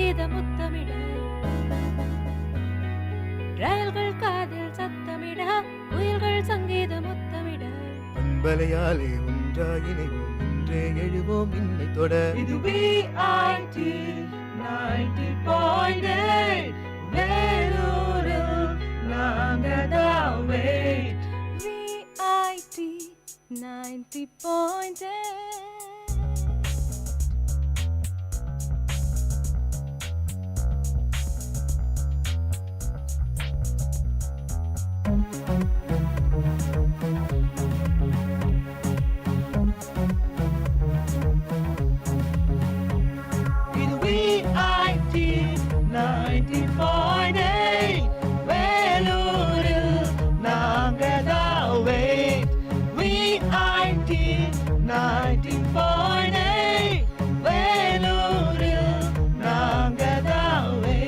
சங்கீத முத்தமிட, ரயில்கள் காதில் சத்தமிட, குயில்கள் சங்கீத முத்தமிட, பண்பலையாலே ஒன்றாயினைவோம், இன்றே எழுவோம் இன்னை தொட. இது VIT 90.8 வேலூரில் நாங்கதாவே. VIT 90.8. இது VIT 90.8 வேலூரில் நாங்கதாவே. VIT 90.8 வேலூரில் நாங்கதாவே.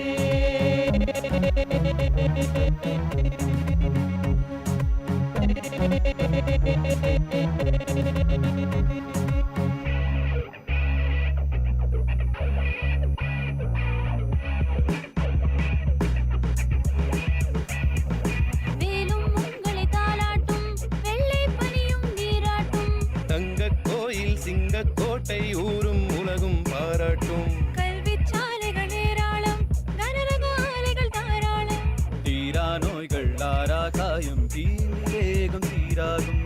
வேலும் உங்களை தாலாட்டும், வெள்ளை பனியும் நீராட்டும், தங்கக் கோயில் சிங்கக்கோட்டை ஊரும் உலகும் பாராட்டும். கல்வி சாலைகள் ஏராளம், கனரக ஆலைகள் தாராளம், தீரா நோய்கள் ஆரா காயம், தீங்கு வேகம் தீராகும்.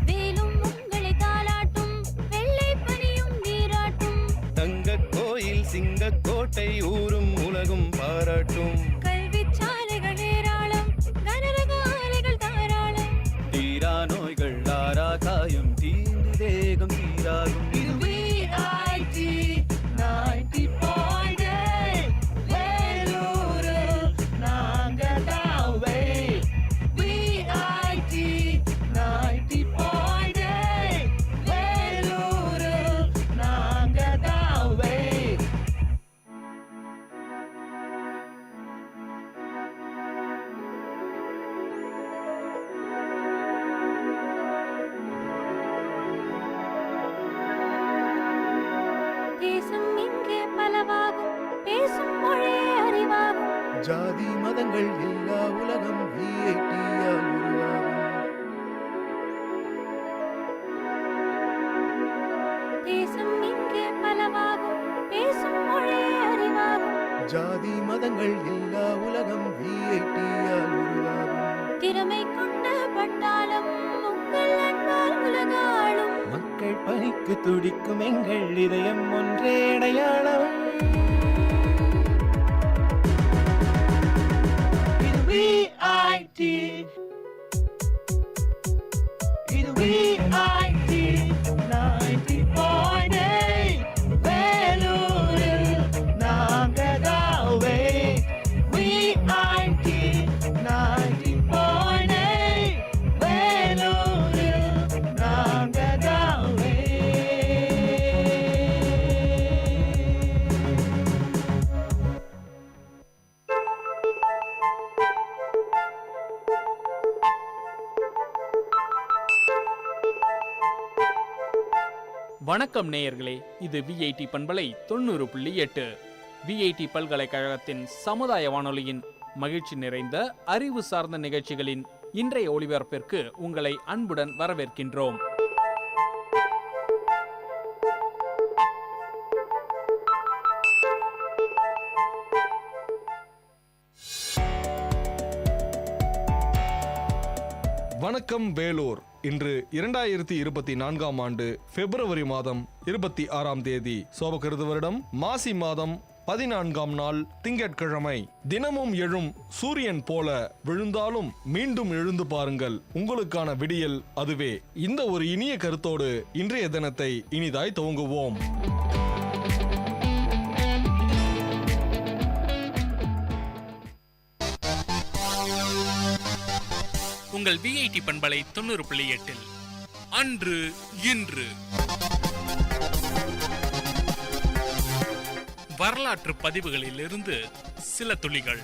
வேலும் உங்களை தாலாட்டும், வெள்ளை பனியும் நீராட்டும், தங்கக் கோயில் சிங்கக்கோட்டை ஊரும் உலகும் பாராட்டும். கல்வி சாலைகள் ஏராளம், கனரக ஆலைகள் தாராளம், தீரா நோய்கள் ஆரா காயம், தீங்கு வேகம் தீராகும். இது VIT 90.8 வேலூரில் நாங்கதாவே. VIT 90.8 வேலூரில் நாங்கதாவே. தேசம் இங்கே பலவாகும், பேசும் மொழியே அறிவாகும், ஜாதி மதங்கள் எல்லா உலகம் VIT-யால் உருவாகும். தேசம் இங்கே பலவாகும், பேசும் மொழியே அறிவாகும், ஜாதி மதங்கள் எல்லா உலகம் VIT-யால் உருவாகும். திறமை கொண்ட பட்டாளம் உங்கள் அன்பால் உலகாளும், மக்கள் பணிக்கு துடிக்கும் எங்கள் இதயம் ஒன்றே அடையாளம். இது VIT இது VIT 90.8 வேலூரில் நாங்கதாவே. VIT 90.8 வேலூரில் நாங்கதாவே. வணக்கம் நேயர்களே, இது VIT பண்பலை 90.8 VIT பல்கலைக்கழகத்தின் சமுதாய வானொலியின் மகிழ்ச்சி நிறைந்த அறிவு சார்ந்த நிகழ்ச்சிகளின் இன்றைய ஒளிபரப்பிற்கு உங்களை அன்புடன் வரவேற்கின்றோம். வணக்கம் வேலூர். இன்று 2024ஆம் ஆண்டு பிப்ரவரி மாதம் 26ஆம் தேதி, சோபகிருது வருடம் மாசி மாதம் 14ஆம் நாள் திங்கட்கிழமை. தினமும் எழும் சூரியன் போல விழுந்தாலும் மீண்டும் எழுந்து பாருங்கள், உங்களுக்கான விடியல் அதுவே. இந்த ஒரு இனிய கருத்தோடு இன்றைய தினத்தை இனிதாய் துவங்குவோம். உங்கள் VIT பண்பலை 90.8 அன்று இன்று வரலாற்று பதிவுகளில் இருந்து சில துளிகள்.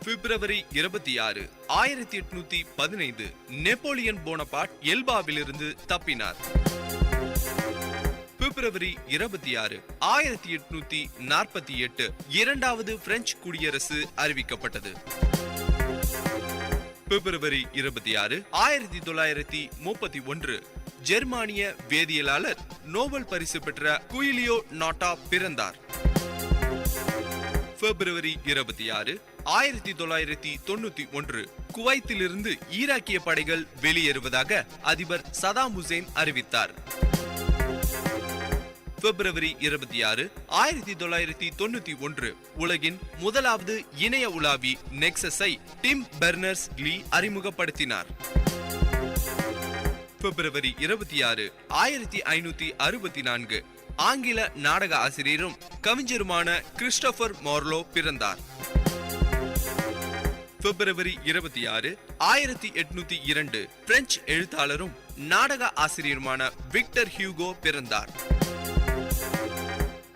பிப்ரவரி 26, 1815 நெப்போலியன் போனபார்ட் எல்பாவிலிருந்து தப்பினார். பிப்ரவரி 26, 1848 இரண்டாவது பிரெஞ்சு குடியரசு அறிவிக்கப்பட்டது. பிப்ரவரி 26, 1931 ஜெர்மானிய வேதியியலாளர் நோபல் பரிசு பெற்ற குயிலியோ நாட்டா பிறந்தார். பிப்ரவரி 26, 1991 குவைத்திலிருந்து ஈராக்கிய படைகள் வெளியேறுவதாக அதிபர் சதாம் ஹுசேன் அறிவித்தார். பிப்ரவரி 26, 1991 உலகின் முதலாவது இணைய உலாவி நெக்சஸை டிம் பெர்னர்ஸ்-லீ அறிமுகப்படுத்தினார். பிப்ரவரி 26, 1564 ஆங்கில நாடக ஆசிரியரும் கவிஞருமான கிறிஸ்டோபர் மார்லோ பிறந்தார். பிப்ரவரி 26, 1802 பிரெஞ்சு எழுத்தாளரும் நாடக ஆசிரியருமான விக்டர் ஹியூகோ பிறந்தார்.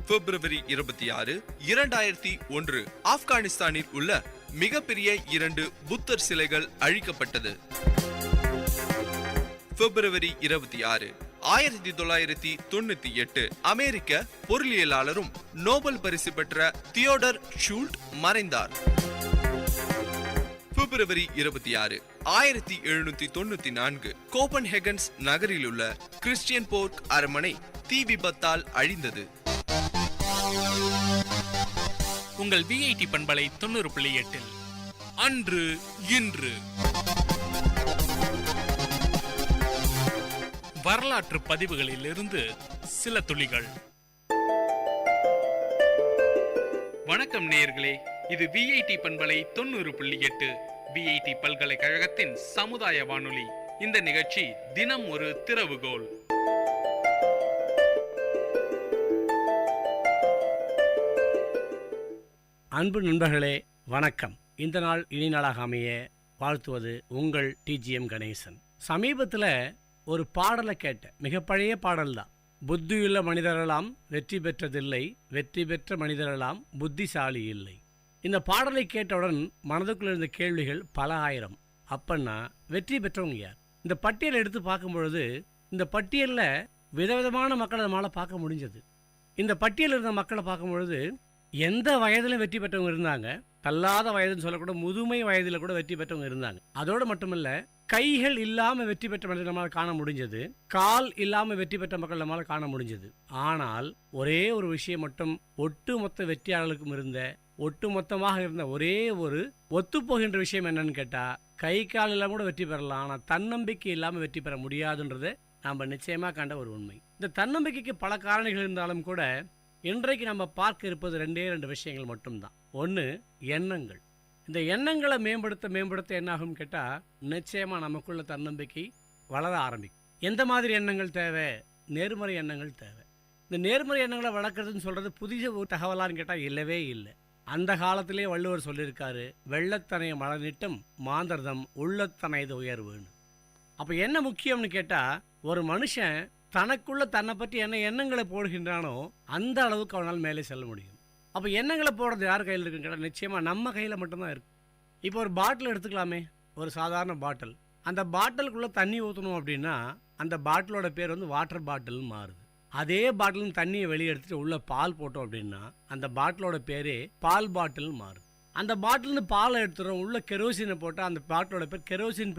பிப்ரவரி 26, 2001 ஆப்கானிஸ்தானில் உள்ள மிகப்பெரிய 2 புத்தர் சிலைகள் அழிக்கப்பட்டது. பிப்ரவரி 26, 1998 அமெரிக்க பொருளியலாளரும் நோபல் பரிசு பெற்ற தியோடர் ஷூல்ட் மறைந்தார். பிப்ரவரி 26, 1794 கோபன்ஹேகன்ஸ் நகரில் உள்ள கிறிஸ்டியன் போர்க் அரண்மனை தீ விபத்தால் அழிந்தது. உங்கள் விஐடி பண்பலை 90.8 அன்று இன்று வரலாற்று பதிவுகளில் இருந்து சில துளிகள். வணக்கம் நேயர்களே, இது விஐடி பண்பலை 90.8 விஐடி பல்கலைக்கழகத்தின் சமுதாய வானொலி. இந்த நிகழ்ச்சி தினம் ஒரு திறவுகோல். அன்பு நண்பர்களே வணக்கம். இந்த நாள் இனி நாளாக அமைய வாழ்த்துவது உங்கள் டிஜிஎம் கணேசன். சமீபத்தில் ஒரு பாடலை கேட்டேன். மிக பழைய பாடல் தான். புத்தியுள்ள மனிதரெல்லாம் வெற்றி பெற்றதில்லை, வெற்றி பெற்ற மனிதரெல்லாம் புத்திசாலி இல்லை. இந்த பாடலை கேட்டவுடன் மனதுக்குள்ள இருந்த கேள்விகள் பல ஆயிரம். அப்பன்னா வெற்றி பெற்றவங்க யார்? இந்த பட்டியலை எடுத்து பார்க்கும் பொழுது இந்த பட்டியலில் விதவிதமான மக்களை நம்மளால் பார்க்க முடிஞ்சது. இந்த பட்டியலில் இருந்த மக்களை பார்க்கும் பொழுது எந்த வயதிலும் வெற்றி பெற்றவங்க இருந்தாங்க, தள்ளாத வயதுன்னு சொல்லக்கூட முதுமை வயதில் கூட வெற்றி பெற்றவங்க இருந்தாங்க. அதோடு மட்டுமல்ல, கைகள் இல்லாமல் வெற்றி பெற்ற மனிதர்கள் நம்மளால் காண முடிஞ்சது, கால் இல்லாமல் வெற்றி பெற்ற மக்கள் நம்மளால் காண முடிஞ்சது. ஆனால் ஒரே ஒரு விஷயம் மட்டும் ஒட்டுமொத்த வெற்றியாளர்களுக்கும் இருந்த, ஒட்டுமொத்தமாக இருந்த ஒரே ஒரு ஒத்துப்போகின்ற விஷயம் என்னன்னு கேட்டா, கை கால் இல்லாமல் கூட வெற்றி பெறலாம், ஆனால் தன்னம்பிக்கை இல்லாமல் வெற்றி பெற முடியாதுன்றதை நாம் நிச்சயமாக கண்ட ஒரு உண்மை. இந்த தன்னம்பிக்கைக்கு பல காரணிகள் இருந்தாலும் கூட இன்றைக்கு நம்ம பார்க்க இருப்பது 2 விஷயங்கள் மட்டும்தான். ஒன்று, எண்ணங்கள். இந்த எண்ணங்களை மேம்படுத்த என்னாகும் கேட்டால் நிச்சயமாக நமக்குள்ள தன்னம்பிக்கை வளர ஆரம்பிக்கும். எந்த மாதிரி எண்ணங்கள் தேவை? நேர்மறை எண்ணங்கள் தேவை. இந்த நேர்மறை எண்ணங்களை வளர்க்குறதுன்னு சொல்கிறது புதிய ஒரு தகவலான்னு கேட்டால் இல்லவே இல்லை. அந்த காலத்திலே வள்ளுவர் சொல்லியிருக்காரு, வெள்ளத்தனைய மலர்நிட்டும் மாந்தர்தம் உள்ளத்தனைது உயர்வுன்னு. அப்போ என்ன முக்கியம்னு கேட்டால், ஒரு மனுஷன் தனக்குள்ள தன்னை பற்றி என்ன எண்ணங்களை போடுகின்றானோ அந்த அளவுக்கு அவனால் மேலே செல்ல முடியும். அப்போ எண்ணங்களை போடுறது யார் கையில் இருக்குன்னு கேட்டால் நிச்சயமாக நம்ம கையில் மட்டும்தான் இருக்கு. இப்போ ஒரு பாட்டில் எடுத்துக்கலாமே, ஒரு சாதாரண பாட்டில். அந்த பாட்டிலுக்குள்ளே தண்ணி ஊற்றணும் அப்படின்னா அந்த பாட்டிலோட பேர் வாட்டர் பாட்டில்னு மாறுது. அதே பாட்டில் தண்ணியை வெளியே எடுத்துட்டு உள்ள பால் போட்டோம் அப்படின்னா அந்த பாட்டிலோட பேரே பால் பாட்டில்னு மாறுது. அந்த பாட்டில்னு பாலை எடுத்துகிறோம், உள்ள கெரோசினை போட்டால் அந்த பாட்டிலோட பேர் கெரோசின்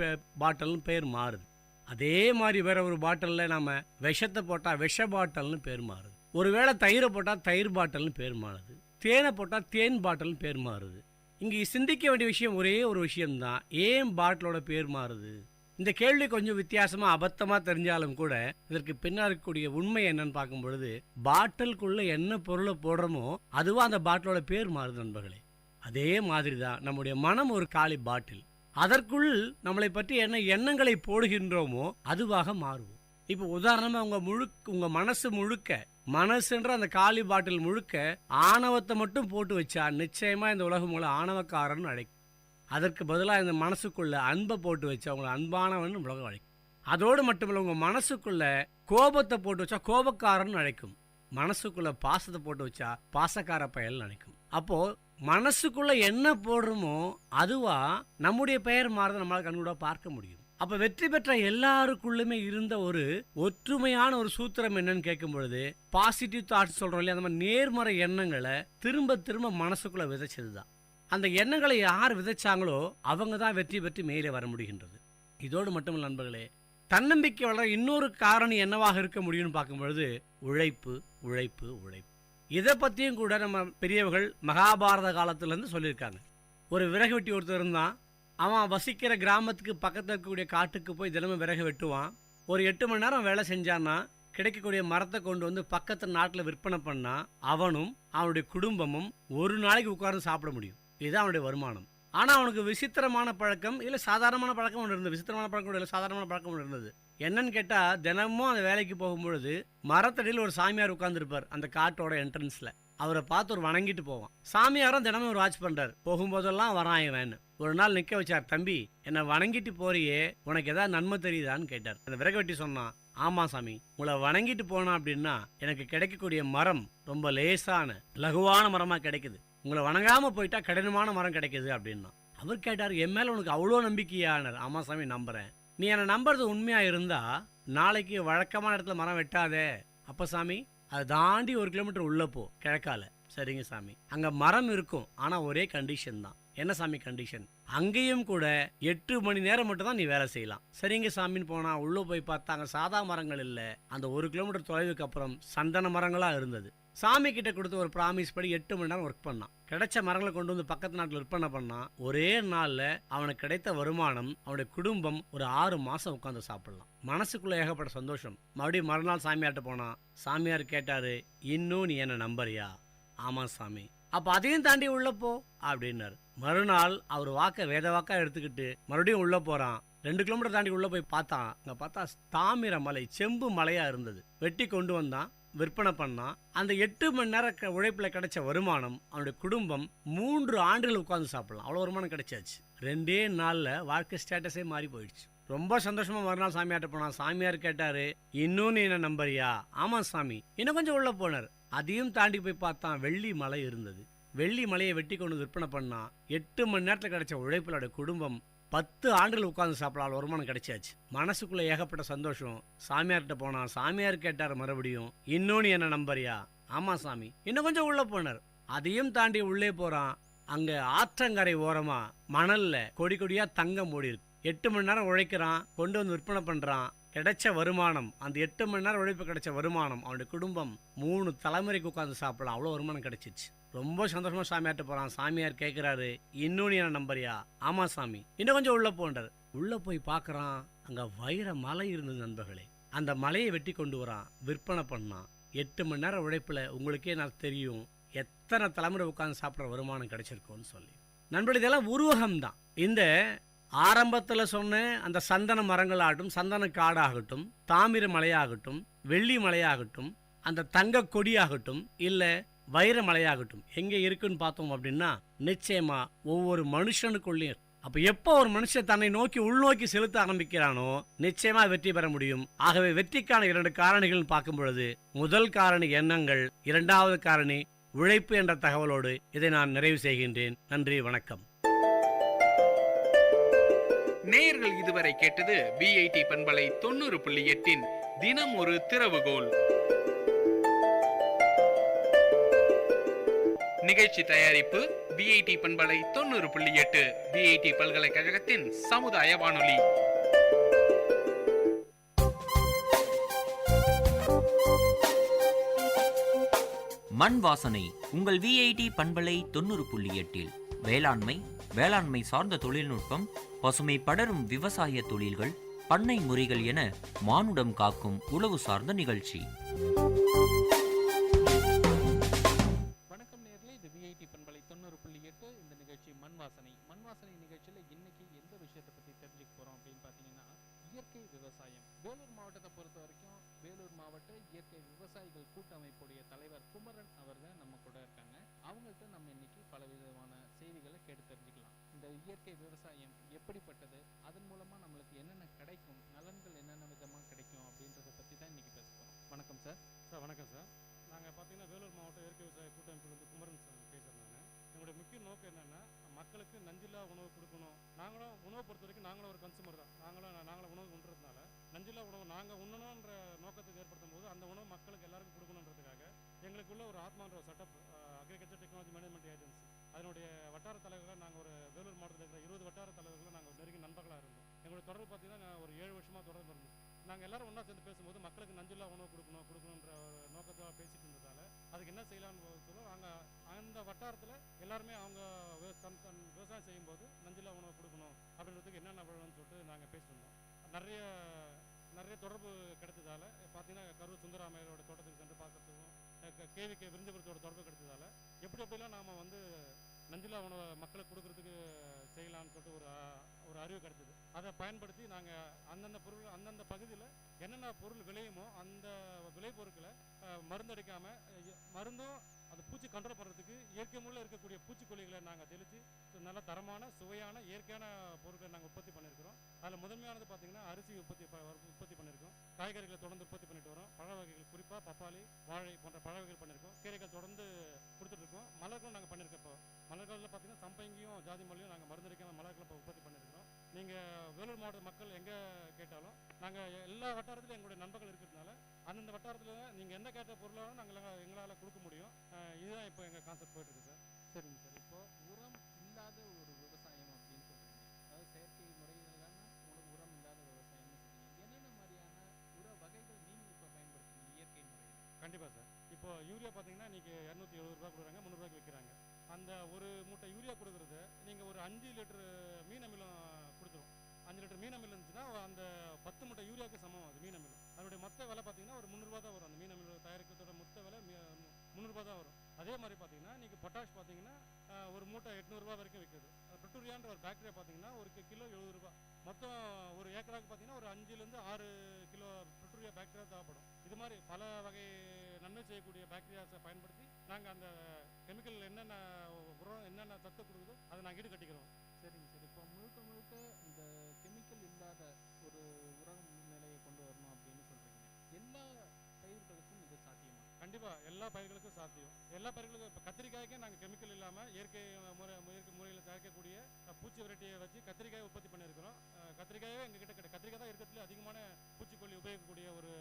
பாட்டில்னு பேர் மாறுது. அதே மாதிரி வேற ஒரு பாட்டிலில் நம்ம விஷத்தை போட்டால் விஷ பாட்டில்னு பேர் மாறுது. ஒருவேளை தயிரை போட்டால் தயிர் பாட்டில்னு பேர் மாறுது. தேனை போட்டால் தேன் பாட்டில்னு பேர் மாறுது. இங்கே சிந்திக்க வேண்டிய விஷயம் ஒரே ஒரு விஷயம்தான், ஏன் பாட்டிலோட பேர் மாறுது? இந்த கேள்வி கொஞ்சம் வித்தியாசமாக அபத்தமாக தெரிஞ்சாலும் கூட இதற்கு பின்னால் இருக்கக்கூடிய உண்மை என்னன்னு பார்க்கும் பொழுது, பாட்டிலுக்குள்ள என்ன பொருளை போடுறோமோ அதுவாக அந்த பாட்டிலோட பேர் மாறுது நண்பர்களே. அதே மாதிரி தான் நம்முடைய மனம் ஒரு காலி பாட்டில். அதற்குள் நம்மளை பற்றி என்ன எண்ணங்களை போடுகின்றோமோ அதுவாக மாறுவோம். இப்போ உதாரணமாக உங்கள் மனசு முழுக்க, மனசுன்ற அந்த காலி பாட்டில் முழுக்க ஆணவத்தை மட்டும் போட்டு வச்சா நிச்சயமாக இந்த உலகம் உங்களை ஆணவக்காரன் அழைக்கும். அதற்கு பதிலாக இந்த மனசுக்குள்ள அன்பை போட்டு வச்சா உங்களை அன்பானவன் உலகம் அழைக்கும். அதோடு மட்டுமில்லை, உங்கள் மனசுக்குள்ள கோபத்தை போட்டு வச்சா கோபக்காரன் அழைக்கும். மனசுக்குள்ள பாசத்தை போட்டு வச்சா பாசக்கார பயல் நினைக்கும். அப்போ மனசுக்குள்ள என்ன போடுறோமோ அதுவா நம்முடைய பெயர் மாறதை நம்மளால கண்கூட பார்க்க முடியும். அப்ப வெற்றி பெற்ற எல்லாருக்குள்ளுமே இருந்த ஒரு ஒற்றுமையான ஒரு சூத்திரம் என்னன்னு கேட்கும் பொழுது, பாசிட்டிவ் தாட்ஸ் சொல்றோம் இல்லையா, அந்த மாதிரி நேர்மறை எண்ணங்களை திரும்ப திரும்ப மனசுக்குள்ள விதைச்சதுதான். அந்த எண்ணங்களை யார் விதைச்சாங்களோ அவங்க தான் வெற்றி பெற்று மேலே வர முடிகின்றது. இதோடு மட்டும் நண்பர்களே, தன்னம்பிக்கை வளர இன்னொரு காரணம் என்னவாக இருக்க முடியும்னு பார்க்கும் பொழுது உழைப்பு உழைப்பு உழைப்பு. இதை பற்றியும் கூட நம்ம பெரியவர்கள் மகாபாரத காலத்திலேருந்து சொல்லியிருக்காங்க. ஒரு விறகு வெட்டி ஒருத்தர் இருந்தான். அவன் வசிக்கிற கிராமத்துக்கு பக்கத்தில் இருக்கக்கூடிய காட்டுக்கு போய் தினமும் விறகு வெட்டுவான். ஒரு 8 மணி நேரம் வேலை செஞ்சான்னா கிடைக்கக்கூடிய மரத்தை கொண்டு வந்து பக்கத்து நாட்டில் விற்பனை பண்ணா அவனும் அவனுடைய குடும்பமும் ஒரு நாளைக்கு உட்கார்ந்து சாப்பிட முடியும். இதுதான் அவனுடைய வருமானம். ஆனால் அவனுக்கு விசித்திரமான பழக்கம் இல்லை சாதாரணமான பழக்கம் ஒன்று இருந்தது. விசித்திரமான பழக்கம் இல்லை சாதாரணமான பழக்கம் ஒன்று இருந்தது. என்னன்னு கேட்டால், தினமும் அந்த வேலைக்கு போகும்பொழுது மரத்தடியில் ஒரு சாமியார் உட்கார்ந்துருப்பார் அந்த காட்டோட என்ட்ரன்ஸில். அவரை பார்த்து ஒரு வணங்கிட்டு போவான். சாமியாரும் தினமும் ஒரு வாட்ச் பண்ணுறாரு. போகும்போதெல்லாம் வரான் இவன். ஒரு நாள் நிற்க வச்சார். தம்பி, என்னை வணங்கிட்டு போறியே, உனக்கு ஏதாவது நன்மை தெரியுதான்னு கேட்டார். அந்த விறகு வெட்டி சொன்னான், ஆமாம் சாமி, உங்களை வணங்கிட்டு போனா அப்படின்னா எனக்கு கிடைக்கக்கூடிய மரம் ரொம்ப லேசான லகுவான மரமாக கிடைக்குது. உங்களை வணங்காமல் போயிட்டா கடினமான மரம் கிடைக்குது அப்படின்னா. அவர் கேட்டார், என் மேலே உனக்கு அவ்வளோ நம்பிக்கையானார். ஆமாம் சாமி, நம்புகிறேன். நீ என்னை நம்புறது உண்மையாக இருந்தா நாளைக்கு வழக்கமான இடத்துல மரம் வெட்டாதே. அப்போ சாமி, அதை தாண்டி 1 கிலோமீட்டர் உள்ளே போ, கிழக்கால. சரிங்க சாமி. அங்கே மரம் இருக்கும், ஆனால் ஒரே கண்டிஷன் தான். என்ன சாமி கண்டிஷன்? அங்கேயும் கூட 8 மணி நேரம் மட்டும் தான் நீ வேலை செய்யலாம். சரிங்க சாமின்னு போனா உள்ள போய் பார்த்தா அங்கே சாதா மரங்கள் இல்லை. அந்த 1 கிலோமீட்டர் தொலைவுக்கு அப்புறம் சந்தன மரங்களா இருந்தது. சாமி கிட்ட கொடுத்த ஒரு ப்ராமிஸ் படி 8 மணி நேரம் ஒர்க் பண்ணான். கிடைச்ச மரங்களை கொண்டு வந்து பக்கத்து நாட்டில் விற்பனை பண்ணான். ஒரே நாள்ல அவனுக்கு கிடைத்த வருமானம் அவனுடைய குடும்பம் ஒரு 6 மாசம் உட்காந்து சாப்பிடலாம். மனசுக்குள்ள ஏகப்பட்ட சந்தோஷம். மறுபடியும் மறுநாள் சாமியார்ட்ட போனான். சாமியார் கேட்டாரு, இன்னும் நீ என்ன நம்பறியா? ஆமா சாமி. அப்ப அதையும் தாண்டி உள்ள போ அப்படின்னாரு. மறுநாள் அவர் வாக்க வேத வாக்கா எடுத்துக்கிட்டு மறுபடியும் உள்ள போறான். 2 கிலோமீட்டர் தாண்டி உள்ள போய் பார்த்தான். அங்க பார்த்தா தாமிர மலை, செம்பு மலையா இருந்தது. வெட்டி கொண்டு வந்தான், விற்பனை பண்ணான். அந்த 8 மணி நேரம் உழைப்புல கிடைச்ச வருமானம் அவனுடைய குடும்பம் 3 ஆண்டுகள் உட்கார்ந்து சாப்பிடலாம். அவ்வளவு வருமானம் கிடைச்சாச்சு. 2 நாள்ல வாழ்க்கை ஸ்டேட்டஸே மாறி போயிடுச்சு. ரொம்ப சந்தோஷமா மறுநாள் சாமியார்ட்ட போனான். சாமியார் கேட்டாரு, இன்னும் நீ என்ன நம்பறியா? ஆமா சாமி. இன்னும் கொஞ்சம் உள்ள போனார். அதையும் தாண்டி போய் பார்த்தான், வெள்ளி மலை இருந்தது. வெள்ளி மலையை வெட்டி கொண்டு விற்பனை பண்ணா 8 மணி நேரத்தில் கிடைச்ச உழைப்பிலோட குடும்பம் 10 ஆண்டுகள் உட்கார்ந்து சாப்பிடலாம் வருமானம் கிடைச்சாச்சு. மனசுக்குள்ள ஏகப்பட்ட சந்தோஷம். சாமியார்கிட்ட போனான். சாமியார் கேட்டார் மறுபடியும், இன்னும் நீ என்ன நம்பறியா? ஆமா சாமி. இன்னும் கொஞ்சம் உள்ள போனார். அதையும் தாண்டி உள்ளே போறான். அங்க ஆற்றங்கரை ஓரமா மணல்ல கொடி கொடியா தங்கம் ஓடி இருக்கு. 8 மணி நேரம் உழைக்கிறான், கொண்டு வந்து விற்பனை பண்றான். கிடைச்ச வருமானம், அந்த 8 மணி நேரம் உழைப்பு கிடைச்ச வருமானம் அவனுடைய குடும்பம் 3 தலைமுறைக்கு உட்காந்து சாப்பிடலாம். அவ்வளோ வருமானம் கிடைச்சிச்சு. ரொம்ப சந்தோஷமா சாமியார்ட்ட போறான். சாமியார் கேட்கிறாரு, இன்னும் நீ என்ன நம்பறியா? ஆமா சாமி. இன்னும் கொஞ்சம் உள்ள போன்றார். உள்ள போய் பார்க்கறான். அங்க வைர மலை இருந்தது நண்பர்களே. அந்த மலையை வெட்டி கொண்டு வரான், விற்பனை பண்ணான். 8 மணி நேரம் உழைப்புல உங்களுக்கே நான் தெரியும் எத்தனை தலைமுறை உட்காந்து சாப்பிட்ற வருமானம் கிடைச்சிருக்கோன்னு சொல்லி. நண்பர்கள், இதெல்லாம் உருவகம் தான். இந்த ஆரம்பத்தில் சொன்ன அந்த சந்தன மரங்களாகட்டும், சந்தன காடாகட்டும், தாமிர மலையாகட்டும், வெள்ளி மலையாகட்டும், அந்த தங்க கொடியாகட்டும், இல்லை வைர மலையாகட்டும், எங்கே இருக்குன்னு பார்த்தோம் அப்படின்னா நிச்சயமா ஒவ்வொரு மனுஷனுக்குள்ளேயும். அப்போ எப்போ ஒரு மனுஷன் தன்னை நோக்கி உள்நோக்கி செலுத்த ஆரம்பிக்கிறானோ நிச்சயமா வெற்றி பெற முடியும். ஆகவே வெற்றிக்கான 2 காரணிகள் பார்க்கும் பொழுது, முதல் காரணி எண்ணங்கள், 2வது காரணி உழைப்பு என்ற தகவலோடு இதை நான் நிறைவு செய்கின்றேன். நன்றி, வணக்கம். நேயர்கள் இதுவரை கேட்டது விஐடி பண்பலை 90.8 தினம் ஒரு திறவுகோல் நிகழ்ச்சி. தயாரிப்பு விஐடி பண்பலை 90.8 விஐடி பல்கலைக்கழகத்தின் சமுதாய வானொலி. மண் வாசனை உங்கள் விஐடி பண்பலை 90.8 வேளாண்மை சார்ந்த தொழில்நுட்பம், பசுமை படரும் விவசாய தொழில்கள், பண்ணை முறைகள் என மானுடம் காக்கும் உழவு சார்ந்த நிகழ்ச்சி. வணக்கம் நேயர்களே, இது விஐடி பண்பலை 90.8. இந்த நிகழ்ச்சி மண்வாசனை நிகழ்ச்சியில் இன்னைக்கு எந்த விஷயத்தை பற்றி தெரிஞ்சுக்க போகிறோம் அப்படின்னு பார்த்தீங்கன்னா, இயற்கை விவசாயம். வேலூர் மாவட்டத்தை பொறுத்த வரைக்கும் வேலூர் மாவட்ட இயற்கை விவசாயிகள் கூட்டமைப்புடைய தலைவர் குமரன் அவர்கள் நம்ம கூட இருக்காங்க. அவங்கள்ட்ட நம்ம இன்னைக்கு பல விதமான செய்திகளை கேட்டு தெரிஞ்சுக்கலாம். இந்த இயற்கை விவசாயம் எப்படிப்பட்டது, அதன் மூலமா நம்மளுக்கு என்னென்ன கிடைக்கும், நலன்கள் என்னென்ன விதமாக கிடைக்கும் அப்படின்றத பற்றி தான் இன்னைக்கு பேச போகிறோம். வணக்கம் சார். சார் வணக்கம் சார். நாங்கள் பார்த்தீங்கன்னா வேலூர் மாவட்ட இயற்கை விவசாய கூட்டமைப்புலேருந்து குமரன் சார் பேசுகிறேன். நான் எங்களுடைய முக்கிய நோக்கம் என்னென்னா மக்களுக்கு நஞ்சில்லா உணவு கொடுக்கணும். நாங்களும் உணவை பொறுத்த வரைக்கும் நாங்களும் ஒரு கன்சூமர் தான். நாங்களும் உணவு உண்றதுனால நஞ்சில்லா உணவு நாங்கள் உண்ணணுன்ற நோக்கத்துக்கு ஏற்படுத்தும் போது அந்த உணவு மக்களுக்கு எல்லாருக்கும் கொடுக்கணுன்றதுக்காக எங்களுக்குள்ள ஒரு ஆத்மான்ற setup agriculture technology management agency அதனுடைய வட்டார தலைவர்களாக நாங்கள் ஒரு வேலூர் மாவட்டத்தில் இருக்கிற 20 வட்டார தலைவர்களும் நாங்கள் நெருங்கி நண்பர்களாக இருந்தோம். எங்களுடைய தொடர்பு பார்த்தீங்கன்னா ஒரு 7 வருஷமாக தொடர்பு இருந்தது. நாங்கள் எல்லாரும் ஒன்றா சேர்ந்து பேசும்போது மக்களுக்கு நஞ்சில்லா உணவு கொடுக்கணுன்ற ஒரு நோக்கத்தில் பேசிட்டு இருந்ததால் அதுக்கு என்ன செய்யலாம்னு சொல்லுவோம். நாங்கள் அந்த வட்டாரத்தில் எல்லாருமே அவங்க தன் விவசாயம் செய்யும்போது நஞ்சில்லா உணவு கொடுக்கணும் அப்படின்றதுக்கு என்னென்ன வழணும்னு சொல்லிட்டு நாங்கள் பேசியிருந்தோம். நிறைய தொடர்பு கிடைத்ததால் பார்த்தீங்கன்னா கரூர் சுந்தராமையோட தோட்டத்துக்கு சென்று பார்க்கறதுக்கும் கேவிகே விருந்தபுரத்தோட தொடர்பு கிடைத்ததால் எப்படிலாம் நாம் வந்து நஞ்சில்லா உணவை மக்களுக்கு கொடுக்கறதுக்கு செய்யலான்னு சொல்லிட்டு ஒரு அறிவு கிடைத்தது. அதை பயன்படுத்தி நாங்கள் அந்தந்த பகுதியில் என்னென்ன பொருள் விளையுமோ அந்த விளைபொருட்களை மருந்தடிக்காமல் மருந்தும் அந்த பூச்சி கண்ட்ரோல் பண்ணுறதுக்கு இயற்கை முறையில் இருக்கக்கூடிய பூச்சிக்கொல்லிகளை நாங்கள் தெளித்து நல்ல தரமான சுவையான இயற்கையான பொருட்களை நாங்கள் உற்பத்தி பண்ணியிருக்கிறோம். அதில் முதன்மையானது பார்த்திங்கன்னா அரிசி உற்பத்தி பண்ணியிருக்கோம். காய்கறிகளை தொடர்ந்து உற்பத்தி பண்ணிட்டு வரோம். பழ வகைகள் குறிப்பாக பப்பாளி, வாழை போன்ற பழ வகைகள் பண்ணியிருக்கோம். கீரைகள் தொடர்ந்து கொடுத்துட்ருக்கோம். மலர்களும் நாங்கள் பண்ணியிருக்கோம். இப்போ மலர்களில் பார்த்திங்கன்னா சம்பங்கியும் ஜாதி மல்லியும் நாங்கள் மருந்தடிக்காமல் மலர்களை இப்போ உற்பத்தி பண்ணியிருக்கிறோம். நீங்கள் வேலூர் மாவட்ட மக்கள் எங்கே கேட்டாலும் நாங்கள் எல்லா வட்டாரத்திலும் எங்களுடைய நண்பர்கள் இருக்கிறதுனால அந்தந்த வட்டாரத்தில் நீங்கள் என்ன கேட்ட பொருளாலும் எங்களால் கொடுக்க முடியும். இதுதான் இப்போ எங்கள் கான்செப்ட் போயிட்டுருக்கு சார். சரிங்க சார். இப்போது உரம் இல்லாத ஒரு விவசாயம் அப்படின்னு சொல்கிறீங்க, அதாவது செயற்கை முறையிலான உரம் இல்லாத விவசாயம்னு சொல்கிறீங்க. என்னென்ன மாதிரியான உர வகைகள் நீங்கள் இப்போ பயன்படுத்துறீங்க இயற்கை முறையில்? கண்டிப்பாக சார். இப்போ யூரியா பார்த்தீங்கன்னா இன்றைக்கி 270 ரூபா கொடுக்குறாங்க, 300 ரூபாய்க்கு விற்கிறாங்க. அந்த ஒரு மூட்டை யூரியா கொடுக்குறது நீங்கள் ஒரு 5 லிட்டரு மீன் அமிலம் கொடுத்துரும். 5 லிட்டர் மீன் அமிலம் இருந்துச்சுன்னா அந்த 10 மூட்டை யூரியாவுக்கு சமம் அது மீன் அமிலம். அதனுடைய மொத்த விலை பார்த்தீங்கன்னா ஒரு 300 ரூபா தான் வரும். அந்த மீன் அமிலம் தயாரிக்கிறதோட மொத்த விலை 300 ரூபா தான் வரும். அதே மாதிரி பார்த்தீங்கன்னா நீங்கள் பொட்டாஷ் பார்த்தீங்கன்னா ஒரு மூட்டை 800 ரூபா வரைக்கும் விற்குது. பெட்ரோலியான்ற ஒரு பேக்டரியா பார்த்தீங்கன்னா ஒரு கிலோ 70 ரூபா. மொத்தம் ஒரு ஏக்கராக்கு பார்த்தீங்கன்னா ஒரு 5லேருந்து 6 கிலோ பெட்ரோலியா பாக்டீரியா தேவைப்படும். இது மாதிரி பல வகை நன்மை செய்யக்கூடிய பாக்டீரியாஸை பயன்படுத்தி நாங்கள் அந்த கெமிக்கல் என்னென்ன உரம் என்னென்ன சத்து கொடுக்குதோ அதை நாங்கள் ஈடு கட்டிக்கிறோம். சரிங்க சார். இப்போ முழுக்க இந்த கெமிக்கல் இல்லாத ஒரு உர நிலையை கொண்டு வரணும் அப்படின்னு சொல்கிறீங்க. எல்லா பயிர்களுக்கும் இது சாத்தியமா? கண்டிப்பாக எல்லா பயிர்களுக்கும் சாத்தியம். எல்லா பயிர்களுக்கும் இப்போ கத்திரிக்காய்க்கே நாங்கள் கெமிக்கல் இல்லாமல் இயற்கை முறையில் தயாரிக்கக்கூடிய பூச்சி வெரைட்டியை வச்சு கத்திரிக்காயை உற்பத்தி பண்ணியிருக்கிறோம். கத்திரிக்காயே எங்ககிட்ட கிடையாது. கத்திரிக்காய் தான் இருக்கிறதுல அதிகமான பூச்சிக்கொல்லி உபயோகிக்கக்கூடிய ஒரு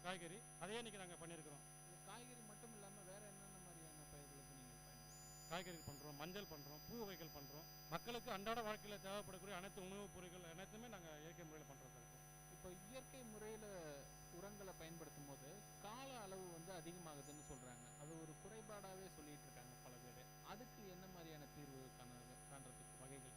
காய்கறி. அதையே இன்றைக்கி நாங்கள் பண்ணியிருக்கிறோம். காய்கறி மட்டும் இல்லாமல் வேறு என்னென்ன மாதிரியான பயிர்களுக்கு நீங்கள் பயன்படுத்துகிறோம்? காய்கறிகள் பண்ணுறோம், மஞ்சள் பண்ணுறோம், பூ வகைகள் பண்ணுறோம். மக்களுக்கு அன்றாட வாழ்க்கையில் தேவைப்படக்கூடிய அனைத்து உணவுப் பொருட்கள் அனைத்துமே நாங்கள் இயற்கை முறையில் பண்ணுறோம் சார். இப்போ இயற்கை முறையில் உரங்களை பயன்படுத்தும் போது கால அளவு வந்து அதிகமாகுதுன்னு சொல்கிறாங்க. அது ஒரு குறைபாடாகவே சொல்லிட்டு இருக்காங்க பல பேர். அதுக்கு என்ன மாதிரியான தீர்வு காண்றதுக்கு வகைகள்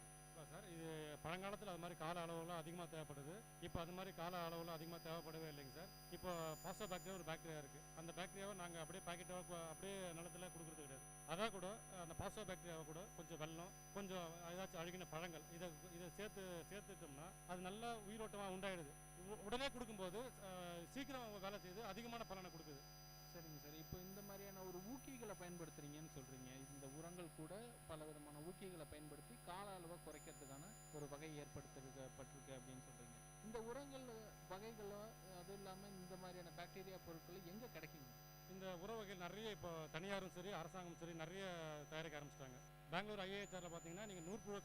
சார்? இது பழங்காலத்தில் அது மாதிரி கால அளவுலாம் அதிகமாக தேவைப்படுது. இப்போ அது மாதிரி கால அளவுலாம் அதிகமாக தேவைப்படவே இல்லைங்க சார். இப்போ பாஸ்டோ பாக்டீரியா ஒரு பாக்டீரியா இருக்குது. அந்த பாக்டீரியாவை நாங்கள் அப்படியே பாக்கெட்டாக அப்படியே நிலத்தில் கொடுக்குறது கிடையாது. அதான் கூட அந்த பாஸ்டோ பாக்டீரியாவை கூட கொஞ்சம் வெல்லம், கொஞ்சம் ஏதாச்சும் அழுகின பழங்கள் இதை சேர்த்துட்டோம்னா அது நல்லா உயிரோட்டமாக உண்டாயிடுது. உடனே கொடுக்கும்போது சீக்கிரம் வேலை செய்து அதிகமான பலனை கொடுக்குது. சரிங்க சார். இப்போ இந்த மாதிரியான ஒரு ஊக்கிகளை பயன்படுத்துறீங்கன்னு சொல்கிறீங்க. இந்த உரங்கள் கூட பல விதமான ஊக்கிகளை பயன்படுத்தி கால அளவை குறைக்கிறதுக்கான ஒரு வகை ஏற்படுத்தப்பட்டிருக்கு அப்படின்னு சொல்கிறீங்க. இந்த உரங்கள் வகைகளோ அது இல்லாமல் இந்த மாதிரியான பாக்டீரியா பொருட்கள் எங்கே கிடைக்குங்க? இந்த உர வகைகள் நிறைய இப்போ தனியாரும் சரி அரசாங்கம் சரி நிறைய தயாரிக்க ஆரம்பிச்சிட்டாங்க. பெங்களூர் ஐஏஹெச்ஆரில் பார்த்தீங்கன்னா நீங்கள் நூற்புழு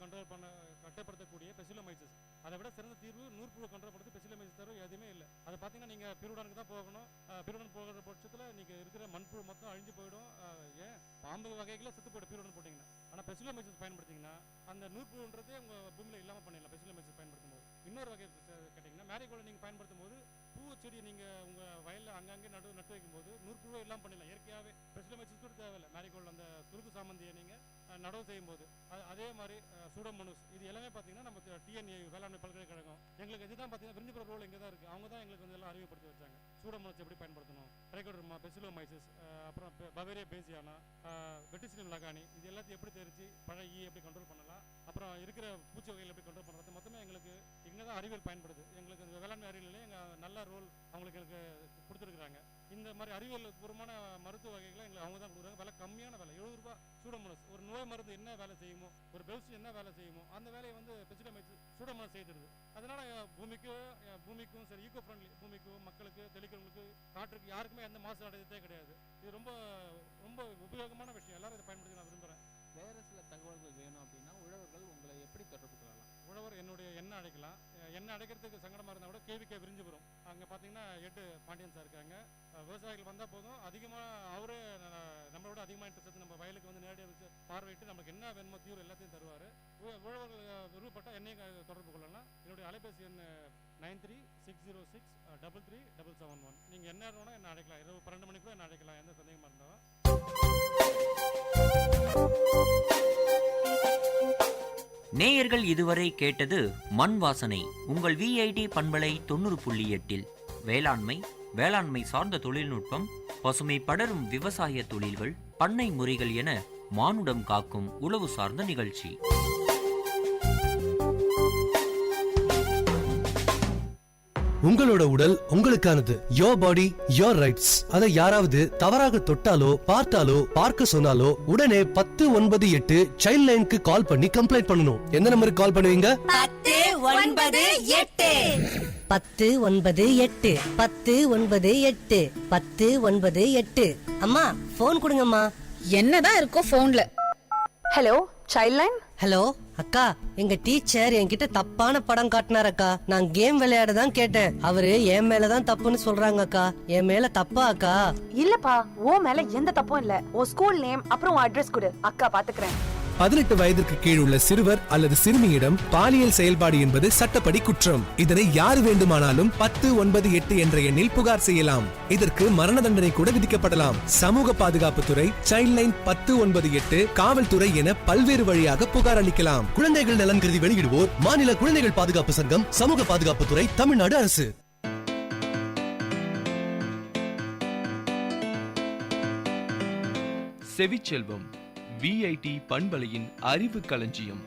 கட்டுப்படுத்தக்கூடிய பெசிலோமைசிஸ் அதை விட சிறந்த தீர்வு நூற்புழு கண்ட்ரோல் பண்ணுறது பெசிலோமைசிஸ் தவிர எதுவுமே இல்லை. அதை பார்த்தீங்கன்னா நீங்கள் பிரிவுடனுக்கு தான் போகணும். பிரிவுடன் போகிற பட்சத்தில் நீங்கள் இருக்கிற மண்புழு மொத்தம் அழிஞ்சு போயிடும். ஏன் பாம்பு வகைகளை செத்து போய்டும் பிரிவுடன் போட்டிங்கன்னா. ஆனால் பெசிலோமைசிஸ் பயன்படுத்திங்கன்னா அந்த நூற்புழுன்றதே உங்கள் பூமியில் இல்லாமல் பண்ணிடலாம் பெசிலோமைசிஸ் பயன்படுத்தும் போது. இன்னொரு வகை கேட்டிங்கன்னா மேரிகோல்டு நீங்கள் பயன்படுத்தும் போது பூ செடி நீங்கள் உங்கள் வயலில் அங்கங்கே நட்டு வைக்கும்போது நூற்புழு எல்லாம் பண்ணிடலாம். இயற்கையாகவே பெசிலோமைசிஸ் கூட தேவையில்லை. மேரிகோல்டு அந்த துருக்கு சாமந்தியை நீங்கள் நடவு செய்யும் போது அதே மாதிரி சூடோமோனஸ் இது எல்லாமே பார்த்தீங்கன்னா நம்ம டிஎன்ஏ வேளாண்மை பல்கலைக்கழகம் எங்களுக்கு இதுதான் பார்த்தீங்கன்னா விருந்திபுர ரோல் இங்கே தான் இருக்குது. அவங்க தான் எங்களுக்கு வந்து எல்லாம் அறிவுப்படுத்தி வச்சாங்க. சூடோமோனஸ் எப்படி பயன்படுத்தணும், ட்ரைகோடர்மா, பெசிலோமைசிஸ், அப்புறம் பவேரியா பேசியானா, வெட்டிசிலியம் லகானி இது எல்லாத்தையும் எப்படி தெரிஞ்சு பழகி எப்படி கண்ட்ரோல் பண்ணலாம், அப்புறம் இருக்கிற பூச்சி வகைகள் எப்படி கண்ட்ரோல் பண்ணுறது மொத்தமே எங்களுக்கு இங்கே தான் அறிவியல் பயன்படுது. எங்களுக்கு இந்த வேளாண்மை அறிவியலே எங்கள் நல்ல ரோல் அவங்களுக்கு எனக்கு கொடுத்துருக்குறாங்க. இந்த மாதிரி அறிவியல் பூர்வமான மருத்துவ வகைகளை எங்களுக்கு அவங்க தான் கொடுக்குறாங்க. விலை கம்மியான விலை 70 ரூபா. சூடோமோனஸ் ஒரு நோய் மருந்து என்ன வேலை செய்யுமோ, ஒரு பெல்ஸ் என்ன வேலை செய்யுமோ அந்த வேலையை வந்து பெசிலோமைசிஸ் சூடோமோனஸ் செய்திருது. அதனால பூமிக்கும் சரி ஈகோ ஃப்ரெண்ட்லி, பூமிக்கும் மக்களுக்கு தெளிக்கிறவங்களுக்கு காற்றுக்கு யாருக்குமே எந்த மாசு அடையதே கிடையாது. இது ரொம்ப ரொம்ப உபயோகமான விஷயம். எல்லாரும் இதை பயன்படுத்தி நான் விரும்புகிறேன். வேறு சில தகவல்கள் வேணும் அப்படின்னா உழவர்கள் உங்களை எப்படி தொடர்பு கொள்ளலாம்? உழவர் என்னுடைய எண்ணெய் அடைக்கலாம். எண்ணெய் அடைக்கிறதுக்கு சங்கடமாக இருந்தால் கூட கேவிகே விரிஞ்சுபுரம் அங்கே பார்த்தீங்கன்னா எட்டு பாண்டியன் சார் இருக்காங்க. விவசாயிகள் வந்தால் போதும், அதிகமாக அவரே நம்மளோட அதிகமாக இன்ட்ரெஸ்ட் எடுத்து நம்ம வயலுக்கு வந்து நேரடியாக வச்சு பார்வையிட்டு நமக்கு என்ன வேணுமோ தீவிர எல்லாத்தையும் தருவார். உழவர்கள் விருப்பப்பட்டால் என்னையும் தொடர்பு கொள்ளலாம். என்னுடைய அலைபேசி எண் 9360633771. நீங்கள் என்ன வேணால் என்ன அடைக்கலாம். இரவு 12 மணிக்கு கூட என்ன அடைக்கலாம், எந்த சந்தேகமாக இருந்தாலும். நேயர்கள் இதுவரை கேட்டது மண் வாசனை உங்கள் விஐடி பண்பலை 90.8 வேளாண்மை, வேளாண்மை சார்ந்த தொழில்நுட்பம், பசுமை படரும் விவசாய தொழில்கள், பண்ணை முறைகள் என மானுடம் காக்கும் உழவு சார்ந்த நிகழ்ச்சி. உங்களோட உடல் உங்களுக்கானது. Your body your rights. அதை யாராவது தவறாக தொட்டாலோ பார்த்தாலோ பார்க்க சொன்னாலோ உடனே 1098 சைல்ட் லைனுக்கு கால் பண்ணி கம்ப்ளைண்ட் பண்ணணும். எந்த நம்பருக்கு கால் பண்ணுவீங்க? 1098 1098 1098 1098. அம்மா போன் கொடுங்கம்மா. என்னதான் இருக்கோ போன்ல? Hello child line. ஹலோ அக்கா, எங்க டீச்சர் என்கிட்ட தப்பான படம் காட்டினார் அக்கா. நான் கேம் விளையாட தான் கேட்டேன். அவரு என் மேலதான் தப்புன்னு சொல்றாங்க அக்கா. என் மேல தப்பா அக்கா? இல்லப்பா, ஓ மேல எந்த தப்பும் இல்ல. ஓ ஸ்கூல் நேம் அப்புறம் அட்ரஸ் கொடு, அக்கா பாத்துக்கிறேன். 18 வயதிற்கு கீழ் உள்ள சிறுவர் அல்லது சிறுமியிடம் பாலியல் செயல்பாடு என்பது சட்டப்படி குற்றம். இதனை யார் வேண்டுமானாலும் 1098 என்ற எண்ணில் புகார் செய்யலாம். இதற்கு மரண தண்டனை கூட விதிக்கப்படலாம். சமூக பாதுகாப்புத்துறை, சைல்ட் லைன் 1098, காவல்துறை என பல்வேறு வழியாக புகார் அளிக்கலாம். குழந்தைகள் நலன் கருதி வெளியிடுவோர் மாநில குழந்தைகள் பாதுகாப்பு சங்கம், சமூக பாதுகாப்புத்துறை, தமிழ்நாடு அரசு. செவிச்செல்வம் விஐடி பண்பலையின் அறிவு களஞ்சியம்.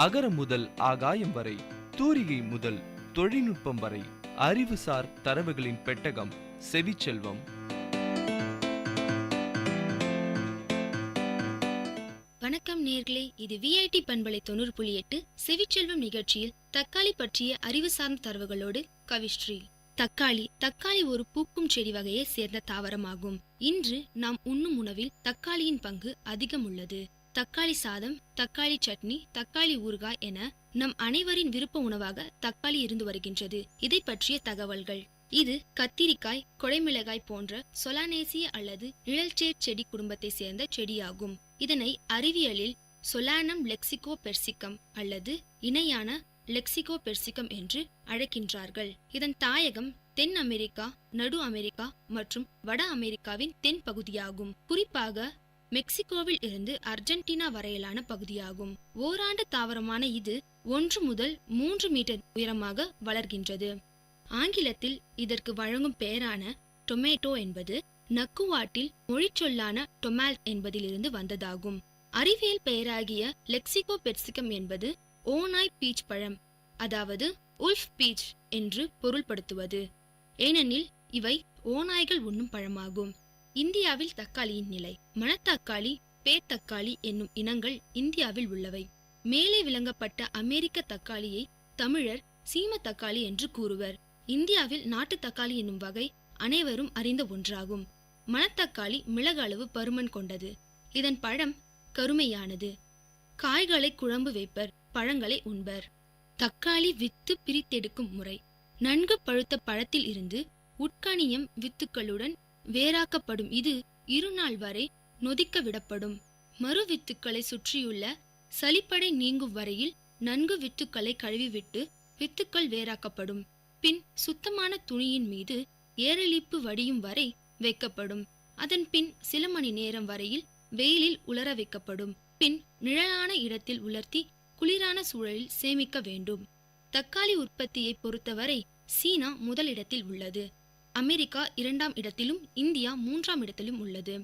அகரம் முதல் ஆகாயம் வரை, தூரிகை முதல் தொழில்நுட்பம் வரை, அறிவுசார் தரவுகளின் பெட்டகம் செவிச்செல்வம். வணக்கம் நேர்களே, இது விஐடி பண்பலை 90.8 செவிச்செல்வம் நிகழ்ச்சியில் தக்காளி பற்றிய அறிவு சார்ந்த தரவுகளோடு கவிஸ்ரீ. தக்காளி ஒரு பூக்கும் செடி வகையை சேர்ந்த தாவரமாகும். இன்று நாம் உண்ணும் உணவில் தக்காளியின் பங்கு அதிகம் உள்ளது. தக்காளி சாதம், தக்காளி சட்னி, தக்காளி ஊறுகாய் என நம் அனைவரின் விருப்ப உணவாக தக்காளி இருந்து வருகின்றது. இதை பற்றிய தகவல்கள். இது கத்திரிக்காய், கொடைமிளகாய் போன்ற சொலானேசிய அல்லது நிழல்சேர் செடி குடும்பத்தை சேர்ந்த செடியாகும். இதனை அறிவியலில் சொலானம் லெக்சிகோ பெர்சிகம் அல்லது இணையான லெக்சிகோ பெர்சிகம் என்று அழைக்கின்றார்கள். இதன் தாயகம் தென் அமெரிக்கா, நடு அமெரிக்கா மற்றும் வட அமெரிக்காவின் தென் பகுதியாகும். குறிப்பாக மெக்சிகோவில் இருந்து அர்ஜென்டினா வரையிலான பகுதியாகும். ஓராண்டு தாவரமான இது 1 முதல் 3 மீட்டர் உயரமாக வளர்கின்றது. ஆங்கிலத்தில் இதற்கு வழங்கும் பெயரான டொமேட்டோ என்பது நக்குவாட்டில் மொழிச்சொல்லான டொமால்ட் என்பதிலிருந்து வந்ததாகும். அறிவியல் பெயராகிய லெக்சிகோ பெர்சிகம் என்பது ஓநாய் பீச் பழம், அதாவது உல்ஃப் பீச் என்று பொருள்படுத்துவது. ஏனெனில் இவை ஓநாய்கள் உண்ணும் பழமாகும். இந்தியாவில் தக்காளியின் நிலை. மணத்தக்காளி, பேத்தக்காளி என்னும் இனங்கள் இந்தியாவில் உள்ளவை. மேலே விளங்கப்பட்ட அமெரிக்க தக்காளியை தமிழர் சீம தக்காளி என்று கூறுவர். இந்தியாவில் நாட்டு தக்காளி என்னும் வகை அனைவரும் அறிந்த ஒன்றாகும். மணத்தக்காளி மிளகு அளவு பருமன் கொண்டது. இதன் பழம் கருமையானது. காய்களை குழம்பு வைப்பர், பழங்களை உண்பர். தக்காளி வித்து பிரித்தெடுக்கும் முறை. நன்கு பழுத்த பழத்தில் இருந்து உட்கணியம் வித்துக்களுடன் வேறாக்கப்படும். இது 2 நாள் வரை நொதிக்க விடப்படும். மறு வித்துக்களை சுற்றியுள்ள சளிப்படை நீங்கும் வரையில் நன்கு வித்துக்களை கழுவிவிட்டு வித்துக்கள் வேறாக்கப்படும். பின் சுத்தமான துணியின் மீது ஏரலிப்பு வடியும் வரை வைக்கப்படும். அதன் பின் சில மணி நேரம் வரையில் வெயிலில் உலர வைக்கப்படும். பின் நிழலான இடத்தில் உலர்த்தி குளிரான சூழலில் சேமிக்க வேண்டும். தக்காளி உற்பத்தியை பொறுத்தவரை சீனா முதலிடத்தில் உள்ளது. அமெரிக்கா 2ஆம் இடத்திலும் இந்தியா 3ஆம் இடத்திலும் உள்ளது.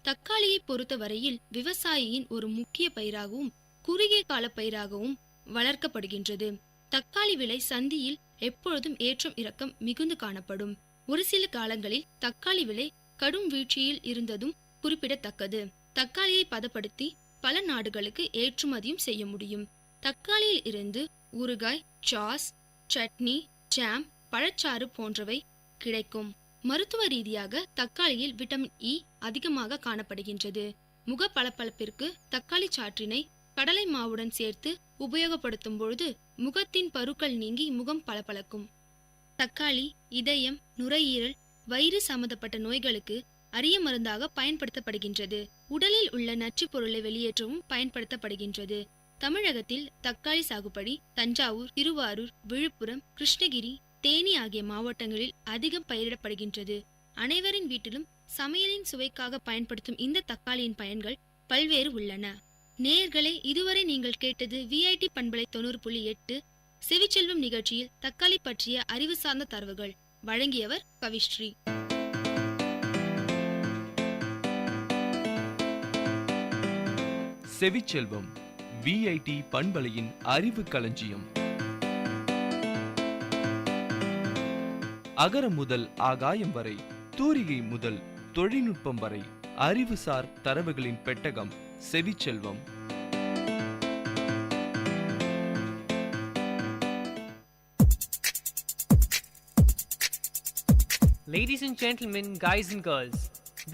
தக்காளியை பொறுத்தவரையில் விவசாயியின் ஒரு முக்கிய பயிராகவும் குறுகிய கால பயிராகவும் வளர்க்கப்படுகின்றது. தக்காளி விலை சந்தியில் எப்பொழுதும் ஏற்றம் இறக்கம் மிகுந்து காணப்படும். ஒரு சில காலங்களில் தக்காளி விலை கடும் வீழ்ச்சியில் இருந்ததும் குறிப்பிடத்தக்கது. தக்காளியை பதப்படுத்தி பல நாடுகளுக்கு ஏற்றுமதியும் செய்ய முடியும். தக்காளியில் இருந்து ஊறுகாய், சாஸ், சட்னி, ஜாம், பழச்சாறு போன்றவை கிடைக்கும். மருத்துவ ரீதியாக தக்காளியில் விட்டமின் இ அதிகமாக காணப்படுகின்றது. முக பளபளப்பிற்கு தக்காளி சாற்றினை கடலை மாவுடன் சேர்த்து உபயோகப்படுத்தும் பொழுது முகத்தின் பருக்கள் நீங்கி முகம் பளபளக்கும். தக்காளி இதயம், நுரையீரல், வயிறு சம்பந்தப்பட்ட நோய்களுக்கு அரிய மருந்தாக பயன்படுத்தப்படுகின்றது. உடலில் உள்ள நச்சுப் பொருளை வெளியேற்றவும் பயன்படுத்தப்படுகின்றது. தமிழகத்தில் தக்காளி சாகுபடி தஞ்சாவூர், திருவாரூர், விழுப்புரம், கிருஷ்ணகிரி, தேனி ஆகிய மாவட்டங்களில் அதிகம் பயிரிடப்படுகின்றது. அனைவரின் வீட்டிலும் சமையலின் சுவைக்காக பயன்படுத்தும் இந்த தக்காளியின் பயன்கள் பல்வேறு உள்ளன. நேயர்களே, இதுவரை நீங்கள் கேட்டது விஐடி பண்பலை 90.8 செவிச்செல்வம் நிகழ்ச்சியில் தக்காளி பற்றிய அறிவு சார்ந்த தரவுகள். வழங்கியவர் கவிஸ்ரீ. செவிச்செல்வம் விஐடி பண்பலையின் அறிவு களஞ்சியம். அகரம் முதல் ஆகாயம் வரை, தூரிகை முதல் தொழில்நுட்பம் வரை, அறிவுசார் தரவுகளின் பெட்டகம் செவிச்செல்வம். Ladies and gentlemen, guys and girls,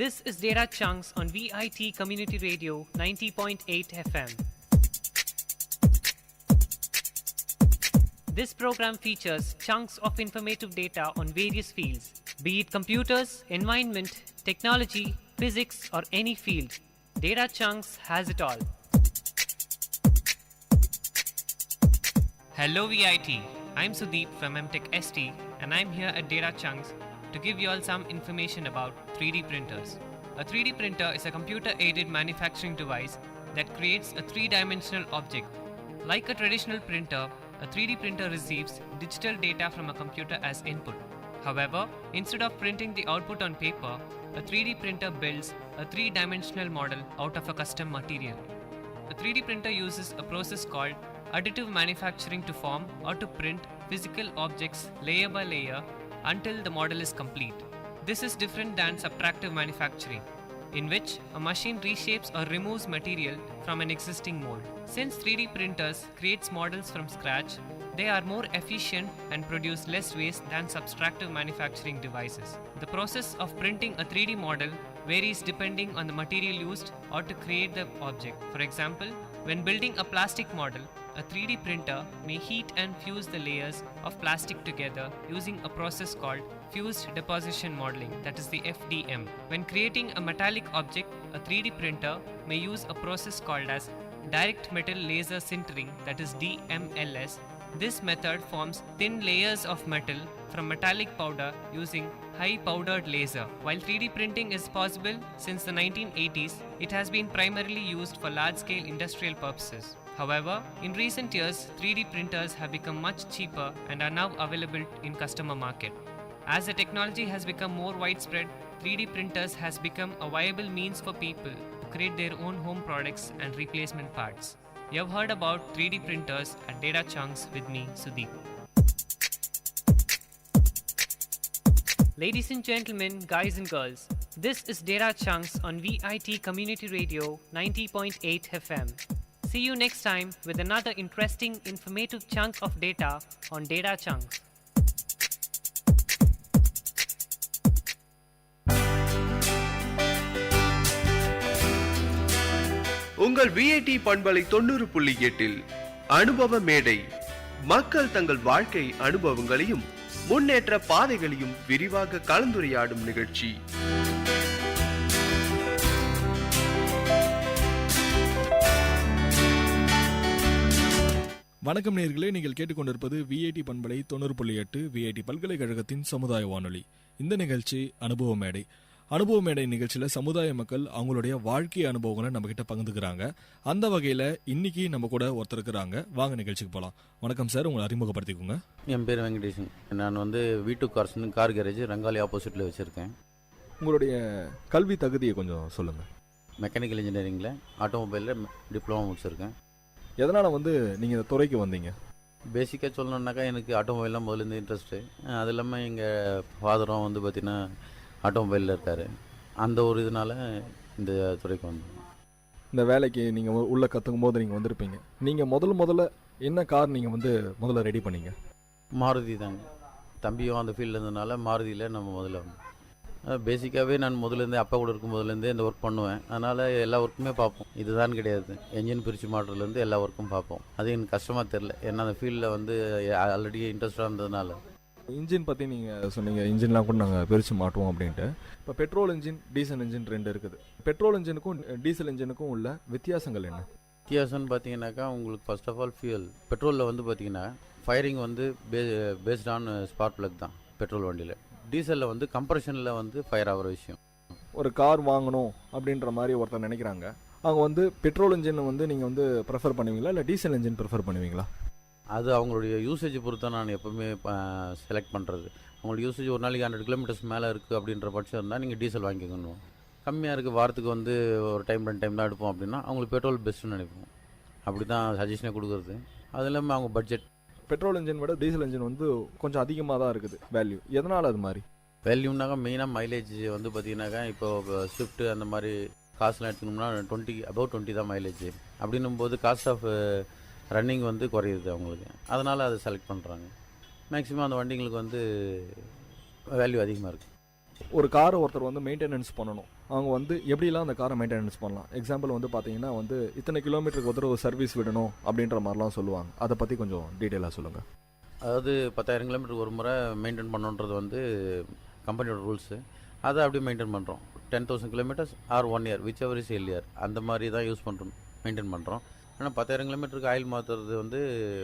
this is Data Chunks on Vit Community Radio 90.8 FM. This program features chunks of informative data on various fields, be it computers, environment, technology, physics, or any field. Data Chunks has it all. Hello VIT, I'm Sudeep from MTech ST and I'm here at Data Chunks to give you all some information about 3D printers. A 3D printer is a computer-aided manufacturing device that creates a three-dimensional object. Like a traditional printer, a 3D printer receives digital data from a computer as input. However, instead of printing the output on paper, a 3D printer builds a three-dimensional model out of a custom material. The 3D printer uses a process called additive manufacturing to form or to print physical objects layer by layer until the model is complete. This is different than subtractive manufacturing, in which a machine reshapes or removes material from an existing mold. Since 3D printers creates models from scratch, they are more efficient and produce less waste than subtractive manufacturing devices. The process of printing a 3D model varies depending on the material used or to create the object. For example, when building a plastic model, a 3D printer may heat and fuse the layers of plastic together using a process called fused deposition modeling, that is the FDM. When creating a metallic object, a 3D printer may use a process called as direct metal laser sintering, that is DMLS. This method forms thin layers of metal from metallic powder using high powdered laser. While 3D printing is possible since the 1980s, it has been primarily used for large-scale industrial purposes. However, in recent years, 3D printers have become much cheaper and are now available in customer market. As the technology has become more widespread, 3D printers has become a viable means for people to create their own home products and replacement parts. You have heard about 3D printers at Data Chunks with me, Sudeep. Ladies and gentlemen, guys and girls, this is Data Chunks on VIT Community Radio 90.8 FM. See you next time with another interesting, informative chunk of data on Data Chunks. உங்கள் VIT பண்பலை 90.8 அனுபவ மேடை. மக்கள் தங்கள் வாழ்க்கை அனுபவங்களையும் முன்னேற்ற பாதைகளையும் விரிவாக கலந்துரையாடும் நிகழ்ச்சி. வணக்கம் நேயர்களே, நீங்கள் கேட்டுக்கொண்டிருப்பது விஐடி பண்பலை 90.8 விஐடி பல்கலைக்கழகத்தின் சமுதாய வானொலி. இந்த நிகழ்ச்சி அனுபவ மேடை. அனுபவ மேடை நிகழ்ச்சியில் சமுதாய மக்கள் அவங்களுடைய வாழ்க்கை அனுபவங்களை நம்ம கிட்ட பகிர்ந்துக்கிறாங்க. அந்த வகையில் இன்னைக்கு நம்ம கூட ஒருத்தர் இருக்கிறாங்க. வாங்க நிகழ்ச்சிக்கு போகலாம். வணக்கம் சார், உங்களை அறிமுகப்படுத்திக்கோங்க. என் பேர் வெங்கடேஷன். நான் V2 கார்ஸ்னு கார் கேரேஜ் ரங்காலி ஆப்போசிட்டில் வச்சுருக்கேன். உங்களுடைய கல்வி தகுதியை கொஞ்சம் சொல்லுங்கள். மெக்கானிக்கல் இன்ஜினியரிங்கில் ஆட்டோமொபைலில் டிப்ளமோ முடிச்சிருக்கேன். எதனால் நீங்கள் இந்த துறைக்கு வந்தீங்க? பேசிக்காக சொல்லணுன்னாக்கா எனக்கு ஆட்டோமொபைல்லாம் முதலேருந்து இன்ட்ரெஸ்ட்டு. அது இல்லாமல் எங்கள் ஃபாதரும் பார்த்திங்கன்னா ஆட்டோமொபைலில் இருக்கார். அந்த ஒரு இதனால் இந்த துறைக்கு வந்தோம். இந்த வேலைக்கு நீங்கள் உள்ளே கற்றுக்கும் போது நீங்கள் வந்திருப்பீங்க. நீங்கள் முதல்ல என்ன கார் நீங்கள் முதல்ல ரெடி பண்ணீங்க? மாருதி தாங்க. தம்பியும் அந்த ஃபீல்டில் இருந்ததுனால மாருதியில் நம்ம முதல்ல பேசிக்காகவே நான் முதலேருந்தே அப்பா கூட இருக்கும் முதலேருந்தே இந்த ஒர்க் பண்ணுவேன். அதனால் எல்லா ஒர்க்குமே பார்ப்போம். இதுதான் கிடையாது, என்ஜின் பிரித்து மாட்டுறதுலேருந்து எல்லா ஒர்க்கும் பார்ப்போம். அது எனக்கு கஷ்டமாக தெரில, ஏன்னா அந்த ஃபீல்டில் வந்து ஆல்ரெடி இன்ட்ரெஸ்டாக இருந்ததுனால. இன்ஜின் பற்றி நீங்கள் சொன்னீங்க, இன்ஜின்லாம் கூட நாங்கள் பிரித்து மாட்டுவோம் அப்படின்ட்டு. இப்போ பெட்ரோல் இன்ஜின் டீசல் இன்ஜின் ரெண்டு இருக்குது. பெட்ரோல் இன்ஜினுக்கும் டீசல் இன்ஜினுக்கும் உள்ள வித்தியாசங்கள் என்ன? வித்தியாசம்னு பார்த்தீங்கன்னாக்கா, உங்களுக்கு ஃபர்ஸ்ட் ஆஃப் ஆல் ஃபியூல். பெட்ரோலில் வந்து பார்த்தீங்கன்னா ஃபயரிங் வந்து பேஸ்ட் ஆன் ஸ்பார்க் ப்ளக் தான் பெட்ரோல் வண்டியில். டீசலில் வந்து கம்ப்ரெஷனில் வந்து ஃபயர் ஆகிற விஷயம். ஒரு கார் வாங்கணும் அப்படின்ற மாதிரி ஒருத்தர் நினைக்கிறாங்க, அவங்க வந்து பெட்ரோல் இன்ஜின் வந்து நீங்கள் வந்து ப்ரிஃபர் பண்ணுவீங்களா இல்லை டீசல் இன்ஜின் ப்ரிஃபர் பண்ணுவீங்களா? அது அவங்களுடைய யூசேஜ் பொறுத்து நான் எப்போவுமே செலக்ட் பண்ணுறது. அவங்களோட யூசேஜ் ஒரு நாளைக்கு 100 கிலோமீட்டர்ஸ் மேலே இருக்குது அப்படின்ற பட்சம் இருந்தால் நீங்கள் டீசல் வாங்கிக்கணும். கம்மியாக இருக்குது, வாரத்துக்கு வந்து ஒரு டைம் 2 டைம் தான் எடுப்போம் அப்படின்னா அவங்களுக்கு பெட்ரோல் பெஸ்ட்டுன்னு நினைப்போம். அப்படி தான் சஜஷனே கொடுக்குறது. அது இல்லாமல் அவங்க பட்ஜெட். பெட்ரோல் இன்ஜின் விட டீசல் இன்ஜின் வந்து கொஞ்சம் அதிகமாக தான் இருக்குது வேல்யூ. எதனால் அது மாதிரி? வேல்யூனாக்கா மெயினாக மைலேஜ் வந்து பார்த்தீங்கன்னாக்கா, இப்போ ஸ்விஃப்ட்டு அந்த மாதிரி காசுலாம் எடுத்துக்கணும்னா 20 தான் மைலேஜ். அப்படின்னும் போது காஸ்ட் ஆஃப் ரன்னிங் வந்து குறையுது அவங்களுக்கு. அதனால் அதை செலக்ட் பண்ணுறாங்க. மேக்ஸிமம் அந்த வண்டிங்களுக்கு வந்து வேல்யூ அதிகமாக இருக்குது. ஒரு காரை ஒருத்தர் வந்து மெயின்டெனன்ஸ் பண்ணணும், அவங்க வந்து எப்படிலாம் அந்த காரை மெயின்டெனன்ஸ் பண்ணலாம்? எக்ஸாம்பிள் வந்து பார்த்தீங்கன்னா வந்து இத்தனை கிலோமீட்டருக்கு ஒரு சர்வீஸ் விடணும் அப்படின்ற மாதிரிலாம் சொல்லுவாங்க. அதை பற்றி கொஞ்சம் டீட்டெயிலாக சொல்லுங்கள். அதாவது 10,000 கிலோமீட்டருக்கு ஒரு முறை மெயின்டைன் பண்ணுன்றது வந்து கம்பெனியோட ரூல்ஸு. அதை அப்படியே மெயின்டைன் பண்ணுறோம். 10,000 kilometres or 1 year, whichever is earlier, அந்த மாதிரி தான் யூஸ் பண்ணுறோம், மெயின்டைன் பண்ணுறோம். ஆனால் 10,000 கிலோமீட்டருக்கு ஆயில் மாற்றுறது வந்து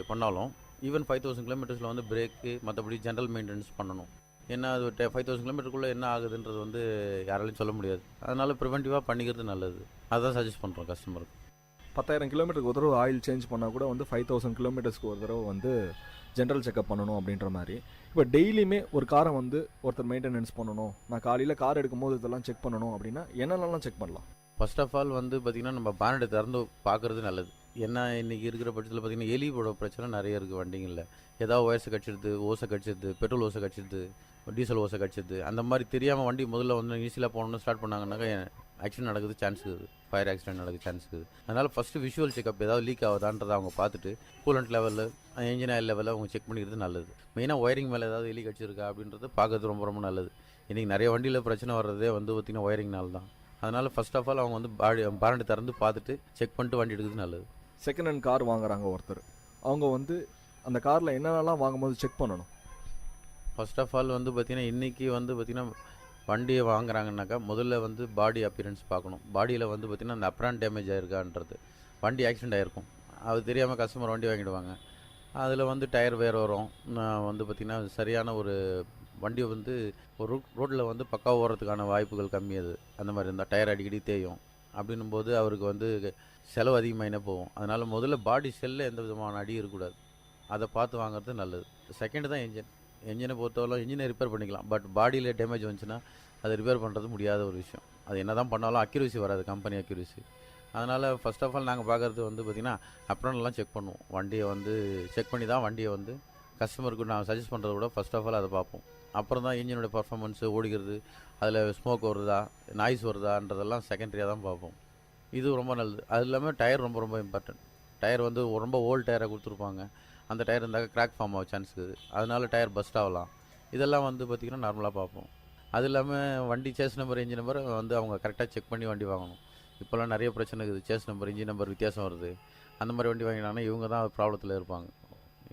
பண்ணாலும் ஈவன் 5,000 கிலோமீட்டர்ஸில் வந்து பிரேக்கு மற்றபடி ஜென்ரல் மெயின்டெனன்ஸ் பண்ணணும். ஏன்னா அது 5,000 கிலோமீட்டருக்குள்ளே என்ன ஆகுதுன்றது வந்து யாராலையும் சொல்ல முடியாது. அதனால் ப்ரிவென்டிவாக பண்ணிக்கிறது நல்லது. அதுதான் சஜஸ்ட் பண்ணுறோம் கஸ்டமருக்கு. 10,000 கிலோமீட்டருக்கு ஒரு தடவை ஆயில் சேஞ்ச் பண்ணால் கூட வந்து 5,000 கிலோமீட்டர்ஸ்க்கு ஒரு தடவை வந்து ஜென்ரல் செக்அப் பண்ணணும் அப்படின்ற மாதிரி. இப்போ டெய்லியுமே ஒரு காரை வந்து ஒருத்தர் மெயின்டெனன்ஸ் பண்ணணும், நான் காலையில் கார் எடுக்கும்போது இதெல்லாம் செக் பண்ணணும் அப்படின்னா என்னென்னலாம் செக் பண்ணலாம்? ஃபர்ஸ்ட் ஆஃப் ஆல் வந்து பார்த்திங்கன்னா நம்ம பானட்டை திறந்து பார்க்குறது நல்லது. ஏன்னா இன்றைக்கி இருக்கிற பட்சத்தில் பார்த்திங்கன்னா எலியோட பிரச்சனை நிறைய இருக்குது வண்டிங்களில். ஏதாவது ஒயர்ஸை கடிச்சிடுது, ஓசை கடிச்சிடுது, பெட்ரோல் ஓசை கடிச்சிடுது, டீசல் ஓசை கடிச்சிடுது. அந்த மாதிரி தெரியாமல் வண்டி முதல்ல வந்து ஈஸியாக போகணுன்னு ஸ்டார்ட் பண்ணாங்கன்னாக்கா ஆக்சிடென்ட் நடக்குது சான்ஸ் இருக்குது, ஃபயர் ஆக்சிடென்ட் நடக்குது சான்ஸ் இருக்குது. அதனால் ஃபஸ்ட்டு விஷுவல் செக்அப் ஏதாவது லீக் ஆகுதான்றதை அவங்க பார்த்துட்டு கூலண்ட் லெவலில், இன்ஜின் ஆயில் லெவலில் அவங்க செக் பண்ணிக்கிறது நல்லது. மெயினாக ஒயரிங் மேலே ஏதாவது எலி கடிச்சிருக்கா அப்படின்றது பார்க்கறது ரொம்ப ரொம்ப நல்லது. இன்றைக்கி நிறைய வண்டியில் பிரச்சனை வர்றதே வந்து பார்த்திங்கன்னா ஒயரிங்னால தான். அதனால் ஃபர்ஸ்ட் ஆஃப் ஆல் அவங்க வந்து பானட்டை திறந்து பார்த்துட்டு செக் பண்ணிட்டு வண்டி எடுக்கிறது நல்லது. செகண்ட் ஹேண்ட் கார் வாங்குறாங்க ஒருத்தர், அவங்க வந்து அந்த காரில் என்னென்னலாம் வாங்கும்போது செக் பண்ணணும்? ஃபர்ஸ்ட் ஆஃப் ஆல் வந்து பார்த்திங்கன்னா இன்றைக்கி வந்து பார்த்திங்கன்னா வண்டியை வாங்குறாங்கன்னாக்கா முதல்ல வந்து பாடி அப்பியரன்ஸ் பார்க்கணும். பாடியில் வந்து பார்த்திங்கன்னா அந்த அப்ரான் டேமேஜ் ஆகிருக்கான்றது, வண்டி ஆக்சிடென்ட் ஆகிருக்கும், அது தெரியாமல் கஸ்டமர் வண்டி வாங்கிடுவாங்க. அதில் வந்து டயர் வேறு வரும். வந்து பார்த்திங்கன்னா சரியான ஒரு வண்டி வந்து ஒரு ரோட்டில் வந்து பக்கா ஓடுறதுக்கான வாய்ப்புகள் கம்மி. அது அந்த மாதிரி இருந்தால் டயர் அடிக்கடி தேயும். அப்படின்னும் போது அவருக்கு வந்து செலவு அதிகமாகினே போகும். அதனால் முதல்ல பாடி செல்லில் எந்த விதமான அடி இருக்கக்கூடாது, அதை பார்த்து வாங்குறது நல்லது. செகண்டு தான் என்ஜினை பொறுத்தவரை இன்ஜினை ரிப்பேர் பண்ணிக்கலாம். பட் பாடியில் டேமேஜ் வந்துச்சுன்னா அதை ரிப்பேர் பண்ணுறது முடியாத ஒரு விஷயம். அது என்ன தான் பண்ணாலும் அக்யூரசி வராது, கம்பெனி அக்யூரசி. அதனால் ஃபர்ஸ்ட் ஆஃப் ஆல் நாங்கள் பார்க்குறது வந்து பார்த்திங்கன்னா அப்ரான்லாம் செக் பண்ணுவோம். வண்டியை வந்து செக் பண்ணி தான் வண்டியை வந்து கஸ்டமருக்கு நான் சஜஸ்ட் பண்ணுறத விட ஃபர்ஸ்ட் ஆஃப் ஆல் அதை பார்ப்போம். அப்புறம் தான் இன்ஜினோட பர்ஃபார்மன்ஸு, ஓடிக்கிறது, அதில் ஸ்மோக் வருதா, நாய்ஸ் வருதான்றதெல்லாம் செகண்டரியாக தான் பார்ப்போம். இது ரொம்ப நல்லது. அது இல்லாமல் டயர் ரொம்ப ரொம்ப இம்பார்ட்டன்ட். டயர் வந்து ரொம்ப ஓல்டு டயரை கொடுத்துருப்பாங்க, அந்த டயர் இருந்தாக்க கிராக் ஃபார்ம் ஆக சான்ஸ் இருக்குது, அதனால டயர் பஸ்ட் ஆகலாம். இதெல்லாம் வந்து பார்த்திங்கன்னா நார்மலாக பார்ப்போம். அது இல்லாமல் வண்டி சேஸ் நம்பர், இன்ஜின் நம்பர் வந்து அவங்க கரெக்டாக செக் பண்ணி வண்டி வாங்கணும். இப்போல்லாம் நிறைய பிரச்சனை இருக்குது, சேஸ் நம்பர் இன்ஜின் நம்பர் வித்தியாசம் வருது. அந்த மாதிரி வண்டி வாங்கினாங்கன்னா இவங்க தான் ப்ராப்ளத்தில் இருப்பாங்க.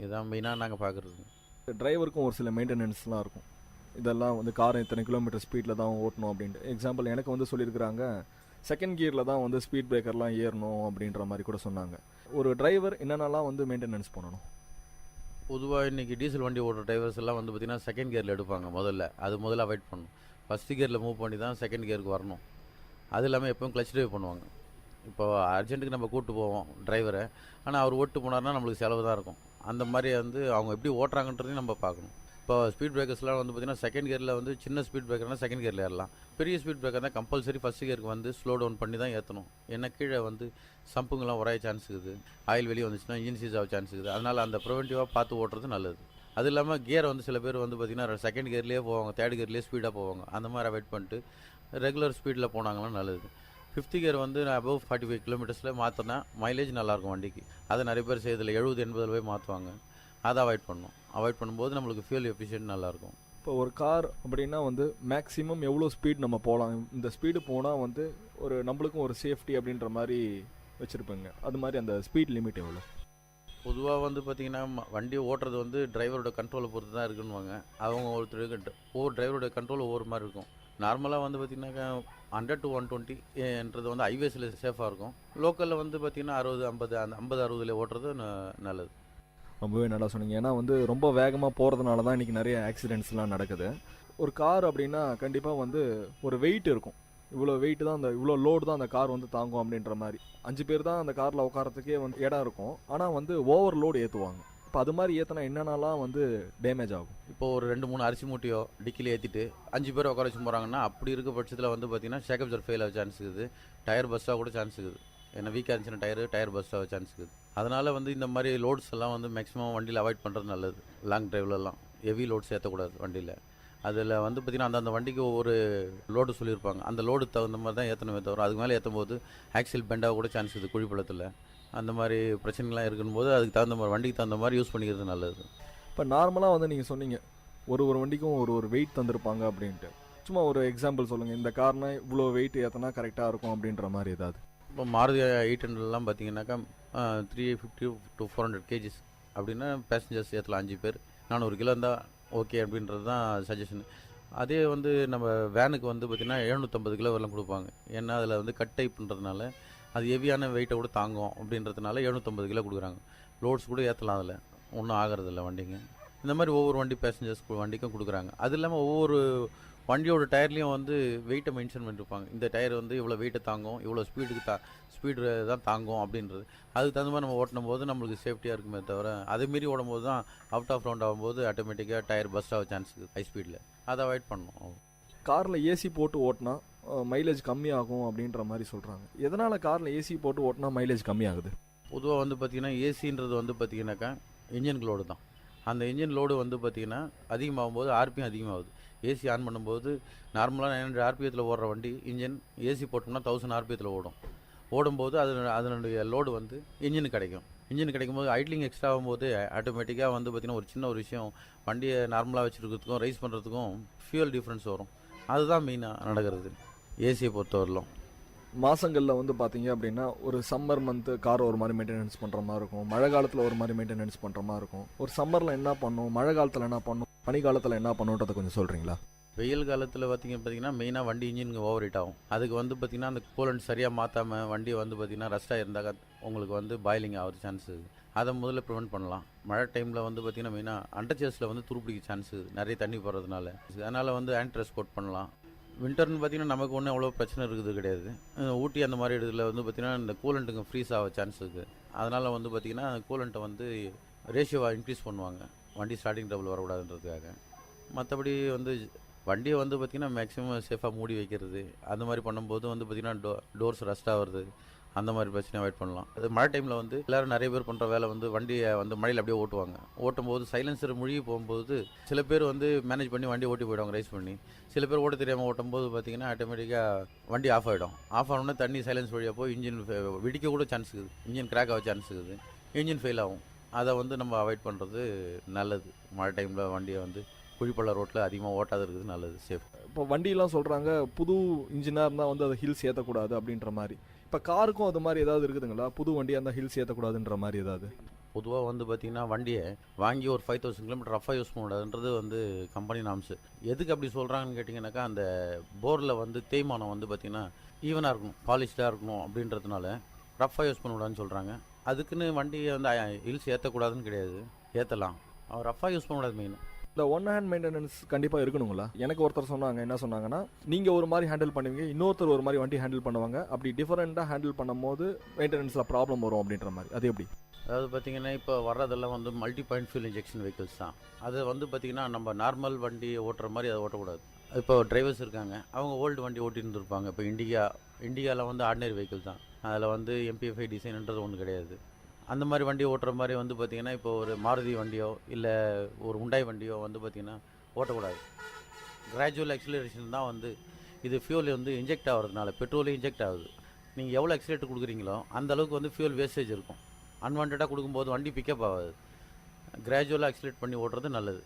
இதுதான் மெயினாக நாங்கள் பார்க்குறது. டிரைவருக்கும் ஒரு சில மெயின்டெனன்ஸ்லாம் இருக்கும். இதெல்லாம் வந்து காரை இத்தனை கிலோமீட்டர் ஸ்பீடில் தான் ஓட்டணும் அப்படின்ட்டு. எக்ஸாம்பிள் எனக்கு வந்து சொல்லியிருக்கிறாங்க, செகண்ட் கியரில் தான் வந்து ஸ்பீட் பிரேக்கர்லாம் ஏறணும் அப்படின்ற மாதிரி கூட சொன்னாங்க. ஒரு டிரைவர் என்னென்னலாம் வந்து மெயின்டெனன்ஸ் பண்ணணும்? பொதுவாக இன்றைக்கி டீசல் வண்டி ஓடுற டிரைவர்ஸ் எல்லாம் வந்து பார்த்திங்கன்னா செகண்ட் கியரில் எடுப்பாங்க. முதல்ல அவாய்ட் பண்ணணும். ஃபஸ்ட்டு கியரில் மூவ் பண்ணி தான் செகண்ட் கியருக்கு வரணும். அது இல்லாமல் எப்பவும் கிளச் ட்ரைவ் பண்ணுவாங்க. இப்போ அர்ஜென்ட்டுக்கு நம்ம கூப்பிட்டு போவோம் டிரைவரை, ஆனால் அவர் ஓட்டு போனார்னா நம்மளுக்கு செலவு தான் இருக்கும். அந்த மாதிரி வந்து அவங்க எப்படி ஓட்டுறாங்கன்றதையும் நம்ம பார்க்கணும். இப்போ ஸ்பீட் பிரேக்கர்ஸ்லாம் வந்து பார்த்திங்கன்னா செகண்ட் கியரில் வந்து சின்ன ஸ்பீட் பிரேக்கர்னால் செகண்ட் கியரில் ஏறலாம். பெரிய ஸ்பீட் பிரேக்கர் தான் கம்பல்சரி ஃபஸ்ட் கியருக்கு வந்து ஸ்லோ டவுன் பண்ணி தான் ஏற்றணும். ஏன்னா கீழே வந்து சம்புங்கெலாம் உரைய சான்ஸ் இருக்குது, ஆயில் வெளியே வந்துச்சுன்னா இன்ஜின் சீஸ் ஆக சான்ஸ் இருக்குது. அதனால் அந்த ப்ரிவென்டிவாக பார்த்து ஓட்டுறது நல்லது. அது இல்லாமல் கியர் வந்து சில பேர் வந்து பார்த்திங்கன்னா செகண்ட் கியர்லேயே போவாங்க, தேர்ட் கியர்லேயே ஸ்பீடாக போவாங்க. அந்த மாதிரி அவாய்ட் பண்ணிட்டு ரெகுலர் ஸ்பீடில் போனாங்கன்னா நல்லது. 5th கியர் வந்து அபவ் 45 கிலோமீட்டர்ஸில் மாற்றினா மைலேஜ் நல்லாயிருக்கும் வண்டிக்கு. அதை நிறைய பேர் செய்யறதில்ல, 70-80 போய் மாற்றுவாங்க. அதை அவாய்ட் பண்ணணும். அவாய்ட் பண்ணும்போது நம்மளுக்கு ஃபியூல் எஃபிஷியன்ட் நல்லாயிருக்கும். இப்போ இப்போ ஒரு கார் அப்படின்னா வந்து மேக்ஸிமம் எவ்வளோ ஸ்பீட் நம்ம போகலாம், இந்த ஸ்பீடு போனால் வந்து ஒரு நம்மளுக்கும் ஒரு சேஃப்டி அப்படின்ற மாதிரி வச்சுருப்பேங்க. அது மாதிரி அந்த ஸ்பீட் லிமிட் எவ்வளோ? பொதுவாக வந்து பார்த்திங்கன்னா வண்டி ஓட்டுறது வந்து டிரைவரோட கண்ட்ரோலை பொறுத்து தான் இருக்குன்னுவாங்க. அவங்க ஒவ்வொரு டிரைவரோட கண்ட்ரோல் ஒவ்வொரு மாதிரி இருக்கும். நார்மலாக வந்து பார்த்திங்கனாக்கா 100 to 120ன்றது வந்து ஹைவேஸில் சேஃபாக இருக்கும். லோக்கலில் வந்து பார்த்திங்கன்னா 60-50 அந்த 50-60 ஓட்டுறது நல்லது. ரொம்பவே நல்லா சொன்னீங்க. ஏன்னா வந்து ரொம்ப வேகமாக போகிறதுனால தான் இன்றைக்கி நிறைய ஆக்சிடென்ட்ஸ்லாம் நடக்குது. ஒரு கார் அப்படின்னா கண்டிப்பாக வந்து ஒரு வெயிட் இருக்கும். இவ்வளோ வெயிட் தான் இவ்வளோ லோடு தான் அந்த கார் வந்து தாங்கும் அப்படின்ற மாதிரி. 5 பேர் தான் அந்த காரில் உட்காரத்துக்கே வந்து இடம் இருக்கும். ஆனால் வந்து ஓவர் லோடு ஏற்றுவாங்க. இப்போ அது மாதிரி ஏற்றினா என்னென்னலாம் வந்து டேமேஜ் ஆகும்? இப்போது ஒரு 2-3 அரிசி மூட்டையோ டிக்கில் ஏற்றிட்டு 5 பேர் உட்கார வச்சு போகிறாங்கன்னா அப்படி இருக்க பட்சத்தில் வந்து பார்த்திங்கன்னா ஷேக்கப் ஜர் ஃபெயில் ஆக சான்ஸ் இருக்குது. டயர் பஸ்ஸாக கூட சான்ஸ் இருக்குது. ஏன்னா வீக்காக இருந்துச்சுன்னா டயர் பஸ்ஸாக சான்ஸ் இருக்குது. அதனால் வந்து இந்த மாதிரி லோட்ஸ் எல்லாம் வந்து மேக்ஸிமம் வண்டியில் அவாய்ட் பண்ணுறது நல்லது. லாங் டிரைவ்லலாம் ஹெவி லோட்ஸ் ஏற்றக்கூடாது வண்டியில். அதில் வந்து பார்த்திங்கன்னா அந்தந்த வண்டிக்கு ஒவ்வொரு லோடு சொல்லியிருப்பாங்க. அந்த லோடு தகுந்த மாதிரி தான் ஏற்றணுமே தவிர அதுக்கு மேலே ஏற்றும் போது ஆக்சில் பெண்டாக கூட சான்ஸ் இருக்குது. குழிப்பள்ளத்தில் அந்த மாதிரி பிரச்சனைலாம் இருக்கும்போது அதுக்கு தகுந்த மாதிரி வண்டிக்கு தகுந்த மாதிரி யூஸ் பண்ணிக்கிறது நல்லது. இப்போ நார்மலாக வந்து நீங்கள் சொன்னீங்க ஒரு வண்டிக்கும் ஒரு வெயிட் தந்திருப்பாங்க அப்படின்ட்டு. சும்மா ஒரு எக்ஸாம்பிள் சொல்லுங்கள், இந்த கார்னால் இவ்வளோ வெயிட் ஏற்றினா கரெக்டாக இருக்கும் அப்படின்ற மாதிரி ஏதாவது. இப்போ மாருதி 800லாம் பார்த்தீங்கன்னாக்கா 350 to 400 kgs அப்படின்னா பேசஞ்சர்ஸ் ஏற்றலாம். 5 பேர் 400 கிலோ இருந்தால் ஓகே அப்படின்றது தான் சஜஷன். அதே வந்து நம்ம வேனுக்கு வந்து பார்த்திங்கன்னா 750 கிலோ வரலாம் கொடுப்பாங்க. ஏன்னா அதில் வந்து கட் டைப்புன்றதுனால அது ஹெவியான வெயிட்டை கூட தாங்கும் அப்படின்றதுனால 750 கிலோ கொடுக்குறாங்க. லோட்ஸ் கூட ஏற்றலாம், அதில் ஒன்றும் ஆகிறதில்ல வண்டிங்க. இந்த மாதிரி ஒவ்வொரு வண்டி பேசஞ்சர்ஸ் வண்டிக்கும் கொடுக்குறாங்க. அது இல்லாமல் ஒவ்வொரு வண்டியோட டயர்லேயும் வந்து வெயிட்டை மென்ஷன் பண்ணியிருப்பாங்க. இந்த டயர் வந்து இவ்வளோ வெயிட்டை தாங்கும், இவ்வளோ ஸ்பீடு தான் தாங்கும் அப்படின்றது. அதுக்கு தகுந்த மாதிரி நம்ம ஓட்டும் போது நம்மளுக்கு சேஃப்டியாக இருக்குமே தவிர அதேமாரி ஓடும்போது தான் அவுட் ஆஃப் ரவுண்ட் ஆகும்போது ஆட்டோமேட்டிக்காக டயர் பஸ்ட் ஆக சான்ஸ் இருக்குது ஹை ஸ்பீடில். அதை அவாய்ட் பண்ணணும். காரில் ஏசி போட்டு ஓட்டினா மைலேஜ் கம்மியாகும் அப்படின்ற மாதிரி சொல்கிறாங்க. எதனால் காரில் ஏசி போட்டு ஓட்டினா மைலேஜ் கம்மியாகுது? பொதுவாக வந்து பார்த்திங்கன்னா ஏசின்றது வந்து பார்த்திங்கனாக்கா இன்ஜின் லோடு தான். அந்த இன்ஜின் லோடு வந்து பார்த்திங்கன்னா அதிகமாகும்போது ஆர்பிஎம் அதிகமாகுது. ஏசி ஆன் பண்ணும்போது நார்மலாக 900 ஆர்பிஎத்தில் ஓடுற வண்டி இன்ஜின் ஏசி போட்டோம்னா 1000 ஆர்பிஎத்தில் ஓடும்போது அதனுடைய லோடு வந்து இன்ஜினுக்கு கிடைக்கும் போது ஐட்லிங் எக்ஸ்ட்ரா ஆகும்போது ஆட்டோமேட்டிக்காக வந்து பார்த்திங்கன்னா ஒரு சின்ன ஒரு விஷயம் வண்டியை நார்மலாக வச்சுருக்கிறதுக்கும் ரைஸ் பண்ணுறதுக்கும் ஃபியூல் டிஃப்ரென்ஸ் வரும். அதுதான் மெயினாக நடக்கிறது ஏசியை பொறுத்தவரையிலும். மாதங்களில் வந்து பார்த்தீங்க அப்படின்னா ஒரு சம்மர் மந்த்து கார் ஒரு மாதிரி மெயின்டெனன்ஸ் பண்ணுற மாதிரி இருக்கும், மழை காலத்தில் ஒரு மாதிரி மெயின்டெனன்ஸ் பண்ணுற மாதிரி இருக்கும். ஒரு சம்மரில் என்ன பண்ணும், மழை காலத்தில் என்ன பண்ணும், பனி காலத்தில் என்ன பண்ணுன்றதை கொஞ்சம் சொல்கிறீங்களா? வெயில் காலத்தில் பார்த்திங்கன்னா மெயினாக வண்டி இன்ஜினுக்கு ஓவர் ஹீட் ஆகும். அதுக்கு வந்து பார்த்திங்கன்னா அந்த கூலண்ட் சரியாக மாற்றாமல் வண்டி வந்து பார்த்திங்கன்னா ரஸ்ட்டாக இருந்தால் உங்களுக்கு வந்து பாயிலிங் ஆகிறது சான்ஸ் இருக்குது. அதை முதல்ல ப்ரிவெண்ட் பண்ணலாம். மழை டைமில் வந்து பார்த்திங்கன்னா மெயினாக அண்டர்ச்சேஸில் வந்து துருப்பிடிக்க சான்ஸ் இருக்குது நிறைய தண்ணி போடுறதுனால. அதனால் வந்து ஆன்ட்ரஸ் கோட் பண்ணலாம். வின்டர்னு பார்த்திங்கன்னா நமக்கு ஒன்றும் அவ்வளோ பிரச்சனை இருக்குது கிடையாது. ஊட்டி அந்த மாதிரி இடத்துல வந்து பார்த்திங்கன்னா இந்த கூலண்ட்டுக்கு ஃப்ரீஸ் ஆக சான்ஸ் இருக்குது. அதனால் வந்து பார்த்திங்கன்னா கூலண்ட்டை வந்து ரேஷியோவாக இன்க்ரீஸ் பண்ணுவாங்க வண்டி ஸ்டார்டிங் ட்ரபிள் வரக்கூடாதுன்றதுக்காக. மற்றபடி வந்து வண்டியை வந்து பார்த்திங்கன்னா மேக்ஸிமம் சேஃபாக மூடி வைக்கிறது அந்த மாதிரி பண்ணும்போது வந்து பார்த்திங்கன்னா டோர்ஸ் ரஸ்ட் ஆகிறது அந்த மாதிரி பிரச்சனை அவாய்ட் பண்ணலாம். அது மழை டைமில் வந்து எல்லோரும் நிறைய பேர் பண்ணுற வேலை வந்து வண்டியை வந்து மழையில் அப்படியே ஓட்டும்போது சைலன்சர் முழுகி போகும்போது சில பேர் வந்து மேனேஜ் பண்ணி வண்டியை ஓட்டி போயிடுவாங்க ரைஸ் பண்ணி. சில பேர் ஓட்ட தெரியாமல் ஓட்டும்போது பார்த்திங்கன்னா ஆட்டோமேட்டிக்காக வண்டி ஆஃப் ஆகிடும். ஆஃப் ஆனோடனே தண்ணி சைலன்ஸ் வழியாக போய் இன்ஜின் வெடிக்க கூட சான்ஸ் இருக்குது, இன்ஜின் கிராக் ஆக சான்ஸ் இருக்குது, இன்ஜின் ஃபெயில் ஆகும். அதை வந்து நம்ம அவாய்ட் பண்ணுறது நல்லது. மழை டைமில் வண்டியை வந்து குழிப்பள்ள ரோட்டில் அதிகமாக ஓட்டாது இருக்குது நல்லது, சேஃப். இப்போ வண்டியெலாம் சொல்கிறாங்க புது இன்ஜினாக இருந்தால் வந்து அதை ஹில்ஸ் ஏற்றக்கூடாது அப்படின்ற மாதிரி. இப்போ காருக்கும் அது மாதிரி ஏதாவது இருக்குதுங்களா? புது வண்டியாக இருந்தால் ஹில்ஸ் ஏற்றக்கூடாதுன்ற மாதிரி ஏதாவது? பொதுவாக வந்து பார்த்திங்கன்னா வண்டியை வாங்கி ஒரு 5000 கிலோமீட்டர் ரஃபாக யூஸ் பண்ணக்கூடாதுன்றது வந்து கம்பெனி நாம்ஸு. எதுக்கு அப்படி சொல்கிறாங்கன்னு கேட்டிங்கனாக்கா அந்த போரில் வந்து தேய்மானம் வந்து பார்த்திங்கன்னா ஈவனாக இருக்கணும், பாலிஷ்டாக இருக்கணும் அப்படின்றதுனால ரஃபாக யூஸ் பண்ணக்கூடாதுன்னு சொல்கிறாங்க. அதுக்குன்னு வண்டியை வந்து ஹில்ஸ் ஏற்றக்கூடாதுன்னு கிடையாது, ஏற்றலாம். ரஃபாக யூஸ் பண்ணக்கூடாது. மெயின் இந்த ஒன் ஹேண்ட் மெயின்டெனன்ஸ் கண்டிப்பாக இருக்கணுங்களா? எனக்கு ஒருத்தர் சொன்னாங்க, என்ன சொன்னாங்கன்னா நீங்கள் ஒரு மாதிரி ஹேண்டில் பண்ணுவீங்க, இன்னொருத்தர் ஒரு மாதிரி வண்டி ஹேண்டில் பண்ணுவாங்க, அப்படி டிஃபரெண்ட்டாக ஹேண்டில் பண்ணும்போது மெயின்டெனன்ஸில் ப்ராப்ளம் வரும் அப்படின்ற மாதிரி. அது எப்படி? அதாவது பார்த்திங்கன்னா இப்போ வர்றதெல்லாம் வந்து multi point fuel injection vehicles தான். அது வந்து பார்த்திங்கன்னா நம்ம நார்மல் வண்டி ஓட்டுற மாதிரி அதை ஓட்டக்கூடாது. இப்போ டிரைவர்ஸ் இருக்காங்க, அவங்க ஓல்டு வண்டி ஓட்டின்னு இருந்திருப்பாங்க. இப்போ இண்டிகாவில் வந்து ஆர்டினரி வெஹிக்கிள் தான், அதில் வந்து MPFI டிசைன்ன்றது ஒன்று கிடையாது. அந்த மாதிரி வண்டி ஓட்டுற மாதிரி வந்து பார்த்திங்கன்னா இப்போ ஒரு மாருதி வண்டியோ இல்லை ஒரு உண்டாய் வண்டியோ வந்து பார்த்திங்கன்னா ஓட்டக்கூடாது. கிராஜுவல் ஆக்சிலரேஷன் தான் வந்து இது ஃபியூல் வந்து இன்ஜெக்ட் ஆகிறதுனால பெட்ரோலே இன்ஜெக்ட் ஆகுது. நீங்கள் எவ்வளோ ஆக்சிலேட்டர் கொடுக்குறீங்களோ அந்த அளவுக்கு வந்து ஃபியூல் வேஸ்டேஜ் இருக்கும். அன்வான்டாக கொடுக்கும்போது வண்டி பிக்கப் ஆகாது. கிராஜுவலாக ஆக்சிலேட் பண்ணி ஓட்டுறது நல்லது.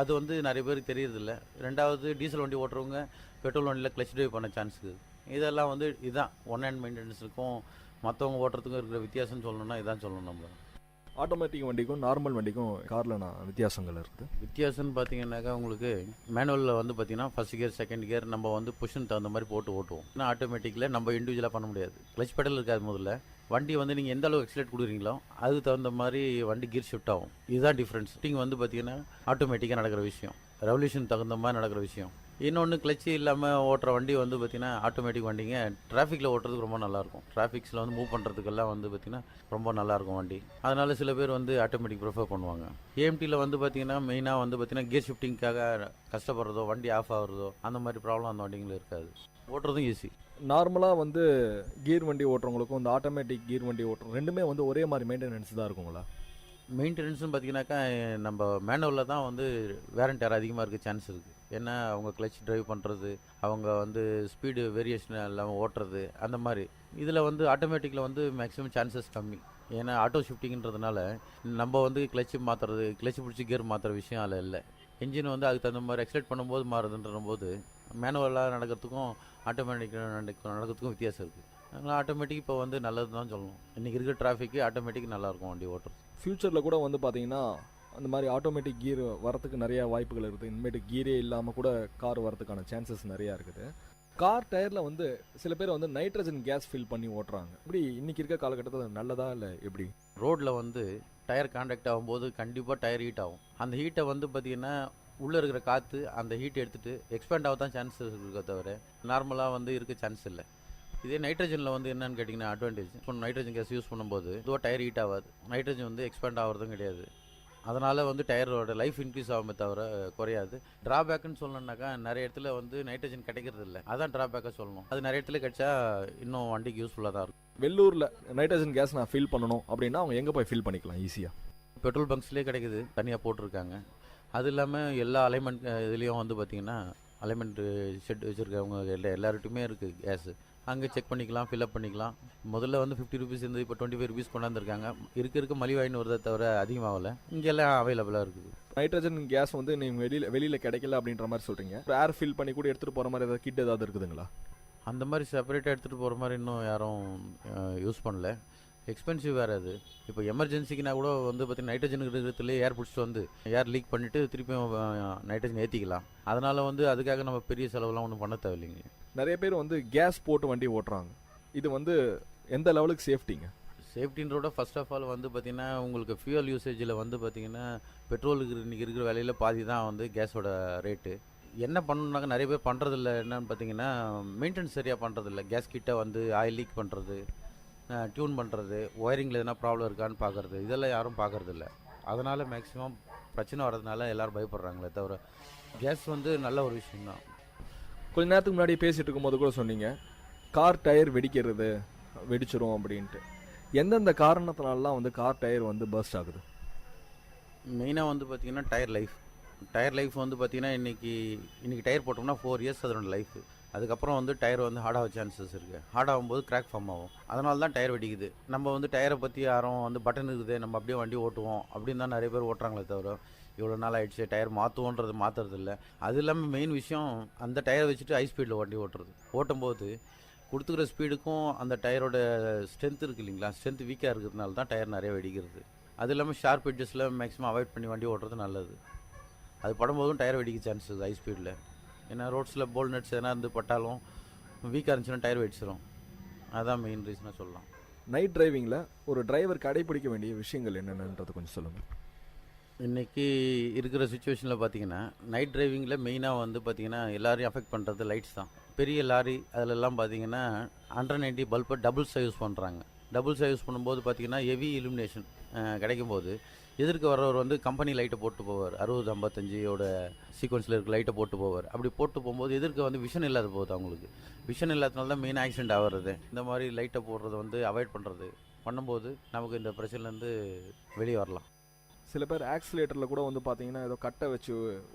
அது வந்து நிறைய பேருக்கு தெரியறதில்ல. ரெண்டாவது டீசல் வண்டி ஓட்டுறவங்க பெட்ரோல் வண்டியில் கிளச் டிரைவ் பண்ண சான்ஸ் இருக்குது. இதெல்லாம் வந்து இதுதான் ஒன் ஹேண்ட் மெயின்டெனன்ஸுக்கும் மற்றவங்க ஓட்டுறதுக்கும் இருக்கிற வித்தியாசம்னு சொல்லணும்னா இதான் சொல்லணும். நம்ம ஆட்டோமேட்டிக் வண்டிக்கும் நார்மல் வண்டிக்கும் காரில் வித்தியாசங்கள் இருக்குது. வித்தியாசம்னு பார்த்தீங்கன்னாக்கா உங்களுக்கு மேனுவலில் வந்து பார்த்தீங்கன்னா ஃபர்ஸ்ட் கியர் செகண்ட் கியர் நம்ம வந்து புஷன் தகுந்த மாதிரி போட்டு ஓட்டுவோம். ஆனால் ஆட்டோமேட்டிக்கில் நம்ம இண்டிவிஜுவலாக பண்ண முடியாது. கிளச் பெடல் இருக்காது. முதல்ல வண்டி வந்து நீங்கள் எந்த அளவு எக்ஸலேட் கொடுக்குறீங்களோ அதுக்கு தகுந்த மாதிரி வண்டி கியர் ஷிஃப்ட் ஆகும். இதுதான் டிஃப்ரென்ஸ். ஷிஃப்டிங் வந்து பார்த்தீங்கன்னா ஆட்டோமேட்டிக்காக நடக்கிற விஷயம், ரெவல்யூஷன் தகுந்த மாதிரி நடக்கிற விஷயம். இன்னொன்று கிளச்சு இல்லாமல் ஓட்டுற வண்டி வந்து பார்த்திங்கன்னா ஆட்டோமேட்டிக் வண்டிங்க டிராஃபிக்கில் ஓட்டுறதுக்கு ரொம்ப நல்லாயிருக்கும். டிராஃபிக்ஸில் வந்து மூவ் பண்ணுறதுக்கெல்லாம் வந்து பார்த்திங்கன்னா ரொம்ப நல்லாயிருக்கும் வண்டி. அதனால் சில பேர் வந்து ஆட்டோமேட்டிக் ப்ரிஃபர் பண்ணுவாங்க. ஏஎம்டியில் வந்து பார்த்திங்கன்னா மெயினாக வந்து பார்த்திங்கன்னா கியர் ஷிஃப்டிங்காக கஷ்டப்படுறதோ வண்டி ஆஃப் ஆகுறதோ அந்த மாதிரி ப்ராப்ளம் அந்த வண்டிங்களில் இருக்காது. ஓட்டுறதும் ஈஸி. நார்மலாக வந்து கீர் வண்டி ஓட்டுறவங்களுக்கும் இந்த ஆட்டோமேட்டிக் கீர் வண்டி ஓட்டுறோம் ரெண்டுமே வந்து ஒரே மாதிரி மெயின்டெனன்ஸ் தான் இருக்குங்களா? மெயின்டெனன்ஸ்னு பார்த்தீங்கன்னாக்கா நம்ம மேனுவலில் தான் வந்து வேரண்டர் அதிகமாக இருக்க சான்ஸ் இருக்குது. ஏன்னா அவங்க கிளச் ட்ரைவ் பண்ணுறது, அவங்க வந்து ஸ்பீடு வேரியேஷன் இல்லாமல் ஓட்டுறது அந்த மாதிரி. இதில் வந்து ஆட்டோமேட்டிக்கில் வந்து மேக்ஸிமம் சான்சஸ் கம்மி. ஏன்னா ஆட்டோ ஷிஃப்டிங்கிறதுனால நம்ம வந்து கிளச்சு மாற்றுறது, கிளச்சு பிடிச்சி கியர் மாற்றுற விஷயம் அதில் இல்லை. என்ஜின் வந்து அதுக்கு தகுந்த மாதிரி எக்ஸலேட் பண்ணும்போது மாறுதுன்ற போது மேனுவலாக நடக்கிறதுக்கும் ஆட்டோமேட்டிக் நடக்கிறதுக்கும் வித்தியாசம் இருக்குது. அதனால் ஆட்டோமேட்டிக் இப்போ வந்து நல்லது தான் சொல்லணும். இன்றைக்கி இருக்கிற டிராஃபிக்கு ஆட்டோமேட்டிக் நல்லாயிருக்கும் வண்டி ஓட்டுறது. ஃப்யூச்சரில் கூட வந்து பார்த்தீங்கன்னா அந்த மாதிரி ஆட்டோமேட்டிக் கீர் வரத்துக்கு நிறைய வாய்ப்புகள் இருக்குது. இனிமேட்டு கீரே இல்லாமல் கூட கார் வரதுக்கான சான்சஸ் நிறையா இருக்குது. கார் டயரில் வந்து சில பேர் வந்து நைட்ரஜன் கேஸ் ஃபில் பண்ணி ஓட்டுறாங்க. இப்படி இன்றைக்கி இருக்க காலகட்டத்தில் நல்லதா இல்லை எப்படி? ரோட்டில் வந்து டயர் கான்டாக்ட் ஆகும்போது கண்டிப்பாக டயர் ஹீட் ஆகும். அந்த ஹீட்டை வந்து பார்த்திங்கன்னா உள்ளே இருக்கிற காற்று அந்த ஹீட் எடுத்துகிட்டு எக்ஸ்பேண்ட் ஆக தான் சான்சஸ் இருக்க தவிர நார்மலாக வந்து இருக்க சான்ஸ் இல்லை. இதே நைட்ரஜனில் வந்து என்னென்னு கேட்டிங்கன்னா அட்வான்டேஜ். இப்போ நைட்ரஜன் கேஸ் யூஸ் பண்ணும்போது இதுவாக டயர் ஹீட் ஆகாது. நைட்ரஜன் வந்து எக்ஸ்பேண்ட் ஆகிறதும் கிடையாது. அதனால் வந்து டயரோட லைஃப் இன்க்ரீஸ் ஆகுமே தவிர குறையாது. ட்ராபேக்குன்னு சொல்லணுன்னாக்கா நிறைய இடத்துல வந்து நைட்ரஜன் கிடைக்கிறது இல்லை. அதான் ட்ராபேக்காக சொல்லணும். அது நிறைய இடத்துல கிடைச்சா இன்னும் வண்டிக்கு யூஸ்ஃபுல்லாக தான் இருக்கும். வெள்ளூரில் நைட்ரஜன் கேஸ் நான் ஃபில் பண்ணணும் அப்படின்னா அவங்க எங்கே போய் ஃபில் பண்ணிக்கலாம் ஈஸியாக? பெட்ரோல் பங்க்ஸ்லேயே கிடைக்குது, தனியாக போட்டிருக்காங்க. அது இல்லாமல் எல்லா அலைன்மெண்ட் இதுலேயும் வந்து பார்த்திங்கன்னா அலைன்மெண்ட் ஷெட் வச்சுருக்கவங்க எல்லார்கிட்டையுமே இருக்குது கேஸு. அங்கே செக் பண்ணிக்கலாம், ஃபில்அப் பண்ணிக்கலாம். முதல்ல வந்து 50 ருபீஸ் இருந்து இப்போ 25 ருபீஸ் கொண்டாந்துருக்காங்க. இருக்க மலிவாயின்னு வருதை தவிர அதிகமாகல. இங்கெல்லாம் அவைலபிளாக இருக்குது. நைட்ரஜன் கேஸ் வந்து நீங்கள் வெளியில் கிடைக்கல அப்படின்ற மாதிரி சொல்கிறீங்க. ஏர் ஃபில் பண்ணி கூட எடுத்துகிட்டு போகிற மாதிரி ஏதாவது கிட் ஏதாவது இருக்குதுங்களா? அந்த மாதிரி செப்பரேட்டாக எடுத்துகிட்டு போகிற மாதிரி இன்னும் யாரும் யூஸ் பண்ணல. எக்ஸ்பென்சிவ் வேறு அது. இப்போ எமர்ஜென்சிக்குனா கூட வந்து பார்த்திங்கன்னா நைட்ரஜன் இருக்கிறதுலேயே ஏர் பிடிச்சிட்டு வந்து ஏர் லீக் பண்ணிவிட்டு திருப்பியும் நைட்ரஜன் ஏற்றிக்கலாம். அதனால் வந்து அதுக்காக நம்ம பெரிய செலவெல்லாம் ஒன்றும் பண்ண தேவையில்லைங்க. நிறைய பேர் வந்து கேஸ் போட்டு வண்டி ஓட்டுறாங்க. இது வந்து எந்த லெவலுக்கு சேஃப்டிங்க? சேஃப்டின்றோட ஃபர்ஸ்ட் ஆஃப் ஆல் வந்து பார்த்திங்கன்னா உங்களுக்கு ஃபியூயல் யூசேஜில் வந்து பார்த்திங்கன்னா பெட்ரோலுக்கு இன்றைக்கி இருக்கிற விலையில் பாதி தான் வந்து கேஸோட ரேட்டு. என்ன பண்ணணுன்னாக்க நிறைய பேர் பண்ணுறதில்ல. என்னென்னு பார்த்தீங்கன்னா மெயின்டெனன்ஸ் சரியாக பண்ணுறதில்ல. கேஸ் கிட்ட வந்து ஆயில் லீக் பண்ணுறது, டியூன் பண்ணுறது, ஒயரிங்கில் எதனா ப்ராப்ளம் இருக்கான்னு பார்க்குறது, இதெல்லாம் யாரும் பார்க்குறதில்ல. அதனால் மேக்ஸிமம் பிரச்சனை வர்றதுனால எல்லோரும் பயப்படுறாங்களே தவிர கேஸ் வந்து நல்ல ஒரு விஷயம்தான். கொஞ்ச நேரத்துக்கு முன்னாடி பேசிகிட்டு இருக்கும்போது கூட சொன்னீங்க கார் டயர் வெடிச்சிரும் அப்படின்ட்டு. எந்தெந்த காரணத்தினாலாம் வந்து கார் டயர் வந்து பர்ஸ்ட் ஆகுது? மெயினாக வந்து பார்த்திங்கன்னா டயர் லைஃப் வந்து பார்த்திங்கன்னா இன்றைக்கி டயர் போட்டோம்னா 4 இயர்ஸ் அதனோட லைஃப். அதுக்கப்புறம் வந்து டயர் வந்து ஹார்ட் ஆக சான்சஸ் இருக்குது. ஹார்ட் ஆகும்போது கிராக் ஃபார்ம் ஆகும். அதனால தான் டயர் வெடிக்குது. நம்ம வந்து டயரை பற்றி யாரும் வந்து பட்டன் இருக்குது நம்ம அப்படியே வண்டி ஓட்டுவோம் அப்படின்னு தான் நிறைய பேர் ஓட்டுறாங்களே தவிர இவ்வளோ நாள் ஆகிடுச்சு டயர் மாற்றுறது இல்லை. அது இல்லாமல் மெயின் விஷயம் அந்த டயரை வச்சுட்டு ஹை ஸ்பீடில் வண்டி ஓட்டும்போது கொடுத்துக்கிற ஸ்பீடுக்கும் அந்த டயரோட ஸ்ட்ரென்த் இருக்குது இல்லைங்களா, ஸ்ட்ரென்த் வீக்காக இருக்கிறதுனால தான் டயர் நிறைய வெடிக்கிறது. அது இல்லாமல் ஷார்ப் எட்ஜஸில் மேக்ஸிமம் அவாய்ட் பண்ணி வண்டி ஓட்டுறது நல்லது. அது படும்போதும் டயர் வெடிக்க சான்சஸ் ஹை ஸ்பீடில். ஏன்னா ரோட்ஸில் போல் நட்ஸ் எதனா இருந்து பட்டாலும் வீக்காக இருந்துச்சுன்னா டயர் வெடிச்சிடும். அதுதான் மெயின் ரீசனாக சொல்லலாம். நைட் டிரைவிங்கில் ஒரு டிரைவர் கடைப்பிடிக்க வேண்டிய விஷயங்கள் என்னென்னன்றது கொஞ்சம் சொல்லுங்கள். இன்றைக்கி இருக்கிற சுச்சுவேஷனில் பார்த்தீங்கன்னா நைட் டிரைவிங்கில் மெயினாக வந்து பார்த்திங்கன்னா எல்லோரையும் அஃபெக்ட் பண்ணுறது லைட்ஸ் தான். பெரிய லாரி அதிலெல்லாம் பார்த்தீங்கன்னா 190 பல்பை டபுள்ஸாக யூஸ் பண்ணுறாங்க. டபுள்ஸாக யூஸ் பண்ணும்போது பார்த்திங்கன்னா ஹெவி இலுமினேஷன் கிடைக்கும்போது எதிர்க்க வர்றவர் வந்து கம்பெனி லைட்டை போட்டு போவார். 60-55 சீக்வன்ஸில் இருக்க லைட்டை போட்டு போவார். அப்படி போட்டு போகும்போது எதிர்க்க வந்து விஷன் இல்லாத போகுது. அவங்களுக்கு விஷன் இல்லாதனால தான் மெயின் ஆக்சிடென்ட் ஆகிறது. இந்த மாதிரி லைட்டை போடுறத வந்து அவாய்ட் பண்ணும்போது நமக்கு இந்த பிரச்சனைலேருந்து வெளியே வரலாம். சில பேர் ஆக்சிலேட்டரில் கூட வந்து பார்த்தீங்கன்னா ஏதோ கட்டை வச்சு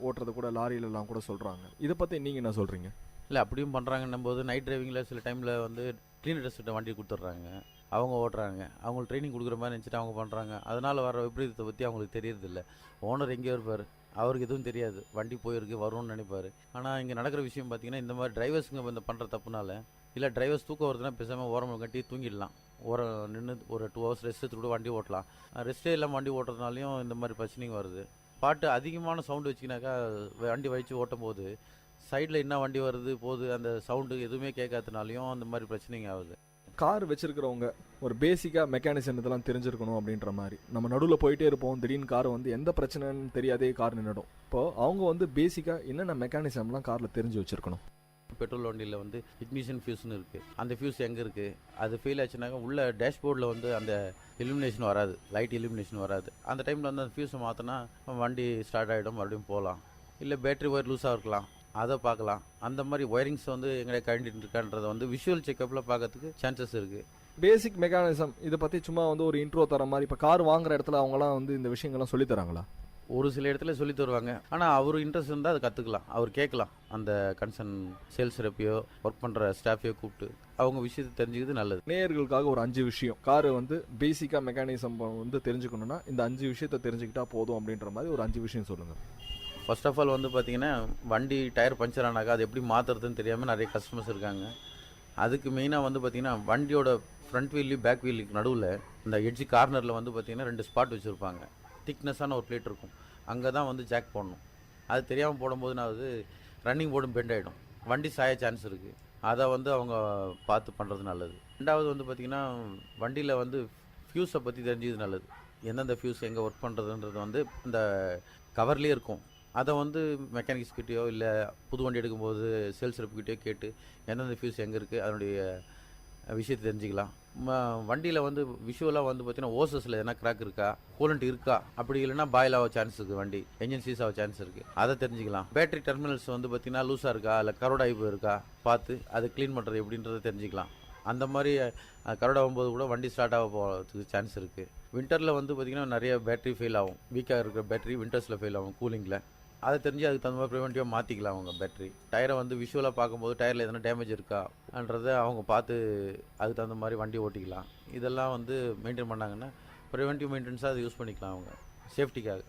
ஓட்டுறது கூட லாரியிலலாம் கூட சொல்கிறாங்க. இதை பற்றி நீங்கள் என்ன சொல்கிறீங்க? இல்லை அப்படியும் பண்ணுறாங்கன்னும் போது நைட் டிரைவிங்கில் சில டைமில் வந்து க்ளீன் டெஸ்ட்டை வண்டி கொடுத்துட்றாங்க. அவங்க ஓட்டுறாங்க. அவங்களுக்கு ட்ரைனிங் கொடுக்குற மாதிரி நினச்சிட்டு அவங்க பண்ணுறாங்க. அதனால் வர விபரீதத்தை பற்றி அவங்களுக்கு தெரியறதில்ல. ஓனர் எங்கேயோ இருப்பார், அவருக்கு எதுவும் தெரியாது, வண்டி போயிருக்கு வரும்னு நினைப்பாரு. ஆனால் இங்கே நடக்கிற விஷயம் பார்த்தீங்கன்னா, இந்த மாதிரி டிரைவர்ஸுங்க வந்து பண்ணுற தப்புனால, இல்லை டிரைவர்ஸ் தூக்கம் வருதுன்னா பேசாமல் ஓரம் கட்டி தூங்கிடலாம். ஓரம் நின்று ஒரு 2 ஹவர்ஸ் ரெஸ்ட் எடுத்து கூட வண்டி ஓட்டலாம். ரெஸ்ட்டே இல்லாமல் வண்டி ஓட்டுறதுனாலையும் இந்த மாதிரி பிரச்சனைங்க வருது. பாட்டு அதிகமான சவுண்டு வச்சிங்கனாக்கா வண்டி வச்சு ஓட்டும் போது சைடில் என்ன வண்டி வருது போகுது அந்த சவுண்டு எதுவுமே கேட்காதனாலையும் அந்த மாதிரி பிரச்சனைங்க ஆகுது. கார் வச்சிருக்கிறவங்க ஒரு பேசிக்காக மெக்கானிசம் இதெல்லாம் தெரிஞ்சிருக்கணும் அப்படின்ற மாதிரி. நம்ம நடுவில் போயிட்டே இருப்போம், திடீர்னு கார் வந்து எந்த பிரச்சனைன்னு தெரியாதே கார் நின்றுடும். இப்போ அவங்க வந்து பேசிக்காக என்னென்ன மெக்கானிசம்லாம் காரில் தெரிஞ்சு வச்சுருக்கணும். பெட்ரோல் வண்டியில் வந்து இக்னிஷன் ஃபியூஸ்னு இருக்குது. அந்த ஃபியூஸ் எங்கே இருக்குது, அது ஃபெயில் ஆச்சுனாக்கா உள்ள டேஷ்போர்டில் வந்து அந்த இலுமினேஷன் வராது, லைட் இலுமினேஷன் வராது. அந்த டைமில் வந்து அந்த ஃபியூஸை மாற்றினா வண்டி ஸ்டார்ட் ஆகிடும், மறுபடியும் போகலாம். இல்லை பேட்டரி ஒயர் லூஸாக இருக்கலாம், அதை பார்க்கலாம். அந்த மாதிரி ஒயரிங்ஸ் வந்து எங்களை கழண்டிட்டு இருக்கான்றதை வந்து விஷுவல் செக்கப்பில் பார்க்கறதுக்கு சான்சஸ் இருக்குது. பேசிக் மெக்கானிசம் இதை பற்றி சும்மா வந்து ஒரு இன்ட்ரோ தர மாதிரி. இப்போ கார் வாங்குற இடத்துல அவங்களாம் வந்து இந்த விஷயங்கள்லாம் சொல்லி தராங்களா? ஒரு சில இடத்துல சொல்லி தருவாங்க. ஆனால் அவர் இன்ட்ரெஸ்ட் இருந்தால் அதை கற்றுக்கலாம், அவர் கேட்கலாம். அந்த கன்சர்ன் சேல்ஸ் ரெப்பையோ ஒர்க் பண்ணுற ஸ்டாஃபையோ கூப்பிட்டு அவங்க விஷயத்தை தெரிஞ்சுக்கிறது நல்லது. நேயர்களுக்காக ஒரு 5 விஷயம், கார் வந்து பேசிக்காக மெக்கானிசம் வந்து தெரிஞ்சுக்கணுன்னா இந்த 5 விஷயத்தை தெரிஞ்சுக்கிட்டா போதும் அப்படின்ற மாதிரி ஒரு 5 விஷயம் சொல்லுங்கள். ஃபர்ஸ்ட் ஆஃப் ஆல் வந்து பார்த்திங்கன்னா, வண்டி டயர் பஞ்சர் ஆனாக்கா அது எப்படி மாற்றுறதுன்னு தெரியாமல் நிறைய கஸ்டமர்ஸ் இருக்காங்க. அதுக்கு மெயினாக வந்து பார்த்திங்கன்னா, வண்டியோட ஃப்ரண்ட் வீல்லையும் பேக் வீலுக்கு நடுவில் இந்த எட்ஜி கார்னரில் வந்து பார்த்திங்கன்னா 2 ஸ்பாட் வச்சுருப்பாங்க. திக்னஸான ஒரு பிளேட் இருக்கும், அங்கே தான் வந்து ஜாக் போடணும். அது தெரியாமல் போடும்போது நான் அது ரன்னிங் போர்டும் பெண்ட் ஆகிடும், வண்டி சாய சான்ஸ் இருக்குது. அதை வந்து அவங்க பார்த்து பண்ணுறது நல்லது. ரெண்டாவது வந்து பார்த்திங்கன்னா, வண்டியில் வந்து ஃபியூஸை பற்றி தெரிஞ்சது நல்லது. எந்தெந்த ஃபியூஸ் எங்கே ஒர்க் பண்ணுறதுன்றது வந்து இந்த கவர்லேயே இருக்கும். அதை வந்து மெக்கானிக்ஸ்கிட்டையோ இல்லை புது வண்டி எடுக்கும்போது சேல்ஸ் ரெப்கிட்டையோ கேட்டு எந்தெந்த ஃபியூஸ் எங்கே இருக்குது அதனுடைய விஷயத்தை தெரிஞ்சுக்கலாம். வண்டியில் வந்து விஷுவலாக வந்து பார்த்திங்கன்னா ஓசஸில் எதனா கிராக் இருக்கா, கூலண்ட் இருக்கா, அப்படி இல்லைனா பாயில் ஆக சான்ஸ் இருக்குது, வண்டி என்ஜின் சீஸ் ஆக சான்ஸ் இருக்குது, அதை தெரிஞ்சுக்கலாம். பேட்டரி டெர்மினல்ஸ் வந்து பார்த்திங்கன்னா லூஸாக இருக்கா இல்லை கரோடாய்வு இருக்கா பார்த்து அதை க்ளீன் பண்ணுறது எப்படின்றத தெரிஞ்சுக்கலாம். அந்த மாதிரி கரோடாகும்போது கூட வண்டி ஸ்டார்ட் ஆக போகிறதுக்கு சான்ஸ் இருக்குது. வின்டரில் வந்து பார்த்திங்கன்னா நிறைய பேட்டரி ஃபெயில் ஆகும், வீக்காக இருக்கிற பேட்டரி வின்டர்ஸில் ஃபெயில் ஆகும் கூலிங்கில். அதை தெரிஞ்சு அதுக்கு தகுந்த மாதிரி ப்ரிவென்டிவாக மாற்றிக்கலாம் அவங்க பேட்டரி. டயரை வந்து விஷுவலாக பார்க்கும்போது டயரில் எதனா டேமேஜ் இருக்கான்றதை அவங்க பார்த்து அதுக்கு தகுந்த மாதிரி வண்டி ஓட்டிக்கலாம். இதெல்லாம் வந்து மெயின்டைன் பண்ணாங்கன்னா ப்ரிவென்டிவ் மெயின்டெனன்ஸாக அதை யூஸ் பண்ணிக்கலாம் அவங்க சேஃப்டிக்காக.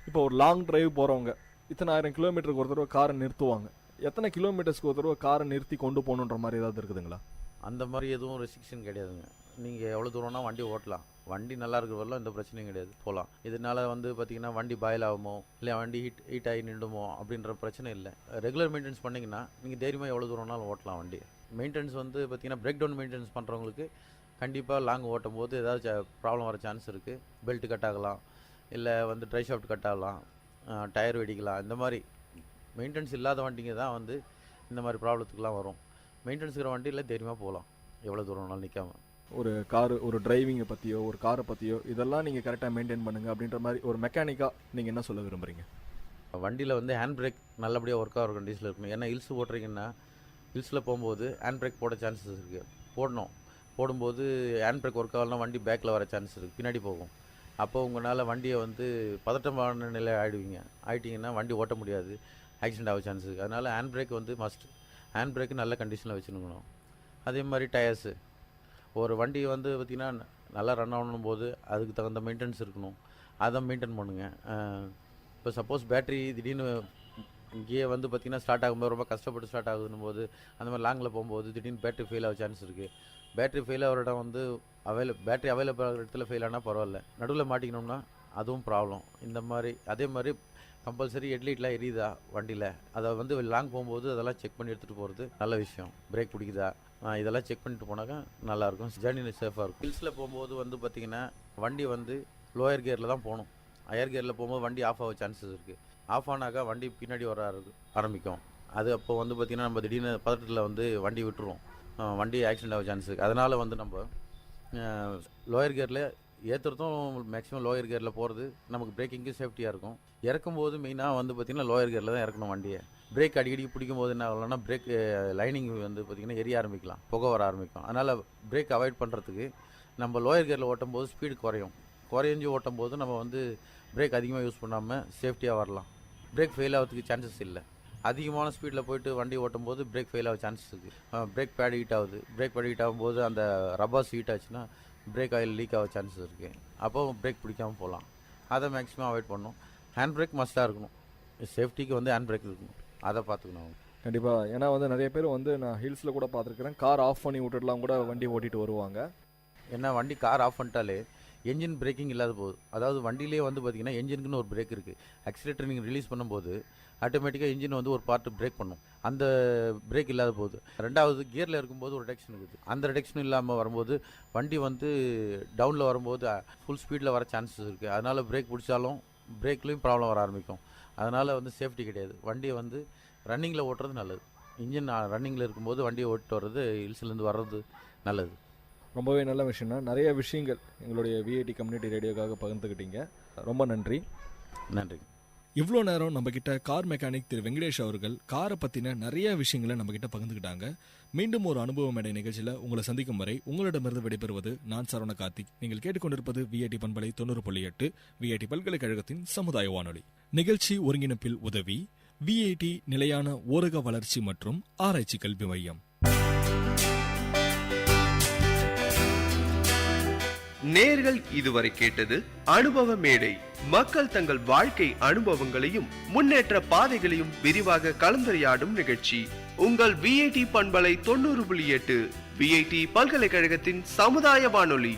இப்போ ஒரு லாங் டிரைவ் போகிறவங்க இத்தனை 1000 கிலோமீட்டருக்கு ஒரு தடவை காரை நிறுத்துவாங்க. எத்தனை கிலோமீட்டர்ஸ்க்கு ஒரு தடவை காரை நிறுத்தி கொண்டு போகணுன்ற மாதிரி ஏதாவது இருக்குதுங்களா? அந்த மாதிரி எதுவும் ரெஸ்ட்ரிக்ஷன் கிடையாதுங்க. நீங்கள் எவ்வளோ தூரம்னா வண்டி ஓட்டலாம், வண்டி நல்லா இருக்கிற வரலாம் எந்த பிரச்சனையும் கிடையாது, போகலாம். இதனால் வந்து பார்த்திங்கன்னா வண்டி பாயில் ஆகுமோ இல்லை வண்டி ஹீட் ஆகி நின்றுமோ அப்படின்ற பிரச்சனை இல்லை. ரெகுலர் மெயின்டெனன்ஸ் பண்ணிங்கன்னா நீங்கள் தைரியமாக எவ்வளோ தூரம்னாலும் ஓட்டலாம் வண்டி. மெயின்டெனன்ஸ் வந்து பார்த்திங்கன்னா பிரேக் டவுன் மெயின்டெனன்ஸ் பண்ணுறவங்களுக்கு கண்டிப்பாக லாங் ஓட்டும் போது ஏதாவது ப்ராப்ளம் வர சான்ஸ் இருக்குது. பெல்ட் கட் ஆகலாம், இல்லை வந்து ட்ரை ஷாஃப்ட் கட் ஆகலாம், டயர் வெடிக்கலாம். இந்த மாதிரி மெயின்டெனன்ஸ் இல்லாத வண்டிங்க தான் வந்து இந்த மாதிரி ப்ராப்ளத்துக்குலாம் வரும். மெயின்டெனன்ஸ் இருக்கிற வண்டியில் தைரியமாக போகலாம் எவ்வளோ தூரம்னாலும் நிற்காமல். ஒரு கார் ஒரு டிரைவிங்கை பற்றியோ ஒரு காரை பற்றியோ இதெல்லாம் நீங்கள் கரெக்டாக மெயின்டைன் பண்ணுங்கள் அப்படின்ற மாதிரி ஒரு மெக்கானிக்காக நீங்கள் என்ன சொல்ல விரும்புகிறீங்க? வண்டியில் வந்து ஹேண்ட் பிரேக் நல்லபடியாக ஒர்க் ஆகிற கண்டிஷனில் இருக்கணும். ஏன்னா ஹில்ஸ் ஓட்டுறீங்கன்னா ஹில்ஸில் போகும்போது ஹேண்ட் பிரேக் போட சான்சஸ் இருக்குது, போடும்போது ஹேண்ட் பிரேக் ஒர்க் ஆகலாம் வண்டி பேக்கில் வர சான்ஸ் இருக்குது, பின்னாடி போகும். அப்போ உங்களால் வண்டியை வந்து பதட்டமான நிலை ஆகிட்டிங்கன்னா வண்டி ஓட்ட முடியாது, ஆக்சிடென்ட் ஆக சான்ஸ் இருக்குது. அதனால் ஹேண்ட் பிரேக் வந்து மஸ்ட். ஹேண்ட் பிரேக்கு நல்ல கண்டிஷனில் வச்சுருக்கணும். அதே மாதிரி டயர்ஸு, ஒரு வண்டி வந்து பார்த்திங்கன்னா நல்லா ரன் ஆகணும் போது அதுக்கு தகுந்த மெயின்டெனன்ஸ் இருக்கணும், அதை மெயின்டைன் பண்ணுங்கள். இப்போ சப்போஸ் பேட்ரி திடீர்னு இங்கேயே வந்து பார்த்திங்கன்னா ஸ்டார்ட் ஆகும்போது ரொம்ப கஷ்டப்பட்டு ஸ்டார்ட் ஆகுதுன்னு போது அந்த மாதிரி லாங்கில் போகும்போது திடீர்னு பேட்டரி ஃபெயில் ஆக சான்ஸ் இருக்குது. பேட்டரி ஃபெயில் ஆகிற இடம் வந்து பேட்டரி அவைலபிள் ஆகிற இடத்துல ஃபெயில் ஆனால் பரவாயில்ல, நடுவில் மாட்டிக்கணும்னா அதுவும் ப்ராப்ளம். இந்த மாதிரி அதே மாதிரி கம்பல்சரி ஹெட்லைட்லாம் எரியுதா வண்டியில், அதை வந்து லாங் போகும்போது அதெல்லாம் செக் பண்ணி எடுத்துகிட்டு போகிறது நல்ல விஷயம். பிரேக் பிடிக்குதா இதெல்லாம் செக் பண்ணிட்டு போனாக்கா நல்லாயிருக்கும், ஜேர்னி சேஃபாக இருக்கும். ஹில்ஸில் போகும்போது வந்து பார்த்திங்கன்னா வண்டி வந்து லோயர் கியரில் தான் போகணும். ஹையர் கியரில் போகும்போது வண்டி ஆஃப் ஆக சான்சஸ் இருக்குது. ஆஃப் ஆனாக்கா வண்டி பின்னாடி வர ஆரம்பிக்கும். அது அப்போ வந்து பார்த்திங்கன்னா நம்ம திடீர்னு பதட்டத்தில் வந்து வண்டி விட்டுருவோம், வண்டி ஆக்சிடென்ட் ஆக சான்ஸ் இருக்குது. அதனால் வந்து நம்ம லோயர் கியரில் ஏற்றுறதும் மேக்ஸிமம் லோயர் கியரில் போகிறது நமக்கு பிரேக்கிங்கு சேஃப்டியாக இருக்கும். இறக்கும்போது மெயினாக வந்து பார்த்திங்கன்னா லோயர் கியரில் தான் இறக்கணும் வண்டியை. பிரேக் அடிக்கடி பிடிக்கும் போது என்ன ஆகலாம்னா பிரேக் லைனிங் வந்து பார்த்திங்கன்னா எரிய ஆரம்பிக்கலாம், புகை வர ஆரம்பிக்கும். அதனால் பிரேக் அவாய்ட் பண்ணுறதுக்கு நம்ம லோயர் கியரில் ஓட்டும் போது ஸ்பீடு குறைஞ்சி ஓட்டும் போது நம்ம வந்து பிரேக் அதிகமாக யூஸ் பண்ணாமல் சேஃப்டியாக வரலாம். பிரேக் ஃபெயில் ஆகிறதுக்கு சான்சஸ் இல்லை. அதிகமான ஸ்பீடில் போய்ட்டு வண்டி ஓட்டும் போது பிரேக் ஃபெயில் ஆக சான்சஸ் இருக்குது. பிரேக் பேட் ஹீட் ஆகுது, பிரேக் பேட் ஹீட் ஆகும்போது அந்த ரப்பர்ஸ் ஹீட் ஆச்சுன்னா பிரேக் ஆயில் லீக் ஆக சான்சஸ் இருக்குது. அப்போ பிரேக் பிடிக்காமல் போகலாம், அதை மேக்ஸிமம் அவாய்ட் பண்ணணும். ஹேண்ட் பிரேக் மஸ்ட்டாக இருக்கணும். சேஃப்டிக்கு வந்து ஹேண்ட் பிரேக் இருக்கணும், அதை பார்த்துக்கணும். கண்டிப்பாக. ஏன்னா வந்து நிறைய பேர் வந்து நான் ஹில்ஸில் கூட பார்த்துருக்குறேன், கார் ஆஃப் பண்ணி விட்டுட்டுலாம் கூட வண்டி ஓட்டிட்டு வருவாங்க. ஏன்னா வண்டி கார் ஆஃப் பண்ணிட்டாலே என்ஜின் பிரேக்கிங் இல்லாத போகுது. அதாவது வண்டியிலே வந்து பார்த்திங்கன்னா என்ஜினுக்குன்னு ஒரு பிரேக் இருக்குது. ஆக்சிலேட்டர் நீங்கள் ரிலீஸ் பண்ணும்போது ஆட்டோமேட்டிக்காக இன்ஜின் வந்து ஒரு பார்ட்டு பிரேக் பண்ணும். அந்த பிரேக் இல்லாத போகுது. ரெண்டாவது கியரில் இருக்கும்போது ஒரு ரிடக்ஷன் இருக்குது. அந்த ரிடக்ஷன் இல்லாமல் வரும்போது வண்டி வந்து டவுனில் வரும்போது ஃபுல் ஸ்பீடில் வர சான்சஸ் இருக்குது. அதனால் பிரேக் பிடிச்சாலும் பிரேக்லேயும் ப்ராப்ளம் வர ஆரம்பிக்கும். அதனால் வந்து சேஃப்டி கிடையாது. வண்டியை வந்து ரன்னிங்கில் ஓட்டுறது நல்லது. இன்ஜின் ரன்னிங்கில் இருக்கும்போது வண்டியை ஓட்டிட்டு வர்றது, ஹில்ஸ்லேருந்து வர்றது நல்லது. ரொம்பவே நல்ல விஷயம்னா நிறைய விஷயங்கள் எங்களுடைய விஐடி கம்யூனிட்டி ரேடியோக்காக பகிர்ந்துக்கிட்டீங்க. ரொம்ப நன்றி. நன்றி. இவ்வளோ நேரம் நம்மக்கிட்ட கார் மெக்கானிக் திரு வெங்கடேஷ் அவர்கள் காரை பற்றின நிறைய விஷயங்களை நம்மக்கிட்ட பகிர்ந்துக்கிட்டாங்க. மீண்டும் ஒரு அனுபவ மேடை நிகழ்ச்சியில் உங்களை சந்திக்கும் வரை உங்களிடமிருந்து விடைபெறுவது நான் சரவண கார்த்திக். நீங்கள் கேட்டுக்கொண்டிருப்பது விஐடி பண்பலை 90.8 விஐடி பல்கலைக்கழகத்தின் சமுதாய வானொலி. நிகழ்ச்சி ஒருங்கிணைப்பில் உதவி விஐடி நிலையான ஊரக வளர்ச்சி மற்றும் ஆராய்ச்சி கல்வி மையம். நேர்கள் இதுவரை கேட்டது அனுபவ மேடை. மக்கள் தங்கள் வாழ்க்கை அனுபவங்களையும் முன்னேற்ற பாதைகளையும் விரிவாக கலந்துரையாடும் நிகழ்ச்சி. உங்கள் விஐடி பண்பலை 90.8 விஐடி பல்கலைக்கழகத்தின் சமுதாய வானொலி.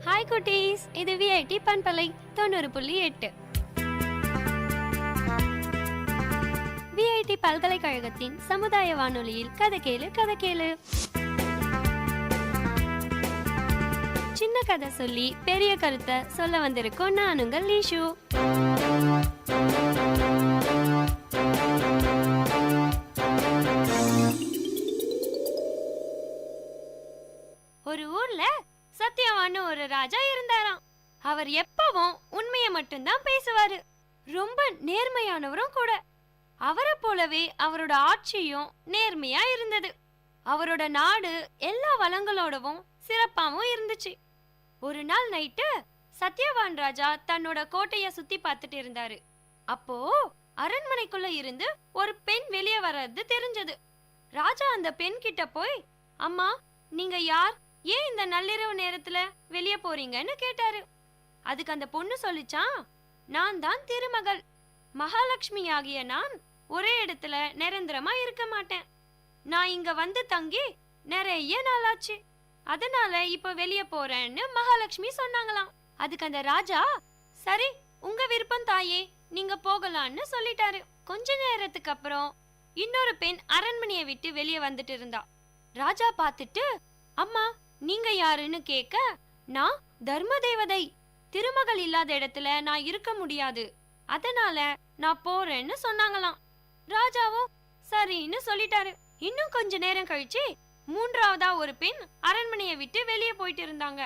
ஹாய் குட்டீஸ், இது விஐடி பண்பலை 90.8 விஐடி பல்கலைக்கழகத்தின் சமுதாய வானொலியில் கதை கேளு கதை கேளு. சின்ன கதை சொல்லி பெரிய கருத்தை சொல்ல வந்திருக்கோம். நான் உங்கள் லீஷு. ஒரு ஊர்ல சத்யவான்னு ஒரு ராஜா இருந்தாராம். அவர் எப்பவும் உண்மையை மட்டும்தான் பேசுவாரு. ரொம்ப நேர்மையானவரும் கூட. அவரை போலவே அவரோட ஆட்சியும் நேர்மையா இருந்தது. அவரோட நாடு எல்லா வளங்களோடவும் சிறப்பாவும் இருந்துச்சு. ஒரு நாள் நைட்டு சத்யவான் ராஜா தன்னோட கோட்டைய சுத்தி பார்த்துட்டு இருந்தாரு. அப்போ அரண்மனைக்குள்ள இருந்து ஒரு பெண் வெளியே வர்றது தெரிஞ்சது. ராஜா அந்த பெண் கிட்ட போய், அம்மா நீங்க யார், ஏன் இந்த நள்ளிரவு நேரத்துல வெளியே போறீங்கன்னு கேட்டாரு. அதுக்கு அந்த பொண்ணு சொல்லிச்சான், நான் தான் திருமகள், மகாலட்சுமி ஆகிய நான் ஒரே இடத்துல நிரந்தரமா இருக்க மாட்டேன். நான் இங்க வந்து தங்கி நிறைய நாளாச்சு, அதனால இப்ப வெளிய போறேன்னு மகாலட்சுமி சொன்னாங்களாம். அதுக்கு அந்த ராஜா, சரி உங்க விருப்பம் தாயே, நீங்க போகலான்னு சொல்லிட்டாரு. கொஞ்ச நேரத்துக்கு அப்புறம் இன்னொரு பெண் அரண்மனையை விட்டு வெளியே வந்துட்டு இருந்தா. ராஜா பார்த்துட்டு, அம்மா நீங்க யாருன்னு கேட்க, நான் தர்ம தேவதை, திருமகள் இல்லாத இடத்துல நான் இருக்க முடியாது, அதனால நான் போறேன்னு சொன்னாங்களாம். ராஜாவும் சரின்னு சொல்லிட்டாரு. இன்னும் கொஞ்ச நேரம் கழிச்சு மூன்றாவதா ஒரு பெண் அரண்மனையை விட்டு வெளியே போயிட்டு இருந்தாங்க.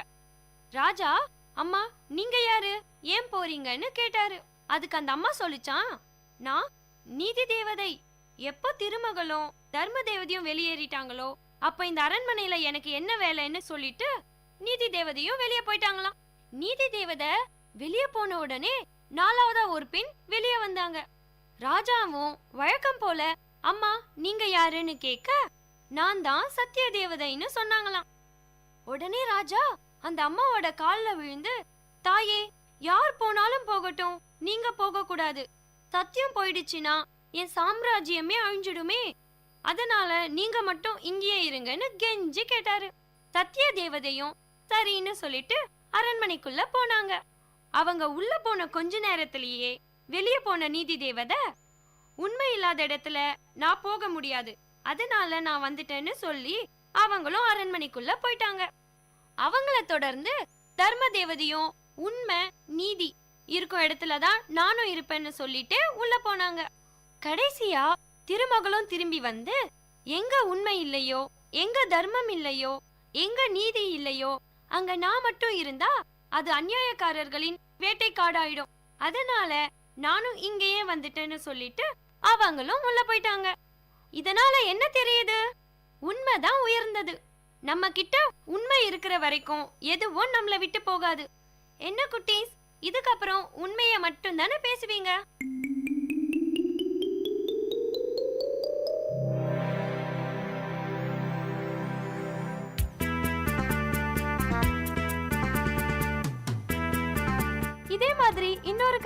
ராஜா, அம்மா நீங்க யாரு, ஏன் போறீங்கன்னு கேட்டாரு. அதுக்கு அந்த அம்மா சொல்லிச்சான், நான் நீதி தேவதை. எப்போ திருமகளும் தர்ம தேவதையும் வெளியேறிட்டாங்களோ அப்ப இந்த அரண்மனையில எனக்கு என்ன வேலைன்னு சொல்லிட்டு நீதி தேவதையும் வெளியே போயிட்டாங்களாம். நீதி தேவதை வெளியே போன உடனே நாலாவதா ஒரு பெண் வெளியே வந்தாங்க. ராஜாவும் வழக்கம் போல, அம்மா நீங்க யாருன்னு கேட்க, நான் தான் சத்திய தேவதைன்னு சொன்னாங்களாம். உடனே ராஜா அந்த அம்மாவோட கால்ல விழுந்து, தாயே யார் போனாலும் போகட்டும், நீங்க போக கூடாது, சத்தியம் போயிடுச்சுன்னா என் சாம்ராஜ்யமே அழிஞ்சிடுமே, அதனால நீங்க மட்டும் இங்கேயே இருங்கன்னு கெஞ்சி கேட்டாரு. சத்திய தேவதையும் சரின்னு சொல்லிட்டு அரண்மனைக்குள்ள போனாங்க. அவங்க உள்ள போன கொஞ்ச நேரத்திலேயே வெளியே போன நீதி தேவதை, உண்மை இல்லாத இடத்துல நான் போக முடியாது, அதனால நான் வந்துட்டேன்னு சொல்லி அவங்களும் அரண்மனைக்குள்ள போயிட்டாங்க. அவங்கள தொடர்ந்து தர்ம தேவதையும் உண்மை நீதி இருக்கும் இடத்துலதான் நானும் இருப்பேன்னு சொல்லிட்டு உள்ள போனாங்க. கடைசியா திருமகளும் திரும்பி வந்து, எங்க உண்மை இல்லையோ, எங்க தர்மம் இல்லையோ, எங்க நீதி இல்லையோ, அங்க நான் மட்டும் இருந்தா அது அநியாயக்காரர்களின் வேட்டைக்காடாயிடும், அதனால நானும் இங்கேயே வந்துட்டேன்னு சொல்லிட்டு அவங்களும் உள்ள போயிட்டாங்க. இதனால என்ன தெரியுது? உண்மைதான் உயர்ந்தது. நம்ம கிட்ட உண்மை இருக்கிற வரைக்கும் எதுவும் நம்மள விட்டு போகாது. என்ன குட்டீஸ், இதுக்கப்புறம் உண்மையை மட்டும் தானே பேசுவீங்க?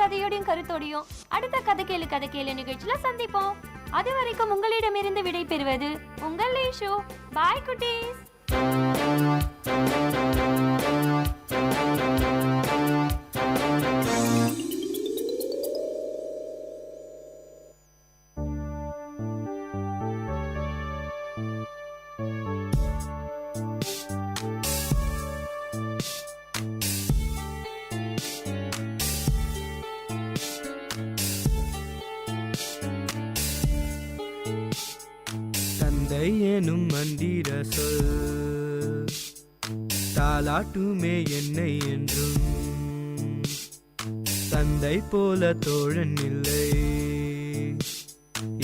கதையோடையும் கருத்தோடையும் அடுத்த கதை கேளு நிகழ்ச்சியில சந்திப்போம். அது வரைக்கும் உங்களிடமிருந்து விடை பெறுவது உங்கள் லேஷோ. பாய் குட்டீஸ். தந்தை எனும் மந்திர சொல் தாலாட்டுமே என்னை என்றும். தந்தை போல தோழன் இல்லை,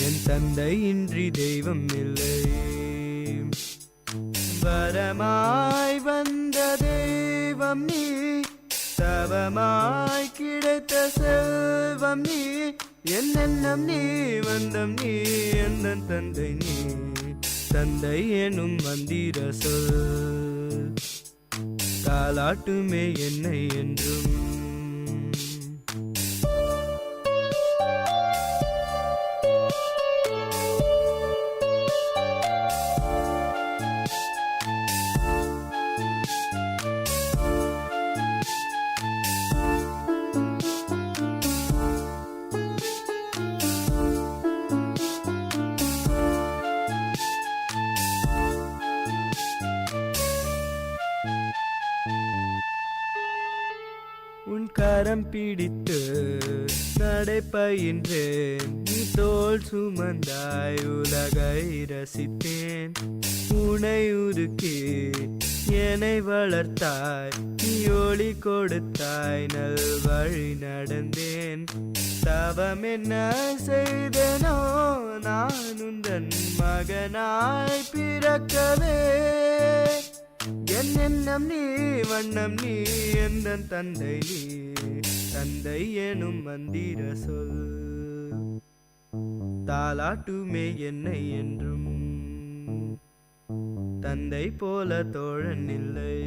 என் தந்தை இன்றி தெய்வம் இல்லை. வரமாய் வந்த தெய்வம் நீ, தவமாய் கிடைத்த செல்வம் நீ. என்னென்னம் நீ வந்தம் நீ, எந்த தந்தை நீ. தந்தை எனும் மந்திர சொல் தாலாட்டுமே என்னை என்றும். உன் கரம் பிடித்து நடைபயின்றேன், நீ தோள் சுமந்தாய் உலகை ரசித்தேன். உனை உருக்கி என்னை வளர்த்தாய், நீ ஒளி கொடுத்தாய், நல் வழி நடந்தேன். தவம் என்ன செய்தனோ நான் உந்தன் மகனாய் பிறக்கவே. என்னென்னம் நீ வண்ணம் நீ, எந்த தந்தை நீ. தந்தை எனும் மந்திர சொல் தாலாட்டுமே என்னை என்றும். தந்தை போல தோழன் இல்லை,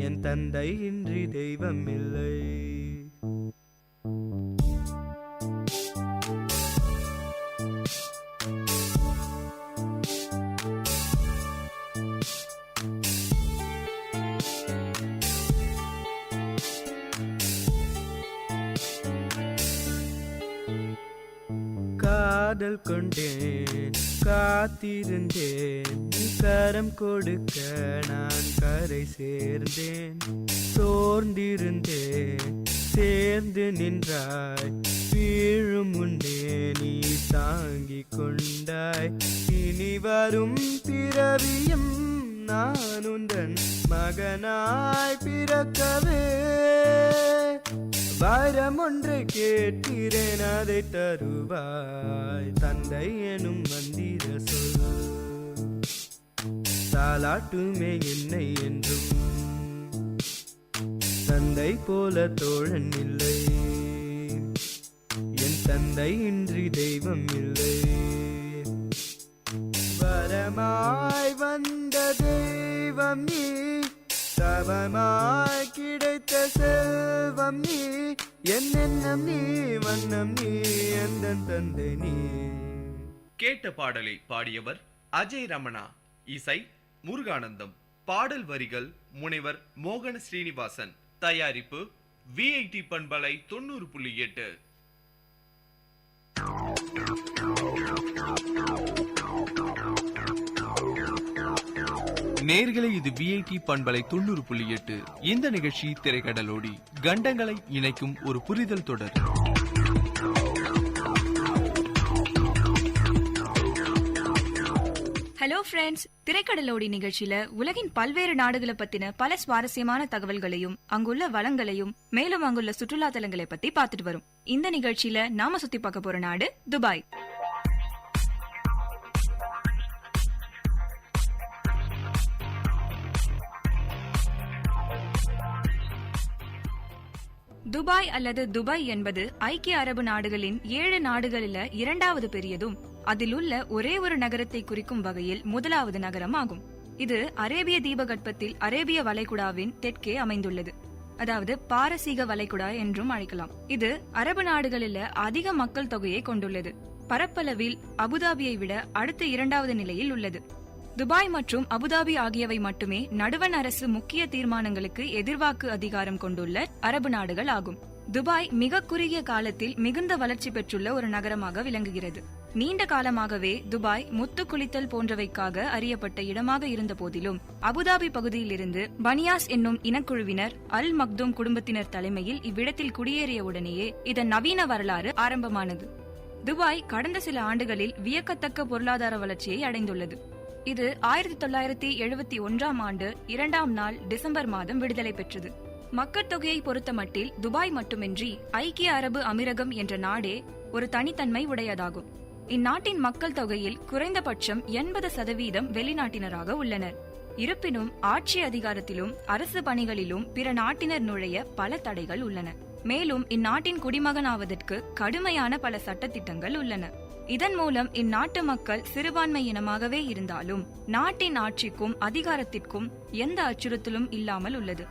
என் தந்தை இன்றி தெய்வம் இல்லை. காதல் கொண்டேன் காத்திருந்தேன், கரம் கொடுக்க நான் கரை சேர்ந்தேன். சோர்ந்திருந்தேன் சேர்ந்து நின்றாய், வீழும் முன்னே நீ தாங்கிக் கொண்டாய். இனி வரும் பிறவியும் நான் உந்தன் மகனாய் பிறக்கவே. வரம் ஒன்றை கேட்கிறேன், அதை தருவாய். தந்தை எனும் மந்திர சொல் தாலாட்டுமே என்னை என்றும். தந்தை போல தோழன் இல்லை, என் தந்தை இன்றி தெய்வம் இல்லை. வரமாய் வந்த தெய்வம் நீ, தவமாய் கிடைத்த செல்வம் நீ. என்னென்னம் நீ வண்ணம் நீ, எந்த தந்தை நீ. கேட்ட பாடலை பாடியவர் அஜய் ரமணா, இசை முருகானந்தம், பாடல் வரிகள் முனைவர் மோகன ஸ்ரீனிவாசன், தயாரிப்பு விஐடி பண்பலை 90.8. நேர்களை இது விஐடி பண்பலை 90.8. இந்த நிகழ்ச்சி திரைக்கடலோடி கண்டங்களை இணைக்கும் ஒரு புரிதல் தொடர். ஹலோ ஃப்ரெண்ட்ஸ், திரைக்கடலோடி நிகழ்ச்சியில உலகின் பல்வேறு நாடுகளை பத்தின பல சுவாரஸ்யமான தகவல்களையும் அங்குள்ள வளங்களையும் மேலும் அங்குள்ள சுற்றுலா தலங்களை பத்தி பார்த்துட்டு வரும். இந்த நிகழ்ச்சியில நாம சுத்தி பார்க்க போற நாடு துபாய். துபாய் அல்லது துபாய் என்பது ஐக்கிய அரபு நாடுகளின் 7 நாடுகளில 2வது பெரியதும் அதில் உள்ள ஒரே ஒரு நகரத்தை குறிக்கும் வகையில் 1வது நகரம் ஆகும். இது அரேபிய தீபகற்பத்தில் அரேபிய வளைகுடாவின் தெற்கே அமைந்துள்ளது. அதாவது பாரசீக வளைகுடா என்றும் அழைக்கலாம். இது அரபு நாடுகளில் அதிக மக்கள் தொகையை கொண்டுள்ளது. பரப்பளவில் அபுதாபியை விட அடுத்த 2வது நிலையில் உள்ளது. துபாய் மற்றும் அபுதாபி ஆகியவை மட்டுமே நடுவண் அரசு முக்கிய தீர்மானங்களுக்கு எதிர்வாக்கு அதிகாரம் கொண்டுள்ள அரபு நாடுகள் ஆகும். துபாய் மிக குறுகிய காலத்தில் மிகுந்த வளர்ச்சி பெற்றுள்ள ஒரு நகரமாக விளங்குகிறது. நீண்ட காலமாகவே துபாய் முத்து குளித்தல் போன்றவைக்காக அறியப்பட்ட இடமாக இருந்த போதிலும் அபுதாபி பகுதியிலிருந்து பனியாஸ் என்னும் இனக்குழுவினர் அல் மக்தூம் குடும்பத்தினர் தலைமையில் இவ்விடத்தில் குடியேறிய உடனேயே இதன் நவீன வரலாறு ஆரம்பமானது. துபாய் கடந்த சில ஆண்டுகளில் வியக்கத்தக்க பொருளாதார வளர்ச்சியை அடைந்துள்ளது. இது 1971ஆம் ஆண்டு 2ஆம் நாள் டிசம்பர் மாதம் விடுதலை பெற்றது. மக்கள் தொகையை பொறுத்த மட்டில் துபாய் மட்டுமின்றி ஐக்கிய அரபு அமீரகம் என்ற நாடே ஒரு தனித்தன்மை உடையதாகும். இந்நாட்டின் மக்கள் தொகையில் குறைந்தபட்சம் 80% வெளிநாட்டினராக உள்ளனர். இருப்பினும் ஆட்சி அதிகாரத்திலும் அரசு பணிகளிலும் பிற நாட்டினர் நுழைய பல தடைகள் உள்ளன. மேலும் இந்நாட்டின் குடிமகனாவதற்கு கடுமையான பல சட்டத்திட்டங்கள் உள்ளன. இதன் மூலம் இந்நாட்டு மக்கள் சிறுபான்மை இனமாகவே இருந்தாலும் நாட்டின் ஆட்சிக்கும் அதிகாரத்திற்கும் எந்த அச்சுறுத்தலும் இல்லாமல் உள்ளது.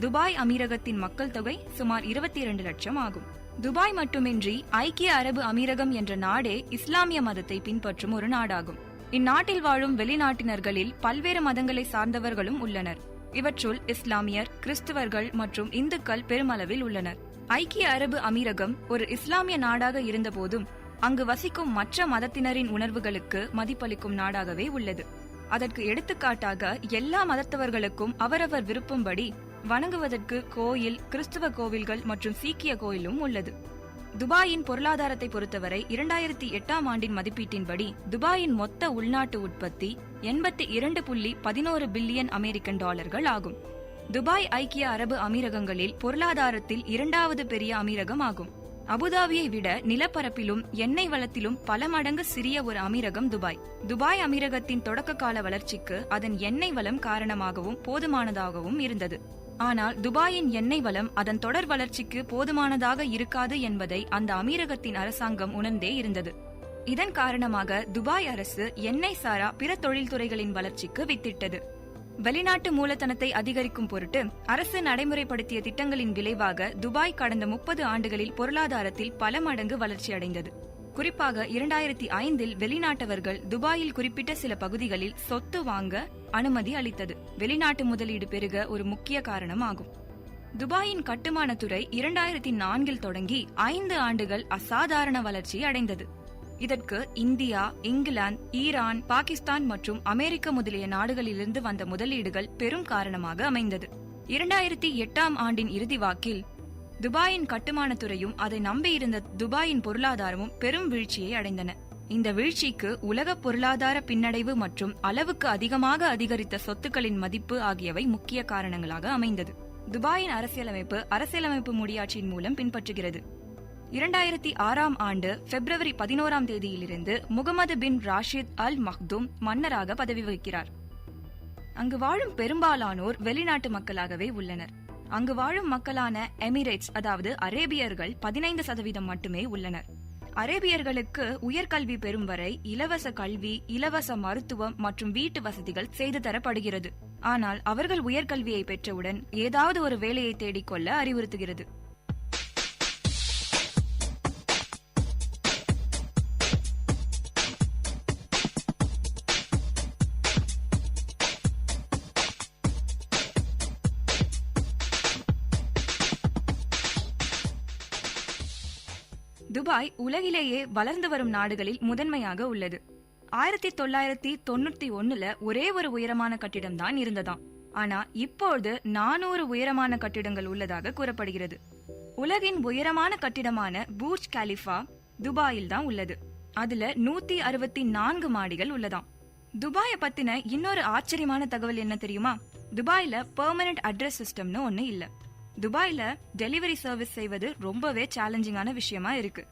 துபாய் அமீரகத்தின் மக்கள் தொகை சுமார் 22 லட்சம் ஆகும். துபாய் மட்டுமின்றி ஐக்கிய அரபு அமீரகம் என்ற நாடே இஸ்லாமிய மதத்தை பின்பற்றும் ஒரு நாடாகும். இந்நாட்டில் வாழும் வெளிநாட்டினர்களில் பல்வேறு மதங்களை சார்ந்தவர்களும் உள்ளனர். இவற்றுள் இஸ்லாமியர், கிறிஸ்துவர்கள் மற்றும் இந்துக்கள் பெருமளவில் உள்ளனர். ஐக்கிய அரபு அமீரகம் ஒரு இஸ்லாமிய நாடாக இருந்த போதும் அங்கு வசிக்கும் மற்ற மதத்தினரின் உணர்வுகளுக்கு மதிப்பளிக்கும் நாடாகவே உள்ளது. அதற்கு எடுத்துக்காட்டாக எல்லா மதத்தவர்களுக்கும் அவரவர் விருப்பம்படி வணங்குவதற்கு கோயில், கிறிஸ்துவ கோவில்கள் மற்றும் சீக்கிய கோயிலும் உள்ளது. துபாயின் பொருளாதாரத்தை பொறுத்தவரை 2008ஆம் ஆண்டின் மதிப்பீட்டின்படி துபாயின் மொத்த உள்நாட்டு உற்பத்தி 82.11 பில்லியன் அமெரிக்கன் டாலர்கள் ஆகும். துபாய் ஐக்கிய அரபு அமீரகங்களில் பொருளாதாரத்தில் 2வது பெரிய அமீரகம் ஆகும். அபுதாபியை விட நிலப்பரப்பிலும் எண்ணெய் வளத்திலும் பல மடங்கு சிறிய ஒரு அமீரகம் துபாய். துபாய் அமீரகத்தின் தொடக்க கால வளர்ச்சிக்கு அதன் எண்ணெய் வளம் காரணமாகவும் போதுமானதாகவும் இருந்தது. ஆனால் துபாயின் எண்ணெய் வளம் அதன் தொடர் வளர்ச்சிக்கு போதுமானதாக இருக்காது என்பதை அந்த அமீரகத்தின் அரசாங்கம் உணர்ந்தே இருந்தது. இதன் காரணமாக துபாய் அரசு எண்ணெய் சாரா பிற தொழில்துறைகளின் வளர்ச்சிக்கு வித்திட்டது. வெளிநாட்டு மூலதனத்தை அதிகரிக்கும் பொருட்டு அரசு நடைமுறைப்படுத்திய திட்டங்களின் விளைவாக துபாய் கடந்த 30 ஆண்டுகளில் பொருளாதாரத்தில் பல மடங்கு வளர்ச்சி அடைந்தது. குறிப்பாக 2005இல் வெளிநாட்டவர்கள் துபாயில் குறிப்பிட்ட சில பகுதிகளில் சொத்து வாங்க அனுமதி அளித்தது வெளிநாட்டு முதலீடு பெருக ஒரு முக்கிய காரணமாகும். துபாயின் கட்டுமானத்துறை 2004இல் தொடங்கி 5 ஆண்டுகள் அசாதாரண வளர்ச்சி அடைந்தது. இதற்கு இந்தியா, இங்கிலாந்து, ஈரான், பாகிஸ்தான் மற்றும் அமெரிக்க முதலிய நாடுகளிலிருந்து வந்த முதலீடுகள் பெரும் காரணமாக அமைந்தது. 2008ஆம் ஆண்டின் இறுதி வாக்கில் துபாயின் கட்டுமானத்துறையும் அதை நம்பியிருந்த துபாயின் பொருளாதாரமும் பெரும் வீழ்ச்சியை அடைந்தன. இந்த வீழ்ச்சிக்கு உலக பொருளாதார பின்னடைவு மற்றும் அளவுக்கு அதிகமாக அதிகரித்த சொத்துக்களின் மதிப்பு ஆகியவை முக்கிய காரணங்களாக அமைந்தது. துபாயின் அரசியலமைப்பு முடியாட்சியின் மூலம் பின்பற்றுகிறது. 2006ஆம் ஆண்டு பிப்ரவரி 11ஆம் தேதியிலிருந்து முகமது பின் ராஷித் அல் மக்தூம் மன்னராக பதவி வகிக்கிறார். அங்கு வாழும் பெரும்பாலானோர் வெளிநாட்டு மக்களாகவே உள்ளனர். அங்கு வாழும் மக்களான எமிரேட்ஸ் அதாவது அரேபியர்கள் 15% மட்டுமே உள்ளனர். அரேபியர்களுக்கு உயர்கல்வி பெறும் வரை இலவச கல்வி, இலவச மருத்துவம் மற்றும் வீட்டு வசதிகள் செய்து தரப்படுகிறது. ஆனால் அவர்கள் உயர்கல்வியை பெற்றவுடன் ஏதாவது ஒரு வேலையை தேடிக்கொள்ள அறிவுறுத்துகிறது. துபாய் உலகிலேயே வளர்ந்து வரும் நாடுகளில் முதன்மையாக உள்ளது. 1991 ஒரே ஒரு உயரமான கட்டிடம் தான் இருந்ததாம். ஆனா இப்போது 400 உயரமான கட்டிடங்கள் உள்ளதாக கூறப்படுகிறது. உலகின் உயரமான கட்டிடமான பூர்ஜ் கலிஃபா துபாயில் தான் உள்ளது. அதுல 164 மாடிகள் உள்ளதாம். துபாயை பத்தின இன்னொரு ஆச்சரியமான தகவல் என்ன தெரியுமா? துபாயில பெர்மனன்ட் அட்ரஸ் சிஸ்டம்னு ஒண்ணு இல்ல. துபாயில டெலிவரி சர்வீஸ் செய்வது ரொம்பவே சேலஞ்சிங்கான விஷயமா இருக்கு.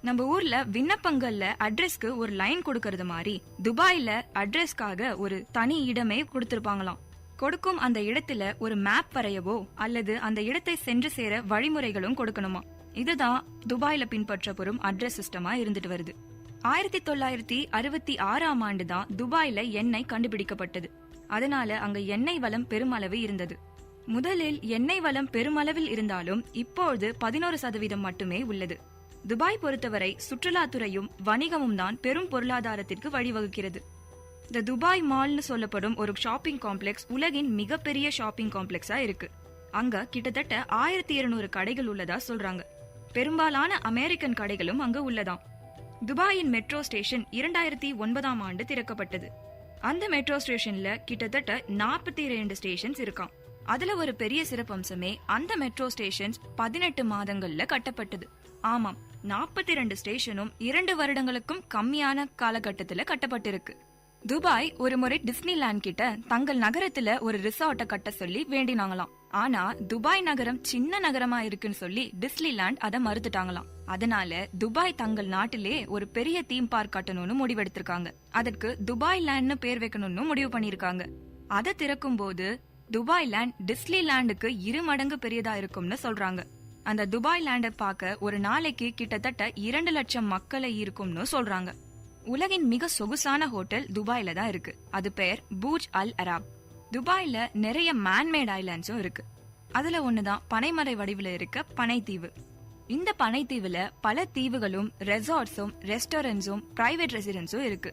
நம்ம ஊர்ல விண்ணப்பங்கள்ல அட்ரஸ்க்கு ஒரு லைன் கொடுக்கறது மாதிரி துபாயில அட்ரஸ்க்காக ஒரு தனி இடமே கொடுத்திருப்பாங்களாம். கொடுக்கும் அந்த இடத்துல ஒரு மேப் வரையவோ அல்லது அந்த இடத்தை சென்று சேர வழிமுறைகளும் கொடுக்கணுமா. இதுதான் துபாயில பின்பற்றப்படும் அட்ரஸ் சிஸ்டமா இருந்துட்டு வருது. 1966ஆம் ஆண்டு தான் துபாயில எண்ணெய் கண்டுபிடிக்கப்பட்டது. அதனால அங்க எண்ணெய் வளம் பெருமளவு இருந்தது. முதலில் எண்ணெய் வளம் பெருமளவில் இருந்தாலும் இப்பொழுது 11% மட்டுமே உள்ளது. துபாய் பொறுத்தவரை சுற்றுலாத்துறையும் வணிகமும் தான் பெரும் பொருளாதாரத்திற்கு வழிவகுக்கிறது. த துபாய் மால்னு சொல்லப்படும் ஒரு ஷாப்பிங் காம்ப்ளெக்ஸ் உலகின் மிகப்பெரிய ஷாப்பிங் காம்ப்ளெக்ஸா இருக்கு. அங்க கிட்டத்தட்ட 1200 கடைகள் உள்ளதா சொல்றாங்க. பெரும்பாலான அமெரிக்கன் கடைகளும் அங்க உள்ளதாம். துபாயின் மெட்ரோ ஸ்டேஷன் 2009ஆம் ஆண்டு திறக்கப்பட்டது. அந்த மெட்ரோ ஸ்டேஷன்ல கிட்டத்தட்ட 42 ஸ்டேஷன்ஸ் இருக்காம். அதுல ஒரு பெரிய சிறப்பம்சமே அந்த மெட்ரோ ஸ்டேஷன்ஸ் 18 மாதங்கள்ல கட்டப்பட்டது. ஆமாம், 42 ஸ்டேஷனும் 2 வருடங்களுக்கும் கம்மியான காலகட்டத்துல கட்டப்பட்டிருக்கு. துபாய் ஒரு முறை டிஸ்னிலாண்ட் கிட்ட தங்கள் நகரத்துல ஒரு ரிசார்ட்டை கட்ட சொல்லி வேண்டினாங்களாம். ஆனா துபாய் நகரம் சின்ன நகரமா இருக்குன்னு சொல்லி டிஸ்னிலாண்ட் அதை மறுத்துட்டாங்களாம். அதனால துபாய் தங்கள் நாட்டிலே ஒரு பெரிய தீம் பார்க் கட்டணும்னு முடிவெடுத்திருக்காங்க. அதற்கு துபாய் லேண்ட்னு பேர் வைக்கணும்னு முடிவு பண்ணிருக்காங்க. அதை திறக்கும் போது துபாய் லேண்ட் டிஸ்னிலாண்டுக்கு 2 மடங்கு பெரியதா இருக்கும்னு சொல்றாங்க. அந்த துபாய் லேண்டை பார்க்க ஒரு நாளைக்கு கிட்டத்தட்ட 2 லட்சம் மக்களை இருக்கும்னு சொல்றாங்க. உலகின் மிக சொகுசான ஹோட்டல் துபாயில தான் இருக்கு. அது பெயர் பூஜ் அல் அராப். துபாயில நிறைய மேன்மேட் ஐலாண்ட்ஸும் இருக்கு. அதுல ஒண்ணுதான் பனைமரை வடிவில் இருக்க பனைத்தீவு. இந்த பனைத்தீவுல பல தீவுகளும் ரெசார்ட்ஸும் ரெஸ்டாரண்ட்ஸும் பிரைவேட் ரெசிடென்ஸும் இருக்கு.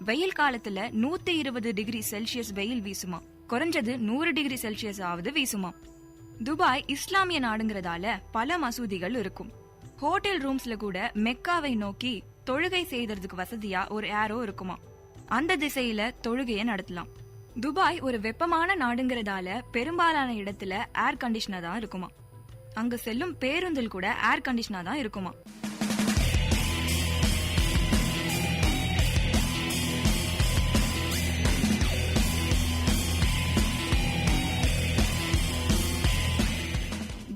வெயில் காலத்துல 120 டிகிரி செல்சியஸ் வெயில் வீசுமா, குறைஞ்சது 100 டிகிரி செல்சியஸ் ஆவது வீசுமா. துபாய் இஸ்லாமிய நாடுங்கிறதால பல மசூதிகள் இருக்கும். ஹோட்டல் ரூம்ஸ்ல கூட மெக்காவை நோக்கி தொழுகை செய்யறதுக்கு வசதியா ஒரு ஏரோ இருக்குமா. அந்த திசையில தொழுகையை நடத்தலாம். துபாய் ஒரு வெப்பமான நாடுங்கிறதால பெரும்பாலான இடத்துல ஏர் கண்டிஷனர் தான் இருக்குமா. அங்க செல்லும் பேருந்தில் கூட ஏர் கண்டிஷனர் தான் இருக்குமா.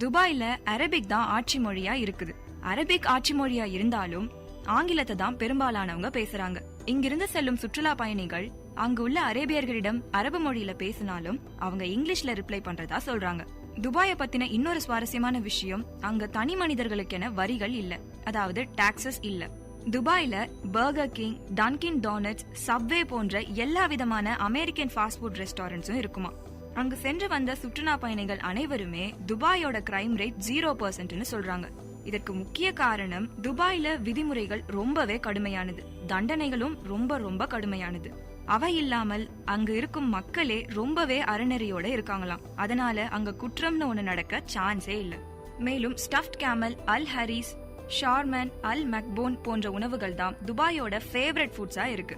துபாயில அரபிக் தான் ஆட்சி மொழியா இருக்குது. அரபிக் ஆட்சி மொழியா இருந்தாலும் ஆங்கிலத்தை தான் பெரும்பாலானவங்க பேசுறாங்க. இங்கிருந்து செல்லும் சுற்றுலா பயணிகள் அங்கு உள்ள அரேபியர்களிடம் அரபு மொழியில பேசினாலும் அவங்க இங்கிலீஷ்ல ரிப்ளை பண்றதா சொல்றாங்க. துபாயை பத்தின இன்னொரு சுவாரஸ்யமான விஷயம், அங்க தனி மனிதர்களுக்கென வரிகள் இல்ல, அதாவது டாக்ஸஸ் இல்ல. துபாயில பர்கர் கிங், டன்கின் டோனட்ஸ், சப்வே போன்ற எல்லா விதமான அமெரிக்கன் ஃபாஸ்ட் ஃபுட் ரெஸ்டாரண்ட்ஸும் இருக்குமா. அங்கு சென்று வந்த சுற்றுலா பயணிகள் அனைவருமே துபாயோட கிரைம் ரேட் 0%ன்னு சொல்றாங்க. இதற்கு முக்கிய காரணம் துபாயில விதிமுறைகள் ரொம்பவே கடுமையானது, தண்டனைகளும் ரொம்ப ரொம்ப கடுமையானது. அவை இல்லாமல் அங்கு இருக்கும் மக்களே ரொம்பவே அறநெறியோட இருக்காங்களாம். அதனால அங்க குற்றம்னு ஒண்ணு நடக்க சான்ஸே இல்ல. மேலும் ஸ்டஃப்ட் கேமல், அல் ஹரிஸ், ஷார்மன், அல் மக்போன் போன்ற உணவுகள் தான் துபாயோட ஃபேவரட் ஃபுட்ஸா இருக்கு.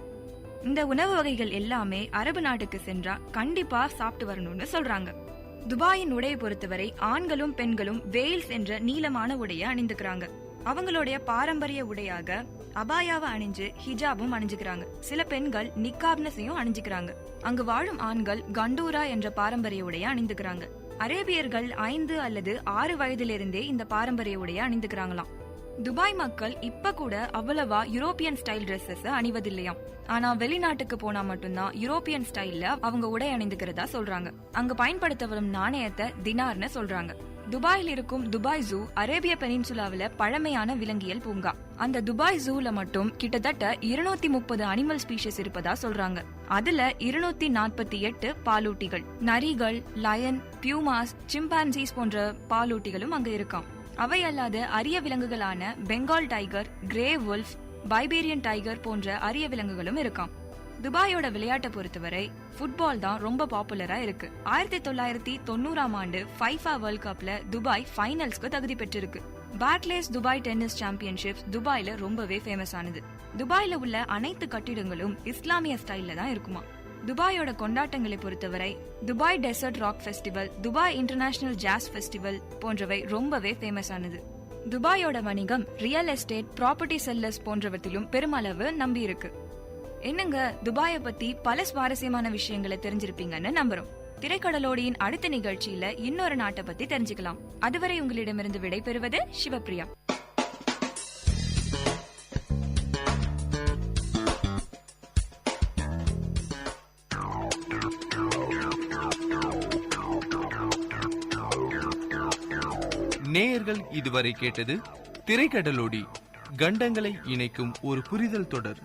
இந்த உணவு வகைகள் எல்லாமே அரபு நாட்டுக்கு சென்றா கண்டிப்பா சாப்பிட்டு வரணும்னு சொல்றாங்க. துபாயின் உடையை பொறுத்தவரை ஆண்களும் பெண்களும் வெயில்ஸ் என்ற நீளமான உடைய அணிந்துக்கிறாங்க. அவங்களுடைய பாரம்பரிய உடையாக அபாயாவை அணிஞ்சு ஹிஜாபும் அணிஞ்சுக்கிறாங்க. சில பெண்கள் நிக்காப்னஸையும் அணிஞ்சுக்கிறாங்க. அங்கு வாழும் ஆண்கள் கண்டூரா என்ற பாரம்பரிய உடைய அணிந்துக்கிறாங்க. அரேபியர்கள் 5 அல்லது 6 வயதிலிருந்தே இந்த பாரம்பரிய உடைய அணிந்துக்கிறாங்களாம். துபாய் மக்கள் இப்ப கூட அவ்வளவா யூரோப்பியன் ஸ்டைல் டிரெஸ்ஸஸ் அணிவதில்லையாம். ஆனா வெளிநாட்டுக்கு போனா மட்டும்தான் யூரோப்பியன் ஸ்டைல்ல அவங்க உடை அணிந்துக்கிறதா சொல்றாங்க. அங்க பயன்படுத்த வரும் நாணயத்தை தினார்னு சொல்றாங்க. துபாயில் இருக்கும் துபாய் ஜூ அரேபிய பெனின்சுலாவில பழமையான விலங்கியல் பூங்கா. அந்த துபாய் ஜூல மட்டும் கிட்டத்தட்ட 230 அனிமல் ஸ்பீஷிஸ் இருப்பதா சொல்றாங்க. அதுல 248 பாலூட்டிகள், நரிகள், லயன், பியூமாஸ், சிம்பான்சிஸ் போன்ற பாலூட்டிகளும் அங்க இருக்காம். அவை அல்லாத அரிய விலங்குகளான Bengal tiger, grey wolf, Siberian tiger போன்ற அரிய விலங்குகளும் இருக்காம். துபாயோட விளையாட்டை பொறுத்தவரை ஃபுட்பால் தான் ரொம்ப பாப்புலரா இருக்கு. 1990ஆம் ஆண்டு ஃபைஃபா வேர்ல்ட் கப்ல துபாய் ஃபைனல்ஸ்க்கு தகுதி பெற்றிருக்கு. பார்க்லேஸ் துபாய் டென்னிஸ் சாம்பியன்ஷிப்ஸ் துபாயில ரொம்பவே ஃபேமஸ் ஆனது. துபாயில உள்ள அனைத்து கட்டிடங்களும் இஸ்லாமிய ஸ்டைல்ல தான் இருக்குமா. துபாயோட கொண்டாட்டங்களை பொறுத்தவரை Dubai desert rock festival, Dubai international jazz festival போன்றவை ரொம்பவே ஃபேமஸ் ஆனது. துபாயோட வணிகம் ரியல் எஸ்டேட், ப்ராப்பர்ட்டி செல்லர்ஸ் போன்றவற்றிலும் பெருமளவு நம்பி இருக்கு. என்னங்க, துபாயை பத்தி பல சுவாரஸ்யமான விஷயங்களை தெரிஞ்சிருப்பீங்கன்னு நம்புறோம். திரைக்கடலோடியின் அடுத்த நிகழ்ச்சியில இன்னொரு நாட்டை பத்தி தெரிஞ்சுக்கலாம். அதுவரை உங்களிடமிருந்து விடைபெறுவது சிவப்பிரியா. நேயர்கள் இதுவரை கேட்டது திரைக்கடலோடி, கண்டங்களை இணைக்கும் ஒரு புரிதல் தொடர்.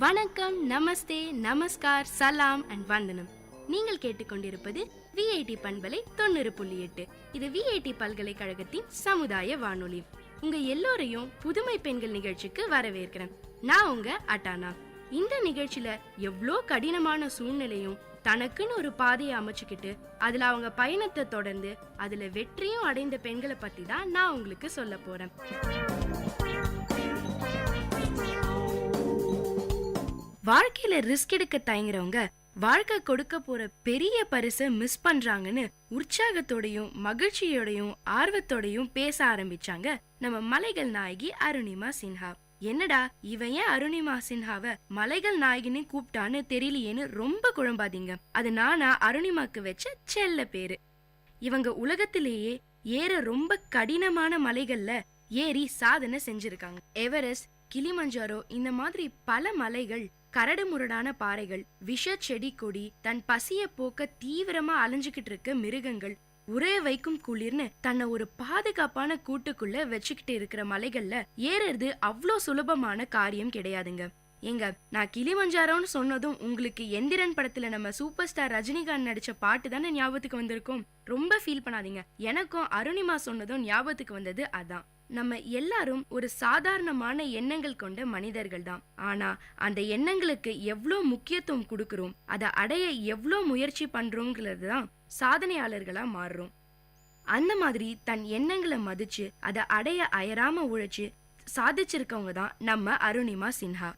வணக்கம், நமஸ்தே, நமஸ்கார், சலாம் அண்ட் வந்தனம். நீங்கள் கேட்டுக்கொண்டிருப்பது விஐடி பண்பலை 90.8. இது விஐடி பல்கலைக்கழகத்தின் சமுதாய வானொலி. உங்க எல்லோரையும் புதுமை பெண்கள் நிகழ்ச்சிக்கு வரவேற்கிறேன். நான் உங்க அட்டானா. இந்த நிகழ்ச்சியில எவ்வளோ கடினமான சூழ்நிலையும் தனக்குன்னு ஒரு பாதையை அமைச்சுக்கிட்டு அதுல அவங்க பயணத்தை தொடர்ந்து அதுல வெற்றியும் அடைந்த பெண்களை பத்தி தான் நான் உங்களுக்கு சொல்ல போறேன். வாழ்க்கையில ரிஸ்க் எடுக்க தயங்குறவங்க வாழ்க்கை கொடுக்க போற பெரிய பரிசை மிஸ் பண்றாங்கன்னு உற்சாகத்தோடையும் மகிழ்ச்சியோடையும் ஆர்வத்தோடையும் பேச ஆரம்பிச்சாங்க நம்ம மலைகள் நாயகி அருணிமா சின்ஹா. என்னடா இவன் ஏன் அருணிமா சின்ஹாவை மலைகள் நாயகின்னு கூப்பிட்டான்னு தெரியலையேன்னு ரொம்ப குழம்பாதீங்க. அது நானா அருணிமாக்கு வச்ச செல்ல பேரு. இவங்க உலகத்திலேயே ஏற ரொம்ப கடினமான மலைகள்ல ஏறி சாதனை செஞ்சிருக்காங்க. எவரெஸ்ட், கிளிமஞ்சாரோ இந்த மாதிரி பல மலைகள், கரடு முரடான பாறைகள், விஷ செடி கொடி, தன் பசிய போக்க தீவிரமா அலைஞ்சுக்கிட்டு இருக்க மிருகங்கள், உரைய வைக்கும் குளிர்னு தன்னை ஒரு பாதுகாப்பான கூட்டுக்குள்ள வச்சுக்கிட்டு இருக்கிற மலைகள்ல ஏறது அவ்வளோ சுலபமான காரியம் கிடையாதுங்க. ஏங்க, நான் கிளிமஞ்சாரோன்னு சொன்னதும் உங்களுக்கு எந்திரன் படத்துல நம்ம சூப்பர் ஸ்டார் ரஜினிகாந்த் நடிச்ச பாட்டு தானே ஞாபகத்துக்கு வந்திருக்கும். ரொம்ப ஃபீல் பண்ணாதீங்க. எனக்கும் அருணிமா சொன்னதும் ஞாபகத்துக்கு வந்தது அதான். நம்ம எல்லாரும் ஒரு சாதாரணமான எண்ணங்கள் கொண்ட மனிதர்கள் தான். ஆனா அந்த எண்ணங்களுக்கு எவ்வளோ முக்கியத்துவம் கொடுக்கறோம், அதை அடைய எவ்வளோ முயற்சி பண்றோங்கிறது தான் சாதனையாளர்களா மாறுறோம். அந்த மாதிரி தன் எண்ணங்களை மதிச்சு அதை அடைய அயராம உழைச்சு சாதிச்சிருக்கவங்க தான் நம்ம அருணிமா சின்ஹா.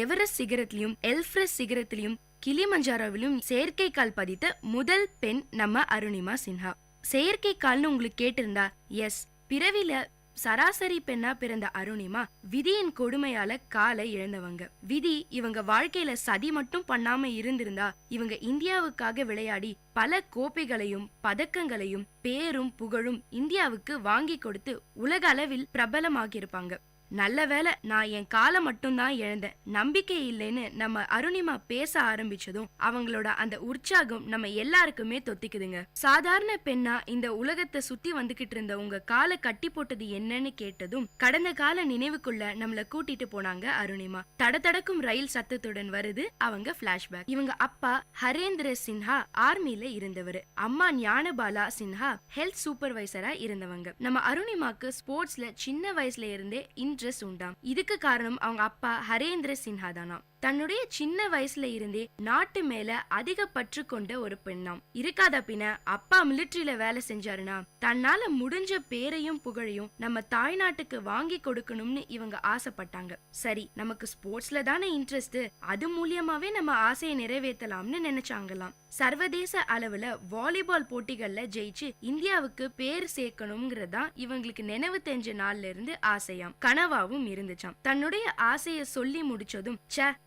எவரெஸ்ட் சிகரத்திலையும் எல்ஃப்ரஸ் சிகரத்திலையும் கிளிமஞ்சாரோவிலும் செயற்கைக்கால் பதித்த முதல் பெண் நம்ம அருணிமா சின்ஹா. செயற்கைக்கால்னு உங்களுக்கு கேட்டிருந்தா எஸ், பிறவில சராசரி பெண்ணா பிறந்த அருணிமா விதியின் கொடுமையால காலை இழந்தவங்க. விதி இவங்க வாழ்க்கையில சதி மட்டும் பண்ணாம இருந்திருந்தா இவங்க இந்தியாவுக்காக விளையாடி பல கோப்பைகளையும் பதக்கங்களையும் பேரும் புகழும் இந்தியாவுக்கு வாங்கி கொடுத்து உலக அளவில் பிரபலமாகியிருப்பாங்க. நல்ல வேளை நான் என் காலை மட்டும்தான் இழந்தேன், நம்பிக்கை இல்லைன்னு நம்ம அருணிமா பேச ஆரம்பிச்சதும் அவங்களோட அந்த உற்சாகம் நம்ம எல்லாருக்குமே தொத்திக்குதுங்க. சாதாரண பெண்ணா இந்த உலகத்தை சுத்தி வந்துகிட்டு இருந்த உங்க காலை கட்டி போட்டது என்னன்னு கேட்டதும் கடந்த கால நினைவுக்குள்ள நம்மள கூட்டிட்டு போனாங்க அருணிமா. தடதடக்கும் ரயில் சத்தத்துடன் வருது அவங்க பிளாஷ்பேக். இவங்க அப்பா ஹரேந்திர சின்ஹா ஆர்மில இருந்தவர். அம்மா ஞானபாலா சின்ஹா ஹெல்த் சூப்பர்வைசரா இருந்தவங்க. நம்ம அருணிமாக்கு ஸ்போர்ட்ஸ்ல சின்ன வயசுல இருந்தே இன்ட்ரெஸ்ட் உண்டாம். இதுக்கு காரணம் அவங்க அப்பா ஹரேந்திர சின்ஹா தானா. தன்னுடைய சின்ன வயசுல இருந்தே நாட்டு மேல அதிக பற்று கொண்ட ஒரு பெண்ணாம். இருக்காத பின்ன அப்பா மிலிட்டரியில வேலை செஞ்சாருன்னா தன்னால முடிஞ்ச பேரையும் புகழையும் நம்ம தாய்நாட்டுக்கு வாங்கி கொடுக்கணும்னு இவங்க ஆசைப்பட்டாங்க. சரி, நமக்கு ஸ்போர்ட்ஸ்ல தானே இன்ட்ரெஸ்ட், அது மூலியமாவே நம்ம ஆசையை நிறைவேற்றலாம்னு நினைச்சாங்களாம். சர்வதேச அளவுல வாலிபால் போட்டிகள்ல ஜெயிச்சு இந்தியாவுக்கு பேர் சேர்க்கணும்ங்கிறதா இவங்களுக்கு நினைவு தெரிஞ்ச நாள்ல இருந்து ஆசையாம், கனவாவும் இருந்துச்சாம். தன்னுடைய ஆசைய சொல்லி முடிச்சதும்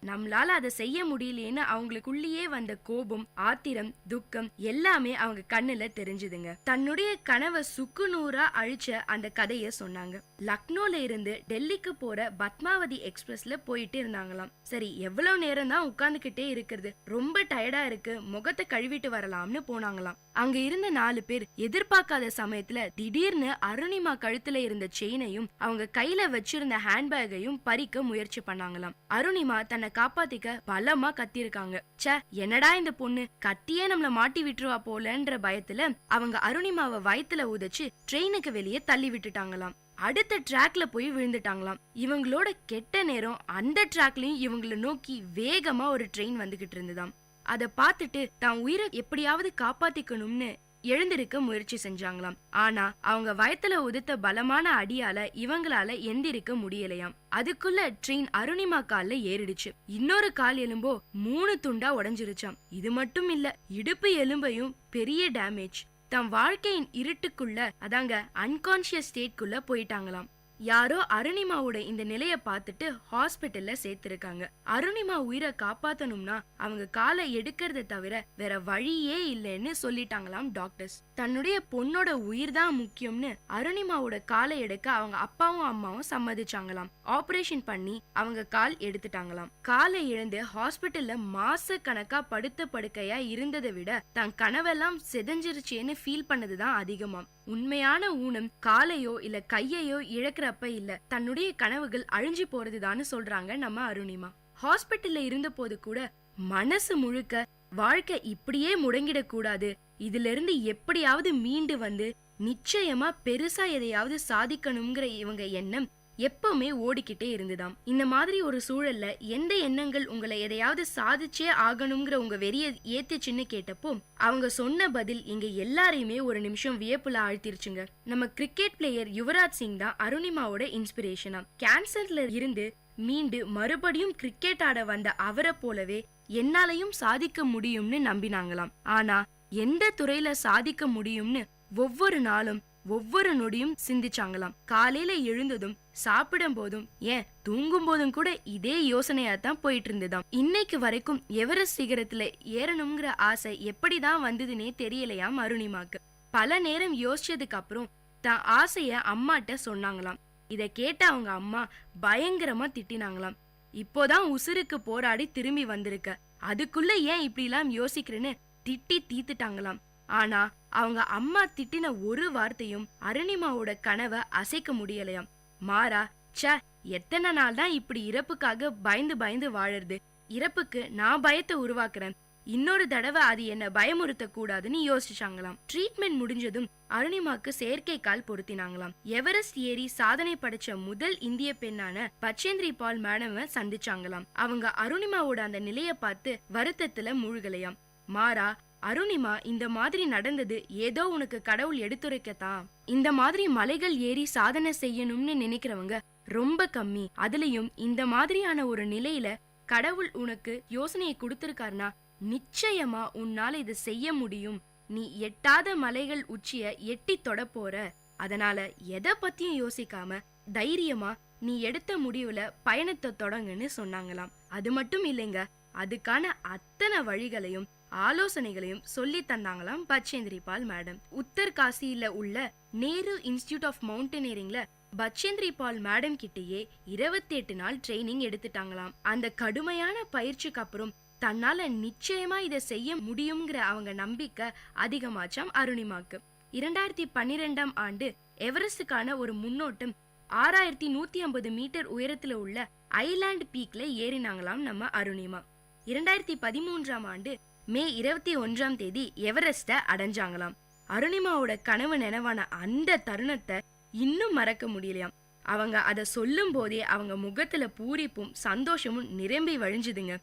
நம்மளால அதை செய்ய முடியலையேன்னு அவங்களுக்குள்ளேயே வந்த கோபம், ஆத்திரம், துக்கம் எல்லாமே அவங்க கண்ணுல தெரிஞ்சுதுங்க. தன்னுடைய கனவை சுக்குநூறா அழிச்ச அந்த கதைய சொன்னாங்க. லக்னோல இருந்து டெல்லிக்கு போற பத்மாவதி எக்ஸ்பிரஸ்ல போயிட்டு இருந்தாங்களாம். சரி, எவ்வளவு நேரம் தான் உட்கார்ந்துகிட்டே இருக்கிறது, ரொம்ப டயர்டா இருக்கு, முகத்தை கழுவிட்டு வரலாம்னு போனாங்களாம். அங்க இருந்த 4 பேர் எதிர்பார்க்காத சமயத்துல திடீர்னு அருணிமா கழுத்துல இருந்த செயினையும் அவங்க கையில வச்சிருந்த ஹேண்ட்பேக்கையும் பறிக்க முயற்சி பண்ணாங்களாம். அருணிமா தன்னை காப்பாத்திக்க பலமா கத்திருக்காங்க. என்னடா இந்த பொண்ணு கத்தியே நம்மள மாட்டி விட்டுருவா போலன்ற பயத்துல அவங்க அருணிமாவை வயித்துல உதைச்சு ட்ரெயினுக்கு வெளியே தள்ளி விட்டுட்டாங்களாம். அடுத்த ட்ராக்ல போய் விழுந்துட்டாங்களாம். இவங்களோட கெட்ட நேரம் அந்த ட்ராக்லயும் இவங்களை நோக்கி வேகமா ஒரு ட்ரெயின் வந்துகிட்டு இருந்துதாம். அதை பார்த்துட்டு தான் உயிரை எப்படியாவது காப்பாத்திக்கணும்னு எழுந்திருக்க முயற்சி செஞ்சாங்களாம். ஆனா அவங்க வயத்துல உதித்த பலமான அடியால இவங்களால எந்திரிக்க முடியலையாம். அதுக்குள்ள ட்ரெயின் அருணிமா கால்ல ஏறிடுச்சு. இன்னொரு கால் எலும்போ 3 துண்டா உடைஞ்சிருச்சாம். இது மட்டும் இல்ல, இடுப்பு எலும்பையும் பெரிய டேமேஜ். தம் வாழ்க்கையின் இருட்டுக்குள்ள, அதாங்க அன்கான்சியஸ் ஸ்டேட்குள்ள போயிட்டாங்களாம். யாரோ அருணிமாவோட இந்த நிலைய பார்த்துட்டு ஹாஸ்பிட்டல்ல சேர்த்திருக்காங்க. அருணிமா உயிரை காப்பாத்தணும்னா அவங்க காலை எடுக்கிறத தவிர வேற வழியே இல்லைன்னு சொல்லிட்டாங்களாம் டாக்டர்ஸ். தன்னுடைய பொண்ணோட உயிர் தான் முக்கியம்னு அருணிமாவோட காலை எடுக்க அவங்க அப்பாவும் அம்மாவும் சம்மதிச்சாங்களாம். ஆபரேஷன் பண்ணி அவங்க கால் எடுத்துட்டாங்களாம். காலை இழந்து ஹாஸ்பிட்டல்ல மாச கணக்கா படுத்த படுக்கையா இருந்ததை விட தன் கனவெல்லாம் செதஞ்சிருச்சேன்னு ஃபீல் பண்ணதுதான் அதிகமாம். உண்மையான ஊனம் காலையோ இல்ல கையையோ இழக்கிறப்ப இல்ல, தன்னுடைய கனவுகள் அழிஞ்சு போறதுதான்னு சொல்றாங்க நம்ம அருணிமா. ஹாஸ்பிட்டல்ல இருந்த போது கூட மனசு முழுக்க வாழ்க்கை இப்படியே முடங்கிடக் கூடாது, இதுல இருந்து எப்படியாவது மீண்டு வந்து நிச்சயமா பெருசா எதையாவது சாதிக்கணுங்கிற இவங்க எண்ணம் எப்பவுமே ஓடிக்கிட்டே இருந்துதாம். இந்த மாதிரி ஒரு சூழல்ல எந்த எண்ணங்கள் உங்களை எதையாவது சாதிச்சே ஆகணுங்கிற உங்க வெறிய ஏத்துச்சுன்னு கேட்டப்போ அவங்க சொன்ன பதில் எங்க எல்லாரையுமே ஒரு நிமிஷம் வியப்புல ஆழ்த்திருச்சுங்க. நம்ம கிரிக்கெட் பிளேயர் யுவராஜ் சிங் தான் அருணிமாவோட இன்ஸ்பிரேஷனா. கேன்சர்ல இருந்து மீண்டு மறுபடியும் கிரிக்கெட் ஆட வந்த அவரை போலவே என்னாலையும் சாதிக்க முடியும்னு நம்பினாங்களாம். ஆனா எந்த துறையில சாதிக்க முடியும்னு ஒவ்வொரு நாளும் ஒவ்வொரு நொடியும் சிந்திச்சாங்களாம். காலையில எழுந்ததும் சாப்பிடும் போதும் ஏன் தூங்கும் போதும் கூட இதே யோசனையா தான் போயிட்டு இருந்ததாம். இன்னைக்கு வரைக்கும் எவரெஸ்ட் சிகரத்துல ஏறணுங்கிற ஆசை எப்படிதான் வந்ததுன்னே தெரியலையாம் அருணிமாக்கு. பல நேரம் யோசிச்சதுக்கு அப்புறம் தான் ஆசைய அம்மாட்ட சொன்னாங்களாம். இத கேட்ட அவங்க அம்மா பயங்கரமா திட்டினாங்களாம். இப்போதான் உசுருக்கு போராடி திரும்பி வந்திருக்க, அதுக்குள்ள ஏன் இப்படி எல்லாம் யோசிக்கிறேன்னு திட்டி தீத்துட்டாங்களாம். ஆனா அவங்க அம்மா திட்டின ஒரு வார்த்தையும் அருணிமாவோட கனவை அசைக்க முடியலையாம். மாறா, ச எத்தனை நாள் தான் இப்படி இறப்புக்காக பயந்து பயந்து வாழறது, இறப்புக்கு நான் பயத்தை உருவாக்குறேன், இன்னொரு தடவை அது என்ன பயமுறுத்த கூடாதுன்னு யோசிச்சாங்களாம். ட்ரீட்மெண்ட் முடிஞ்சதும் அருணிமாக்கு செயற்கை கால் பொருத்தினாங்களாம். எவரெஸ்ட் ஏறி சாதனை படைச்ச முதல் இந்திய பெண்ணான பச்சேந்திரி பால் மேடம சந்திச்சாங்களாம். அவங்க அருணிமாவோட அந்த நிலைய பார்த்து வருத்தத்துல மூழ்கலையாம். மாறா, அருணிமா, இந்த மாதிரி நடந்தது ஏதோ உனக்கு கடவுள் எடுத்துரைக்கத்தான். இந்த மாதிரி மலைகள் ஏறி சாதனை செய்யணும்னு நினைக்கிறவங்க ரொம்ப கம்மி. அதுலயும் இந்த மாதிரியான ஒரு நிலையில கடவுள் உனக்கு யோசனையை கொடுத்திருக்காருனா நிச்சயமா உன்னால இதை செய்ய முடியும். நீ எட்டாத மலைகள் உச்சிய எட்டி தொட போற. அதனால எதை பத்தியும் யோசிக்காம தைரியமா நீ எடுத்த முடிவுல பயணத்தை தொடங்குன்னு சொன்னாங்களாம். அது மட்டும் இல்லைங்க, அதுக்கான அத்தனை வழிகளையும் ஆலோசனைகளையும் சொல்லி தந்தாங்களாம் பச்சேந்திரி பால் மேடம். உத்தர்காசியில உள்ள நேரு இன்ஸ்டிடியூட் ஆஃப் மவுண்டனியரிங்ல பச்சேந்திரி பால் மேடம் கிட்டேயே 28 நாள் ட்ரைனிங் எடுத்துட்டாங்களாம். அந்த கடுமையான பயிற்சிக்கு அப்புறம் தன்னால நிச்சயமா இதை செய்ய முடியுங்கிற அவங்க நம்பிக்கை அதிகமாச்சாம் அருணிமாக்கு. 2012ஆம் ஆண்டு எவரெஸ்டுக்கான ஒரு முன்னோட்டம் 6150 மீட்டர் உயரத்துல உள்ள ஐலாண்ட் பீக்ல ஏறினாங்களாம் நம்ம அருணிமா. 2013ஆம் ஆண்டு மே 21ஆம் தேதி எவரெஸ்ட அடைஞ்சாங்களாம். அருணிமாவோட கனவு நினைவான அந்த தருணத்தை இன்னும் மறக்க முடியலையாம். அவங்க அதை சொல்லும் போதே அவங்க முகத்துல பூரிப்பும் சந்தோஷமும் நிரம்பி வழிஞ்சுதுங்க.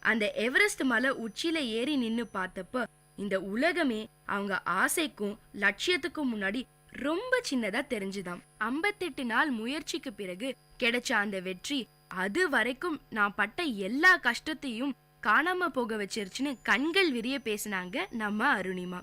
அந்த எவரெஸ்ட் மலை உச்சியில ஏறி நின்னு பார்த்தப்ப இந்த உலகமே அவங்க ஆசைக்கும் லட்சியத்துக்கும் முன்னாடி ரொம்ப சின்னதா தெரிஞ்சுதாம். 58 நாள் முயற்சிக்கு பிறகு கிடைச்ச அந்த வெற்றி அது வரைக்கும் நான் பட்ட எல்லா கஷ்டத்தையும் காணாம போக வச்சிருச்சுன்னு கண்கள் விரிய பேசினாங்க நம்ம அருணிமா.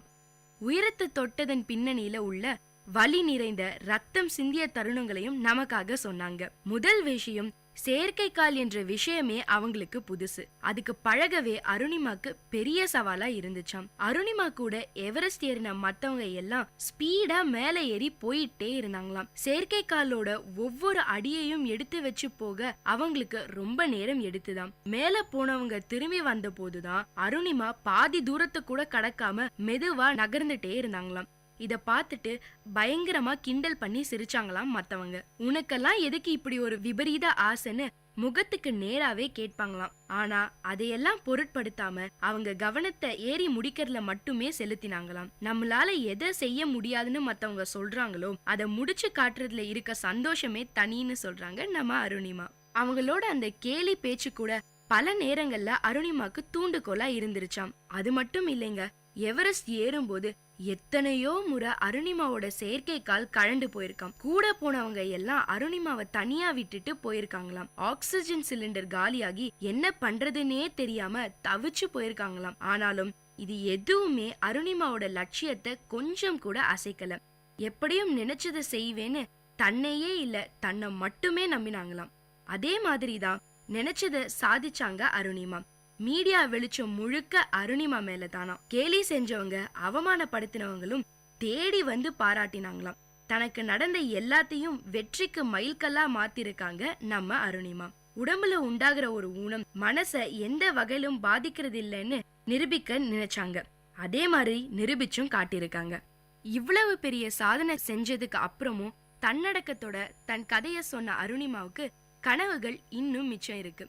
உயரத்தை தொட்டதன் பின்னணியில உள்ள வலி நிறைந்த ரத்தம் சிந்திய தருணங்களையும் நமக்காக சொன்னாங்க. முதல் விஷயம், செயற்கை கால் என்ற விஷயமே அவங்களுக்கு புதுசு. அதுக்கு பழகவே அருணிமாக்கு பெரிய சவாலா இருந்துச்சாம். அருணிமா கூட எவரெஸ்ட் ஏறின மத்தவங்க எல்லாம் ஸ்பீடா மேல ஏறி போயிட்டே இருந்தாங்களாம். செயற்கை காலோட ஒவ்வொரு அடியையும் எடுத்து வச்சு போக அவங்களுக்கு ரொம்ப நேரம் எடுத்துதான். மேல போனவங்க திரும்பி வந்த போதுதான் அருணிமா பாதி தூரத்தை கூட கடக்காம மெதுவா நகர்ந்துட்டே இருந்தாங்களாம். இத பார்த்துட்டு பயங்கரமா கிண்டல் பண்ணி சிரிச்சாங்களாம் மத்தவங்க. உனக்கெல்லாம் எதுக்கு இப்படி ஒரு விபரீத ஆசைன்னு முகத்துக்கு நேராவே கேட்பாங்களாம். ஆனா அதையெல்லாம் பொருட்படுத்தாம அவங்க கவனத்தை ஏறி முடிக்கிறதுல மட்டுமே செலுத்தினாங்களாம். நம்மளால எதை செய்ய முடியாதுன்னு மத்தவங்க சொல்றாங்களோ அதை முடிச்சு காட்டுறதுல இருக்க சந்தோஷமே தனின்னு சொல்றாங்க நம்ம அருணிமா. அவங்களோட அந்த கேலி பேச்சு கூட பல நேரங்கள்ல அருணிமாக்கு தூண்டுகோலா இருந்துருச்சாம். அது மட்டும் இல்லைங்க, எவரெஸ்ட் ஏறும்போது எத்தனையோ முறை அருணிமாவோட செயற்கை கால் கழண்டு போயிருக்காம். கூட போனவங்க எல்லாம் அருணிமாவை தனியா விட்டுட்டு போயிருக்காங்களாம். ஆக்சிஜன் சிலிண்டர் காலியாகி என்ன பண்றதுன்னே தெரியாம தவிச்சு போயிருக்காங்களாம். ஆனாலும் இது எதுவுமே அருணிமாவோட லட்சியத்தை கொஞ்சம் கூட அசைக்கல. எப்படியும் நினைச்சதை செய்வேன்னு தன்னையே இல்ல தன்னை மட்டுமே நம்பினாங்களாம். அதே மாதிரிதான் நினைச்சதை சாதிச்சாங்க அருணிமா. மீடியா வெளிச்சம் முழுக்க அருணிமா மேல தானா. கேலி செஞ்சவங்க அவமானப்படுத்தினவங்களும் தேடி வந்து பாராட்டினாங்களாம். தனக்கு நடந்த எல்லாத்தையும் வெற்றிக்கு மைல்கல்லா மாத்திருக்காங்க நம்ம அருணிமா. உடம்புல உண்டாகிற ஒரு ஊனம் மனச எந்த வகையிலும் பாதிக்கிறது இல்லைன்னு நிரூபிக்க நினைச்சாங்க. அதே மாதிரி நிரூபிச்சும் காட்டியிருக்காங்க. இவ்வளவு பெரிய சாதனை செஞ்சதுக்கு அப்புறமும் தன்னடக்கத்தோட தன் கதைய சொன்ன அருணிமாவுக்கு கனவுகள் இன்னும் மிச்சம் இருக்கு.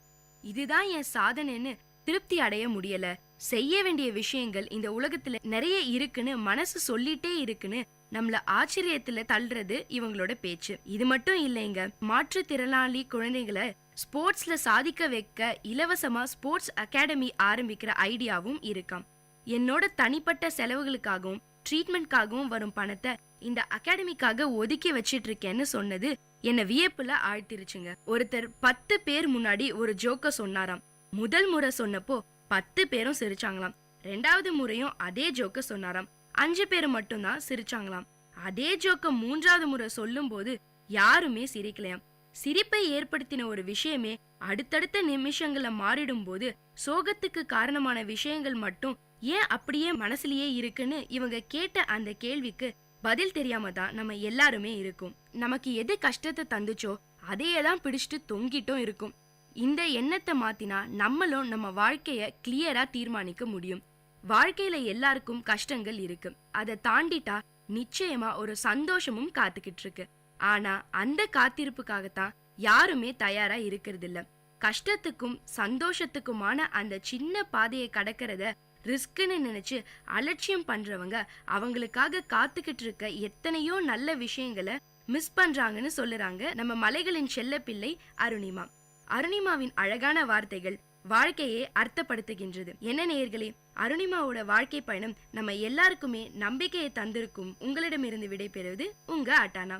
இதுதான் என் சாதனைன்னு திருப்தி அடைய முடியல. செய்ய வேண்டிய விஷயங்கள் இந்த உலகத்துல நிறைய இருக்குன்னு மனசு சொல்லிட்டே இருக்குன்னு நம்மள ஆச்சரியத்துல தள்ளுறது இவங்களோட பேச்சு. இது மட்டும் இல்லைங்க, மாற்றுத்திறனாளி குழந்தைகளை ஸ்போர்ட்ஸ்ல சாதிக்க வைக்க இலவசமா ஸ்போர்ட்ஸ் அகாடமி ஆரம்பிக்கிற ஐடியாவும் இருக்காம். என்னோட தனிப்பட்ட செலவுகளுக்காகவும் ட்ரீட்மெண்ட்காகவும் வரும் பணத்தை இந்த அகாடமிக்காக ஒதுக்கி வச்சிட்டு இருக்கேன்னு சொன்னது என்ன வியப்புல ஆழ்த்திருச்சுங்க. ஒருத்தர் 10 பேர் முன்னாடி ஒரு ஜோக்க சொன்னாராம். முதல் முறை சொன்னப்போ 10 பேரும் சிரிச்சாங்களாம். 2வது முறையும் அதே ஜோக்க சொன்னாராம். 5 பேர் மட்டும்தான் சிரிச்சாங்களாம். அதே ஜோக்க 3வது முறை சொல்லும் போது யாருமே சிரிக்கலையாம். சிரிப்பை ஏற்படுத்தின ஒரு விஷயமே அடுத்தடுத்த நிமிஷங்கள மாறிடும் போது சோகத்துக்கு காரணமான விஷயங்கள் மட்டும் ஏன் அப்படியே மனசுலயே இருக்குன்னு இவங்க கேட்ட அந்த கேள்விக்கு பதில் தெரியாம தான் நம்ம எல்லாருமே இருக்கும். நமக்கு எது கஷ்டத்தை தந்துச்சோ அதையே தான் பிடிச்சிட்டு தொங்கிட்டும் இருக்கும். இந்த எண்ணத்தை மாத்தினா நம்மளும் நம்ம வாழ்க்கைய கிளியரா தீர்மானிக்க முடியும். வாழ்க்கையில எல்லாருக்கும் கஷ்டங்கள் இருக்கு. அதை தாண்டிட்டா நிச்சயமா ஒரு சந்தோஷமும் காத்துக்கிட்டு இருக்கு. ஆனா அந்த காத்திருப்புக்காகத்தான் யாருமே தயாரா இருக்கிறது இல்ல. கஷ்டத்துக்கும் சந்தோஷத்துக்குமான அந்த சின்ன பாதையை கடக்கிறத ரிஸ்க்னு நினைச்சு அலட்சியம் பண்றவங்க அவங்களுக்காக காத்துக்கிட்டு இருக்க எத்தனையோ நல்ல விஷயங்களை மிஸ் பண்றாங்கன்னு சொல்லுறாங்க நம்ம மலைகளின் செல்ல பிள்ளை அருணிமா. அருணிமாவின் அழகான வார்த்தைகள் வாழ்க்கையை அர்த்தப்படுத்துகின்றது. என்ன நேயர்களே, அருணிமாவோட வாழ்க்கை பயணம் நம்ம எல்லாருக்குமே நம்பிக்கையை தந்திருக்கும். உங்களிடமிருந்து விடைபெறுவது உங்க அட்டானா.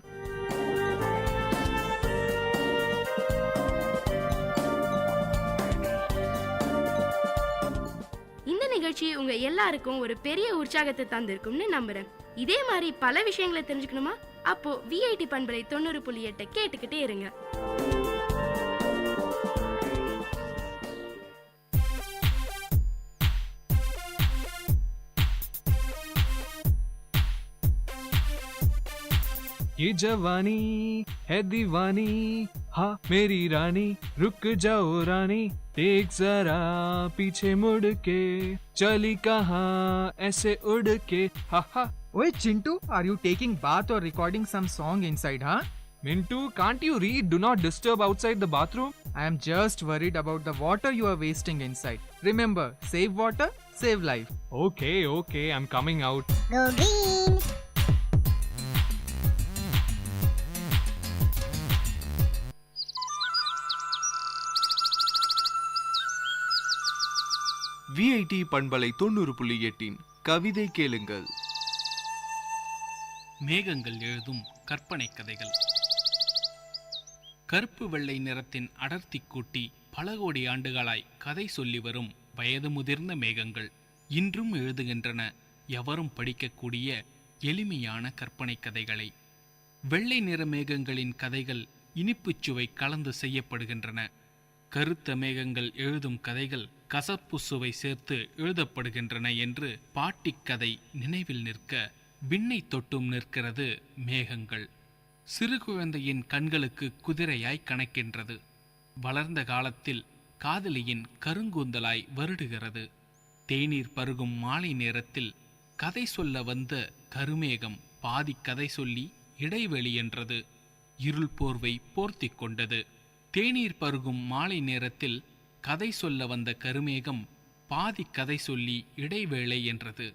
இந்த நிகழ்ச்சி உங்க எல்லாருக்கும் ஒரு பெரிய உற்சாகத்தை தந்திருக்கும்னு நம்புறேன். இதே மாதிரி பல விஷயங்களை தெரிஞ்சுக்கணுமா? அப்போ விஐடி பண்பலை 90.8 கேட்டுக்கிட்டே இருங்க. ये जवानी है दीवानी, हाँ मेरी रानी रुक जाओ रानी, एक जरा पीछे मुड़ के चली कहाँ ऐसे उड़ के, हा हा. Oi Chintu, are you taking bath or recording some song inside, huh? Mintu, can't you read do not disturb outside the bathroom? I am just worried about the water you are wasting inside. Remember, save water, save life. Okay, okay, I'm coming out. Go green. VIT பண்பலை 90.8 கவிதை கேளுங்கள். மேகங்கள் எழுதும் கற்பனை கதைகள். கருப்பு வெள்ளை நிறத்தின் அடர்த்தி கூட்டி பல கோடி ஆண்டுகளாய் கதை சொல்லி வரும் வயது முதிர்ந்த மேகங்கள் இன்றும் எழுதுகின்றன எவரும் படிக்கக்கூடிய எளிமையான கற்பனை கதைகளை. வெள்ளை நிற மேகங்களின் கதைகள் இனிப்புச் சுவை கலந்து செய்யப்படுகின்றன. கருத்த மேகங்கள் எழுதும் கதைகள் கசப்பு சுவை சேர்த்து எழுதப்படுகின்றன என்று பாட்டிக்கதை நினைவில் நிற்க விண்ணை தொட்டும் நிற்கிறது மேகங்கள். சிறு குழந்தையின் கண்களுக்கு குதிரையாய் கணக்கின்றது. வளர்ந்த காலத்தில் காதலியின் கருங்கூந்தலாய் வருடுகிறது. தேநீர் பருகும் மாலை நேரத்தில் கதை சொல்ல வந்த கருமேகம் பாதி கதை சொல்லி இடைவெளி என்றது. இருள் போர்வை போர்த்தி கொண்டது. தேநீர் பருகும் மாலை நேரத்தில் கதை சொல்ல வந்த கருமேகம் பாதி கதை சொல்லி இடைவேளை என்றது.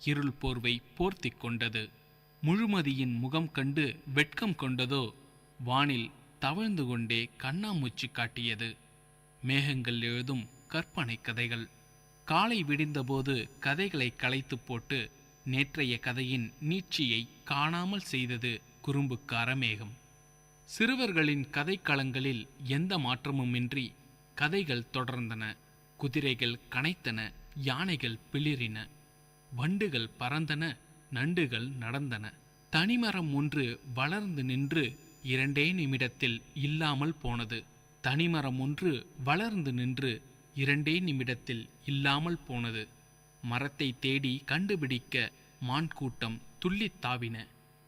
இருள் போர்வை போர்த்தி கொண்டது. முழுமதியின் முகம் கண்டு வெட்கம் கொண்டதோ வானில் தவழ்ந்து கொண்டே கண்ணாமூச்சி காட்டியது. மேகங்கள் எழுதும் கற்பனை கதைகள். காலை விடிந்தபோது கதைகளை களைத்து போட்டு நேற்றைய கதையின் நீட்சியை காணாமல் செய்தது குறும்புக்கார மேகம். சிறுவர்களின் கதைக்களங்களில் எந்த மாற்றமுமின்றி கதைகள் தொடர்ந்தன. குதிரைகள் கனைத்தன, யானைகள் பிளிரின, வண்டுகள் பறந்தன, நண்டுகள் நடந்தன. தனிமரம் ஒன்று வளர்ந்து நின்று 2 நிமிடத்தில் இல்லாமல் போனது. தனிமரம் ஒன்று வளர்ந்து நின்று 2 நிமிடத்தில் இல்லாமல் போனது. மரத்தை தேடி கண்டுபிடிக்க மான்கூட்டம் துள்ளித் தாவின.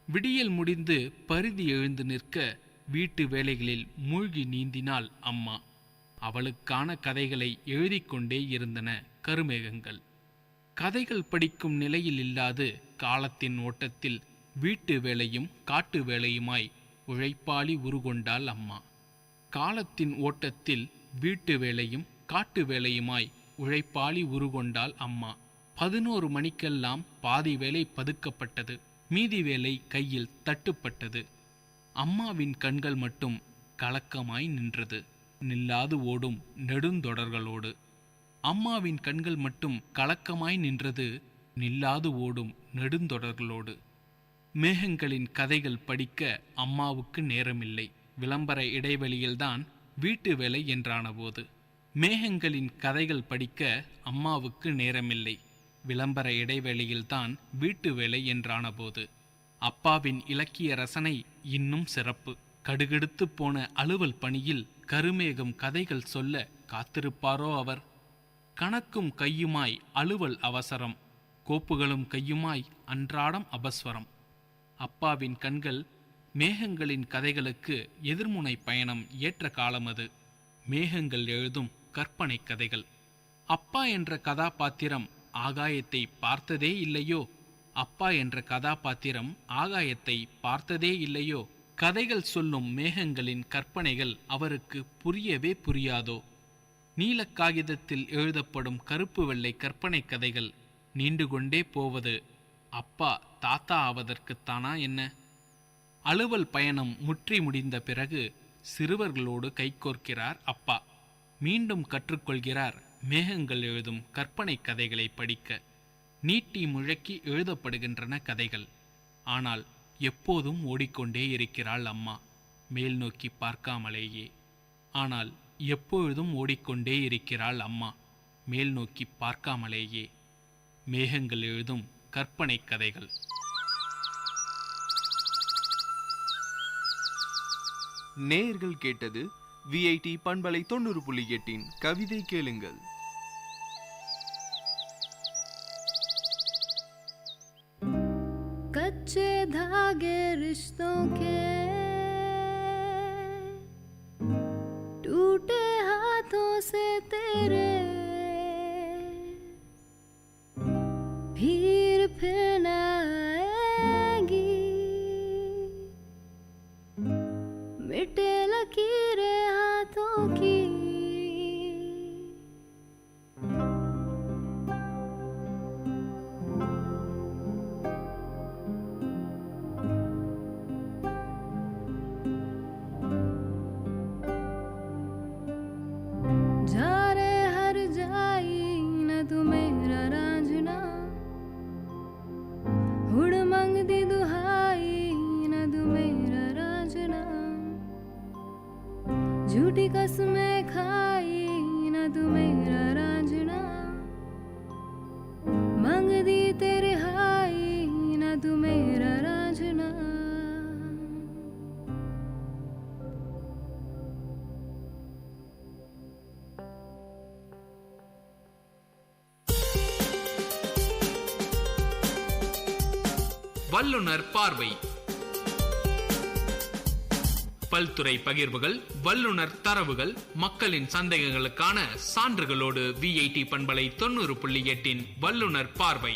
விடியல் முடிந்து பரிதி எழுந்து நிற்க வீட்டு வேலைகளில் மூழ்கி நீந்தினாள் அம்மா. அவளுக்கான கதைகளை எழுதிக்கொண்டே இருந்தன கருமேகங்கள். கதைகள் படிக்கும் நிலையில் இல்லாது காலத்தின் ஓட்டத்தில் வீட்டு வேலையும் காட்டு வேலையுமாய் உழைப்பாளி உருகொண்டாள் அம்மா. காலத்தின் ஓட்டத்தில் வீட்டு வேலையும் காட்டு வேலையுமாய் உழைப்பாளி உருகொண்டாள் அம்மா. 11 மணிக்கெல்லாம் பாதி வேலை பதுக்கப்பட்டது, மீதி வேலை கையில் தட்டுப்பட்டது. அம்மாவின் கண்கள் மட்டும் கலக்கமாய் நின்றது, நில்லாது ஓடும் நெடுந்தொடர்களோடு. அம்மாவின் கண்கள் மட்டும் கலக்கமாய் நின்றது, நில்லாது ஓடும் நெடுந்தொடர்களோடு. மேகங்களின் கதைகள் படிக்க அம்மாவுக்கு நேரமில்லை. விளம்பர இடைவெளியில்தான் வீட்டு வேலை என்றானபோது. மேகங்களின் கதைகள் படிக்க அம்மாவுக்கு நேரமில்லை. விளம்பர இடைவெளியில்தான் வீட்டு வேலை என்றானபோது. அப்பாவின் இலக்கிய ரசனை இன்னும் சிறப்பு. கடுகெடுத்து போன அலுவல் பணியில் கருமேகம் கதைகள் சொல்ல காத்திருப்பாரோ அவர். கணக்கும் கையுமாய் அலுவல் அவசரம், கோப்புகளும் கையுமாய் அன்றாடம் அபஸ்வரம். அப்பாவின் கண்கள் மேகங்களின் கதைகளுக்கு எதிர்முனை பயணம் ஏற்ற காலம் அது. மேகங்கள் எழுதும் கற்பனை கதைகள். அப்பா என்ற கதாபாத்திரம் ஆகாயத்தை பார்த்ததே இல்லையோ, அப்பா என்ற கதாபாத்திரம் ஆகாயத்தை பார்த்ததே இல்லையோ. கதைகள் சொல்லும் மேகங்களின் கற்பனைகள் அவருக்கு புரியவே புரியாதோ. நீல காகிதத்தில் எழுதப்படும் கருப்பு வெள்ளை கற்பனை கதைகள் நீண்டு கொண்டே போவது அப்பா தாத்தா ஆவதற்குத்தானா என்ன? அலுவல் பயணம் முற்றி முடிந்த பிறகு சிறுவர்களோடு கைகோர்க்கிறார் அப்பா. மீண்டும் கற்றுக்கொள்கிறார் மேகங்கள் எழுதும் கற்பனை கதைகளை படிக்க. நீட்டி முழக்கி எழுதப்படுகின்றன கதைகள். ஆனால் எப்போதும் ஓடிக்கொண்டே இருக்கிறாள் அம்மா, மேல் நோக்கி பார்க்காமலேயே. ஆனால் எப்பொழுதும் ஓடிக்கொண்டே இருக்கிறாள் அம்மா, மேல் நோக்கி பார்க்காமலேயே. மேகங்கள் எழுதும் கற்பனை கதைகள். நேயர்கள் கேட்டது விஐடி பண்பலை 90.8 கவிதை கேளுங்கள். कच्चे धागे रिश्तों के टूटे हाथों से तेरे फिर न आएगी, मिटे लकीरें हाथों की। झूठी कसमें खाई न तू मेरा रांझना, मांग दी तेरे हाई न तू मेरा रांझना। வல்லுனர் பார்வை. பல்துறை பகிர்வுகள், வல்லுனர் தரவுகள், மக்களின் சந்தேகங்களுக்கான சான்றுகளோடு விஐடி பண்பலை 90.8 வல்லுனர் பார்வை.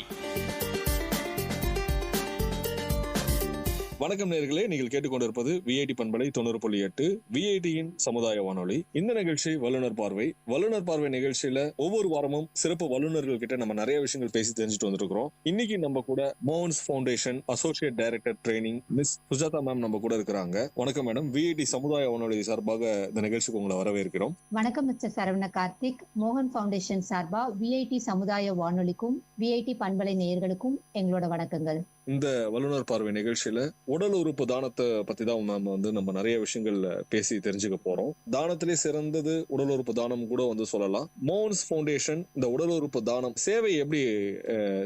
வணக்கம் நேயர்களே, நீங்கள் கேட்டுக்கொண்டிருப்பது விஐடி பண்பலை 90.8 விஐடியின் சமுதாய வானொலி. இந்த நிகழ்ச்சி வல்லுனர் பார்வை. வல்லுனர் பார்வை நிகழ்ச்சியில ஒவ்வொரு வாரமும் சிறப்பு வல்லுநர்கள் கிட்ட நம்ம நிறைய விஷயங்கள் பேசி தெரிஞ்சுட்டு வந்துருக்கிறோம். இன்னைக்கு நம்ம கூட Mohan's foundation associate director training miss Sujatha ma'am நம்ம கூட இருக்கிறாங்க. வணக்கம் மேடம். விஐடி சமுதாய வானொலி சார்பாக இந்த நிகழ்ச்சிக்கு உங்களை வரவேற்கிறோம். வணக்கம் மிஸ்டர் சரவண கார்த்திக். மோகன் ஃபவுண்டேஷன் சார்பா விஐடி சமுதாய வானொலிக்கும் விஐடி பண்பலை நேயர்களுக்கும் எங்களோட வணக்கங்கள். இந்த வல்லுனர் பார்வை நிகழ்ச்சியில உடல் உறுப்பு தானத்தை பத்தி தான் நாம நம்ம நிறைய விஷயங்கள் பேசி தெரிஞ்சுக்க போறோம். தானத்திலே சிறந்தது உடல் உறுப்பு தானம் கூட சொல்லலாம். மோகன்ஸ் ஃபவுண்டேஷன் இந்த உடல் உறுப்பு தானம் சேவை எப்படி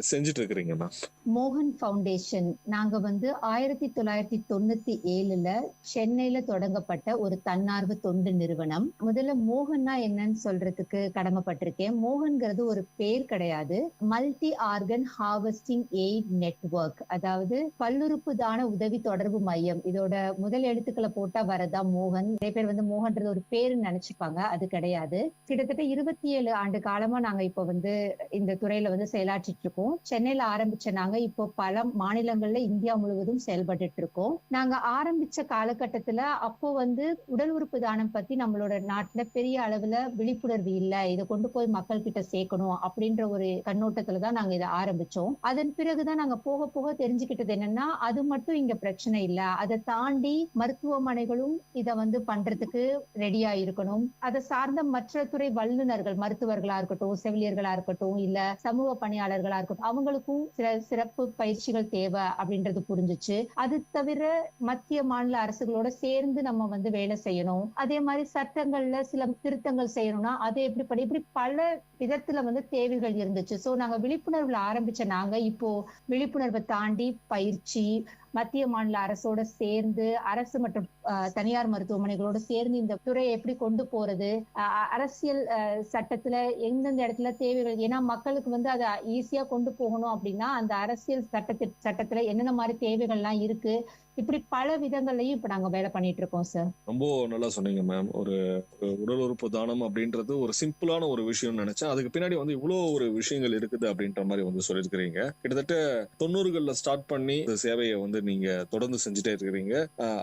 செஞ்சுட்டு இருக்கிறீங்க மேம்? மோகன் ஃபவுண்டேஷன் நாங்க 1997 சென்னையில தொடங்கப்பட்ட ஒரு தன்னார்வ தொண்டு நிறுவனம். முதல்ல மோகன்னா என்னன்னு சொல்றதுக்கு கடமைப்பட்டிருக்கேன். மோகன்கிறது ஒரு பேர் கிடையாது. Multi organ harvesting eight network, அதாவது பல்லுறுப்பு தான உதவி கல்வி தொடர்பு மையம். இதோட முதல் எழுத்துக்களை போட்டா வரதான் மோகன். நிறைய பேர் வந்து மோகன்றது ஒரு பேருன்னு நினைச்சுப்பாங்க, அது கிடையாது. கிட்டத்தட்ட 27 ஆண்டு காலமா நாங்க இப்ப வந்து இந்த துறையில வந்து செயலாற்றிட்டு இருக்கோம். சென்னையில ஆரம்பிச்ச நாங்க இப்போ பல மாநிலங்கள்ல இந்தியா முழுவதும் செயல்பட்டு இருக்கோம். நாங்க ஆரம்பிச்ச காலகட்டத்துல அப்போ வந்து உடல் உறுப்பு தானம் பத்தி நம்மளோட நாட்டுல பெரிய அளவுல விழிப்புணர்வு இல்ல, இதை கொண்டு போய் மக்கள் கிட்ட சேர்க்கணும் அப்படின்ற ஒரு கண்ணோட்டத்துலதான் நாங்க இதை ஆரம்பிச்சோம். அதன் பிறகுதான் நாங்க போக போக தெரிஞ்சுக்கிட்டது என்னன்னா, அது மட்டும் இங்க பிரச்சனை இல்ல, அதை தாண்டி மருத்துவமனைகளும் இதை வந்து பண்றதுக்கு ரெடியா இருக்கணும். அதை சார்ந்த மற்ற துறை வல்லுநர்கள், மருத்துவர்களா இருக்கட்டும், செவிலியர்களா இருக்கட்டும், இல்ல சமூக பணியாளர்களா இருக்கட்டும், அவங்களுக்கும் சில சிறப்பு பயிற்சிகள் தேவை அப்படின்றது புரிஞ்சுச்சு. அது தவிர மத்திய மாநில அரசுகளோட சேர்ந்து நம்ம வந்து வேலை செய்யணும். அதே மாதிரி சட்டங்கள்ல சில திருத்தங்கள் செய்யணும்னா அதை இப்படி பல விதத்துல வந்து தேவைகள் இருந்துச்சு. சோ நாங்க விழிப்புணர்வுல ஆரம்பிச்ச நாங்க இப்போ விழிப்புணர்வை தாண்டி பயிற்சி, மத்திய மாநில அரசோட சேர்ந்து, அரசு மற்றும் தனியார் மருத்துவமனைகளோட சேர்ந்து இந்த துறையை எப்படி கொண்டு போறது, அரசியல் சட்டத்துல எந்தெந்த இடத்துல தேவைகள், ஏன்னா மக்களுக்கு வந்து அதை ஈஸியா கொண்டு போகணும் அப்படின்னா அந்த அரசியல் சட்டத்துல என்னென்ன மாதிரி தேவைகள்லாம் இருக்கு, இப்படி பல விதங்கள்லயும் இப்ப நாங்க வேலை பண்ணிட்டு இருக்கோம் சார். ரொம்ப நல்லா சொன்னீங்க மேம். ஒரு உடல் உறுப்பு தானம் அப்படின்றது ஒரு சிம்பிளான ஒரு விஷயம்னு நினைச்சேன். அதுக்கு பின்னாடி வந்து இவ்வளவு ஒரு விஷயங்கள் இருக்குது அப்படின்ற மாதிரி வந்து சொல்லியிருக்கிறீங்க. கிட்டத்தட்ட 90களில் ஸ்டார்ட் பண்ணி இந்த சேவையை வந்து நீங்க தொடர்ந்து செஞ்சுட்டே இருக்கிறீங்க.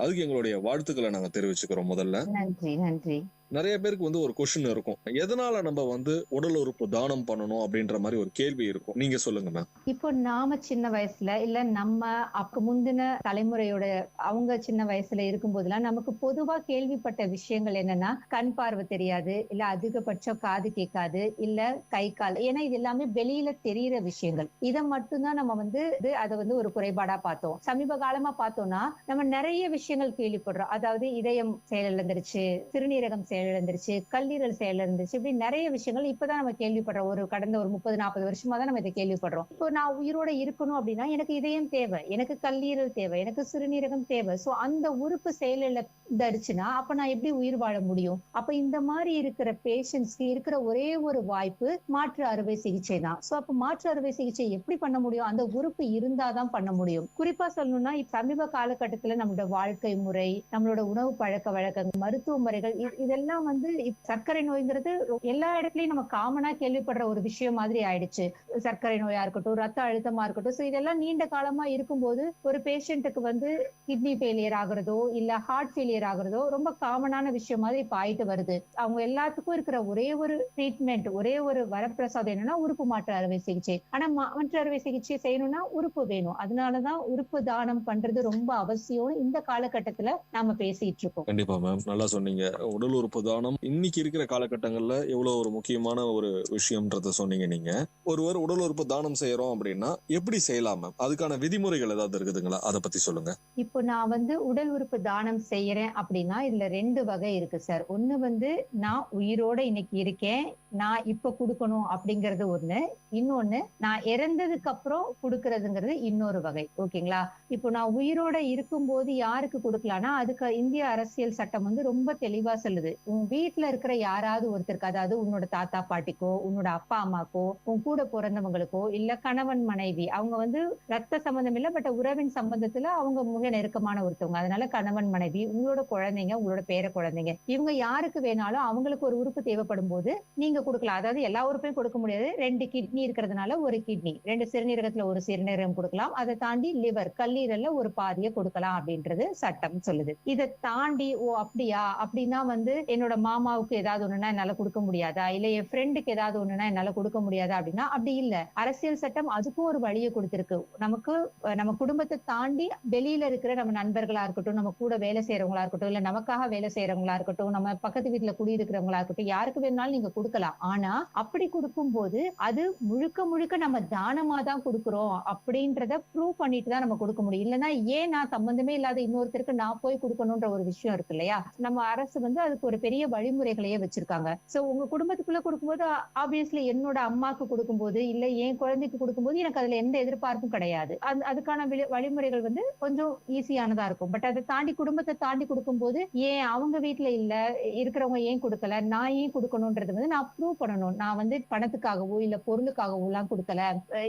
அதுக்கு எங்களுடைய வாழ்த்துக்களை நாங்க தெரிவிச்சுக்கிறோம். முதல்ல நன்றி. நன்றி. நிறைய பேருக்கு வந்து ஒரு கொஸ்டின் இருக்கும், எதனால நம்ம வந்து உடல் உறுப்பு தானம் பண்ணணும் அப்படின்ற மாதிரி ஒரு கேள்வி இருக்கும். நீங்க சொல்லுங்க மேம். இப்போ நாம சின்ன வயசுல இல்ல நம்ம அப்ப முந்தின தலைமுறையோட அவங்க சின்ன வயசுல இருக்கும் போதெல்லாம் நமக்கு பொதுவா கேள்விப்பட்ட விஷயங்கள் என்னன்னா, கண் பார்வை தெரியாது, இல்ல அதிகபட்சம் காது கேட்காது, இல்ல கை கால், ஏன்னா இது எல்லாமே வெளியில தெரியிற விஷயங்கள். இதை மட்டும்தான் நம்ம வந்து அதை வந்து ஒரு குறைபாடா பார்த்தோம். சமீப காலமா பார்த்தோம்னா நம்ம நிறைய விஷயங்கள் கேள்விப்படுறோம். அதாவது இதயம் செயலிழந்துருச்சு, சிறுநீரகம் செயலிழந்துருச்சு, கல்லீரல் செயலிழந்துருச்சு, இப்படி நிறைய விஷயங்கள் இப்பதான் நம்ம கேள்விப்படுறோம். ஒரு கடந்த ஒரு 30-40 வருஷமா தான் நம்ம இதை கேள்விப்படுறோம். இப்போ நான் உயிரோட இருக்கணும் அப்படின்னா எனக்கு இதயம் தேவை, எனக்கு கல்லீரல் தேவை, எனக்கு சிறுநீரகம் தேவை. சோ அந்த உறுப்பு செயலிழந்துருச்சுன்னா அப்ப நான் எப்படி உயிர் வாழ முடியும்? அப்ப இந்த மாதிரி இருக்கிற பேஷண்ட்ஸ்க்கு இருக்கிற ஒரே ஒரு வாய்ப்பு மாற்று அறுவை சிகிச்சை தான். சோ அப்ப மாற்று அறுவை சிகிச்சை எப்படி பண்ண முடியும்? அந்த உறுப்பு இருந்தாதான் பண்ண முடியும். குறிப்பா சொல்லணும்னா சமீப காலகட்டத்துல நம்மளோட வாழ்க்கை முறை, நம்மளோட உணவு பழக்க வழக்கங்கள், மருத்துவ முறைகள், இதெல்லாம் வந்து சர்க்கரை நோய்ங்கிறது எல்லா இடத்துலயும் நம்ம காமனா கேள்விப்படுற ஒரு விஷயம் மாதிரி ஆயிடுச்சு. சர்க்கரை நோயா இருக்கட்டும், ரத்த அழுத்தமா இருக்கட்டும். சோ இதெல்லாம் நீண்ட காலமா இருக்கும்போது ஒரு பேஷண்ட்டுக்கு வந்து கிட்னி ஃபெயிலியர் ஆகுறதோ இல்ல ஹார்ட் ஃபெயிலியர் ஆகுறதோ ரொம்ப காமனான விஷயம் மாதிரி இப்ப ஆயிட்டு வருது. அவங்க எல்லாத்துக்கும் இருக்கிற ஒரே ஒரு ட்ரீட்மெண்ட், ஒரே ஒரு வரப்பிரசாதம் என்னன்னா உறுப்பு மாற்று அறுவை சிகிச்சை. ஆனா மாற்று அறுவை சிகிச்சை செய்யணும்னா உறுப்பு வேணும். அதனாலதான் உறுப்பு தானம் பண்றது ரொம்ப அவசியம் இந்த காலகட்டத்துல நாம பேசிட்டு இருக்கோம். கண்டிப்பா மேம், நல்லா சொன்னீங்க. உடல் உறுப்பு தானம் இன்னைக்கு இருக்கிற காலகட்டங்கள்ல எவ்வளவு ஒரு முக்கியமான ஒரு விஷயம்ன்றத சொன்னீங்க. நீங்க ஒருவர் உடல் உறுப்பு தானம் செய்யறோம் அப்படின்னா எப்படி செய்யலாம் மேம்? அதுக்கான விதிமுறைகள் ஏதாவது இருக்குதுங்களா? அதை பத்தி சொல்லுங்க. இப்போ நான் வந்து உடல் உறுப்பு தானம் செய்யறேன் அப்படின்னா இதுல 2 வகை இருக்கு சார். ஒண்ணு வந்து நான் உயிரோட இன்னைக்கு இருக்கேன், நான் இப்ப கொடுக்கணும் அப்படிங்கறது ஒண்ணு. இன்னொன்னு நான் இறந்ததுக்கு அப்புறம் கொடுக்கறதுங்கிறது இன்னொரு வகை. ஓகேங்களா? இப்போ நான் உயிரோட இருக்கும் போது யாருக்கு கொடுக்கலாம்னா அதுக்கு இந்திய அரசியல் சட்டம் வந்து ரொம்ப தெளிவா சொல்லுது. உன் வீட்டுல இருக்கிற யாராவது ஒருத்தருக்கு, அதாவது உன்னோட தாத்தா பாட்டிக்கோ, உன்னோட அப்பா அம்மாக்கோ, உன் கூட பிறந்தவங்களுக்கோ, இல்ல கணவன் மனைவி, அவங்க வந்து ரத்த சம்பந்தம் இல்ல பட் உறவின் சம்பந்தத்துல அவங்க மிக நெருக்கமான ஒருத்தவங்க, அதனால கணவன் மனைவி, உங்களோட குழந்தைங்க, உங்களோட பேர குழந்தைங்க, இவங்க யாருக்கு வேணாலும் அவங்களுக்கு ஒரு உறுப்பு தேவைப்படும் போது நீங்க கொடுக்கலாம். அதாவது எல்லா உறுப்பையும் கொடுக்க முடியாது. 2 கிட்னி இருக்கிறதுனால ஒரு கிட்னி, 2 சிறுநீரகத்துல ஒரு சிறுநீரகம் கொடுக்கலாம். அதை தாண்டி லிவர், கல்லீரல்ல ஒரு பாதியை கொடுக்கலாம் அப்படின்றது சட்டம் சொல்லுது. இதை தாண்டி ஓ அப்படியா, அப்படின்னா வந்து என்னோட மாமாவுக்கு ஏதாவது ஒண்ணுன்னா என்னால கொடுக்க முடியாதா, இல்ல என் ஃப்ரெண்டுக்கு ஏதாவது ஒண்ணுன்னா என்னால கொடுக்க முடியாதா அப்படின்னா அப்படி இல்ல. அரசியல் சட்டம் அதுக்கும் ஒரு வழியை கொடுத்திருக்கு. நமக்கு நம்ம குடும்பத்தை தாண்டி வெளியில இருக்கிற நம்ம நண்பர்களா இருக்கட்டும், நம்ம கூட வேலை செய்யறவங்களா இருக்கட்டும், இல்ல நமக்காக வேலை செய்யறவங்களா இருக்கட்டும், நம்ம பக்கத்து வீட்டுல குடியிருக்கிறவங்களா இருக்கட்டும், யாருக்கு வேணாலும் நீங்க கொடுக்கலாம். ஆனா அப்படி கொடுக்கும் போது அது முழுக்க முழுக்க நம்ம தானமா தான் கொடுக்குறோம் அப்படின்றத ப்ரூவ் பண்ணிட்டு தான் நம்ம கொடுக்க முடியும். இல்லைன்னா ஏன் நான் சம்பந்தமே இல்லாத இன்னொருத்தருக்கு நான் போய் கொடுக்கணும்ன்ற ஒரு விஷயம் இருக்கு இல்லையா? நம்ம அரசு வந்து அதுக்கு ஒரு பெரிய வழிமுறைகளையே வச்சிருக்காங்க. சோ உங்க குடும்பத்துக்குள்ள கொடுக்கும்போது ஆப்வியஸ்லி என்னோட அம்மாக்கு கொடுக்கும்போது இல்ல என் குழந்தைக்கு கொடுக்கும்போது எனக்கு அதுல எந்த எதிர்பார்ப்பும் கிடையாது. அதுக்கான வழிமுறைகள் வந்து கொஞ்சம் ஈஸியானதா இருக்கும். பட் அதை தாண்டி குடும்பத்தை தாண்டி கொடுக்கும்போது ஏன் அவங்க வீட்டுல இல்ல இருக்கிறவங்க ஏன் கொடுக்கல, நான் ஏன் கொடுக்கணும்ன்றது வந்து நான் ப்ரூவ் பண்ணணும். நான் வந்து பணத்துக்காகவோ இல்ல பொருளுக்காகவோ எல்லாம் கொடுக்கல,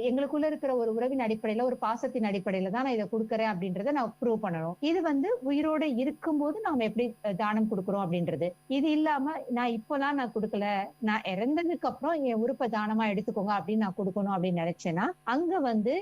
எங்களுக்குள்ள இருக்கிற ஒரு உறவின் அடிப்படையில, ஒரு பாசத்தின் அடிப்படையில தான் நான் இதை கொடுக்கறேன் அப்படின்றத நான் ப்ரூவ் பண்ணணும். இது வந்து உயிரோட இருக்கும்போது நாம எப்படி தானம் கொடுக்கறோம் அப்படின்றது. இது இல்லாம நான் இப்பெல்லாம் நான் கொடுக்கல, நான் இறந்ததுக்கு அப்புறம் என் உறுப்பை தானமா எடுத்துக்கோங்க அப்படின்னு நான் கொடுக்கணும் அப்படின்னு நினைச்சேன்னா, அங்க வந்து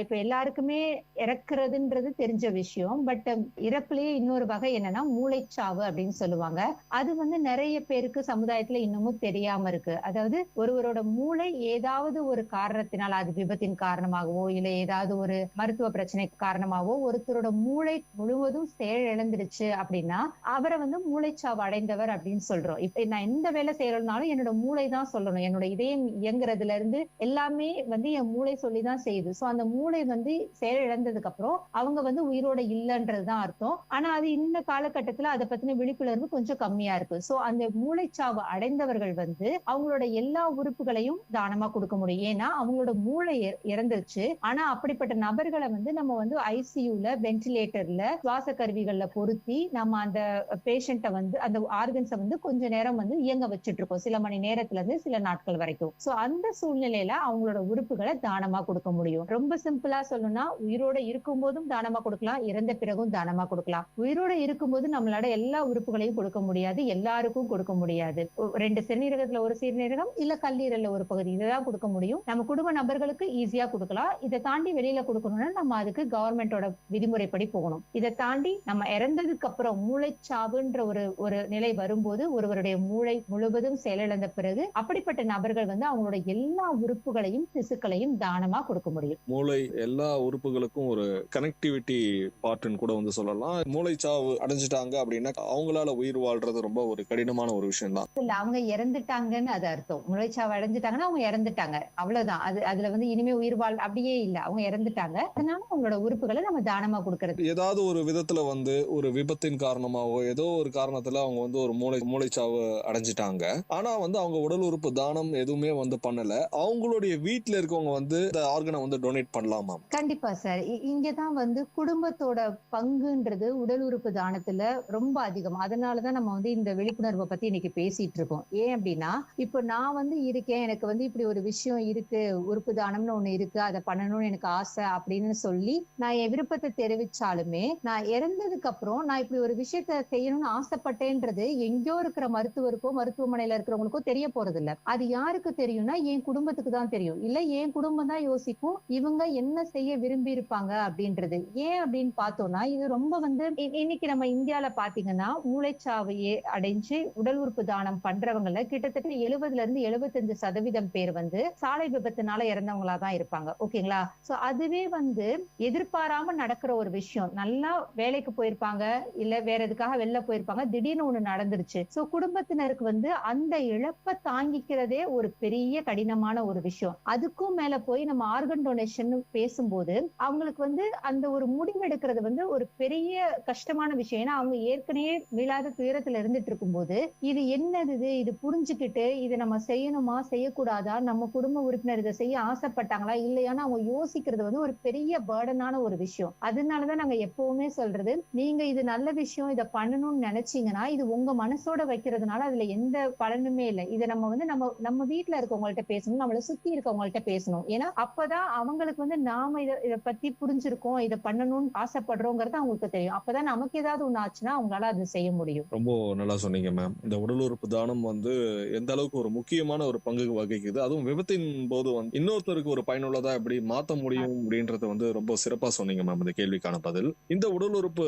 இப்ப எல்லாருக்குமே இறக்குறதுன்றது தெரிஞ்ச விஷயம். பட் இறப்புலயே இன்னொரு வகை என்னன்னா மூளைச்சாவு அப்படின்னு சொல்லுவாங்க. அது வந்து நிறைய பேருக்கு சமுதாயத்துல இன்னமும் தெரியாம இருக்கு. அதாவது ஒருவரோட மூளை ஏதாவது ஒரு காரணத்தினால், அது விபத்தின் காரணமாகவோ இல்ல ஏதாவது ஒரு மருத்துவ பிரச்சனை காரணமாகவோ ஒருத்தரோட மூளை முழுவதும் செயலிழந்துருச்சு அப்படின்னா அவரை வந்து மூளைச்சாவு அடைந்தவர் அப்படின்னு சொல்றோம். இப்ப நான் எந்த வேலை செய்யறதுனாலும் என்னோட மூளை தான் சொல்லணும். என்னோட இதயம் இயங்குறதுல இருந்து எல்லாமே வந்து என் மூளை சொல்லிதான் செய்யுது. சோ அந்த மூளை வந்து செயலிழந்ததுக்கு அப்புறம் அவங்க வந்து உயிரோட இல்லைன்றதுதான் அர்த்தம். ஆனா அது இந்த காலகட்டத்துல அதை பத்தின விழிப்புணர்வு கொஞ்சம் கம்மியா இருக்கு. சோ அந்த மூளைச்சாவு அடைந்தவர்கள் வந்து அவங்களோட எல்லா உறுப்புகளையும் தானமா கொடுக்க முடியும். ஏன்னா அவங்களோட மூளை இறந்துருச்சு. ஆனா அப்படிப்பட்ட நபர்களை வந்து நம்ம வந்து ஐசியூல, வென்டிலேட்டர்ல, சுவாச கருவிகள்ல பொருத்தி நம்ம அந்த பேஷண்ட்டை வந்து அந்த ஆர்கன்ஸை வந்து கொஞ்ச நேரம் வந்து இயங்க வச்சுட்டு இருக்கோம், சில மணி நேரத்துல இருந்து சில நாட்கள் வரைக்கும். சோ அந்த சூழ்நிலையில அவங்களோட உறுப்புகளை தானமா கொடுக்க முடியும். ரொம்ப சிம்பிளா சொல்லணும்னா, உயிரோட இருக்கும் போதும் தானமா கொடுக்கலாம், இறந்த பிறகும் தானமா கொடுக்கலாம். உயிரோட இருக்கும்போது நம்மளோட எல்லா உறுப்புகளையும் கொடுக்க முடியாது, எல்லாருக்கும் கொடுக்க முடியாது. 2 சிறுநீரகத்துல ஒரு சிறுநீரகம் இல்ல கல்லீரல்ல ஒரு பகுதி, இதுதான் கொடுக்க முடியும். நம்ம குடும்ப நபர்களுக்கு ஈஸியா கொடுக்கலாம். இதை தாண்டி வெளியில கொடுக்கணும்னா நம்ம அதுக்கு கவர்மெண்டோட விதிமுறைப்படி போகணும். இதை தாண்டி நம்ம இறந்ததுக்கு அப்புறம் மூளைச்சாவுன்ற ஒரு நிலை வரும்போது ஒருவருடைய மூளை முழுவதும் செயலிழந்த பிறகு அப்படிப்பட்ட நபர்கள் வந்து அவங்களோட எல்லா உறுப்புகளையும் திசுக்களையும் தானமா கொடுக்க முடியும். மூளை எல்லா உறுப்புகளுக்கும் ஒரு கனெக்டிவிட்டி பார்ட்னு கூட வந்து சொல்லலாம். மூளைச்சாவு அடைஞ்சிட்டாங்க அப்படின்னா அவங்களால உயிர் வாழ்றது ரொம்ப ஒரு கடினமான ஒரு விஷயம் தான். இல்ல, அவங்க இறந்துட்டாங்கன்னு அது அர்த்தம். மூளைச்சாவு அடைஞ்சிட்டாங்கன்னா அவங்க இறந்துட்டாங்க, அவ்வளவுதான். அதுல வந்து இனிமே உயிர் வாழ் அப்படியே இல்ல, அவங்க இறந்துட்டாங்க. அதனால அவங்களோட உறுப்புகளை நம்ம தானமா கொடுக்கறது. ஏதாவது ஒரு விதத்துல வந்து ஒரு விபத்தின் காரணமாவோ ஏதோ ஒரு காரணத்துல அவங்க வந்து ஒரு மூளைச்சாவு அடைஞ்சிட்டாங்க. ஆனா வந்து அவங்க உடல் உறுப்பு தானம் எதுவுமே வந்து பண்ணல. அவங்களுடைய வீட்டுல இருக்கவங்க வந்து இந்த ஆர்கனை வந்து டொனேட் பண்ணலாமா? கண்டிப்பா சார். இங்கதான் வந்து குடும்பத்தோட பங்குன்றது உடல் உறுப்பு தானத்துல ரொம்ப அதிகம். அதனாலதான் நம்ம வந்து இந்த விழிப்புணர்வை பத்தி இன்னைக்கு பேசிட்டு இருக்கோம். ஏன் அப்படின்னா, இப்போ நான் வந்து இருக்கேன், எனக்கு வந்து இப்படி ஒரு விஷயம் இருக்கு, உறுப்பு தானம்னு ஒண்ணு இருக்கு, அதை பண்ணணும்னு எனக்கு ஆசை அப்படின்னு சொல்லி நான் என் விருப்பத்தை தெரிவிச்சாலுமே, நான் இறந்ததுக்கு அப்புறம் நான் இப்படி ஒரு விஷயத்த செய்யணும்னு ஆசைப்பட்டேன்றது எங்கேயோ இருக்கிற மருத்துவருக்கோ மருத்துவமனையில இருக்கிறவங்களுக்கோ தெரிய போறது இல்ல. அது யாருக்கு தெரியும்னா என் குடும்பத்துக்கு தான் தெரியும். இல்ல என் குடும்பம் தான் யோசிக்கும் இவங்க என்ன செய்ய விரும்பி இருப்பாங்க அப்படின்றது. ஏன் அப்படின்னு பார்த்தோம்னா, இது ரொம்ப வந்து இன்னைக்கு நம்ம இந்தியால பாத்தீங்கன்னா மூளைச்சாவு அடைஞ்சு உடல் உறுப்பு தானம் பண்றவங்கள கிட்டத்தட்ட 70% இருந்து 75% பேர் வந்து சாலை விபத்துனால இறந்தவங்களா தான் இருப்பாங்க. ஓகேங்களா? சோ அதுவே வந்து எதிர்பாராம நடக்கிற ஒரு விஷயம். நல்லா வேலைக்கு போயிருப்பாங்க, இல்ல வேற எதுக்காக வெளில போயிருப்பாங்க, திடீர்னு ஒண்ணு நடந்துருச்சு. சோ குடும்பத்தினருக்கு வந்து அந்த இழப்பை தாங்கிக்கிறதே ஒரு பெரிய கடினமான ஒரு விஷயம். அதுக்கும் மேல போய் நம்ம ஆர்கன் டொனேஷன் பேசும்போது அவங்களுக்கு வந்து அந்த ஒரு முடிவு எடுக்கிறது வந்து ஒரு பெரிய கஷ்டமான விஷயம். ஏன்னா அவங்க ஏற்கனவே மீளாத துயரத்துல இருந்துட்டு இருக்கும்போது இது என்னது, இது புரிஞ்சுக்கிட்டு இதை நம்ம செய்யணுமா செய்யக்கூடாதா, நம்ம குடும்ப உறுப்பினர் இதை செய்ய ஆசைப்பட்டாங்களா இல்லையான்னு அவங்க யோசிக்கிறது வந்து ஒரு பெரிய பேர்டனான ஒரு விஷயம். அதனாலதான் நாங்க எப்பவுமே சொல்றது, நீங்க இது நல்ல விஷயம், இதை பண்ணணும்னு நினைச்சீங்கன்னா இது உங்க மனசோட வைக்கிறதுனால அதுல எந்த பலனுமே இல்லை. இதை நம்ம வந்து நம்ம வீட்டுல இருக்கவங்கள்ட்ட பேசணும், நம்மளை சுத்தி இருக்கவங்கள்ட்ட பேசணும். ஏன்னா அப்பதான் அவங்களுக்கு வந்து நாம இதை பத்தி புரிஞ்சிருக்கோம், இதை பண்ணணும்னு ஆசைப்படுறோங்கிறது அவங்களுக்கு தெரியும். அப்பதான் நமக்கு ஏதாவது ஒண்ணு ஆச்சுன்னா அவங்களால அதை செய்ய முடியும். ரொம்ப நல்லா சொன்னீங்க மேம். இந்த உடல் உறுப்பு தானம் வந்து எந்த அளவுக்கு ஒரு முக்கியமான ஒரு பங்கு வகிக்குது, அதுவும் விபத்தின் போது வந்து இன்னொருத்தருக்கு ஒரு பயனுள்ளதா எப்படி மாற்ற முடியும் அப்படின்றத வந்து ரொம்ப சிறப்பா சொன்னீங்க மேம். இந்த கேள்விக்கான பதில். இந்த உடல் உறுப்பு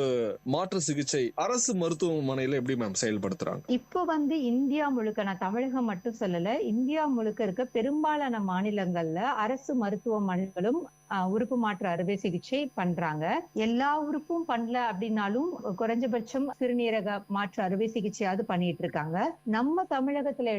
மாற்று சிகிச்சை அரசு மருத்துவமனையில எப்படி மேம் செயல்படுத்துறாங்க? இப்போ வந்து இந்தியா முழுக்க, நான் தமிழகம் மட்டும் சொல்லல, இந்தியா முழுக்க இருக்க பெரும்பாலான மாநிலங்கள்ல அரசு மருத்துவமனைகளும் உறுப்பு மாற்று அறுவை சிகிச்சை பண்றாங்க. எல்லா உறுப்பும் பண்ணல அப்படின்னாலும் குறைஞ்சபட்சம் சிறுநீரக மாற்று அறுவை சிகிச்சையாவது பண்ணிட்டு இருக்காங்க. நம்ம தமிழகத்துல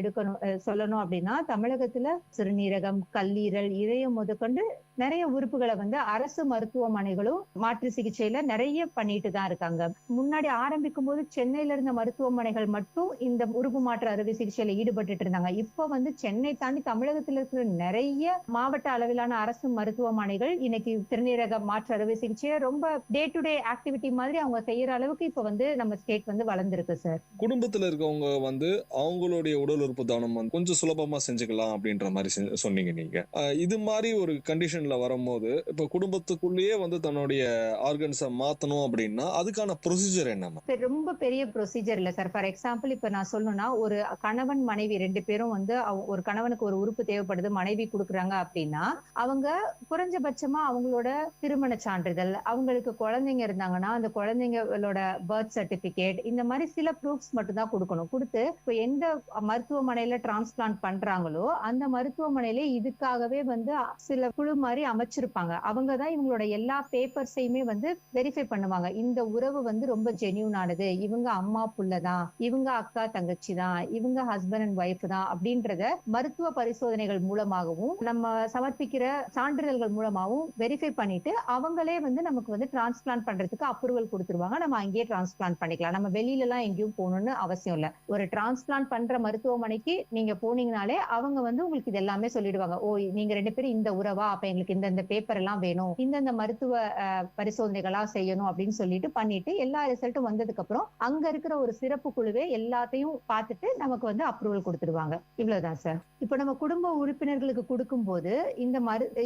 சொல்லணும் அப்படின்னா, தமிழகத்துல சிறுநீரகம், கல்லீரல், இதயம் முதற்கொண்டு நிறைய உறுப்புகளை வந்து அரசு மருத்துவமனைகளும் மாற்று சிகிச்சையில நிறைய பண்ணிட்டு தான் இருக்காங்க. முன்னாடி ஆரம்பிக்கும் போது சென்னையில இருந்த மருத்துவமனைகள் மட்டும் இந்த உறுப்பு மாற்று அறுவை சிகிச்சையில ஈடுபட்டு இருந்தாங்க. இப்ப வந்து சென்னை தாண்டி தமிழகத்துல இருக்கிற நிறைய மாவட்ட அளவிலான அரசு மருத்துவமனைகள் இன்னைக்கு சிறுநீரக மாற்று அறுவை சிகிச்சையை ரொம்ப டே டு டே ஆக்டிவிட்டி மாதிரி அவங்க செய்யற அளவுக்கு இப்ப வந்து நம்ம ஸ்டேட் வந்து வளர்ந்துருக்கு சார். குடும்பத்துல இருக்கவங்க வந்து அவங்களுடைய உடல் உறுப்பு தானம் வந்து கொஞ்சம் சுலபமா செஞ்சுக்கலாம் அப்படின்ற மாதிரி சொன்னீங்க நீங்க. இது மாதிரி ஒரு கண்டிஷன்ல வரும்போது இப்ப குடும்பத்துக்குள்ளேயே வந்து தன்னுடைய ஆர்கன்ஸை மாத்தணும் அப்படின்னா அதுக்கான ப்ரொசீஜர் என்ன? ரொம்ப பெரிய ப்ரொசீஜர் இல்ல சார். ஃபார் எக்ஸாம்பிள் இப்ப நான் சொல்லணும்னா, ஒரு கணவன் மனைவி 2 பேரும் வந்து ஒரு கணவனுக்கு ஒரு உறுப்பு தேவைப்படுது, மனைவி கொடுக்குறாங்க அப்படின்னா அவங்க குறைஞ்சபட்சமா அவங்களோட திருமண சான்றிதழ், அவங்களுக்கு குழந்தைங்க இருந்தாங்கன்னா அந்த குழந்தைங்களோட பர்த் சர்டிபிகேட், இந்த மாதிரி சில ப்ரூஃப்ஸ் மட்டும் தான் கொடுக்கணும். கொடுத்து இப்ப எந்த மருத்துவமனையில டிரான்ஸ்பிளான்ட் பண்றாங்களோ அந்த மருத்துவமனையில இதுக்காகவே வந்து சில குழு மாதிரி அமைச்சிருப்பாங்க. அவங்கதான் இவங்களோட எல்லா பேப்பர்ஸையுமே வந்து வெரிஃபை பண்ணுவாங்க. இந்த உறவு வந்து ரொம்ப ஜென்யூனானது, இவங்க அம்மா புள்ளதான், இவங்க அக்கா தங்கச்சி தான், இவங்க ஹஸ்பண்ட் அண்ட் ஒய்ஃப் தான் அப்படின்றத மருத்துவ பரிசோதனைகள் மூலமாகவும் நம்ம சமர்ப்பிக்கிற சான்றிதழ்கள் மூலமாகவும் வெரிஃபை பண்ணிட்டு அவங்களே வந்து நமக்கு வந்து டிரான்ஸ்பிளான்ட் பண்றதுக்கு அப்ரூவல் கொடுத்துருவாங்க. நம்ம அங்கேயே டிரான்ஸ்பிளான்ட் பண்ணிக்கலாம். நம்ம வெளியில எல்லாம் எங்கேயும் போகணும்னு அவசியம் இல்ல. ஒரு டிரான்ஸ்பிளான்ட் பண்ற மருத்துவமனைக்கு நீங்க போனீங்கனாலே அவங்க வந்து உங்களுக்கு இது எல்லாமே சொல்லிடுவாங்க. ஓ, நீங்க 2 பேரும் இந்த உறவா, அப்ப எங்களுக்கு இந்த பேப்பர் எல்லாம் வேணும், இந்த மருத்துவ பரிசோதனைகளா செய்யணும் அப்படின்னு சொல்லிட்டு பண்ணிட்டு எல்லா ரிசல்ட்டும் வந்ததுக்கு அப்புறம் அங்க இருக்கிற ஒரு சிறப்பு குழுவே எல்லாத்தையும் பார்த்துட்டு நமக்கு வந்து அப்ரூவல் கொடுத்துருவாங்க. இவ்வளவுதான் சார். இப்ப நம்ம குடும்ப உறுப்பினர்களுக்கு கொடுக்கும் போது இந்த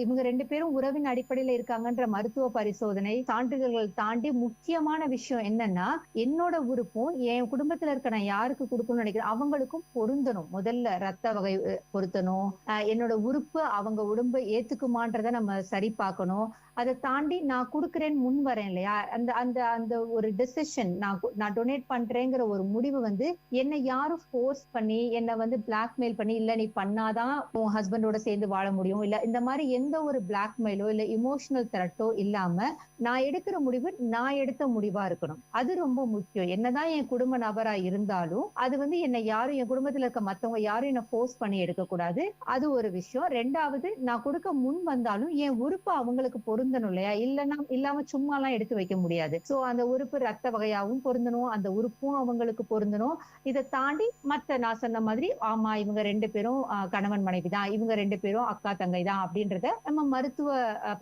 இவங்க 2 பேரும் உறவின் அடிப்படையில இருக்காங்கன்ற மருத்துவ பரிசோதனை சான்றிதழ்கள் தாண்டி முக்கியமான விஷயம் என்னன்னா, என்னோட உறுப்பும் என் குடும்பத்துல இருக்க நான் யாருக்கு கொடுக்கணும்னு நினைக்கிறேன் அவங்களுக்கும் பொருந்தணும். முதல்ல ரத்த வகை பொருத்தணும், என்னோட உறுப்பு அவங்க உடம்பு ஏத்துக்குமான்றத நம்ம சரி பார்க்கணும். அதை தாண்டி நான் கொடுக்குறேன்னு முன் வரேன் இல்லையா, அந்த அந்த அந்த ஒரு டெசிஷன், நான் டொனேட் பண்றேங்கிற ஒரு முடிவு வந்து என்னை யாரும் ஃபோர்ஸ் பண்ணி என்னை வந்து பிளாக்மெயில் பண்ணி இல்ல நீ பண்ணாதான் உன் ஹஸ்பண்டோட சேர்ந்து வாழ முடியும், இல்ல இந்த மாதிரி எந்த ஒரு பிளாக்மெயிலோ இல்ல இமோஷனல் த்ரெட்டோ இல்லாம நான் எடுக்கிற முடிவு நான் எடுத்த முடிவா இருக்கணும். அது ரொம்ப முக்கியம். என்னதான் என் குடும்ப நபரா இருந்தாலும் அது வந்து என்னை யாரும், என் குடும்பத்துல இருக்க மத்தவங்க யாரும் என்ன ஃபோர்ஸ் பண்ணி எடுக்க கூடாது. அது ஒரு விஷயம். 2வது, நான் கொடுக்க முன் வந்தாலும் என் உறுப்பு அவங்களுக்கு பொருந்தணும் இல்லையா, இல்லைன்னா இல்லாம சும்மா எல்லாம் எடுத்து வைக்க முடியாது. சோ அந்த உறுப்பு ரத்த வகையாவும் பொருந்தணும், அந்த உறுப்பும் அவங்களுக்கு பொருந்தணும். இதை தாண்டி மத்த நான் சொன்ன மாதிரி ஆமா இவங்க 2 பேரும் கணவன் மனைவி தான், இவங்க 2 பேரும் அக்கா தங்கை தான் அப்படின்றத நம்ம மருத்துவ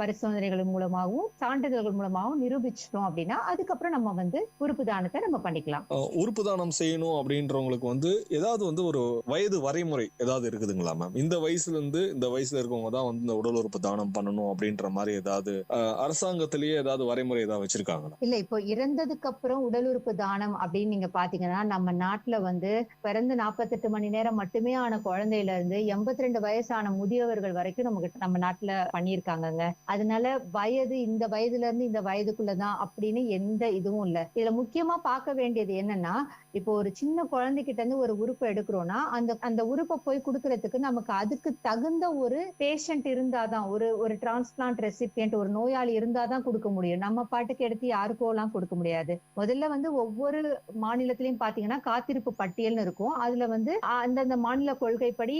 பரிசோதனைகள் மூலமாகவும் சான்றிதழ்கள் மூலமாகவும் நிரூபிச்சிட்டோம் அப்படின்னா அதுக்கப்புறம் நம்ம வந்து உறுப்பு தானத்தை நம்ம பண்ணிக்கலாம். உறுப்பு தானம் செய்யணும் அப்படின்றவங்களுக்கு வந்து ஏதாவது வந்து ஒரு வயது வரைமுறை ஏதாவது இருக்குதுங்களா மேம்? இந்த வயசுல இருந்து இந்த வயசுல இருக்கவங்க தான் வந்து இந்த உடல் உறுப்பு தானம் பண்ணணும் அப்படின்ற மாதிரி ஏதாவது அரசாங்கத்திலேயே ஏதாவது வரைமுறை ஏதாவது வச்சிருக்காங்களா? இல்ல, இப்போ இறந்ததுக்கு அப்புறம் உடல் உறுப்பு தானம் அப்படின்னு நீங்க பாத்தீங்கன்னா நம்ம நாட்டுல வந்து பிறந்து 48 மணி நேரம் மட்டுமே ஆன குழந்தையில இருந்து 82 வயசான முதியவர்கள் வரைக்கும் நம்ம நாட்டுல பண்ணியிருக்காங்கங்க. அதனால வயது இந்த வயதுல இருந்து இந்த வயதுக்குள்ளதான் அப்படின்னு எந்த இதுவும் இல்ல. இதுல முக்கியமா பார்க்க வேண்டியது என்னன்னா, இப்போ ஒரு சின்ன குழந்தைகிட்ட இருந்து ஒரு உறுப்பு எடுக்கிறோம்னா அந்த உறுப்பை போய் கொடுக்கறதுக்கு நமக்கு அதுக்கு தகுந்த ஒரு பேஷண்ட் இருந்தாதான், ஒரு டிரான்ஸ்பிளான்ட் ரெசிபியன்ட், ஒரு நோயாளி இருந்தாதான் கொடுக்க முடியும். நம்ம பாட்டுக்கு எடுத்து யாருக்கோ எல்லாம் கொடுக்க முடியாது. முதல்ல வந்து ஒவ்வொரு மாநிலத்திலயும் பாத்தீங்கன்னா காத்திருப்பு பட்டியல்னு இருக்கும். அதுல வந்து அந்தந்த மாநில கொள்கைப்படி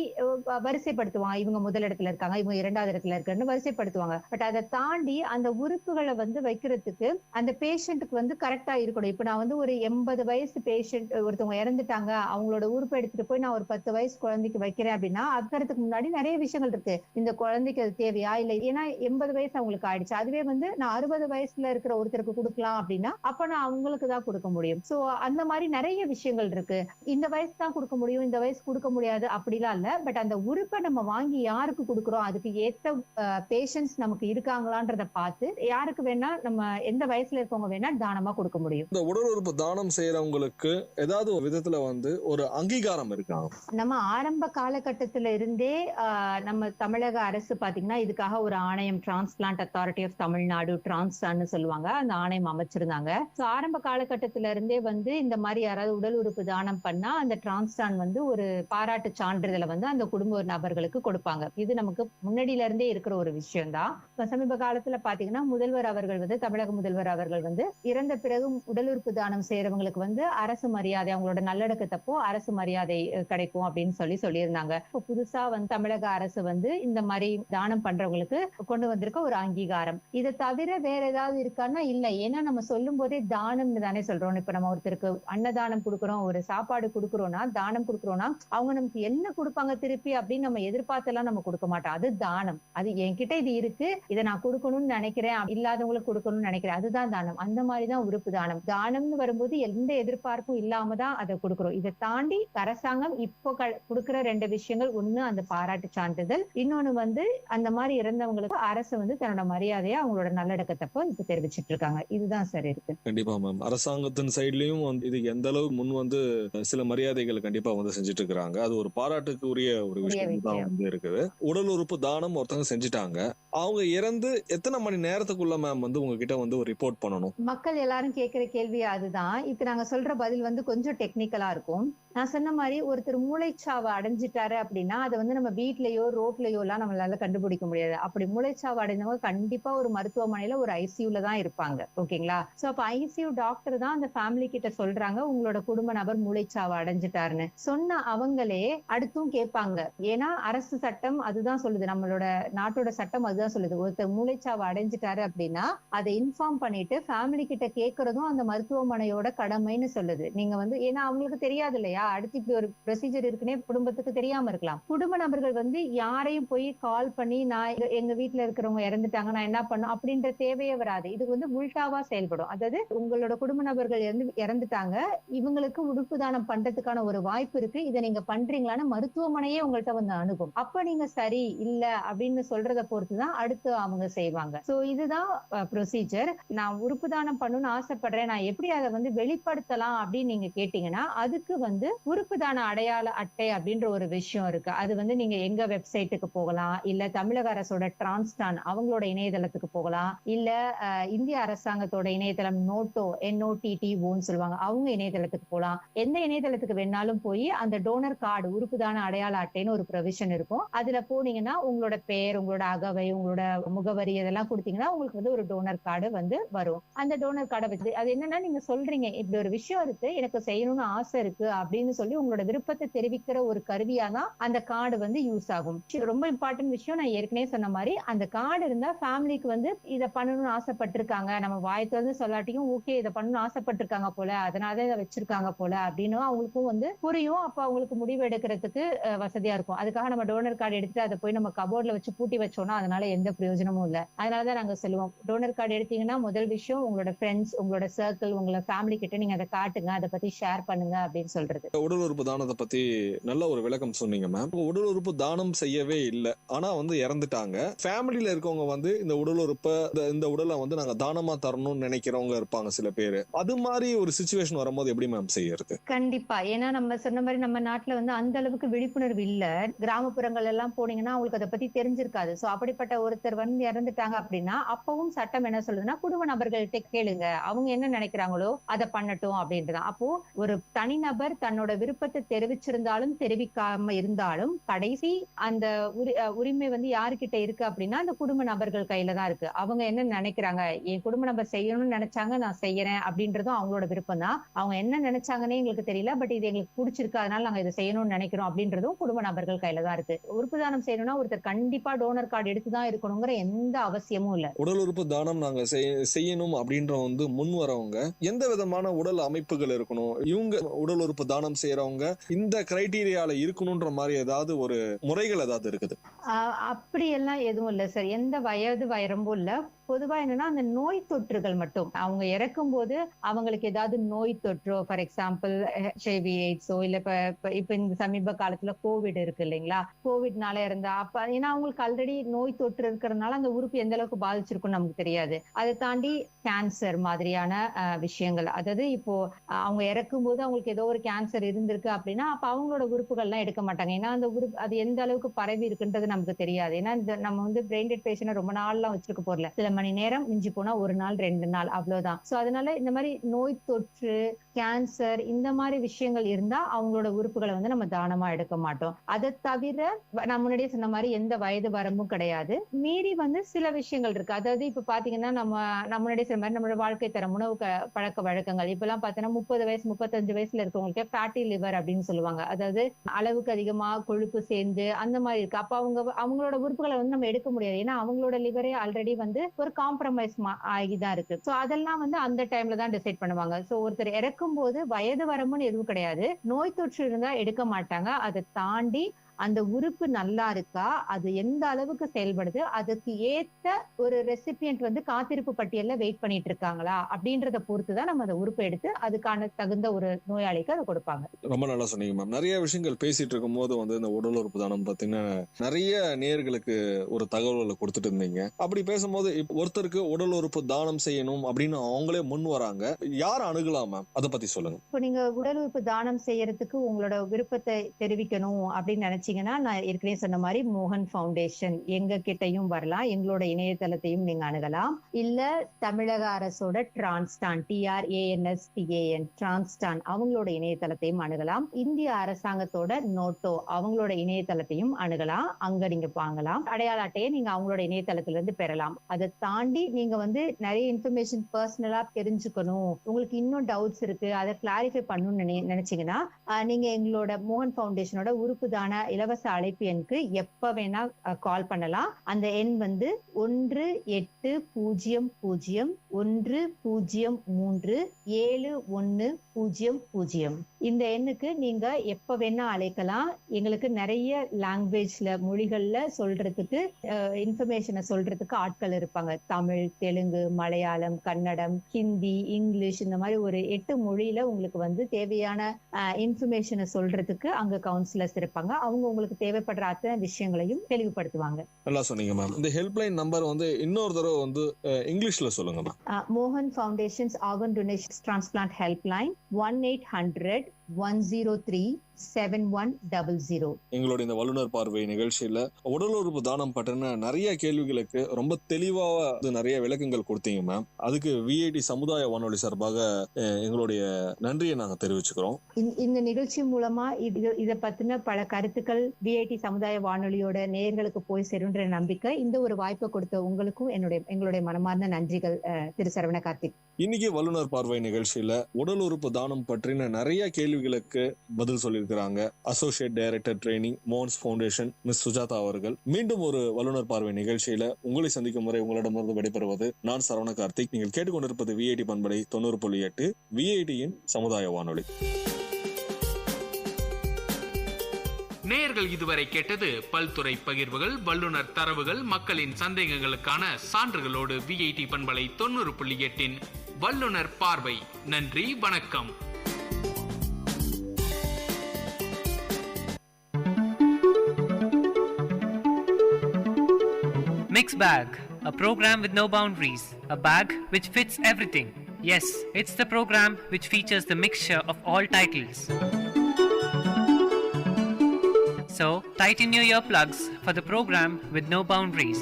வரிசைப்படுத்துவாங்க. இவங்க முதலிடத்துல இருக்காங்க, இவங்க 2வது இடத்துல இருக்கான்னு வரிசைப்படுத்துவாங்க. பட் அதை தாண்டி அந்த உறுப்புகளை வந்து வைக்கிறதுக்கு அந்த பேஷண்ட்டுக்கு வந்து கரெக்டா இருக்கணும். இப்ப நான் வந்து ஒரு 80 வயசு பேஷண்ட் ஒருத்தவங்க இறந்துட்டாங்க, அவங்களோட உறுப்பை எடுத்துட்டு போய் நான் ஒரு 10 வயசு குழந்தைக்கு வைக்கிறேன் அப்படின்னா அதுக்கு முன்னாடி நிறைய விஷயங்கள் இருக்கு. இந்த குழந்தைக்கு அது தேவையா இல்ல, ஏன்னா 80 வயசு அவங்களுக்கு ஆயிடுச்சு. அதுவே வந்து நான் 60 வயசுல இருக்கிற ஒருத்தருக்கு கொடுக்கலாம் அப்படின்னா அப்ப நான் அவங்களுக்கு தான் கொடுக்க முடியும். சோ அந்த மாதிரி நிறைய விஷயங்கள் இருக்கு. இந்த வயசு தான் கொடுக்க முடியும், இந்த வயசு கொடுக்க முடியாது அப்படிலாம் இல்ல. பட் அந்த உறுப்பை நம்ம வாங்கி யாருக்கு கொடுக்குறோம், அதுக்கு ஏத்த பேஷன்ஸ் நமக்கு இருக்காங்களான்றத பார்த்து யாருக்கு வேணா நம்ம எந்த வயசுல இருக்கவங்க வேணா தானமா கொடுக்க முடியும். இந்த உடல் உறுப்பு தானம் செய்யறவங்களுக்கு ஏதாவது ஒரு விதத்துல வந்து ஒரு அங்கீகாரம் இருக்காங்க? நம்ம ஆரம்ப காலகட்டத்தில இருந்தே நம்ம தமிழக அரசு பாத்தீங்கன்னா இதுக்காக ஒரு ஆணையம், டிரான்ஸ்பிளான்ட் அத்தாரிட்டி ஆஃப் தமிழ்நாடு டிரான்ஸ்டான்னு சொல்லுவாங்க, அந்த ஆணையம் அமைச்சிருந்தாங்க. ஸோ ஆரம்ப காலகட்டத்தில இருந்தே வந்து இந்த மாதிரி யாராவது உடல் உறுப்பு தானம் பண்ணா அந்த டிரான்ஸ்டான் வந்து ஒரு பாராட்டு சான்றிதழை வந்து அந்த குடும்ப நபர்களுக்கு கொடுப்பாங்க. இது நமக்கு முன்னாடியில இருந்தே இருக்கிற ஒரு விஷயம் தான். சமீப காலத்துல பாத்தீங்கன்னா முதல்வர் அவர்கள் வந்து, தமிழக முதல்வர் அவர்கள் வந்து இறந்த பிறகு உடல் உறுப்பு தானம் செய்யறவங்களுக்கு வந்து அரசு மரியாதை, அவங்களோட நல்லடக்கத்தப்போ அரசு மரியாதை கிடைக்கும் அப்படின்னு சொல்லியிருந்தாங்க. இப்போ புதுசா வந்து தமிழக அரசு வந்து இந்த மாதிரி தானம் பண்றவங்களுக்கு கொண்டு வந்திருக்க ஒரு அங்கீகாரம். இதை தவிர வேற ஏதாவது இருக்கான்னா இல்ல. ஏன்னா நம்ம சொல்லும் போதே தானம்னு தானே சொல்றோம். இப்ப நம்ம ஒருத்தருக்கு அன்னதானம் கொடுக்குறோம், ஒரு சாப்பாடு கொடுக்குறோம்னா, தானம் கொடுக்குறோம்னா அவங்க நமக்கு என்ன கொடுப்பாங்க திருப்பி அப்படின்னு நம்ம எதிர்பார்த்தெல்லாம் நம்ம கொடுக்க மாட்டோம். அது தானம். அது என்கிட்ட இது இருக்கு, இதை நான் கொடுக்கணும்னு நினைக்கிறேன், இல்லாதவங்களுக்கு கொடுக்கணும்னு நினைக்கிறேன், அதுதான் தானம். அந்த மாதிரிதான் உறுப்பு தானம். தானம்னு வரும்போது எந்த எதிர்பார்ப்பும் இல்லாம தான் அதை கொடுக்குறோம். இதை தாண்டி அரசாங்கம் இப்போ கொடுக்குற 2 விஷயங்கள், ஒண்ணு அந்த பாராட்டு சான்றிதழ், இன்னொன்னு வந்து அந்த மாதிரி இறந்தவங்களுக்கு அரசு வந்து தன்னோட மரியாதையை அவங்களோட நல்லடக்கத்தப்போ இப்ப தெரிவிச்சிட்டு இருக்காங்க. இதுதான் சரி இருக்கு. கண்டிப்பா மேம். அரசாங்கத்தின் சைட்லயும் இது எந்த அளவு முன் வந்து சில மரியாதைகள் கண்டிப்பா வந்து செஞ்சுட்டு இருக்காங்க. அது ஒரு பாராட்டுக்குரிய ஒரு விஷயம் தான் வந்து இருக்குது. உடல் உறுப்பு தானம் ஒருத்தவங்க செஞ்சுட்டாங்க, அவங்க இறந்து எத்தனை மணி நேரத்துக்குள்ள மேம் வந்து உங்ககிட்ட வந்து ஒரு ரிப்போர்ட் பண்ணணும்? மக்கள் எல்லாரும் கேட்கிற கேள்வி அதுதான். இப்ப நாங்க சொல்ற பதில் வந்து கொஞ்சம் டெக்னிக்கலா இருக்கும். நான் சொன்ன மாதிரி ஒருத்தர் மூளைச்சாவை அடைஞ்சிட்டாரு அப்படின்னா அதை வந்து நம்ம வீட்லயோ ரோட்லயோ எல்லாம் நம்மளால கண்டுபிடிக்க முடியாது. அப்படி மூளைச்சாவு அடைந்தவங்க கண்டிப்பா ஒரு மருத்துவமனையில ஒரு ஐசியூல தான் இருப்பாங்க. ஓகேங்களா? சோ அப்ப ஐசியூ டாக்டர் தான் அந்த ஃபேமிலி கிட்ட சொல்றாங்க உங்களோட குடும்ப நபர் மூளைச்சாவை அடைஞ்சிட்டாருன்னு. சொன்ன அவங்களே அடுத்தும் கேட்பாங்க. ஏன்னா அரசு சட்டம் அதுதான் சொல்லுது, நம்மளோட நாட்டோட சட்டம் அதுதான் சொல்லுது. ஒருத்தர் மூளைச்சாவை அடைஞ்சிட்டாரு அப்படின்னா அதை இன்ஃபார்ம் பண்ணிட்டு ஃபேமிலி கிட்ட கேட்கறதும் அந்த மருத்துவமனையோட கடமைன்னு சொல்லுது. நீங்க வந்து ஏன்னா அவங்களுக்கு தெரியாது இல்லையா, அடுத்து இப்படி ஒரு ப்ரொசீஜர் இருக்குன்னே குடும்பத்துக்கு தெரியாம இருக்கலாம். குடும்ப நபர்கள் வந்து யாரையும் போய் கால் பண்ணி நான் எங்க வீட்டுல இருக்கிறவங்க இறந்துட்டாங்க நான் என்ன பண்ணும் அப்படின்ற தேவையே வராது. இது வந்து உல்டாவா செயல்படும். அதாவது உங்களோட குடும்ப நபர்கள் இறந்துட்டாங்க, இவங்களுக்கு உறுப்பு தானம் பண்றதுக்கான ஒரு வாய்ப்பு இருக்கு, இதை நீங்க பண்றீங்களான்னு மருத்துவமனையே உங்கள்கிட்ட வந்து அணுகும். அப்ப நீங்க சரி இல்ல அப்படின்னு சொல்றத பொறுத்துதான் அடுத்து அவங்க செய்வாங்க. சோ இதுதான் ப்ரொசீஜர். நான் உறுப்பு தானம் பண்ணணும்னு ஆசைப்படுறேன், நான் எப்படி அதை வந்து வெளிப்படுத்தலாம் அப்படின்னு நீங்க கேட்டீங்கன்னா அதுக்கு வந்து உறுப்பு தான அடையாள அட்டை அப்படின்ற ஒரு விஷயம் இருக்கு. அது வந்து நீங்க எங்க வெப்சைட்டுக்கு போகலாம், இல்ல தமிழக அரசோட டிரான்ஸ்டான் அவங்களோட இணையதளத்துக்கு போகலாம், இல்ல இந்திய அரசாங்கத்தோட இணையதளம் NOTTOன்னு சொல்லுவாங்க, அவங்க இணையதளத்துக்கு போகலாம். எந்த இணையதளத்துக்கு வேணாலும் போய் அந்த டோனர் கார்டு உறுப்பு தான அடையாள அட்டைன்னு ஒரு ப்ரொவிஷன் இருக்கும். அதுல போனீங்கன்னா உங்களோட பெயர், உங்களோட அகவை, உங்களோட முகவரி இதெல்லாம் கொடுத்தீங்கன்னா உங்களுக்கு வந்து ஒரு டோனர் கார்டு வந்து வரும். அந்த டோனர் கார்டை வச்சு அது என்னன்னா நீங்க சொல்றீங்க இப்படி ஒரு விஷயம் இருக்கு, எனக்கு செய்யணும்னு ஆசை இருக்கு அப்படின்னு சொல்லி உங்களோட விருப்பத்தை தெரிவிக்கிற ஒரு கருவியா தான் அந்த கார்டு வந்து யூஸ் ஆகும். ரொம்ப இம்பார்ட்டன்ட் விஷயம், நான் ஏற்கனவே சொன்ன மாதிரி அந்த கார்டு இருந்தா ஃபேமிலிக்கு வந்து இதை பண்ணணும்னு ஆசைப்பட்டிருக்காங்க, நம்ம வாய் திறந்து சொல்லாட்டியும் ஓகே இதை பண்ணணும்னு ஆசைப்பட்டிருக்காங்க போல, அதனாலதான் இதை வச்சிருக்காங்க போல அப்படின்னு அவங்களுக்கும் வந்து புரியும். அப்ப அவங்களுக்கு முடிவு எடுக்கிறதுக்கு வசதியா இருக்கும். அதுக்காக நம்ம டோனர் கார்டு எடுத்துட்டு அதை போய் நம்ம கபோர்ட்ல வச்சு பூட்டி வச்சோம்னா அதனால எந்த பிரயோஜனமும் இல்லை. அதனாலதான் நாங்க சொல்லுவோம் டோனர் கார்டு எடுத்தீங்கன்னா முதல் விஷயம் உங்களோட ஃப்ரெண்ட்ஸ், உங்களோட சர்க்கிள், உங்களோட ஃபேமிலி கிட்ட நீங்க அதை காட்டுங்க, அதை பத்தி ஷேர் பண்ணுங்க அப்படின்னு சொல்றது. உடல் உறுப்பு தானத்தை பத்தி நல்ல ஒரு விளக்கம் சொன்னீங்க மேம். உடல் உறுப்பு தானம் செய்யவே இல்லை, ஆனா வந்து இறந்துட்டாங்க. ஃபேமிலியில இருக்கவங்க வந்து இந்த உடல் உறுப்பை இந்த உடலை வந்து நாங்க தானமா தரணும்னு நினைக்கிறவங்க இருப்பாங்க சில பேரு. அது மாதிரி ஒரு சிச்சுவேஷன் வரும்போது எப்படி மேம் செய்யறது? கண்டிப்பா. ஏன்னா நம்ம சொன்ன மாதிரி நம்ம நாட்டுல வந்து அந்த அளவுக்கு விழிப்புணர்வு இல்ல. கிராமப்புறங்கள் எல்லாம் போனீங்கன்னா அவங்களுக்கு அதை பத்தி தெரிஞ்சிருக்காது. சோ அப்படிப்பட்ட ஒருத்தர் வந்து இறந்துட்டாங்க அப்படின்னா அப்பவும் சட்டம் என்ன சொல்லுதுன்னா குடும்ப நபர்கள்ட்ட கேளுங்க, அவங்க என்ன நினைக்கிறாங்களோ அதை பண்ணட்டும் அப்படின்றதான். அப்போ ஒரு தனிநபர் தன்னோட விருப்பத்தை தெரிவிச்சிருந்தாலும் தெரிவிக்காம இருந்தாலும் கடைசி அந்த உரிமை வந்து யாருக்கிட்ட இருக்கு அப்படின்னா அந்த குடும்ப நபர்கள் கையில தான் இருக்கு. அவங்க என்ன நினைக்கிறாங்க, என் குடும்ப நபர் செய்யணும்னு நினைச்சாங்க நான் செய்யறேன் அப்படின்றதும் அவங்களோட விருப்பம் தான். அவங்க என்ன நினைச்சாங்கன்னே எங்களுக்கு தெரியல, பட் இது எங்களுக்கு பிடிச்சிருக்கு அதனால நாங்க இதை செய்யணும்னு நினைக்கிறோம் அப்படின்றதும் குடும்ப நபர்கள் கையில தான் இருக்கு. உறுப்பு தானம் செய்யணும்னா ஒருத்தர் கண்டிப்பா டோனர் கார்டு எடுத்துதான் இருக்கணுங்கிற எந்த அவசியமும் இல்ல. உடல் உறுப்பு தானம் நாங்க செய்யணும் அப்படின்ற வந்து முன் வரவங்க எந்த விதமான உடல் அமைப்புகள் இருக்கணும், இவங்க உடல் உறுப்பு தானம் செய்யறவங்க இந்த கிரைட்டீரியால இருக்கணும்ன்ற மாதிரி ஏதாவது ஒரு முறைகள் ஏதாவது இருக்குது? அப்படி எல்லாம் எதுவும் இல்ல சார். எந்த வயது வரம்பும் இல்ல. பொதுவா என்னன்னா அந்த நோய் தொற்றுகள் மட்டும் அவங்க இறக்கும் போது அவங்களுக்கு ஏதாவது நோய் தொற்றோ, ஃபார் எக்ஸாம்பிள் HIV எய்ட்ஸோ இல்ல இப்ப இந்த சமீப காலத்துல கோவிட் இருக்கு இல்லைங்களா, கோவிட்னால இருந்தா அப்ப ஏன்னா அவங்களுக்கு ஆல்ரெடி நோய் தொற்று இருக்கிறதுனால அந்த உறுப்பு எந்த அளவுக்கு பாதிச்சிருக்கும்னு நமக்கு தெரியாது. அதை தாண்டி கேன்சர் மாதிரியான விஷயங்கள், அதாவது இப்போ அவங்க இறக்கும் போது அவங்களுக்கு ஏதோ ஒரு கேன்சர் இருந்திருக்கு அப்படின்னா அப்ப அவங்களோட உறுப்புகள்லாம் எடுக்க மாட்டாங்க. ஏன்னா அந்த உறுப்பு அது எந்த அளவுக்கு பரவி இருக்குன்றது நமக்கு தெரியாது. ஏன்னா நம்ம வந்து பிரெயின் டெட் பேஷண்ட் ரொம்ப நாள்லாம் வச்சிருக்க போறல, சில மணி நேரம், மிஞ்சி போனா 1 நாள் 2 நாள் அவ்வளவுதான். சோ அதனால இந்த மாதிரி நோய் தொற்று, கேன்சர் இந்த மாதிரி விஷயங்கள் இருந்தா அவங்களோட உறுப்புகளை வந்து நம்ம தானமா எடுக்க மாட்டோம். அதை தவிர நான் முன்னாடியே சொன்ன மாதிரி எந்த வயது வரம்பும் கிடையாது. மீறி வந்து சில விஷயங்கள் இருக்கு. அதாவது இப்ப பாத்தீங்கன்னா நம்ம முன்னாடியே சொன்ன மாதிரி நம்மளோட வாழ்க்கை தரம், உணவு பழக்க வழக்கங்கள், இப்ப எல்லாம் பாத்தீங்கன்னா 30 வயசு 35 வயசுல இருக்கவங்களுக்கு ஃபேட்டி லிவர் அப்படின்னு சொல்லுவாங்க. அதாவது அளவுக்கு அதிகமா கொழுப்பு சேர்ந்து அந்த மாதிரி இருக்கு. அப்ப அவங்களோட உறுப்புகளை வந்து நம்ம எடுக்க முடியாது. ஏன்னா அவங்களோட லிவரே ஆல்ரெடி வந்து ஒரு காம்ப்ரமைஸ் ஆகிதான் இருக்கு. சோ அதெல்லாம் வந்து அந்த டைம்ல தான் டிசைட் பண்ணுவாங்க. சோ ஒருத்தர் இறக்கும் போது வயது வரம்புன்னு எதுவும் கிடையாது. நோய் தொற்று இருந்தா எடுக்க மாட்டாங்க. அதை தாண்டி அந்த உறுப்பு நல்லா இருக்கா, அது எந்த அளவுக்கு செயல்படுது, அதுக்கு ஏத்த ஒரு ரெசிபியன்ட் வந்து காத்திருப்பு பட்டியல்ல வெயிட் பண்ணிட்டு இருக்காங்களா அப்படின்றத பொறுத்துதான் நம்ம அந்த உறுப்பை எடுத்து அதுக்கான தகுந்த ஒரு நோயாளிக்கு அதை கொடுப்பாங்க. ரொம்ப நல்லா சொன்னீங்க மேம். நிறைய விஷயங்கள் பேசிட்டு இருக்கும் போது வந்து இந்த உடல் உறுப்பு தானம் பாத்தீங்கன்னா நிறைய நேயர்களுக்கு ஒரு தகவல்களை கொடுத்துட்டு இருந்தீங்க. அப்படி பேசும்போது ஒருத்தருக்கு உடல் உறுப்பு தானம் செய்யணும் அப்படின்னு அவங்களே முன் வராங்க, யார் அணுகலாம் மேம்? அதை பத்தி சொல்லுங்க. இப்போ நீங்க உடல் உறுப்பு தானம் செய்யறதுக்கு உங்களோட விருப்பத்தை தெரிவிக்கணும் அப்படின்னு நினைச்சீங்கன்னா, நான் ஏற்கனவே சொன்ன மாதிரி மோகன் ஃபவுண்டேஷன் எங்க கிட்டையும் வரலாம், எங்களோட இணையதளத்தையும் நீங்க அணுகலாம். இல்ல தமிழக அரசோட டிரான்ஸ்டான் டிரான்ஸ்டான் அவங்களோட இணையதளத்தையும் அணுகலாம். இந்திய அரசாங்கத்தோட நோட்டோ அவங்களோட இணையதளத்தையும் அணுகலாம். அங்க நீங்க வாங்கலாம். அடையாள அட்டையை நீங்க அவங்களோட இணையதளத்துல இருந்து பெறலாம். அதை தாண்டி நீங்க வந்து நிறைய இன்ஃபர்மேஷன் பர்சனலா தெரிஞ்சுக்கணும், உங்களுக்கு இன்னும் டவுட்ஸ் இருக்கு, அதை கிளாரிஃபை பண்ணணும்னு நினைச்சீங்கன்னா நீங்க எங்களோட மோகன் ஃபவுண்டேஷனோட உறுப்பு தான இலவச அழைப்பு எண்ணுக்கு எப்ப வேணா கால் பண்ணலாம். அந்த எண் வந்து 1-800-103-7100. இந்த எண்ணுக்கு நீங்க எப்ப வேணா அழைக்கலாம். எங்களுக்கு நிறைய லாங்குவேஜ்ல, மொழிகள்ல சொல்றதுக்கு, இன்ஃபர்மேஷனை சொல்றதுக்கு ஆட்கள் இருப்பாங்க. தமிழ், தெலுங்கு, மலையாளம், கன்னடம், ஹிந்தி, இங்கிலீஷ், இந்த மாதிரி ஒரு 8 மொழியில உங்களுக்கு வந்து தேவையான இன்ஃபர்மேஷனை சொல்றதுக்கு அங்க கவுன்சிலர்ஸ் இருப்பாங்க. அவங்க உங்களுக்கு தேவைப்படுற அத்தனை விஷயங்களையும் தெளிவுபடுத்துவாங்க. நல்லா சொன்னீங்க மேம். இந்த ஹெல்ப்லைன் நம்பர் வந்து இன்னொரு தடவை வந்து இங்கிலீஷ்ல சொல்லுங்க மேம். மோகன் foundations organ donation transplant helpline 1-800-103-7100. எங்களுடைய இந்த வல்லுநர் பார்வை நிகழ்ச்சியில உடல் உறுப்பு தானம் பற்றின நிறைய கேள்விகளுக்கு ரொம்ப தெளிவா நிறைய விளக்கங்கள் கொடுத்தீங்க மேம். அதுக்கு விஐடி சமுதாய வானொலி சார்பாக எங்களுடைய நன்றியை நாங்க தெரிவிச்சுக்கிறோம். இந்த நிகழ்ச்சி மூலமா இத பத்தின பல கருத்துக்கள் விஐடி சமுதாய வானொலியோட நேயர்களுக்கு போய் சேருன்ற நம்பிக்கை. இந்த ஒரு வாய்ப்பை கொடுத்த உங்களுக்கும் எங்களுடைய மனமார்ந்த நன்றிகள் திரு சரவண கார்த்திக். இன்னைக்கு வல்லுநர் பார்வை நிகழ்ச்சியில உடல் உறுப்பு தானம் பற்றின நிறைய கேள்விகளுக்கு பதில் சொல்லியிருக்கிறாங்க associate director training Mohan's foundation miss Sujatha அவர்கள். மீண்டும் ஒரு வல்லுநர் பார்வை நிகழ்ச்சியில உங்களை சந்திக்கும் வரை உங்களிடமிருந்து விடைபெறுவது நான் சரவண கார்த்திக். நீங்கள் கேட்டுக்கொண்டிருப்பது விஐடி பண்பலை 90.8 விஐடியின் சமுதாய வானொலி. நேயர்கள் இதுவரை கேட்டது பல்துறை பகிர்வுகள், வல்லுநர் தரவுகள், மக்களின் சந்தேகங்களுக்கான சான்றுகளோடு விஐடி பண்பலை 90.8 வல்லுநர் பார்வை. நன்றி, வணக்கம். Mixed Bag, a program with no boundaries, a bag which fits everything. Yes, it's the program which features the mixture of all titles. So, tighten your earplugs for the program with no boundaries.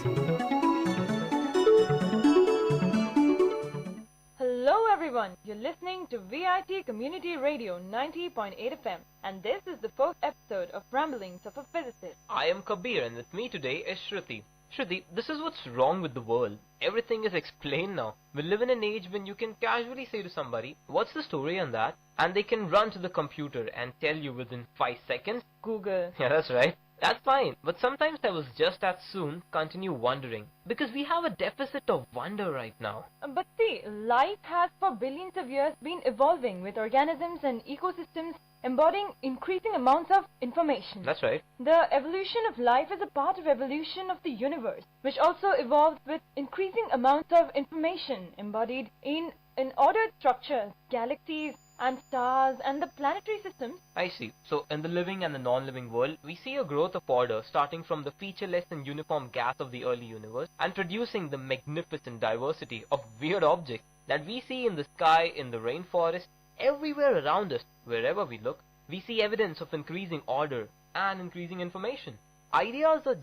Hello everyone, you're listening to VIT Community Radio 90.8 FM, and this is the first episode of Ramblings of a Physicist. I am Kabir, and with me today is Shruti. Shruti, this is what's wrong with the world. Everything is explained now. We live in an age when you can casually say to somebody, what's the story on that? And they can run to the computer and tell you within 5 seconds. Google. Yeah, that's right. That's fine. But sometimes I was just as soon continue wondering. Because we have a deficit of wonder right now. But see, life has for billions of years been evolving with organisms and ecosystems embodying increasing amounts of information. That's right. The evolution of life is a part of evolution of the universe, which also evolves with increasing amounts of information embodied in ordered structures, galaxies and stars and the planetary systems. I see. So in the living and the non-living world, we see a growth of order starting from the featureless and uniform gas of the early universe and producing the magnificent diversity of weird objects that we see in the sky, in the rainforest, everywhere around us. Wherever we look, we see evidence of increasing order and increasing information. Ideas are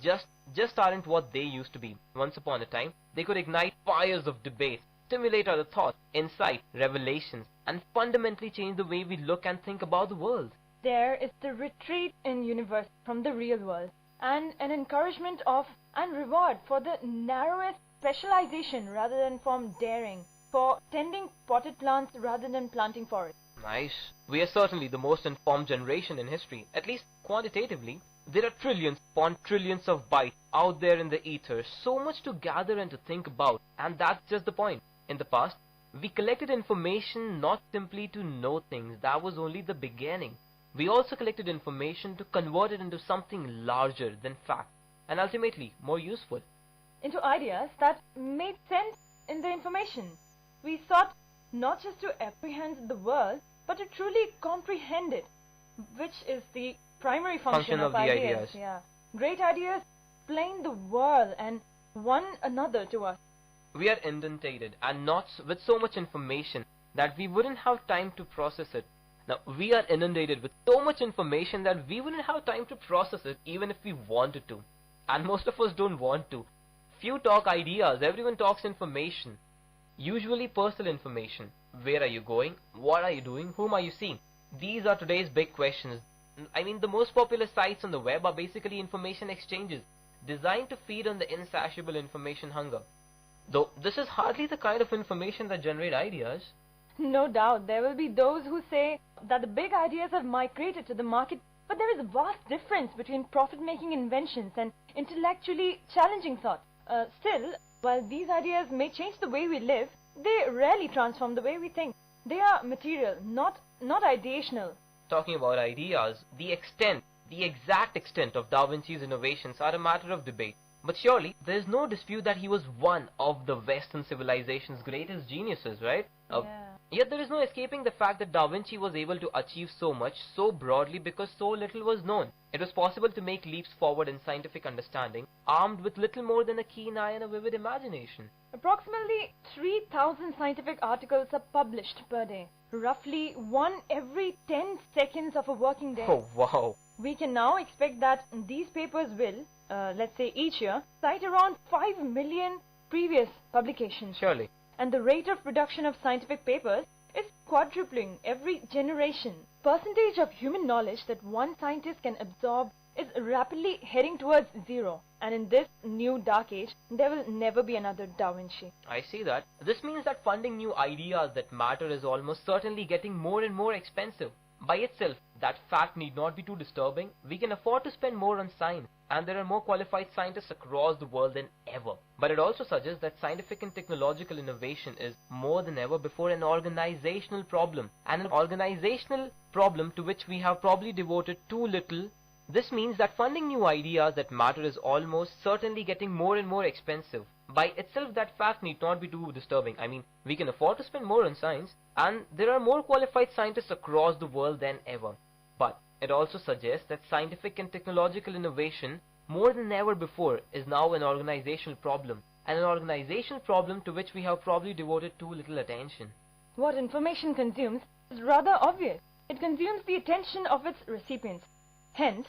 just aren't what they used to be. Once upon a time, they could ignite fires of debate, stimulate our thoughts, insight, revelations, and fundamentally change the way we look and think about the world. There is the retreat in universe from the real world and an encouragement of and reward for the narrowest specialization rather than from daring, for tending potted plants rather than planting forests. Nice. We are certainly the most informed generation in history, at least quantitatively. There are trillions upon trillions of bytes out there in the ether, so much to gather and to think about, and that's just the point. In the past, we collected information not simply to know things, that was only the beginning. We also collected information to convert it into something larger than fact, and ultimately more useful. Into ideas that made sense in the information. We sought not just to apprehend the world, but to truly comprehend it, which is the primary function of the ideas. Yeah. Great ideas explain the world and one another to us. We are inundated and not with so much information that we wouldn't have time to process it. Now, we are inundated with so much information that we wouldn't have time to process it even if we wanted to. And most of us don't want to. Few talk ideas, everyone talks information. Usually personal information. Where are you going? What are you doing? Whom are you seeing? These are today's big questions. I mean, the most popular sites on the web are basically information exchanges, designed to feed on the insatiable information hunger. Though this is hardly the kind of information that generate ideas. No doubt, there will be those who say that the big ideas have migrated to the market, but there is a vast difference between profit-making inventions and intellectually challenging thoughts. Still, while these ideas may change the way we live, they rarely transform the way we think. They are material, not ideational. Talking about ideas, the exact extent of Da Vinci's innovations are a matter of debate. But surely, there is no dispute that he was one of the Western civilization's greatest geniuses, right? Yet there is no escaping the fact that Da Vinci was able to achieve so much so broadly because so little was known. It was possible to make leaps forward in scientific understanding, armed with little more than a keen eye and a vivid imagination. Approximately 3,000 scientific articles are published per day, roughly one every 10 seconds of a working day. Oh, wow. We can now expect that these papers will, let's say each year, cite around 5 million previous publications. Surely. And the rate of production of scientific papers is quadrupling every generation. Percentage of human knowledge that one scientist can absorb is rapidly heading towards zero. And in this new dark age, there will never be another Da Vinci. I see that. This means that funding new ideas that matter is almost certainly getting more and more expensive. By itself, that fact need not be too disturbing. We can afford to spend more on science, and there are more qualified scientists across the world than ever. But it also suggests that scientific and technological innovation is more than ever before an organizational problem, and an organizational problem to which we have probably devoted too little. This means that funding new ideas that matter is almost certainly getting more and more expensive. By itself, that fact need not be too disturbing. I mean, we can afford to spend more on science, and there are more qualified scientists across the world than ever. But it also suggests that scientific and technological innovation, more than ever before, is now an organizational problem, and an organizational problem to which we have probably devoted too little attention. What information consumes is rather obvious. It consumes the attention of its recipients. Hence,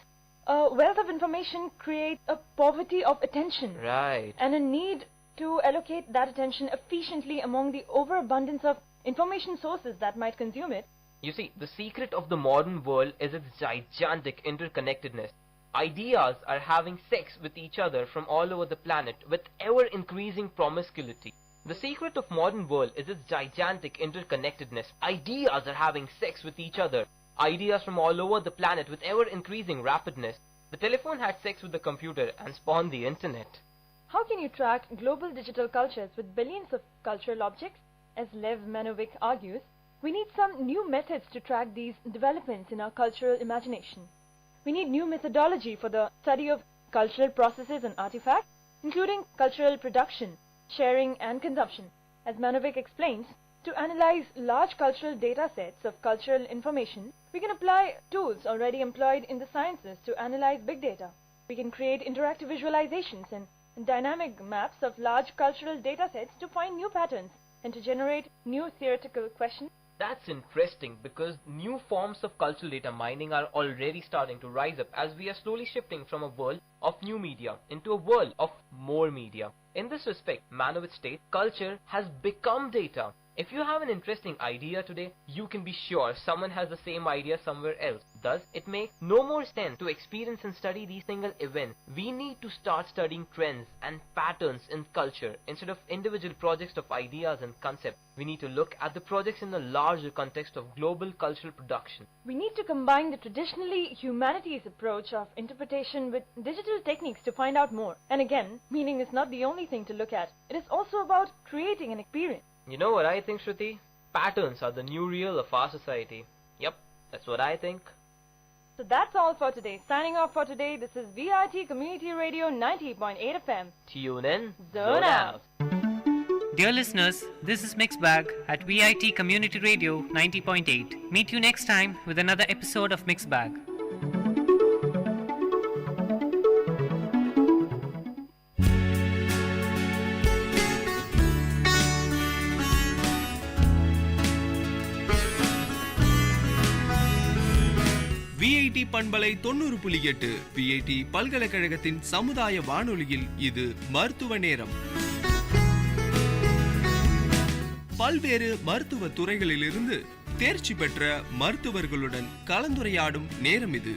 a wealth of information creates a poverty of attention. Right. And a need to allocate that attention efficiently among the overabundance of information sources that might consume it. You see, the secret of the modern world is its gigantic interconnectedness. Ideas are having sex with each other from all over the planet with ever-increasing promiscuity. The secret of modern world is its gigantic interconnectedness. Ideas are having sex with each other. Ideas from all over the planet with ever-increasing rapidness. The telephone had sex with the computer and spawned the internet. How can you track global digital cultures with billions of cultural objects? As Lev Manovic argues, We need some new methods to track these developments in our cultural imagination. We need new methodology for the study of cultural processes and artifacts, including cultural production, sharing and consumption. As Manovik explains, to analyze large cultural data sets of cultural information, we can apply tools already employed in the sciences to analyze big data. We can create interactive visualizations and dynamic maps of large cultural data sets to find new patterns and to generate new theoretical questions. That's interesting because new forms of cultural data mining are already starting to rise up as we are slowly shifting from a world of new media into a world of more media. In this respect, Manowitz states culture has become data. If you have an interesting idea today, you can be sure someone has the same idea somewhere else. Thus, it makes no more sense to experience and study these single events. We need to start studying trends and patterns in culture instead of individual projects of ideas and concepts. We need to look at the projects in the larger context of global cultural production. We need to combine the traditionally humanities approach of interpretation with digital techniques to find out more. And again, meaning is not the only thing to look at. It is also about creating an experience. You know what I think, Shruti? Patterns are the new real of our society. Yep, that's what I think. So that's all for today. Signing off for today, this is VIT Community Radio 90.8 FM. Tune in, Zone out. Dear listeners, this is Mixed Bag at VIT Community Radio 90.8. Meet you next time with another episode of Mixed Bag. VIT பண்பலை 90.8 VIT பல்கலைக்கழகத்தின் சமுதாய வானொலியில் இது மருத்துவ நேரம். பல்வேறு மருத்துவ துறைகளிலிருந்து தேர்ச்சி பெற்ற மருத்துவர்களுடன் கலந்துரையாடும் நேரம் இது.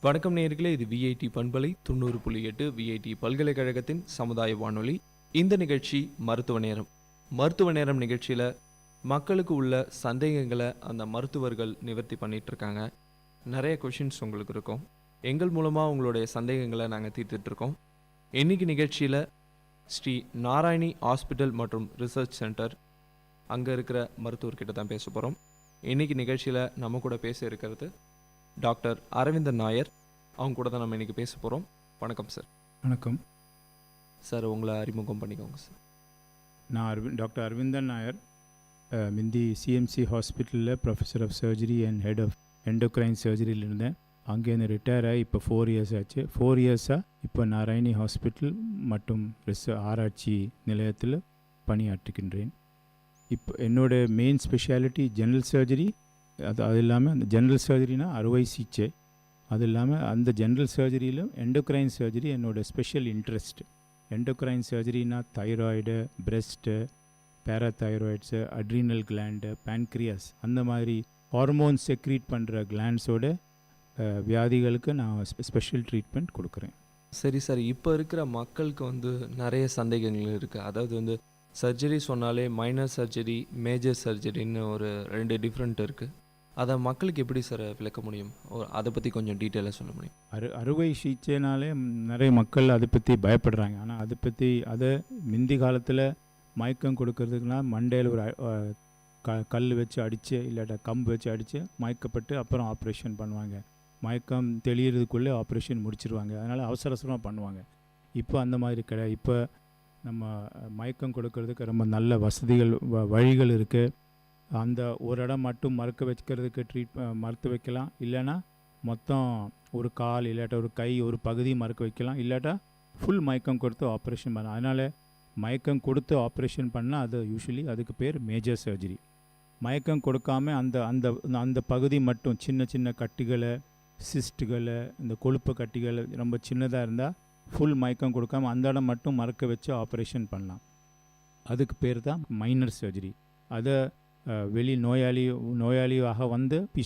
வணக்கம் நேயர்களே, இது விஐடி பண்பலை 90.8 விஐடி பல்கலைக்கழகத்தின் சமுதாய வானொலி. இந்த நிகழ்ச்சி மருத்துவ நேரம். மருத்துவ நேரம் நிகழ்ச்சியில் மக்களுக்கு உள்ள சந்தேகங்களை அந்த மருத்துவர்கள் நிவர்த்தி பண்ணிட்டு இருக்காங்க. நிறைய கொஷின்ஸ் உங்களுக்கு இருக்கும். எங்கள் மூலமாக உங்களுடைய சந்தேகங்களை நாங்கள் தீர்த்துட்ருக்கோம். இன்னைக்கு நிகழ்ச்சியில் ஸ்ரீ நாராயணி ஹாஸ்பிட்டல் மற்றும் ரிசர்ச் சென்டர் அங்கே இருக்கிற மருத்துவர்கிட்ட தான் பேச போகிறோம். இன்னைக்கு நிகழ்ச்சியில் நம்ம கூட பேச இருக்கிறது டாக்டர் அரவிந்தன் நாயர். அவங்க கூட தான் நம்ம இன்றைக்கி பேச போகிறோம். வணக்கம் சார். வணக்கம் சார், உங்களை அறிமுகம் பண்ணிக்கோங்க சார். நான் டாக்டர் அரவிந்தன் நாயர். மிந்தி சிஎம்சி ஹாஸ்பிட்டலில் professor of surgery and head of endocrine சர்ஜரியில் இருந்தேன். அங்கேருந்து ரிட்டையர் ஆகி இப்போ 4 இயர்ஸ் ஆச்சு. 4 இயர்ஸாக இப்போ நாராயணி ஹாஸ்பிட்டல் மற்றும் ஆராய்ச்சி நிலையத்தில் பணியாற்றுகின்றேன். இப்போ என்னோடய மெயின் ஸ்பெஷாலிட்டி ஜென்ரல் சர்ஜரி. அது இல்லாமல் அந்த ஜென்ரல் சர்ஜரினா அறுவை சிகிச்சை. அது இல்லாமல் அந்த ஜென்ரல் சர்ஜரியிலும் எண்டோக்ரைன் சர்ஜரி என்னோடய ஸ்பெஷல் இன்ட்ரெஸ்ட். எண்டோக்ரைன் சர்ஜரினா thyroid, breast, parathyroids, adrenal gland, pancreas, அந்த மாதிரி ஹார்மோன் செக்ரீட் பண்ணுற கிளாண்ட்ஸோட வியாதிகளுக்கு நான் ஸ்பெஷல் ட்ரீட்மெண்ட் கொடுக்குறேன். சரி சார், இப்போ இருக்கிற மக்களுக்கு நிறைய சந்தேகங்கள் இருக்குது. அதாவது சர்ஜரி சொன்னாலே மைனர் சர்ஜரி, மேஜர் சர்ஜரின்னு ஒரு 2 டிஃப்ரெண்ட் இருக்குது. அதை மக்களுக்கு எப்படி சார் விளக்க முடியும்? அதை பற்றி கொஞ்சம் டீட்டெயிலாக சொல்ல முடியும்? அறுவை சிகிச்சைனாலே நிறைய மக்கள் அதை பற்றி பயப்படுறாங்க. ஆனால் அதை முந்தி காலத்தில் மயக்கம் கொடுக்கறதுக்குனா மண்டையில் ஒரு கல் வச்சு அடித்து இல்லாட்டா கம்பு வச்சு அடித்து மயக்கப்பட்டு அப்புறம் ஆப்ரேஷன் பண்ணுவாங்க. மயக்கம் தெளியறதுக்குள்ளே ஆப்ரேஷன் முடிச்சிருவாங்க. அதனால் அவசரமாக பண்ணுவாங்க. இப்போ அந்த மாதிரி கிடையாது. இப்போ நம்ம மயக்கம் கொடுக்கறதுக்கு ரொம்ப நல்ல வசதிகள் வழிகள் இருக்குது. அந்த ஒரு இடம் மட்டும் மறுக்க வைக்கிறதுக்கு மறுத்து வைக்கலாம். இல்லைன்னா மொத்தம் ஒரு கால் இல்லாட்டா ஒரு கை ஒரு பகுதி மறுக்க வைக்கலாம். இல்லாட்டா ஃபுல் மயக்கம் கொடுத்து ஆப்ரேஷன் பண்ணலாம். அதனால் மயக்கம் கொடுத்து ஆப்ரேஷன் பண்ணால் அது யூஸ்வலி அதுக்கு பேர் மேஜர் சர்ஜரி. மயக்கம் கொடுக்காமல் அந்த அந்த அந்த பகுதி மட்டும் சின்ன சின்ன கட்டிகளை, சிஸ்ட்டுகளை, இந்த கொழுப்பு கட்டிகள் ரொம்ப சின்னதாக இருந்தால் ஃபுல் மயக்கம் கொடுக்காமல் அந்த இடம் மட்டும் மறக்க வச்சு ஆப்ரேஷன் பண்ணலாம். அதுக்கு பேர் தான் மைனர் சர்ஜரி. அதை வெளி நோயாளியாக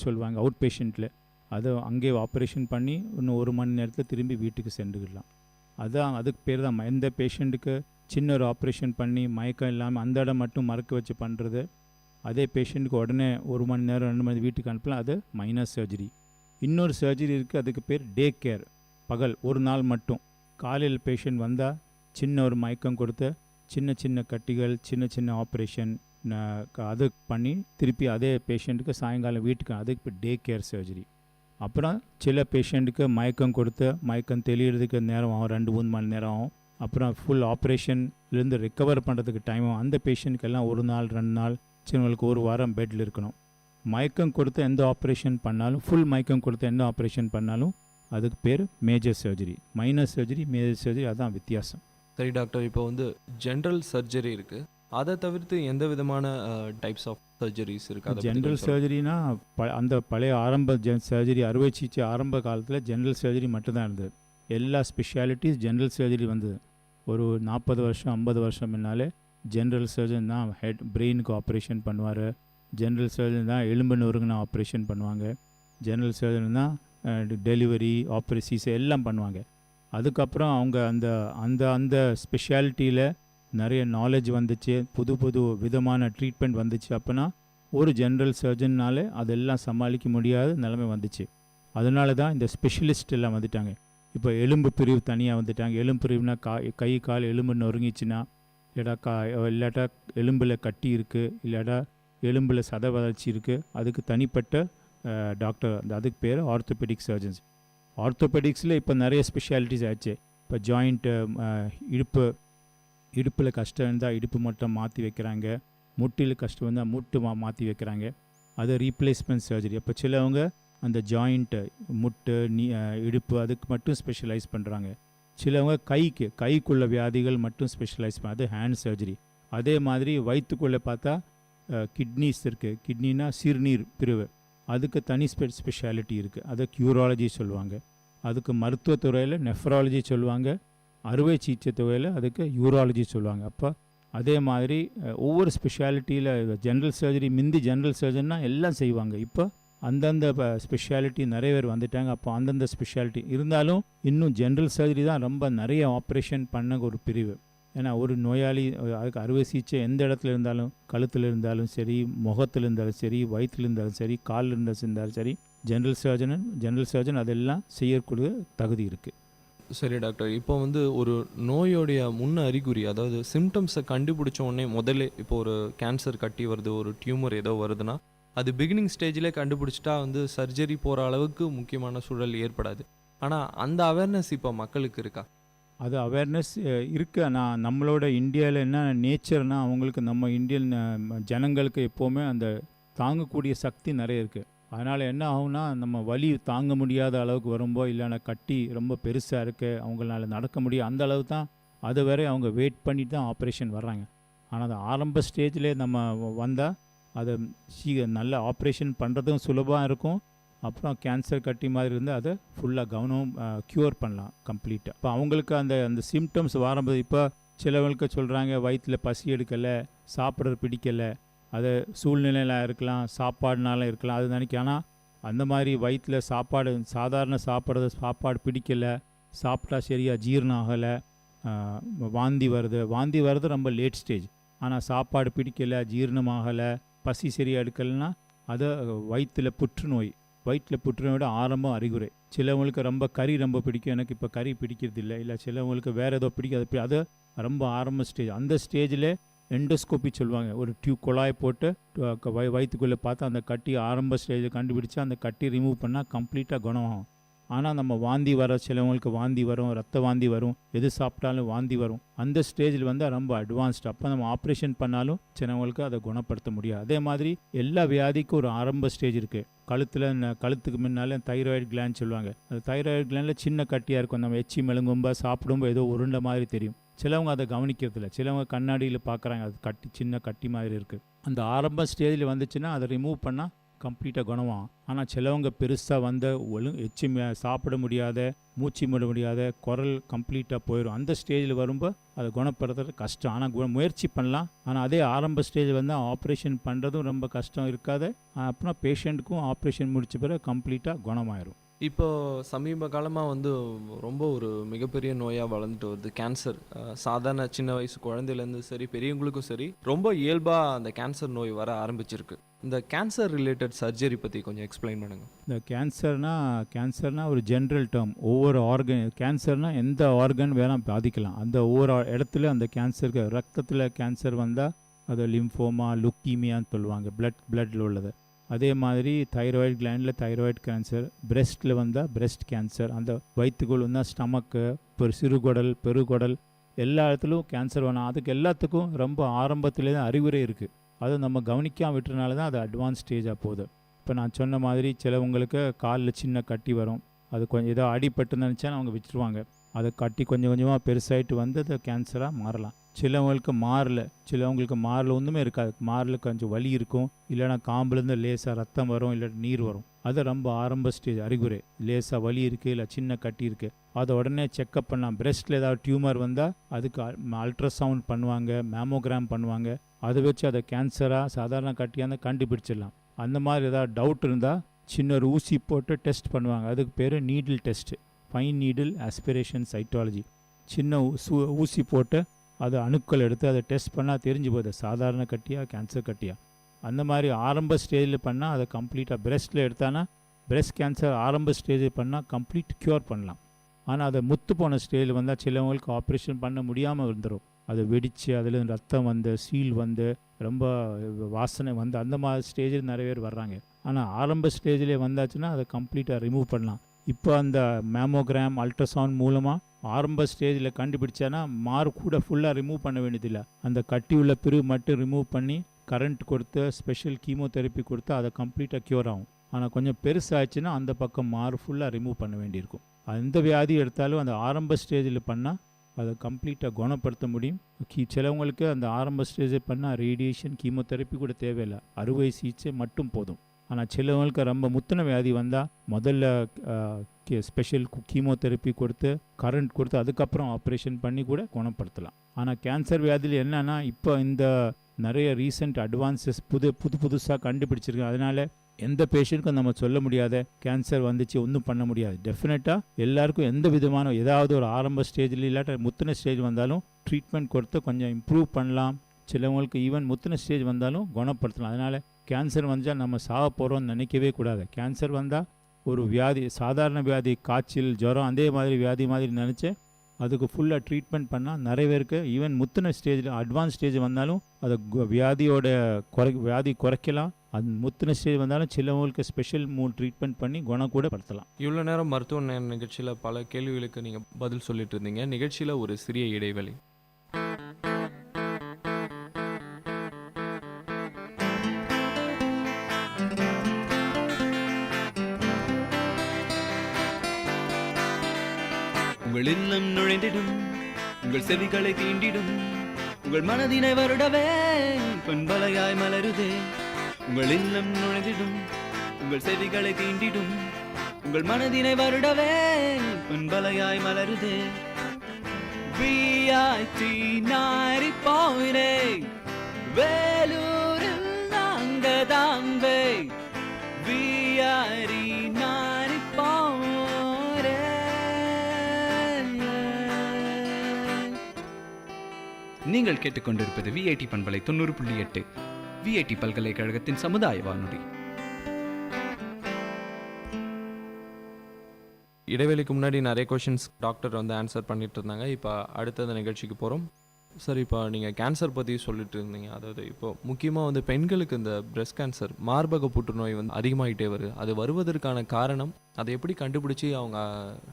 சொல்லுவாங்க அவுட் பேஷண்ட்டில். அதை அங்கே ஆப்ரேஷன் பண்ணி இன்னும் 1 மணி நேரத்தில் திரும்பி வீட்டுக்கு சென்றுக்கலாம். அதுக்கு பேர் தான். எந்த பேஷண்ட்டுக்கு சின்ன ஒரு ஆப்ரேஷன் பண்ணி மயக்கம் இல்லாமல் அந்த இடம் மட்டும் மறக்க வச்சு பண்ணுறது, அதே பேஷண்ட்டுக்கு உடனே 1 மணி நேரம் 2 மணி வீட்டுக்கு அனுப்பலாம். அது மைனர் சர்ஜரி. இன்னொரு சர்ஜரி இருக்குது, அதுக்கு பேர் டே கேர். பகல் ஒரு நாள் மட்டும் காலையில் பேஷண்ட் வந்தால் சின்ன ஒரு மயக்கம் கொடுத்து சின்ன சின்ன கட்டிகள், சின்ன சின்ன ஆப்ரேஷன் அது பண்ணி திருப்பி அதே பேஷண்ட்டுக்கு சாயங்காலம் வீட்டுக்கு, அதுக்கு இப்போ டே கேர் சர்ஜரி. அப்புறம் சில பேஷண்ட்டுக்கு மயக்கம் கொடுத்து மயக்கம் தெளிகிறதுக்கு நேரம் ஆகும், 2-3 மணி நேரம் ஆகும். அப்புறம் ஃபுல் ஆப்ரேஷன்லேருந்து ரெக்கவர் பண்ணுறதுக்கு டைம் ஆகும். அந்த பேஷண்ட்டுக்கெல்லாம் 1 நாள் 2 நாள், சிலவங்களுக்கு 1 வாரம் பெட்டில் இருக்கணும். மயக்கம் கொடுத்து எந்த ஆப்ரேஷன் பண்ணாலும், ஃபுல் மயக்கம் கொடுத்து எந்த ஆப்ரேஷன் பண்ணாலும் அதுக்கு பேர் major surgery. Minor surgery, major surgery, அதுதான் வித்தியாசம். சரி டாக்டர், இப்போ வந்து ஜென்ரல் சர்ஜரி இருக்குது, அதை தவிர்த்து எந்த விதமான டைப்ஸ் ஆஃப் சர்ஜரிஸ் இருக்குது? ஜென்ரல் சர்ஜரினா அந்த பழைய ஆரம்ப சர்ஜரி, அறுவை சிகிச்சை ஆரம்ப காலத்தில் ஜென்ரல் சர்ஜரி மட்டும்தான் இருந்தது. எல்லா ஸ்பெஷாலிட்டிஸ் ஜென்ரல் சர்ஜரி வந்தது. ஒரு 40 வருஷம் 50 வருஷம் முன்னாலே ஜென்ரல் சர்ஜன் தான் ஹெட் பிரெயினுக்கு ஆப்ரேஷன் பண்ணுவார், ஜென்ரல் சர்ஜன் தான் எலும்பு நொறுங்குனா ஆப்ரேஷன் பண்ணுவாங்க, ஜென்ரல் சர்ஜன் தான் டெலிவரி ஆப்ரேஷன்ஸ் எல்லாம் பண்ணுவாங்க. அதுக்கப்புறம் அவங்க அந்த அந்த அந்த ஸ்பெஷாலிட்டியில் நிறைய நாலேஜ் வந்துச்சு, புது புது விதமான ட்ரீட்மெண்ட் வந்துச்சு. அப்போனா ஒரு ஜென்ரல் சர்ஜன்னாலே அதெல்லாம் சமாளிக்க முடியாத நிலைமை வந்துச்சு. அதனால தான் இந்த ஸ்பெஷலிஸ்ட் எல்லாம் வந்துட்டாங்க. இப்போ எலும்பு பிரிவு தனியாக வந்துட்டாங்க. எலும்பு பிரிவுனா கை கால் எலும்பு நொறுங்கிச்சுன்னா, இல்லாட்டா எலும்பில் கட்டி இருக்குது, இல்லாட்டா எலும்பில் சத வளர்ச்சி இருக்குது, அதுக்கு தனிப்பட்ட டாக்டர், அதுக்கு பேர் ஆர்த்தோபெடிக் சர்ஜன்ஸ். ஆர்த்தோபெடிக்ஸில் இப்போ நிறைய ஸ்பெஷாலிட்டிஸ் ஆச்சு. இப்போ ஜாயிண்ட்டு, இடுப்பில் கஷ்டம் இருந்தால் இடுப்பு மட்டும் மாற்றி வைக்கிறாங்க, முட்டில் கஷ்டம் இருந்தால் முட்டு மாற்றி வைக்கிறாங்க, அது ரீப்ளேஸ்மெண்ட் சர்ஜரி. அப்போ சிலவங்க அந்த ஜாயிண்ட்டு, முட்டு, இடுப்பு அதுக்கு மட்டும் ஸ்பெஷலைஸ் பண்ணுறாங்க. சிலவங்க கைக்குள்ள வியாதிகள் மட்டும் ஸ்பெஷலைஸ் அது ஹேண்ட் சர்ஜரி. அதே மாதிரி வயிற்றுக்குள்ளே பார்த்தா கிட்னிஸ் இருக்குது, கிட்னினா சிறுநீர் பிரிவு, அதுக்கு தனி ஸ்பெஷாலிட்டி இருக்குது, அதை யூராலஜி சொல்லுவாங்க. அதுக்கு மருத்துவத்துறையில் நெஃப்ராலஜி சொல்லுவாங்க, அறுவை சிகிச்சை துறையில் அதுக்கு யூராலஜி சொல்லுவாங்க. அப்போ அதே மாதிரி ஒவ்வொரு ஸ்பெஷாலிட்டியில் ஜென்ரல் சர்ஜரி, முந்தி ஜென்ரல் சர்ஜன்னா எல்லாம் செய்வாங்க, இப்போ அந்தந்த ஸ்பெஷாலிட்டி நிறைய பேர் வந்துட்டாங்க. அப்போ அந்தந்த ஸ்பெஷாலிட்டி இருந்தாலும் இன்னும் ஜென்ரல் சர்ஜரி தான் ரொம்ப நிறைய ஆப்ரேஷன் பண்ண ஒரு பிரிவு. ஏன்னா ஒரு நோயாளி அதுக்கு அறுவை சிகிச்சை எந்த இடத்துல இருந்தாலும், கழுத்தில் இருந்தாலும் சரி, முகத்தில் இருந்தாலும் சரி, வயிற்றில் இருந்தாலும் சரி, காலில் இருந்தாலும் சரி, ஜென்ரல் சர்ஜன் அதெல்லாம் செய்யக்கூடிய தகுதி இருக்குது. சரி டாக்டர், இப்போ வந்து ஒரு நோயோடைய முன்ன அறிகுறி, அதாவது சிம்டம்ஸை கண்டுபிடிச்ச உடனே முதல்ல இப்போ ஒரு கேன்சர் கட்டி வருது, ஒரு டியூமர் ஏதோ வருதுன்னா அது பிகினிங் ஸ்டேஜில் கண்டுபிடிச்சிட்டா வந்து சர்ஜரி போகிற அளவுக்கு முக்கியமான சூழல் ஏற்படாது. ஆனால் அந்த அவேர்னஸ் இப்போ மக்களுக்கு இருக்கா? அது அவேர்னஸ் இருக்குது. ஆனால் நம்மளோட இந்தியாவில் என்ன நேச்சர்னால் அவங்களுக்கு, நம்ம இந்தியன் ஜனங்களுக்கு எப்போவுமே அந்த தாங்கக்கூடிய சக்தி நிறைய இருக்குது. அதனால் என்ன ஆகும்னா, நம்ம வலி தாங்க முடியாத அளவுக்கு வரும்போது, இல்லைன்னா கட்டி ரொம்ப பெருசாக இருக்குது, அவங்களால நடக்க முடியும், அந்த அளவு தான் அது வரை அவங்க வெயிட் பண்ணிட்டு தான் ஆப்ரேஷன் வர்றாங்க. ஆனால் அது ஆரம்ப ஸ்டேஜ்லேயே நம்ம வந்தால் அதை நல்ல ஆப்ரேஷன் பண்ணுறதும் சுலபமாக இருக்கும். அப்புறம் கேன்சர் கட்டி மாதிரி இருந்தால் அதை ஃபுல்லாக கவனம் க்யூர் பண்ணலாம் கம்ப்ளீட்டாக. இப்போ அவங்களுக்கு அந்த சிம்டம்ஸ் வரும்போது, இப்போ சிலவங்களுக்கு சொல்கிறாங்க வயிற்றில் பசி எடுக்கலை, சாப்பிட்றது பிடிக்கலை, அது சூழ்நிலையில் இருக்கலாம், சாப்பாடுனால இருக்கலாம், அது நினைக்க. ஆனால் அந்த மாதிரி வயிற்றில் சாதாரண சாப்பாடு பிடிக்கலை, சாப்பிட்டா சரியாக ஜீரணம் ஆகலை, வாந்தி வருது ரொம்ப லேட் ஸ்டேஜ். ஆனால் சாப்பாடு பிடிக்கலை, ஜீரணமாகலை, பசி சரியாக எடுக்கலைன்னா அது வயிற்றில் புற்றுநோயோட ஆரம்ப அறிகுறி. சிலவங்களுக்கு ரொம்ப கறி ரொம்ப பிடிக்கும், எனக்கு இப்போ கறி பிடிக்கிறது இல்லை சிலவங்களுக்கு வேறு ஏதோ பிடிக்கும், அது ரொம்ப ஆரம்ப ஸ்டேஜ். அந்த ஸ்டேஜில் எண்டோஸ்கோப்பி சொல்லுவாங்க, ஒரு குழாய் போட்டு வயிற்றுக்குள்ளே பார்த்தா அந்த கட்டி ஆரம்ப ஸ்டேஜை கண்டுபிடிச்சா அந்த கட்டி ரிமூவ் பண்ணால் கம்ப்ளீட்டாக குணமாகும். ஆனால் நம்ம வாந்தி சிலவங்களுக்கு வாந்தி வரும், ரத்த வாந்தி வரும், எது சாப்பிட்டாலும் வாந்தி வரும். அந்த ஸ்டேஜில் வந்து ரொம்ப அட்வான்ஸ்டு. அப்போ நம்ம ஆப்ரேஷன் பண்ணாலும் சிலவங்களுக்கு அதை குணப்படுத்த முடியாது. அதே மாதிரி எல்லா வியாதிக்கும் ஒரு ஆரம்ப ஸ்டேஜ் இருக்குது. கழுத்துக்கு முன்னாலே தைராய்டு கிளாண்ட் சொல்லுவாங்க. அந்த தைராய்டு கிளாண்டில் சின்ன கட்டியாக இருக்கும், நம்ம எச்சி மெழுங்கும்போது சாப்பிடும்போது ஏதோ உருண்டை மாதிரி தெரியும். சிலவங்க அதை கவனிக்கிறதில்ல, சிலவங்க கண்ணாடியில் பார்க்குறாங்க, அது சின்ன கட்டி மாதிரி இருக்குது. அந்த ஆரம்ப ஸ்டேஜில் வந்துச்சுன்னா அதை ரிமூவ் பண்ணால் கம்ப்ளீட்டாக குணமாகும். ஆனால் சிலவங்க பெருசாக வந்த எச்சி சாப்பிட முடியாத, மூச்சு விட முடியாத, குரல் கம்ப்ளீட்டாக போயிடும். அந்த ஸ்டேஜில் வரும்போது அதை குணப்படுத்துறது கஷ்டம். ஆனால் முயற்சி பண்ணலாம். ஆனால் அதே ஆரம்ப ஸ்டேஜில் வந்து ஆப்ரேஷன் பண்ணுறதும் ரொம்ப கஷ்டம் இருக்காது. அப்புறம் பேஷண்ட்டுக்கும் ஆப்ரேஷன் முடிச்ச பிறகு கம்ப்ளீட்டாக குணமாயிரும். இப்போ சமீப காலமாக வந்து ரொம்ப ஒரு மிகப்பெரிய நோயாக வளர்ந்துட்டு வருது கேன்சர். சாதாரண சின்ன வயசு குழந்தையிலேருந்து சரி பெரியவங்களுக்கும் சரி ரொம்ப இயல்பாக அந்த கேன்சர் நோய் வர ஆரம்பிச்சிருக்கு. இந்த கேன்சர் ரிலேட்டட் சர்ஜரி பற்றி கொஞ்சம் எக்ஸ்பிளைன் பண்ணுங்கள். இந்த கேன்சர்னா ஒரு ஜென்ரல் டேர்ம். ஒவ்வொரு ஆர்கன் கேன்சர்னால் எந்த ஆர்கன் வேணால் பாதிக்கலாம். அந்த ஒவ்வொரு இடத்துல அந்த கேன்சருக்கு ரத்தத்தில் கேன்சர் வந்தால் அது லிம்ஃபோமா லுக்கீமியான்னு சொல்லுவாங்க, பிளட்டில் உள்ளது. அதே மாதிரி தைராய்டு கிளாண்டில் தைராய்டு கேன்சர், பிரெஸ்ட்டில் வந்தால் பிரெஸ்ட் கேன்சர், அந்த வயிற்றுக்குள் வந்தால் ஸ்டமக்கு, சிறுகுடல் பெருகுடல் எல்லா இடத்துலையும் கேன்சர் வேணும். அதுக்கு எல்லாத்துக்கும் ரொம்ப ஆரம்பத்திலே தான் அறிகுறி இருக்குது. அதை நம்ம கவனிக்காம விட்டுறனால தான் அது அட்வான்ஸ் ஸ்டேஜாக போகுது. இப்போ நான் சொன்ன மாதிரி சிலவங்களுக்கு காலில் சின்ன கட்டி வரும், அது கொஞ்சம் ஏதோ அடிபட்டு நினச்சா அவங்க விட்டுருவாங்க. அதை கட்டி கொஞ்சம் கொஞ்சமாக பெருசாகிட்டு வந்து அது கேன்சராக மாறலாம். சிலவங்களுக்கு மாறல ஒன்றுமே இருக்காது. மாறல கொஞ்சம் வலி இருக்கும், இல்லைனா காம்புலேருந்து லேசாக ரத்தம் வரும், இல்லை நீர் வரும். அது ரொம்ப ஆரம்ப ஸ்டேஜ் அறிகுறி. லேசாக வலி இருக்குது, இல்லை சின்ன கட்டி இருக்குது, அதை உடனே செக்கப் பண்ணலாம். பிரெஸ்ட்டில் ஏதாவது டியூமர் வந்தால் அதுக்கு அல்ட்ராசவுண்ட் பண்ணுவாங்க, மேமோகிராம் பண்ணுவாங்க. அதை வச்சு அதை கேன்சராக சாதாரண கட்டியாக கண்டுபிடிச்சிடலாம். அந்த மாதிரி ஏதாவது டவுட் இருந்தால் சின்ன ஒரு ஊசி போட்டு டெஸ்ட் பண்ணுவாங்க. அதுக்கு பேர் needle test, fine needle aspiration cytology. சின்ன ஊசி போட்டு அது அணுக்கள் எடுத்து அதை டெஸ்ட் பண்ணால் தெரிஞ்சு போகுது சாதாரண கட்டியா கேன்சர் கட்டியா. அந்த மாதிரி ஆரம்ப ஸ்டேஜில் பண்ணால் அதை கம்ப்ளீட்டாக பிரெஸ்ட்டில் எடுத்தானா பிரெஸ்ட் கேன்சர் ஆரம்ப ஸ்டேஜில் பண்ணால் கம்ப்ளீட் க்யூர் பண்ணலாம். ஆனால் அதை முத்து போன ஸ்டேஜில் வந்தால் சிலவங்களுக்கு ஆப்ரேஷன் பண்ண முடியாமல் வந்துடும். அதை வெடித்து அதில் ரத்தம் வந்து சீல் வந்து ரொம்ப வாசனை வந்து அந்த மாதிரி ஸ்டேஜில் நிறைய பேர் வர்றாங்க. ஆனால் ஆரம்ப ஸ்டேஜிலே வந்தாச்சுன்னா அதை கம்ப்ளீட்டாக ரிமூவ் பண்ணலாம். இப்போ அந்த மேமோகிராம் அல்ட்ராசவுண்ட் மூலமாக ஆரம்ப ஸ்டேஜில் கண்டுபிடிச்சானா கூட ஃபுல்லாக ரிமூவ் பண்ண வேண்டியதில்லை. அந்த கட்டி உள்ள பிரிவு மட்டும் ரிமூவ் பண்ணி கரண்ட் கொடுத்து ஸ்பெஷல் கீமோதெரப்பி கொடுத்து அதை கம்ப்ளீட்டாக க்யூர் ஆகும். ஆனால் கொஞ்சம் பெருசாகிடுச்சுன்னா அந்த பக்கம் ஃபுல்லாக ரிமூவ் பண்ண வேண்டியிருக்கும். எந்த வியாதி எடுத்தாலும் அந்த ஆரம்ப ஸ்டேஜில் பண்ணால் அதை கம்ப்ளீட்டாக குணப்படுத்த முடியும். சிலவங்களுக்கு அந்த ஆரம்ப ஸ்டேஜில் பண்ணால் ரேடியேஷன் கீமோதெரப்பி கூட தேவையில்லை, அறுவை சிகிச்சை மட்டும் போதும். ஆனால் சிலவங்களுக்கு ரொம்ப முத்தின வியாதி வந்தால் முதல்ல ஸ்பெஷல் கீமோதெரப்பி கொடுத்து கரண்ட் கொடுத்து அதுக்கப்புறம் ஆப்ரேஷன் பண்ணி கூட குணப்படுத்தலாம். ஆனால் கேன்சர் வியாதியில் என்னென்னா இப்போ இந்த நிறைய ரீசெண்ட் அட்வான்சஸ் புதுசாக கண்டுபிடிச்சிருக்கு. அதனால் எந்த பேஷண்ட்க்கும் நம்ம சொல்ல முடியாத கேன்சர் வந்துச்சு ஒன்றும் பண்ண முடியாது. டெஃபினட்டாக எல்லாருக்கும் எந்த விதமான ஏதாவது ஒரு ஆரம்ப ஸ்டேஜில் இல்லாட்ட முத்தின ஸ்டேஜ் வந்தாலும் ட்ரீட்மெண்ட் கொடுத்து கொஞ்சம் இம்ப்ரூவ் பண்ணலாம். சிலவங்களுக்கு ஈவன் முத்தின ஸ்டேஜ் வந்தாலும் குணப்படுத்தலாம். அதனால் கேன்சர் வந்தால் நம்ம சாக போகிறோம்னு நினைக்கவே கூடாது. கேன்சர் வந்தால் ஒரு வியாதி, சாதாரண வியாதி, காய்ச்சல் ஜுரம் அதே மாதிரி வியாதி மாதிரி நினச்சி அதுக்கு ஃபுல்லாக ட்ரீட்மெண்ட் பண்ணால் நிறைய பேருக்கு ஈவன் முத்தின ஸ்டேஜில் அட்வான்ஸ் ஸ்டேஜ் வந்தாலும் அதை வியாதி குறைக்கலாம். அது முத்தின ஸ்டேஜ் வந்தாலும் சிலவங்களுக்கு ஸ்பெஷல் ட்ரீட்மெண்ட் பண்ணி குணம் கூட படுத்தலாம். இவ்வளோ நேரம் மருத்துவ நிகழ்ச்சியில் பல கேள்விகளுக்கு நீங்கள் பதில் சொல்லிட்டு இருந்தீங்க. நிகழ்ச்சியில் ஒரு சிறிய இடைவெளி. உங்கள் இல்லம் நுழைந்திடும், உங்கள் செவிகளை தீண்டிடும், உங்கள் மனதினை வருடவே பண்பலையாய் மலருதே. உங்கள் இல்லம் நுழைந்திடும், உங்கள் செவிகளை தீண்டிடும், உங்கள் மனதினை வருடவே பண்பலையாய் மலருதே. VIT 90.8 வேலூரில் நாங்க தாங்கே. VIT 90.8. நீங்கள் கேட்டுக்கொண்டிருப்பது VIT பண்பலை 90.8 VIT பல்கலைக்கழகத்தின் சமுதாய வானொலி. இடைவெளிக்கு முன்னாடி நிறைய கொஷின்ஸ் டாக்டர் வந்து ஆன்சர் பண்ணிட்டு இருந்தாங்க. இப்போ அடுத்தது நிகழ்ச்சிக்கு போகிறோம். சார், இப்போ நீங்கள் கேன்சர் பற்றி சொல்லிட்டு இருந்தீங்க. அதாவது இப்போ முக்கியமாக வந்து பெண்களுக்கு இந்த பிரெஸ்ட் கேன்சர், மார்பக புற்றுநோய் வந்து அதிகமாகிட்டே வருது. அது வருவதற்கான காரணம், அதை எப்படி கண்டுபிடிச்சி அவங்க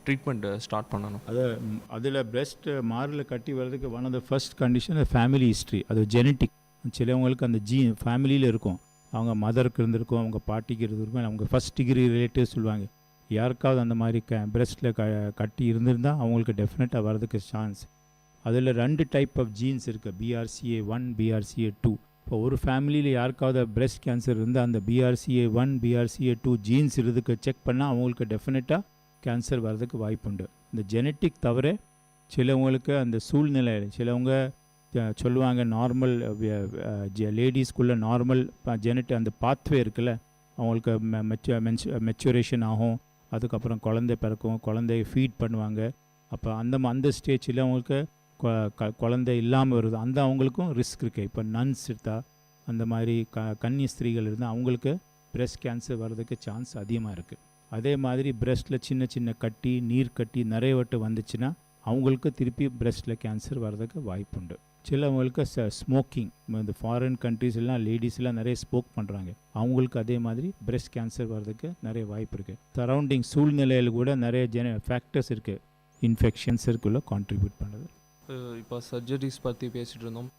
ட்ரீட்மெண்ட் ஸ்டார்ட் பண்ணணும்? அதில் பிரெஸ்ட் மாரில் கட்டி வர்றதுக்கு one of the first condition family history. அது ஜெனட்டிக். சிலவங்களுக்கு அந்த ஃபேமிலியில் இருக்கும். அவங்க மதருக்கு இருந்திருக்கும், அவங்க பாட்டிக்கு இருந்திருக்கும், அவங்க ஃபர்ஸ்ட் டிகிரி ரிலேட்டிவ் சொல்லுவாங்க. யாருக்காவது அந்த மாதிரி பிரெஸ்ட்டில் கட்டி இருந்திருந்தால் அவங்களுக்கு டெஃபினட்டாக வர்றதுக்கு சான்ஸ். அதில் 2 டைப் ஆஃப் ஜீன்ஸ் இருக்குது, BRCA1 BRCA2. இப்போ ஒரு ஃபேமிலியில் யாருக்காவது பிரெஸ்ட் கேன்சர் இருந்தால் அந்த BRCA1 BRCA2 ஜீன்ஸ் இதுக்கு செக் பண்ணால் அவங்களுக்கு டெஃபினட்டாக கேன்சர் வர்றதுக்கு வாய்ப்புண்டு. இந்த ஜெனட்டிக் தவிர சிலவங்களுக்கு அந்த சூழ்நிலை, சிலவங்க சொல்லுவாங்க நார்மல் லேடிஸ்குள்ளே நார்மல் அந்த பாத்வே இருக்குல்ல, அவங்களுக்கு மெச்சுரேஷன் ஆகும். அதுக்கப்புறம் குழந்தை பிறக்கும், குழந்தைய ஃபீட் பண்ணுவாங்க. அப்போ அந்த ஸ்டேஜில் அவங்களுக்கு குழந்தை இல்லாமல் வருது, அந்த அவங்களுக்கும் ரிஸ்க் இருக்குது. இப்போ நன்ஸ் எடுத்தால், அந்த மாதிரி கன்னி ஸ்திரீகள் இருந்தால் அவங்களுக்கு பிரஸ்ட் கேன்சர் வர்றதுக்கு சான்ஸ் அதிகமாக இருக்குது. அதே மாதிரி பிரஸ்ட்டில் சின்ன சின்ன கட்டி, நீர் கட்டி நிறையவட்டு வந்துச்சுன்னா அவங்களுக்கு திருப்பி பிரஸ்ட்டில் கேன்சர் வர்றதுக்கு வாய்ப்புண்டு. சிலவங்களுக்கு ஸ்மோக்கிங், இந்த ஃபாரின் கண்ட்ரீஸ்லாம் லேடிஸ்லாம் நிறைய ஸ்மோக் பண்ணுறாங்க, அவங்களுக்கு அதே மாதிரி பிரஸ்ட் கேன்சர் வர்றதுக்கு நிறைய வாய்ப்பு இருக்குது. சரௌண்டிங் சூழ்நிலையில் கூட நிறைய ஃபேக்டர்ஸ் இருக்குது இன்ஃபெக்ஷன்ஸுக்குள்ளே கான்ட்ரிபியூட் பண்ணுறது. இப்போ சர்ஜரிஸ் பற்றி பேசிகிட்டு இருந்தோம்.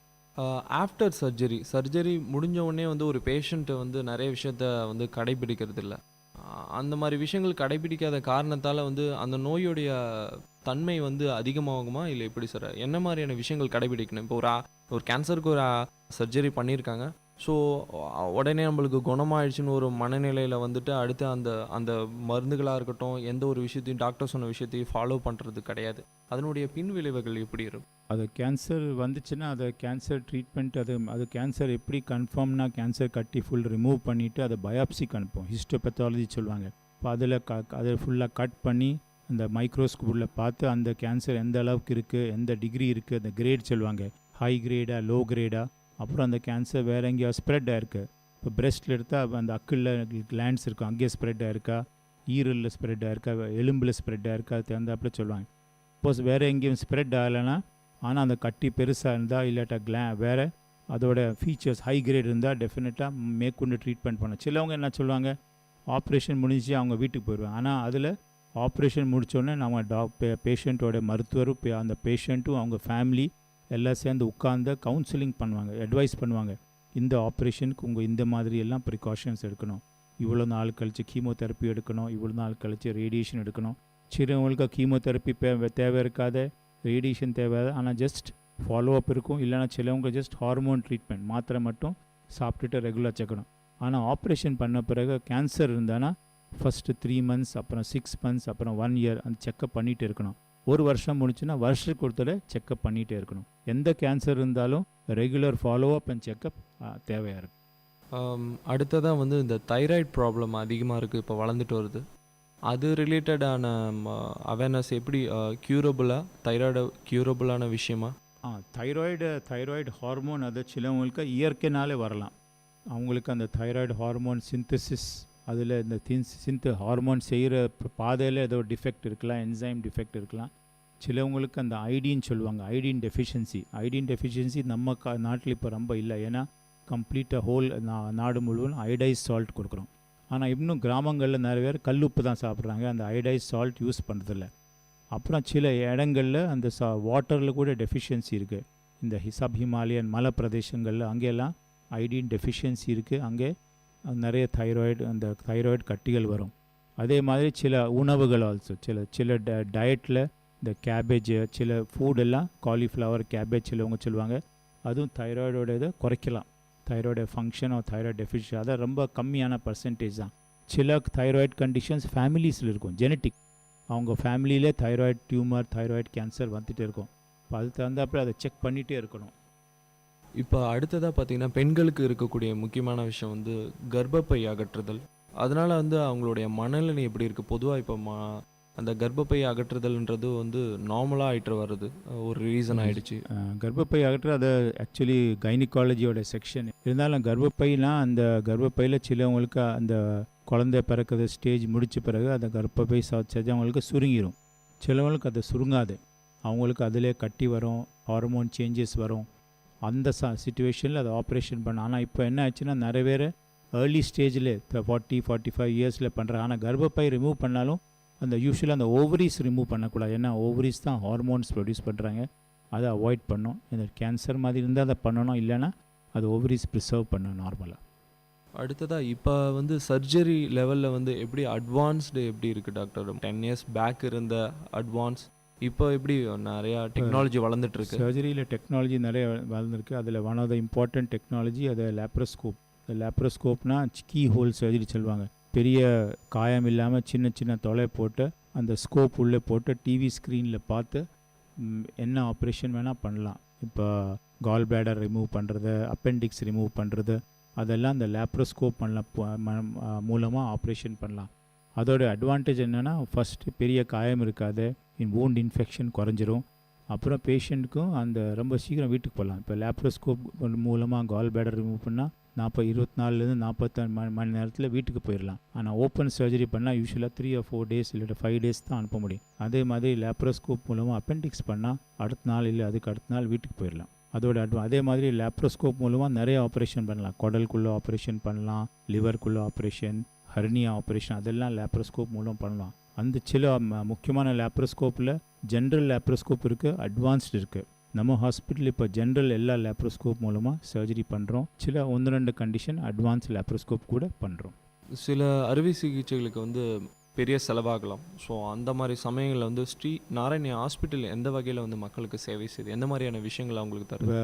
ஆஃப்டர் சர்ஜரி முடிஞ்ச உடனே வந்து ஒரு பேஷண்ட்டை வந்து நிறைய விஷயத்த வந்து கடைபிடிக்கிறது இல்லை. அந்த மாதிரி விஷயங்கள் கடைபிடிக்காத காரணத்தால் வந்து அந்த நோயுடைய தன்மை வந்து அதிகமாகுமா இல்லை எப்படி சார்? என்ன மாதிரியான விஷயங்கள் கடைபிடிக்கணும்? இப்போ ஒரு கேன்சருக்கு ஒரு சர்ஜரி பண்ணியிருக்காங்க, ஸோ உடனே நம்மளுக்கு குணமாயிடுச்சுன்னு ஒரு மனநிலையில் வந்துட்டு அடுத்து அந்த மருந்துகளாக இருக்கட்டும், எந்த ஒரு விஷயத்தையும் டாக்டர் சொன்ன விஷயத்தையும் ஃபாலோ பண்ணுறது கிடையாது. அதனுடைய பின் விளைவுகள் எப்படி இருக்கும்? அது கேன்சர் வந்துச்சுன்னா அதை கேன்சர் ட்ரீட்மெண்ட், அது கேன்சர் எப்படி கன்ஃபார்ம்னா கேன்சர் கட்டி ஃபுல் ரிமூவ் பண்ணிவிட்டு அதை பயாப்சிக்கு அனுப்புவோம், ஹிஸ்டோபெத்தாலஜி சொல்லுவாங்க. இப்போ அதை ஃபுல்லாக கட் பண்ணி அந்த மைக்ரோஸ்கோப்பில் பார்த்து அந்த கேன்சர் எந்த அளவுக்கு இருக்குது, எந்த டிகிரி இருக்குது, அந்த கிரேட் சொல்லுவாங்க, ஹை கிரேடா லோ கிரேடா. அப்புறம் அந்த கேன்சர் வேறு எங்கேயாவது ஸ்ப்ரெட் ஆகிருக்கு. இப்போ பிரெஸ்ட்டில் எடுத்தால் அந்த அக்கிளில் கிளாண்ட்ஸ் இருக்கும், அங்கேயே ஸ்ப்ரெட் ஆகிருக்கா, ஈரலில் ஸ்ப்ரெட் ஆகிருக்கா, எலும்பில் ஸ்ப்ரெட் ஆகிருக்கா, அது தகுந்தாப்புல சொல்லுவாங்க. சப்போஸ் வேறு எங்கேயும் ஸ்ப்ரெட் ஆகலைன்னா, ஆனால் அந்த கட்டி பெருசாக இருந்தால் இல்லாட்டா வேறு அதோட ஃபீச்சர்ஸ் ஹை கிரேட் இருந்தால் டெஃபினட்டாக மேற்கொண்டு ட்ரீட்மெண்ட் பண்ண. சிலவங்க என்ன சொல்லுவாங்க, ஆப்ரேஷன் முடிஞ்சு அவங்க வீட்டுக்கு போயிடுவாங்க. ஆனால் அதில் ஆப்ரேஷன் முடித்தோடனே நம்ம பேஷண்ட்டோட மருத்துவரும் அந்த பேஷண்ட்டும் அவங்க ஃபேமிலி எல்லாம் சேர்ந்து உட்காந்து கவுன்சிலிங் பண்ணுவாங்க, அட்வைஸ் பண்ணுவாங்க. இந்த ஆப்ரேஷனுக்கு உங்கள் இந்த மாதிரி எல்லாம் ப்ரிகாஷன்ஸ் எடுக்கணும், இவ்வளோ நாள் கழித்து கீமோதெரப்பி எடுக்கணும், இவ்வளோ நாள் கழித்து ரேடியேஷன் எடுக்கணும். சிலவங்களுக்கு கீமோதெரப்பி தேவை இருக்காது, ரேடியேஷன் தேவை, ஆனால் ஜஸ்ட் ஃபாலோ அப் இருக்கும். இல்லைனா சிலவங்க ஜஸ்ட் ஹார்மோன் ட்ரீட்மெண்ட் மாத்திரை மட்டும் சாப்பிட்டுட்டு ரெகுலர் செக்கணும். ஆனால் ஆப்ரேஷன் பண்ண பிறகு கேன்சர் இருந்தானா ஃபஸ்ட்டு 3 months, அப்புறம் 6 months, அப்புறம் 1 year அந்த செக்கப் பண்ணிகிட்டே இருக்கணும். ஒரு வருஷம் முடிச்சுன்னா வருஷத்துக்கு ஒருத்தர செக்கப் பண்ணிகிட்டே இருக்கணும். எந்த கேன்சர் இருந்தாலும் regular follow up and checkup தேவையாக இருக்குது. அடுத்ததாக வந்து இந்த தைராய்டு ப்ராப்ளம் அதிகமாக இருக்குது, இப்போ வளர்ந்துட்டு வருது. அது ரிலேட்டடான அவேர்னஸ் எப்படி க்யூரபுளான விஷயமா? தைராய்டு ஹார்மோன் அது சிலவங்களுக்கு இயற்கைனாலே வரலாம். அவங்களுக்கு அந்த தைராய்டு ஹார்மோன் சிந்தசிஸ், அதில் இந்த ஹார்மோன் செய்கிற பாதையில் ஏதோ டிஃபெக்ட் இருக்கலாம், என்சைம் டிஃபெக்ட் இருக்கலாம். சிலவங்களுக்கு அந்த ஐடின்னு சொல்லுவாங்க, ஐடின் டெஃபிஷியன்சி நம்ம நாட்டில் இப்போ ரொம்ப இல்லை. ஏன்னா கம்ப்ளீட்டாக ஹோல் நாடு முழுவதும் அயோடைஸ் சால்ட் கொடுக்குறோம். ஆனால் இன்னும் கிராமங்களில் நிறைய பேர் கல்லுப்பு தான் சாப்பிட்றாங்க, அந்த அயோடைஸ் சால்ட் யூஸ் பண்ணுறதில்ல. அப்புறம் சில இடங்களில் அந்த வாட்டரில் கூட டெஃபிஷியன்சி இருக்குது. இந்த ஹிமாலயன் மலை பிரதேசங்களில் அங்கெல்லாம் ஐடின் டெஃபிஷியன்சி இருக்குது, அங்கே நிறைய தைராய்டு கட்டிகள் வரும். அதே மாதிரி சில உணவுகள் ஆல்சோ, சில டயட்டில் இந்த கேபேஜ், சில ஃபுட்டெல்லாம் காலிஃப்ளவர், கேபேஜ் சிலவங்க சொல்லுவாங்க, அதுவும் தைராய்டோட இதை குறைக்கலாம். தைராய்டு ஃபங்க்ஷன் தைராய்டு டெஃபிஷியன்சி அதை ரொம்ப கம்மியான பர்சன்டேஜ் தான். சில தைராய்டு கண்டிஷன்ஸ் ஃபேமிலிஸில் இருக்கும், ஜெனட்டிக், அவங்க ஃபேமிலியிலே தைராய்டு டியூமர், தைராய்டு கேன்சர் வந்துகிட்டே இருக்கும். இப்போ அது தகுந்தாப்புல அதை செக் பண்ணிகிட்டே இருக்கணும். இப்போ அடுத்ததாக பார்த்தீங்கன்னா பெண்களுக்கு இருக்கக்கூடிய முக்கியமான விஷயம் வந்து கர்ப்பப்பை அகற்றுதல். அதனால் வந்து அவங்களுடைய மனநிலை எப்படி இருக்குது? பொதுவாக இப்போ அந்த கர்ப்பப்பை அகற்றுதல்ன்றது வந்து நார்மலாக ஆகிட்டு வருது, ஒரு ரீசன் ஆகிடுச்சு. கர்ப்பப்பை அகற்ற அது ஆக்சுவலி கைனிகாலஜியோட செக்ஷன் இருந்தாலும், கர்ப்பப்பைலாம் அந்த கர்ப்பப்பையில் சிலவங்களுக்கு அந்த குழந்தை பிறக்கிறது ஸ்டேஜ் முடித்த பிறகு அந்த கர்ப்பப்பை செஞ்சவங்களுக்கு சுருங்கிடும். சிலவங்களுக்கு அது சுருங்காது, அவங்களுக்கு அதிலே கட்டி வரும், ஹார்மோன் சேஞ்சஸ் வரும். அந்த சிச்சுவேஷனில் அதை ஆப்ரேஷன் பண்ண. ஆனால் இப்போ என்ன ஆச்சுன்னா நிறைய பேர் ஏர்லி ஸ்டேஜில் 40-45 இயர்ஸில் பண்ணுறாங்க. ஆனால் கர்ப்பப்பை ரிமூவ் பண்ணாலும் அந்த யூஸ்வலாக அந்த ஓவரிஸ் ரிமூவ் பண்ணக்கூடாது, ஏன்னா ஓவரிஸ் தான் ஹார்மோன்ஸ் ப்ரொடியூஸ் பண்ணுறாங்க, அதை அவாய்ட் பண்ணும். இந்த கேன்சர் மாதிரி இருந்தால் அதை பண்ணணும், இல்லைன்னா அது ஓவரிஸ் ப்ரிசர்வ் பண்ணணும் நார்மலாக. அடுத்ததாக இப்போ வந்து சர்ஜரி லெவலில் வந்து எப்படி அட்வான்ஸ்டு எப்படி இருக்குது டாக்டர்? 10 years பேக் இருந்த அட்வான்ஸ் இப்போ எப்படி நிறையா டெக்னாலஜி வளர்ந்துட்டு இருக்கு? சர்ஜரியில் டெக்னாலஜி நிறைய வளர்ந்துருக்கு. அதில் one of the important technology அது லேப்ரோஸ்கோப். லேப்ரோஸ்கோப்னா கீ ஹோல் சர்ஜரி சொல்லுவாங்க. பெரிய காயம் இல்லாமல் சின்ன சின்ன தொலை போட்டு அந்த ஸ்கோப் உள்ளே போட்டு டிவி ஸ்க்ரீனில் பார்த்து என்ன ஆப்ரேஷன் வேணால் பண்ணலாம். இப்போ கால் பிளாடர் ரிமூவ் பண்ணுறது, அப்பெண்டிக்ஸ் ரிமூவ் பண்ணுறது, அதெல்லாம் அந்த லேப்ரோஸ்கோப் மூலமாக ஆப்ரேஷன் பண்ணலாம். அதோட அட்வான்டேஜ் என்னென்னா ஃபஸ்ட்டு பெரிய காயம் இருக்காது, wound இன்ஃபெக்ஷன் குறைஞ்சிரும். அப்புறம் பேஷண்ட்டுக்கும் அந்த ரொம்ப சீக்கிரம் வீட்டுக்கு போகலாம். இப்போ லேப்ரோஸ்கோப் மூலமாக கால் பேடர் ரிமூவ் பண்ணால் 24லேருந்து 48 மணி நேரத்தில் வீட்டுக்கு போயிடலாம். ஆனால் ஓப்பன் சர்ஜரி பண்ணால் யூஸ்வலாக 3 or 4 days இல்லை 5 days தான் அனுப்ப முடியும். அதே மாதிரி லேப்ரோஸ்கோப் மூலமாக அப்பெண்டிக்ஸ் பண்ணால் அடுத்த நாள் இல்லை அதுக்கு அடுத்த நாள் வீட்டுக்கு போயிடலாம். அதோட அதே மாதிரி லேப்ரோஸ்கோப் மூலமாக நிறைய ஆப்ரேஷன் பண்ணலாம். குடலுக்குள்ளே ஆப்ரேஷன் பண்ணலாம், லிவருக்குள்ளே ஆப்ரேஷன், ஹர்னியா ஆப்ரேஷன், அதெல்லாம் லேப்ரோஸ்கோப் மூலம் பண்ணலாம். அந்த சில முக்கியமான லேப்ரோஸ்கோப்பில் ஜென்ரல் லேப்ரோஸ்கோப் இருக்குது, அட்வான்ஸ்டு இருக்குது. நம்ம ஹாஸ்பிட்டல் இப்போ ஜென்ரல் எல்லா லேப்ரோஸ்கோப் மூலமாக சர்ஜரி பண்ணுறோம். சில 1-2 கண்டிஷன் அட்வான்ஸ் லேப்ரோஸ்கோப் கூட பண்ணுறோம். சில அறுவை சிகிச்சைகளுக்கு வந்து பெரிய செலவாகலாம். ஸோ அந்த மாதிரி சமயங்களில் வந்து ஸ்ரீ நாராயணி ஹாஸ்பிட்டல் எந்த வகையில் வந்து மக்களுக்கு சேவை செய்யுது, எந்த மாதிரியான விஷயங்கள் அவங்களுக்கு தருது?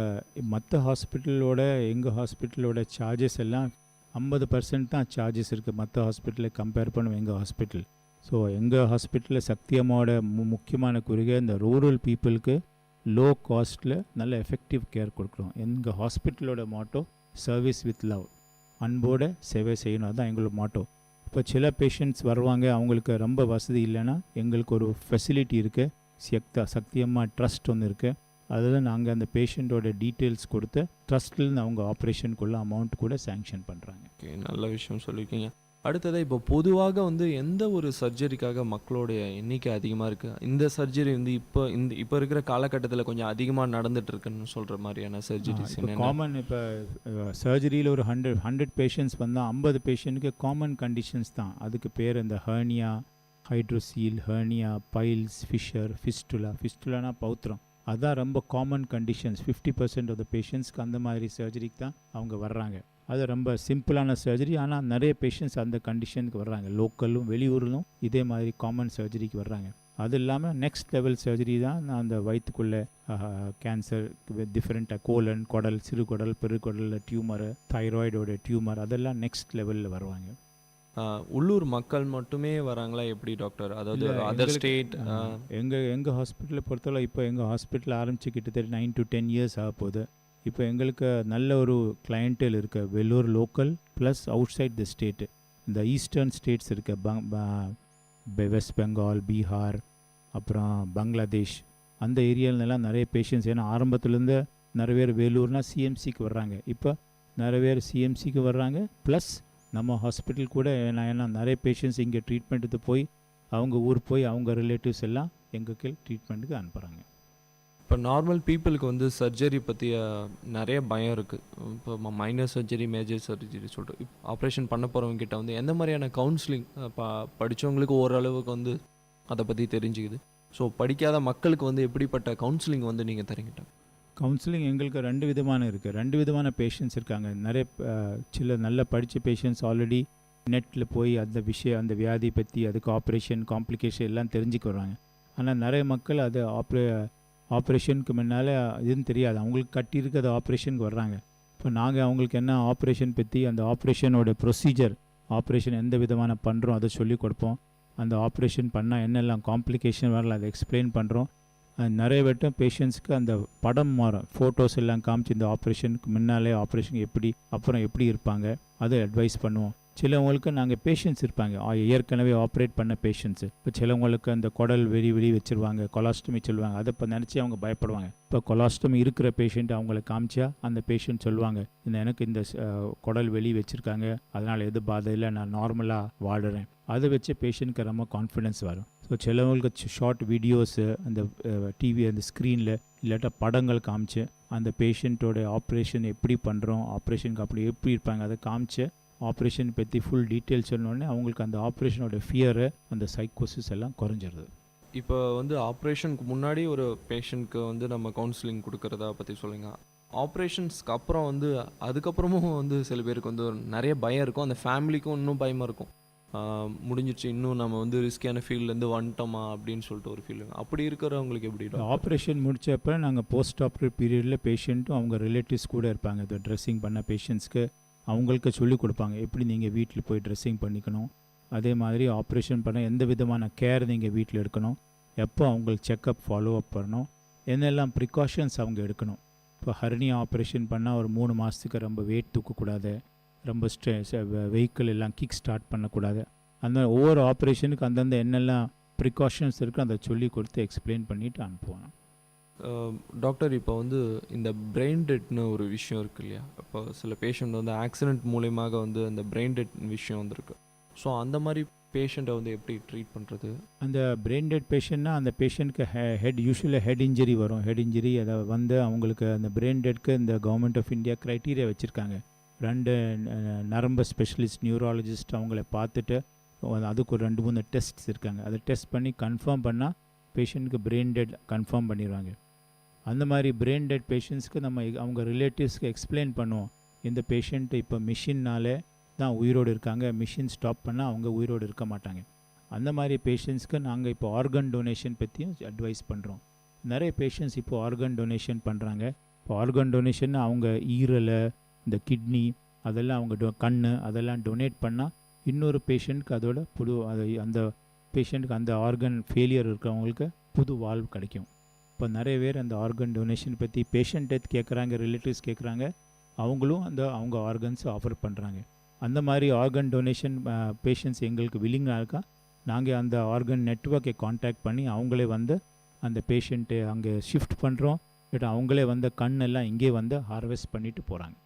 மற்ற ஹாஸ்பிட்டலோட எங்கள் ஹாஸ்பிட்டலோட சார்ஜஸ் எல்லாம் 50% தான் சார்ஜஸ் இருக்குது மற்ற ஹாஸ்பிட்டலை கம்பேர் பண்ணுவோம் எங்கள் ஹாஸ்பிட்டல். ஸோ எங்கள் ஹாஸ்பிட்டலில் சக்தியம்மாவோட முக்கியமான குறிகை இந்த ரூரல் பீப்புளுக்கு லோ காஸ்ட்டில் நல்ல எஃபெக்டிவ் கேர் கொடுக்குறோம். எங்கள் ஹாஸ்பிட்டலோட மாட்டோ சர்வீஸ் வித் லவ், அன்போட சேவை செய்யணும், அதுதான் எங்களோட மாட்டோ. இப்போ சில பேஷண்ட்ஸ் வருவாங்க, அவங்களுக்கு ரொம்ப வசதி இல்லைன்னா எங்களுக்கு ஒரு ஃபெசிலிட்டி இருக்குது, சக்தியம்மா ட்ரஸ்ட் ஒன்று இருக்குது. அதில் நாங்கள் அந்த பேஷண்ட்டோட டீட்டெயில்ஸ் கொடுத்து ட்ரஸ்ட்லேருந்து அவங்க ஆப்ரேஷனுக்குள்ள அமௌண்ட் கூட சேங்ஷன் பண்ணுறாங்க. ஓகே, நல்ல விஷயம் சொல்லியிருக்கீங்க. அடுத்ததாக இப்போ பொதுவாக வந்து எந்த ஒரு சர்ஜரிக்காக மக்களுடைய எண்ணிக்கை அதிகமாக இருக்குது, இந்த சர்ஜரி வந்து இப்போ இருக்கிற காலகட்டத்தில் கொஞ்சம் அதிகமாக நடந்துட்டு இருக்குன்னு சொல்கிற மாதிரியான சர்ஜரிஸ் காமன்? இப்போ சர்ஜரியில் ஒரு 100 பேஷண்ட்ஸ் வந்தால் 50 பேஷண்ட்டுக்கு காமன் கண்டிஷன்ஸ் தான். அதுக்கு பேர் இந்த ஹர்னியா, ஹைட்ரோசீல், ஹர்னியா, பைல்ஸ், ஃபிஸ்டுலானா பௌத்திரம், அதான் ரொம்ப காமன் கண்டிஷன்ஸ். 50% ஆஃப் த பேஷண்ட்ஸ்க்கு அந்த மாதிரி சர்ஜரிக்கு தான் அவங்க வர்றாங்க. அது ரொம்ப சிம்பிளான சர்ஜரி, ஆனால் நிறைய பேஷண்ட்ஸ் அந்த கண்டிஷனுக்கு வர்றாங்க. லோக்கலும் வெளியூரிலும் இதே மாதிரி காமன் சர்ஜரிக்கு வர்றாங்க. அது இல்லாமல் நெக்ஸ்ட் லெவல் சர்ஜரி தான் நான் அந்த வயிற்றுக்குள்ளே கேன்சர், டிஃப்ரெண்ட்டாக கோலன், குடல், சிறுகுடல், பெருக்குடலில் டியூமரு, தைராய்டோட டியூமர், அதெல்லாம் நெக்ஸ்ட் லெவலில் வருவாங்க. உள்ளூர் மக்கள் மட்டுமே வராங்களா எப்படி டாக்டர்? அதாவது அதர் ஸ்டேட்? எங்கள் ஹாஸ்பிட்டலை பொறுத்தவரை இப்போ எங்கள் ஹாஸ்பிட்டல் ஆரம்பித்து கிட்டத்தட்ட 9 to 10 years ஆக போகுது. இப்போ எங்களுக்கு நல்ல ஒரு கிளையண்டல் இருக்குது, Vellore local plus outside the state. இந்த ஈஸ்டர்ன் ஸ்டேட்ஸ் இருக்குது, வெஸ்ட் பெங்கால், பீகார், அப்புறம் பங்களாதேஷ், அந்த ஏரியாவிலலாம் நிறைய பேஷண்ட்ஸ். ஏன்னா ஆரம்பத்துலேருந்து நிறைய பேர் வேலூர்னால் சிஎம்சிக்கு வர்றாங்க, இப்போ நிறைய பேர் சிஎம்சிக்கு வர்றாங்க. ப்ளஸ் நம்ம ஹாஸ்பிட்டல் கூட ஏன்னா நிறைய பேஷண்ட்ஸ் இங்கே ட்ரீட்மெண்ட் எடுத்து போய் அவங்க ஊர் போய் அவங்க ரிலேட்டிவ்ஸ் எல்லாம் எங்களுக்கு ட்ரீட்மெண்ட்டுக்கு அனுப்புகிறாங்க. இப்போ நார்மல் பீப்புளுக்கு வந்து சர்ஜரி பற்றிய நிறைய பயம் இருக்குது. இப்போ மைனர் சர்ஜரி, மேஜர் சர்ஜரி சொல்லிட்டு ஆப்ரேஷன் பண்ண போகிறவங்ககிட்ட வந்து எந்த மாதிரியான கவுன்சிலிங் படித்தவங்களுக்கு ஓரளவுக்கு வந்து அதை பற்றி தெரிஞ்சுக்குது. ஸோ படிக்காத மக்களுக்கு வந்து எப்படிப்பட்ட கவுன்சிலிங் வந்து நீங்கள் தரீங்கிட்ட? கவுன்சிலிங் எங்களுக்கு 2 விதமான இருக்குது. 2 விதமான பேஷண்ட்ஸ் இருக்காங்க. நிறைய சில நல்ல படித்த பேஷண்ட்ஸ் ஆல்ரெடி நெட்டில் போய் அந்த வியாதி பற்றி, அதுக்கு ஆப்ரேஷன் காம்ப்ளிகேஷன் எல்லாம் தெரிஞ்சுக்க வர்றாங்க. ஆனால் நிறைய மக்கள் அது ஆப்ரேஷனுக்கு முன்னால் இதுன்னு தெரியாது, அவங்களுக்கு கட்டியிருக்கு அது ஆப்ரேஷனுக்கு வர்றாங்க. இப்போ நாங்கள் அவங்களுக்கு என்ன ஆப்ரேஷன் பற்றி, அந்த ஆப்ரேஷனோட ப்ரொசீஜர், ஆப்ரேஷன் எந்த விதமான பண்ணுறோம் அதை சொல்லிக் கொடுப்போம். அந்த ஆப்ரேஷன் பண்ணால் என்னெல்லாம் காம்ப்ளிகேஷன் வரல அதை எக்ஸ்பிளைன் பண்ணுறோம். நிறைய பேட்டும் பேஷண்ட்ஸ்க்கு அந்த படம் மாறும், ஃபோட்டோஸ் எல்லாம் காமிச்சு இந்த ஆப்ரேஷனுக்கு முன்னாலே ஆப்ரேஷன் எப்படி அப்புறம் எப்படி இருப்பாங்க அதை அட்வைஸ் பண்ணுவோம். சிலவங்களுக்கு நாங்கள் பேஷண்ட்ஸ் இருப்பாங்க ஏற்கனவே ஆப்ரேட் பண்ண பேஷண்ட்ஸு. இப்போ சிலவங்களுக்கு அந்த குடல் வெளி வச்சுருவாங்க, கொலாஸ்டமி சொல்லுவாங்க, அதை இப்போ நினச்சி அவங்க பயப்படுவாங்க. இப்போ கொலாஸ்டமி இருக்கிற பேஷண்ட் அவங்கள காமிச்சா அந்த பேஷண்ட் சொல்லுவாங்க, எனக்கு இந்த குடல் வெளி வச்சுருக்காங்க, அதனால் எது பாதை இல்லை, நான் நார்மலாக வாடுறேன். அதை வச்சு பேஷண்ட்க்கு ரொம்ப கான்ஃபிடென்ஸ் வரும். ஸோ சிலவங்களுக்கு ஷார்ட் வீடியோஸு அந்த டிவி அந்த ஸ்க்ரீனில் இல்லாட்டா படங்கள் காமிச்சு அந்த பேஷண்ட்டோட ஆப்ரேஷன் எப்படி பண்ணுறோம், ஆப்ரேஷனுக்கு அப்படி எப்படி இருப்பாங்க அதை காமிச்சு ஆப்ரேஷன் பற்றி ஃபுல் டீட்டெயில்ஸ் சொன்னோடனே அவங்களுக்கு அந்த ஆப்ரேஷனோட ஃபியரு, அந்த சைக்கோசிஸ் எல்லாம் குறைஞ்சிருது. இப்போ வந்து ஆப்ரேஷனுக்கு முன்னாடி ஒரு பேஷண்ட்க்கு வந்து நம்ம கவுன்சிலிங் கொடுக்குறதா பற்றி சொல்லுங்க. ஆப்ரேஷன்ஸ்க்கு அப்புறம் வந்து அதுக்கப்புறமும் வந்து சில பேருக்கு வந்து நிறைய பயம் இருக்கும், அந்த ஃபேமிலிக்கும் இன்னும் பயமாக இருக்கும். முடிஞ்சிச்சு, இன்னும் நம்ம வந்து ரிஸ்கியான ஃபீல்ட்லேருந்து வந்துட்டோமா அப்படின்னு சொல்லிட்டு ஒரு ஃபீல். அப்படி இருக்கிறவங்களுக்கு எப்படி? ஆப்ரேஷன் முடிச்சப்போ நாங்கள் போஸ்ட் ஆப்ரேட் பீரியடில் பேஷண்ட்டும் அவங்க ரிலேட்டிவ்ஸ் கூட இருப்பாங்க. இந்த ட்ரெஸ்ஸிங் பண்ண பேஷண்ட்ஸ்க்கு அவங்களுக்கு சொல்லிக் கொடுப்பாங்க, எப்படி நீங்கள் வீட்டில் போய் ட்ரெஸ்ஸிங் பண்ணிக்கணும், அதே மாதிரி ஆப்ரேஷன் பண்ண எந்த விதமான கேர் நீங்கள் வீட்டில் எடுக்கணும், எப்போ அவங்களுக்கு செக்கப் ஃபாலோ அப் பண்ணணும், என்னெல்லாம் ப்ரிகாஷன்ஸ் அவங்க எடுக்கணும். இப்போ ஹர்னியா ஆப்ரேஷன் பண்ணால் ஒரு 3 மாதத்துக்கு ரொம்ப வெயிட் தூக்கக்கூடாது, ரொம்ப வெஹிக்கிள் எல்லாம் கிக் ஸ்டார்ட் பண்ணக்கூடாது. அந்த ஒவ்வொரு ஆப்ரேஷனுக்கு அந்தந்த என்னெல்லாம் ப்ரிகாஷன்ஸ் இருக்குது அதை சொல்லி கொடுத்து எக்ஸ்பிளைன் பண்ணிவிட்டு அனுப்புவோம். டாக்டர் இப்போ வந்து இந்த பிரெயின் டெட்னு ஒரு விஷயம் இருக்குது இல்லையா, இப்போ சில பேஷண்ட் வந்து ஆக்சிடெண்ட் மூலியமாக வந்து அந்த பிரெயின் டெட் விஷயம் வந்துருக்கு. ஸோ அந்த மாதிரி பேஷண்ட்டை வந்து எப்படி ட்ரீட் பண்ணுறது? அந்த பிரெயின் டெட் பேஷண்ட்னா அந்த பேஷண்ட்க்கு ஹெட் யூஸ்வலாக ஹெட் இன்ஜரி வரும். ஹெட் இன்ஜரி அதை வந்து அவங்களுக்கு அந்த பிரெயின் டெட்க்கு இந்த கவர்மெண்ட் ஆஃப் இந்தியா க்ரைட்டீரியா வச்சுருக்காங்க. 2 நரம்பு ஸ்பெஷலிஸ்ட் நியூராலஜிஸ்ட் அவங்கள பார்த்துட்டு அதுக்கு ஒரு 2-3 டெஸ்ட்ஸ் இருக்காங்க. அதை டெஸ்ட் பண்ணி கன்ஃபார்ம் பண்ணால் பேஷண்ட்டுக்கு பிரெயின் டெட் கன்ஃபார்ம் பண்ணிடுவாங்க. அந்த மாதிரி பிரெயின் டெட் பேஷண்ட்ஸ்க்கு நம்ம அவங்க ரிலேட்டிவ்ஸ்க்கு எக்ஸ்பிளைன் பண்ணுவோம், இந்த பேஷண்ட் இப்போ மிஷின்னாலே தான் உயிரோடு இருக்காங்க, மிஷின் ஸ்டாப் பண்ணால் அவங்க உயிரோடு இருக்க மாட்டாங்க. அந்த மாதிரி பேஷண்ட்ஸ்க்கு நாங்கள் இப்போ ஆர்கன் டொனேஷன் பற்றியும் அட்வைஸ் பண்ணுறோம். நிறைய பேஷண்ட்ஸ் இப்போ ஆர்கன் டொனேஷன் பண்ணுறாங்க. இப்போ ஆர்கன் டொனேஷன் அவங்க ஈரலை, இந்த கிட்னி அதெல்லாம் அவங்க கண் அதெல்லாம் டொனேட் பண்ணால் இன்னொரு பேஷண்ட்க்கு அதோட அந்த பேஷண்ட்டுக்கு அந்த ஆர்கன் ஃபெயிலியர் இருக்கிறவங்களுக்கு புது வாழ்வு கிடைக்கும். இப்போ நிறைய பேர் அந்த ஆர்கன் டொனேஷன் பற்றி பேஷண்ட் டெத் கேட்குறாங்க, ரிலேட்டிவ்ஸ் கேட்குறாங்க, அவங்களும் அவங்க ஆர்கன்ஸ் ஆஃபர் பண்ணுறாங்க. அந்த மாதிரி ஆர்கன் டொனேஷன் பேஷண்ட்ஸ் எங்களுக்கு வில்லிங்காக இருக்கா, நாங்கள் அந்த ஆர்கன் நெட்வொர்க்கை கான்டாக்ட் பண்ணி அவங்களே வந்து அந்த பேஷண்ட்டை அங்கே ஷிஃப்ட் பண்ணுறோம். பட் அவங்களே வந்து கண்ணெல்லாம் இங்கே வந்து ஹார்வெஸ்ட் பண்ணிட்டு போகிறாங்க.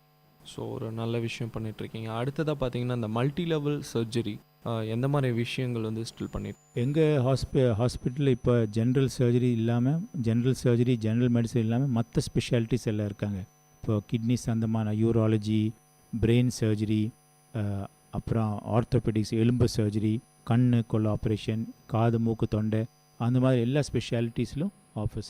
ஸோ ஒரு நல்ல விஷயம் பண்ணிகிட்ருக்கீங்க. அடுத்ததாக பார்த்தீங்கன்னா இந்த மல்டி லெவல் சர்ஜரி எந்த மாதிரி விஷயங்கள் வந்து ஸ்டில் பண்ணிட்டு எங்கள் ஹாஸ்பிட்டலில் இப்போ ஜென்ரல் சர்ஜரி இல்லாமல் ஜென்ரல் மெடிசன் இல்லாமல் மற்ற ஸ்பெஷாலிட்டிஸ் எல்லாம் இருக்காங்க. இப்போ கிட்னி சம்பந்தமான யூராலஜி, பிரெயின் சர்ஜரி, அப்புறம் ஆர்த்தோபெடிக்ஸ் எலும்பு சர்ஜரி, கண்ணுக்குள்ள ஆப்ரேஷன், காது மூக்கு தொண்டை, அந்த மாதிரி எல்லா ஸ்பெஷாலிட்டிஸ்லும்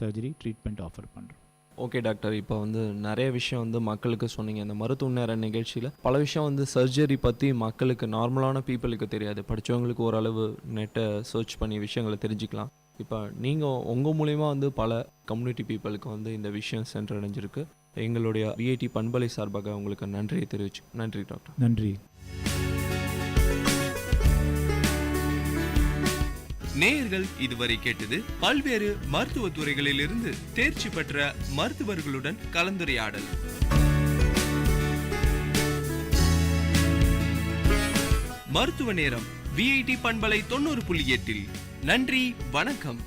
சர்ஜரி ட்ரீட்மெண்ட் ஆஃபர் பண்ணுறோம். ஓகே டாக்டர், இப்போ வந்து நிறைய விஷயம் வந்து மக்களுக்கு சொன்னீங்க. இந்த மருத்துவ நேர நிகழ்ச்சியில் பல விஷயம் வந்து சர்ஜரி பற்றி மக்களுக்கு நார்மலான பீப்புளுக்கு தெரியாது. படித்தவங்களுக்கு ஓரளவு நெட்டை சர்ச் பண்ணி விஷயங்களை தெரிஞ்சுக்கலாம். இப்போ நீங்கள் உங்கள் மூலயமா வந்து பல கம்யூனிட்டி பீப்புளுக்கு வந்து இந்த விஷயம் சென்றடைஞ்சிருக்கு. எங்களுடைய விஐடி பண்பலை சார்பாக உங்களுக்கு நன்றியை தெரிவிச்சு. நன்றி டாக்டர். நன்றி. நேயர்கள் இதுவரை கேட்டது பல்வேறு மருத்துவ துறைகளில் இருந்து தேர்ச்சி பெற்ற மருத்துவர்களுடன் கலந்துரையாடல். மருத்துவ நேரம் விஐடி பண்பலை 90.8. நன்றி, வணக்கம்.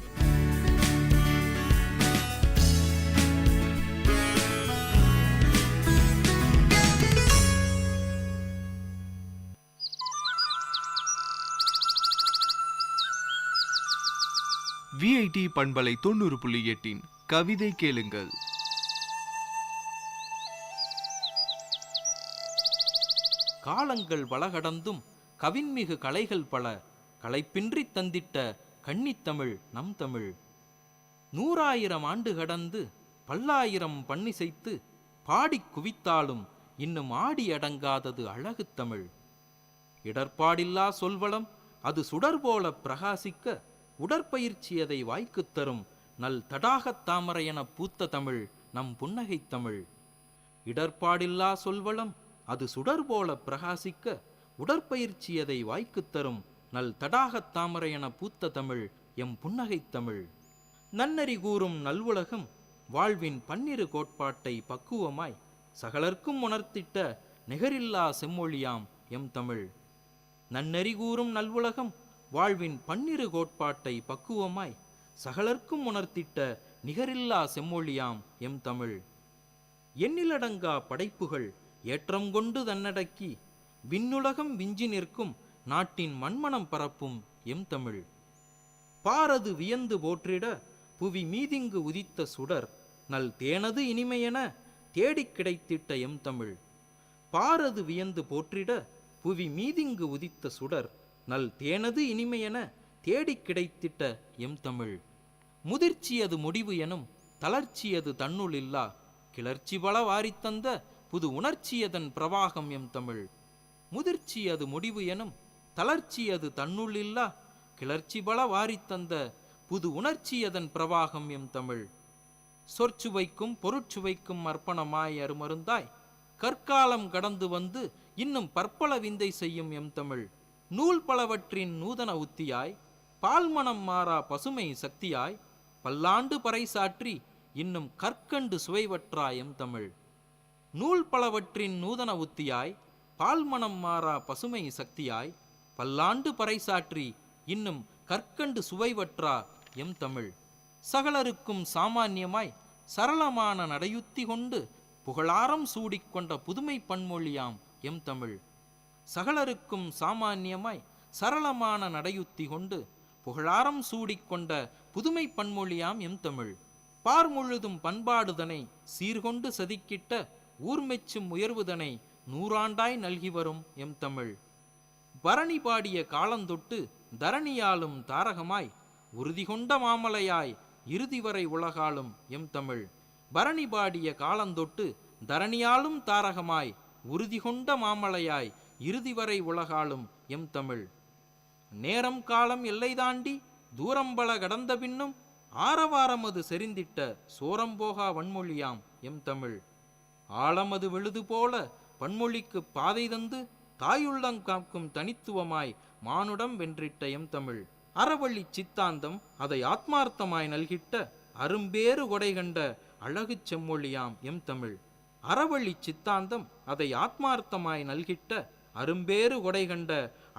விஐடி பண்பலை 90.8 கவிதை கேளுங்கள். காலங்கள் பலகடந்தும் கவின்மிகு கலைகள் பல களைப்பின்றி தந்திட்ட கன்னித்தமிழ் நம் தமிழ். 100,000 ஆண்டு கடந்து பல்லாயிரம் பண்ணிசைத்து பாடிக் குவித்தாலும் இன்னும் ஆடி அடங்காதது அழகு தமிழ். இடர்பாடில்லா சொல்வளம் அது சுடர் போல பிரகாசிக்க உடற்பயிற்சி அதை வாய்க்குத் தரும் நல் தடாகத் தாமரை என பூத்த தமிழ் நம் புன்னகை தமிழ். இடர்பாடில்லா சொல்வளம் அது சுடர் போல பிரகாசிக்க உடற்பயிற்சி அதை வாய்க்குத் தரும் நல் தடாகத் தாமரை என பூத்த தமிழ் எம் புன்னகை தமிழ். நன்னறி கூறும் நல்வுலகம் வாழ்வின் 12 கோட்பாட்டை பக்குவமாய் சகலர்க்கும் உணர்த்திட்ட நிகரில்லா செம்மொழியாம் எம் தமிழ். நன்னறி கூறும் நல்வுலகம் வாழ்வின் 12 கோட்பாட்டை பக்குவமாய் சகலர்க்கும் உணர்த்திட்ட நிகரில்லா செம்மொழியாம் எம் தமிழ். எண்ணிலடங்கா படைப்புகள் ஏற்றம் கொண்டு தன்னடக்கி விண்ணுலகம் விஞ்சி நிற்கும் நாட்டின் மண்மனம் பரப்பும் எம் தமிழ். பாரது வியந்து போற்றிட புவி மீதிங்கு உதித்த சுடர் நல் தேனது இனிமையென தேடிக் கிடைத்திட்ட எம் தமிழ். பாரது வியந்து போற்றிட புவி மீதிங்கு உதித்த சுடர் நல் தேனது இனிமையென தேடிக் கிடைத்திட்ட எம் தமிழ். முதிர்ச்சியது முடிவு எனும் தளர்ச்சியது தன்னுள் இல்லா கிளர்ச்சி பல வாரித்தந்த புது உணர்ச்சியதன் பிரவாகம் எம் தமிழ். முதிர்ச்சியது முடிவு எனும் தளர்ச்சியது தன்னுள் இல்லா கிளர்ச்சி பல வாரித்தந்த புது உணர்ச்சியதன் பிரவாகம் எம் தமிழ். சொற்சுவைக்கும் பொருட்சுவைக்கும் அர்ப்பணமாய் அருமருந்தாய் கற்காலம் கடந்து வந்து இன்னும் பற்பல விந்தை செய்யும் எம் தமிழ். நூல் பலவற்றின் நூதன உத்தியாய் பால்மணம் மாறா பசுமை சக்தியாய் பல்லாண்டு பறைசாற்றி இன்னும் கற்கண்டு சுவைவற்றாய் எம் தமிழ். நூல் பலவற்றின் நூதன உத்தியாய் பால்மணம் மாறா பசுமை சக்தியாய் பல்லாண்டு பறைசாற்றி இன்னும் கற்கண்டு சுவைவற்றா எம் தமிழ். சகலருக்கும் சாமானியமாய் சரளமான நடையுத்தி கொண்டு புகழாரம் சூடிக்கொண்ட புதுமை பன்மொழியாம் எம் தமிழ். சகலருக்கும் சாமானியமாய் சரளமான நடையுத்தி கொண்டு புகழாரம் சூடிக்கொண்ட புதுமை பன்மொழியாம் எம் தமிழ். பார் முழுதும் பண்பாடுதனை சீர்கொண்டு செதுக்கிட்ட ஊர்மெச்சும் உயர்வுதனை நூறாண்டாய் நல்கி வரும் எம் தமிழ். பரணி பாடிய காலந்தொட்டு தரணியாலும் தாரகமாய் உறுதி கொண்ட மாமலையாய் இறுதி வரை உலகாலும் எம் தமிழ். பரணி பாடிய காலந்தொட்டு தரணியாலும் தாரகமாய் உறுதி கொண்ட மாமலையாய் இறுதி வரை உலகாலும் எம் தமிழ். நேரம் காலம் எல்லை தாண்டி தூரம்பல கடந்த பின்னும் ஆரவாரமது செறிந்திட்ட சோரம்போகா வன்மொழியாம் எம் தமிழ். ஆழமது விழுது போல பன்மொழிக்கு பாதை தந்து தாயுள்ளங் காக்கும் தனித்துவமாய் மானுடம் வென்றிட்ட எம் தமிழ். அறவழி சித்தாந்தம் அதை ஆத்மார்த்தமாய் நல்கிட்ட அரும்பேறு கொடை கண்ட அழகு செம்மொழியாம் எம் தமிழ். அறவழி சித்தாந்தம் அதை ஆத்மார்த்தமாய் நல்கிட்ட அரும்பேறு கொடை கண்ட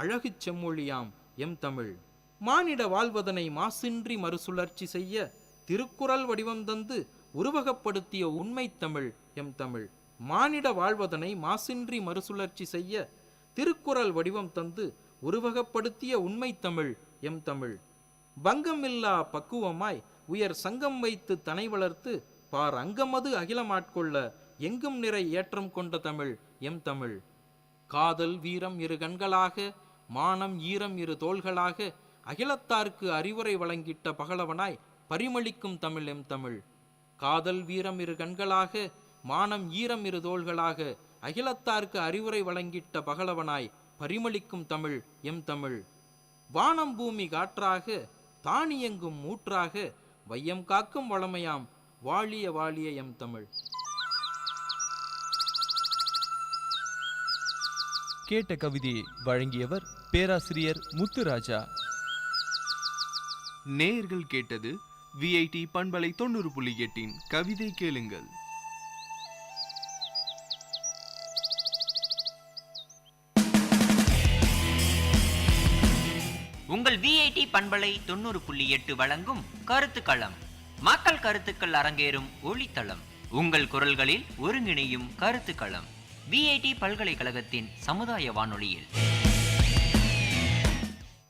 அழகு செம்மொழியாம் எம் தமிழ். மானிட வாழ்வதனை மாசின்றி மறுசுழற்சி செய்ய திருக்குறள் வடிவம் தந்து உருவகப்படுத்திய உண்மை தமிழ் எம் தமிழ். மானிட வாழ்வதனை மாசின்றி மறுசுழற்சி செய்ய திருக்குறள் வடிவம் தந்து உருவகப்படுத்திய உண்மை தமிழ் எம் தமிழ். பங்கமில்லா பக்குவமாய் உயர் சங்கம் வைத்து தனை வளர்த்து பார் அங்கமது அகிலமாட்கொள்ள எங்கும் நிறை ஏற்றம் கொண்ட தமிழ் எம் தமிழ். காதல் வீரம் இரு கண்களாக மானம் ஈரம் இரு தோள்களாக அகிலத்தார்க்கு அறிவுரை வழங்கிட்ட பகலவனாய் பரிமளிக்கும் தமிழ் எம் தமிழ். காதல் வீரம் இரு கண்களாக மானம் ஈரம் இரு தோள்களாக அகிலத்தார்க்கு அறிவுரை வழங்கிட்ட பகலவனாய் பரிமளிக்கும் தமிழ் எம் தமிழ். வானம் பூமி காற்றாக தானியங்கும் மூற்றாக வையம் காக்கும் வளமையாம் வாழிய வாழிய எம் தமிழ். கேட்ட கவிதையை வழங்கியவர் பேராசிரியர் முத்துராஜா. நேயர்கள் கேட்டது விஐடி பண்பலை 90.8 கவிதை கேளுங்கள். உங்கள் விஐடி பண்பலை 90.8 வழங்கும் கருத்துக்களம். மக்கள் கருத்துக்கள் அரங்கேறும் ஒளித்தளம். உங்கள் குரல்களில் ஒருங்கிணையும் கருத்துக்களம். விஐடி பல்கலைக்கழகத்தின் சமுதாய வானொலியில்.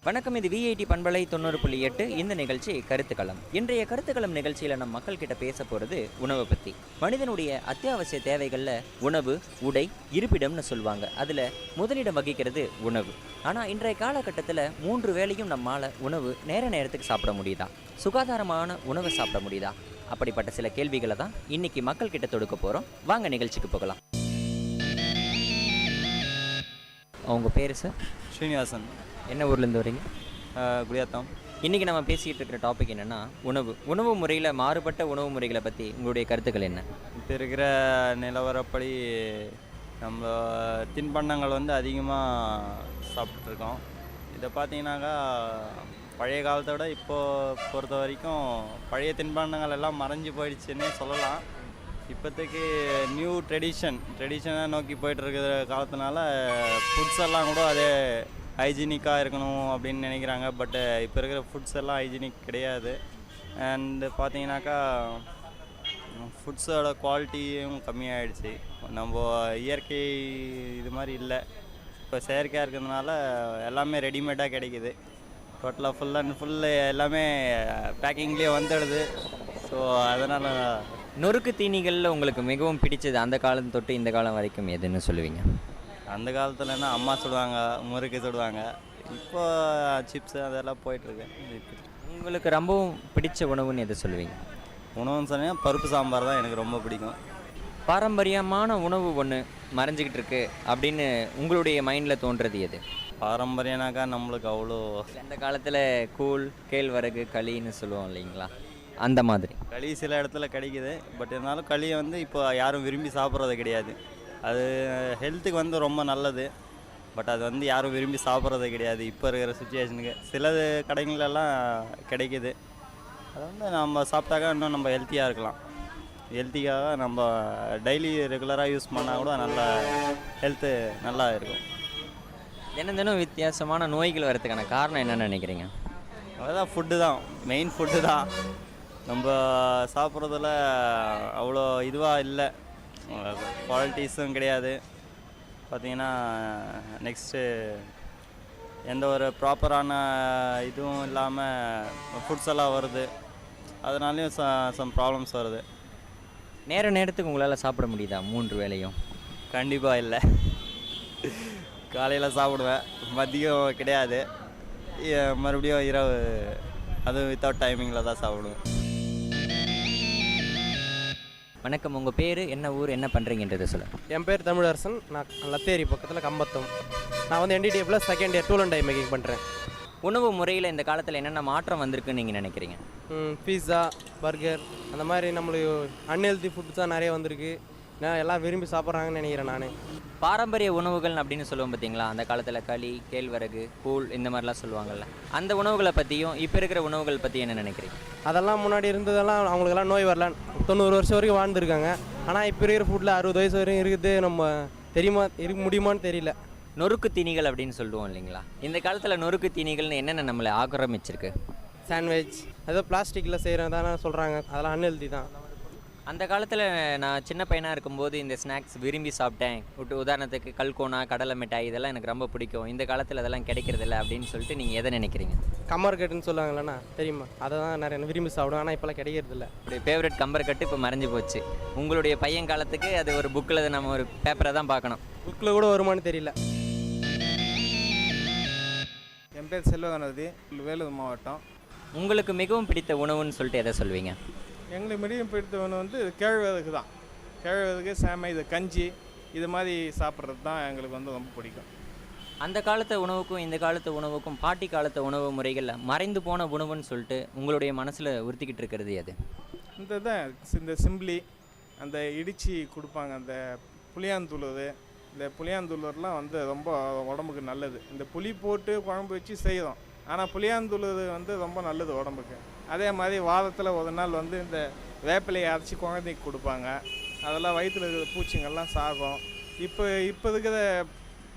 வணக்கம், இது விஐடி பண்பலை 90.8. இந்த நிகழ்ச்சி கருத்துக்களம். இன்றைய கருத்துக்களம் நிகழ்ச்சியில் நம்ம மக்கள் கிட்ட பேச போகிறது உணவை பற்றி. மனிதனுடைய அத்தியாவசிய தேவைகளில் உணவு, உடை, இருப்பிடம்னு சொல்லுவாங்க. அதில் முதலிடம் வகிக்கிறது உணவு. ஆனால் இன்றைய காலகட்டத்தில் 3 வேளையும் நம்மால் உணவு நேரத்துக்கு சாப்பிட முடியுதா? சுகாதாரமான உணவை சாப்பிட முடியுதா? அப்படிப்பட்ட சில கேள்விகளை தான் இன்னைக்கு மக்கள் கிட்ட தொடுக்க போகிறோம். வாங்க நிகழ்ச்சிக்கு போகலாம். அவங்க பேர் சார்? ஸ்ரீனிவாசன். என்ன ஊர்லேருந்து வரீங்க? குடியாத்தம். இன்றைக்கி நம்ம பேசிகிட்டு இருக்கிற டாபிக் என்னென்னா உணவு முறையில் மாறுபட்ட உணவு முறைகளை பற்றி உங்களுடைய கருத்துக்கள் என்ன? இப்போ இருக்கிற நிலவரப்படி நம்ம தின்பண்டங்கள் வந்து அதிகமாக சாப்பிட்ருக்கோம். இதை பார்த்தீங்கன்னாக்கா பழைய காலத்தை விட இப்போது பொறுத்த வரைக்கும் பழைய தின்பண்டங்கள் எல்லாம் மறைஞ்சு போயிடுச்சுன்னே சொல்லலாம். இப்போதைக்கு நியூ ட்ரெடிஷனை நோக்கி போயிட்டுருக்கிற காலத்தினால ஃபுட்ஸ் எல்லாம் கூட அதே ஹைஜீனிக்காக இருக்கணும் அப்படின்னு நினைக்கிறாங்க. பட்டு இப்போ இருக்கிற ஃபுட்ஸ் எல்லாம் ஹைஜீனிக் கிடையாது. அண்டு பார்த்தீங்கன்னாக்கா ஃபுட்ஸோட குவாலிட்டியும் கம்மியாகிடுச்சு. நம்ம இயற்கை இது மாதிரி இல்லை, இப்போ செயற்கையாக இருக்கிறதுனால எல்லாமே ரெடிமேடாக கிடைக்கிது. டோட்டலாக ஃபுல் அண்ட் ஃபுல் எல்லாமே பேக்கிங்லேயே வந்துடுது. ஸோ அதனால் நொறுக்கு தீனிகளில் உங்களுக்கு மிகவும் பிடிச்சது அந்த காலம் தொட்டு இந்த காலம் வரைக்கும் எதுன்னு சொல்லுவீங்க? அந்த காலத்துலன்னா அம்மா சுடுவாங்க, முறுக்கு சுடுவாங்க. இப்போ சிப்ஸு அதெல்லாம் போயிட்டுருக்கு. உங்களுக்கு ரொம்பவும் பிடிச்ச உணவுன்னு எதை சொல்லுவீங்க? உணவுன்னு சொன்னால் பருப்பு சாம்பார் தான் எனக்கு ரொம்ப பிடிக்கும். பாரம்பரியமான உணவு ஒன்று மறைஞ்சிக்கிட்டு இருக்கு அப்படின்னு உங்களுடைய மைண்டில் தோன்றது எது? பாரம்பரியனாக்கா நம்மளுக்கு அவ்வளோ அந்த காலத்தில் கூழ், கேழ்வரகு, களின்னு சொல்லுவோம் இல்லைங்களா, அந்த மாதிரி. களி சில இடத்துல கிடைக்குது. பட் இருந்தாலும் களியை வந்து இப்போ யாரும் விரும்பி சாப்பிட்றது கிடையாது. அது ஹெல்த்துக்கு வந்து ரொம்ப நல்லது. பட் அது வந்து யாரும் விரும்பி சாப்பிட்றது கிடையாது இப்போ இருக்கிற சுச்சுவேஷனுக்கு. சில கடைங்களெல்லாம் கிடைக்கிது. அது வந்து நம்ம சாப்பிட்டாக்கா இன்னும் நம்ம ஹெல்த்தியாக இருக்கலாம். ஹெல்த்திக்காக நம்ம டெய்லி ரெகுலராக யூஸ் பண்ணால் கூட நல்ல ஹெல்த்து நல்லா இருக்கும். தினம் தினம் வித்தியாசமான நோய்கள் வரதுக்கான காரணம் என்னன்னு நினைக்கிறீங்க? அதுதான் ஃபுட்டு தான், மெயின் ஃபுட்டு தான். நம்ம சாப்பிட்றதுல அவ்வளோ இதுவாக இல்லை, குவாலிட்டிஸும் கிடையாது. பார்த்திங்கன்னா நெக்ஸ்ட்டு எந்த ஒரு ப்ராப்பரான இதுவும் இல்லாமல் ஃபுட்ஸ் எல்லாம் வருது, அதனாலேயும் சம் ப்ராப்ளம்ஸ் வருது. நேரத்துக்கு உங்களால் சாப்பிட முடியுதா 3 வேளையும்? கண்டிப்பாக இல்லை. காலையில் சாப்பிடுவேன், மதியம் கிடையாது, மறுபடியும் இரவு அதுவும் வித்தவுட் டைமிங்கில் தான் சாப்பிடுவேன். வணக்கம், உங்கள் பேர் என்ன, ஊர், என்ன பண்ணுறீங்கன்றதை சொல்லுங்கள். என் பேர் தமிழரசன். நான் லத்தேரி பக்கத்தில் கம்பத்தம். நான் வந்து NDTFல second year tool and die making பண்ணுறேன். உணவு முறையில் இந்த காலத்தில் என்னென்ன மாற்றம் வந்திருக்குன்னு நீங்கள் நினைக்கிறீங்க? பீஸா, பர்கர், அந்த மாதிரி நம்மளுக்கு அன்ஹெல்தி ஃபுட்ஸ் தான் நிறைய வந்திருக்கு. நான் எல்லாம் விரும்பி சாப்பிட்றாங்கன்னு நினைக்கிறேன். நான் பாரம்பரிய உணவுகள் அப்படின்னு சொல்லுவோம் பார்த்தீங்களா, அந்த காலத்தில் களி, கேழ்வரகு, கூழ் இந்த மாதிரிலாம் சொல்லுவாங்கள்ல, அந்த உணவுகளை பற்றியும் இப்போ இருக்கிற உணவுகள் பற்றி என்ன நினைக்கிறீங்க? அதெல்லாம் முன்னாடி இருந்ததெல்லாம் அவங்களுக்கெல்லாம் நோய் வரல, 90 வருஷம் வரைக்கும் வாழ்ந்துருக்காங்க. ஆனால் இப்போ இருக்கிற ஃபுட்டில் 60 வயசு வரைக்கும் இருக்குது. நம்ம இருக்க முடியுமான்னு தெரியல. நொறுக்கு தீனிகள் அப்படின்னு சொல்லுவோம் இல்லைங்களா, இந்த காலத்தில் நொறுக்கு தீனிகள்னு என்னென்ன நம்மளை ஆக்கிரமிச்சிருக்கு? சாண்ட்விச், ஏதோ பிளாஸ்டிக்கில் செய்கிறதானே சொல்கிறாங்க, அதெல்லாம் அன்ஹெல்தி தான். அந்த காலத்தில் நான் சின்ன பையனாக இருக்கும்போது இந்த ஸ்நாக்ஸ் விரும்பி சாப்பிட்டேன். உதாரணத்துக்கு கல்கோனா, கடலை மிட்டாய், இதெல்லாம் எனக்கு ரொம்ப பிடிக்கும். இந்த காலத்தில் அதெல்லாம் கிடைக்கிறதில்ல அப்படின்னு சொல்லிட்டு நீங்கள் எதை நினைக்கிறீங்க? கம்மர்கட்டுன்னு சொல்லுவாங்களேண்ணா, தெரியுமா? அதை தான் நிறைய விரும்பி சாப்பிடுவேன், ஆனால் இப்போல்லாம் கிடைக்கிறதில்ல. உங்களுடைய ஃபேவரட் கம்பர்கட்டு இப்போ மறைஞ்சு போச்சு. உங்களுடைய பையன் காலத்துக்கு அது ஒரு புக்கில் நம்ம ஒரு பேப்பரை தான் பார்க்கணும். புக்கில் கூட வருமானு தெரியல. என் பேர் செல்வகணபதி, வேலூர் மாவட்டம். உங்களுக்கு மிகவும் பிடித்த உணவுன்னு சொல்லிட்டு எதை சொல்வீங்க? எங்களுக்கு மிகவும் பிடித்த உணவு வந்து கேழ்வரகு தான். கேழ்வரகு, சேமை, இது கஞ்சி, இது மாதிரி சாப்பிட்றது தான் எங்களுக்கு வந்து ரொம்ப பிடிக்கும். அந்த காலத்து உணவுக்கும் இந்த காலத்து உணவுக்கும், பாட்டி காலத்து உணவு முறைகளில் மறைந்து போன உணவுன்னு சொல்லிட்டு உங்களுடைய மனசில் உறுத்திக்கிட்டு இருக்கிறது எது? இந்த சிம்பிளி, அந்த இடித்து கொடுப்பாங்க, அந்த புளியாந்தூளூர், இந்த புளியாந்தூளூர்லாம் வந்து ரொம்ப உடம்புக்கு நல்லது. இந்த புளி போட்டு குழம்பு வச்சு செய்கிறோம், ஆனால் புளியாந்தூளூர் வந்து ரொம்ப நல்லது உடம்புக்கு. அதே மாதிரி வாரத்தில் ஒரு நாள் வந்து இந்த வேப்பிலையை அரைச்சி குழந்தைக்கு கொடுப்பாங்க, அதெல்லாம் வயிற்றில் இருக்கிற பூச்சிங்கள்லாம் சாகும். இப்போ இருக்கிற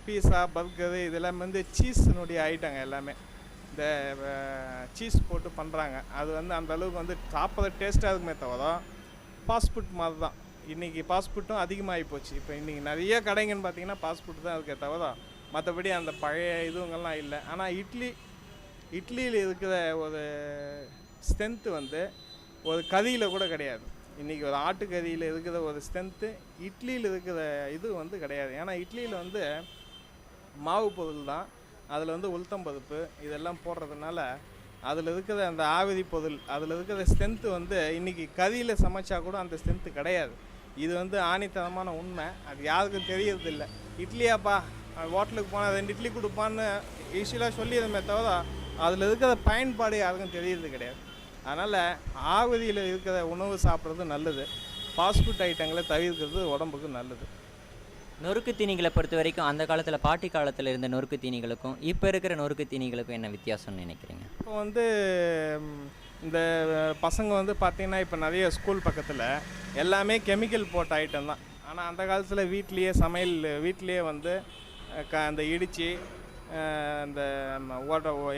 பீஸா, பர்கரு, இதெல்லாம் வந்து சீஸினுடைய ஐட்டங்க எல்லாமே. இந்த சீஸ் போட்டு பண்ணுறாங்க, அது வந்து அந்த அளவுக்கு வந்து சாப்பிட்ற டேஸ்ட்டாக இருக்குமே தவிர ஃபாஸ்ட் ஃபுட் மாதிரி தான். இன்றைக்கி ஃபாஸ்ட் ஃபுட்டும் அதிகமாகி போச்சு. இப்போ இன்றைக்கி நிறைய கடைங்கன்னு பார்த்தீங்கன்னா ஃபாஸ்ட் ஃபுட் தான் இருக்கே தவிர மற்றபடி அந்த பழைய இதுவங்கள்லாம் இல்லை. ஆனால் இட்லியில் இருக்கிற ஒரு ஸ்ட்ரென்த்து வந்து ஒரு கறியில் கூட கிடையாது. இன்றைக்கி ஒரு ஆட்டுக்கறியில் இருக்கிற ஒரு ஸ்ட்ரென்த்து இட்லியில் இருக்கிற இது வந்து கிடையாது. ஏன்னா இட்லியில் வந்து மாவு பொருள் தான், அதில் வந்து உளுத்தம்பருப்பு இதெல்லாம் போடுறதுனால அதில் இருக்கிற அந்த ஆவிரி பொருள், அதில் இருக்கிற ஸ்ட்ரென்த்து வந்து இன்றைக்கி கறியில் சமைச்சா கூட அந்த ஸ்ட்ரென்த்து கிடையாது. இது வந்து ஆணித்தனமான உண்மை, அது யாருக்கும் தெரியறதில்லை. இட்லியாப்பா, ஹோட்டலுக்கு போனால் 2 இட்லி கொடுப்பான்னு ஈஸியாக சொல்லிடுமே தவிர அதில் இருக்கிற பயன்பாடு யாருக்கும் தெரியறது கிடையாது. அதனால் ஆவிரியில் இருக்கிற உணவு சாப்பிட்றது நல்லது, ஃபாஸ்ட் ஃபுட் ஐட்டங்களை தவிர்க்கிறது உடம்புக்கு நல்லது. நொறுக்கு தீனிகளை பொறுத்த வரைக்கும் அந்த காலத்தில் பாட்டி காலத்தில் இருந்த நொறுக்கு தீனிகளுக்கும் இப்போ இருக்கிற நொறுக்கு தீனிகளுக்கும் என்ன வித்தியாசம்னு நினைக்கிறீங்க? இப்போ வந்து இந்த பசங்க வந்து பார்த்திங்கன்னா இப்போ நிறைய ஸ்கூல் பக்கத்தில் எல்லாமே கெமிக்கல் போட்ட ஐட்டம் தான். ஆனால் அந்த காலத்தில் வீட்லேயே வந்து அந்த இடித்து இந்த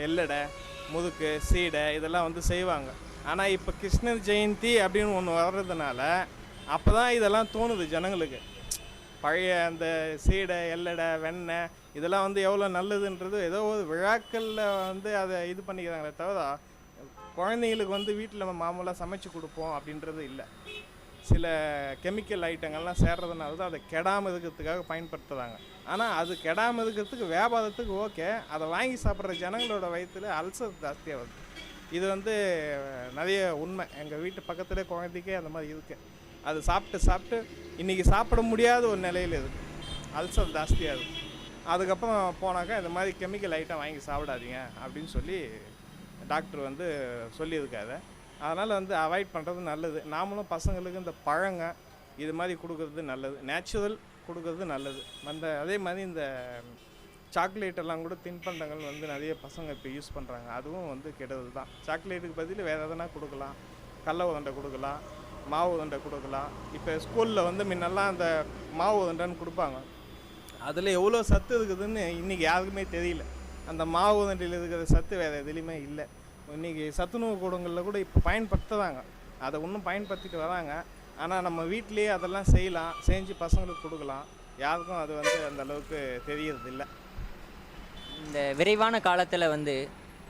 எள்ளடை, முதுக்கு, சீடை இதெல்லாம் வந்து செய்வாங்க. ஆனால் இப்போ கிருஷ்ணர் ஜெயந்தி அப்படின்னு ஒன்று வர்றதுனால அப்போ தான் இதெல்லாம் தோணுது ஜனங்களுக்கு. பழைய அந்த சீடை, எள்ளடை, வெண்ணெய் இதெல்லாம் வந்து எவ்வளோ நல்லதுன்றது ஏதோ ஒரு விழாக்களில் வந்து அதை இது பண்ணிக்கிறாங்களே தவிர குழந்தைங்களுக்கு வந்து வீட்டில் மாமூலாக சமைச்சு கொடுப்போம் அப்படின்றது இல்லை. சில கெமிக்கல் ஐட்டங்கள்லாம் சேர்றதுனால தான் அதை கெடாமல் இருக்கிறதுக்காக பயன்படுத்துகிறாங்க. ஆனால் அது கெடாமல் இருக்கிறதுக்கு வியாபாரத்துக்கு ஓகே, அதை வாங்கி சாப்பிட்ற ஜனங்களோட வயிற்றில் அல்சர் ஜாஸ்தியாக வருது. இது வந்து நிறைய உண்மை. எங்கள் வீட்டு பக்கத்துலேயே குழந்தைக்கே அந்த மாதிரி இருக்குது. அது சாப்பிட்டு இன்றைக்கி சாப்பிட முடியாத ஒரு நிலையில் இருக்குது, அல்சர் ஜாஸ்தியாக இருக்குது. அதுக்கப்புறம் போனாக்கா இந்த மாதிரி கெமிக்கல் ஐட்டம் வாங்கி சாப்பிடாதீங்க அப்படின்னு சொல்லி டாக்டர் வந்து சொல்லியிருக்காரு. அதனால் வந்து அவாய்ட் பண்ணுறது நல்லது. நாமளும் பசங்களுக்கு இந்த பழங்க இது மாதிரி கொடுக்குறது நல்லது, நேச்சுரல் கொடுக்குறது நல்லது. அதே மாதிரி இந்த சாக்லேட்டெல்லாம் கூட தின்பண்டங்கள் வந்து நிறைய பசங்க இப்போ யூஸ் பண்ணுறாங்க, அதுவும் வந்து கெடுதல் தான். சாக்லேட்டுக்கு பதில் வேறு எதனா கொடுக்கலாம், கடல உருண்டை கொடுக்கலாம், மாவு உருண்டை கொடுக்கலாம். இப்போ ஸ்கூலில் வந்து முன்னெல்லாம் அந்த மாவு உருண்டைன்னு கொடுப்பாங்க, அதில் எவ்வளோ சத்து இருக்குதுன்னு இன்றைக்கி யாருக்குமே தெரியல. அந்த மாவு உருண்டையில் இருக்கிற சத்து வேறு எதுலேயுமே இல்லை. இன்றைக்கி சத்துணவு கூடங்களில் கூட இப்போ பயன்படுத்துகிறாங்க, அதை இன்னும் பயன்படுத்திட்டு வராங்க. ஆனால் நம்ம வீட்டிலேயே அதெல்லாம் செய்யலாம், செஞ்சு பசங்களுக்கு கொடுக்கலாம். யாருக்கும் அது வந்து அந்த அளவுக்கு தெரியறதில்ல. இந்த விரைவான காலத்தில் வந்து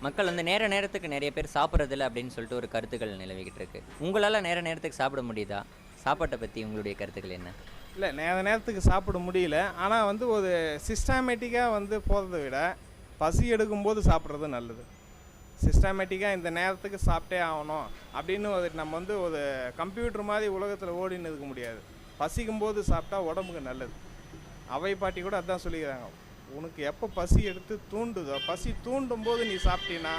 மக்கள் வந்து நேரத்துக்கு நிறைய பேர் சாப்பிட்றதில்ல அப்படின்னு சொல்லிட்டு ஒரு கருத்துக்கள் நிலவிக்கிட்டு இருக்கு. உங்களால் நேரத்துக்கு சாப்பிட முடியுதா? சாப்பாட்டை பற்றி உங்களுடைய கருத்துக்கள் என்ன? இல்லை, நேரத்துக்கு சாப்பிட முடியல. ஆனால் வந்து ஒரு சிஸ்டமேட்டிக்காக வந்து போகிறத விட பசி எடுக்கும்போது சாப்பிட்றது நல்லது. சிஸ்டமேட்டிக்காக இந்த நேரத்துக்கு சாப்பிட்டே ஆகணும் அப்படின்னு நம்ம வந்து ஒரு கம்ப்யூட்டர் மாதிரி உலகத்தில் ஓடின்னு இருக்க முடியாது. பசிக்கும் போது சாப்பிட்டா உடம்புக்கு நல்லது. அவை பாட்டி கூட அதான் சொல்லிக்கிறாங்க, உனக்கு எப்போ பசி எடுத்து தூண்டுதோ, பசி தூண்டும் போது நீ சாப்பிட்டீன்னா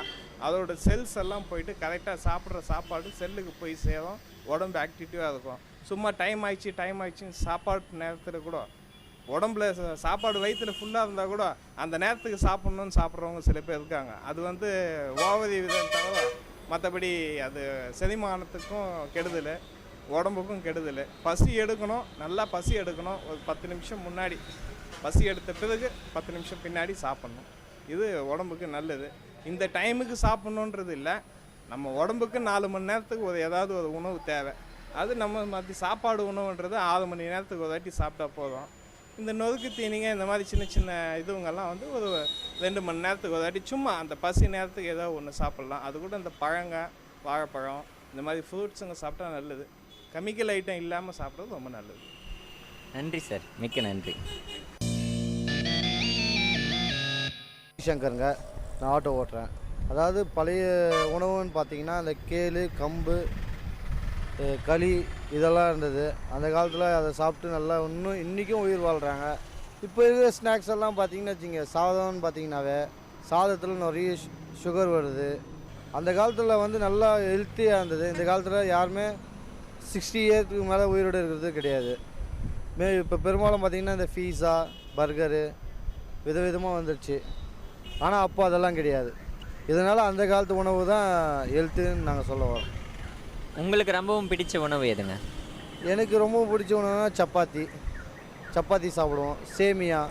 அதோட செல்ஸ் எல்லாம் போயிட்டு கரெக்டாக சாப்பிட்ற சாப்பாடு செல்லுக்கு போய் சேரும், உடம்பு ஆக்டிவிட்டிவாக இருக்கும். சும்மா டைம் ஆயிடுச்சுன்னு சாப்பாட்டு நேரத்தில் கூட உடம்புல சாப்பாடு வயிற்றுல ஃபுல்லாக இருந்தால் கூட அந்த நேரத்துக்கு சாப்பிட்ணுன்னு சாப்பிட்றவங்க சில பேர் இருக்காங்க. அது வந்து ஓவரி விதம் தவிர மற்றபடி அது செரிமானத்துக்கும் கெடுதல், உடம்புக்கும் கெடுதல். பசி எடுக்கணும், நல்லா பசி எடுக்கணும். ஒரு 10 நிமிஷம் முன்னாடி பசி எடுத்த பிறகு 10 நிமிஷம் பின்னாடி சாப்பிட்ணும். இது உடம்புக்கு நல்லது. இந்த டைமுக்கு சாப்பிட்ணுன்றது இல்லை, நம்ம உடம்புக்கு 4 மணி நேரத்துக்கு ஏதாவது ஒரு உணவு தேவை. அது நம்ம மற்ற சாப்பாடு உணவுன்றது 6 மணி நேரத்துக்கு ஒரு வாட்டி சாப்பிட்டா போதும். இந்த நொறுக்கு தீனிங்க இந்த மாதிரி சின்ன சின்ன இதுவங்கெல்லாம் வந்து ஒரு 2 மணி நேரத்துக்கு ஒரு வாட்டி சும்மா அந்த பசி நேரத்துக்கு ஏதோ ஒன்று சாப்பிட்லாம். அது கூட இந்த பழங்க, வாழைப்பழம், இந்த மாதிரி ஃப்ரூட்ஸுங்க சாப்பிட்டா நல்லது. கெமிக்கல் ஐட்டம் இல்லாமல் சாப்பிட்றது ரொம்ப நல்லது. நன்றி சார், மிக்க நன்றி. சங்கருங்க, நான் ஆட்டோ ஓட்டுறேன். அதாவது பழைய உணவுன்னு பார்த்தீங்கன்னா அந்த கேழு, கம்பு, களி இதெல்லாம் இருந்தது. அந்த காலத்தில் அதை சாப்பிட்டு நல்லா இன்றைக்கும் உயிர் வாழ்கிறாங்க. இப்போ இருக்கிற ஸ்நாக்ஸ் எல்லாம் பார்த்தீங்கன்னா வச்சுங்க, சாதம்னு பார்த்தீங்கன்னாவே சாதத்தில் நிறைய சுகர் வருது. அந்த காலத்தில் வந்து நல்லா ஹெல்த்தியாக இருந்தது. இந்த காலத்தில் யாருமே 60 இயர்ஸ்க்கு மேலே உயிரோடு இருக்கிறது கிடையாது. இப்போ பெரும்பாலும் பார்த்திங்கன்னா இந்த பீஸா, பர்கரு விதவிதமாக வந்துடுச்சு. ஆனால் அப்போ அதெல்லாம் கிடையாது. இதனால் அந்த காலத்து உணவு தான் ஹெல்த்துன்னு நாங்கள் சொல்ல வரோம். உங்களுக்கு ரொம்பவும் பிடிச்ச உணவு எதுங்க? எனக்கு ரொம்ப பிடிச்ச உணவுனா சப்பாத்தி சாப்பிடுவோம், சேமியா.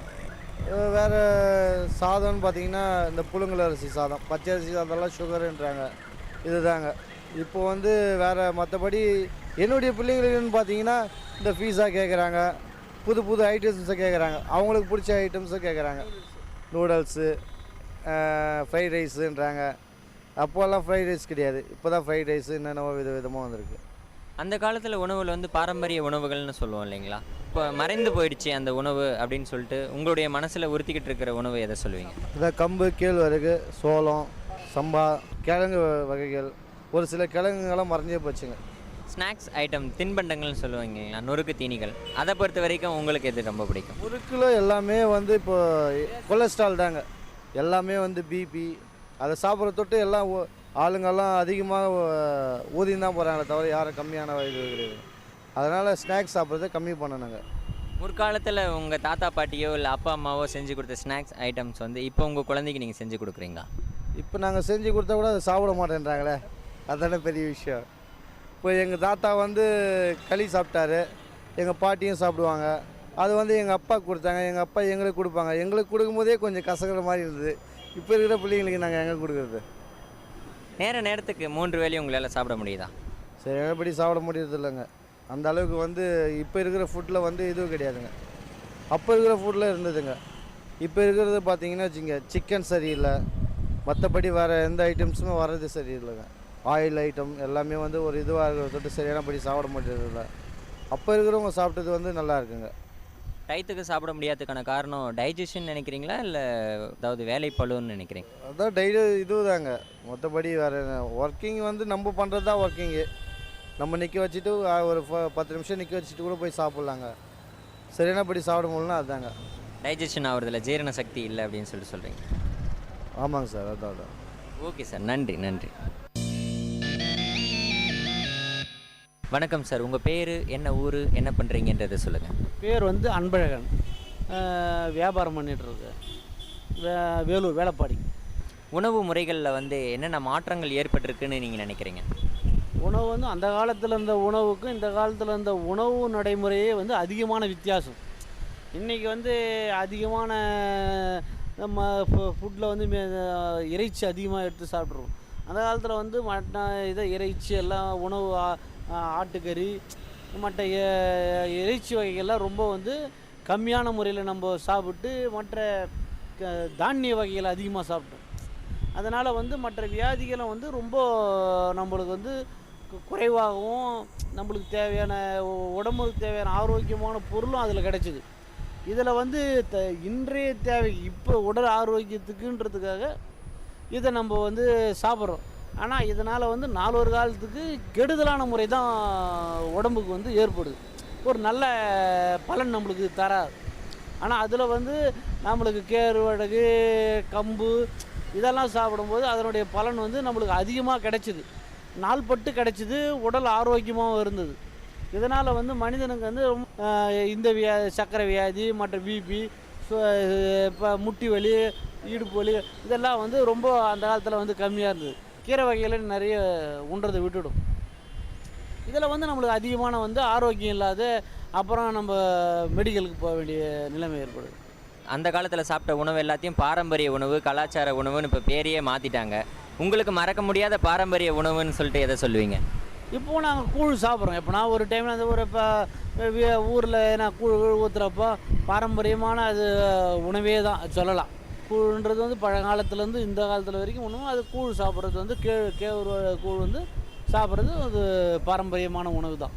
வேறு சாதம்னு பார்த்திங்கன்னா இந்த புழுங்கல் அரிசி சாதம், பச்சை அரிசி சாதம்லாம் சுகருன்றாங்க. இது தாங்க இப்போ வந்து வேறு. மற்றபடி என்னுடைய பிள்ளைங்களுக்குன்னு பார்த்தீங்கன்னா இந்த பீஸா கேட்குறாங்க, புது புது ஐட்டம்ஸை கேட்குறாங்க, அவங்களுக்கு பிடிச்ச ஐட்டம்ஸை கேட்குறாங்க. நூடுல்ஸு, ஃப்ரைட் ரைஸுன்றாங்க. அப்போல்லாம் ஃப்ரைட் ரைஸ் கிடையாது, இப்போ தான் ஃப்ரைட் ரைஸு என்னென்னவோ விதமாக வந்திருக்கு. அந்த காலத்தில் உணவில் வந்து பாரம்பரிய உணவுகள்னு சொல்லுவோம் இல்லைங்களா? இப்போ மறைந்து போயிடுச்சு அந்த உணவு அப்படின்னு சொல்லிட்டு உங்களுடைய மனசில் உறுத்திக்கிட்டு இருக்கிற உணவு எதை சொல்லுவீங்க? இந்த கம்பு, கேழ்வரகு, சோளம், சம்பா, கிழங்கு வகைகள், ஒரு சில கிழங்குகள்லாம் மறைஞ்சே போச்சுங்க. ஸ்நாக்ஸ் ஐட்டம், தின்பண்டங்கள்னு சொல்லுவீங்களா, நொறுக்கு தீனிகள், அதை பொறுத்த வரைக்கும் உங்களுக்கு எது ரொம்ப பிடிக்கும்? முறுக்கில் எல்லாமே வந்து இப்போ கொலஸ்ட்ரால் தாங்க. எல்லாமே வந்து பிபி, அதை சாப்பிட்ற தொட்டு எல்லாம் ஆளுங்கெல்லாம் அதிகமாக ஊதியம் தான் போகிறாங்களே தவிர யாரும் கம்மியான இது கிடையாது. அதனால் ஸ்நாக்ஸ் சாப்பிட்றத கம்மி பண்ணணுங்க. முற்காலத்தில் உங்கள் தாத்தா பாட்டியோ இல்லை அப்பா அம்மாவோ செஞ்சு கொடுத்த ஸ்நாக்ஸ் ஐட்டம்ஸ் வந்து இப்போ உங்கள் குழந்தைக்கு நீங்கள் செஞ்சு கொடுக்குறீங்களா? இப்போ நாங்கள் செஞ்சு கொடுத்தா கூட அதை சாப்பிட மாட்டேன்றாங்களே, அதுதானே பெரிய விஷயம். இப்போ எங்கள் தாத்தா வந்து களி சாப்பிட்டாரு, எங்கள் பாட்டியும் சாப்பிடுவாங்க. அது வந்து எங்கள் அப்பா கொடுத்தாங்க, எங்கள் அப்பா எங்களுக்கு கொடுப்பாங்க. எங்களுக்கு கொடுக்கும்போதே கொஞ்சம் கசக்கிற மாதிரி இருந்தது. இப்போ இருக்கிற பிள்ளைங்களுக்கு நாங்கள் எங்கே கொடுக்குறது? நேரத்துக்கு 3 வேளையும் உங்களால் சாப்பிட முடியுதா? சரி, எப்படி சாப்பிட முடியறது இல்லைங்க. அந்த அளவுக்கு வந்து இப்போ இருக்கிற ஃபுட்டில் வந்து இதுவும் கிடையாதுங்க. அப்போ இருக்கிற ஃபுட்டில் இருந்ததுங்க. இப்போ இருக்கிறது பார்த்தீங்கன்னா வச்சுங்க, சிக்கன் சரியில்லை, மற்றபடி வேறு எந்த ஐட்டம்ஸுமே வர்றது சரியில்லைங்க. ஆயில் ஐட்டம் எல்லாமே வந்து ஒரு இதுவாக இருக்கிறத தொட்டு சரியானபடி சாப்பிட முடியறதில்ல. அப்போ இருக்கிறவங்க சாப்பிட்டது வந்து நல்லா இருக்குங்க. டயத்துக்கு சாப்பிட முடியாததுக்கான காரணம் டைஜஷன் நினைக்கிறீங்களா, இல்லை அதாவது வேலைப்பளுன்னு நினைக்கிறீங்க? அதான் இது தாங்க. மற்றபடி வேறு ஒர்க்கிங் வந்து நம்ம பண்ணுறது தான் ஒர்க்கிங்கு. நம்ம நிற்க வச்சுட்டு ஒரு 10 நிமிஷம் நிற்க வச்சுட்டு கூட போய் சாப்பிட்லாங்க. சரியானபடி சாப்பிட முடியலன்னா அதுதாங்க டைஜஷன் ஆகுறதில்ல, ஜீரண சக்தி இல்லை அப்படின்னு சொல்கிறீங்க. ஆமாங்க சார், அதான். ஓகே சார், நன்றி நன்றி. வணக்கம் சார், உங்கள் பேர் என்ன, ஊர் என்ன பண்ணுறீங்கன்றதை சொல்லுங்கள். பேர் வந்து அன்பழகன், வியாபாரம் பண்ணிகிட்ருக்கு, வேலூர் வேலைப்பாடி. உணவு முறைகளில் வந்து என்னென்ன மாற்றங்கள் ஏற்பட்டிருக்குன்னு நீங்கள் நினைக்கிறீங்க? உணவு வந்து அந்த காலத்தில் இருந்த உணவுக்கும் இந்த காலத்தில் இருந்த உணவு நடைமுறையே வந்து அதிகமான வித்தியாசம். இன்றைக்கி வந்து அதிகமான நம்ம ஃபுட்டில் வந்து இறைச்சி அதிகமாக எடுத்து சாப்பிட்ருவோம். அந்த காலத்தில் வந்து இறைச்சி எல்லாம் உணவு ஆட்டுக்கறி மற்ற இறைச்சி வகைகள்லாம் ரொம்ப வந்து கம்மியான முறையில் நம்ம சாப்பிட்டு மற்ற தானிய வகைகளை அதிகமாக சாப்பிட்டோம். அதனால் வந்து மற்ற வியாதிகளை வந்து ரொம்ப நம்மளுக்கு வந்து குறைவாகவும் நம்மளுக்கு தேவையான உடம்புக்கு தேவையான ஆரோக்கியமான பொருளும் அதில் கிடச்சிது. இதில் வந்து இன்றைய தேவை இப்போ உடல் ஆரோக்கியத்துக்குன்றதுக்காக இதை நம்ம வந்து சாப்பிட்றோம். ஆனால் இதனால் வந்து நாளொரு காலத்துக்கு கெடுதலான முறை தான் உடம்புக்கு வந்து ஏற்படுது. ஒரு நல்ல பலன் நம்மளுக்கு தராது. ஆனால் அதில் வந்து நம்மளுக்கு கேழ்வரகு கம்பு இதெல்லாம் சாப்பிடும்போது அதனுடைய பலன் வந்து நம்மளுக்கு அதிகமாக கிடைச்சிது, நாள்பட்டு கிடைச்சிது, உடல் ஆரோக்கியமாகவும் இருந்தது. இதனால் வந்து மனிதனுக்கு வந்து இந்த சர்க்கரை வியாதி மற்ற பிபி இப்போ முட்டி வலி இடுப்பு வலி இதெல்லாம் வந்து ரொம்ப அந்த காலத்தில் வந்து கம்மியாக இருந்தது. கீரை வகையில் நிறைய உண்றதை விட்டுடும். இதில் வந்து நம்மளுக்கு அதிகமான வந்து ஆரோக்கியம் இல்லாத அப்புறம் நம்ம மெடிக்கலுக்கு போக வேண்டிய நிலைமை ஏற்படுது. அந்த காலத்தில் சாப்பிட்ட உணவு எல்லாத்தையும் பாரம்பரிய உணவு கலாச்சார உணவுன்னு இப்போ பேரையே மாற்றிட்டாங்க. உங்களுக்கு மறக்க முடியாத பாரம்பரிய உணவுன்னு சொல்லிட்டு எதை சொல்லுவீங்க? இப்போது நாங்கள் கூழ் சாப்பிட்றோம். இப்போ நான் ஒரு டைமில் அந்த ஒரு இப்போ ஊரில் நான் கூழ் ஊற்றுறப்போ பாரம்பரியமான அது உணவே தான் சொல்லலாம். கூழ்ன்றது வந்து பழங்காலத்துலேருந்து இந்த காலத்தில் வரைக்கும் உணவு. அது கூழ் சாப்பிட்றது வந்து கேழ்வரகு கூழ் வந்து சாப்பிட்றது அது பாரம்பரியமான உணவு தான்.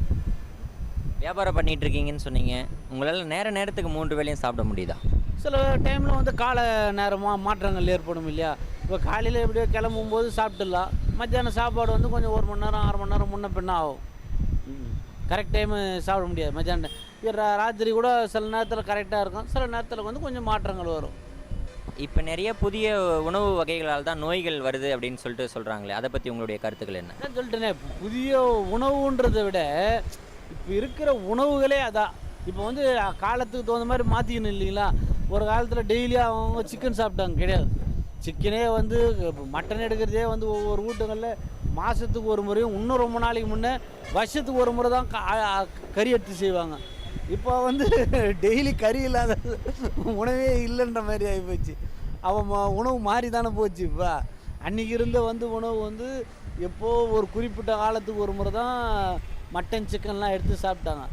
வியாபாரம் பண்ணிகிட்டு இருக்கீங்கன்னு சொன்னீங்க. உங்களால் நேரத்துக்கு 3 வேளையும் சாப்பிட முடியுதா? சில டைமில் வந்து கால நேரமாக மாற்றங்கள் ஏற்படும் இல்லையா? இப்போ காலையில் எப்படியோ கிளம்பும்போது சாப்பிட்டுடலாம். மத்தியானம் சாப்பாடு வந்து கொஞ்சம் 1 மணி நேரம் 6 மணி நேரம் முன்ன பின்ன ஆகும். கரெக்ட் டைமு சாப்பிட முடியாது. மத்தியானம் ராத்திரி கூட சில நேரத்தில் கரெக்டாக இருக்கும், சில நேரத்தில் வந்து கொஞ்சம் மாற்றங்கள் வரும். இப்போ நிறைய புதிய உணவு வகைகளால் தான் நோய்கள் வருது அப்படின்னு சொல்லிட்டு சொல்கிறாங்களே, அதை பற்றி உங்களுடைய கருத்துக்கள் என்ன? நான் சொல்லிட்டேனே, புதிய உணவுன்றதை விட இப்போ இருக்கிற உணவுகளே அதான். இப்போ வந்து காலத்துக்கு தகுந்த மாதிரி மாற்றிக்கணும் இல்லைங்களா? ஒரு காலத்தில் டெய்லி அவங்க சிக்கன் சாப்பிட்டாங்க, கிடையாது. சிக்கனே வந்து மட்டன் எடுக்கிறதே வந்து ஒவ்வொரு வீட்டுங்களில் மாதத்துக்கு ஒரு முறையும் இன்னும் ரொம்ப நாளைக்கு முன்னே வருஷத்துக்கு ஒரு முறை தான் கறி எடுத்து செய்வாங்க. இப்போ வந்து டெய்லி கறி இல்லாத உணவே இல்லைன்ற மாதிரி ஆகிப்போச்சு. அவன் உணவு மாறி தானே போச்சு. இப்போ அன்றைக்கி இருந்த வந்து உணவு வந்து எப்போது ஒரு குறிப்பிட்ட காலத்துக்கு ஒரு முறை தான் மட்டன் சிக்கன்லாம் எடுத்து சாப்பிட்டாங்க.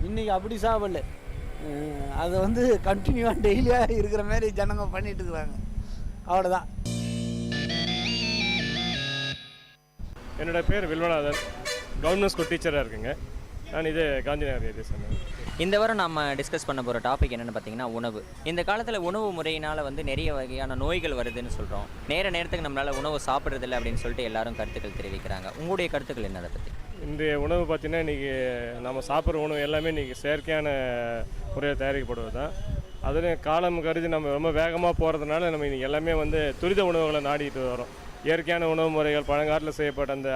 இன்றைக்கி அப்படி சாப்பிடல. அதை வந்து கண்டினியூவாக டெய்லியாக இருக்கிற மாதிரி ஜனங்க பண்ணிட்டு இருக்கிறாங்க. அவ்வளோதான். என்னோடய பேர் வில்வநாதன், கவர்மெண்ட் ஸ்கூல் டீச்சராக இருக்குங்க. நான் இது காந்தி நகர் ஏரியா சொன்னேன். இந்த வாரம் நம்ம டிஸ்கஸ் பண்ண போகிற டாபிக் என்னென்னு பார்த்தீங்கன்னா உணவு. இந்த காலத்தில் உணவு முறையினால் வந்து நிறைய வகையான நோய்கள் வருதுன்னு சொல்கிறோம். நேரத்துக்கு நம்மளால் உணவு சாப்பிட்றதில்ல அப்படின்னு சொல்லிட்டு எல்லாரும் கருத்துக்கள் தெரிவிக்கிறாங்க. உங்களுடைய கருத்துக்கள் என்ன அதை பற்றி? இன்றைய உணவு பார்த்திங்கன்னா இன்றைக்கி நம்ம சாப்பிட்ற உணவு எல்லாமே இன்றைக்கி செயற்கையான முறையில் தயாரிக்கப்படுவது தான். அதுலேயும் காலம் கருதி நம்ம ரொம்ப வேகமாக போகிறதுனால நம்ம இன்றைக்கி எல்லாமே வந்து துரித உணவுகளை நாடிட்டு வரோம். இயற்கையான உணவு முறைகள் பழங்காலத்தில் செய்யப்பட்ட அந்த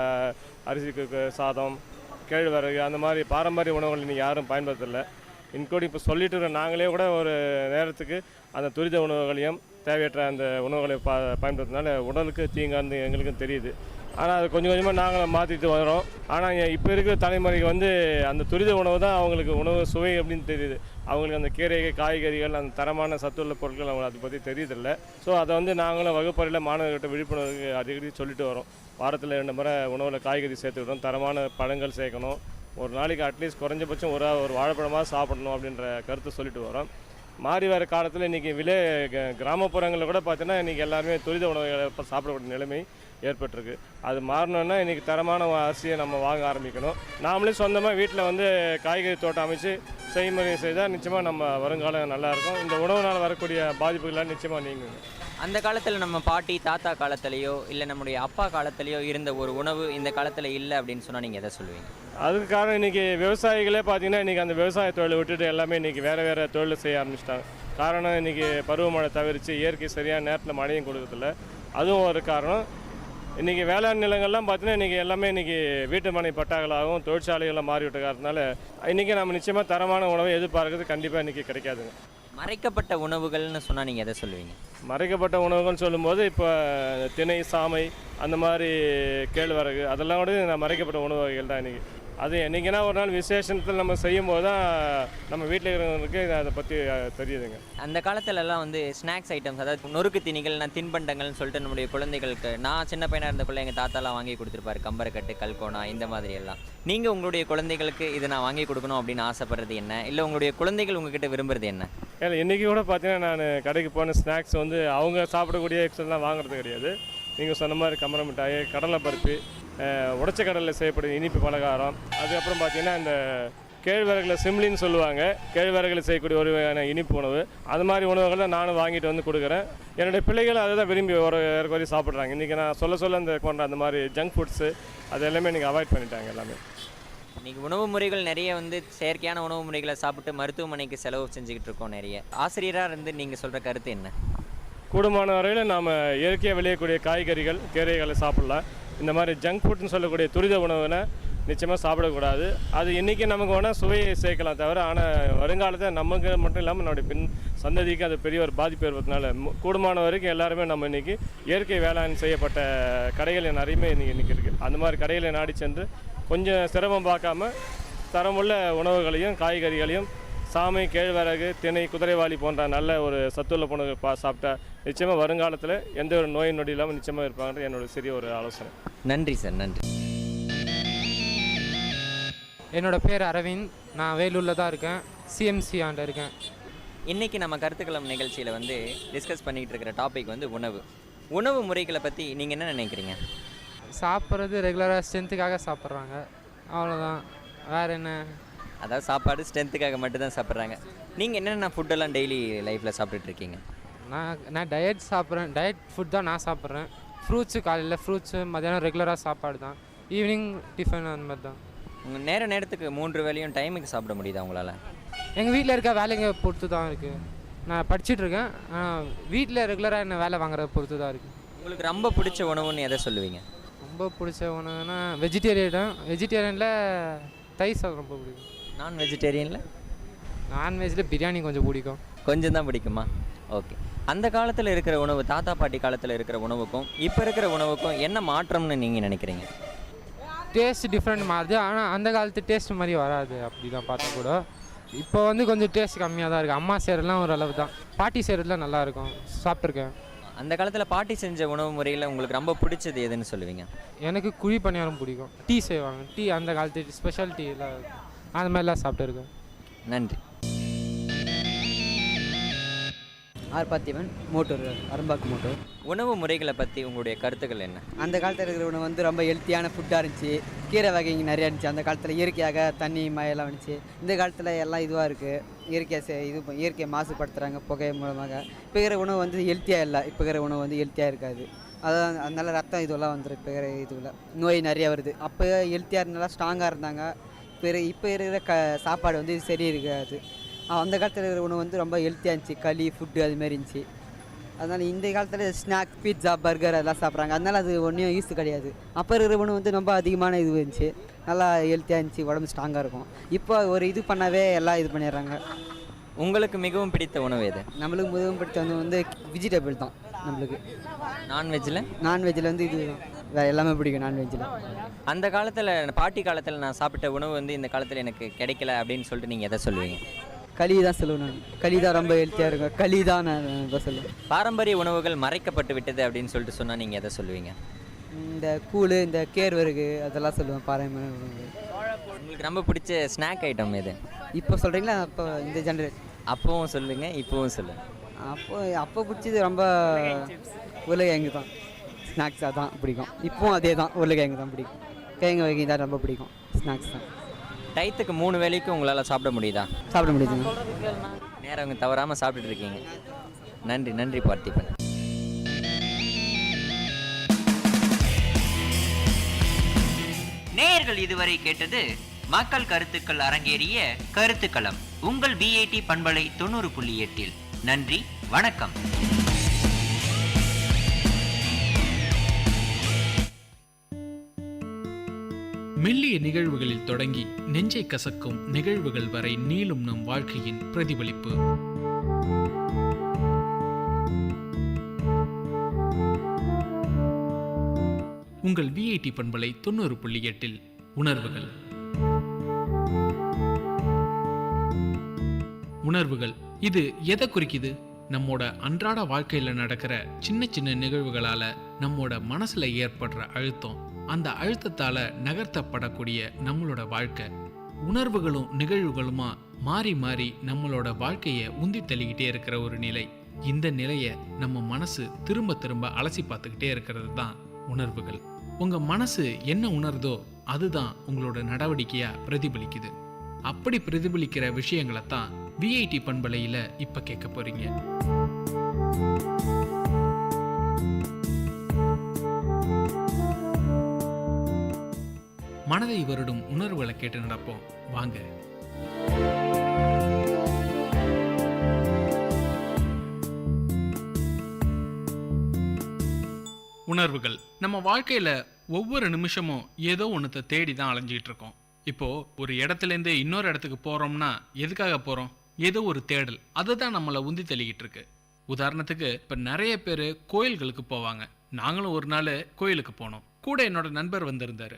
அரிசிக்கு சாதம் கேழ்வரகு அந்த மாதிரி பாரம்பரிய உணவுகள் இன்றைக்கி யாரும் பயன்படுத்தலை. இன்க்ளூடிங் இப்போ சொல்லிட்டு இருக்கிற நாங்களே கூட ஒரு நேரத்துக்கு அந்த துரித உணவுகளையும் தேவையற்ற அந்த உணவுகளை பயன்படுத்தினால உடலுக்கு தீங்கான்னு எங்களுக்கும் தெரியுது. ஆனால் அது கொஞ்சம் கொஞ்சமாக நாங்கள் மாற்றிட்டு வரோம். ஆனால் இப்போ இருக்கிற தலைமுறைக்கு வந்து அந்த துரித உணவு தான் அவங்களுக்கு உணவு சுவை அப்படின்னு தெரியுது. அவங்களுக்கு அந்த கீரைகள் காய்கறிகள் அந்த தரமான சத்துள்ள பொருட்கள் அவங்களுக்கு அதை பற்றி தெரியுதில்லை. ஸோ அதை வந்து நாங்களும் வகுப்பறையில் மாணவர்கிட்ட விழிப்புணர்வு அடிக்கடி சொல்லிட்டு வரோம். வாரத்தில் 2 முறை உணவில் காய்கறி சேர்த்துக்கிட்டோம், தரமான பழங்கள் சேர்க்கணும், ஒரு நாளைக்கு அட்லீஸ்ட் குறைஞ்சபட்சம் ஒரு வாழைப்பழமாக சாப்பிடணும் அப்படின்ற கருத்தை சொல்லிட்டு வரோம். மாறி வர காலத்தில் இன்றைக்கி கிராமப்புறங்களில் கூட பார்த்தீங்கன்னா இன்றைக்கி எல்லாருமே துரித உணவுகளை சாப்பிடக்கூடிய நிலைமை ஏற்பட்டிருக்கு. அது மாறணுன்னா இன்றைக்கி தரமான அரிசியை நம்ம வாங்க ஆரம்பிக்கணும். நாமளே சொந்தமாக வீட்டில் வந்து காய்கறி தோட்டம் அமைச்சு செய்முறை செய்தால் நிச்சயமாக நம்ம வருங்காலம் நல்லாயிருக்கும். இந்த உணவுனால் வரக்கூடிய பாதிப்புகள்லாம் நிச்சயமாக நீங்குங்க. அந்த காலத்தில் நம்ம பாட்டி தாத்தா காலத்துலேயோ இல்லை நம்முடைய அப்பா காலத்துலேயோ இருந்த ஒரு உணவு இந்த காலத்தில் இல்லை அப்படின்னு சொன்னால் நீங்கள் எதை சொல்லுவீங்க? அதுக்கு காரணம் இன்றைக்கி விவசாயிகளே பார்த்தீங்கன்னா இன்றைக்கி அந்த விவசாய தொழிலை விட்டுட்டு எல்லாமே இன்றைக்கி வேறு தொழிலை செய்ய ஆரம்பிச்சிட்டாங்க. காரணம் இன்றைக்கி பருவமழை தவிர்த்து இயற்கை சரியான நேரத்தில் மழையும் கொடுக்கறதில்ல. அதுவும் ஒரு காரணம். இன்றைக்கி வேளாண் நிலங்கள்லாம் பார்த்தீங்கன்னா இன்றைக்கி எல்லாமே இன்றைக்கி வீட்டு மனை பட்டாக்களாகவும் தொழிற்சாலைகள்லாம் மாறிவிட்ட காரணத்தினால இன்றைக்கி நம்ம நிச்சயமாக தரமான உணவை எதிர்பார்க்கறது கண்டிப்பாக இன்றைக்கி கிடைக்காதுங்க. மறைக்கப்பட்ட உணவுகள்னு சொன்னால் நீங்கள் எதை சொல்லுவீங்க? மறைக்கப்பட்ட உணவுகள்னு சொல்லும்போது இப்போ திணை சாமை அந்த மாதிரி கேழ்வரகு அதெல்லாம் கூட மறைக்கப்பட்ட உணவு வகைகள் தான் இன்றைக்கி. அது என்றைக்குன்னா ஒரு நாள் விசேஷத்தில் நம்ம செய்யும் போது தான் நம்ம வீட்டில் இருக்கிறவங்களுக்கு அதை பற்றி தெரியுதுங்க. அந்த காலத்துலலாம் வந்து ஸ்நாக்ஸ் ஐட்டம்ஸ், அதாவது நொறுக்கு தீனிகள், தின்பண்டங்கள்னு சொல்லிட்டு நம்முடைய குழந்தைகளுக்கு, நான் சின்ன பையனாக இருந்தக்குள்ள எங்கள் தாத்தாலாம் வாங்கி கொடுத்துருப்பாரு, கம்பரக்கட்டு, கல்கோனா, இந்த மாதிரி எல்லாம். நீங்கள் உங்களுடைய குழந்தைகளுக்கு இதை நான் வாங்கி கொடுக்கணும் அப்படின்னு ஆசைப்படுறது என்ன, இல்லை உங்களுடைய குழந்தைகள் உங்ககிட்ட விரும்புறது என்ன? ஏன்னா இன்றைக்கி கூட பார்த்தீங்கன்னா நான் கடைக்கு போன ஸ்நாக்ஸ் வந்து அவங்க சாப்பிடக்கூடிய எக்ஸ்ட்ரா வாங்குறது கிடையாது. நீங்கள் சொன்ன மாதிரி கம்பர மிட்டாய், கடலை பருப்பு, உடைச்ச கடலில் செய்யப்படும் இனிப்பு பலகாரம், அதுக்கப்புறம் பார்த்தீங்கன்னா இந்த கேழ்வரகுல சிம்லின்னு சொல்லுவாங்க, கேழ்வரகுல செய்யக்கூடிய ஒரு வகையான இனிப்பு உணவு, அது மாதிரி உணவுகளை நானும் வாங்கிட்டு வந்து கொடுக்குறேன். என்னுடைய பிள்ளைகள் அதை தான் விரும்பி ஒரு சாப்பிட்றாங்க. இன்றைக்கி நான் சொல்ல அந்த மாதிரி ஜங்க் ஃபுட்ஸு அது எல்லாமே இன்றைக்கி அவாய்ட் பண்ணிட்டாங்க எல்லாமே. இன்றைக்கி உணவு முறைகள் நிறைய வந்து செயற்கையான உணவு முறைகளை சாப்பிட்டு மருத்துவமனைக்கு செலவு செஞ்சுக்கிட்டு இருக்கோம் நிறைய. ஆசிரியராக இருந்து நீங்கள் சொல்கிற கருத்து என்ன? கூடுமான வரையில் நாம் இயற்கையாக விளையக்கூடிய காய்கறிகள், கீரைகளை சாப்பிட்லாம். இந்த மாதிரி ஜங்க் ஃபுட்னு சொல்லக்கூடிய துரித உணவுனை நிச்சயமாக சாப்பிடக்கூடாது. அது இன்றைக்கி நமக்கு வேணால் சுவையை சேர்க்கலாம் தவிர, ஆனால் வருங்காலத்தில் நமக்கு மட்டும் இல்லாமல் நம்முடைய பின் சந்ததிக்கு அது பெரிய ஒரு பாதிப்பு ஏற்படுறதுனால கூடுமான வரைக்கும் எல்லாருமே நம்ம இன்றைக்கி இயற்கை வேளாண் செய்யப்பட்ட கடைகள் நிறையவே இன்றைக்கி இருக்குது. அந்த மாதிரி கடைகளை நாடி சென்று கொஞ்சம் சிரமம் பார்க்காம தரமுள்ள உணவுகளையும் காய்கறிகளையும், சாமை, கேழ்வரகு, திணை, குதிரைவாளி போன்ற நல்ல ஒரு சத்துள்ள உணவு சாப்பிட்டா நிச்சயமாக வருங்காலத்தில் எந்த ஒரு நோய் நொடி இல்லாமல் நிச்சயமாக இருப்பாங்கன்ற என்னோட சிறிய ஒரு ஆலோசனை. நன்றி சார், நன்றி. என்னோட பேர் அரவிந்த், நான் வேலூரில் தான் இருக்கேன், சிஎம்சி ஆண்ட இருக்கேன். இன்றைக்கி நம்ம கருத்துக்களம் நிகழ்ச்சியில் வந்து டிஸ்கஸ் பண்ணிகிட்டு இருக்கிற டாபிக் வந்து உணவு முறைகளை பற்றி நீங்கள் என்ன நினைக்கிறீங்க? சாப்பிட்றது ரெகுலராக ஸ்ட்ரென்த்துக்காக சாப்பிட்றாங்க, அவ்வளோதான், வேறு என்ன. அதாவது சாப்பாடு ஸ்ட்ரென்த்துக்காக மட்டும்தான் சாப்பிட்றாங்க. நீங்கள் என்னென்ன ஃபுட்டெல்லாம் டெய்லி லைஃப்பில் சாப்பிட்டுட்ருக்கீங்க? நான் டயட் சாப்பிட்றேன், டயட் ஃபுட் தான் நான் சாப்பிட்றேன். ஃப்ரூட்ஸு, காலையில் ஃப்ரூட்ஸு, மத்தியானம் ரெகுலராக சாப்பாடு தான், ஈவினிங் டிஃபன் அந்த மாதிரி தான். உங்கள் நேரத்துக்கு 3 வேளையும் டைமுக்கு சாப்பிட முடியுதா உங்களால்? எங்கள் வீட்டில் இருக்க வேலைங்க பொறுத்து தான் இருக்குது. நான் படிச்சுட்ருக்கேன், ஆனால் வீட்டில் ரெகுலராக என்ன வேலை வாங்குறத பொறுத்து தான் இருக்குது. உங்களுக்கு ரொம்ப பிடிச்ச உணவுன்னு எதை சொல்லுவீங்க? ரொம்ப பிடிச்ச உணவுனா வெஜிடேரியனில் தயிர் சாதம் ரொம்ப பிடிக்கும். நான்வெஜ்ஜில் பிரியாணி கொஞ்சம் பிடிக்கும். கொஞ்சம் தான் பிடிக்குமா? ஓகே. அந்த காலத்தில் இருக்கிற உணவு, தாத்தா பாட்டி காலத்தில் இருக்கிற உணவுக்கும் இப்போ இருக்கிற உணவுக்கும் என்ன மாற்றம்னு நீங்கள் நினைக்கிறீங்க? டேஸ்ட் டிஃப்ரெண்ட் மாறுது, ஆனால் அந்த காலத்து டேஸ்ட் மாதிரி வராது. அப்படி தான் பார்த்தா கூட இப்போ வந்து கொஞ்சம் டேஸ்ட் கம்மியாக தான் இருக்குது. அம்மா செய்கிறதுலாம் ஓரளவு தான், பாட்டி செய்கிறதுலாம் நல்லாயிருக்கும், சாப்பிட்ருக்கேன். அந்த காலத்தில் பாட்டி செஞ்ச உணவு முறையில் உங்களுக்கு ரொம்ப பிடிச்சது எதுன்னு சொல்லுவீங்க? எனக்கு குழி பணியாரம் பிடிக்கும். டீ செய்வாங்க, டீ அந்த காலத்து ஸ்பெஷல் டீ எல்லாம் அந்த மாதிரிலாம் சாப்பிட்டுருக்கேன். நன்றி. பார்த்திபன், மோட்டூர், அரும்பாக்கு மோட்டூர். உணவு முறைகளை பற்றி உங்களுடைய கருத்துக்கள் என்ன? அந்த காலத்தில் இருக்கிற உணவு வந்து ரொம்ப ஹெல்த்தியான ஃபுட்டாக இருந்துச்சு, கீரை வகைங்க நிறையா இருந்துச்சு. அந்த காலத்தில் இயற்கையாக தண்ணி மழையெல்லாம் வந்துச்சு. இந்த காலத்தில் எல்லாம் இதுவாக இருக்குது, இயற்கையை மாசுபடுத்துகிறாங்க புகை மூலமாக. இப்போ இருக்கிற உணவு வந்து ஹெல்த்தியாக இல்லை, இப்போ இருக்கிற உணவு வந்து ஹெல்த்தியாக இருக்காது. அதான் அதனால ரத்தம் இதுவெல்லாம் வந்துடும். இப்போ இருக்கிற இதுவில் நோய் நிறையா வருது. அப்போ ஹெல்த்தியாக இருந்தாலும் ஸ்ட்ராங்காக இருந்தாங்க. இப்போ இருக்கிற சாப்பாடு வந்து சரி இருக்காது. அந்த காலத்தில் இருக்கிற உணவு வந்து ரொம்ப ஹெல்த்தியாக இருந்துச்சு, களி ஃபுட்டு அதுமாரி இருந்துச்சு. அதனால் இந்த காலத்தில் ஸ்நாக், பீட்சா, பர்கர் அதெல்லாம் சாப்பிட்றாங்க. அதனால் அது ஒன்றும் யூஸ் கிடையாது. அப்போ இருக்கிற உணவு வந்து ரொம்ப அதிகமான இது இருந்துச்சு, நல்லா ஹெல்த்தியாக இருந்துச்சு, உடம்பு ஸ்ட்ராங்காக இருக்கும். இப்போ ஒரு இது பண்ணாவே எல்லாம் இது பண்ணிடுறாங்க. உங்களுக்கு மிகவும் பிடித்த உணவு எது? நம்மளுக்கு மிகவும் பிடித்த உணவு வந்து வெஜிடபிள் தான். நம்மளுக்கு நான்வெஜ்ஜில் வந்து இது வேறு எல்லாமே பிடிக்கும். நான்வெஜ்ஜில் அந்த காலத்தில், பாட்டி காலத்தில் நான் சாப்பிட்ட உணவு வந்து இந்த காலத்தில் எனக்கு கிடைக்கல அப்படின்னு சொல்லிட்டு நீங்கள் எதை சொல்லுவீங்க? களி தான் சொல்லுவேன் நான். களி தான் ரொம்ப ஹெல்த்தியாக இருக்கும், களி தான் நான் சொல்லுவேன். பாரம்பரிய உணவுகள் மறைக்கப்பட்டு விட்டது அப்படின்னு சொல்லிட்டு சொன்னால் நீங்கள் எதை சொல்லுவீங்க? இந்த கூழ், இந்த கேழ்வரகு அதெல்லாம் சொல்லுவேன் பாரம்பரிய உணவுகள். உங்களுக்கு ரொம்ப பிடிச்ச ஸ்நாக் ஐட்டம் எது? இப்போ சொல்கிறீங்களா? அப்போ இந்த ஜென்ரேஷன் அப்போவும் சொல்லுங்கள், இப்போவும் சொல்லுங்கள். அப்போ பிடிச்சது ரொம்ப உருளைக்கிழங்கு தான், ஸ்நாக்ஸாக தான் பிடிக்கும். இப்போவும் அதே தான், உருளைக்கிழங்கு தான் பிடிக்கும். கிழங்கு வகை தான் ரொம்ப பிடிக்கும், ஸ்நாக்ஸ் தான். டயத்துக்கு 3 வேளைக்கும் உங்களால் சாப்பிட முடியுதா? சாப்பிட முடியுதுங்க. நேரம் தவறாமல் சாப்பிட்டுட்டு இருக்கீங்க. நன்றி, நன்றி பார்த்திபன். நேயர்கள் இதுவரை கேட்டது மக்கள் கருத்துக்கள் அரங்கேறிய கருத்துக்களம் உங்கள் VIT பண்பலை 90.8. நன்றி, வணக்கம். மெல்லிய நிகழ்வுகளில் தொடங்கி நெஞ்சை கசக்கும் நிகழ்வுகள் வரை நீளும் நம் வாழ்க்கையின் பிரதிபலிப்பு. உங்கள் VIT பண்பலை 90.8 உணர்வுகள். உணர்வுகள் இது எதை குறிக்குது? நம்மோட அன்றாட வாழ்க்கையில நடக்கிற சின்ன சின்ன நிகழ்வுகளால நம்மோட மனசுல ஏற்படுற அழுத்தம், அந்த அழுத்தத்தால நகர்த்தப்படக்கூடிய நம்மளோட வாழ்க்கை, உணர்வுகளும் நிகழ்வுகளுமா மாறி மாறி நம்மளோட வாழ்க்கையை உந்தி தள்ளிக்கிட்டே இருக்கிற ஒரு நிலை. இந்த நிலைய நம்ம மனசு திரும்ப திரும்ப அலசி பார்த்துக்கிட்டே இருக்கிறது தான் உணர்வுகள். உங்க மனசு என்ன உணர்தோ அதுதான் உங்களோட நடவடிக்கையா பிரதிபலிக்குது. அப்படி பிரதிபலிக்கிற விஷயங்களை தான் விஐடி பண்பலையில இப்ப கேட்க போறீங்க. மனதை வருடும் உணர்வுகளை கேட்டு நடப்போம் வாங்க. உணர்வுகள் நம்ம வாழ்க்கையில ஒவ்வொரு நிமிஷமும் ஏதோ ஒன்றத்தை தேடி தான் அலைஞ்சிட்டு இருக்கோம். இப்போ ஒரு இடத்துலேருந்து இன்னொரு இடத்துக்கு போறோம்னா எதுக்காக போறோம்? ஏதோ ஒரு தேடல், அதுதான் நம்மளை உந்தி தள்ளிக்கிட்டு இருக்கு. உதாரணத்துக்கு இப்போ நிறைய பேர் கோயில்களுக்கு போவாங்க. நாங்களும் ஒரு நாள் கோயிலுக்கு போனோம். கூட என்னோட நண்பர் வந்திருந்தாரு.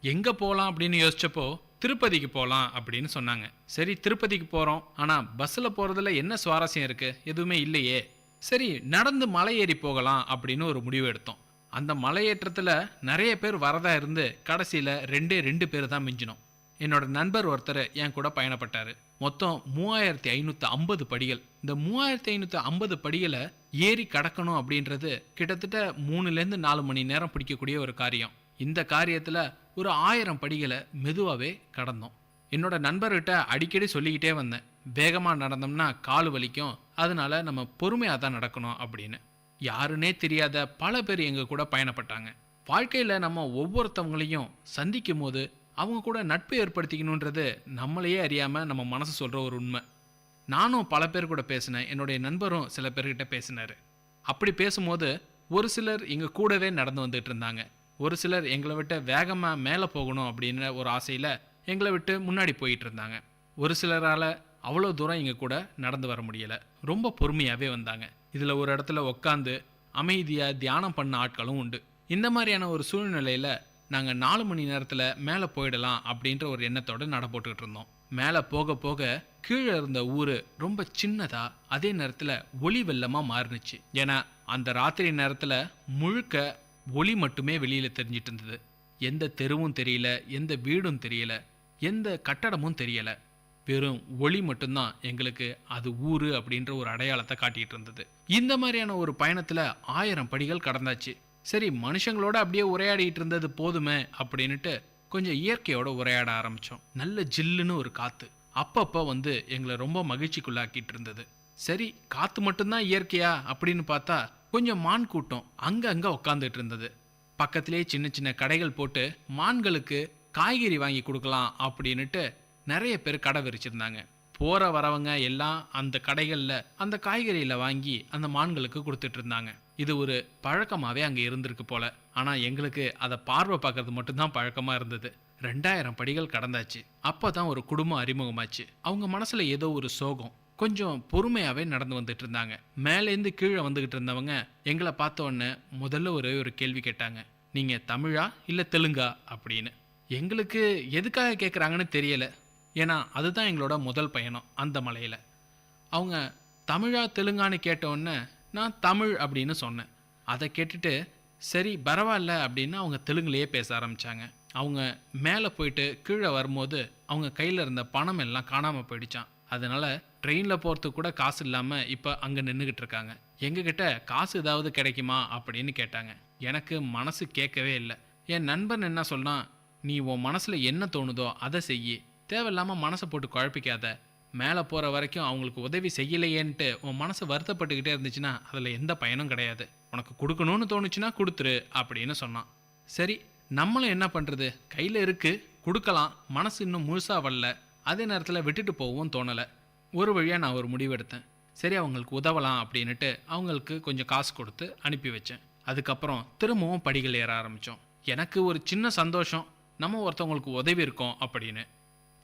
எங்க போகலாம் அப்படின்னு யோசிச்சப்போ திருப்பதிக்கு போகலாம் அப்படின்னு சொன்னாங்க. சரி திருப்பதிக்கு போறோம், ஆனா பஸ்ஸில் போறதுல என்ன சுவாரஸ்யம் இருக்கு? எதுவுமே இல்லையே. சரி நடந்து மலை ஏறி போகலாம் அப்படின்னு ஒரு முடிவு எடுத்தோம். அந்த மலையேற்றத்தில் நிறைய பேர் வரதா இருந்து கடைசியில் 2 பேர் தான் மிஞ்சினோம். என்னோட நண்பர் ஒருத்தர் என் கூட பயணப்பட்டார். மொத்தம் 3550 படிகள். இந்த 3550 படிகளை ஏறி கடக்கணும் அப்படின்றது கிட்டத்தட்ட 3லேருந்து 4 மணி நேரம் பிடிக்கக்கூடிய ஒரு காரியம். இந்த காரியத்தில் ஒரு 1000 படிகளை மெதுவாகவே கடந்தோம். என்னோட நண்பர்கிட்ட அடிக்கடி சொல்லிக்கிட்டே வந்தேன், வேகமாக நடந்தோம்னா கால் வலிக்கும், அதனால நம்ம பொறுமையாக தான் நடக்கணும் அப்படின்னு. யாருன்னே தெரியாத பல பேர் எங்க கூட பயணப்பட்டாங்க. வாழ்க்கையில் நம்ம ஒவ்வொருத்தவங்களையும் சந்திக்கும் போது அவங்க கூட நட்பு ஏற்படுத்திக்கணுன்றது நம்மளையே அறியாமல் நம்ம மனசு சொல்கிற ஒரு உண்மை. நானும் பல பேர் கூட பேசினேன், என்னுடைய நண்பரும் சில பேர்கிட்ட பேசினார். அப்படி பேசும்போது ஒரு சிலர் எங்கள் கூடவே நடந்து வந்துட்டு இருந்தாங்க. ஒரு சிலர் எங்களை விட்டு வேகமாக மேலே போகணும் அப்படின்ற ஒரு ஆசையில் எங்களை விட்டு முன்னாடி போயிட்டு இருந்தாங்க. ஒரு சிலரால் அவ்வளோ தூரம் எங்கள் கூட நடந்து வர முடியலை, ரொம்ப பொறுமையாகவே வந்தாங்க. இதில் ஒரு இடத்துல உட்காந்து அமைதியாக தியானம் பண்ண ஆட்களும் உண்டு. இந்த மாதிரியான ஒரு சூழ்நிலையில் நாங்கள் 4 மணி நேரத்தில் மேலே போயிடலாம் அப்படின்ற ஒரு எண்ணத்தோடு நட போட்டுக்கிட்டு இருந்தோம். மேலே போக போக கீழே இருந்த ஊர் ரொம்ப சின்னதாக, அதே நேரத்தில் ஒளி வெள்ளமாக மாறினுச்சு. ஏன்னா அந்த ராத்திரி நேரத்தில் முழுக்க ஒளி மட்டுமே வெளியில் தெரிஞ்சிட்டு இருந்தது. எந்த தெருவும் தெரியல, எந்த வீடும் தெரியல, எந்த கட்டடமும் தெரியலை. வெறும் ஒளி மட்டும்தான் எங்களுக்கு அது ஊர் அப்படின்ற ஒரு அடையாளத்தை காட்டிகிட்டு இருந்தது. இந்த மாதிரியான ஒரு பயணத்தில் 1000 படிகள் கடந்தாச்சு. சரி மனுஷங்களோட அப்படியே உரையாடிட்டு இருந்தது போதுமே அப்படின்ட்டு கொஞ்சம் இயற்கையோட உரையாட ஆரம்பித்தோம். நல்ல ஜில்லுன்னு ஒரு காற்று அப்பப்போ வந்து எங்களை ரொம்ப மகிழ்ச்சிக்குள்ளாக்கிட்டு இருந்தது. சரி காற்று மட்டும்தான் இயற்கையா அப்படின்னு பார்த்தா கொஞ்சம் மான் கூட்டம் அங்கங்கே உட்காந்துட்டு இருந்தது. பக்கத்திலே சின்ன சின்ன கடைகள் போட்டு மான்களுக்கு காய்கறி வாங்கி கொடுக்கலாம் அப்படின்னுட்டு நிறைய பேர் கடை விரிச்சிருந்தாங்க. போகிற வரவங்க எல்லாம் அந்த கடைகளில் அந்த காய்கறியில் வாங்கி அந்த மான்களுக்கு கொடுத்துட்டு இருந்தாங்க. இது ஒரு பழக்கமாகவே அங்கே இருந்திருக்கு போல. ஆனால் எங்களுக்கு அதை பார்வை பார்க்கறது மட்டும்தான் பழக்கமாக இருந்தது. 2000 படிகள் கடந்தாச்சு. அப்போ தான் ஒரு குடும்பம் அறிமுகமாச்சு. அவங்க மனசில் ஏதோ ஒரு சோகம். கொஞ்சம் பொறுமையாகவே நடந்து வந்துட்டு இருந்தாங்க. மேலேருந்து கீழே வந்துக்கிட்டு இருந்தவங்க எங்களை பார்த்த உடனே முதல்ல ஒரு கேள்வி கேட்டாங்க, நீங்கள் தமிழா இல்லை தெலுங்கா அப்படின்னு. எங்களுக்கு எதுக்காக கேட்குறாங்கன்னு தெரியலை. ஏன்னா அதுதான் எங்களோட முதல் பயணம் அந்த மலையில். அவங்க தமிழா தெலுங்கான்னு கேட்டவுடனே நான் தமிழ் அப்படின்னு சொன்னேன். அதை கேட்டுட்டு சரி பரவாயில்ல அப்படின்னு அவங்க தெலுங்குலேயே பேச ஆரம்பித்தாங்க. அவங்க மேலே போயிட்டு கீழே வரும்போது அவங்க கையில் இருந்த பணம் எல்லாம் காணாமல் போயிடுச்சான். அதனால் ட்ரெயினில் போகிறதுக்கு கூட காசு இல்லாமல் இப்போ அங்கே நின்றுக்கிட்டு இருக்காங்க. எங்ககிட்ட காசு ஏதாவது கிடைக்குமா அப்படின்னு கேட்டாங்க. எனக்கு மனசு கேட்கவே இல்லை. என் நண்பன் என்ன சொன்னான், நீ உன் மனசில் என்ன தோணுதோ அதை செய்யி, தேவையில்லாமல் மனசை போட்டு குழப்பிக்காத. மேலே போகிற வரைக்கும் அவங்களுக்கு உதவி செய்யலையேன்ட்டு உன் மனசு வருத்தப்பட்டுக்கிட்டே இருந்துச்சுன்னா அதில் எந்த பயனும் கிடையாது. உனக்கு கொடுக்கணும்னு தோணுச்சுன்னா கொடுத்துரு அப்படின்னு சொன்னான். சரி நம்மளும் என்ன பண்ணுறது, கையில் இருக்குது கொடுக்கலாம், மனசு இன்னும் முழுசாக வரல, அதே நேரத்தில் விட்டுட்டு போகவும் தோணலை. ஒரு வழியாக நான் ஒரு முடிவு எடுத்தேன். சரி அவங்களுக்கு உதவலாம் அப்படின்ட்டு அவங்களுக்கு கொஞ்சம் காசு கொடுத்து அனுப்பி வச்சேன். அதுக்கப்புறம் திரும்பவும் படிகள் ஏற ஆரம்பித்தோம். எனக்கு ஒரு சின்ன சந்தோஷம், நம்ம ஒருத்தவங்களுக்கு உதவி இருக்கோம் அப்படின்னு.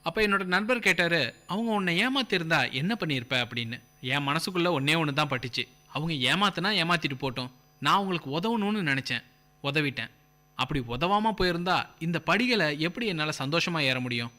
அப்போ என்னோட நண்பர் கேட்டார், அவங்க உன்னை ஏமாத்திருந்தா என்ன பண்ணியிருப்ப அப்படின்னு. என் மனசுக்குள்ளே ஒன்று தான் பட்டுச்சு, அவங்க ஏமாத்தினா ஏமாத்திட்டு போட்டோம், நான் அவங்களுக்கு உதவணும்னு நினச்சேன், உதவிட்டேன். அப்படி உதவாமல் போயிருந்தா இந்த படிகளை எப்படி என்னால் சந்தோஷமாக ஏற முடியும்?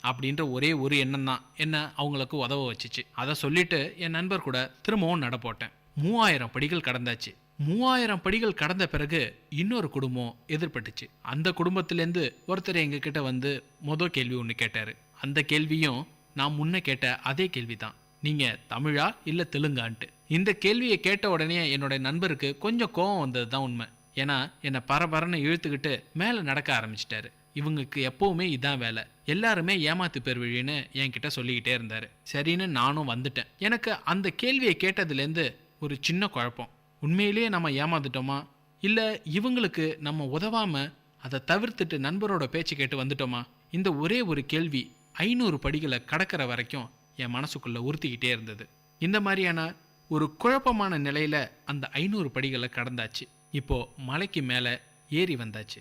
அப்படின்ற ஒரே ஒரு எண்ணம் தான் என்ன அவங்களுக்கு உதவ வச்சுச்சு. அதை சொல்லிட்டு என் நண்பர் கூட திரும்பவும் நட போட்டேன். 3000 படிகள் கடந்தாச்சு. 3000 படிகள் கடந்த பிறகு இன்னொரு குடும்பம் எதிர்பட்டுச்சு. அந்த குடும்பத்திலேருந்து ஒருத்தர் எங்ககிட்ட வந்து மொதல் கேள்வி ஒன்று கேட்டார். அந்த கேள்வியும் நான் முன்ன கேட்ட அதே கேள்வி தான், நீங்கள் தமிழா இல்லை தெலுங்கான்ட்டு. இந்த கேள்வியை கேட்ட உடனே என்னோட நண்பருக்கு கொஞ்சம் கோபம் வந்தது தான் உண்மை. ஏன்னா என்னை பரபரன்னு இழுத்துக்கிட்டு மேலே நடக்க ஆரம்பிச்சிட்டாரு. இவங்களுக்கு எப்போவுமே இதான் வேலை, எல்லாருமே ஏமாத்து பேர் வழின்னு என்கிட்ட சொல்லிக்கிட்டே இருந்தார். சரின்னு நானும் வந்துட்டேன். எனக்கு அந்த கேள்வியை கேட்டதுலேருந்து ஒரு சின்ன குழப்பம். உண்மையிலேயே நம்ம ஏமாந்துட்டோமா, இல்லை இவங்களுக்கு நம்ம உதவாமல் அதை தவிர்த்துட்டு நண்பரோட பேச்சு கேட்டு வந்துட்டோமா? இந்த ஒரே ஒரு கேள்வி 500 படிகளை கடக்கிற வரைக்கும் என் மனசுக்குள்ளே உறுத்திக்கிட்டே இருந்தது. இந்த மாதிரியான ஒரு குழப்பமான நிலையில் அந்த 500 படிகளை கடந்தாச்சு. இப்போது மலைக்கு மேலே ஏறி வந்தாச்சு.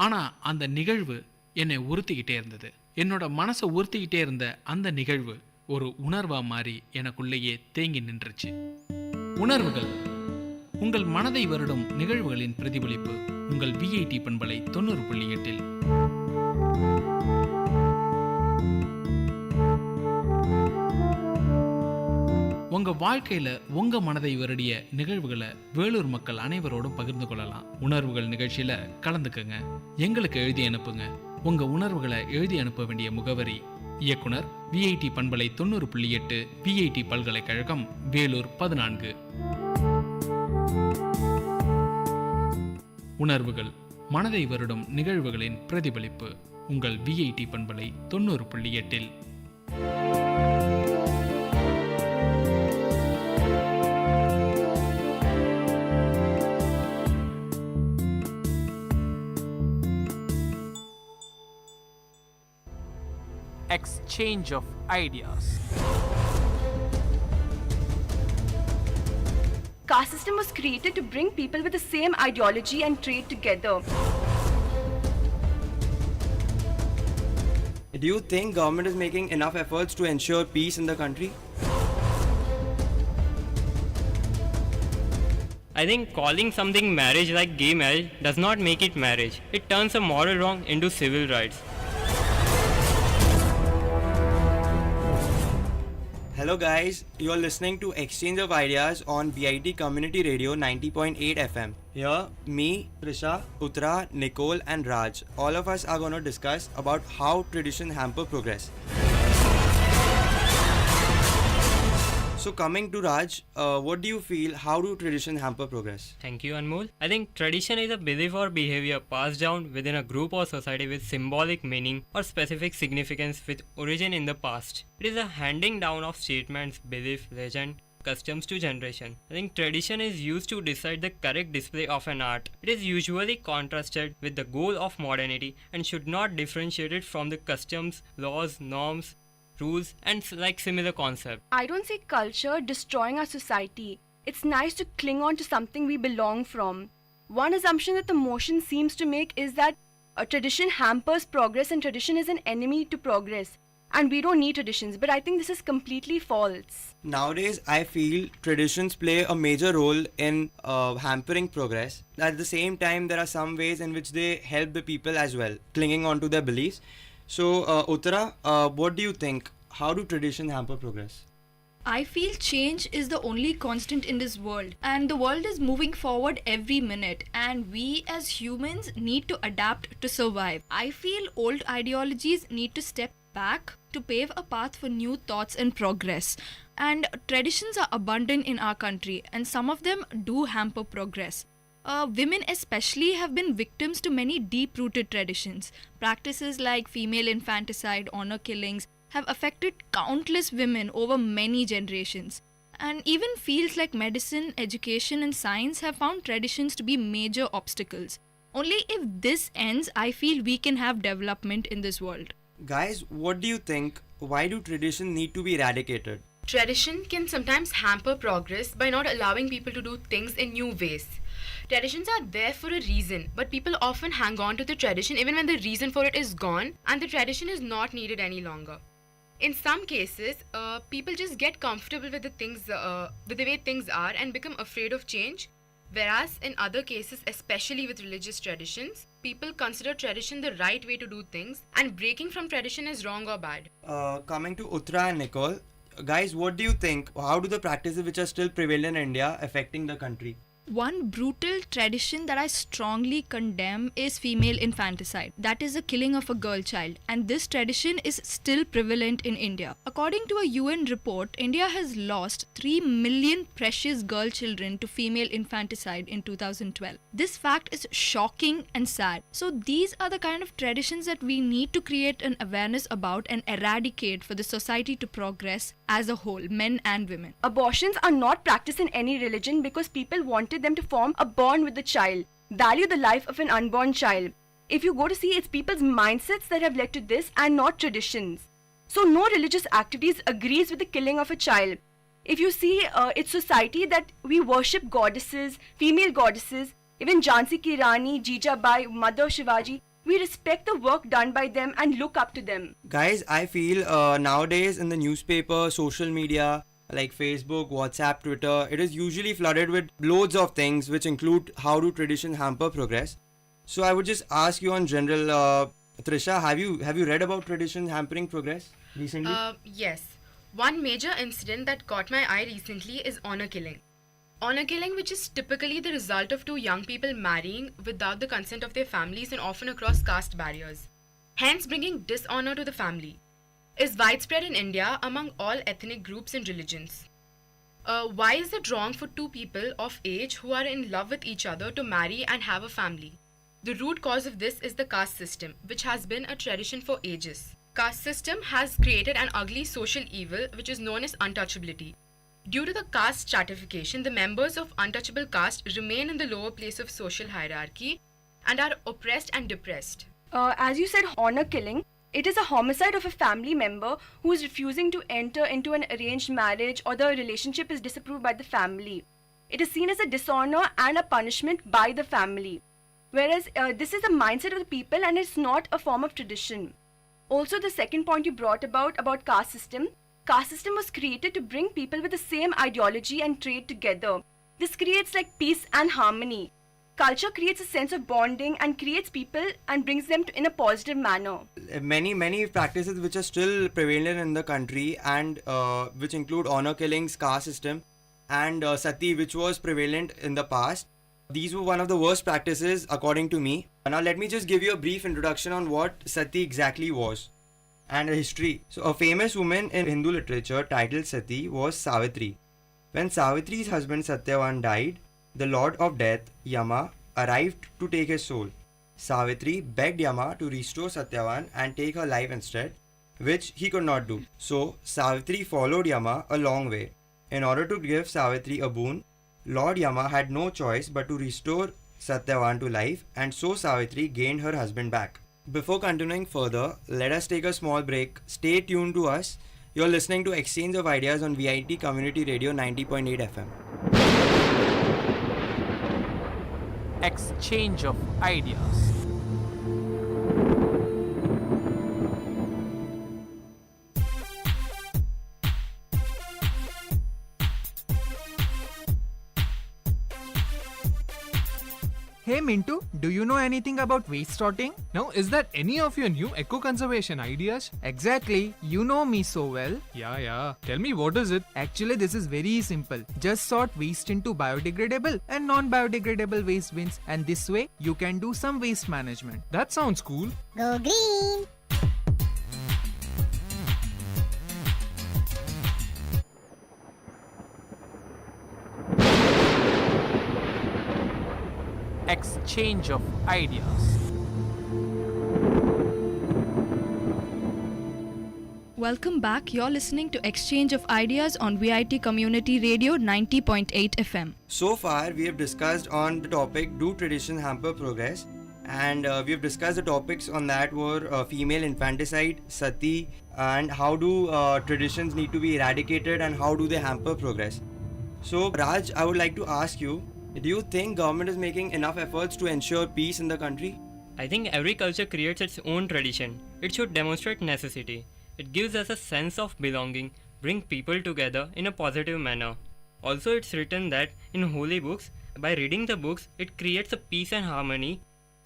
ஆனால் அந்த நிகழ்வு என்னை உறுத்திக்கிட்டே இருந்தது. என்னோட மனசை உறுத்திக்கிட்டே இருந்த அந்த நிகழ்வு ஒரு உணர்வாக மாறி எனக்குள்ளேயே தேங்கி நின்றுச்சு. உணர்வுகள் உங்கள் மனதை வருடும் நிகழ்வுகளின் பிரதிபலிப்பு. உங்கள் விஐடி பண்பலை 90.8. உங்க வாழ்க்கையில உங்க மனதை வருடிய நிகழ்வுகளை வேலூர் மக்கள் அனைவரோடும் பகிர்ந்து கொள்ளலாம். உணர்வுகள் நிகழ்ச்சியில கலந்துக்குங்க. எங்களுக்கு எழுதி அனுப்புங்க. உங்க உணர்வுகளை எழுதி அனுப்ப வேண்டிய முகவரி: இயக்குனர், விஐடி பண்பலை 90.8, விஐடி பல்கலைக்கழகம், வேலூர் 14. உணர்வுகள், மனதை வருடும் நிகழ்வுகளின் பிரதிபலிப்பு. உங்கள் விஐடி பண்பலை 90.8. Exchange of ideas. Caste system was created to bring people with the same ideology and trade together. Do you think government is making enough efforts to ensure peace in the country? I think calling something marriage like gay marriage does not make it marriage. It turns a moral wrong into civil rights. Hello guys, you are listening to Exchange of Ideas on Vit Community Radio 90.8 FM. Here, me, Prisha, Uttara, Nicole and Raj, all of us are going to discuss about how tradition hamper progress. So coming to Raj, what do you feel, how do tradition hamper progress? Thank you, Anmol. I think tradition is a belief or behavior passed down within a group or society with symbolic meaning or specific significance with origin in the past. It is a handing down of statements, belief, legend, customs to generation. I think tradition is used to decide the correct display of an art. It is usually contrasted with the goal of modernity and should not differentiate it from the customs, laws, norms, rules and like similar concept. I don't see culture destroying our society. It's nice to cling on to something we belong from. One assumption that the motion seems to make is that a tradition hampers progress and tradition is an enemy to progress. And we don't need traditions, but I think this is completely false. Nowadays, I feel traditions play a major role in hampering progress. At the same time, there are some ways in which they help the people as well, clinging on to their beliefs. So, Uttara, what do you think? How do tradition hamper progress? I feel change is the only constant in this world, and the world is moving forward every minute, and we as humans need to adapt to survive. I feel old ideologies need to step back to pave a path for new thoughts and progress. And traditions are abundant in our country, and some of them do hamper progress. Women especially have been victims to many deep-rooted traditions. Practices like female infanticide, honor killings have affected countless women over many generations. And even fields like medicine, education and science have found traditions to be major obstacles. Only if this ends, I feel we can have development in this world. Guys, what do you think? Why do traditions need to be eradicated? Tradition can sometimes hamper progress by not allowing people to do things in new ways. Traditions are there for a reason, but people often hang on to the tradition even when the reason for it is gone and the tradition is not needed any longer. In some cases, people just get comfortable with with the way things are and become afraid of change. Whereas in other cases, especially with religious traditions, people consider tradition the right way to do things, and breaking from tradition is wrong or bad. Coming to Uttara and Nicole, guys, what do you think? How do the practices which are still prevalent in India affecting the country? One brutal tradition that I strongly condemn is female infanticide. That is the killing of a girl child, and this tradition is still prevalent in India. According to a UN report, India has lost 3 million precious girl children to female infanticide in 2012. This fact is shocking and sad. So these are the kind of traditions that we need to create an awareness about and eradicate for the society to progress as a whole, men and women. Abortions are not practiced in any religion because people wanted them to form a bond with the child, value the life of an unborn child. If you go to see, it's people's mindsets that have led to this and not traditions. So no religious activities agrees with the killing of a child. If you see, it's society that we worship goddesses, female goddesses, even Jhansi Ki Rani, Jijabai, Mother Shivaji. We respect the work done by them and look up to them. Guys, I feel nowadays in the newspaper, social media, like Facebook, WhatsApp, Twitter, it is usually flooded with loads of things which include how do traditions hamper progress. So I would just ask you on general, Trisha, have you read about traditions hampering progress recently? Yes. One major incident that caught my eye recently is honor killing. Honor killing, which is typically the result of two young people marrying without the consent of their families and often across caste barriers, hence bringing dishonor to the family, is widespread in India among all ethnic groups and religions. Why is it wrong for two people of age who are in love with each other to marry and have a family? The root cause of this is the caste system, which has been a tradition for ages. Caste system has created an ugly social evil which is known as untouchability. Due to the caste stratification, the members of untouchable caste remain in the lower place of social hierarchy and are oppressed and depressed. As you said, honor killing, it is a homicide of a family member who is refusing to enter into an arranged marriage or the relationship is disapproved by the family. It is seen as a dishonor and a punishment by the family. Whereas this is the mindset of the people and it's not a form of tradition. Also, the second point you brought about caste system. Caste system was created to bring people with the same ideology and trade together. This creates like peace and harmony. Culture creates a sense of bonding and creates people and brings them in a positive manner. Many practices which are still prevalent in the country and which include honor killings, caste system and sati, which was prevalent in the past. These were one of the worst practices according to me. Now let me just give you a brief introduction on what sati exactly was and a history. So a famous woman in Hindu literature titled Sati was Savitri. When Savitri's husband Satyavan died, the lord of death, Yama, arrived to take his soul. Savitri begged Yama to restore Satyavan and take her life instead, which he could not do. So Savitri followed Yama a long way. In order to give Savitri a boon, Lord Yama had no choice but to restore Satyavan to life, and so Savitri gained her husband back. Before continuing further, let us take a small break. Stay tuned to us. You're listening to Exchange of Ideas on Vit Community Radio 90.8 FM. Exchange of Ideas. Hey Mintu, do you know anything about waste sorting? Now, is that any of your new eco-conservation ideas? Exactly, you know me so well. Yeah. Tell me, what is it? Actually, this is very simple. Just sort waste into biodegradable and non-biodegradable waste bins, and this way you can do some waste management. That sounds cool. Go green! Exchange of Ideas. Welcome back. You're listening to Exchange of Ideas on VIT Community Radio 90.8 FM. So far, we have discussed on the topic, do traditions hamper progress? And we have discussed the topics on that were female infanticide, sati, and how do traditions need to be eradicated and how do they hamper progress? So Raj, I would like to ask you, do you think government is making enough efforts to ensure peace in the country? I think every culture creates its own tradition. It should demonstrate necessity. It gives us a sense of belonging, bring people together in a positive manner. Also, it's written that in holy books, by reading the books, it creates a peace and harmony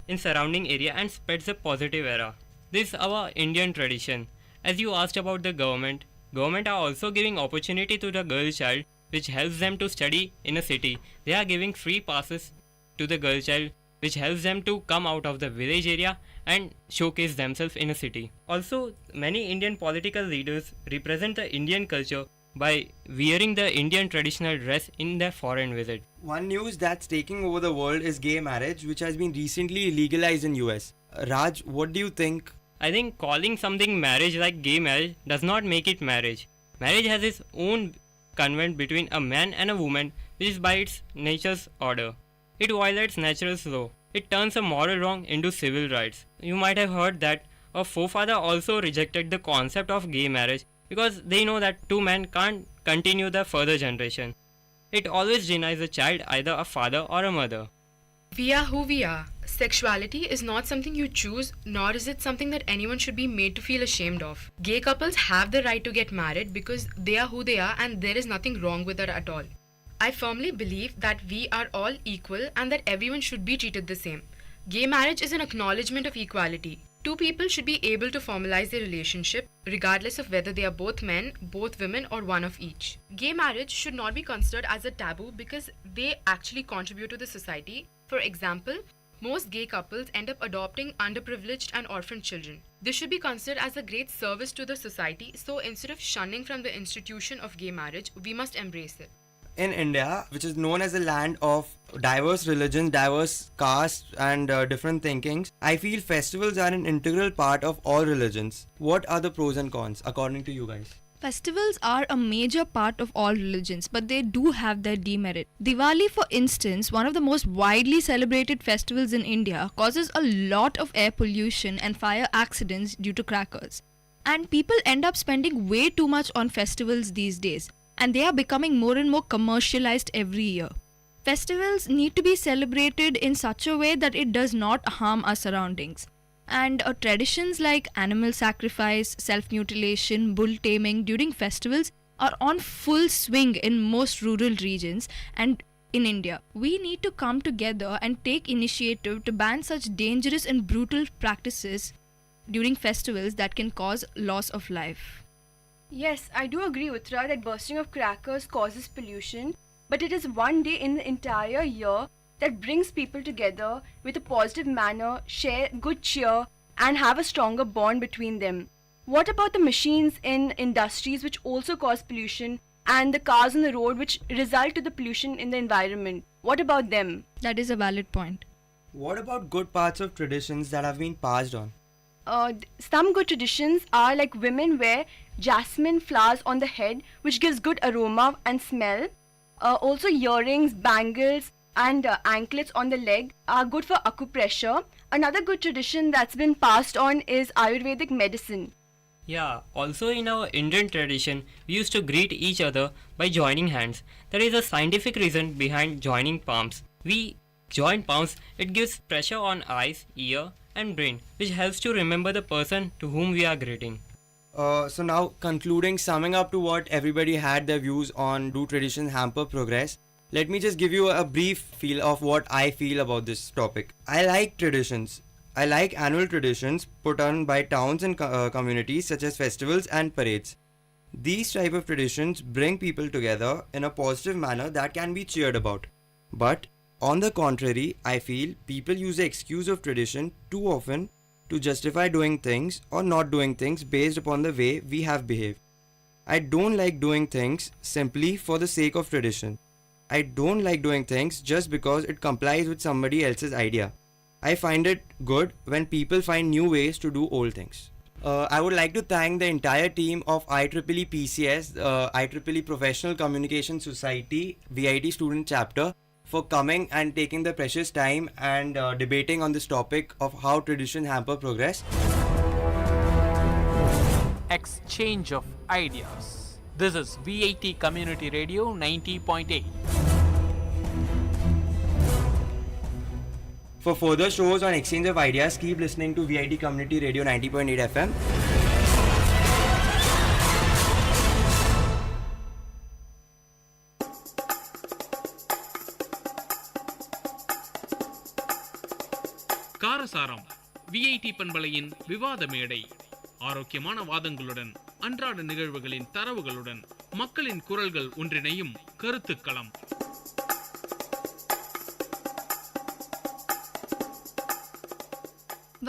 in surrounding area and spreads a positive era. This is our Indian tradition. As you asked about the government are also giving opportunity to the girl child, which helps them to study in a city. They are giving free passes to the girl child, which helps them to come out of the village area and showcase themselves in a city. Also, many Indian political leaders represent the Indian culture by wearing the Indian traditional dress in their foreign visit. One news that's taking over the world is gay marriage, which has been recently legalized in US. Raj, what do you think? I think calling something marriage like gay marriage does not make it marriage. Marriage has its own convent between a man and a woman, which is by its nature's order. It violates natural law. It turns a moral wrong into civil rights. You might have heard that a forefather also rejected the concept of gay marriage because they know that two men can't continue the further generation. It always denies a child either a father or a mother. We are who we are. Sexuality is not something you choose, nor is it something that anyone should be made to feel ashamed of. Gay couples have the right to get married because they are who they are and there is nothing wrong with that at all. I firmly believe that we are all equal and that everyone should be treated the same. Gay marriage is an acknowledgement of equality. Two people should be able to formalize their relationship regardless of whether they are both men, both women, or one of each. Gay marriage should not be considered as a taboo because they actually contribute to the society. For example, most gay couples end up adopting underprivileged and orphaned children. This should be considered as a great service to the society, so instead of shunning from the institution of gay marriage, we must embrace it. In India, which is known as a land of diverse religions, diverse castes and different thinkings, I feel festivals are an integral part of all religions. What are the pros and cons according to you guys? Festivals are a major part of all religions, but they do have their demerit. Diwali, for instance, one of the most widely celebrated festivals in India, causes a lot of air pollution and fire accidents due to crackers. And people end up spending way too much on festivals these days, and they are becoming more and more commercialized every year. Festivals need to be celebrated in such a way that it does not harm our surroundings. And traditions like animal sacrifice, self-mutilation, bull taming during festivals are on full swing in most rural regions and in India. We need to come together and take initiative to ban such dangerous and brutal practices during festivals that can cause loss of life. Yes, I do agree, Uttara, that bursting of crackers causes pollution, but it is one day in the entire year that brings people together with a positive manner, share good cheer, and have a stronger bond between them. What about the machines in industries which also cause pollution and the cars on the road which result to the pollution in the environment? What about them? That is a valid point. What about good parts of traditions that have been passed on? Some good traditions are like women wear jasmine flowers on the head, which gives good aroma and smell. Also earrings, bangles, and anklets on the leg are good for acupressure. Another good tradition that's been passed on is Ayurvedic medicine. Yeah, also in our Indian tradition, we used to greet each other by joining hands. There is a scientific reason behind joining palms. We join palms, it gives pressure on eyes, ear, and brain, which helps to remember the person to whom we are greeting. So now concluding, summing up to what everybody had their views on, do traditions hamper progress? Let me just give you a brief feel of what I feel about this topic. I like traditions. I like annual traditions put on by towns and communities such as festivals and parades. These type of traditions bring people together in a positive manner that can be cheered about. But on the contrary, I feel people use the excuse of tradition too often to justify doing things or not doing things based upon the way we have behaved. I don't like doing things simply for the sake of tradition. I don't like doing things just because it complies with somebody else's idea. I find it good when people find new ways to do old things. I would like to thank the entire team of IEEE PCS, IEEE Professional Communication Society, VIT Student Chapter, for coming and taking the precious time and debating on this topic of how tradition hamper progress. Exchange of ideas. This is VIT Community Radio 90.8. For further shows on exchange of ideas, keep listening to VIT Community Radio 90.8 FM. காரசாரம் VIT பண்பலையின் விவாத மேடை. ஆரோக்கியமான வாதங்களுடன், அன்றாட நிகழ்வுகளின் தரவுகளுடன் மக்களின் குரல்கள் ஒன்றிணையும் கருத்துக்களம்.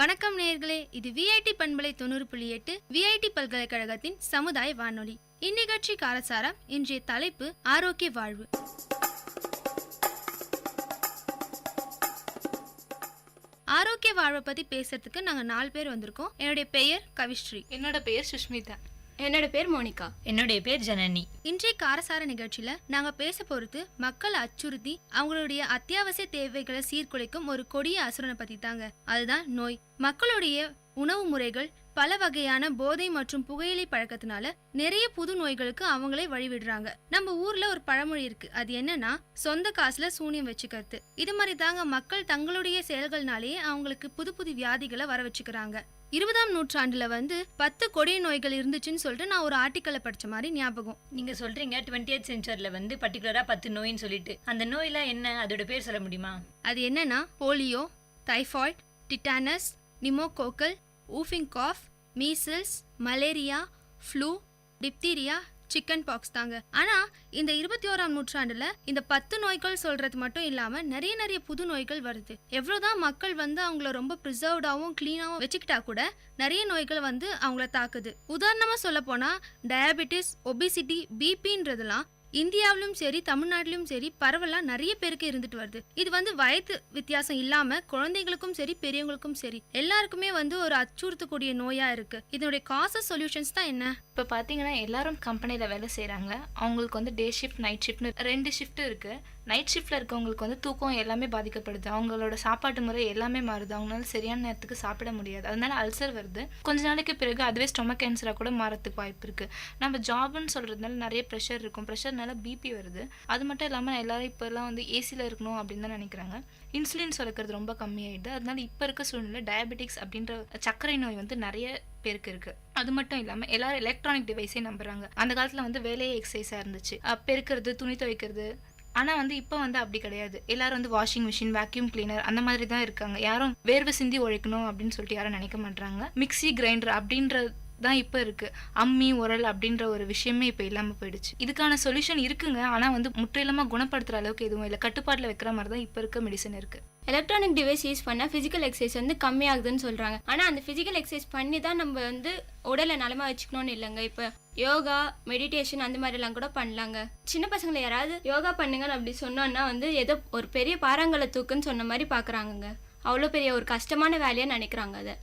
வணக்கம் நேயர்களே, இது விஐடி பண்பலை 90.8 விஐடி பல்கலைக்கழகத்தின் சமுதாய வானொலி. இந்நிகழ்ச்சி காரசாரம். இன்றைய தலைப்பு ஆரோக்கிய வாழ்வு. ஆரோக்கிய வாழ்வை பத்தி பேசுறதுக்கு நாங்க 4 பேர் வந்திருக்கோம். என்னுடைய பெயர் கவிஸ்ரீ. என்னோட பெயர் சுஷ்மிதா. என்னோட பேர் மோனிகா. என்னுடைய பேர் ஜனனி. இன்றைய காரசார நிகழ்ச்சியில நாங்க பேச போறது மக்களை அச்சுறுத்தி அவங்களுடைய அத்தியாவசிய தேவைகளை சீர்குலைக்கும் ஒரு கொடிய அசுரனை பத்தி தாங்க. அதுதான் நோய். மக்களுடைய உணவு முறைகள், பல வகையான போதை மற்றும் புகையிலை பழக்கத்தினால நிறைய புது நோய்களுக்கு அவங்களே வழிவிடுறாங்க. நம்ம ஊர்ல ஒரு பழமொழி இருக்கு. அது என்னன்னா, சொந்த காசுல சூனியம் வச்சுக்கிறது. இது மாதிரி தாங்க மக்கள் தங்களுடைய செயல்கள்னாலேயே அவங்களுக்கு புது புது வியாதிகளை வர வச்சுக்கிறாங்க. 20ஆம் நூற்றாண்டுல 10 கொடிய நோய்கள் இருந்துச்சுன்னு சொல்லிட்டு நான் ஒரு ஆர்டிக்கலை படிச்ச மாதிரி ஞாபகம். நீங்க சொல்றீங்க 20th செஞ்சுரியில பர்டிகுலரா 10 நோயின்னு சொல்லிட்டு, அந்த நோயெல்லாம் என்ன, அதோட பேர் சொல்ல முடியுமா? அது என்னன்னா, polio, typhoid, tetanus, pneumococcal, whooping cough, measles, malaria, flu, diphtheria, chickenpox தாங்க. ஆனா இந்த 21ஆம் நூற்றாண்டுல இந்த 10 நோய்கள் சொல்றது மட்டும் இல்லாம நிறைய புது நோய்கள் வருது. எவ்வளவுதான் மக்கள் அவங்கள ரொம்ப ப்ரிசர்வ்டாவும் கிளீனாவும் வச்சுக்கிட்டா கூட நிறைய நோய்கள் அவங்கள தாக்குது. உதாரணமா சொல்ல போனா டயபெட்டிஸ், ஒபிசிட்டி, பிபின்றதுலாம் இந்தியாவிலும் சரி தமிழ்நாட்டிலும் சரி பரவலா நிறைய பேருக்கு இருந்துட்டு வருது. இது வயது வித்தியாசம் இல்லாம குழந்தைங்களுக்கும் சரி பெரியவங்களுக்கும் சரி எல்லாருக்குமே ஒரு அச்சுறுத்தக்கூடிய நோயா இருக்கு. இதனுடைய காசஸ் சொல்யூஷன்ஸ் தான் என்ன? இப்போ பார்த்தீங்கன்னா எல்லாரும் கம்பெனியில் வேலை செய்கிறாங்க. அவங்களுக்கு டே ஷிஃப்ட், நைட் ஷிஃப்ட்னு 2 ஷிஃப்ட் இருக்குது. நைட் ஷிஃப்ட்டில் இருக்கவங்களுக்கு தூக்கம் எல்லாமே பாதிக்கப்படுது. அவங்களோட சாப்பாட்டு முறை எல்லாமே மாறுது. அவங்களால சரியான நேரத்துக்கு சாப்பிட முடியாது. அதனால அல்சர் வருது. கொஞ்ச நாளைக்கு பிறகு அதுவே ஸ்டொமக் கேன்சராக கூட மாறத்துக்கு வாய்ப்பு இருக்குது. நம்ம ஜாப்னு சொல்கிறதுனால நிறைய ப்ரெஷர் இருக்கும். ப்ரெஷர்னால பிபி வருது. அது மட்டும் இல்லாமல் எல்லாரும் இப்போல்லாம் ஏசியில் இருக்கணும் அப்படின்னு தான் நினைக்கிறாங்க. இன்சுலின் சுரக்கிறது ரொம்ப கம்மியாயிடுது. அதனால இப்போ இருக்க சூழ்நிலை டயபெட்டிக்ஸ் அப்படின்ற சர்க்கரை நோய் நிறைய பேருக்கு இருக்கு. அது மட்டும் இல்லாம எல்லாரும் எலக்ட்ரானிக் டிவைஸே நம்புறாங்க. அந்த காலத்துல வேலையே எக்ஸசைஸா இருந்துச்சு, பெருக்கிறது, துணி துவைக்கிறது. ஆனா இப்போ அப்படி கிடையாது. எல்லாரும் வாஷிங் மிஷின், வேக்யூம் கிளீனர் அந்த மாதிரி தான் இருக்காங்க. யாரும் வேர்வை சிந்தி உழைக்கணும் அப்படின்னு சொல்லிட்டு யாரும் நினைக்க மாட்டாங்க. மிக்சி, கிரைண்டர் அப்படின்ற தான் இப்போ இருக்கு. அம்மி, உரல் அப்படின்ற ஒரு விஷயமே இப்போ இல்லாமல் போயிடுச்சு. இதுக்கான சொல்யூஷன் இருக்குங்க. ஆனால் முற்றிலுமா குணப்படுத்துற அளவுக்கு எதுவும் இல்லை. கட்டுப்பாட்டில் வைக்கிற மாதிரி தான் இப்போ இருக்க மெடிசன் இருக்கு. எலக்ட்ரானிக் டிவைஸ் யூஸ் பண்ணால் ஃபிசிக்கல் எக்ஸசைஸ் கம்மியாகுதுன்னு சொல்கிறாங்க. ஆனால் அந்த ஃபிசிக்கல் எக்ஸசைஸ் பண்ணி தான் நம்ம உடலை நலமா வச்சுக்கணும்னு இல்லைங்க. இப்போ யோகா, மெடிடேஷன் அந்த மாதிரிலாம் கூட பண்ணலாங்க. சின்ன பசங்களை யாராவது யோகா பண்ணுங்கன்னு அப்படி சொன்னோன்னா ஏதோ ஒரு பெரிய பாறாங்கலை தூக்குன்னு சொன்ன மாதிரி பார்க்குறாங்கங்க. அவ்வளோ பெரிய ஒரு கஷ்டமான வேலையாக நினைக்கிறாங்க அதை.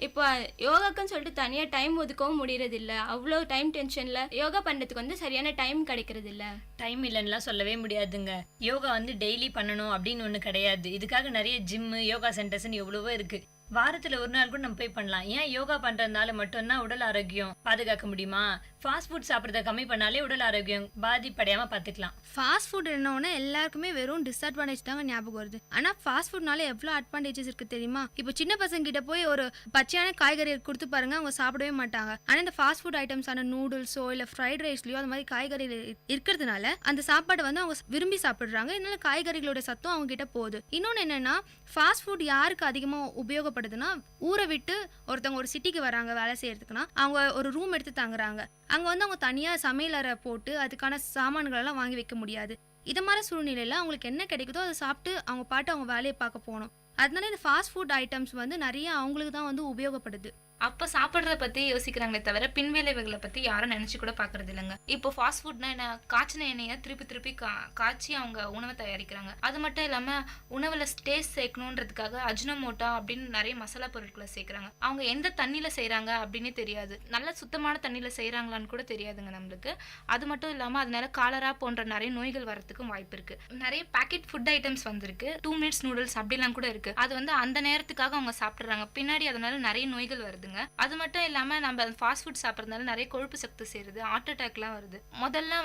இப்போ யோகாக்குன்னு சொல்லிட்டு தனியாக டைம் ஒதுக்கவும் முடியறது இல்லை. அவ்வளோ டைம் டென்ஷனில் யோகா பண்ணுறதுக்கு சரியான டைம் கிடைக்கிறது இல்லை. டைம் இல்லைன்னுலாம் சொல்லவே முடியாதுங்க. யோகா டெய்லி பண்ணணும் அப்படின்னு ஒன்று கிடையாது. இதுக்காக நிறைய ஜிம்மு, யோகா சென்டர்ஸ்ன்னு எவ்வளவோ இருக்குது. வாரத்தில் ஒரு நாள் கூட நம்ம போய் பண்ணலாம். ஏன் யோகா பண்ணுறதுனால மட்டும்தான் உடல் ஆரோக்கியம் பாதுகாக்க முடியுமா? ஃபாஸ்ட் ஃபுட் சாப்பிட்றத கம்மி பண்ணாலே உடல் ஆரோக்கியம் பாதிப்படையாமல் பார்த்துக்கலாம். ஃபாஸ்ட் ஃபுட் என்னன்னா எல்லாருக்குமே வெறும் டிஸ்அட்வான்டேஜ் தாங்க ஞாபகம் வருது. ஆனால் ஃபாஸ்ட் ஃபுட்னால எவ்வளோ அட்வான்டேஜஸ் இருக்குது தெரியுமா? இப்போ சின்ன பசங்க கிட்ட போய் ஒரு பச்சையான காய்கறி கொடுத்து பாருங்க, அவங்க சாப்பிடவே மாட்டாங்க. ஆனால் இந்த ஃபாஸ்ட் ஃபுட் ஐட்டம்ஸான நூடுல்ஸோ இல்லை ஃப்ரைட் ரைஸ்லையோ அந்த மாதிரி காய்கறி இருக்கிறதுனால அந்த சாப்பாடை அவங்க விரும்பி சாப்பிட்றாங்க. இதனால காய்கறிகளோட சத்தம் அவங்க கிட்ட போகுது. இன்னொன்று என்னன்னா, ஃபாஸ்ட் ஃபுட் யாருக்கு அதிகமாக உபயோகப்படுதுன்னா, ஊரை விட்டு ஒருத்தவங்க ஒரு சிட்டிக்கு வராங்க வேலை செய்யறதுக்குன்னா அவங்க ஒரு ரூம் எடுத்து தங்குறாங்க. அங்கே அவங்க தனியாக சமையலறை போட்டு அதுக்கான சாமான்களெல்லாம் வாங்கி வைக்க முடியாது. இது மாதிரி சூழ்நிலையில் அவங்களுக்கு என்ன கிடைக்குதோ அதை சாப்பிட்டு அவங்க பாட்டு அவங்க வேலையை பார்க்க போகணும். அதனால இந்த ஃபாஸ்ட் ஃபுட் ஐட்டம்ஸ் நிறைய அவங்களுக்கு தான் உபயோகப்படுது. அப்போ சாப்பிட்றத பற்றி யோசிக்கிறாங்களே தவிர பின்விளைவுகளை பற்றி யாரும் நினச்சி கூட பார்க்கறது இல்லைங்க. இப்போ ஃபாஸ்ட் ஃபுட்னா என்ன, காய்ச்சின எண்ணெயை திருப்பி காய்ச்சி அவங்க உணவை தயாரிக்கிறாங்க. அது மட்டும் இல்லாமல் உணவில் டேஸ்ட் சேர்க்கணுன்றதுக்காக அஜினோமோட்டோ அப்படின்னு நிறைய மசாலா பொருட்களை சேர்க்குறாங்க. அவங்க எந்த தண்ணியில் செய்கிறாங்க அப்படின்னே தெரியாது. நல்ல சுத்தமான தண்ணியில் செய்கிறாங்களான்னு கூட தெரியாதுங்க நம்மளுக்கு. அது மட்டும் இல்லாமல் அதனால காலரா போன்ற நிறைய நோய்கள் வரத்துக்கும் வாய்ப்பு இருக்குது. நிறைய பேக்கெட் ஃபுட் ஐட்டம்ஸ் வந்திருக்கு. 2 மினிட்ஸ் நூடுல்ஸ் அப்படிலாம் கூட இருக்குது. அது அந்த நேரத்துக்காக அவங்க சாப்பிட்றாங்க. பின்னாடி அதனால நிறைய நோய்கள் வருதுங்க. அது மட்டும் இல்லாம நம்ம ஃபாஸ்ட் ஃபுட் சாப்பிட்றதுனால நிறைய கொழுப்பு சக்தி சேருது. ஹார்ட் அட்டாக்லாம் வருது. முதல்ல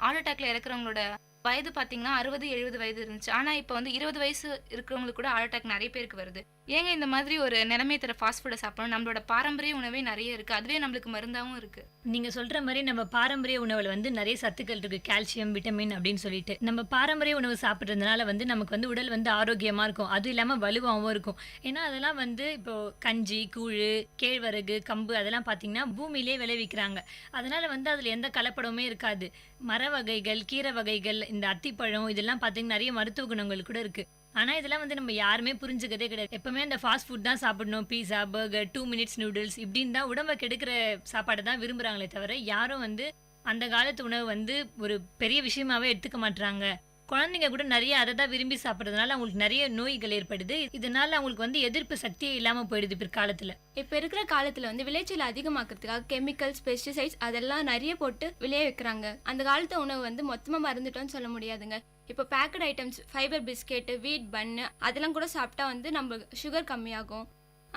ஹார்ட் அட்டாக்ல இறக்குறவங்களோட வயது பார்த்தீங்கன்னா 60-70 வயது இருந்துச்சு. ஆனால் இப்போ 20 வயசு இருக்கிறவங்களுக்கு கூட ஹார்ட் அட்டாக் நிறைய பேருக்கு வருது. ஏங்க இந்த மாதிரி ஒரு நிலைமையை தர ஃபாஸ்ட் ஃபுட்டை சாப்பிடணும்? நம்மளோட பாரம்பரிய உணவே நிறைய இருக்குது, அதுவே நம்மளுக்கு மருந்தாகவும் இருக்குது. நீங்கள் சொல்கிற மாதிரி நம்ம பாரம்பரிய உணவில் வந்து நிறைய சத்துக்கள் இருக்குது, கால்சியம், விட்டமின் அப்படின்னு சொல்லிட்டு. நம்ம பாரம்பரிய உணவு சாப்பிட்றதுனால வந்து நமக்கு வந்து உடல் வந்து ஆரோக்கியமாக இருக்கும், அதுவும் இல்லாமல் வலுவாகவும் இருக்கும். ஏன்னா அதெல்லாம் வந்து இப்போது கஞ்சி, கூழ், கேழ்வரகு, கம்பு அதெல்லாம் பார்த்திங்கன்னா பூமியிலே விளைவிக்கிறாங்க. அதனால் வந்து அதில் எந்த கலப்படமுமே இருக்காது. மர வகைகள், கீரை வகைகள், இந்த அத்திப்பழம் இதெல்லாம் பார்த்திங்கன்னா நிறைய மருத்துவ குணங்கள் கூட இருக்குது. ஆனால் இதெல்லாம் வந்து நம்ம யாருமே புரிஞ்சுக்கதே கிடையாது. எப்பவுமே அந்த ஃபாஸ்ட் ஃபுட் தான் சாப்பிடணும், பீஸா, பர்கர், 2 மினிட்ஸ் நூடுல்ஸ் இப்படின்னு தான் உடம்பை கெடுக்கிற சாப்பாடை தான் விரும்புகிறாங்களே தவிர யாரும் வந்து அந்த காலத்து உணவு வந்து ஒரு பெரிய விஷயமாவே எடுத்துக்க மாட்டுறாங்க. குழந்தைங்க கூட நிறைய அதை தான் விரும்பி சாப்பிட்றதுனால அவங்களுக்கு நிறைய நோய்கள் ஏற்படுது. இதனால அவங்களுக்கு வந்து எதிர்ப்பு சக்தியே இல்லாமல் போயிடுது பிற்காலத்தில். இப்போ இருக்கிற காலத்தில் வந்து விளைச்சல் அதிகமாக்கிறதுக்காக கெமிக்கல்ஸ், பெஸ்டிசைட்ஸ் அதெல்லாம் நிறைய போட்டு விளைய வைக்கிறாங்க. அந்த காலத்து உணவு வந்து மொத்தமாக மறந்துட்டோம்னு சொல்ல முடியாதுங்க. இப்போ பேக்கட் ஐட்டம்ஸ், ஃபைபர் பிஸ்கெட்டு, வீட் பன்னு அதெல்லாம் கூட சாப்பிட்டா வந்து நம்ம சுகர் கம்மியாகும்.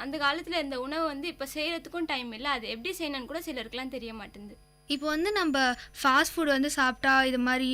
அந்த காலத்தில் இந்த உணவு வந்து இப்போ செய்கிறதுக்கும் டைம் இல்லை, அது எப்படி செய்யணும்னு கூட சிலருக்குலாம் தெரிய மாட்டேங்குது. இப்போ வந்து நம்ம ஃபாஸ்ட் ஃபுட் வந்து சாப்பிட்டா இது மாதிரி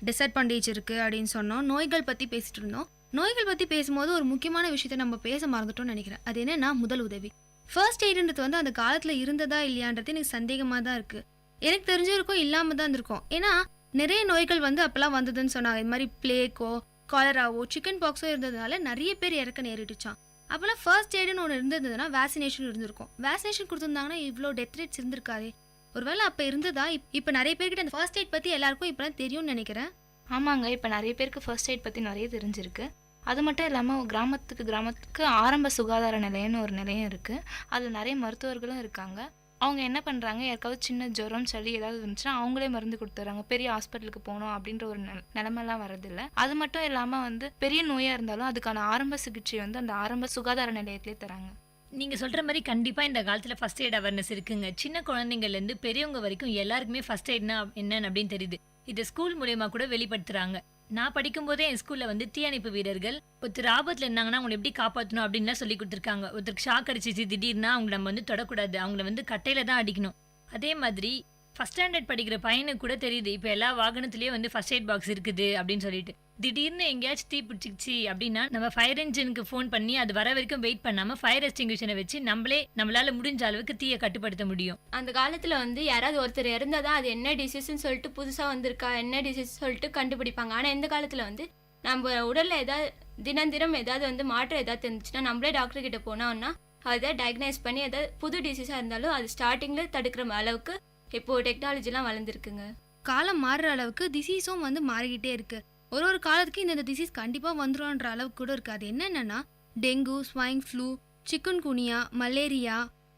டிஸ்அட்வான்டேஜ் இருக்குது அப்படின்னு சொன்னோம். நோய்கள் பற்றி பேசிகிட்டு இருந்தோம். நோய்கள் பற்றி பேசும்போது ஒரு முக்கியமான விஷயத்தை நம்ம பேச மறந்துட்டோம்னு நினைக்கிறேன். அது என்னென்னா முதல் உதவி. ஃபர்ஸ்ட் எய்டுன்றது வந்து அந்த காலத்தில் இருந்ததா இல்லையான்றது எனக்கு சந்தேகமாக தான் இருக்குது. எனக்கு தெரிஞ்சிருக்கும், இல்லாமல் தான் இருந்திருக்கும். ஏன்னா நிறைய நோய்கள் வந்து அப்போல்லாம் வந்ததுன்னு சொன்னாங்க. இது மாதிரி பிளேக்கோ, காலராவோ, சிக்கன் பாக்ஸோ இருந்ததுனால நிறைய பேர் இறக்க நேரிட்டுச்சான். அப்போல்லாம் ஃபர்ஸ்ட் எய்டுன்னு ஒன்று இருந்ததுன்னா வேக்சினேஷன் இருந்திருக்கும். வேக்சினேஷன் கொடுத்துருந்தாங்கன்னா இவ்வளோ டெத் ரேட்ஸ் இருந்திருக்காது. ஒருவேளை அப்போ இருந்ததா? இப்போ நிறைய பேர்கிட்ட அந்த ஃபர்ஸ்ட் எய்ட் பற்றி எல்லாருக்கும் இப்போலாம் தெரியும்னு நினைக்கிறேன். ஆமாங்க, இப்போ நிறைய பேருக்கு ஃபர்ஸ்ட் எய்ட் பற்றி நிறைய தெரிஞ்சிருக்கு. அது மட்டும் இல்லாமல் கிராமத்துக்கு ஆரம்ப சுகாதார நிலையம்னு ஒரு நிலையம் இருக்குது. அதில் நிறைய மருத்துவர்களும் இருக்காங்க. அவங்க என்ன பண்ணுறாங்க, யாருக்காவது சின்ன ஜுரம், சளி ஏதாவது இருந்துச்சுன்னா அவங்களே மருந்து கொடுத்துட்றாங்க. பெரிய ஹாஸ்பிட்டலுக்கு போகணும் அப்படின்ற ஒரு நிலைமெல்லாம் வரதில்லை. அது மட்டும் இல்லாமல் வந்து பெரிய நோயாக இருந்தாலும் அதுக்கான ஆரம்ப சிகிச்சை வந்து அந்த ஆரம்ப சுகாதார நிலையத்திலே தராங்க. நீங்கள் சொல்கிற மாதிரி கண்டிப்பாக இந்த காலத்தில் ஃபஸ்ட் எய்ட் அவேர்னஸ் இருக்குங்க. சின்ன குழந்தைங்கள்லேருந்து பெரியவங்க வரைக்கும் எல்லாருக்குமே ஃபஸ்ட் எய்ட்னா என்னன்னு அப்படின்னு தெரியுது. இதை ஸ்கூல் மூலயமா கூட வெளிப்படுத்துகிறாங்க. நான் படிக்கும்போதே என் ஸ்கூலில் வந்து தீயணைப்பு வீரர்கள் ஒருத்தர் ஆபத்தில் இருந்தாங்கன்னா அவங்களை எப்படி காப்பாற்றணும் அப்படின்லாம் சொல்லி கொடுத்துருக்காங்க. ஒருத்தருக்கு ஷாக் அடிச்சிச்சு திடீர்னா அவங்க நம்ம வந்து தொடக்கூடாது, அவங்கள வந்து கட்டையில் தான் அடிக்கணும். அதே மாதிரி ஃபஸ்ட் ஸ்டாண்டர்ட் படிக்கிற பையனுக்கு கூட தெரியுது இப்போ எல்லா வாகனத்துலேயும் வந்து ஃபஸ்ட் எய்ட் பாக்ஸ் இருக்குது அப்படின்னு சொல்லிட்டு. திடீர்னு எங்கேயாச்சும் தீ பிடிச்சிச்சு அப்படின்னா நம்ம ஃபயர் என்ஜினுக்கு ஃபோன் பண்ணி அது வர வரைக்கும் வெயிட் பண்ணாமல் ஃபயர் எக்ஸ்டிங்விஷனை வச்சு நம்மளால முடிஞ்ச அளவுக்கு தீயை கட்டுப்படுத்த முடியும். அந்த காலத்தில் வந்து யாராவது ஒருத்தர் இருந்தால் தான் அது என்ன டிசீஸ்ன்னு சொல்லிட்டு புதுசாக வந்திருக்கா, என்ன டிசீஸ் சொல்லிட்டு கண்டுபிடிப்பாங்க. ஆனால் இந்த காலத்தில் வந்து நம்ம உடலில் ஏதாவது தினம் ஏதாவது வந்து மாற்றம் ஏதாவது இருந்துச்சுன்னா நம்மளே டாக்டர் கிட்ட போனோம்னா அதை டயக்னைஸ் பண்ணி ஏதாவது புது டிசீஸாக இருந்தாலும் அது ஸ்டார்டிங்கில் தடுக்கிற அளவுக்கு இப்போது டெக்னாலஜிலாம் வளர்ந்துருக்குங்க. காலம் மாறுற அளவுக்கு டிசீஸும் வந்து மாறிக்கிட்டே இருக்குது. ஒரு காலத்துக்கு இந்த டிசீஸ் கண்டிப்பாக வந்துடும்ன்ற அளவுக்கு கூட இருக்குது. அது என்னென்னா dengue, swine flu, chikungunya, malaria,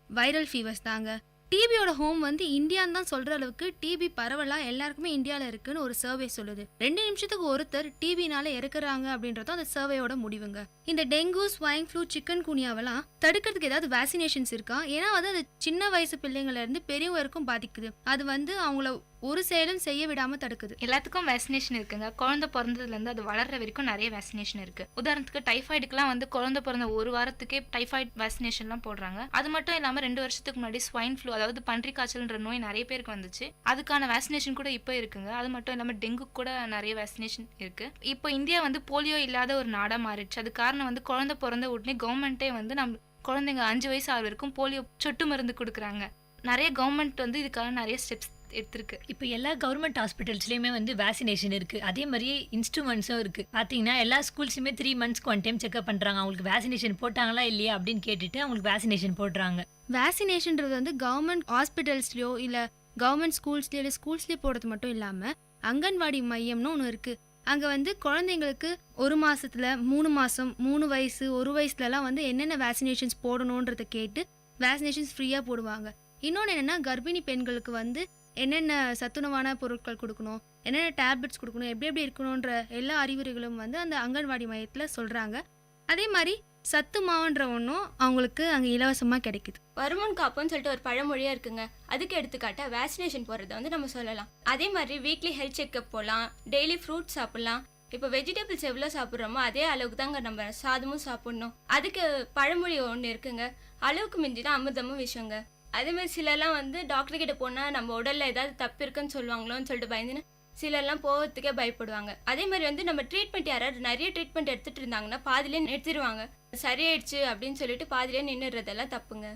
viral fevers தாங்க. டிபியோட ஹோம் வந்து இந்தியான்னு தான் சொல்கிற அளவுக்கு டிபி பரவலாக எல்லாருக்குமே இந்தியாவில் இருக்குன்னு ஒரு சர்வே சொல்லுது. 2 நிமிஷத்துக்கு ஒருத்தர் டிபினால இறக்குறாங்க அப்படின்றதும் அந்த சர்வேயோட முடிவுங்க. இந்த டெங்கு, ஸ்வைன் ஃப்ளூ, சிக்கன் குனியாவெல்லாம் தடுக்கிறதுக்கு ஏதாவது வேக்சினேஷன்ஸ் இருக்கா? ஏன்னா அது சின்ன வயசு பிள்ளைங்கள்லேருந்து பெரியவங்க வரைக்கும் பாதிக்குது. அது வந்து அவங்கள ஒரு செயலும் செய்ய விடாமல் தடுக்குது. எல்லாத்துக்கும் வேக்சினேஷன் இருக்குங்க. குழந்தை பிறந்ததுலேருந்து அது வளர்ற வரைக்கும் நிறைய வேக்சினேஷன் இருக்குது. உதாரணத்துக்கு டைஃபாய்டுக்குலாம் வந்து குழந்தை பிறந்த 1 வாரத்துக்கே டைஃபாய்டு வேக்சினேஷன்லாம் போடுறாங்க. அது மட்டும் இல்லாமல் 2 வருஷத்துக்கு முன்னாடி ஸ்வைன் ஃப்ளூ, அதாவது பன்றி காய்ச்சல்ன்ற நோய் நிறைய பேருக்கு வந்துச்சு. அதுக்கான வேக்சினேஷன் கூட இப்போ இருக்குங்க. அது மட்டும் இல்லாமல் டெங்கு கூட நிறைய வேக்சினேஷன் இருக்குது. இப்போ இந்தியா வந்து போலியோ இல்லாத ஒரு நாடாக மாறிடுச்சு. அது காரணம் வந்து குழந்தை பிறந்த உடனே கவர்மெண்ட்டே வந்து நம்ம குழந்தைங்க 5 வயசு ஆகிற வரைக்கும் போலியோ சொட்டு மருந்து கொடுக்குறாங்க. நிறைய கவர்மெண்ட் வந்து இதுக்காக நிறைய ஸ்டெப்ஸ் எடுத்திருக்கு. இப்போ எல்லா கவர்மெண்ட் ஹாஸ்பிட்டல்ஸ்லேயுமே வந்து வேக்சினேஷன் இருக்குது. அதே மாதிரியே இன்ஸ்ட்ருமெண்ட்ஸும் இருக்குது. பார்த்தீங்கன்னா எல்லா ஸ்கூல்ஸுமே 3 மந்த்ஸ்க்கு 1 டைம் செக்அப் பண்ணுறாங்க. அவங்களுக்கு வேக்சினேஷன் போட்டாங்களா இல்லையா அப்படின்னு கேட்டுட்டு அவங்களுக்கு வேக்சினேஷன் போடுறாங்க. வேக்சினேஷன்றது வந்து கவர்மெண்ட் ஹாஸ்பிட்டல்ஸ்லையோ இல்லை கவர்மெண்ட் ஸ்கூல்ஸ்லையோ இல்லை ஸ்கூல்ஸ்லேயே போடுறது மட்டும் இல்லாமல் அங்கன்வாடி மையம்னு ஒன்று இருக்குது. அங்கே வந்து குழந்தைங்களுக்கு 1 மாதத்தில் 3 மாதம் 3 வயசு 1 வயசுலலாம் வந்து என்னென்ன வேக்சினேஷன்ஸ் போடணுன்றதை கேட்டு வேக்சினேஷன்ஸ் ஃப்ரீயாக போடுவாங்க. இன்னொன்று என்னென்னா கர்ப்பிணி பெண்களுக்கு வந்து என்னென்ன சத்துணவான பொருட்கள் கொடுக்கணும், என்னென்ன டேப்லெட்ஸ் கொடுக்கணும், எப்படி இருக்கணுன்ற எல்லா அறிவுரைகளும் வந்து அந்த அங்கன்வாடி மையத்தில் சொல்கிறாங்க. அதே மாதிரி சத்து மாவுன்ற ஒன்றும் அவங்களுக்கு அங்கே இலவசமாக கிடைக்குது. வருமுன் காப்புன்னு சொல்லிட்டு ஒரு பழமொழியாக இருக்குங்க. அதுக்கு எடுத்துக்காட்ட வேக்சினேஷன் போடுறத வந்து நம்ம சொல்லலாம். அதே மாதிரி வீக்லி ஹெல்த் செக்அப் போகலாம், டெய்லி ஃப்ரூட்ஸ் சாப்பிட்லாம். இப்போ வெஜிடபிள்ஸ் எவ்வளோ சாப்பிட்றோமோ அதே அளவுக்கு தாங்க நம்ம சாதமும் சாப்பிட்ணும். அதுக்கு பழமொழி ஒன்று இருக்குங்க, அளவுக்கு மிஞ்சினா அமிர்தமும் விஷயங்க. அதேமாதிரி சிலர்லாம் வந்து டாக்டர் கிட்ட போனால் நம்ம உடலில் ஏதாவது தப்பு இருக்குன்னு சொல்லுவாங்களோன்னு சொல்லிட்டு பயந்துன்னு சிலர்லாம் போகிறதுக்கே பயப்படுவாங்க. அதே மாதிரி வந்து நம்ம ட்ரீட்மெண்ட் யாராவது நிறைய ட்ரீட்மெண்ட் எடுத்துகிட்டு இருந்தாங்கன்னா பாதிலே நிறுத்திடுவாங்க. சரியாயிடுச்சு அப்படின்னு சொல்லிட்டு பாதிலே நின்றுறதெல்லாம் தப்புங்க.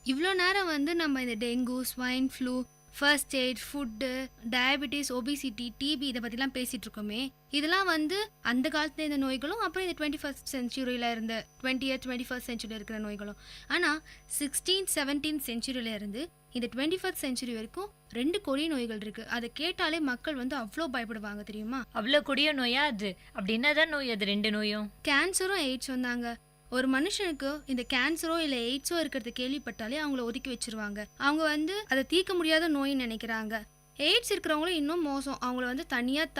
இவ்வளோ நேரம் வந்து நம்ம இந்த dengue, swine flu, first aid, food, diabetes, obesity, TB இதை பற்றிலாம் பேசிகிட்டு இருக்கோமே. இதெல்லாம் வந்து அந்த காலத்தில் இந்த நோய்களும் அப்புறம் இந்த 21st செஞ்சுரியில் இருந்த 21st செஞ்சுரியில் இருக்கிற நோய்களும். ஆனால் 16th 17th செஞ்சுரியில் இருந்து இந்த 21st செஞ்சுரி வரைக்கும் 2 கொடிய நோய்கள் இருக்குது. அதை கேட்டாலே மக்கள் வந்து அவ்வளோ பயப்படுவாங்க தெரியுமா? அவ்வளோ கொடிய நோயா அது? அப்படி என்னதான் நோய் அது 2 நோயும்? கேன்சரும் எய்ட்ஸ் வந்தாங்க. ஒரு மனுஷனுக்கு இந்த கேன்சரோ இல்லை எய்ட்ஸோ இருக்கிறத கேள்விப்பட்டாலே அவங்கள ஒதுக்கி வச்சிருவாங்க. அவங்க வந்து அதை தீர்க்க முடியாத நோயின்னு நினைக்கிறாங்க. எய்ட்ஸ் இருக்கிறவங்களும் இன்னும் மோசம். அவங்கள வந்து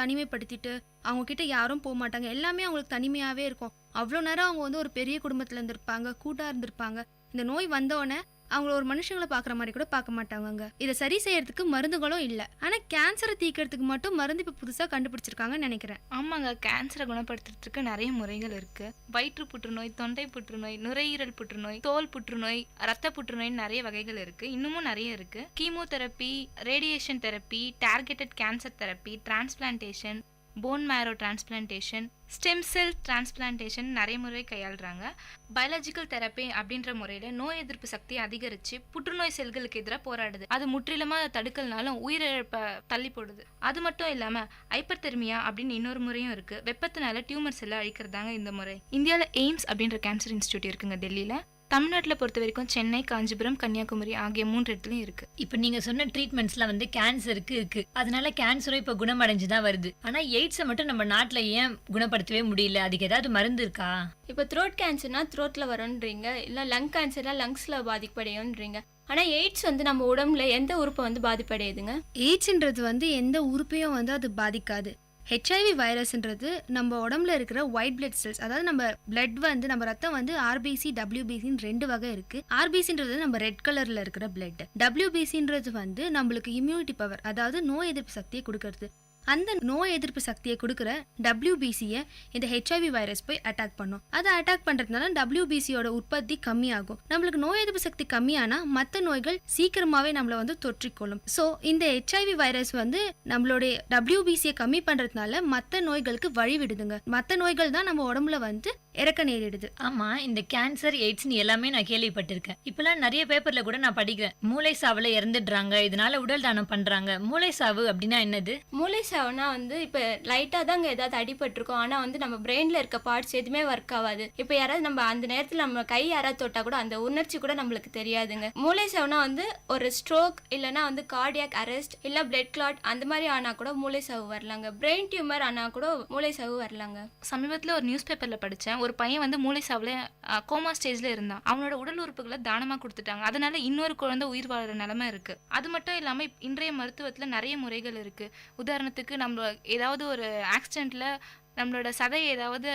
தனிமைப்படுத்திட்டு அவங்க கிட்ட யாரும் போக மாட்டாங்க. எல்லாமே அவங்களுக்கு தனிமையாகவே இருக்கும். அவ்வளோ நேரம் அவங்க வந்து ஒரு பெரிய குடும்பத்தில் இருந்திருப்பாங்க, கூட்டாக இருந்திருப்பாங்க. இந்த நோய் வந்தோடனே அவங்கள ஒரு மனுஷங்களை பார்க்குற மாதிரி கூட பார்க்க மாட்டாங்க. இதை சரி செய்யறதுக்கு மருந்துகளும் இல்லை. ஆனால் கேன்சரை தீர்க்கறதுக்கு மட்டும் மருந்து இப்போ புதுசாக கண்டுபிடிச்சிருக்காங்கன்னு நினைக்கிறேன். ஆமாங்க, கேன்சரை குணப்படுத்துறதுக்கு நிறைய முறைகள் இருக்கு. வயிற்று புற்றுநோய், தொண்டை புற்றுநோய், நுரையீரல் புற்றுநோய், தோல் புற்றுநோய், ரத்த புற்றுநோய் நிறைய வகைகள் இருக்கு. இன்னமும் நிறைய இருக்கு. Chemotherapy, radiation therapy, targeted cancer therapy, transplantation, phone மேரோ transplantation, stem cell transplantation நிறைய முறை கையாளுறாங்க. பயாலஜிக்கல் தெரப்பி அப்படின்ற முறையில் நோய் எதிர்ப்பு சக்தியை அதிகரித்து புற்றுநோய் செல்களுக்கு எதிராக போராடுது. அது முற்றிலுமாக தடுக்கலனாலும் உயிரிழப்பை தள்ளி போடுது. அது மட்டும் இல்லாமல் ஹைப்பர்தெர்மியா அப்படின்னு இன்னொரு முறையும் இருக்குது. வெப்பத்தினால டியூமர் செல்லை அழிக்கிறதாங்க இந்த முறை. இந்தியாவில் எய்ம்ஸ் அப்படின்ற கேன்சர் இன்ஸ்டியூட் இருக்குங்க டெல்லியில். தமிழ்நாட்டில் பொறுத்த வரைக்கும் சென்னை, காஞ்சிபுரம், கன்னியாகுமரி ஆகிய 3 இடத்துலையும் இருக்கு. இப்போ நீங்க சொன்ன ட்ரீட்மெண்ட்ஸ்லாம் வந்து கேன்சருக்கு இருக்கு. அதனால கேன்சரும் இப்போ குணமடைஞ்சு தான் வருது. ஆனால் எய்ட்ஸை மட்டும் நம்ம நாட்டில் ஏன் குணப்படுத்தவே முடியல? அதுக்கு ஏதாவது மருந்து இருக்கா? இப்போ த்ரோட் கேன்சர்னா த்ரோட்டில் வரும்ன்றீங்க, இல்லை லங் கேன்சர்னா லங்ஸில் பாதிப்படையும்ன்றீங்க. ஆனால் எய்ட்ஸ் வந்து நம்ம உடம்புல எந்த உறுப்பை வந்து பாதிப்படையுதுங்க? எய்ட்ஸ்ன்றது வந்து எந்த உறுப்பையும் வந்து அது பாதிக்காது. ஹெச்ஐவி வைரஸ்ன்றது நம்ம உடம்புல இருக்கிற ஒயிட் பிளட் செல்ஸ், அதாவது நம்ம பிளட் வந்து நம்ம ரத்தம் வந்து ஆர்பிசி, டபிள்யூபிசின்னு 2 வகை இருக்கு. ஆர்பிசின்றது நம்ம ரெட் கலர்ல இருக்கிற பிளட். டபிள்யூபிசின்றது வந்து நம்மளுக்கு இம்யூனிட்டி பவர், அதாவது நோய் எதிர்ப்பு சக்தியை கொடுக்கறது. அந்த நோய் எதிர்ப்பு சக்தியை கொடுக்குற டபிள்யூபிசியை இந்த ஹெச்ஐவி வைரஸ் போய் அட்டாக் பண்ணும். அதை அட்டாக் பண்றதுனால டபிள்யூபிசியோட உற்பத்தி கம்மியாகும். நம்மளுக்கு நோய் எதிர்ப்பு சக்தி கம்மியானா மற்ற நோய்கள் சீக்கிரமாவே நம்மளை வந்து தொற்றிக்கொள்ளும். ஸோ இந்த ஹெச்ஐவி வைரஸ் வந்து நம்மளுடைய டபிள்யூபிசியை கம்மி பண்றதுனால மற்ற நோய்களுக்கு வழி விடுதுங்க. மற்ற நோய்கள் தான் நம்ம உடம்புல வந்து இறக்க நேரிடுது. ஆமா, இந்த கேன்சர், எய்ட்ஸ்னு எல்லாமே நான் கேள்விப்பட்டிருக்கேன். இப்பெல்லாம் நிறைய பேப்பர்ல கூட நான் படிக்கிறேன், மூளை சாவுல இறந்துடுறாங்க, இதனால உடல் தானம் பண்றாங்க. மூளை சாவு அப்படின்னா என்னது? மூளை சாவுனா வந்து இப்போ லைட்டாக தாங்க ஏதாவது அடிபட்டிருக்கோம், ஆனால் வந்து நம்ம பிரெயினில் இருக்க பார்ட்ஸ் எதுவுமே ஒர்க் ஆகாது. இப்போ யாராவது நம்ம அந்த நேரத்தில் நம்ம கை யாராவது தொட்டா கூட அந்த உணர்ச்சி கூட நம்மளுக்கு தெரியாதுங்க. மூளை சாவுனா வந்து ஒரு ஸ்ட்ரோக் இல்லைனா வந்து கார்டியாக் அரெஸ்ட் இல்லை பிளட் கிளாட் அந்த மாதிரி ஆனால் கூட மூளை சாவு வரலாங்க. பிரெயின் டியூமர் ஆனால் கூட மூளை சாவு வரலாங்க. சமீபத்தில் ஒரு நியூஸ் பேப்பரில் படித்தேன், ஒரு பையன் வந்து மூளை சாவில் கோமா ஸ்டேஜில் இருந்தான். அவனோட உடல் உறுப்புகளை தானமாக கொடுத்துட்டாங்க. அதனால இன்னொரு குழந்தை உயிர் வாழற நிலைமை இருக்குது. அது மட்டும் இல்லாமல் இன்றைய மருத்துவத்தில் நிறைய முறைகள் இருக்குது. உதாரணத்துக்கு நம்ம ஏதாவது ஒரு ஆக்சிடெண்ட்டில் நம்மளோட சதையை ஏதாவது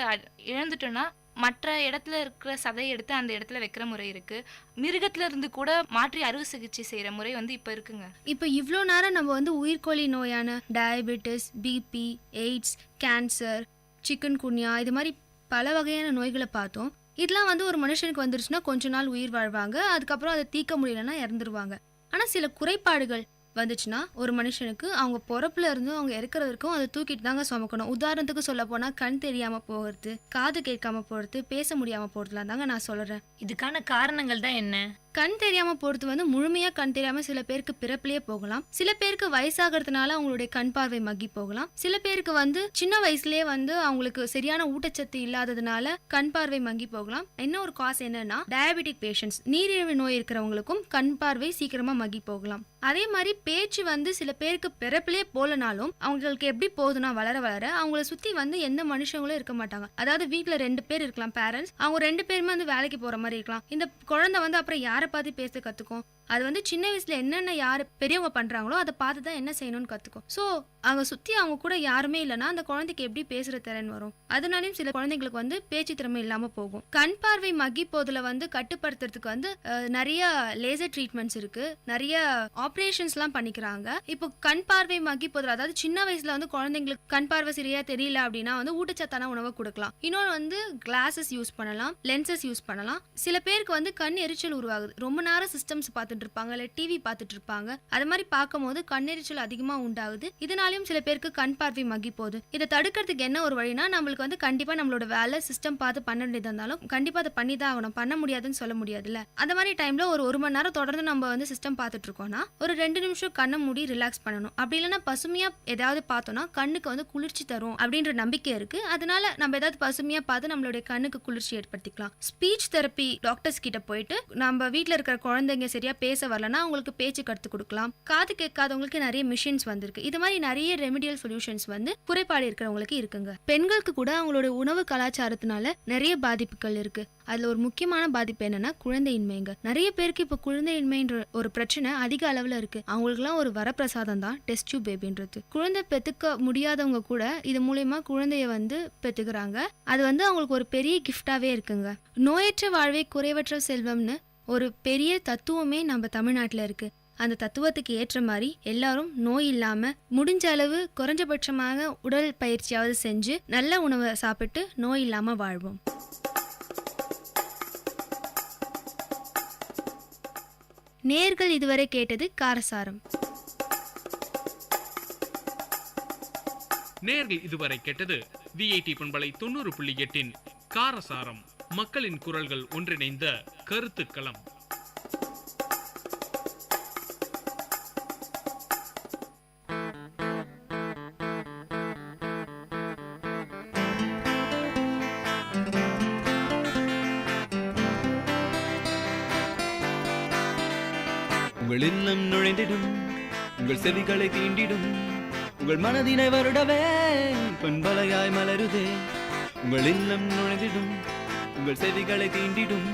இழந்துட்டோன்னா மற்ற இடத்துல இருக்கிற சதையை எடுத்து அந்த இடத்துல வைக்கிற முறை இருக்குது. மிருகத்துல இருந்து கூட மாற்றி அறுவை சிகிச்சை செய்கிற முறை வந்து இப்போ இருக்குங்க. இப்போ இவ்வளோ நேரம் நம்ம வந்து உயிர்கொல்லி நோயான diabetes, BP, AIDS, cancer, chikungunya இது மாதிரி பல வகையான நோய்களை பார்த்தோம். இதெல்லாம் வந்து ஒரு மனுஷனுக்கு வந்துருச்சுன்னா கொஞ்ச நாள் உயிர் வாழ்வாங்க, அதுக்கப்புறம் அதை தீர்க்க முடியலன்னா இறந்துருவாங்க. ஆனால் சில குறைபாடுகள் வந்துச்சுன்னா ஒரு மனுஷனுக்கு அவங்க பிறப்புல இருந்து அவங்க இறக்குற வரைக்கும் அதை தூக்கிட்டு தாங்க சுமக்கணும். உதாரணத்துக்கு சொல்ல போனால் கண் தெரியாமல் போகிறது, காது கேட்காம போகிறது, பேச முடியாமல் போகிறதுலாம் தாங்க நான் சொல்கிறேன். இதுக்கான காரணங்கள் தான் என்ன? கண் தெரியாமல் போகிறது வந்து முழுமையாக கண் தெரியாமல் சில பேருக்கு பிறப்பிலேயே போகலாம். சில பேருக்கு வயசாகிறதுனால அவங்களுடைய கண் பார்வை மக்கி போகலாம். சில பேருக்கு வந்து சின்ன வயசுலேயே வந்து அவங்களுக்கு சரியான ஊட்டச்சத்து இல்லாததுனால கண் பார்வை மங்கி போகலாம். இன்னும் ஒரு காசு என்னன்னா டயபெட்டிக் பேஷண்ட்ஸ், நீரிழிவு நோய் இருக்கிறவங்களுக்கும் கண் பார்வை சீக்கிரமா மக்கி போகலாம். அதே மாதிரி பேச்சு வந்து சில பேருக்கு பிறப்பிலே போலனாலும் அவங்களுக்கு எப்படி போகுதுன்னா வளர வளர அவங்கள சுற்றி வந்து எந்த மனுஷங்களும் இருக்க மாட்டாங்க. அதாவது வீட்டில் 2 பேர் இருக்கலாம் பேரண்ட்ஸ், அவங்க 2 பேருமே வந்து வேலைக்கு போகிற மாதிரி இருக்கலாம். இந்த குழந்தை வந்து அப்புறம் யாரை பார்த்து பேச கற்றுக்கும்? அது வந்து சின்ன வயசுல என்னென்ன யார் பெரியவங்க பண்ணுறாங்களோ அதை பார்த்து தான் என்ன செய்யணும்னு கற்றுக்கும். ஸோ அவங்க சுற்றி அவங்க கூட யாருமே இல்லைன்னா அந்த குழந்தைக்கு எப்படி பேசுகிற திறன் வரும்? அதனாலையும் சில குழந்தைங்களுக்கு வந்து பேச்சு திறமை இல்லாமல் போகும். கண் பார்வை மக்கி போதில் வந்து கட்டுப்படுத்துறதுக்கு வந்து நிறைய லேசர் ட்ரீட்மெண்ட்ஸ் இருக்குது, நிறைய ஆப்ரேஷன்ஸ்லாம் பண்ணிக்கிறாங்க. இப்போ கண் பார்வை மக்கி போதில், அதாவது சின்ன வயசில் வந்து குழந்தைங்களுக்கு கண் பார்வை சரியாக தெரியல அப்படின்னா வந்து ஊட்டச்சத்தான உணவை கொடுக்கலாம். இன்னொன்று வந்து கிளாஸஸ் யூஸ் பண்ணலாம், லென்சஸ் யூஸ் பண்ணலாம். சில பேருக்கு வந்து கண் எரிச்சல் உருவாகுது, ரொம்ப நேரம் சிஸ்டம்ஸ் பார்த்துட்டு உட்காந்துட்டு இருப்பாங்க, இல்லை டிவி பார்த்துட்டு இருப்பாங்க. அது மாதிரி பார்க்கும்போது கண்ணெரிச்சல் அதிகமாக உண்டாகுது. இதனாலையும் சில பேருக்கு கண் பார்வை மங்கி போகுது. இதை தடுக்கிறதுக்கு என்ன ஒரு வழினா, நம்மளுக்கு வந்து கண்டிப்பாக நம்மளோட வேலை சிஸ்டம் பார்த்து பண்ண வேண்டியதாக இருந்தாலும் கண்டிப்பாக அதை பண்ணி தான் ஆகணும். பண்ண முடியாதுன்னு சொல்ல முடியாதுல்ல. அந்த மாதிரி டைம்ல ஒரு மணி நேரம் தொடர்ந்து நம்ம வந்து சிஸ்டம் பார்த்துட்டு இருக்கோம்னா ஒரு 2 நிமிஷம் கண்ணை மூடி ரிலாக்ஸ் பண்ணணும். அப்படி இல்லைன்னா பசுமையா ஏதாவது பார்த்தோம்னா கண்ணுக்கு வந்து குளிர்ச்சி தரும் அப்படின்ற நம்பிக்கை இருக்கு. அதனால நம்ம ஏதாவது பசுமையா பார்த்து நம்மளுடைய கண்ணுக்கு குளிர்ச்சி ஏற்படுத்திக்கலாம். ஸ்பீச் தெரப்பி டாக்டர்ஸ் கிட்ட போயிட்டு நம்ம வீட்டில் இருக்கிற குழந்தைங்க சரியா பேச வரலன்னா அவங்களுக்கு பேச்சு கற்றுக் கொடுக்கலாம். காது கேட்காதவங்களுக்கு நிறைய மிஷின்ஸ் வந்திருக்கு. இது மாதிரி நிறைய ரெமிடியல் சொல்யூஷன்ஸ் வந்து குறைபாடு இருக்கிறவங்களுக்கு இருக்குங்க. பெண்களுக்கு கூட அவங்களோட உணவு கலாச்சாரத்தினால நிறைய பாதிப்புகள் இருக்கு. அதுல ஒரு முக்கியமான பாதிப்பு என்னன்னா குழந்தையின்மைங்க. நிறைய பேருக்கு இப்ப குழந்தையின்மைன்ற ஒரு பிரச்சனை அதிக அளவுல இருக்கு. அவங்களுக்குலாம் ஒரு வரப்பிரசாதம் தான் டெஸ்ட் டியூப் பேபின்றது. குழந்தை பெத்துக்க முடியாதவங்க கூட இது மூலமா குழந்தைய வந்து பெத்துக்கிறாங்க. அது வந்து அவங்களுக்கு ஒரு பெரிய கிஃப்டாவே இருக்குங்க. நோயற்ற வாழ்வே குறைவற்ற செல்வம்னு ஒரு பெரிய தத்துவமே நம்ம தமிழ்நாட்டுல இருக்கு. அந்த தத்துவத்துக்கு ஏற்ற மாதிரி எல்லாரும் நோய் இல்லாம முடிஞ்ச அளவு குறைஞ்சபட்சமாக உடல் பயிற்சியாவது செஞ்சு நல்ல உணவை சாப்பிட்டு நோய் இல்லாம வாழ்வோம். நேர்கள் இதுவரை கேட்டது காரசாரம். நேர்கள் இதுவரை கேட்டது விஐடி பண்பலை 90.8 காரசாரம், மக்களின் குரல்கள் ஒன்றிணைந்த கருத்துக்களம். உங்கள் இல்லம் நுழைந்திடும், உங்கள் செவிகளை தீண்டிடும், உங்கள் மனதினை வருடவே பண்பலையாய் மலருதே. உங்கள் இல்லம் நுழைந்திடும், உங்கள் செவிகளை தீண்டிடும்,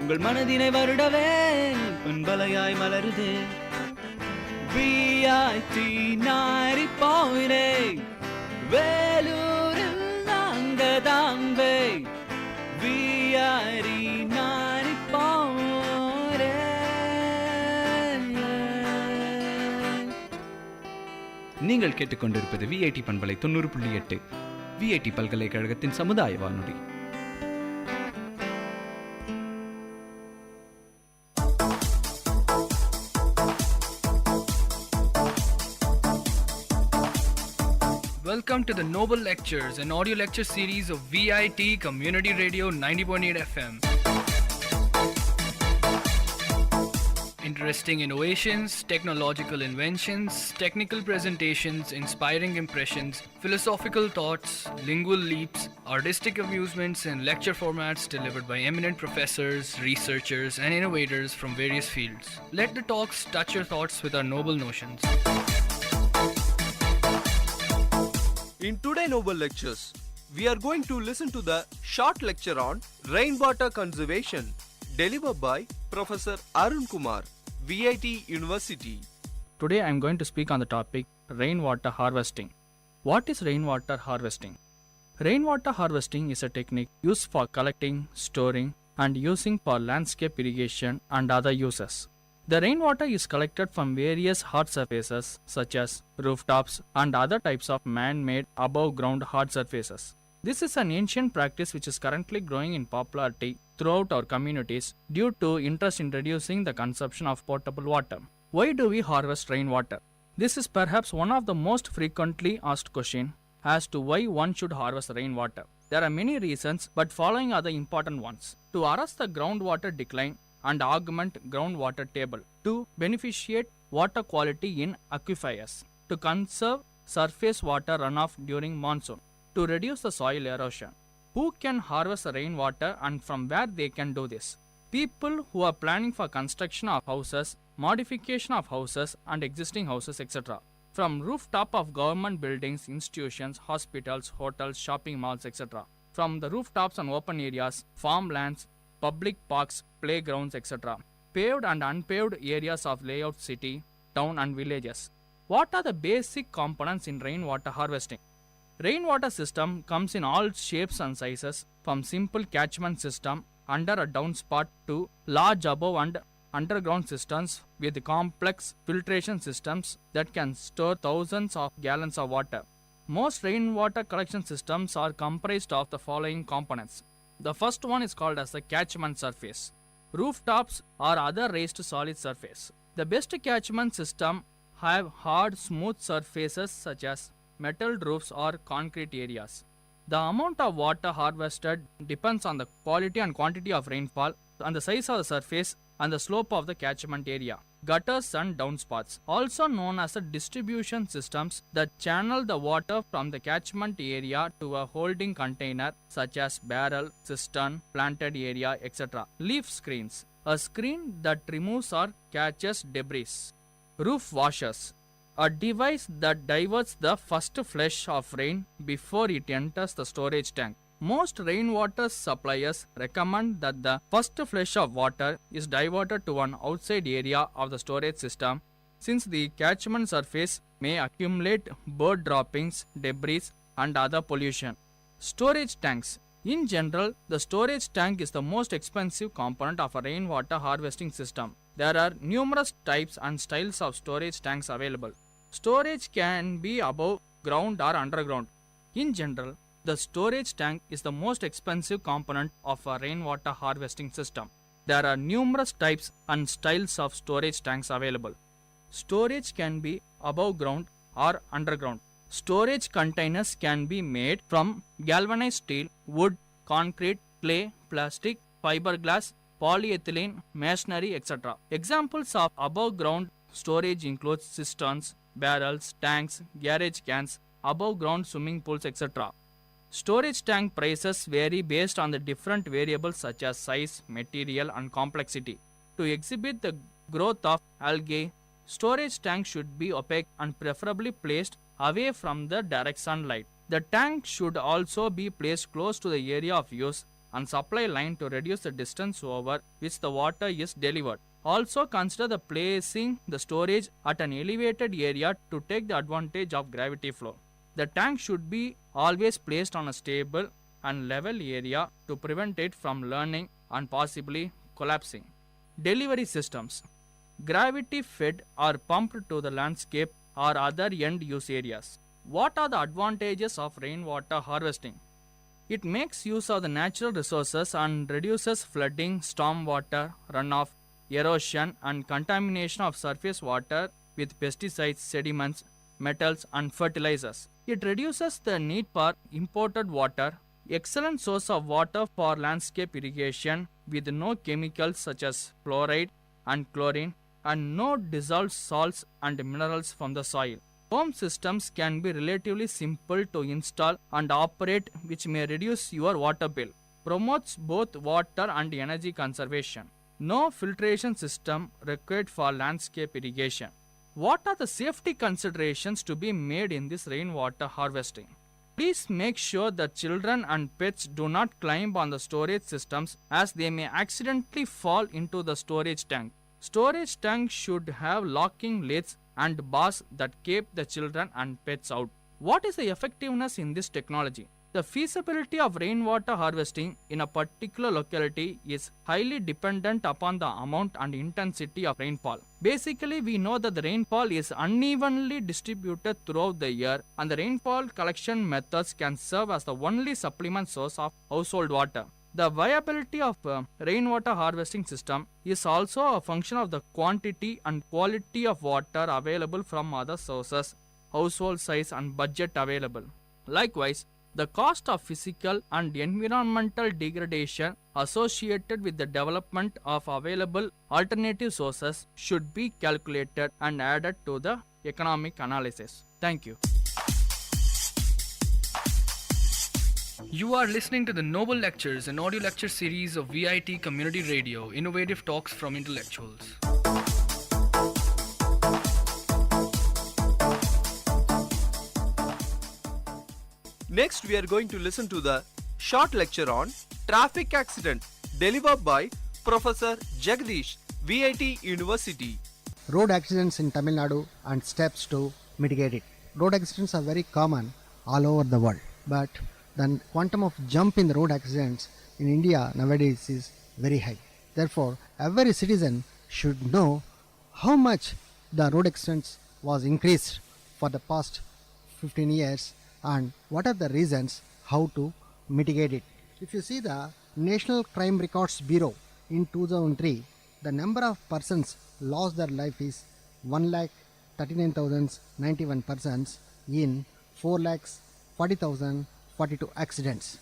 உங்கள் மனதினை வருடவே பண்பலையாய் மலருதே. விஐடி 90.8 வேலூரில் நாங்க தாம்பே. விஐடி 90.8. நீங்கள் கேட்டுக்கொண்டிருப்பது விஐடி பண்பலை 90.8 விஐடி பல்கலைக்கழகத்தின் சமுதாய வானொலி. Welcome to the Noble Lectures, an audio lecture series of VIT Community Radio 90.8 FM. Interesting innovations, technological inventions, technical presentations, inspiring impressions, philosophical thoughts, lingual leaps, artistic amusements, and lecture formats delivered by eminent professors, researchers, and innovators from various fields. Let the talks touch your thoughts with our noble notions. In today's Noble Lectures, we are going to listen to the short lecture on rainwater conservation delivered by Professor Arun Kumar, VIT University. Today I am going to speak on the topic rainwater harvesting. What is rainwater harvesting? Rainwater harvesting is a technique used for collecting, storing, and using for landscape irrigation and other uses. The rainwater is collected from various hard surfaces such as rooftops and other types of man-made above-ground hard surfaces. This is an ancient practice which is currently growing in popularity throughout our communities due to interest in reducing the consumption of potable water. Why do we harvest rainwater? This is perhaps one of the most frequently asked questions as to why one should harvest rainwater. There are many reasons, but following are the important ones. To arrest the groundwater decline and augment groundwater table, to beneficiate water quality in aquifers, to conserve surface water runoff during monsoon, to reduce the soil erosion. Who can harvest the rainwater and from where they can do this? People who are planning for construction of houses, modification of houses and existing houses, etc. From rooftop of government buildings, institutions, hospitals, hotels, shopping malls, etc. From the rooftops and open areas, farmlands, public parks, playgrounds, etc. Paved and unpaved areas of layout city, town and villages. What are the basic components in rainwater harvesting? Rainwater system comes in all shapes and sizes, from simple catchment system under a downspout to large above and underground systems with complex filtration systems that can store thousands of gallons of water. Most rainwater collection systems are comprised of the following components. The first one is called as the catchment surface. rooftops, or other raised solid surface. The best catchment system have hard, smooth surfaces such as metal roofs or concrete areas. The amount of water harvested depends on the quality and quantity of rainfall and the size of the surface and the slope of the catchment area. Gutters and downspouts, also known as the distribution systems that channel the water from the catchment area to a holding container such as barrel, cistern, planted area, etc. Leaf screens, a screen that removes or catches debris. Roof washers, a device that diverts the first flush of rain before it enters the storage tank. Most rainwater suppliers recommend that the first flush of water is diverted to an outside area of the storage system, since the catchment surface may accumulate bird droppings, debris, and other pollution. Storage tanks. In general, the storage tank is the most expensive component of a rainwater harvesting system. There are numerous types and styles of storage tanks available. Storage can be above ground or underground. In general, the storage tank is the most expensive component of a rainwater harvesting system. There are numerous types and styles of storage tanks available. Storage can be above ground or underground. Storage containers can be made from galvanized steel, wood, concrete, clay, plastic, fiberglass, polyethylene, masonry, etc. Examples of above ground storage include cisterns, barrels, tanks, garage cans, above ground swimming pools, etc. Storage tank prices vary based on the different variables such as size, material, and complexity. To exhibit the growth of algae, storage tank should be opaque and preferably placed away from the direct sunlight. The tank should also be placed close to the area of use and supply line to reduce the distance over which the water is delivered. Also consider the placing the storage at an elevated area to take the advantage of gravity flow. The tank should be always placed on a stable and level area to prevent it from leaning and possibly collapsing. Delivery systems. Gravity fed or pumped to the landscape or other end use areas. What are the advantages of rainwater harvesting? It makes use of the natural resources and reduces flooding, stormwater, runoff, erosion, and contamination of surface water with pesticides, sediments, metals, and fertilizers. It reduces the need for imported water, excellent source of water for landscape irrigation with no chemicals such as fluoride and chlorine, and no dissolved salts and minerals from the soil. Home systems can be relatively simple to install and operate, which may reduce your water bill. Promotes both water and energy conservation. No filtration system required for landscape irrigation. What are the safety considerations to be made in this rainwater harvesting? Please make sure that children and pets do not climb on the storage systems, as they may accidentally fall into the storage tank. Storage tank should have locking lids and bars that keep the children and pets out. What is the effectiveness in this technology? The feasibility of rainwater harvesting in a particular locality is highly dependent upon the amount and intensity of rainfall. Basically, we know that the rainfall is unevenly distributed throughout the year, and the rainfall collection methods can serve as the only supplement source of household water. The viability of rainwater harvesting system is also a function of the quantity and quality of water available from other sources, household size, and budget available. Likewise, the cost of physical and environmental degradation associated with the development of available alternative sources should be calculated and added to the economic analysis. Thank you. You are listening to the Noble Lectures, an audio lecture series of VIT Community Radio, innovative talks from intellectuals. Next, we are going to listen to the short lecture on traffic accident delivered by Professor Jagdish, VIT University. Road accidents in Tamil Nadu and steps to mitigate it. Road accidents are very common all over the world, but the quantum of jump in the road accidents in India nowadays is very high. Therefore, every citizen should know how much the road accidents was increased for the past 15 years and what are the reasons how to mitigate it. If you see the National Crime Records Bureau in 2003, the number of persons lost their life is 1,39,091 persons in 4,40,042 accidents.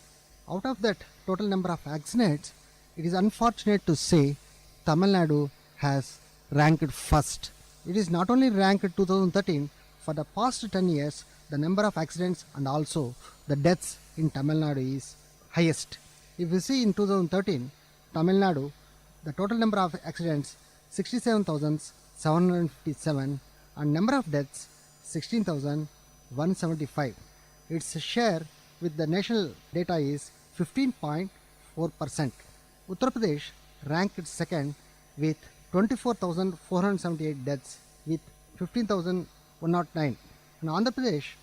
Out of that total number of accidents, it is unfortunate to say Tamil Nadu has ranked first. It is not only ranked 2013, for the past 10 years, the number of accidents and also the deaths in Tamil Nadu is highest. If you see in 2013, Tamil Nadu, the total number of accidents 67,757 and number of deaths 16,175. Its share with the national data is 15.4%. Uttar Pradesh ranked second with 24,478 deaths with 15,109. And Andhra Pradesh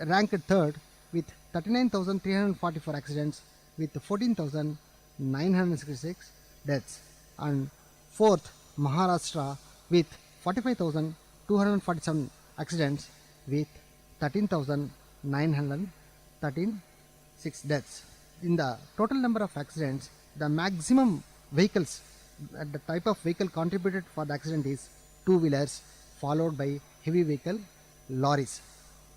ranked third with 39,344 accidents with 14,966 deaths. And fourth, Maharashtra with 45,247 accidents with 13,936 deaths. In the total number of accidents, the maximum vehicles, the type of vehicle contributed for the accident is two-wheelers, followed by heavy vehicle lorries.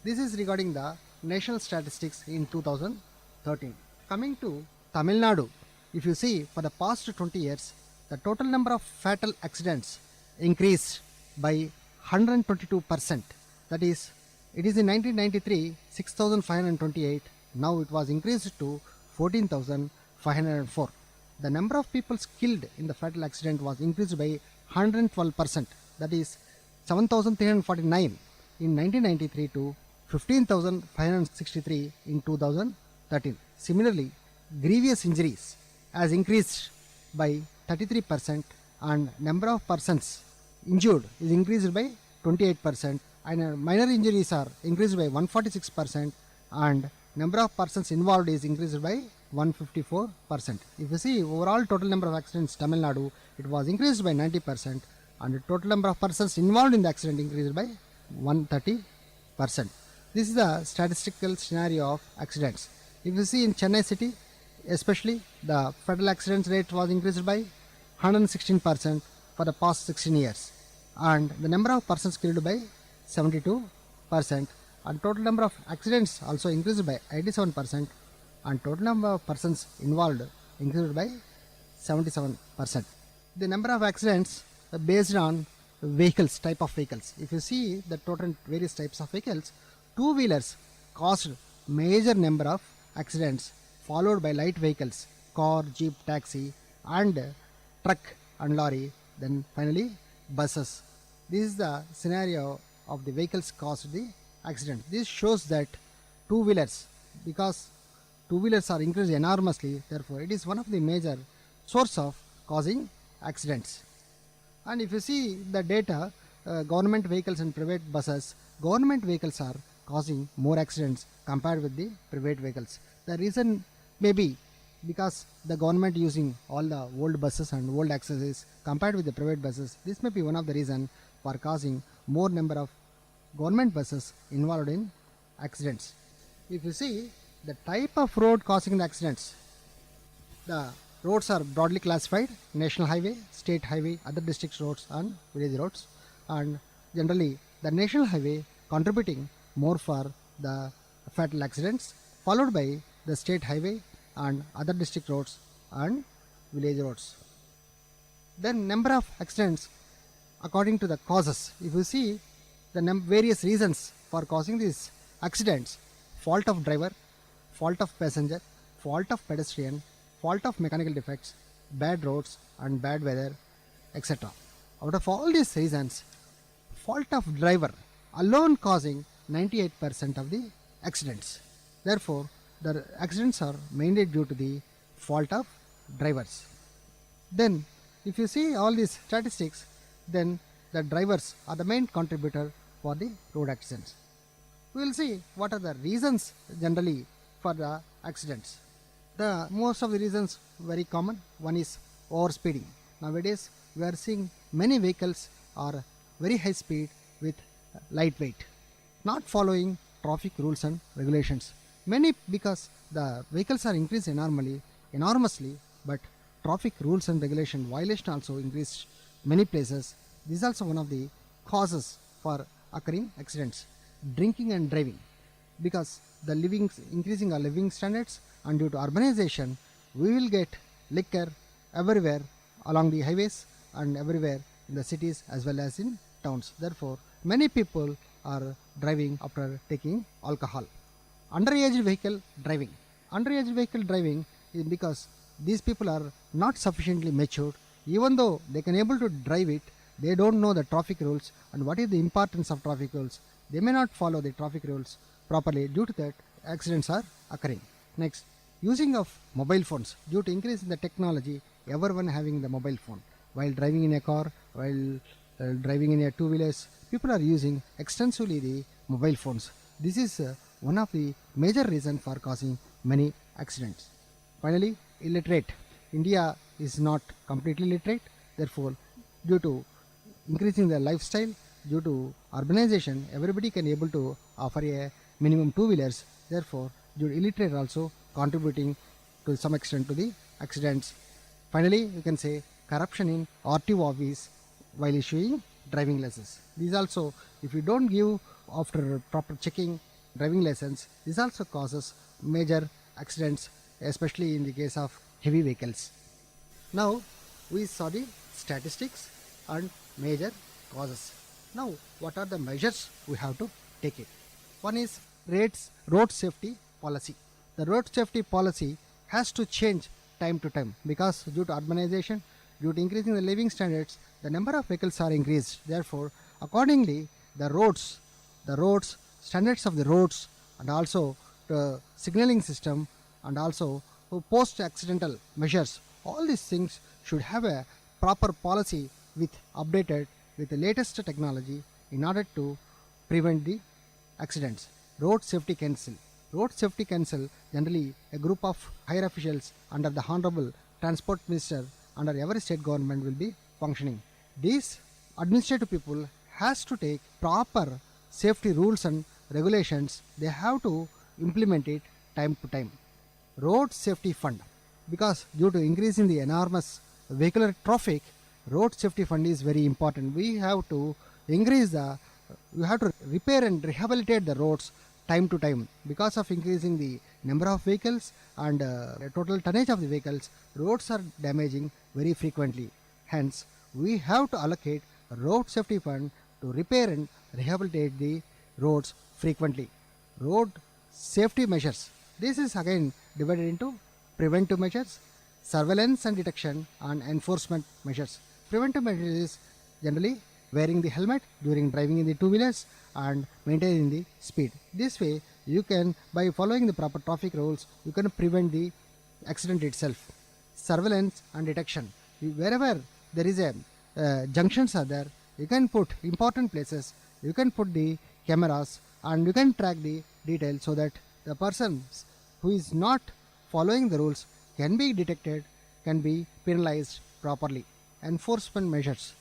This is regarding the national statistics in 2013. Coming to Tamil Nadu, if you see for the past 20 years, the total number of fatal accidents increased by 122%. That is, it is in 1993 6,528. Now it was increased to 14,504. The number of people killed in the fatal accident was increased by 112%. That is 7,349 in 1993 to 15,563 in 2013. Similarly, grievous injuries has increased by 33% and number of persons injured is increased by 28% and minor injuries are increased by 146% and number of persons involved is increased by 154%. If you see overall total number of accidents Tamil Nadu, it was increased by 90% and the total number of persons involved in the accident increased by 130%. This is the statistical scenario of accidents. If you see in Chennai city, especially the fatal accidents rate was increased by 116% for the past 16 years and the number of persons killed by 72% and total number of accidents also increased by 87% and total number of persons involved increased by 77%. The number of accidents are based on vehicles, type of vehicles. If you see the total various types of vehicles, two-wheelers caused major number of accidents, followed by light vehicles, car, jeep, taxi, and truck and lorry, then finally buses. This is the scenario of the vehicles caused the accident. This shows that two-wheelers, because two-wheelers are increased enormously, therefore it is one of the major source of causing accidents. And if you see the data, government vehicles and private buses, government vehicles are causing more accidents compared with the private vehicles. The reason may be because the government using all the old buses and old accessories compared with the private buses. This may be one of the reason for causing more number of government buses involved in accidents. If you see the type of road causing the accidents, the roads are broadly classified: national highway, state highway, other district roads and village roads. And generally the national highway contributing more for the fatal accidents, followed by the state highway and other district roads and village roads. Then number of accidents according to the causes. If you see the various reasons for causing these accidents: fault of driver, fault of passenger, fault of pedestrian, fault of mechanical defects, bad roads and bad weather, etc. Out of all these reasons, fault of driver alone causing 98% of the accidents. Therefore, the accidents are mainly due to the fault of drivers. Then, if you see all these statistics, then the drivers are the main contributor for the road accidents. We will see what are the reasons generally for the accidents. The most of the reasons very common. One is overspeeding. Nowadays we are seeing many vehicles are very high speed with light weight, not following traffic rules and regulations. Many because the vehicles are increased enormously, but traffic rules and regulation violation also increased many places. This is also one of the causes for occurring accidents. Drinking and driving, because the increasing our living standards, and due to urbanization, we will get liquor everywhere along the highways and everywhere in the cities as well as in towns. Therefore, many people are driving after taking alcohol. Underage vehicle driving. Underage vehicle driving is because these people are not sufficiently matured. Even though they can able to drive it, they don't know the traffic rules and what is the importance of traffic rules. They may not follow the traffic rules properly. Due to that, accidents are occurring. Next, using of mobile phones. Due to increase in the technology, everyone having the mobile phone. While driving in a car, while driving in a two-wheelers, people are using extensively the mobile phones. This is one of the major reasons for causing many accidents. Finally, illiterate. India is not completely literate. Therefore, due to increasing the lifestyle, due to urbanization, everybody can able to offer a minimum two-wheelers. Therefore, due to illiterate also contributing to some extent to the accidents. Finally, you can say corruption in RTO office while issuing driving license. These also, if you don't give after proper checking driving license, this also causes major accidents, especially in the case of heavy vehicles. Now, we saw the statistics and major causes. Now, what are the measures we have to take it? One is road safety policy. The road safety policy has to change time to time because due to urbanization, due to increasing the living standards, the number of vehicles are increased. Therefore, accordingly, the roads, standards of the roads, and also the signaling system, and also post-accidental measures, all these things should have a proper policy updated with the latest technology in order to prevent the accidents. Road Safety Council. Road Safety Council, generally a group of higher officials under the Honorable Transport Minister under every state government will be functioning. These administrative people has to take proper safety rules and regulations. They have to implement it time to time. Road Safety Fund. Because due to increasing the enormous vehicular traffic, Road Safety Fund is very important. We have to repair and rehabilitate the roads time to time. Because of increasing the number of vehicles and total tonnage of the vehicles, roads are damaging very frequently. Hence, we have to allocate a road safety fund to repair and rehabilitate the roads frequently. Road safety measures. This is again divided into preventive measures, surveillance and detection, and enforcement measures. Preventive measures is generally wearing the helmet during driving in the two-wheelers and maintaining the speed. This way, you can, by following the proper traffic rules, you can prevent the accident itself. Surveillance and detection. Wherever there is a junctions are there, you can put important places, you can put the cameras and you can track the details so that the person who is not following the rules can be detected, can be penalized properly. Enforcement measures.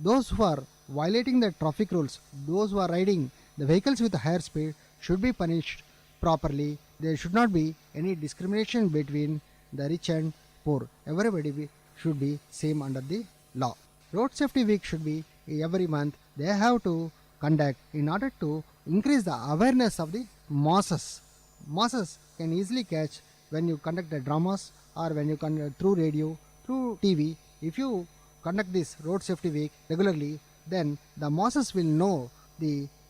Those who are violating the traffic rules, those who are riding the vehicles with a higher speed should be punished properly. There should not be any discrimination between the rich and poor. Everybody should be same under the law. Road Safety Week should be every month. They have to conduct in order to increase the awareness of the masses. Masses can easily catch when you conduct the dramas or when you conduct through radio, through TV. If you conduct this Road Safety Week regularly, then the masses will know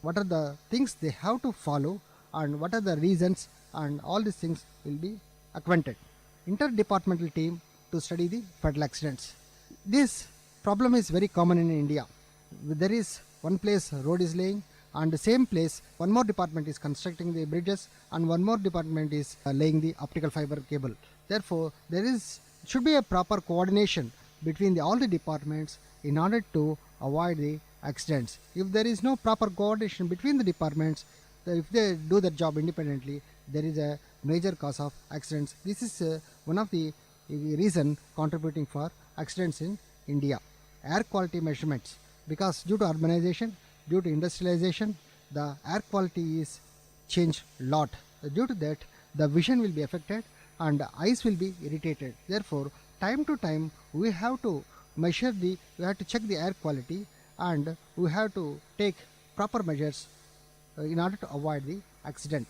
what are the things they have to follow and what are the reasons, and all these things will be acquainted. Interdepartmental team to study the fatal accidents. This problem is very common in India. There is one place road is laying, and the same place one more department is constructing the bridges and one more department is laying the optical fiber cable. Therefore, should be a proper coordination between all the departments in order to avoid the accidents. If there is no proper coordination between the departments, if they do their job independently, there is a major cause of accidents. This is one of the reason contributing for accidents in India. Air quality measurements. Because due to urbanization, due to industrialization, the air quality is changed a lot. Due to that, the vision will be affected and the eyes will be irritated. Therefore, time to time we have to we have to check the air quality, and we have to take proper measures in order to avoid the accident.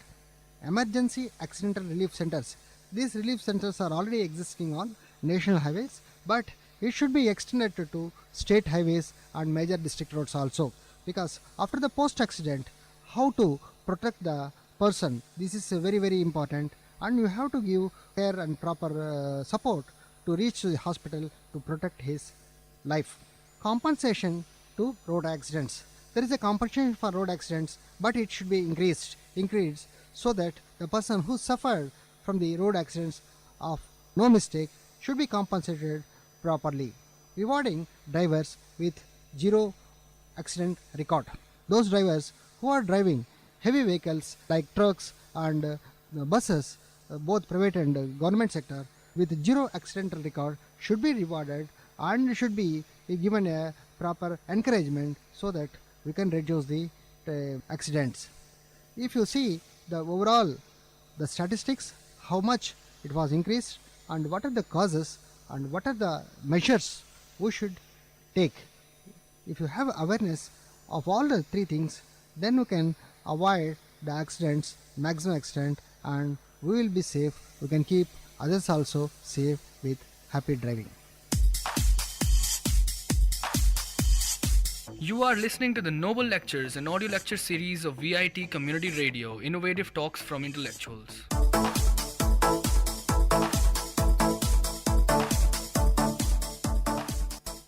Emergency accidental relief centers. These relief centers are already existing on national highways, but it should be extended to state highways and major district roads also, because after the post accident, how to protect the person, this is very very important, and you have to give care and proper support to reach the hospital to protect his life. Compensation to road accidents. There is a compensation for road accidents, but it should be increased so that the person who suffered from the road accidents of no mistake should be compensated properly. Rewarding drivers with zero accident record. Those drivers who are driving heavy vehicles like trucks and buses, both private and government sector, with zero accidental record should be rewarded and should be given a proper encouragement so that we can reduce the accidents. If you see the overall the statistics, how much it was increased and what are the causes and what are the measures we should take. If you have awareness of all the three things, then you can avoid the accidents maximum extent, and we will be safe. We can keep others also safe with happy driving. You are listening to the Noble Lectures, an audio lecture series of VIT Community Radio, innovative talks from intellectuals.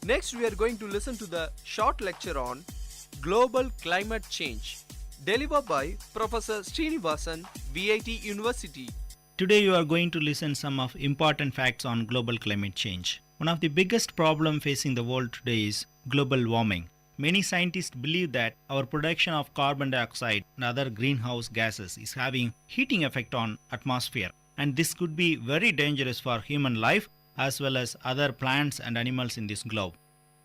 Next, we are going to listen to the short lecture on Global Climate Change, delivered by Professor Srinivasan, VIT University. Today you are going to listen some of important facts on global climate change. One of the biggest problem facing the world today is global warming. Many scientists believe that our production of carbon dioxide and other greenhouse gases is having heating effect on atmosphere, and this could be very dangerous for human life as well as other plants and animals in this globe.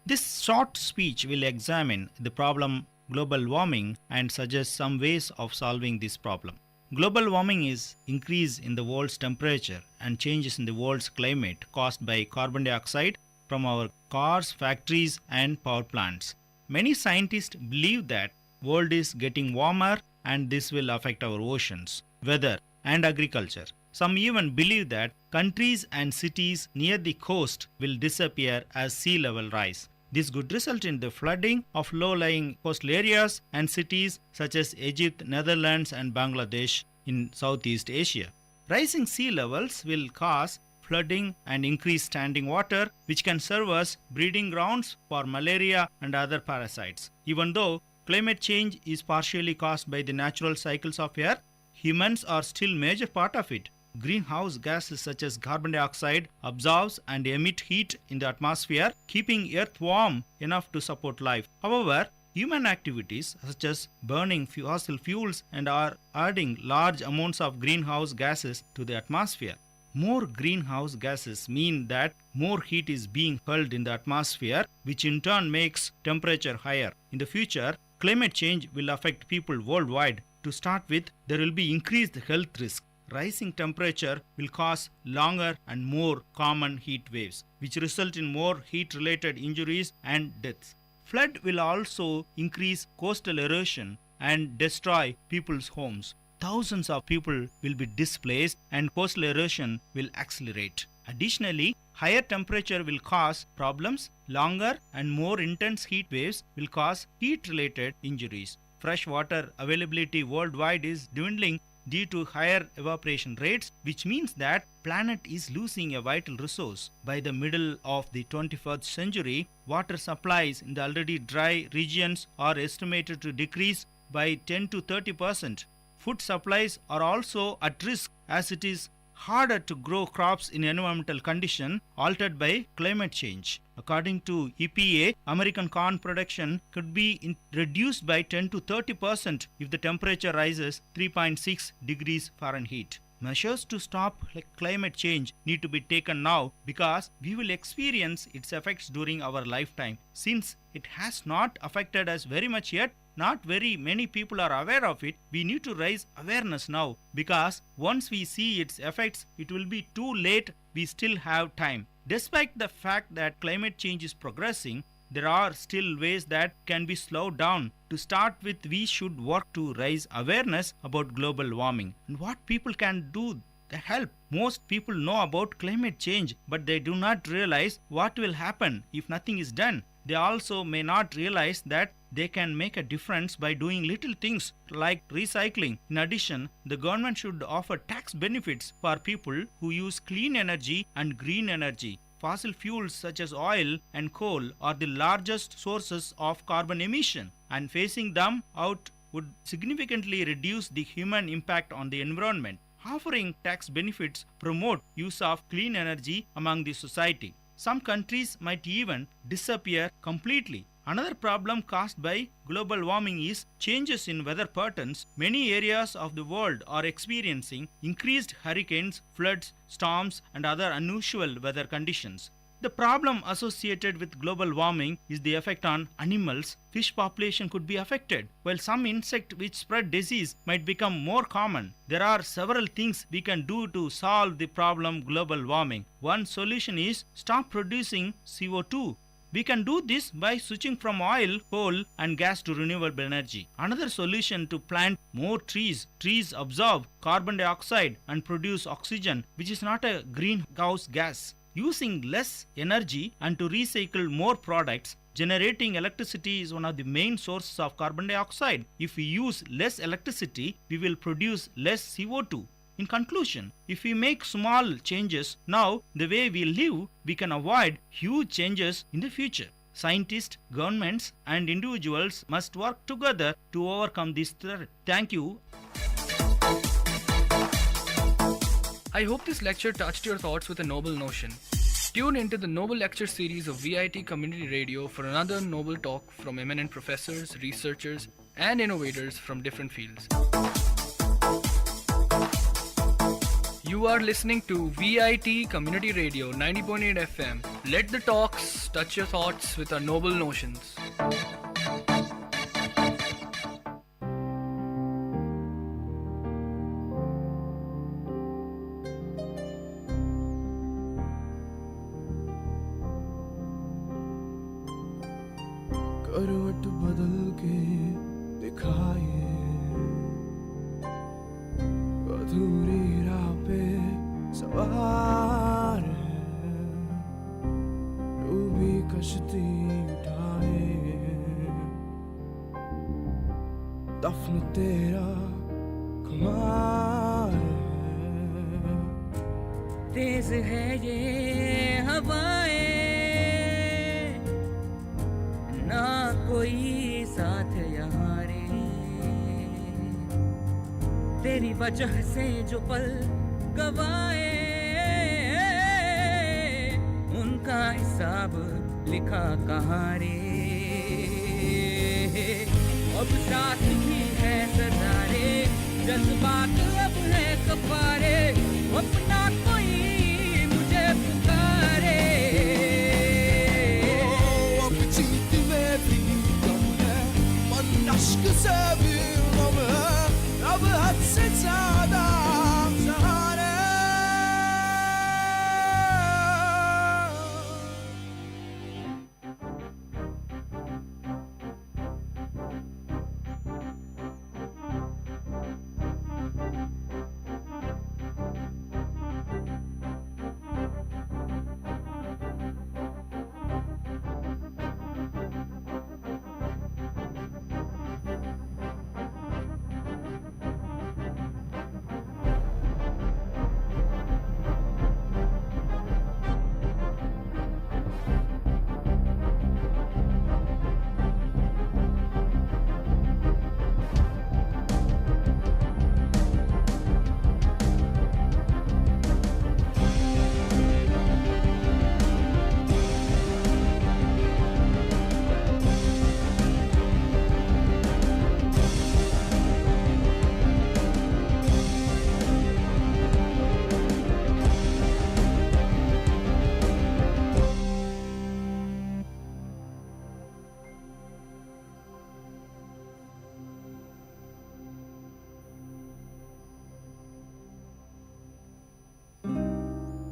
This short speech will examine the problem global warming and suggest some ways of solving this problem. Global warming is increase in the world's temperature and changes in the world's climate caused by carbon dioxide from our cars, factories and power plants. Many scientists believe that world is getting warmer and this will affect our oceans, weather and agriculture. Some even believe that countries and cities near the coast will disappear as sea level rise. This could result in the flooding of low-lying coastal areas and cities such as Egypt, Netherlands and Bangladesh in Southeast Asia. Rising sea levels will cause flooding and increase standing water, which can serve as breeding grounds for malaria and other parasites. Even though climate change is partially caused by the natural cycles of Earth, humans are still a major part of it. Greenhouse gases such as carbon dioxide absorbs and emit heat in the atmosphere, keeping Earth warm enough to support life. However, human activities such as burning fossil fuels and are adding large amounts of greenhouse gases to the atmosphere. More greenhouse gases mean that more heat is being held in the atmosphere, which in turn makes temperature higher. In the future, climate change will affect people worldwide. To start with, there will be increased health risk. Rising temperature will cause longer and more common heat waves, which result in more heat-related injuries and deaths. Flood will also increase coastal erosion and destroy people's homes. Thousands of people will be displaced and coastal erosion will accelerate. Additionally, higher temperature will cause problems. Longer and more intense heat waves will cause heat-related injuries. Fresh water availability worldwide is dwindling due to higher evaporation rates, which means that planet is losing a vital resource. By the middle of the 21st century, water supplies in the already dry regions are estimated to decrease by 10 to 30%. Food supplies are also at risk as it is harder to grow crops in environmental conditions altered by climate change. According to EPA, American corn production could be reduced by 10 to 30% if the temperature rises 3.6 degrees Fahrenheit. Measures to stop climate change need to be taken now because we will experience its effects during our lifetime. Since it has not affected us very much yet, not very many people are aware of it. We need to raise awareness now because once we see its effects, it will be too late. We still have time. Despite the fact that climate change is progressing, there are still ways that can be slowed down. To start with, we should work to raise awareness about global warming and what people can do to help. Most people know about climate change, but they do not realize what will happen if nothing is done. They also may not realize that they can make a difference by doing little things like recycling. In addition, the government should offer tax benefits for people who use clean energy and green energy. Fossil fuels such as oil and coal are the largest sources of carbon emission, and phasing them out would significantly reduce the human impact on the environment. Offering tax benefits promote use of clean energy among the society. Some countries might even disappear completely. Another problem caused by global warming is changes in weather patterns. Many areas of the world are experiencing increased hurricanes, floods, storms, and other unusual weather conditions. The problem associated with global warming is the effect on animals. Fish population could be affected, while some insect which spread disease might become more common. There are several things we can do to solve the problem global warming. One solution is stop producing CO2. We can do this by switching from oil, coal, and gas to renewable energy. Another solution to plant more trees. Trees absorb carbon dioxide and produce oxygen, which is not a greenhouse gas. Using less energy and to recycle more products. Generating electricity is one of the main sources of carbon dioxide. If we use less electricity, we will produce less CO2. In conclusion, if we make small changes now the way we live, we can avoid huge changes in the future. Scientists, governments, and individuals must work together to overcome this threat. Thank you. I hope this lecture touched your thoughts with a noble notion. Tune into the Noble Lecture series of VIT Community Radio for another noble talk from eminent professors, researchers, and innovators from different fields. You are listening to VIT Community Radio 90.8 FM. Let the talks touch your thoughts with our noble notions. करवट बदल के दिखाए अधूरी राह पे सवार है डूबी कश्ती उठाए दफन तेरा खुमार है तेज है ये हवाएं ना कोई साथ यहाँ रे तेरी वजह से जो पल गवाए उनका हिसाब लिखा कहाँ रे अब साथ ही है सदा रे जज्बात अब है कफारे अपना कोई मुझे पुकारे aşkı seviyorum अब हद से ज्यादा सहारे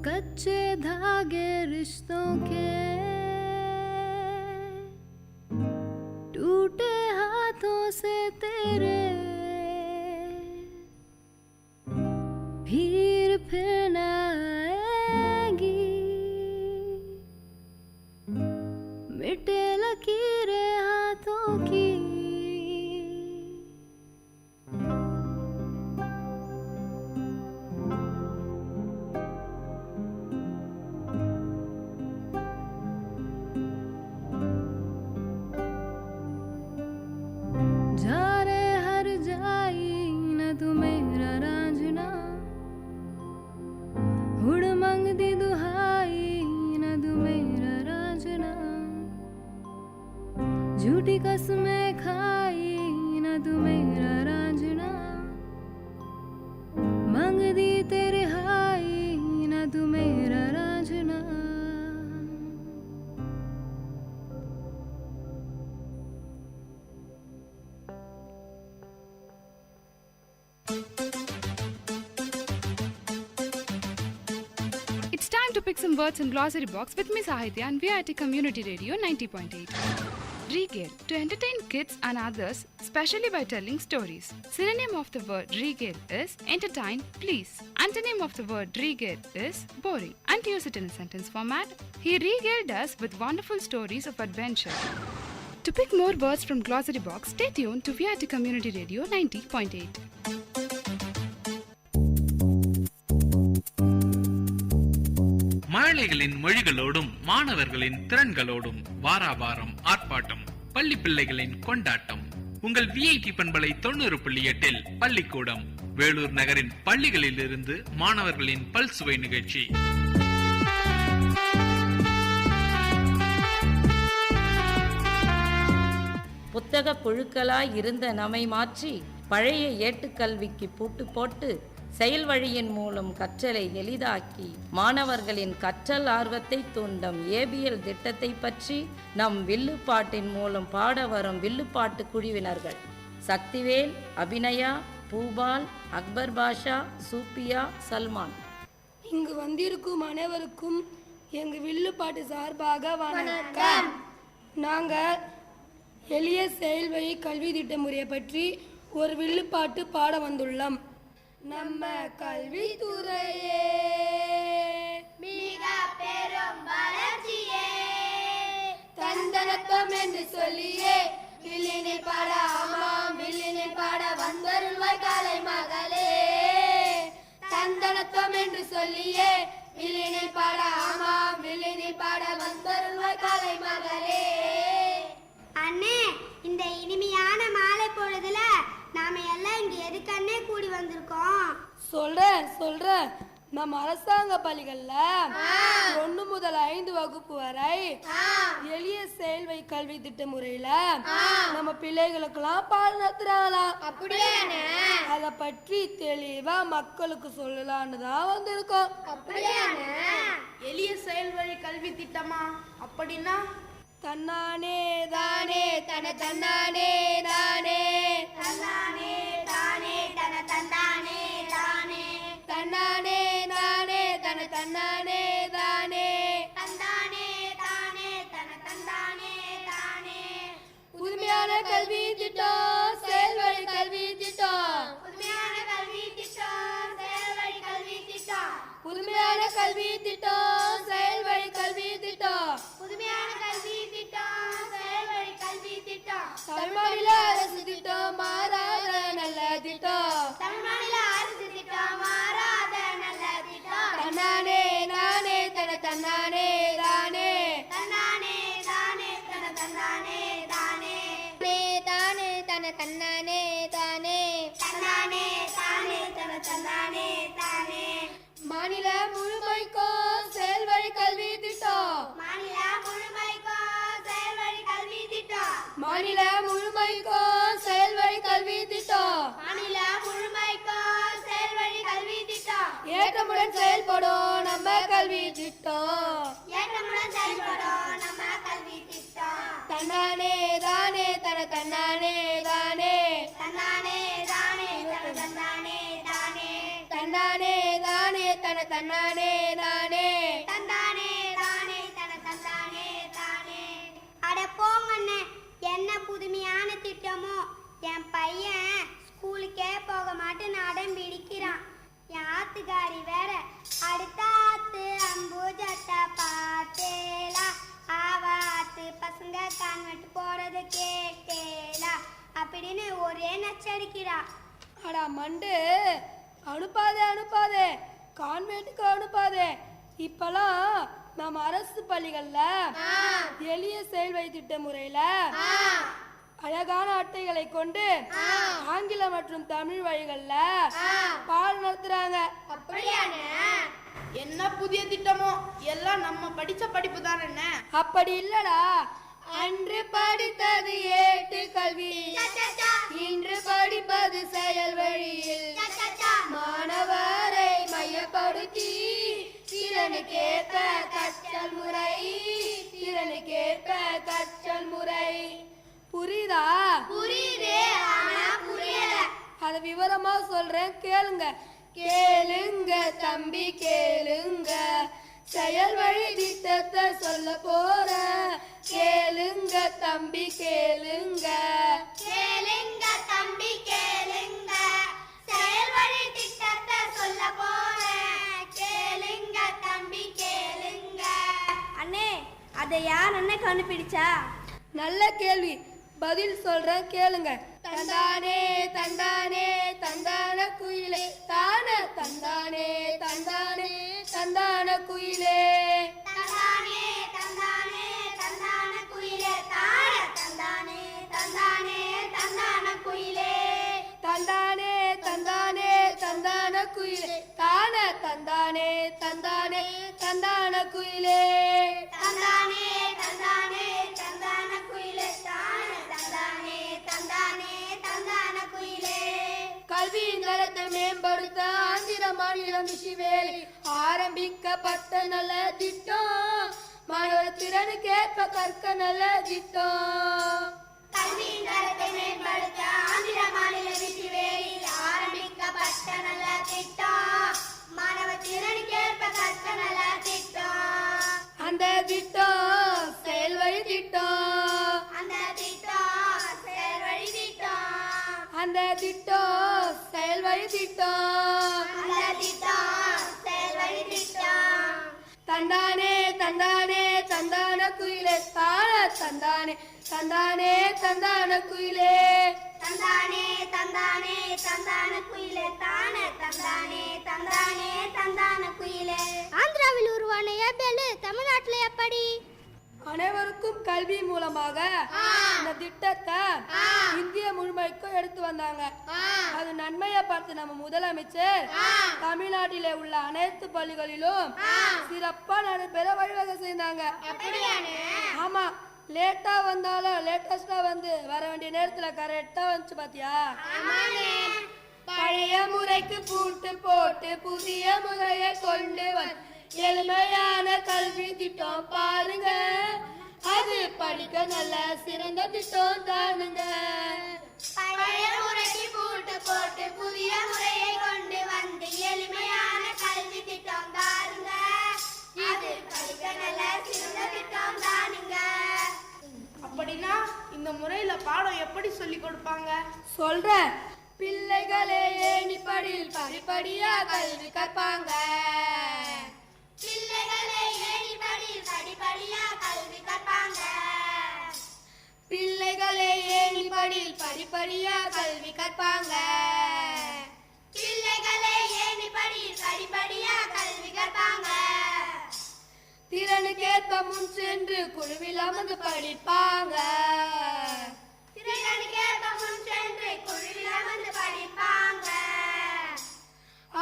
कच्चे धागे रिश्तों के टूटे हाथों से तेरे भीड़ फिर न आएगी मिटे लकीरें हाथों की झूठी कसमें खाई न तू मेरा रांझना मांग दी तेरे हाई न तू मेरा Raanjhanaa It's time to pick some words in glossary box with Miss Sahitya and Vit Community Radio 90.8. Regale, to entertain kids and others, especially by telling stories. Synonym of the word regale is entertain, please. Antonym of the word regale is boring. And to use it in a sentence format, he regaled us with wonderful stories of adventure. To pick more words from glossary box, stay tuned to Vit Community Radio 90.8. மழலைகளின் மொழிகளோடும் மாணவர்களின் திறன்களோடும் வாராவாரம் ஆர்ப்பாட்டம் பள்ளி பிள்ளைகளின் கொண்டாட்டம் உங்கள் VIT பண்பலை 90.8 பள்ளிக்கூடம் வேலூர் நகரின் பள்ளிகளில் இருந்து மாணவர்களின் பல்சுவை நிகழ்ச்சி. புத்தக புழுக்களாய் இருந்த நம்மை மாற்றி பழைய ஏட்டுக்கல்விக்கு பூட்டு போட்டு செயல் வழியின் மூலம் கற்றலை எளிதாக்கி மாணவர்களின் கற்றல் ஆர்வத்தை தூண்டும் ஏபிஎல் திட்டத்தை பற்றி நம் வில்லுப்பாட்டின் மூலம் பாட வரும் வில்லுப்பாட்டு குழுவினர்கள் சக்திவேல், அபிநயா, பூபால், அக்பர் பாஷா, சூப்பியா, சல்மான். இங்கு வந்திருக்கும் அனைவருக்கும் எங்கள் வில்லுப்பாட்டு சார்பாக வணக்கம். நாங்கள் எளிய செயல்வழி கல்வி திட்ட முறையை பற்றி ஒரு வில்லுப்பாட்டு பாட வந்துள்ளோம். நம்ம கல்வித்துறையே மிக பெரும் வளர்ச்சியே தந்தனத்துவம் என்று சொல்லியே வில்லினில் பாட ஆமாம் வில்லினில் பாட வந்தருள்வாய் காலை மகளே தந்தனத்துவம் என்று சொல்லியே வில்லினில் பாட ஆமாம் வில்லினில் பாட வந்தருள்வாய் காலை மகளே. அண்ணே, இந்த இனிமையான மாலை பொழுதுல நாம எல்லாம் இங்க எதுக்கண்ணே கூடி வந்திருக்கோம்? சொல்றேன் நம்ம அரசாங்க பள்ளிகள்ல 1 முதல் 5 வகுப்பு வரை எளிய செயல்வை கல்வி திட்ட முறையில நம்ம பிள்ளைகளுக்கெல்லாம் பாடம் நடத்துறாங்களாம். அப்படியே அத பற்றி தெளிவா மக்களுக்கு சொல்லலான்னு தான் வந்திருக்கோம். அப்படியே எளிய செயல்வழி கல்வி திட்டமா அப்படின்னா தன்னானே தானே தன தன்னானே தானே தன்னானே தானே தன தன்னானே தானே தன்னானே தானே தன தன்னானே தானே தன்னானே தானே தன தன்னானே தானே புதுமையான கல்வி திட்டம் செயல்வழி கல்வி திட்டம் புதுமையான கல்வி திட்டம் செயல்வழி கல்வி திட்டம் புதுமையான கல்வி திட்டம் செயல்வழி கல்வி திட்டம் புதுமையான கல்வி திட்டம் செயல்வழி கல்வி திட்டம் தமிழ் மாநில அரசு திட்டம் மாறாத நல்ல திட்டம் தமிழ் மாநில அரசு திட்டம் மாறாத நல்ல திட்டம் தன்னானே நானே தன தன்னானே தானே தன்னானே தானே தன தன்னானே தானே தானே தன தன்னானே தானே தன்னானே தானே தன தன்னானே தானே மாநில முழுமைக்கும் செயல்வழி கல்வி திட்டம் மாநில முழுமைக்கும் செயல்வழி கல்வி திட்டம் மாநில முழுமைக்கும் செயல்வழி கல்வி திட்டம் மாநில முழுமைக்கும் செயல்வழி கல்வி திட்டம் ஏற்றமுடன் செயல்படும் நம்ம கல்வி திட்டம் ஏற்றமுடன் செயல்படும் நம்ம கல்வி திட்டம் தன்னானே தானே தன தன்னானே தானே தன்னானே தானே தன தன்னானே தானே தன்னானே தானே தன தன்னானே தானே பையன் ஸ்கூலுக்கே போக மாட்டேன்னு அடம் பிடிக்கிறான். என் ஆத்துக்காரி வேற அடுத்த ஆத்து அம்பூஜத்தை பார்த்தேலா, ஆவாத்து பசங்க கான்வெண்ட் போறது கேட்டேலா அப்படின்னு ஒரே நச்சடிக்கிறா. அடா மண்டு, அனுப்பாதே கான்வென்ட்டுக்கு அனுப்பாதே. இப்பெல்லாம் நம்ம அரசு பள்ளிகள்ல எளிய செயல்வழி திட்ட முறையில அழகான அட்டைகளை கொண்டு ஆங்கில மற்றும் தமிழ் வழிகள்ல பாடம் நடத்துறாங்க. அப்படியானே? என்ன புதிய திட்டமோ, எல்லாம் நம்ம படிச்ச படிப்பு தானே. அப்படி இல்லடா, அன்று படித்தது ஏட்டு கல்வி, இன்று படிப்பது செயல் வழியில், மாணவரை மையப்படுத்தி திறனுக்கேற்ப கற்றல் முறை, திறனுக்கேற்ப கற்றல் முறை. புரியுதா? புரியுதே, ஆனா புரியல. அத விவரமா சொல்றேன், கேளுங்க. கேளுங்க தம்பி கேளுங்க, செயல் வழி திட்டத்தை சொல்ல போற. கேளுங்க தம்பி கேளுங்க, கேளுங்க தம்பி கேளுங்க, செயல் வழி திட்டத்தை சொல்ல போறேன். கேளுங்க தம்பி கேளுங்க. அண்ணே, அதை யார் அண்ணே கண்டுபிடிச்சா? நல்ல கேள்வி, பதில் சொல்றேன் கேளுங்க. தந்தானே தந்தானே தந்தான குயிலே, தான தந்தானே தந்தானே தந்தான குயிலே, தந்தானே தந்தானே தந்தான குயிலே, தான தந்தானே தந்தானே தந்தான குயிலே, தந்தானே தந்தானே தந்தான குயிலே, தான தந்தானே தந்தானே தந்தான குயிலே, தந்தானே தந்தானே தந்தான குயிலே, தான தந்தானே தந்தானே தந்தான குயிலே. கல்வியின் தரத்தை மேம்படுத்த ஆந்திர மாநிலம் விஷவேலி ஆரம்பிக்கப்பட்ட நல்ல திட்டம், மாணவர் திறனுக்கேற்ப கற்க நல்ல திட்டம். கல்வியின் தரத்தை மேம்படுத்த ஆந்திர மாநில விஷவேலியில் ஆரம்பிக்கப்பட்ட நல்ல திட்டம், மாணவர் திறனுக்கேற்ப கற்க நல்ல திட்டம். அந்த திட்டம் செயல் வழி திட்டம், அந்த திட்டம் செயல் வழி திட்டம், அந்த திட்டம் செயல் வழி திட்டம், அந்த திட்டம் செயல் வழி திட்டம். தந்தானே தந்தானே தந்தான குயிலே, தான தந்தானே தந்தானே தந்தான குயிலே, தந்தானே தந்தானே தந்தான குயிலே, தான தந்தானே தந்தானே தந்தான குயிலே. ஆந்திராவில் உருவான ஏபேலு தமிழ்நாட்டில் எப்படி? அனைவருக்கும் கல்வி மூலமாக இந்த திட்டத்தை இந்திய முழுமைக்கும் எடுத்து வந்தாங்க. அது நன்மையை பார்த்து நம்ம முதலமைச்சர் தமிழ்நாட்டிலே உள்ள அனைத்து பள்ளிகளிலும் சிறப்பா நடைபெற வழிவகை செய்தாங்க. ஆமா, லேட்டா வந்தாலும் லேட்டஸ்டா வந்து வர வேண்டிய நேரத்துல கரெக்டா வந்துச்சு பாத்தியா? பழைய முறைக்கு பூட்டு போட்டு புதிய முறையை கொண்டு வந்து எளிமையான கல்வி திட்டம் பாருங்க, அது படிக்க நல்ல சிறந்த திட்டம் தானுங்க. பழைய முறைக்கு பூட்டு போட்டு புதிய முறையை கொண்டு வந்து எளிமையான கல்வி திட்டம் பாருங்க, அது படிக்க நல்ல சிறந்த திட்டம் தானுங்க. அப்படின்னா இந்த முறையில பாடம் எப்படி சொல்லி கொடுப்பாங்க? சொல்றேன், பிள்ளைகளே ஏணிப்படியில் படிப்படியா கல்வி கற்பாங்க, பிள்ளைகளே ஏணிப்படியில் படிப்படியா கல்வி கற்பாங்க, பிள்ளைகளே ஏணிப்படியில் படிப்படியா கல்வி கற்பாங்க, பிள்ளைகளே ஏணிப்படியில் படிப்படியா கல்வி கற்பாங்க. திறனுக்கேற்ப முன் சென்று குழுவில் அமர்ந்து படிப்பாங்க, திறனுக்கேற்ப முன் சென்று குழுவில் அமர்ந்து படிப்பாங்க.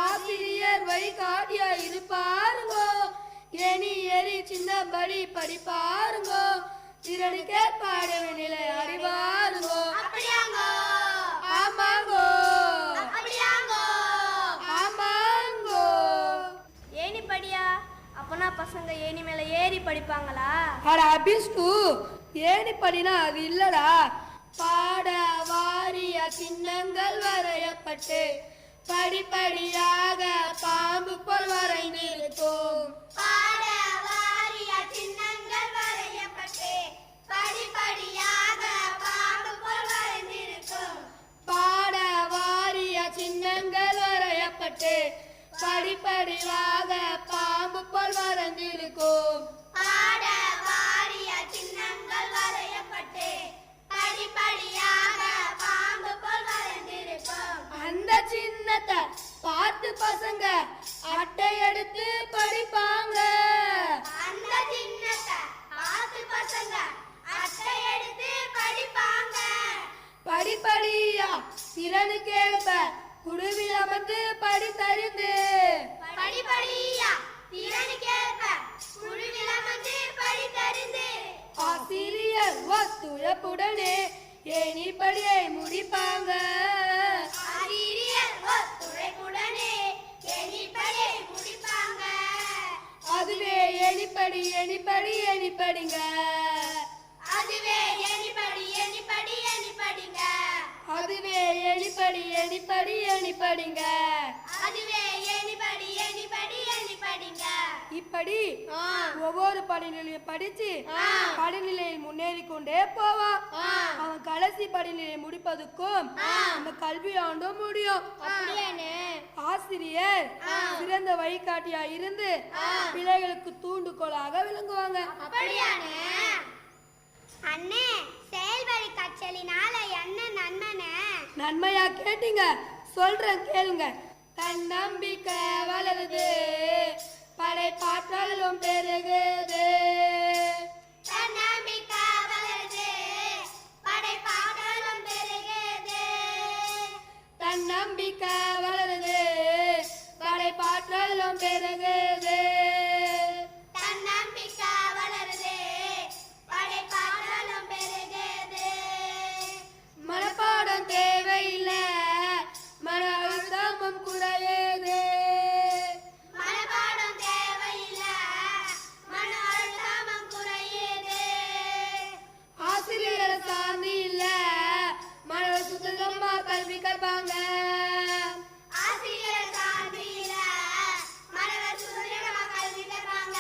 ஆசிரியர் வழிகாட்டியா இருப்பாருங்கோ, ஏணி ஏறி சின்னபடி படிப்பாருங்கோ, திறனுக்கேற்ப அடைவு நிலை அறிவாருங்கோ. அப்படியாங்கோ? ஆமாங்கோ, அப்படியாங்கோ? ஆமாங்கோ. ஏணி படியா? அப்பனா பசங்க ஏணி மேல ஏறி படிப்பாங்களா? அட அபிஷ்டு, ஏணி படினா அது இல்லடா. பாட வாரிய சின்னங்கள் வரையப்பட்டு படிப்படியாக பாம்பு போல் வரைந்திருக்கும். பாட வாரிய சின்னங்கள் வரையப்பட்டு படிப்படியாக பாம்பு போல் வரைந்திருக்கும். பசங்க அட்டை எடுத்து படிப்பாங்க. அந்த சின்னத்தை பார்த்து பசங்க அட்டை எடுத்து படிப்பாங்க. படிப்படியா திறனுக்கேற்ப குழுவில் அமர்ந்து படித்தறிந்து. படிப்படியா திறனுக்கேற்ப குழுவில் அமர்ந்து படித்தறிந்து. ஆசிரியர் ஒத்துழைப்புடனே எண்ணிப்படியை முடிப்பாங்க. ஆசிரியர் ஒத்துழைப்புடனே எண்ணிப்படியை முடிப்பாங்க. அதுவே எண்ணிப்படி எண்ணிப்படி எண்ணிப்படிங்க. அதுவே எண்ணிப்படி எண்ணிப்படி எண்ணிப்படிங்க. அதுவே எண்ணிப்படி எண்ணிப்படி எண்ணிப்படிங்க. அதுவே எண்ணிப்படி எண்ணிப்படி எண்ணிப்படிங்க. இப்படி ஒவ்வொரு படிநிலையும் படிச்சு படிநிலையில் முன்னேறி கொண்டே போவான். அவன் கடைசி படிநிலை முடிப்பதுக்கும் அந்த கல்வி ஆண்டும் முடியும். ஆசிரியர் சிறந்த வழிகாட்டியா இருந்து பிள்ளைகளுக்கு தூண்டுகோலாக விளங்குவாங்க. அண்ணே, செயல்வழி கற்றலினால என்ன நன்மைனே? நன்மையா கேட்டீங்க, சொல்றேன் கேளுங்க. தன்னம்பிக்கை வளருது, படைப்பாற்றலும் பெருகுது. தன்னம்பிக்கை வளருது, படைப்பாற்றலும் பெருகுது. தன்னம்பிக்கை வளருது, படைப்பாற்றலும் பெருகுது. தன்னம்பிக்கை வளருது, படைப்பாற்றலும் பெருகுது. மனப்பாடம் தேவையில்லை, மன அழுத்தமும் குறையுது. மனப்பாடம் தேவையில்லை, மன அழுத்தமும் குறையுது. ஆசிரியர் சார்ந்து இல்ல, மன சுத்தமா கல்வி கற்பாங்க. ஆசிரியர் சார்ந்து இல்ல, மாணவர் சுதந்திரமா கல்வி கற்பாங்க.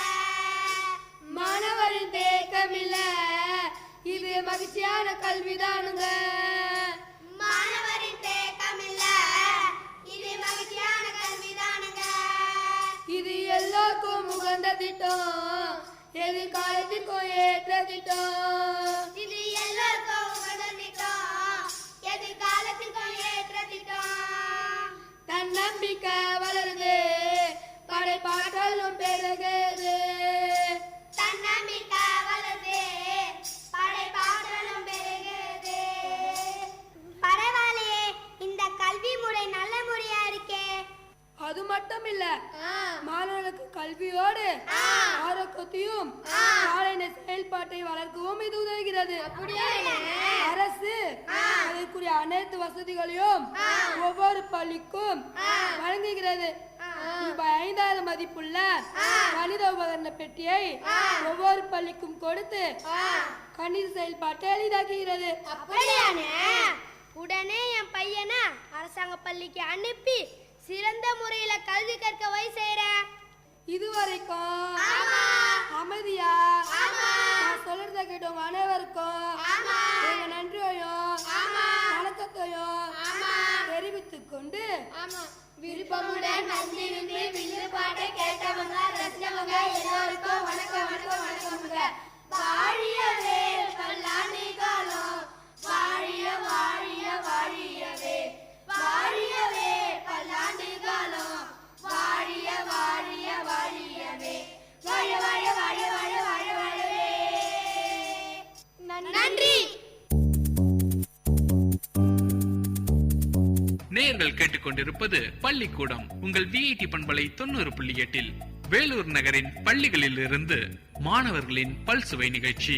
மாணவரின் தேக்கம் இல்ல, இது மகிழ்ச்சியான கல்விதானுங்க. மாணவரின் தேக்கம் இல்ல, இது மகிழ்ச்சியான கல்விதானுங்க. இது எல்லோருக்கும் உகந்த திட்டம், எதிர்காலத்திற்கும் ஏற்ற திட்டம். இது எல்லாருக்கும் உகந்த திட்டம், எதிர்காலத்திற்கும் ஏற்ற திட்டம். தன்னம்பிக்கை வளருது, படைப்பாற்றலும் பெருகுது. தன்னம்பிக்கை வளருது, படைப்பாற்றலும் பெருகுது. பரவாயில்லையே, இந்த கல்வி முறை நல்ல முறையா இருக்கே. அது மட்டும் இல்ல, மாணவர்களுக்கு கல்வியோடு ஆரோக்கியத்தையும் காலை செயல்பாட்டை வளர்க்கவும் இது உதவுகிறது. அரசு அதற்குரிய அனைத்து வசதிகளையும் ஒவ்வொரு பள்ளிக்கும் வழங்குகிறது. ரூபாய் 5000 மதிப்புள்ள கணித உபகரண பெட்டியை ஒவ்வொரு பள்ளிக்கும் கொடுத்து கணித செயல்பாட்டை எளிதாக்குகிறது. அப்படியானே? உடனே என் பையனை அரசாங்க பள்ளிக்கு அனுப்பி சிறந்த முறையில கல்வி கற்க வை செய்றேன். இதுவரைக்கும் அமைதியா நான் சொல்றத கேட்டவங்க அனைவருக்கும் எங்க நன்றியையும் வணக்கத்தையும் தெரிவித்துக் கொண்டு விருப்பமுடன் வந்திருந்து வில்லு பாட்டை கேட்டவங்க ரசித்தவங்க எல்லோருக்கும் வணக்கம் வணக்கம் வணக்கமுங்க. வாழியவே பல்லாண்டு காலம், வாழிய வாழிய வாழியவே, வாழியவே பல்லாண்டு காலம், வாழிய வாழிய வாழியவே, வாழ வாழ வாழ வாழ வாழ வாழவே. நன்றி. நேயர்கள் கேட்டுக்கொண்டிருப்பது பள்ளிக்கூடம் உங்கள் விஐடி பண்பலை 90.8 வேலூர் நகரின் பள்ளிகளில் இருந்து மாணவர்களின் பல்சுவை நிகழ்ச்சி.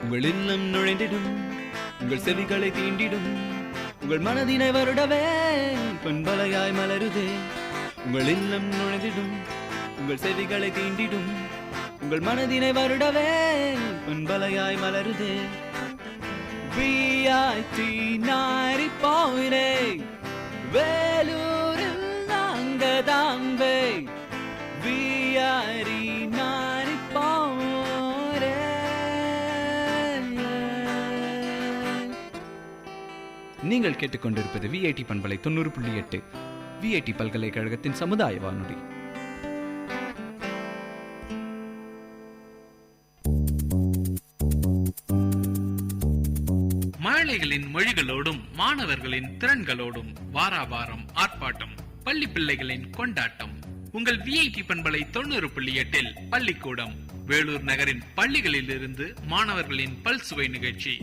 உங்கள் இல்லம் நுழைந்திடும், உங்கள் செவிகளை தீண்டிடும், உங்கள் மனதினை வருடவே பண்பலையாய் மலருதே. உங்கள் இல்லம் நுழைந்திடும், உங்கள் செவிகளை தீண்டிடும், உங்கள் மனதினை வருடவே பண்பலையாய் மலருதே. விஐடி 90.8 வேலூரில் நாங்க தாம்பே. விஐடி 90.8 நீங்கள் கேட்டுக்கொண்டிருப்பது விஐடி பண்பலை 90.8 விஐடி பல்கலைக்கழகத்தின் சமுதாய வானொலி. மழலைகளின் மொழிகளோடும் மாணவர்களின் திறன்களோடும் வாராவாரம் ஆர்ப்பாட்டம், பள்ளி பிள்ளைகளின் கொண்டாட்டம். உங்கள் விஐடி பண்பலை 90.8 பள்ளிக்கூடம், வேலூர் நகரின் பள்ளிகளில் இருந்து மாணவர்களின் பல்சுவை நிகழ்ச்சி.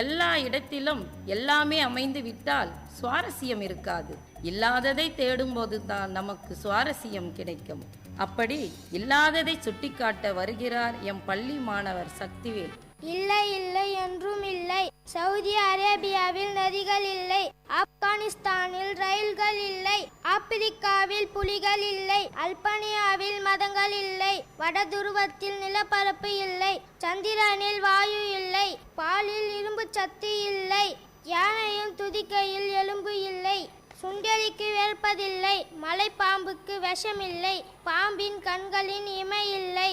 எல்லா இடத்திலும் எல்லாமே அமைந்து விட்டால் சுவாரஸ்யம் இருக்காது. இல்லாததை தேடும்போது தான் நமக்கு சுவாரஸ்யம் கிடைக்கும். அப்படி இல்லாததை சுட்டிக்காட்ட வருகிறார் எம் பள்ளி மாணவர் சக்திவேல். இல்லை இல்லை என்றும் இல்லை. சவுதி அரேபியாவில் நதிகள் இல்லை, ஆப்கானிஸ்தானில் ரயில்கள் இல்லை, ஆப்பிரிக்காவில் புலிகள் இல்லை, அல்பனியாவில் மதங்கள் இல்லை, வட துருவத்தில் நிலப்பரப்பு இல்லை, சந்திரனில் வாயு இல்லை, பாலில் இரும்பு சத்து இல்லை, யானையும் துதிக்கையில் எலும்பு இல்லை, சுண்டெலிக்கு வேர்ப்பதில்லை, மலைப்பாம்புக்கு விஷமில்லை, பாம்பின் கண்களின் இமை இல்லை,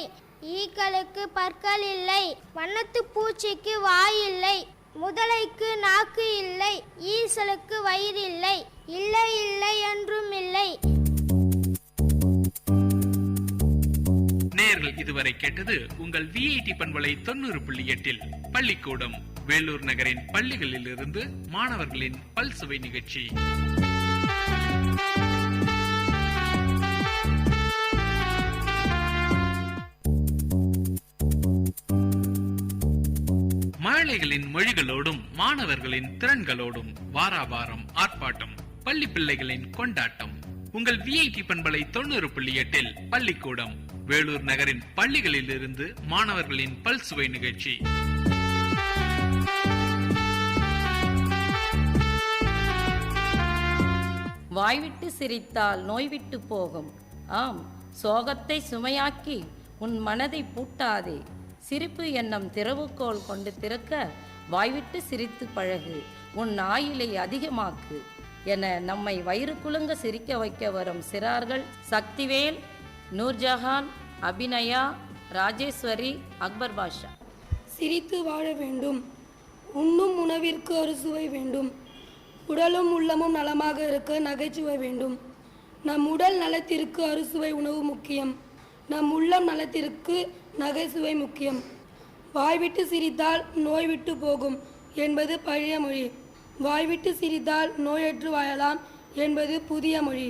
ஈக்களுக்கு பற்கள் இல்லை, வண்ணத்து பூச்சிக்கு வாய் இல்லை, முதலைக்கு நாக்கு இல்லை, ஈசலுக்கு வயிறு இல்லை, இல்லை இல்லை என்றும் இல்லை. நேயர்கள் இதுவரை கேட்டது உங்கள் விஐடி பண்பலை 90.8 பள்ளிக்கூடம், வேலூர் நகரின் பள்ளிகளில் இருந்து மாணவர்களின் பல்சுவை நிகழ்ச்சி. மழலைகளின் மொழிகளோடும் மாணவர்களின் திறன்களோடும் வாராவாரம் ஆர்ப்பாட்டம், பள்ளி பிள்ளைகளின் கொண்டாட்டம். உங்கள் விஐடி பண்பலை 90.8 பள்ளிக்கூடம், வேலூர் நகரின் பள்ளிகளில் இருந்து மாணவர்களின் பல்சுவை நிகழ்ச்சி. வாய்விட்டு சிரித்தால் நோய்விட்டு போகும். ஆம், சோகத்தை சுமையாக்கி உன் மனதை பூட்டாதே. சிரிப்பு எண்ணம் திறவுகோல் கொண்டு திறக்க வாய்விட்டு சிரித்து பழகு, உன் ஆயுளை அதிகமாக்கு என நம்மை வயிறு குலுங்க சிரிக்க வைக்க வரும் சிறார்கள் சக்திவேல், நூர்ஜஹான், அபிநயா, ராஜேஸ்வரி, அக்பர் பாஷா. சிரித்து வாழ வேண்டும், உண்ணும் உணவிற்கு அறுசுவை வேண்டும், உடலும் உள்ளமும் நலமாக இருக்க நகைச்சுவை வேண்டும். நம் உடல் நலத்திற்கு அறுசுவை உணவு முக்கியம், நம் உள்ளம் நலத்திற்கு நகைச்சுவை முக்கியம். வாய்விட்டு சிரித்தால் நோய் விட்டு போகும் என்பது பழைய மொழி, வாய்விட்டு சிரித்தால் நோயற்று வாழலாம் என்பது புதிய மொழி.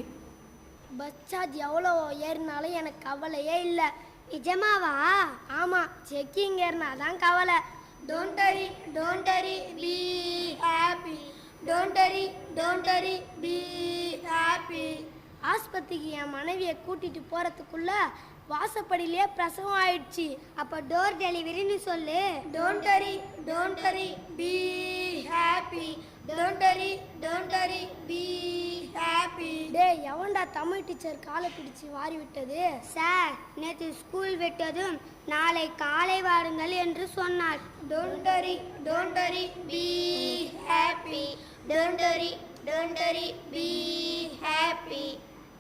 பஸ் சார்ஜ் எவ்வளோ ஏறினாலும் எனக்கு கவலையே இல்லை. நிஜமாவா? ஆமாம், செக்கிங் ஏறினாதான் கவலை. Don't worry, don't worry, be happy. Don't worry, don't worry, be happy. ஆஸ்பத்திரிக்கு என் மனைவியை கூட்டிட்டு போறதுக்குள்ள வாசப்படியிலே பிரசவம் ஆயிடுச்சு. அப்ப டோர் டெலிவரின்னு சொல்லு. Don't worry, don't worry, be happy. Don't worry, don't worry, be happy. டேய், எவன்டா தமிழ் டீச்சர் காலை பிடிச்சு வாரி விட்டது? சார், நேற்று ஸ்கூல் விட்டதும் நாளை காலை வாருங்கள் என்று சொன்னார். Don't worry, don't worry, be happy. Don't worry, don't worry, be happy.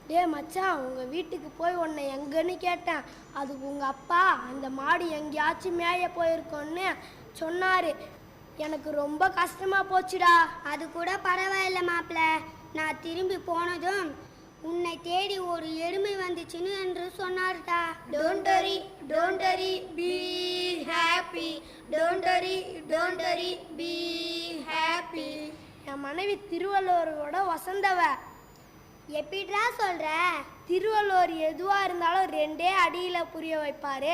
டே மச்சான், உங்கள் வீட்டுக்கு போய் உன்னை எங்கன்னு கேட்டேன். அதுக்கு உங்கள் அப்பா அந்த மாடு எங்கேயாச்சும் மேய போயிருக்கோன்னு சொன்னார். எனக்கு ரொம்ப கஷ்டமாக போச்சுடா. அது கூட பரவாயில்ல மாப்பிள்ள, நான் திரும்பி போனதும் உன்னை தேடி ஒரு எருமை வந்துச்சுன்னு என்று சொன்னார்டா. Don't worry, don't worry, be happy. Don't worry, don't worry, be happy. என் மனைவி திருவள்ளுவரோட வசந்தவ. எப்படிடா சொல்ற? திருவள்ளுவர் எதுவாக இருந்தாலும் 2 அடியில் புரிய வைப்பாரு.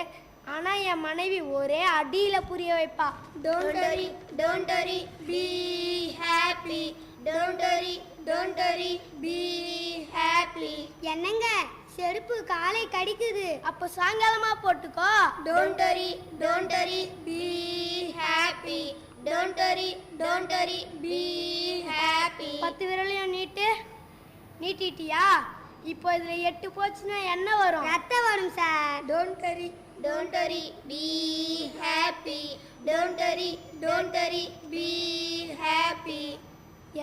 ஆனால் என் மனைவி ஒரே அடியில் புரிய வைப்பா. Don't worry, don't worry, be happy. Don't worry, don't worry, be happy. என்னங்க, செருப்பு காலை கடிக்குது, அப்போ சாயங்காலமா போட்டுக்கோ. Don't worry, don't worry, be happy. Don't worry, don't worry, be happy. 10 விரலையும் நீட்டிட்டியா? இப்போ இதுல 8 போச்சுன்னா என்ன வரும்? ரத்தம் வரும் sir. Don't worry, don't worry, be happy. Don't worry, don't worry, be happy.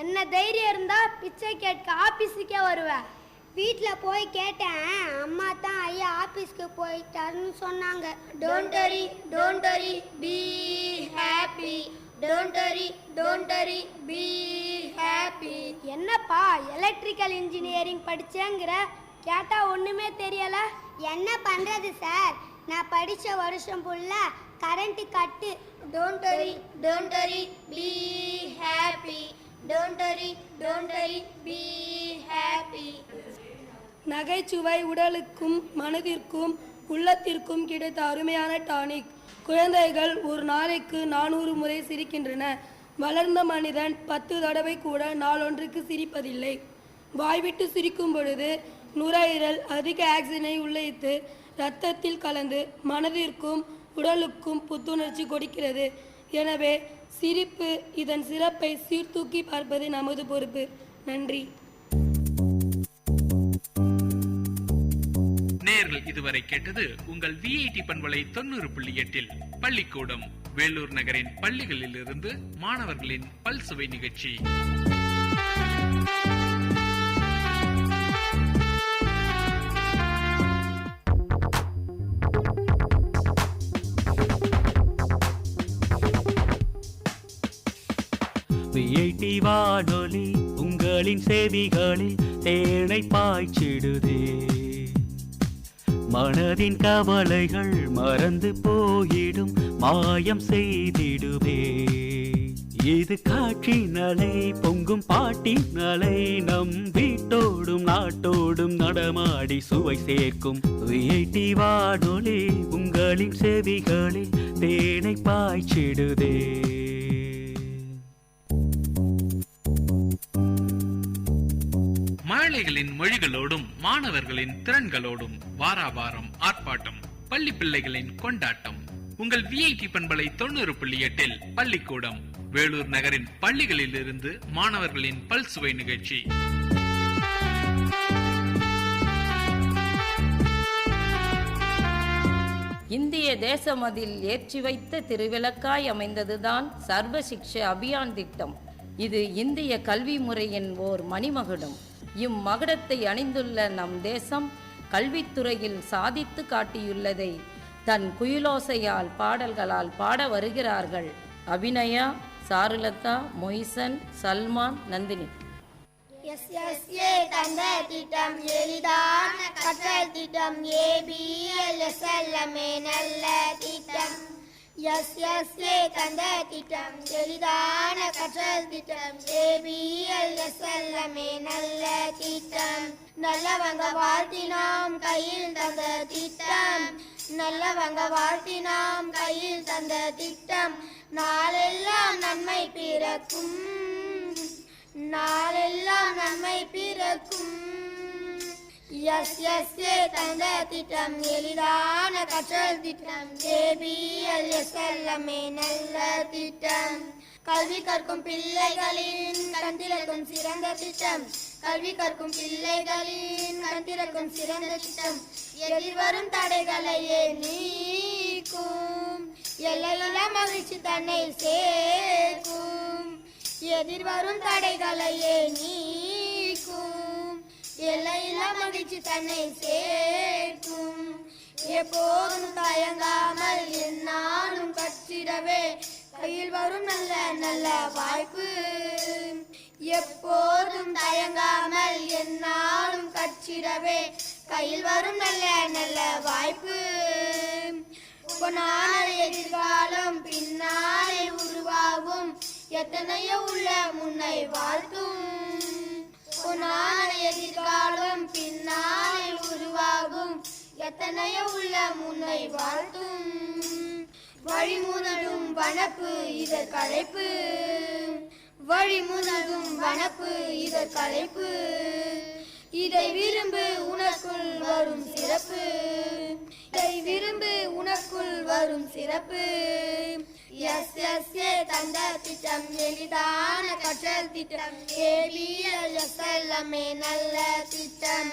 என்ன தைரியம் இருந்தா பிச்சை கேட்க ஆபீஸுக்கே வருவேன். வீட்டில் போய் கேட்டேன், அம்மா தான் ஐயா ஆஃபீஸ்க்கு போயிட்டாருன்னு சொன்னாங்க. Don't worry be happy, don't worry be happy. என்னப்பா எலக்ட்ரிக்கல் இன்ஜினியரிங் படிச்சேங்கிற, கேட்டா ஒண்ணுமே தெரியல. என்ன பண்றது சார், நான் படிச்ச வருஷம் ஃபுல்லா current cut. Don't worry be happy, don't worry be happy. நகைச்சுவை உடலுக்கும் மனதிற்கும் உள்ளத்திற்கும் கிடைத்த அருமையான டானிக். குழந்தைகள் ஒரு நாளைக்கு 400 முறை சிரிக்கின்றன. வளர்ந்த மனிதன் 10 தடவை கூட நாளொன்றுக்கு சிரிப்பதில்லை. வாய்விட்டு சிரிக்கும் பொழுது நுரையீரல் அதிக ஆக்சிஜனை உள்ளித்து இரத்தத்தில் கலந்து மனதிற்கும் உடலுக்கும் புத்துணர்ச்சி கொடுக்கிறது. எனவே சிரிப்பு, இதன் சிறப்பை சீர்தூக்கி பார்ப்பது நமது பொறுப்பு. நன்றி. நேயர்கள் இதுவரை கேட்டது உங்கள் விஐடி பண்பலை 90.8 பள்ளிக்கூடம் வேலூர் நகரின் பள்ளிகளில் இருந்து மாணவர்களின் பல்சுவை நிகழ்ச்சி. விஐடி வானொலி உங்களின் செவிகளில் தேனை பாய்ச்சிடுதே. மனதின் கவலைகள் மறந்து போயிடும், மாயம் செய்திடுவே. இது காற்றின் அலை, பொங்கும் பாட்டின் அலை, நம் வீட்டோடும் நாட்டோடும் நடமாடி சுவை சேர்க்கும். விஐடி வானொலி உங்களின் செவிகளில் தேனை பாய்ச்சிடுதே. மழலைகளின் மொழிகளோடும் மாணவர்களின் திறன்களோடும் வாராவாரம் ஆர்ப்பாட்டம், பள்ளி பிள்ளைகளின் கொண்டாட்டம். உங்கள் விஐடி பண்பலை 90.8 பள்ளிக்கூடம் வேலூர் நகரின் பள்ளிகளில் இருந்து மாணவர்களின் பல்சுவை நிகழ்ச்சி. இந்திய தேசமதில் ஏற்றி வைத்த திருவிளக்காய் அமைந்ததுதான் சர்வ சிக்ஷா அபியான் திட்டம். இது இந்திய கல்வி முறையின் ஓர் மணிமகுடம். இம்மகுடத்தை அணிந்துள்ள நம் தேசம் கல்வித்துறையில் சாதித்து காட்டியுள்ளதை தன் குயிலோசையால் பாடல்களால் பாட வருகிறார்கள் அபிநயா, சாருலதா, மொய்சன், சல்மான், நந்தினி. SSA தந்த திட்டம் எளிதான கற்றல் திட்டம். ABLS எல்லாமே நல்ல திட்டம். SSA தந்த திட்டம் எளிதான கற்றல் திட்டம். ABLS எல்லாமே நல்ல திட்டம். நல்லவங்க வாழ்த்தினாம் கையில் தந்த திட்டம். நல்லவங்க வாழ்த்தினாம் கையில் தந்த திட்டம். நாளெல்லாம் நன்மை பிறக்கும், நாளெல்லாம் நன்மை பிறக்கும். SSA தந்த திட்டம் எளிதான கற்றல் திட்டம். ABLS எல்லாமே நல்ல திட்டம். கல்வி கற்கும் பிள்ளைகளின் கண் திறக்கும் சிறந்த திட்டம். கல்வி கற்கும் பிள்ளைகளின் கண் திறக்கும் சிறந்த திட்டம். எதிர்வரும் தடைகளையே நீக்கும், எல்லையில மகிழ்ச்சி தன்னை சேர்க்கும். எதிர்வரும் தடைகளையே நீக்கும், எல்லையில மகிழ்ச்சி தன்னை சேர்க்கும். எப்போதும் தயங்காமல் என்னாலும் கற்றிடவே கையில் வரும் நல்ல நல்ல வாய்ப்பு. எப்போதும் தயங்காமல் என்னாலும் கற்றிடவே கையில் வரும் நல்ல நல்ல வாய்ப்பு. பொன்னான எதிர்காலம் பின்னாலே உருவாகும், எத்தனையோ உள்ள முன்னை வாழ்த்தும். பொன்னான எதிர்காலம் பின்னாலே உருவாகும், எத்தனையோ உள்ள முன்னை வாழ்த்தும். வழிமுதலும் வனப்பு இதற் களைப்பு, வழிமுதலும் வனப்பு இதற் களைப்பு. இதை விரும்பு உனக்குள் வரும் சிறப்பு, இதை விரும்பு உனக்குள் வரும் சிறப்பு. SSA தந்த திட்டம் எளிதான கற்றல் திட்டம். ABLS எல்லாமே நல்ல திட்டம்.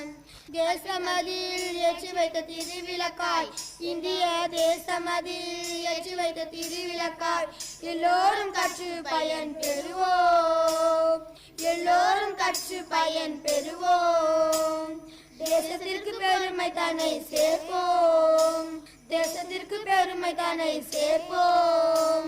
தேசமதில் ஏற்றி வைத்த திருவிளக்காய், இந்திய தேசமதில் ஏற்றி வைத்த திருவிளக்காய். எல்லோரும் கற்று பயன் பெறுவோம், எல்லோரும் கற்று பயன் பெறுவோம். தேசத்திற்கு பெருமை தானே சேர்ப்போம், தேசத்திற்கு பெருமை தானே சேர்ப்போம்.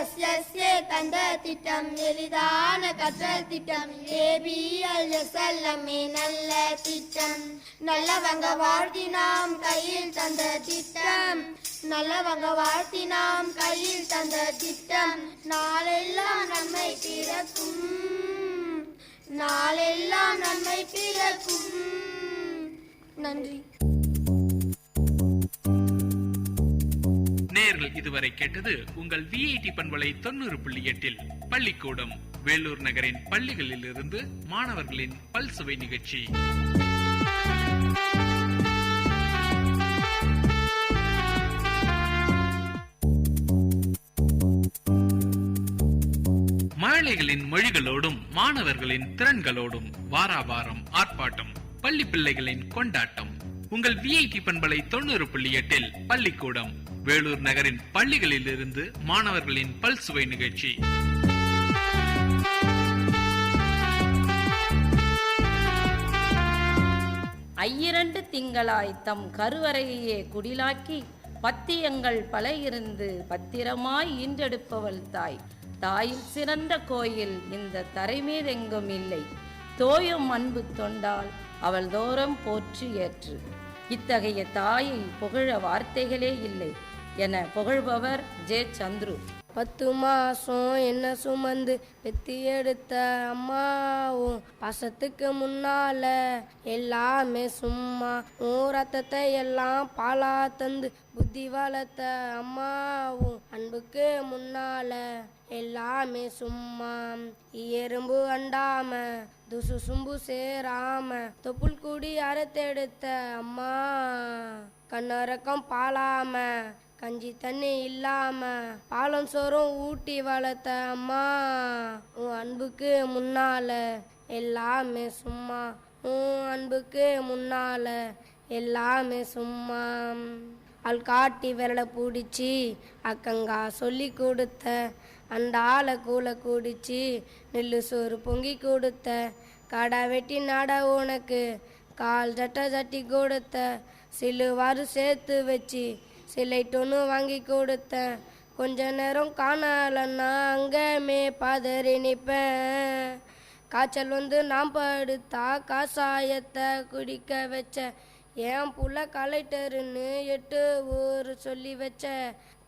SSA தந்த திட்டம் எளிதான கற்றல் திட்டம், ABLS எல்லாமே நல்ல திட்டம். நல்லவங்க வாழ்த்தி நாம் கையில் தந்த திட்டம், நல்லவங்க வாழ்த்தி நாம் கையில் தந்த திட்டம். நாளெல்லாம் நன்மை பிறக்கும், நாளெல்லாம் நன்மை பிறக்கும். நன்றி. நேர்கள் இதுவரை கேட்டது உங்கள் விஐடி பண்பலை 90.8 பள்ளிக்கூடம் வேலூர் நகரின் பள்ளிகளில் இருந்து மாணவர்களின் பல்சுவை நிகழ்ச்சி. மாலைகளின் மொழிகளோடும் மாணவர்களின் திறன்களோடும் வாராவாரம் ஆர்ப்பாட்டம், பள்ளி பிள்ளைகளின் கொண்டாட்டம். உங்கள் விஐடி பண்பலை 90.8 பள்ளிக்கூடம் வேலூர் நகரின் பள்ளிகளில் இருந்து மாணவர்களின் பல்சுவை நிகழ்ச்சி. ஐயிரண்டு திங்களாய் தம் கருவறையே குடிலாக்கி பத்தியங்கள் பல இருந்து பத்திரமாய் ஈன்றெடுப்பவள் தாய். தாயில் சிறந்த கோயில் இந்த தரைமீதெங்கும் இல்லை, தோயும் அன்பு தொண்டால் அவள் தோறும் போற்றி ஏற்று. இத்தகைய தாயை புகழ வார்த்தைகளே இல்லை என புகழ்பவர் ஜே. சந்துரு. 10 மாசம் என்ன சுமந்து பெத்தி எடுத்த அம்மாவும் பாசத்துக்கு முன்னால எல்லாமே சும்மா. ரத்தத்தை எல்லாம் பாலா தந்து புத்தி வளர்த்த அம்மாவும் அன்புக்கு முன்னால எல்லாமே சும்மா. எறும்பு அண்டாம துசு சும்பு சேராம தொப்புள் கூடி அறுத்தெடுத்த அம்மா, கண்ணரக்கம் பாலாம கஞ்சி தண்ணி இல்லாம பாலம் சோறும் ஊட்டி வளர்த்த அம்மா. உன் அன்புக்கு முன்னால எல்லாமே சும்மா, உன் அன்புக்கு முன்னால எல்லாமே சும்மா. அல் காட்டி விரலை பிடிச்சி அக்கங்கா சொல்லி கொடுத்த, அண்டால கூலை குடிச்சு நெல்லு சோறு பொங்கி கொடுத்த, கடை வெட்டி நட உனக்கு கால் சட்டை சட்டி கொடுத்த, சிலுவாறு சேர்த்து வச்சு சிலைட்டொன்று வாங்கி கொடுத்தேன். கொஞ்ச நேரம் காணலன்னா அங்கமே பதறி நிற்பேன். காய்ச்சல் வந்து நாம் படுத்தா காசாயத்தை குடிக்க வச்ச, என் புள்ள கலெக்டருன்னு 8 ஊர் சொல்லி வச்ச,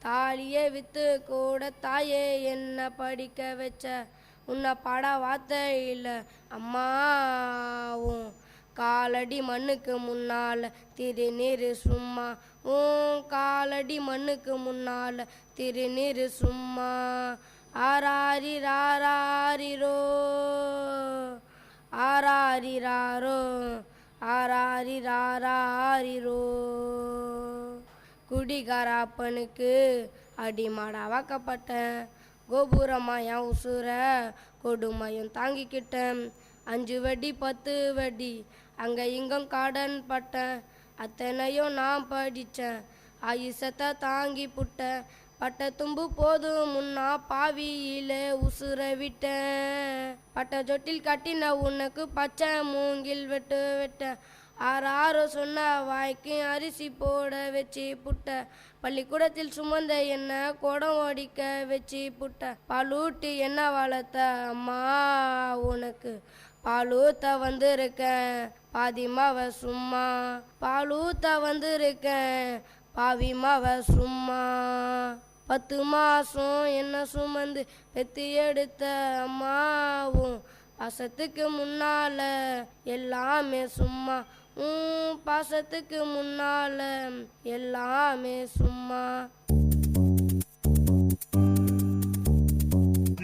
தாலியை விற்று கூட தாயே என்ன படிக்க வச்ச. உன்னை பாட வார்த்தை இல்லை அம்மாவும் காலடி மண்ணுக்கு முன்னால திருநீர் சும்மா, உன் காலடி மண்ணுக்கு முன்னால திருநீர் சும்மா. ஆராரி ராரிரோ ஆராரி ராரோ ஆராரி ராரிரோ. குடிகாரப்பனுக்கு அடிமாடா வாக்கப்பட்டேன், கோபுரமா என் உசுர கொடுமையும் தாங்கிக்கிட்டேன். 5 வடி 10 வடி அங்கே இங்கும் கடன் பட்டேன், அத்தனையும் நான் படித்தேன். ஆயுசத்தை தாங்கி புட்டேன், பட்ட தும்பு போதும் முன்னா பாவியில உசுர விட்டேன். பட்ட ஜொட்டில் கட்டின உனக்கு பச்சை மூங்கில் வெட்டு வெட்டேன். 6 சொன்ன வாய்க்கு அரிசி போட வச்சு புட்ட, பள்ளிக்கூடத்தில் சுமந்த என்ன குடம் ஓடிக்க வச்சு புட்ட. பாலூட்டி என்ன வளர்த்த அம்மா உனக்கு பாலூத்த வந்திருக்கேன் பாதிமாவ சும்மா, பாலூத்த வந்திருக்கேன் பாவிமாவ சும்மா. 10 மாசம் என்ன சுமந்து பெத்தி எடுத்த அம்மாவும் பாசத்துக்கு முன்னால எல்லாமே சும்மா, பாசத்துக்கு முன்னால எல்லாமே சும்மா.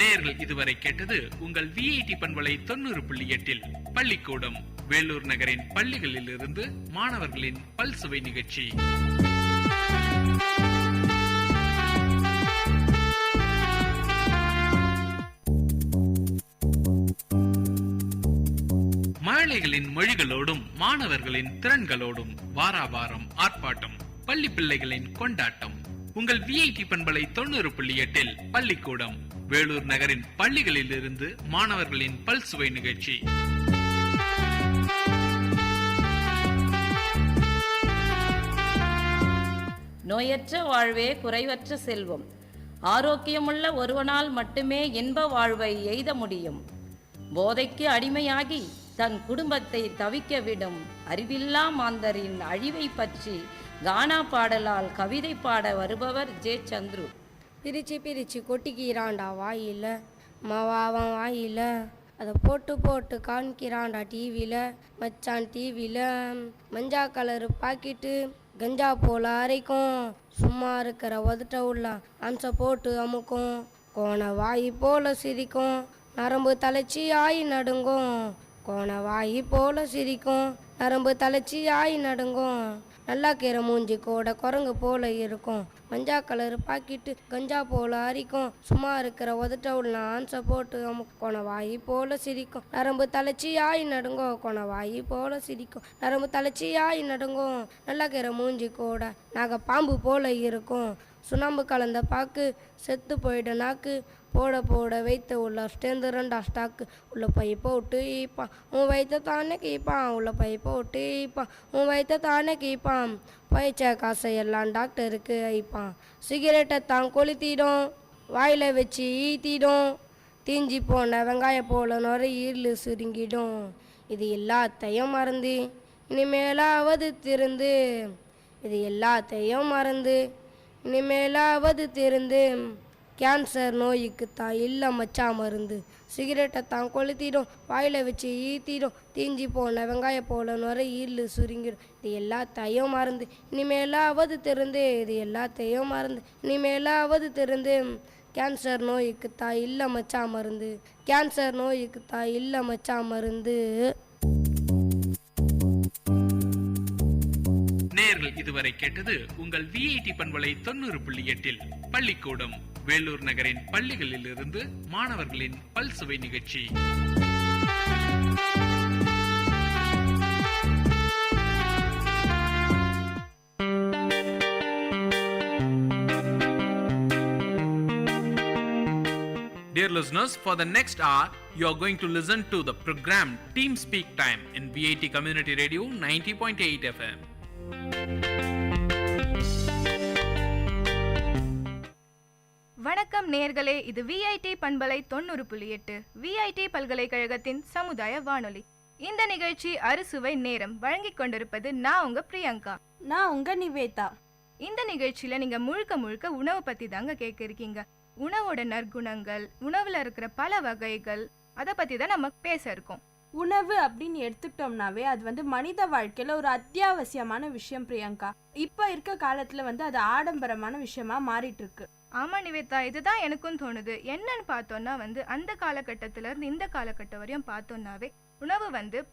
நேர்கள் இதுவரை கேட்டது உங்கள் விஐடி பண்பலை 90.8 பள்ளிக்கூடம் வேலூர் நகரின் பள்ளிகளில் இருந்து மாணவர்களின் பல்சுவை நிகழ்ச்சி. மாலைகளின் மொழிகளோடும் மாணவர்களின் திறன்களோடும் வாராவாரம் ஆர்ப்பாட்டம், பள்ளி பிள்ளைகளின் கொண்டாட்டம். உங்கள் விஐடி பண்பலை 90.8 பள்ளிக்கூடம் வேலூர் நகரின் பள்ளிகளில் இருந்து மாணவர்களின் பல்சுவை நிகழ்ச்சி. நோயற்ற வாழ்வே குறைவற்ற செல்வம். ஆரோக்கியமுள்ள ஒருவனால் மட்டுமே இன்ப வாழ்வை எய்த முடியும். போதைக்கு அடிமையாகி தன் குடும்பத்தை தவிக்க விடும் அறிவில்லா மாந்தரின் அழிவை பற்றி கானா பாடலால் கவிதை பாட வருபவர் ஜே. சந்துரு. பிரிச்சு பிரிச்சு கொட்டிக்கிறான்டா வாயில மாவாவன் வாயில, அதை போட்டு போட்டு காமிக்கிறான்டா டிவியில். மச்சான் டிவியில் மஞ்சா கலரு பாக்கிட்டு கஞ்சா போல அரைக்கும், சும்மா இருக்கிற உதட்ட உள்ள அம்சை போட்டு அமுக்கும், கோண வாய் போல சிரிக்கும், நரம்பு தலைச்சி ஆயி நடுங்கும், கோண வாய் போல சிரிக்கும், நரம்பு தலைச்சி ஆயி நடுங்கும், நல்லா கீரை மூஞ்சி கூட குரங்கு போல இருக்கும், மஞ்சா கலர் பாக்கிட்டு கஞ்சா போல அரிக்கும், சும்மா இருக்கிற உதட்ட உள்ள ஆன்சை போட்டு கொண வாயி போல சிரிக்கும், நரம்பு தலைச்சி ஆயி நடுங்கும், கொண வாயி போல சிரிக்கும், நரம்பு தலைச்சி ஆயி நடுங்கும், நல்லா கீரை மூஞ்சி கூட நாங்கள் பாம்பு போல இருக்கும், சுண்ணாம்பு கலந்த பாக்கு செத்து போயிட நாக்கு, போட போட வைத்த உள்ள ஸ்டேந்து ரெண்டா ஸ்டாக்கு, உள்ள பை போட்டு ஈப்பான் உன் வைத்த தானே கீப்பான், உள்ள பை போட்டு ஈப்பான் உன் வைத்த தானே கீப்பான், பைச்ச காசை எல்லாம் டாக்டருக்கு ஐப்பான், சிகரெட்டை தான் கொளுத்திடும் வாயில் வச்சு ஈத்திடும், தீஞ்சி போன வெங்காய போல நுரையீரல் சுருங்கிடும், இது எல்லாத்தையும் மறந்து இனிமேலாவது திருந்து, இது எல்லாத்தையும் மறந்து இனிமேலாவது திருந்து, கேன்சர் நோய்க்கு தான் இல்லை மச்சா மருந்து, சிகரெட்டை தான் கொளுத்திடும் வாயில் வச்சு ஈத்திடும், தீஞ்சி போன வெங்காய போல நுரையீரல் சுருங்கிடும், இது எல்லாத்தையும் மறந்து இனிமேலாவது திருந்து, இது எல்லாத்தையும் மறந்து இனிமேலாவது திருந்து, கேன்சர் நோய்க்கு தான் இல்லை மச்சா மருந்து, கேன்சர் நோய்க்கு தான் இல்லை மச்சா மருந்து. நேயர்கள் இதுவரை கேட்டது உங்கள் விஐடி பண்பலை 90.8 பள்ளிக்கூடம் வேலூர் நகரின் பள்ளிகளில் இருந்து மாணவர்களின் பல்சுவை நிகழ்ச்சி. Dear listeners, for the next hour, you are going to listen to the program Team Speak Time in VIT Community Radio 90.8 FM. வணக்கம் நேயர்களே, இது விஐடி பண்பலை 90.8 விஐடி பல்கலைக்கழகத்தின் சமுதாய வானொலி. இந்த நிகழ்ச்சி அறுசுவை நேரம் வழங்கிக் கொண்டிருப்பது நான் உங்க பிரியங்கா. நான் உங்க நிவேதா. இந்த நிகழ்ச்சியில நீங்க முழுக்க முழுக்க உணவு பத்தி தாங்க கேட்க இருக்கீங்க. உணவோட நற்குணங்கள், உணவுல இருக்கிற பல வகைகள், அதை பத்தி தான் நம்ம பேச இருக்கோம். உணவு அப்படின்னு எடுத்துக்கிட்டோம்னாவே அது மனித வாழ்க்கையில ஒரு அத்தியாவசியமான விஷயம் பிரியங்கா. இப்ப இருக்க காலத்துல அது ஆடம்பரமான விஷயமா மாறிட்டு இருக்கு. ஆமா நிவேதா, இதுதான் எனக்கும் தோணுது. என்னன்னு பார்த்தோம்னா அந்த காலகட்டத்தில இருந்து இந்த காலகட்டம் வரையும் பார்த்தோம்னாவே உணவு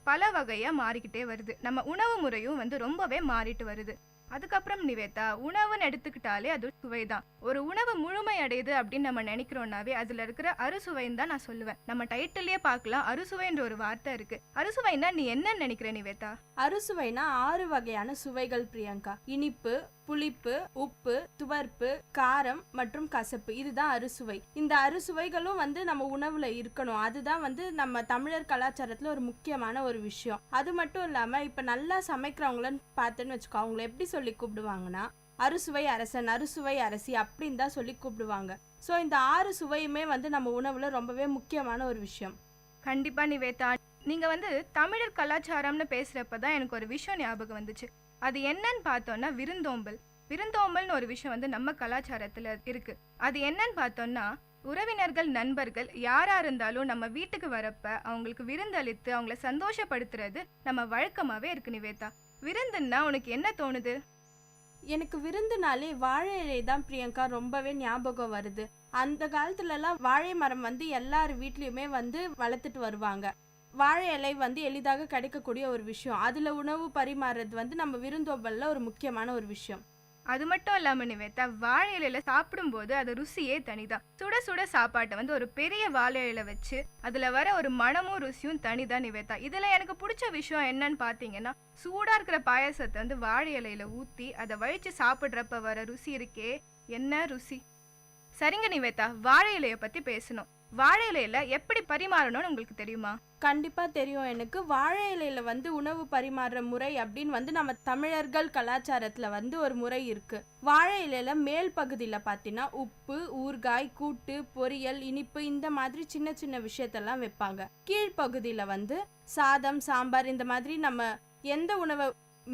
பல வகையா மாறிக்கிட்டே வருது. நம்ம உணவு முறையும் ரொம்பவே மாறிட்டு வருது. அதுக்கப்புறம் நிவேதா, உணவுன்னு எடுத்துக்கிட்டாலே அது சுவைதான். ஒரு உணவு முழுமை அடையுது அப்படின்னு நம்ம நினைக்கிறோம்னாவே அதுல இருக்கிற அறுசுவைன்னு தான் நான் சொல்லுவேன். நம்ம டைட்டிலே பார்க்கலாம், அறுசுவைன்ற ஒரு வார்த்தை இருக்கு. அறுசுவைனா நீ என்ன நினைக்கிற நிவேதா? அறுசுவைனா 6 வகையான சுவைகள் பிரியங்கா. இனிப்பு, புளிப்பு, உப்பு, துவர்ப்பு, காரம் மற்றும் கசப்பு, இதுதான் அறுசுவை. இந்த அறுசுவைகளும் நம்ம உணவுல இருக்கணும். அதுதான் நம்ம தமிழர் கலாச்சாரத்துல ஒரு முக்கியமான ஒரு விஷயம். அது மட்டும் இல்லாம இப்ப நல்லா சமைக்கிறவங்களன்னு பார்த்தேன்னு வச்சுக்கோ, அவங்களை எப்படி சொல்லி கூப்பிடுவாங்கன்னா அறுசுவை அரசன், அறுசுவை அரசி அப்படின்னு தான் சொல்லி கூப்பிடுவாங்க. ஸோ இந்த 6 சுவையுமே நம்ம உணவுல ரொம்பவே முக்கியமான ஒரு விஷயம். கண்டிப்பா நிவேதா, நீங்க தமிழர் கலாச்சாரம்னு பேசுறப்பதான் எனக்கு ஒரு விஷயம் ஞாபகம் வந்துச்சு. அது என்னன்னு பார்த்தோம்னா விருந்தோம்பல். விருந்தோம்பல்னு ஒரு விஷயம் நம்ம கலாச்சாரத்துல இருக்கு. அது என்னன்னு பார்த்தோம்னா, உறவினர்கள், நண்பர்கள் யாரா இருந்தாலும் நம்ம வீட்டுக்கு வரப்ப அவங்களுக்கு விருந்தளித்து அவங்கள சந்தோஷப்படுத்துறது நம்ம வழக்கமாவே இருக்கு. நிவேதா, விருந்துன்னா உனக்கு என்ன தோணுது? எனக்கு விருந்துனாலே வாழை இலை தான் பிரியங்கா ரொம்பவே ஞாபகம் வருது. அந்த காலத்துல எல்லாம் வாழை மரம் எல்லார் வீட்லயுமே வளர்த்துட்டு வருவாங்க. வாழை இலை எளிதாக கிடைக்கக்கூடிய ஒரு விஷயம். அதுல உணவு பரிமாறுறது நம்ம விருந்தோம்பல்ல ஒரு முக்கியமான ஒரு விஷயம். அது மட்டும் இல்லாம நிவேதா, வாழை இலையில சாப்பிடும் போது அது ருசியே தனிதான். சுட சுட சாப்பாட்டை ஒரு பெரிய வாழை இலையில வச்சு அதுல வர ஒரு மனமும் ருசியும் தனிதான் நிவேதா. இதுல எனக்கு பிடிச்ச விஷயம் என்னன்னு பாத்தீங்கன்னா, சூடா இருக்கிற பாயசத்தை வாழை இலையில ஊத்தி அதை வழிச்சு சாப்பிடுறப்ப வர ருசி இருக்கே, என்ன ருசி! சரிங்க நிவேதா, வாழை இலைய பத்தி பேசணும். வாழை இலையில எப்படி பரிமாறணும்னு உங்களுக்கு தெரியுமா? கண்டிப்பா தெரியும் எனக்கு. வாழை இலையில வந்து உணவு பரிமாறுற முறை அப்படின்னு வந்து நம்ம தமிழர்கள் கலாச்சாரத்துல வந்து ஒரு முறை இருக்கு. வாழை இலையில மேல் பகுதியில பாத்தீங்கன்னா உப்பு, ஊறுகாய், கூட்டு, பொரியல், இனிப்பு இந்த மாதிரி சின்ன சின்ன விஷயத்தெல்லாம் வைப்பாங்க. கீழ்ப்பகுதியில வந்து சாதம், சாம்பார் இந்த மாதிரி நம்ம எந்த உணவை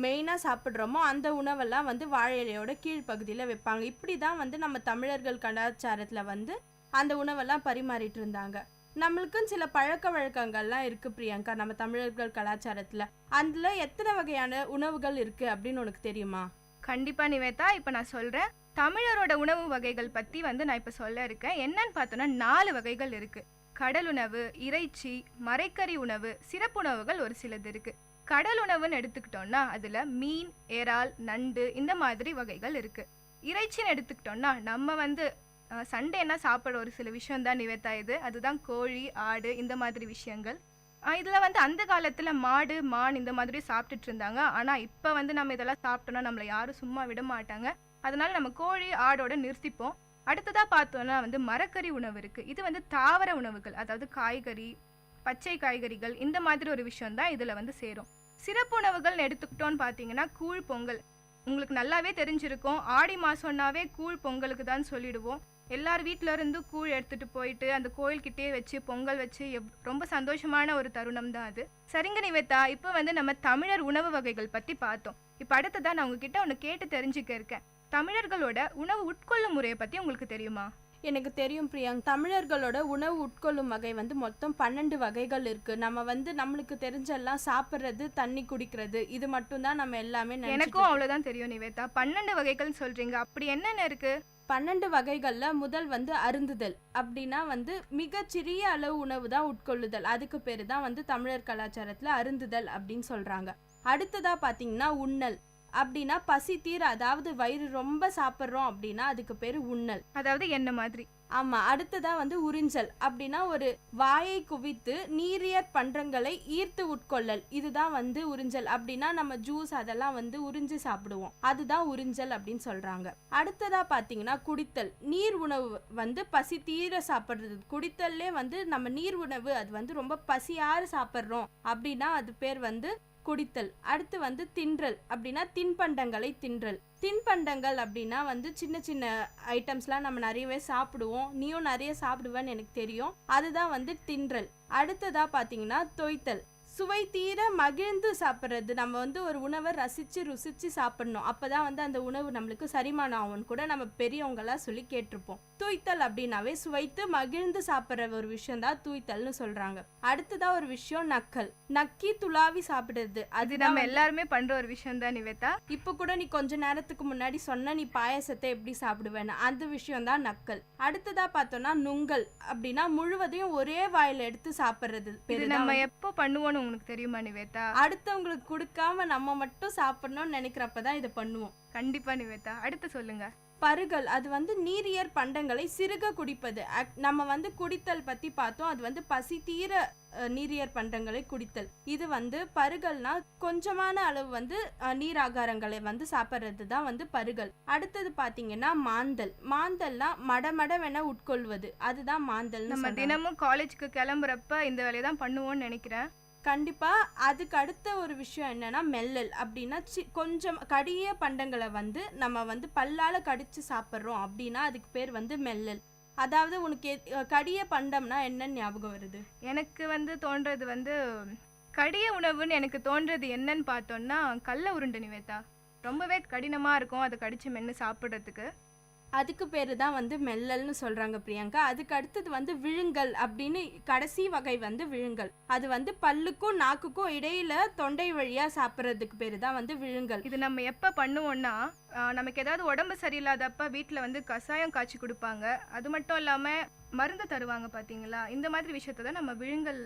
மெயினா சாப்பிட்றோமோ அந்த உணவெல்லாம் வந்து வாழை இலையோட கீழ்ப்பகுதியில வைப்பாங்க. இப்படிதான் வந்து நம்ம தமிழர்கள் கலாச்சாரத்துல வந்து அந்த உணவெல்லாம் பரிமாறிட்டு இருந்தாங்க. நம்மளுக்கும் சில பழக்க வழக்கங்கள்லாம் இருக்கு பிரியங்கா நம்ம தமிழர்கள் கலாச்சாரத்துல. அதுல எத்தனை வகையான உணவுகள் இருக்கு அப்படின்னு உனக்கு தெரியுமா? கண்டிப்பா நிவேதா, இப்ப நான் சொல்றேன். தமிழரோட உணவு வகைகள் பத்தி வந்து நான் இப்ப சொல்ல இருக்கேன். என்னன்னு பார்த்தோம்னா 4 வகைகள் இருக்கு. கடல் உணவு, இறைச்சி, மரைக்கறி உணவு, சிறப்புணவுகள் ஒரு சிலது இருக்கு. கடல் உணவுன்னு எடுத்துக்கிட்டோம்னா அதுல மீன், இறால், நண்டு இந்த மாதிரி வகைகள் இருக்கு. இறைச்சின்னு எடுத்துக்கிட்டோம்னா நம்ம வந்து சண்டேனா சாப்பிட்ற ஒரு சில விஷயம் தான் நிவேதா இது. அதுதான் கோழி, ஆடு இந்த மாதிரி விஷயங்கள். இதில் வந்து அந்த காலத்தில் மாடு, மான் இந்த மாதிரி சாப்பிட்டுட்டு இருந்தாங்க. ஆனால் இப்போ வந்து நம்ம இதெல்லாம் சாப்பிட்டோன்னா நம்மளை யாரும் சும்மா விட மாட்டாங்க. அதனால நம்ம கோழி, ஆடோட நிறுத்திப்போம். அடுத்ததாக பார்த்தோன்னா வந்து மரக்கறி உணவு இருக்குது. இது வந்து தாவர உணவுகள், அதாவது காய்கறி, பச்சை காய்கறிகள் இந்த மாதிரி ஒரு விஷயம் தான் இதில் வந்து சேரும். சிறப்பு உணவுகள்னு எடுத்துக்கிட்டோன்னு பார்த்தீங்கன்னா கூழ் பொங்கல். உங்களுக்கு நல்லாவே தெரிஞ்சிருக்கும், ஆடி மாதம்னாவே கூழ் பொங்கலுக்கு தான் சொல்லிடுவோம். எல்லார் வீட்டில இருந்து கூழ் எடுத்துட்டு போயிட்டு அந்த கோயில்கிட்டே வச்சு பொங்கல் வச்சு ரொம்ப சந்தோஷமான ஒரு தருணம் தான் அது. சரிங்க நிவேதா, இப்போ வந்து நம்ம தமிழர் உணவு வகைகள் பற்றி பார்த்தோம். இப்போ அடுத்ததான் நான் உங்ககிட்ட ஒன்று கேட்டு தெரிஞ்சுக்க இருக்கேன். தமிழர்களோட உணவு உட்கொள்ளும் முறையை பற்றி உங்களுக்கு தெரியுமா? எனக்கு தெரியும் பிரியாங்க. தமிழர்களோட உணவு உட்கொள்ளும் வகை வந்து மொத்தம் 12 வகைகள் இருக்கு. நம்ம வந்து நம்மளுக்கு தெரிஞ்செல்லாம் சாப்பிட்றது, தண்ணி குடிக்கிறது, இது மட்டும் தான் நம்ம எல்லாமே. எனக்கும் அவ்வளோதான் தெரியும் நிவேதா. 12 வகைகள் சொல்றீங்க, அப்படி என்னென்ன இருக்கு? 12 வகைகள்ல முதல் வந்து அருந்துதல். அப்படின்னா வந்து மிகச்சிறிய அளவு உணவு தான் உட்கொள்ளுதல். அதுக்கு பேரு தான் வந்து தமிழர் கலாச்சாரத்துல அருந்துதல் அப்படின்னு சொல்றாங்க. அடுத்ததா பாத்தீங்கன்னா உண்ணல். அப்படின்னா பசி தீர, அதாவது வயிறு ரொம்ப சாப்பிட்றோம் அப்படின்னா அதுக்கு பேரு உண்ணல், அதாவது என்ன மாதிரி. ஆமா. அடுத்ததா வந்து உறிஞ்சல். அப்படின்னா ஒரு வாயை குவித்து நீரியற் பண்டங்களை ஈர்த்து உட்கொள்ளல், இதுதான் வந்து உறிஞ்சல். அப்படின்னா நம்ம ஜூஸ் அதெல்லாம் வந்து உறிஞ்சி சாப்பிடுவோம், அதுதான் உறிஞ்சல் அப்படின்னு சொல்றாங்க. அடுத்ததா பாத்தீங்கன்னா குடித்தல். நீர் உணவு வந்து பசி தீர சாப்பிடுறது. குடித்தல்லே வந்து நம்ம நீர் உணவு, அது வந்து ரொம்ப பசியாறு சாப்பிட்றோம் அப்படின்னா அது பேர் வந்து குடித்தல். அடுத்து வந்து தின்றல். அப்படின்னா தின்பண்டங்களை தின்றல். தின்பண்டங்கள் அப்படின்னா வந்து சின்ன சின்ன ஐட்டம்ஸ்லாம் நம்ம நிறையவே சாப்பிடுவோம். நீயும் நிறைய சாப்பிடுவேன்னு எனக்கு தெரியும், அதுதான் வந்து தின்றல். அடுத்ததா பாத்தீங்கன்னா தொய்த்தல். சுவை தீர மகிழ்ந்து சாப்பிட்றது. நம்ம வந்து ஒரு உணவை ரசிச்சு ருசிச்சு சாப்பிடணும், அப்பதான் வந்து அந்த உணவு நம்மளுக்கு செரிமானம் ஆகும்னு கூட நம்ம பெரியவங்களாம் சொல்லி கேட்டிருப்போம். தூய்த்தல் அப்படின்னாவே சுவைத்து மகிழ்ந்து சாப்பிட்ற ஒரு விஷயம் தான் தூய்த்தல்னு சொல்றாங்க. அடுத்ததா ஒரு விஷயம் நக்கல். நக்கி துளாவி சாப்பிடுறது. அது நம்ம எல்லாருமே பண்ற ஒரு விஷயம் தான் நிவேதா. இப்ப கூட நீ கொஞ்ச நேரத்துக்கு முன்னாடி சொன்ன நீ பாயசத்தை எப்படி சாப்பிடுவேன்னு, அந்த விஷயம் தான் நக்கல். அடுத்ததா பார்த்தோம்னா நுங்கல். அப்படின்னா முழுவதையும் ஒரே வாயில எடுத்து சாப்பிடுறது. நம்ம எப்போ பண்ணுவோம் உனக்கு தெரியுமா நிவேதா? அடுத்தவங்களுக்கு கொடுக்காம நம்ம மட்டும் சாப்பிடணும்னு நினைக்கிறப்பதான் இதை பண்ணுவோம். கண்டிப்பா நிவேதா, அடுத்து சொல்லுங்க. பருகல். அது வந்து நீரியற் பண்டங்களை சிறுக குடிப்பது. நம்ம வந்து குடித்தல் பத்தி பார்த்தோம், அது வந்து பசி தீர நீரியற் பண்டங்களை குடித்தல். இது வந்து பருகல்னா கொஞ்சமான அளவு வந்து நீர் ஆகாரங்களை வந்து சாப்பிட்றது தான் வந்து பருகல். அடுத்தது பாத்தீங்கன்னா மாந்தல். மாந்தல்னா மடமடவென உட்கொள்வது, அதுதான் மாந்தல். நம்ம தினமும் காலேஜுக்கு கிளம்புறப்ப இந்த வேலையை தான் பண்ணுவோம்னு நினைக்கிறேன். கண்டிப்பா. அதுக்கு அடுத்த ஒரு விஷயம் என்னன்னா மெல்லல். அப்படின்னா கொஞ்சம் கடிய பண்டங்களை வந்து நம்ம வந்து பல்லால கடிச்சு சாப்பிட்றோம் அப்படின்னா அதுக்கு பேர் வந்து மெல்லல். அதாவது உனக்கு கடிய பண்டம்னா என்னன்னு ஞாபகம் வருது? எனக்கு வந்து தோன்றது வந்து கடிய உணவுன்னு எனக்கு தோன்றது என்னன்னு பார்த்தோம்னா கடல உருண்டை நிவேதா. ரொம்பவே கடினமா இருக்கும் அதை கடிச்சு மென்று சாப்பிட்றதுக்கு. அதுக்கு பேரு தான் வந்து மெல்லல்னு சொல்றாங்க பிரியங்கா. அதுக்கு அடுத்தது வந்து விழுங்கல். அப்படின்னு கடைசி வகை வந்து விழுங்கல். அது வந்து பல்லுக்கும் நாக்குக்கும் இடையில தொண்டை வழியா சாப்பிட்றதுக்கு பேரு தான் வந்து விழுங்கல். இது நம்ம எப்ப பண்ணுவோம்னா நமக்கு ஏதாவது உடம்பு சரியில்லாதப்ப வீட்டுல வந்து கசாயம் காய்ச்சி கொடுப்பாங்க, அது மட்டும் இல்லாம மருந்து தருவாங்க பாத்தீங்களா, இந்த மாதிரி விஷயத்தை தான் நம்ம விழுங்கல்.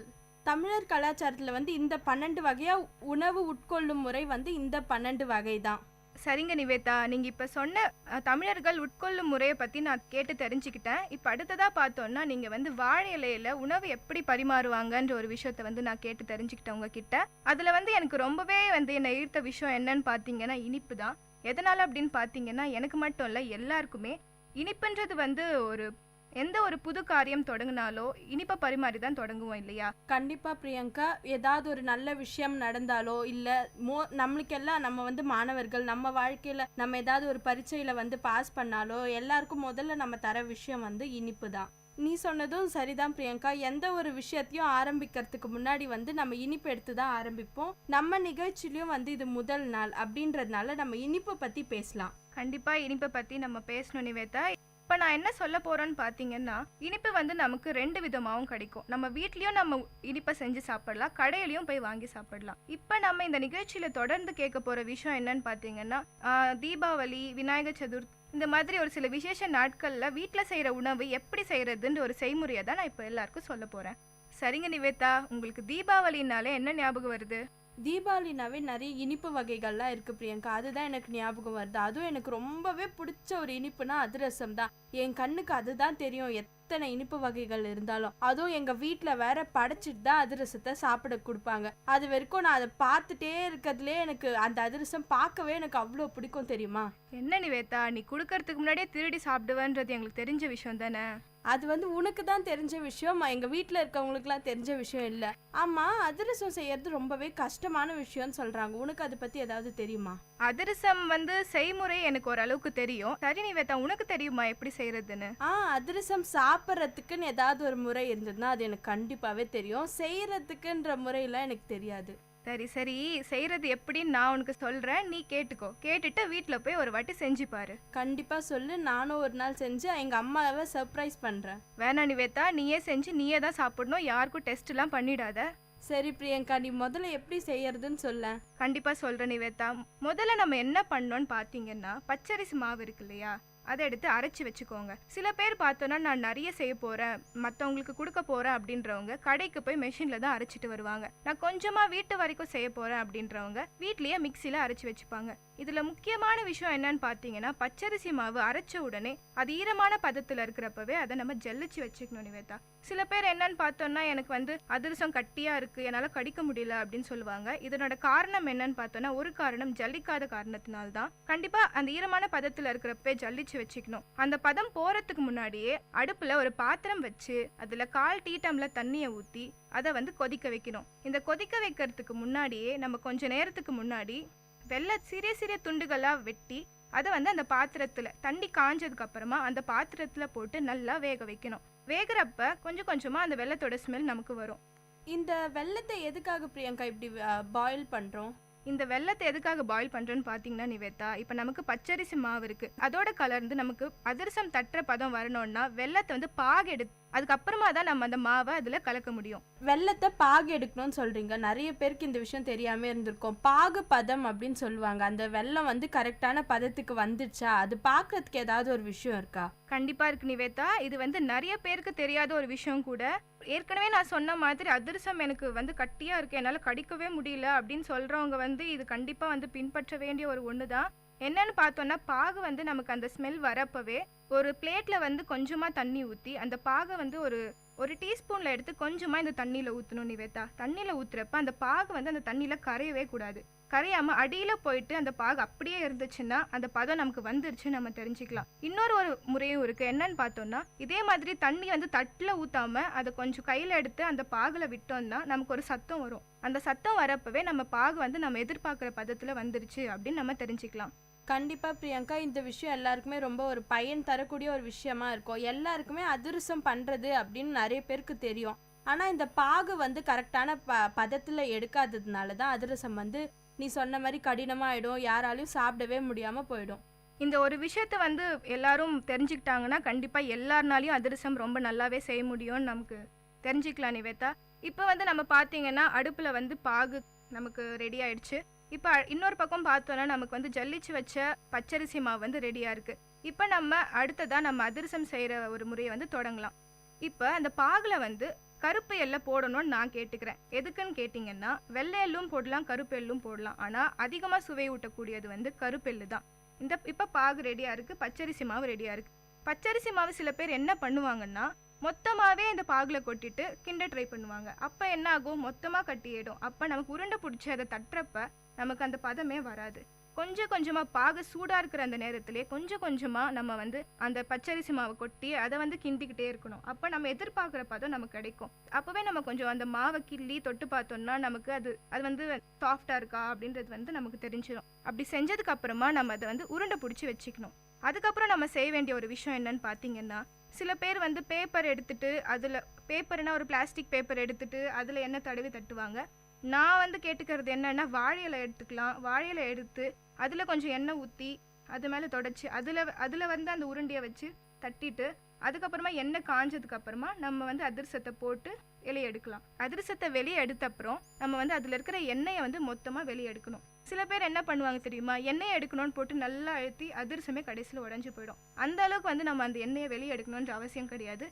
தமிழர் கலாச்சாரத்துல வந்து இந்த 12 வகையா உணவு உட்கொள்ளும் முறை வந்து இந்த 12 வகை தான். சரிங்க நிவேதா, நீங்க இப்ப சொன்ன தமிழர்கள் உட்கொள்ளும் முறையை பத்தி நான் கேட்டு தெரிஞ்சுக்கிட்டேன். இப்ப அடுத்ததா பார்த்தோம்னா நீங்க வந்து வாழை இலையில உணவு எப்படி பரிமாறுவாங்கன்ற ஒரு விஷயத்த வந்து நான் கேட்டு தெரிஞ்சுக்கிட்டேன் உங்ககிட்ட. அதுல வந்து எனக்கு ரொம்பவே வந்து என்னை ஈர்த்த விஷயம் என்னன்னு பாத்தீங்கன்னா இனிப்பு தான். எதனால அப்படின்னு பாத்தீங்கன்னா எனக்கு மட்டும் இல்ல, எல்லாருக்குமே இனிப்புன்றது வந்து ஒரு எந்த ஒரு புது காரியம் தொடங்கினாலோ இனிப்பை பரிமாறி தான் தொடங்குவோம் இல்லையா? கண்டிப்பா பிரியங்கா, ஏதாவது ஒரு நல்ல விஷயம் நடந்தாலோ இல்ல நம்மளுக்கெல்லாம் நம்ம வந்து மாணவர்கள் நம்ம வாழ்க்கையில நம்ம ஏதாவது ஒரு பரீட்சையில வந்து பாஸ் பண்ணாலோ எல்லாருக்கும் முதல்ல நம்ம தர விஷயம் வந்து இனிப்பு தான். நீ சொன்னதும் சரிதான் பிரியங்கா. எந்த ஒரு விஷயத்தையும் ஆரம்பிக்கிறதுக்கு முன்னாடி வந்து நம்ம இனிப்பு எடுத்து தான் ஆரம்பிப்போம். நம்ம நிகழ்ச்சியிலயும் வந்து இது முதல் நாள் அப்படின்றதுனால நம்ம இனிப்பை பத்தி பேசலாம். கண்டிப்பா இனிப்பை பத்தி நம்ம பேசணும் நிவேதா. இப்போ நான் என்ன சொல்ல போறேன்னு பார்த்தீங்கன்னா, இனிப்பு வந்து நமக்கு 2 விதமாகவும் கிடைக்கும். நம்ம வீட்லயும் நம்ம இனிப்பை செஞ்சு சாப்பிடலாம், கடையிலையும் போய் வாங்கி சாப்பிடலாம். இப்போ நம்ம இந்த நிகழ்ச்சியில தொடர்ந்து கேட்க போற விஷயம் என்னன்னு பார்த்தீங்கன்னா, தீபாவளி, விநாயகர் சதுர்த்தி இந்த மாதிரி ஒரு சில விசேஷ நாட்கள்ல வீட்டில் செய்யற உணவு எப்படி செய்யறதுன்ற ஒரு செய்முறையை தான் நான் இப்போ எல்லாருக்கும் சொல்ல போறேன். சரிங்க நிவேதா, உங்களுக்கு தீபாவளினாலே என்ன ஞாபகம் வருது? தீபாவளினாவே நிறைய இனிப்பு வகைகள்லாம் இருக்கு பிரியங்கா, அதுதான் எனக்கு ஞாபகம் வருது. அதுவும் எனக்கு ரொம்பவே பிடிச்ச ஒரு இனிப்புனா அதிரசம் தான். என் கண்ணுக்கு அதுதான் தெரியும் எத்தனை இனிப்பு வகைகள் இருந்தாலும். அதுவும் எங்க வீட்டுல வேற படைச்சிட்டு தான் அதிரசத்தை சாப்பிட கொடுப்பாங்க. அது வரைக்கும் நான் அதை பார்த்துட்டே இருக்கிறதுலே எனக்கு அந்த அதிரசம் பார்க்கவே எனக்கு அவ்வளோ பிடிக்கும் தெரியுமா? என்ன நிவேதா, நீ கொடுக்கறதுக்கு முன்னாடியே திருடி சாப்பிடுவேன்றது எங்களுக்கு தெரிஞ்ச விஷயம் தானே? அது வந்து உனக்கு தான் தெரிஞ்ச விஷயம், எங்க வீட்டில் இருக்கவங்களுக்குலாம் தெரிஞ்ச விஷயம் இல்லை. ஆமா, அதிரசம் செய்யறது ரொம்பவே கஷ்டமான விஷயம்னு சொல்றாங்க. உனக்கு அதை பத்தி ஏதாவது தெரியுமா? அதிரசம் வந்து செய்முறை எனக்கு ஓரளவுக்கு தெரியும். சரி நிவேதா, உனக்கு தெரியுமா எப்படி செய்யறதுன்னு? அதிரசம் சாப்பிட்றதுக்குன்னு ஏதாவது ஒரு முறை இருந்ததுன்னா அது எனக்கு கண்டிப்பாவே தெரியும். செய்யறதுக்குன்ற முறையெல்லாம் எனக்கு தெரியாது. சரி சரி, செய்யறது எப்படின்னு நான் உனக்கு சொல்றேன், நீ கேட்டுக்கோ. கேட்டுட்டு வீட்டில் போய் ஒரு வாட்டி செஞ்சு பாரு. கண்டிப்பா சொல்லு, நானும் ஒரு நாள் செஞ்சு எங்க அம்மாவை சர்ப்ரைஸ் பண்றேன். வேணா நிவேதா, நீயே செஞ்சு நீயே தான் சாப்பிடணும், யாருக்கும் டெஸ்ட் எல்லாம் பண்ணிடாத. சரி பிரியங்கா, நீ முதல்ல எப்படி செய்யறதுன்னு சொல்ல. கண்டிப்பா சொல்றேன் நிவேதா. முதல்ல நம்ம என்ன பண்ணோம்னு பாத்தீங்கன்னா, பச்சரிசி மாவு இருக்கு இல்லையா, அதை எடுத்து அரைச்சி வச்சுக்கோங்க. சில பேர் பார்த்தோன்னா நான் நிறைய செய்ய போறேன், மற்றவங்களுக்கு கொடுக்க போறேன் அப்படின்றவங்க கடைக்கு போய் மெஷின்ல தான் அரைச்சிட்டு வருவாங்க. நான் கொஞ்சமா வீட்டு வரைக்கும் செய்ய போறேன் அப்படின்றவங்க வீட்லயே மிக்சியில அரைச்சி வச்சுப்பாங்க. இதுல முக்கியமான விஷயம் என்னன்னு பாத்தீங்கன்னா, பச்சரிசி மாவு அரைச்ச உடனே அது ஈரமான பதத்துல இருக்கிறப்பவே அதை நம்ம ஜல்லிச்சு வச்சுக்கணும் நிவேதா. சில பேர் என்னன்னு பார்த்தோம்னா, எனக்கு வந்து அதிரசம் கட்டியா இருக்கு, என்னால கடிக்க முடியல அப்படின்னு சொல்லுவாங்க. இதனோட காரணம் என்னன்னு பார்த்தோம்னா, ஒரு காரணம் ஜல்லிக்காத காரணத்தினால்தான். கண்டிப்பா அந்த ஈரமான பதத்துல இருக்கிறப்பவே ஜல்லிச்சு வச்சுக்கணும். அந்த பதம் போறதுக்கு முன்னாடியே அடுப்புல ஒரு பாத்திரம் வச்சு அதுல 1/4 டீ டம்ளர் தண்ணியை ஊத்தி அதை வந்து கொதிக்க வைக்கணும். இந்த கொதிக்க வைக்கிறதுக்கு முன்னாடியே நம்ம கொஞ்ச நேரத்துக்கு முன்னாடி வெள்ளை சிறிய சிறிய துண்டுகளா வெட்டி அதை வந்து அந்த பாத்திரத்துல தண்ணி காஞ்சதுக்கு அப்புறமா அந்த பாத்திரத்துல போட்டு நல்லா வேக வைக்கணும். வேகிறப்ப கொஞ்சம் கொஞ்சமா அந்த வெள்ளத்தோட ஸ்மெல் நமக்கு வரும். இந்த வெள்ளத்தை எதுக்காக பிரியங்கா இப்படி பாயில் பண்றோம்? இந்த வெள்ளத்தை எதுக்காக பாயில் பண்றோன்னு பாத்தீங்கன்னா நிவேதா, இப்ப நமக்கு பச்சரிசி மாவு இருக்கு, அதோட கலர்ந்து நமக்கு அதிரசம் தட்டுற பதம் வரணும்னா வெள்ளத்தை வந்து பாகு எடுத்து அதுக்கப்புறமா தான் நம்ம அந்த மாவை அதுல கலக்க முடியும். வெள்ளத்தை பாகு எடுக்கணும்னு சொல்றீங்க. நிறைய பேருக்கு இந்த விஷயம் தெரியாம இருந்திருக்கும். பாகு பதம் அப்படின்னு சொல்லுவாங்க. அந்த வெள்ளம் வந்து கரெக்டான பதத்துக்கு வந்துடுச்சா, அது பாக்குறதுக்கு ஏதாவது ஒரு விஷயம் இருக்கா? கண்டிப்பா இருக்கு நிவேதா. இது வந்து நிறைய பேருக்கு தெரியாத ஒரு விஷயம் கூட. ஏற்கனவே நான் சொன்ன மாதிரி அதிரசம் எனக்கு வந்து கட்டியா இருக்கு, என்னால கடிக்கவே முடியல அப்படின்னு சொல்றவங்க வந்து இது கண்டிப்பா வந்து பின்பற்ற வேண்டிய ஒரு ஒண்ணுதான். என்னன்னு பார்த்தோம்னா, பாகு வந்து நமக்கு அந்த ஸ்மெல் வரப்பவே ஒரு பிளேட்ல வந்து கொஞ்சமா தண்ணி ஊத்தி அந்த பாகை வந்து ஒரு டீஸ்பூன்ல எடுத்து கொஞ்சமா இந்த தண்ணியில ஊற்றணும் நிவேதா. தண்ணியில ஊத்துறப்ப அந்த பாகு வந்து அந்த தண்ணியில கரையவே கூடாது. கரையாம அடியில போயிட்டு அந்த பாகு அப்படியே இருந்துச்சுன்னா அந்த பதம் நமக்கு வந்துருச்சு நம்ம தெரிஞ்சுக்கலாம். இன்னொரு முறையும் இருக்கு. என்னன்னு பார்த்தோம்னா, இதே மாதிரி தண்ணி வந்து தட்டுல ஊத்தாம அதை கொஞ்சம் கையில எடுத்து அந்த பாகுல விட்டோம்னா நமக்கு ஒரு சத்தம் வரும். அந்த சத்தம் வரப்பவே நம்ம பாகு வந்து நம்ம எதிர்பார்க்குற பதத்துல வந்துருச்சு அப்படின்னு நம்ம தெரிஞ்சுக்கலாம். கண்டிப்பா பிரியங்கா, இந்த விஷயம் எல்லாருக்குமே ரொம்ப ஒரு பயன் தரக்கூடிய ஒரு விஷயமா இருக்கும். எல்லாருக்குமே அதிரசம் பண்றது அப்படின்னு நிறைய பேருக்கு தெரியும். ஆனா இந்த பாகு வந்து கரெக்டான பதத்துல எடுக்காததுனால தான் அதிரசம் வந்து நீ சொன்ன மாதிரி கடினமா ஆயிடும், யாராலையும் சாப்பிடவே முடியாம போயிடும். இந்த ஒரு விஷயத்த வந்து எல்லாரும் தெரிஞ்சுக்கிட்டாங்கன்னா கண்டிப்பா எல்லாருனாலையும் அதிரசம் ரொம்ப நல்லாவே செய்ய முடியும்னு நமக்கு தெரிஞ்சுக்கலாம் நிவேதா. இப்போ வந்து நம்ம பார்த்தீங்கன்னா அடுப்புல வந்து பாகு நமக்கு ரெடி ஆயிடுச்சு. இப்போ இன்னொரு பக்கம் பார்த்தோன்னா நமக்கு வந்து ஜல்லிச்சு வச்ச பச்சரிசி மாவு வந்து ரெடியா இருக்கு. இப்போ நம்ம அடுத்ததா நம்ம அதிரசம் செய்யற ஒரு முறையை வந்து தொடங்கலாம். இப்போ அந்த பாகுல வந்து கருப்பு எள்ளை போடணும்னு நான் கேட்டுக்கிறேன். எதுக்குன்னு கேட்டிங்கன்னா, வெள்ளை எள்ளும் போடலாம், கருப்பு எள்ளும் போடலாம். ஆனால் அதிகமாக சுவை ஊட்டக்கூடியது வந்து கருப்பு எள்ளு தான். இப்போ பாகு ரெடியா இருக்கு, பச்சரிசி மாவு ரெடியா இருக்கு. பச்சரிசி மாவு சில பேர் என்ன பண்ணுவாங்கன்னா, மொத்தமாகவே இந்த பாகுல கொட்டிட்டு கிண்ட ட்ரை பண்ணுவாங்க. அப்போ என்ன ஆகும், மொத்தமாக கட்டிடும். அப்போ நமக்கு உருண்டை பிடிச்சி அதை தட்டுறப்ப நமக்கு அந்த பதமே வராது. கொஞ்சம் கொஞ்சமாக பாகு சூடாக இருக்கிற அந்த நேரத்திலே கொஞ்சம் கொஞ்சமாக நம்ம வந்து அந்த பச்சரிசி மாவை கொட்டி அதை வந்து கிண்டிக்கிட்டே இருக்கணும். அப்போ நம்ம எதிர்பார்க்குற பதம் நமக்கு கிடைக்கும். அப்போவே நம்ம கொஞ்சம் அந்த மாவை கிள்ளி தொட்டு பார்த்தோம்னா நமக்கு அது வந்து சாஃப்டாக இருக்கா அப்படின்றது வந்து நமக்கு தெரிஞ்சிடும். அப்படி செஞ்சதுக்கு அப்புறமா நம்ம அதை வந்து உருண்டை பிடிச்சி வச்சுக்கணும். அதுக்கப்புறம் நம்ம செய்ய வேண்டிய ஒரு விஷயம் என்னன்னு பார்த்தீங்கன்னா, சில பேர் வந்து பேப்பர் எடுத்துட்டு அதில் பேப்பர்னா ஒரு பிளாஸ்டிக் பேப்பர் எடுத்துட்டு அதில் எண்ணெய் தடவி தட்டுவாங்க. நான் வந்து கேட்டுக்கிறது என்னன்னா, வாழை இலை எடுத்துக்கலாம். வாழை இலை எடுத்து அதில் கொஞ்சம் எண்ணெய் ஊற்றி அது மேலே தொடச்சி அதில் வந்து அந்த உருண்டையை வச்சு தட்டிட்டு அதுக்கப்புறமா எண்ணெய் காஞ்சதுக்கு அப்புறமா நம்ம வந்து அதிரசத்தை போட்டு வெளியே எடுக்கலாம். அதிரசத்தை வெளியே எடுத்த அப்புறம் நம்ம வந்து அதில் இருக்கிற எண்ணெயை வந்து மொத்தமாக வெளியே எடுக்கணும். சில பேர் என்ன பண்ணுவாங்க தெரியுமா, எண்ணெயை எடுக்கணும்னு போட்டு நல்லா அழுத்தி அதிரசமே கடைசியில் உடஞ்சி போயிடும். அந்த அளவுக்கு வந்து நம்ம அந்த எண்ணெயை வெளியே எடுக்கணுன்ற அவசியம் கிடையாது.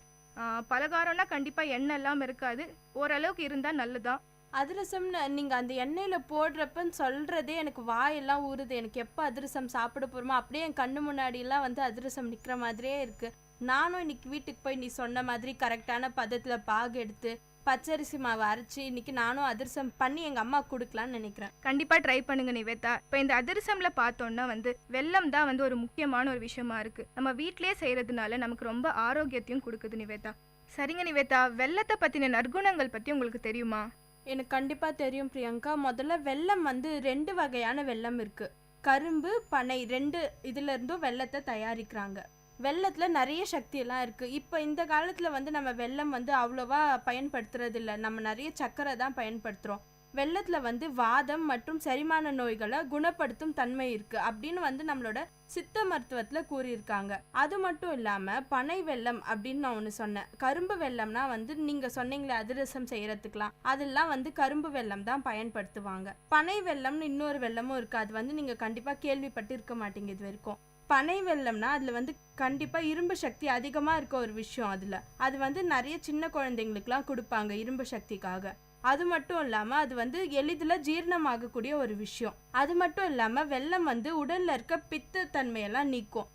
பலகாரம்னா கண்டிப்பாக எண்ணெய் இல்லாமல் இருக்காது, ஓரளவுக்கு இருந்தால் நல்லதுதான். அதிரசம்னு நீங்கள் அந்த எண்ணெயில் போடுறப்பன்னு சொல்கிறதே எனக்கு வாயெல்லாம் ஊறுது. எனக்கு எப்போ அதிரசம் சாப்பிட போகிறோமோ அப்படியே என் கண்ணு முன்னாடியெல்லாம் வந்து அதிரசம் நிற்கிற மாதிரியே இருக்குது. நானும் இன்னைக்கு வீட்டுக்கு போய் நீ சொன்ன மாதிரி கரெக்டான பதத்தில் பாகு எடுத்து பச்சரிசி மாவை அரைச்சி இன்னைக்கு நானும் அதிரசம் பண்ணி எங்கள் அம்மா கொடுக்கலான்னு நினைக்கிறேன். கண்டிப்பாக ட்ரை பண்ணுங்க நிவேதா. இப்போ இந்த அதிரசம்ல பார்த்தோன்னா வந்து வெல்லம் தான் வந்து ஒரு முக்கியமான ஒரு விஷயமா இருக்குது. நம்ம வீட்டிலேயே செய்கிறதுனால நமக்கு ரொம்ப ஆரோக்கியத்தையும் கொடுக்குது நிவேதா. சரிங்க நிவேதா, வெல்லத்தை பற்றின நற்குணங்கள் பற்றி உங்களுக்கு தெரியுமா? எனக்கு கண்டிப்பாக தெரியும் பிரியங்கா. முதல்ல வெல்லம் வந்து 2 வகையான வெல்லம் இருக்குது. கரும்பு, பனை 2 இதுலேருந்தும் வெல்லத்தை தயாரிக்கிறாங்க. வெல்லத்தில் நிறைய சக்தியெல்லாம் இருக்குது. இப்போ இந்த காலத்தில் வந்து நம்ம வெல்லம் வந்து அவ்வளோவா பயன்படுத்துறது இல்லை. நம்ம நிறைய சர்க்கரை தான் பயன்படுத்துகிறோம். வெல்லத்தில் வந்து வாதம் மற்றும் செரிமான நோய்களை குணப்படுத்தும் தன்மை இருக்குது அப்படின்னு வந்து நம்மளோட சித்த மருத்துவத்தில் கூறியிருக்காங்க. அது மட்டும் இல்லாமல் பனை வெல்லம் அப்படின்னு நான் ஒன்று சொன்னேன். கரும்பு வெல்லம்னா வந்து நீங்கள் சொன்னீங்களே அதிரசம் செய்கிறதுக்கெலாம், அதெல்லாம் வந்து கரும்பு வெல்லம் தான் பயன்படுத்துவாங்க. பனை வெல்லம்னு இன்னொரு வெல்லமும் இருக்குது. அது வந்து நீங்கள் கண்டிப்பாக கேள்விப்பட்டு இருக்க மாட்டீங்க இது வரைக்கும். பனை வெல்லம்னா அதில் வந்து கண்டிப்பாக இரும்பு சக்தி அதிகமாக இருக்க ஒரு விஷயம். அது வந்து நிறைய சின்ன குழந்தைங்களுக்குலாம் கொடுப்பாங்க இரும்பு சக்திக்காக. அது மட்டும் இல்லாமல் அது வந்து எளிதில் ஜீரணமாகக்கூடிய ஒரு விஷயம். அது மட்டும் இல்லாமல் வெல்லம் வந்து உடலில் இருக்க பித்த தன்மையெல்லாம் நீக்கும்.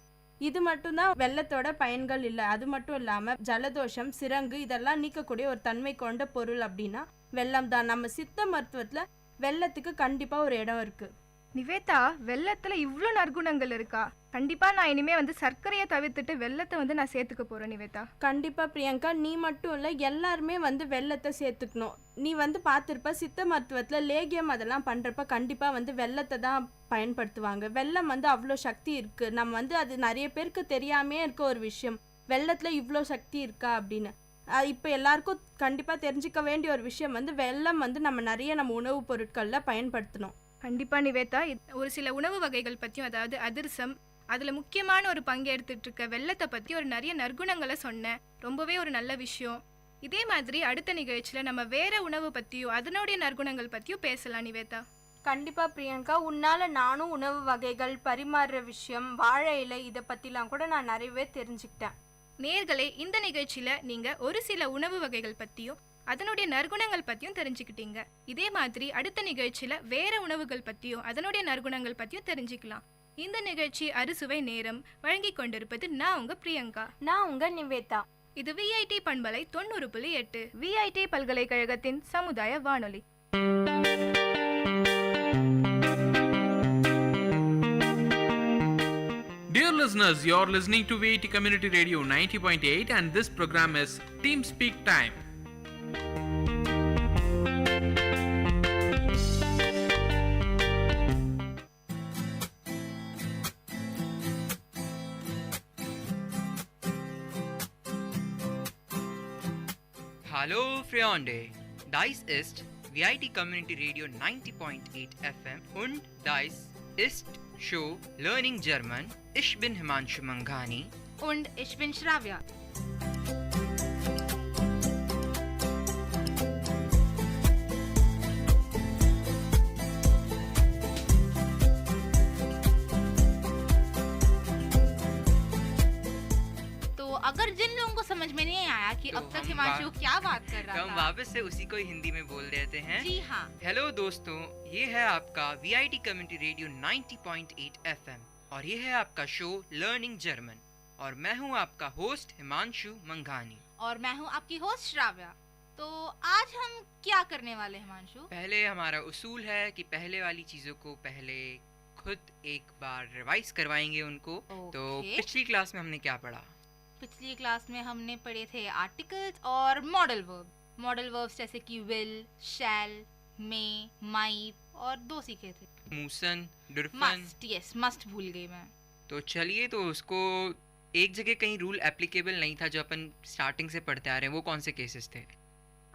இது மட்டும்தான் வெல்லத்தோட பயன்கள் இல்லை. அது மட்டும் இல்லாமல் ஜலதோஷம், சிரங்கு இதெல்லாம் நீக்கக்கூடிய ஒரு தன்மை கொண்ட பொருள் அப்படின்னா வெல்லம் தான். நம்ம சித்த மருத்துவத்தில் வெல்லத்துக்கு கண்டிப்பாக ஒரு இடம் இருக்குது. நிவேதா, வெல்லத்துல இவ்வளோ நற்குணங்கள் இருக்கா? கண்டிப்பா நான் இனிமே வந்து சர்க்கரையை தவிர்த்துட்டு வெல்லத்தை வந்து நான் சேர்த்துக்க போறேன் நிவேதா. கண்டிப்பா பிரியங்கா, நீ மட்டும் இல்லை எல்லாருமே வந்து வெல்லத்தை சேர்த்துக்கணும். நீ வந்து பார்த்துருப்ப சித்த மருத்துவத்தில் லேகியம் அதெல்லாம் பண்ணுறப்ப கண்டிப்பாக வந்து வெல்லத்தை தான் பயன்படுத்துவாங்க. வெல்லம் வந்து அவ்வளோ சக்தி இருக்குது. நம்ம வந்து அது நிறைய பேருக்கு தெரியாமே இருக்க ஒரு விஷயம். வெல்லத்தில் இவ்வளோ சக்தி இருக்கா அப்படின்னு இப்போ எல்லாருக்கும் கண்டிப்பாக தெரிஞ்சிக்க வேண்டிய ஒரு விஷயம் வந்து வெல்லம் வந்து நம்ம உணவுப் பொருட்களில் பயன்படுத்தணும். கண்டிப்பாக நிவேதா, ஒரு சில உணவு வகைகள் பற்றியும், அதாவது அதிரசம், அதில் முக்கியமான ஒரு பங்கு எடுத்துட்டு இருக்க வெல்லத்தை பற்றி ஒரு நிறைய நற்குணங்களை சொன்னேன். ரொம்பவே ஒரு நல்ல விஷயம். இதே மாதிரி அடுத்த நிகழ்ச்சியில் நம்ம வேற உணவு பற்றியும் அதனுடைய நற்குணங்கள் பற்றியும் பேசலாம் நிவேதா. கண்டிப்பாக பிரியங்கா, உன்னால் நானும் உணவு வகைகள் பரிமாறுற விஷயம், வாழை இலை இதை பற்றிலாம் கூட நான் நிறையவே தெரிஞ்சுக்கிட்டேன். நேர்களே, இந்த நிகழ்ச்சியில் நீங்கள் ஒரு சில உணவு வகைகள் பற்றியும் அதனுடைய நற்குணங்கள் பற்றியும் தெரிஞ்சுக்கிட்டீங்க. இதே மாதிரி அடுத்த நிகழ்ச்சியில் வேற உணவுகள் பற்றியும் அதனுடைய நற்குணங்கள் பற்றியும் தெரிஞ்சுக்கலாம். இந்த நிகழ்ச்சி அறுசுவை நேரம் வழங்கி கொண்டிருப்பது நான் உங்க பிரியங்கா. நான் உங்க நிவேதா. இது விஐடி பண்பலை 90.8 விஐடி பல்கலைக்கழகத்தின் சமுதாய வானொலி. Dear listeners, you're listening to Vit Community Radio 90.8 and this program is Team Speak Time. Hallo Freunde, dies ist VIT Community Radio 90.8 FM und dies ist Show Learning German. Ich bin Himanshu Manghani und ich bin Shravya. अगर जिन लोगों को समझ में नहीं आया कि अब तक हिमांशु क्या बात कर रहा था, हम वापस से उसी को हिंदी में बोल देते हैं। जी हाँ। हेलो दोस्तों, ये है आपका VIT कम्युनिटी रेडियो 90.8 FM और ये है आपका शो लर्निंग जर्मन और मैं हूँ आपका होस्ट हिमांशु मंघानी और मैं हूँ आपकी होस्ट श्राव्या। तो आज हम क्या करने वाले हिमांशु? पहले हमारा उसूल है कि पहले वाली चीजों को पहले खुद एक बार रिवाइज करवाएंगे उनको। तो पिछली क्लास में हमने क्या पढ़ा? पिछली क्लास में हमने पढ़े थे आर्टिकल्स और मॉडल वर्ब। मॉडल वर्ब्स जैसे कि विल, शैल, मे, माइट और 2 सीखे थे, मूसन, डुरफन। मस्ट। यस, मस्ट भूल गई मैं। तो चलिए, तो उसको एक जगह कहीं रूल एप्लीकेबल नहीं था जो अपन स्टार्टिंग से पढ़ते आ रहे हैं, वो कौन से केसेस थे?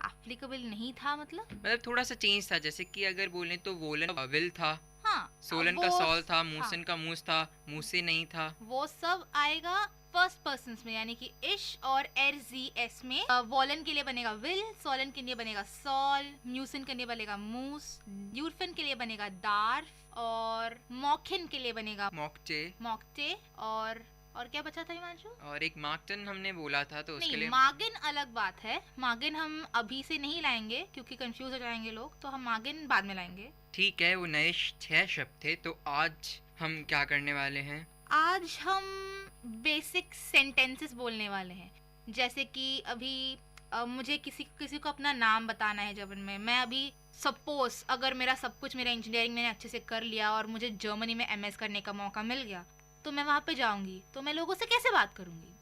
एप्लीकेबल नहीं था मतलब थोड़ा सा चेंज था, जैसे कि अगर बोलें तो वोलन का विल था, हाँ, सोलन का सॉल था, मूसन का मूस था, मूसे नहीं था। वो सब आएगा फर्स्ट पर्सन्स में, यानी कि इश और एस में। वॉलन के लिए बनेगा विल, सोलन के लिए बनेगा सॉल, म्यूसन के लिए बनेगा मूस, ड्यूरफन के लिए बनेगा डार्फ और मॉकिन के लिए बनेगा मॉक्टे और क्या बचा था हिमांशु? और एक मार्कटन हमने बोला था, तो उसके लिए मागिन अलग बात है। मागिन हम अभी से नहीं लाएंगे क्योंकि कंफ्यूज हो जाएंगे लोग, तो हम मागिन बाद में लाएंगे। ठीक है, वो नए 6 शब्द थे। तो आज हम क्या करने वाले हैं? आज हम बेसिक सेंटेंसेस बोलने वाले हैं। जैसे कि अभी मुझे किसी को अपना नाम बताना है जर्मन में। मैं अभी सपोज अगर मेरा सब कुछ, मेरा इंजीनियरिंग मैंने अच्छे से कर लिया और मुझे जर्मनी में MS करने का मौका मिल गया, तो मैं वहाँ पे जाऊँगी तो मैं लोगों से कैसे बात करूँगी?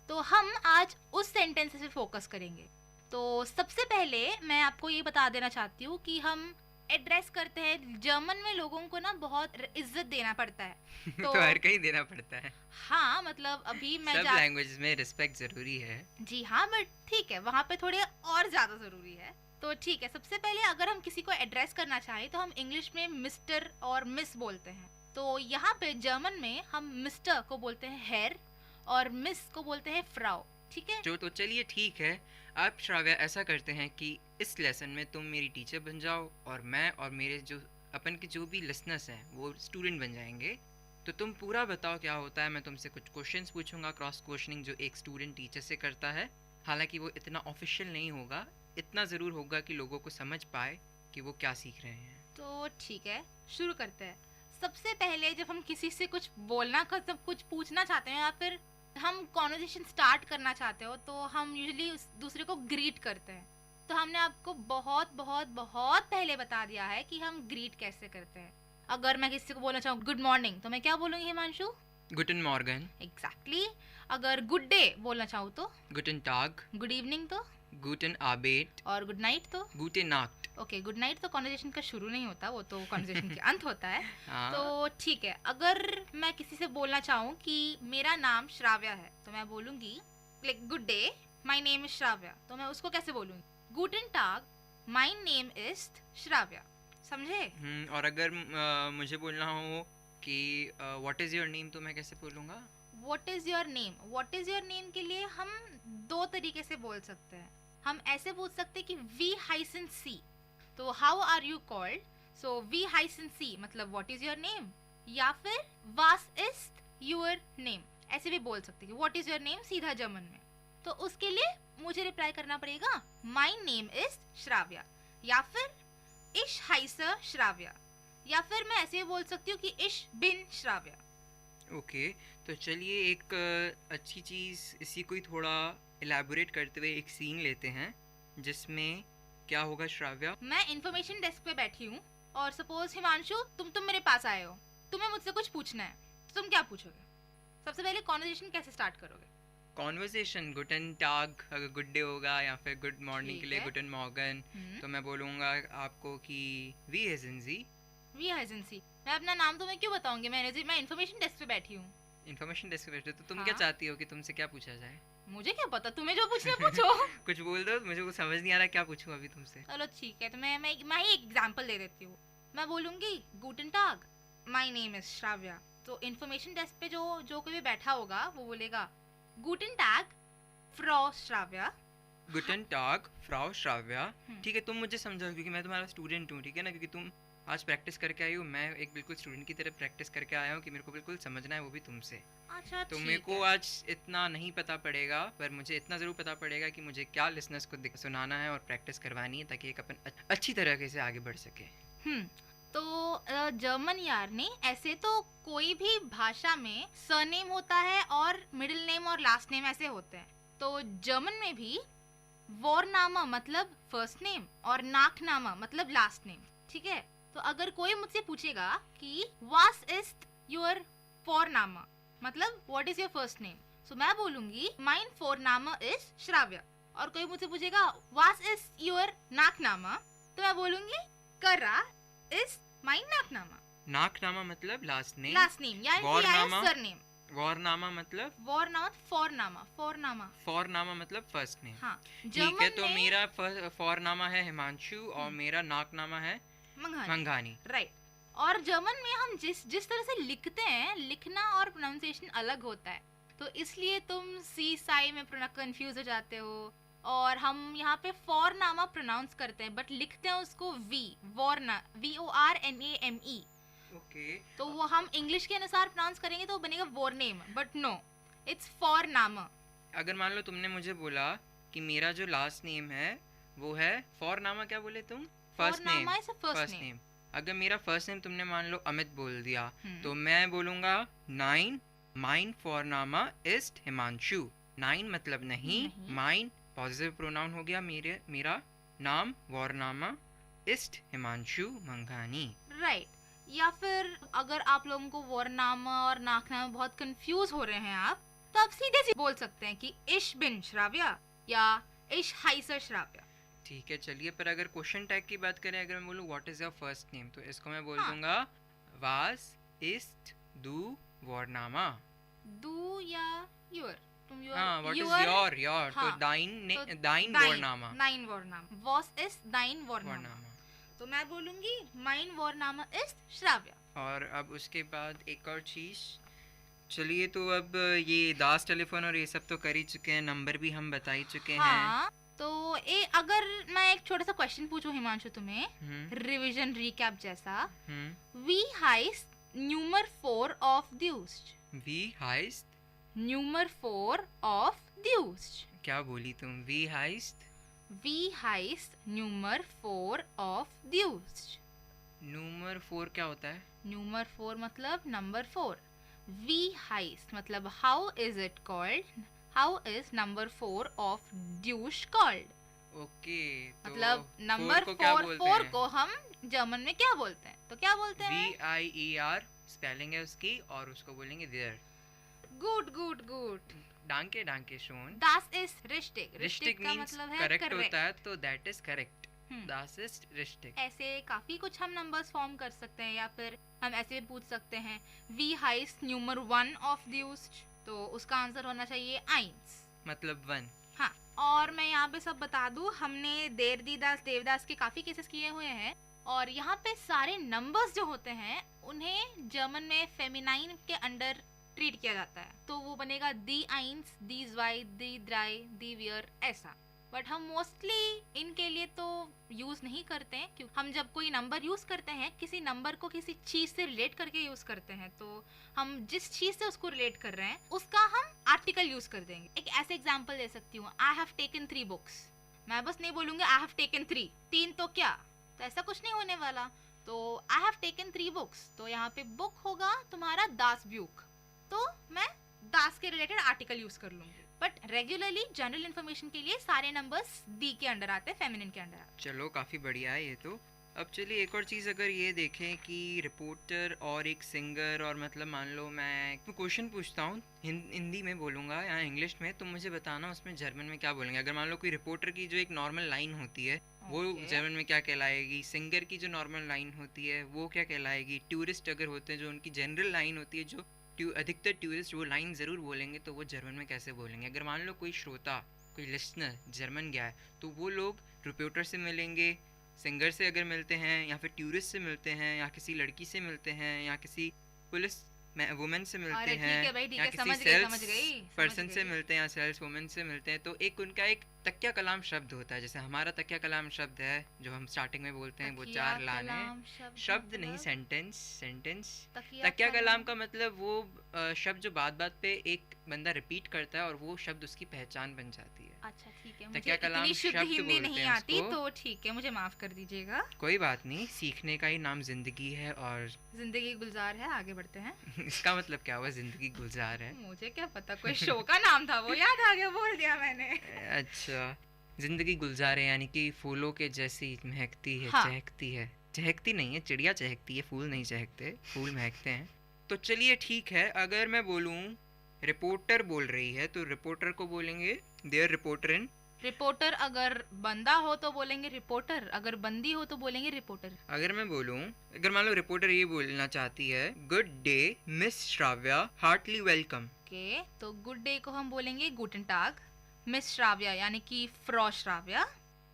तो हम आज उस सेंटेंस पे फोकस करेंगे। तो सबसे पहले मैं आपको ये बता देना चाहती हूँ कि हम एड्रेस करते हैं जर्मन में लोगों को ना बहुत इज्जत देना पड़ता है। तो हर कहीं देना पड़ता है। हाँ, मतलब अभी मैं सब लैंग्वेजेस में रिस्पेक्ट जरूरी है। जी हाँ, बट ठीक है, वहाँ पे थोड़े और ज्यादा जरूरी है। तो ठीक है, सबसे पहले अगर हम किसी को एड्रेस करना चाहें तो हम इंग्लिश में मिस्टर और मिस बोलते हैं। तो यहाँ पे जर्मन में हम मिस्टर को बोलते हैं हेर और मिस को बोलते हैं फ्राउ। ठीक है, तो चलिए ठीक है। अब श्राव्या, ऐसा करते हैं कि इस लेसन में तुम मेरी टीचर बन जाओ और मैं और मेरे जो अपन के जो भी लिसनर्स हैं वो स्टूडेंट बन जाएंगे। तो तुम पूरा बताओ क्या होता है। मैं तुमसे कुछ क्वेश्चंस पूछूंगा, क्रॉस क्वेश्चनिंग जो एक स्टूडेंट टीचर से करता है। हालांकि वो इतना ऑफिशियल नहीं होगा, इतना ज़रूर होगा कि लोगों को समझ पाए कि वो क्या सीख रहे हैं। तो ठीक है, शुरू करते हैं। सबसे पहले जब हम किसी से कुछ बोलना सब कुछ पूछना चाहते हैं या फिर हम कॉन्वर्सेशन स्टार्ट करना चाहते हो, तो हम यूजुअली दूसरे को ग्रीट करते हैं। तो हमने आपको बहुत बहुत बहुत पहले बता दिया है कि हम ग्रीट कैसे करते हैं। अगर मैं किसी को बोलना चाहूँ गुड मॉर्निंग, तो मैं क्या बोलूँगी हिमांशु? गुटन मॉर्गन। एग्जैक्टली। अगर गुड डे बोलना चाहूँ तो गुटन टाग। गुड इवनिंग तो गुटन आबेट। और गुड नाइट तो गुटे नाक्ट। ओके, गुड नाइट तो कॉन्वर्सेशन का शुरू नहीं होता, वो तो कॉन्वर्सेशन के अंत होता है। तो ठीक है, अगर मैं किसी से बोलना चाहूँ कि मेरा नाम श्राव्या है, तो मैं बोलूँगी like good day, my name is Shravya. तो मैं उसको कैसे बोलूँगी? गुटन टाग, माय नेम इज श्राव्या। समझे? और अगर मुझे बोलना हो कि व्हाट इज योर नेम, तो मैं कैसे बोलूँगा? What is your name? What is your name के लिए हम 2 तरीके से बोल सकते हैं। हम ऐसे पूछ सकते हैं कि V-C, तो how are you called? So V-C मतलब व्हाट इज योर नेम, या फिर वास इज योर नेम, ऐसे भी बोल सकते हैं कि व्हाट इज योर नेम सीधा जर्मन में। तो उसके लिए मुझे रिप्लाई करना पड़ेगा माय नेम इज श्राव्या, या फिर इश हाइसर श्राव्या, या फिर मैं ऐसे बोल सकती हूँ कि इश बिन श्राव्या। ओके, तो चलिए एक अच्छी चीज़ इसी को ही थोड़ा इलैबोरेट करते हुए एक सीन लेते हैं जिसमें क्या होगा श्राव्या? मैं इन्फॉर्मेशन डेस्क पे बैठी हूँ और सपोज हिमांशु तुम मेरे पास आए हो, तुम्हें मुझसे कुछ पूछना है, तो तुम क्या पूछोगे? सबसे पहले कॉन्वर्सेशन कैसे स्टार्ट करोगे? कॉन्वर्सेशन गुटन टाग अगर गुड डे होगा, या फिर गुड मॉर्निंग के लिए गुटन मॉर्गन, तो मैं बोलूँगा आपको कि वी हेजेंसी। मैं अपना नाम तुम्हें क्यों बताऊंगी? मैं इन्फॉर्मेशन डेस्क पे बैठी हूँ। इन्फॉर्मेशन डेस्क पे बैठे तो तुम क्या चाहती हो कि तुमसे क्या पूछा जाए? मुझे क्या पता, तुम्हें जो पूछना पूछो। कुछ बोल दो, मुझे कुछ समझ नहीं आ रहा क्या पूछूं अभी तुमसे। चलो ठीक है, तो मैं ही एक एग्जांपल दे देती हूँ। मैं बोलूँगी गुटन टाग, माय नेम इज श्राव्या। तो इन्फॉर्मेशन डेस्क पे जो कोई भी बैठा होगा वो बोलेगा गुटन टाग फ्रॉ श्राव्या। गुटन टाग फ्रॉ श्राव्या, ठीक है, तुम मुझे समझाओ क्योंकि मैं तुम्हारा स्टूडेंट हूँ, ठीक है ना? क्योंकि तुम आज प्रैक्टिस करके आई हो, मैं एक बिल्कुल स्टूडेंट की तरह प्रैक्टिस करके आया हूँ कि मेरे को बिल्कुल समझना है, वो भी तुमसे। अच्छा, तो मेरे को आज इतना नहीं पता पड़ेगा, पर मुझे इतना ज़रूर पता पड़ेगा कि मुझे क्या लिसनर्स को सुनाना है और प्रैक्टिस करवानी है ताकि एक अपन अच्छी तरीके से आगे बढ़ सके। तो जर्मन यार ने ऐसे तो कोई भी भाषा में सरनेम होता है और मिडिल नेम और लास्ट नेम ऐसे होते हैं। तो जर्मन में भी वॉरनामा मतलब फर्स्ट नेम और नाकनामा मतलब लास्ट नेम। ठीक है, तो अगर कोई मुझसे पूछेगा कि वास इज योर फोरनामा, मतलब what is your first name, so मैं बोलूंगी माइन फोरनामा इज श्राव्य। और कोई मुझसे पूछेगा वास इज योर नाकनामा, तो मैं बोलूंगी कर्रा इज माइन नाकनामा। नाकनामा मतलब लास्ट नेम, लास्ट नेम यानी सरनेम। वॉरनामा मतलब फोरनामा मतलब फर्स्ट नेम। हाँ, ठीक है, तो मेरा फोरनामा है हिमांशु और मेरा नाकनामा है मंगानी। राइट। और जर्मन में हम जिस तरह से लिखते हैं, लिखना और प्रोनाउंसिएशन अलग होता है, तो इसलिए तुम सी साई में कंफ्यूज हो जाते हो। और हम यहाँ पे फोरनामा प्रोनाउंस करते हैं बट लिखते हैं उसको VORNAME। ओके, तो वो हम इंग्लिश के अनुसार प्रोनाउंस करेंगे तो बनेगा वॉरनेम, बट नो, इट्स फोरनामा। अगर मान लो तुमने मुझे बोला कि मेरा जो लास्ट नेम है वो है फोरनामा, क्या बोले तुम? First name. अगर मेरा फर्स्ट नेम तुमने मान लो अमित बोल दिया, तो मैं बोलूंगा माइन फोरनामा इज हिमांशु। 9 मतलब नहीं, माइन पॉजिटिव प्रोनाउन हो गया, मेरा नाम वॉरनामा इस्ट हिमांशु मंगानी। राइट। या फिर अगर आप लोगों को वॉरनामा और नाकनामा बहुत कंफ्यूज हो रहे हैं आप, तो आप सीधे से बोल सकते हैं कि इश बिन श्राव्य या इश हाइसर श्राव्य। ठीक है, चलिए, पर अगर क्वेश्चन टैग की बात करें, अगर मैं बोलूँ what is your first name, तो इसको मैं बोल दूंगा वास इस्ट दू वॉरनामा। दू या योर, व्हाट इज योर, तो दाइन वॉरनामा। वास इज दाइन वॉरनामा, तो मैं बोलूंगी माइन वॉरनामा इज श्राव्य। और अब उसके बाद एक और चीज, चलिए, तो अब ये दास टेलीफोन और ये सब तो कर ही चुके हैं, नंबर भी हम बता ही चुके हैं। तो अगर मैं एक छोटा सा क्वेश्चन पूछूं हिमांशु तुम्हें, रिवीजन रिकैप जैसा, वी हाइस्ट न्यूमर 4 ऑफ द्यूस्ट। वी हाइस्ट न्यूमर 4 ऑफ द्यूस्ट। क्या बोली तुम? वी हाइस्ट न्यूमर 4 ऑफ द्यूस्ट। न्यूमर 4 क्या होता है? न्यूमर 4 मतलब नंबर 4। वी हाइस्ट मतलब how is it called, how is number 4 ऑफ द्यूस्ट कॉल्ड। ओके, तो मतलब नंबर 4 को हम जर्मन में क्या बोलते हैं, तो क्या बोलते हैं? VIER स्पेलिंग है उसकी, और उसको बोलेंगे देयर। गुड। डांके शोन। Das ist richtig। रिस्टिक का मींस मतलब है करेक्ट होता है, तो that is correct. Das ist richtig। ऐसे काफी कुछ हम नंबर्स फॉर्म कर सकते हैं, या फिर हम ऐसे भी पूछ सकते हैं वी हाइस्ट न्यूमर 1 ऑफ द्यूस्ट, तो उसका आंसर होना चाहिए 1 मतलब 1। हाँ, और मैं यहाँ पे सब बता दूं, हमने देवदास के काफी केसेस किए हुए हैं, और यहाँ पे सारे नंबर्स जो होते हैं उन्हें जर्मन में फेमिनाइन के अंडर ट्रीट किया जाता है, तो वो बनेगा दी 1, दी 2, दी 3, दी 4 ऐसा। बट हम मोस्टली इनके लिए तो यूज नहीं करते हैं, क्योंकि हम जब कोई नंबर यूज करते हैं, किसी नंबर को किसी चीज से रिलेट करके यूज करते हैं, तो हम जिस चीज से उसको रिलेट कर रहे हैं उसका हम आर्टिकल यूज कर देंगे। एक ऐसे एग्जांपल दे सकती हूँ, आई हैव टेकन 3 बुक्स। मैं बस नहीं बोलूंगी आई हैव टेकन 3 तो क्या, तो ऐसा कुछ नहीं होने वाला। तो आई हैव टेकन 3 बुक्स, तो यहाँ पे बुक होगा तुम्हारा दास ब्यूक, तो मैं दास के रिलेटेड आर्टिकल यूज कर लूंगी। बट रेगुलरली जनरल इन्फॉर्मेशन के लिए सारे नंबर्स दी के अंडर आते हैं, फेमिनिन के अंडर आते हैं। चलो, काफ़ी बढ़िया है ये तो। अब चलिए एक और चीज़ अगर ये देखें कि रिपोर्टर और एक सिंगर, और मतलब मान लो मैं क्वेश्चन पूछता हूँ, हिंदी में बोलूँगा या इंग्लिश में, तो मुझे बताना उसमें जर्मन में क्या बोलेंगे। अगर मान लो कोई रिपोर्टर की जो एक नॉर्मल लाइन होती है वो जर्मन में क्या कहलाएगी, सिंगर की जो नॉर्मल लाइन होती है वो क्या कहलाएगी, टूरिस्ट अगर होते हैं जो उनकी जनरल लाइन होती है, जो अधिकतर टूरिस्ट वो लाइन ज़रूर बोलेंगे, तो वो जर्मन में कैसे बोलेंगे। अगर मान लो कोई श्रोता, कोई लिसनर जर्मन गया है, तो वो लोग रिपोर्टर से मिलेंगे, सिंगर से अगर मिलते हैं, या फिर टूरिस्ट से मिलते हैं, या किसी लड़की से मिलते हैं, या किसी पुलिस वुमेन से मिलते हैं, या किसी सेल्स पर्सन से मिलते हैं, या सेल्स वुमेन से मिलते हैं, तो एक उनका एक तकिया कलाम शब्द होता है। जैसे हमारा तकिया कलाम शब्द है जो हम स्टार्टिंग में बोलते हैं, वो 4 लाइन है, शब्द नहीं सेंटेंस। तकिया कलाम का मतलब वो शब्द जो बात पे एक बंदा रिपीट करता है और वो शब्द उसकी पहचान बन जाती है। अच्छा, ठीक है, तकिया कलाम शब्द हिंदी नहीं आती, तो ठीक है, मुझे माफ कर दीजिएगा। कोई बात नहीं, सीखने का ही नाम जिंदगी है, और जिंदगी गुलजार है। आगे बढ़ते हैं। इसका मतलब क्या हुआ, जिंदगी गुलजार है? मुझे क्या पता, कोई शो का नाम था, वो याद आ गया, बोल दिया मैंने। अच्छा, जिंदगी गुलजार है यानी कि फूलों के जैसी महकती है, चहकती है, चहकती नहीं है, चिड़िया चहकती है, फूल नहीं चहकते, फूल महकते हैं। तो चलिए ठीक है, अगर मैं बोलूँ रिपोर्टर बोल रही है तो रिपोर्टर को बोलेंगे देयर रिपोर्टर इन। रिपोर्टर अगर बंदा हो तो बोलेंगे रिपोर्टर, अगर बंदी हो तो बोलेंगे रिपोर्टर। अगर मैं बोलूँ, अगर मान लो रिपोर्टर ये बोलना चाहती है good day miss Shravya, heartily welcome. Okay, तो गुड डे को हम बोलेंगे गूटन टाग, मिस श्राव्या यानी कि फ्रॉ श्राव्या,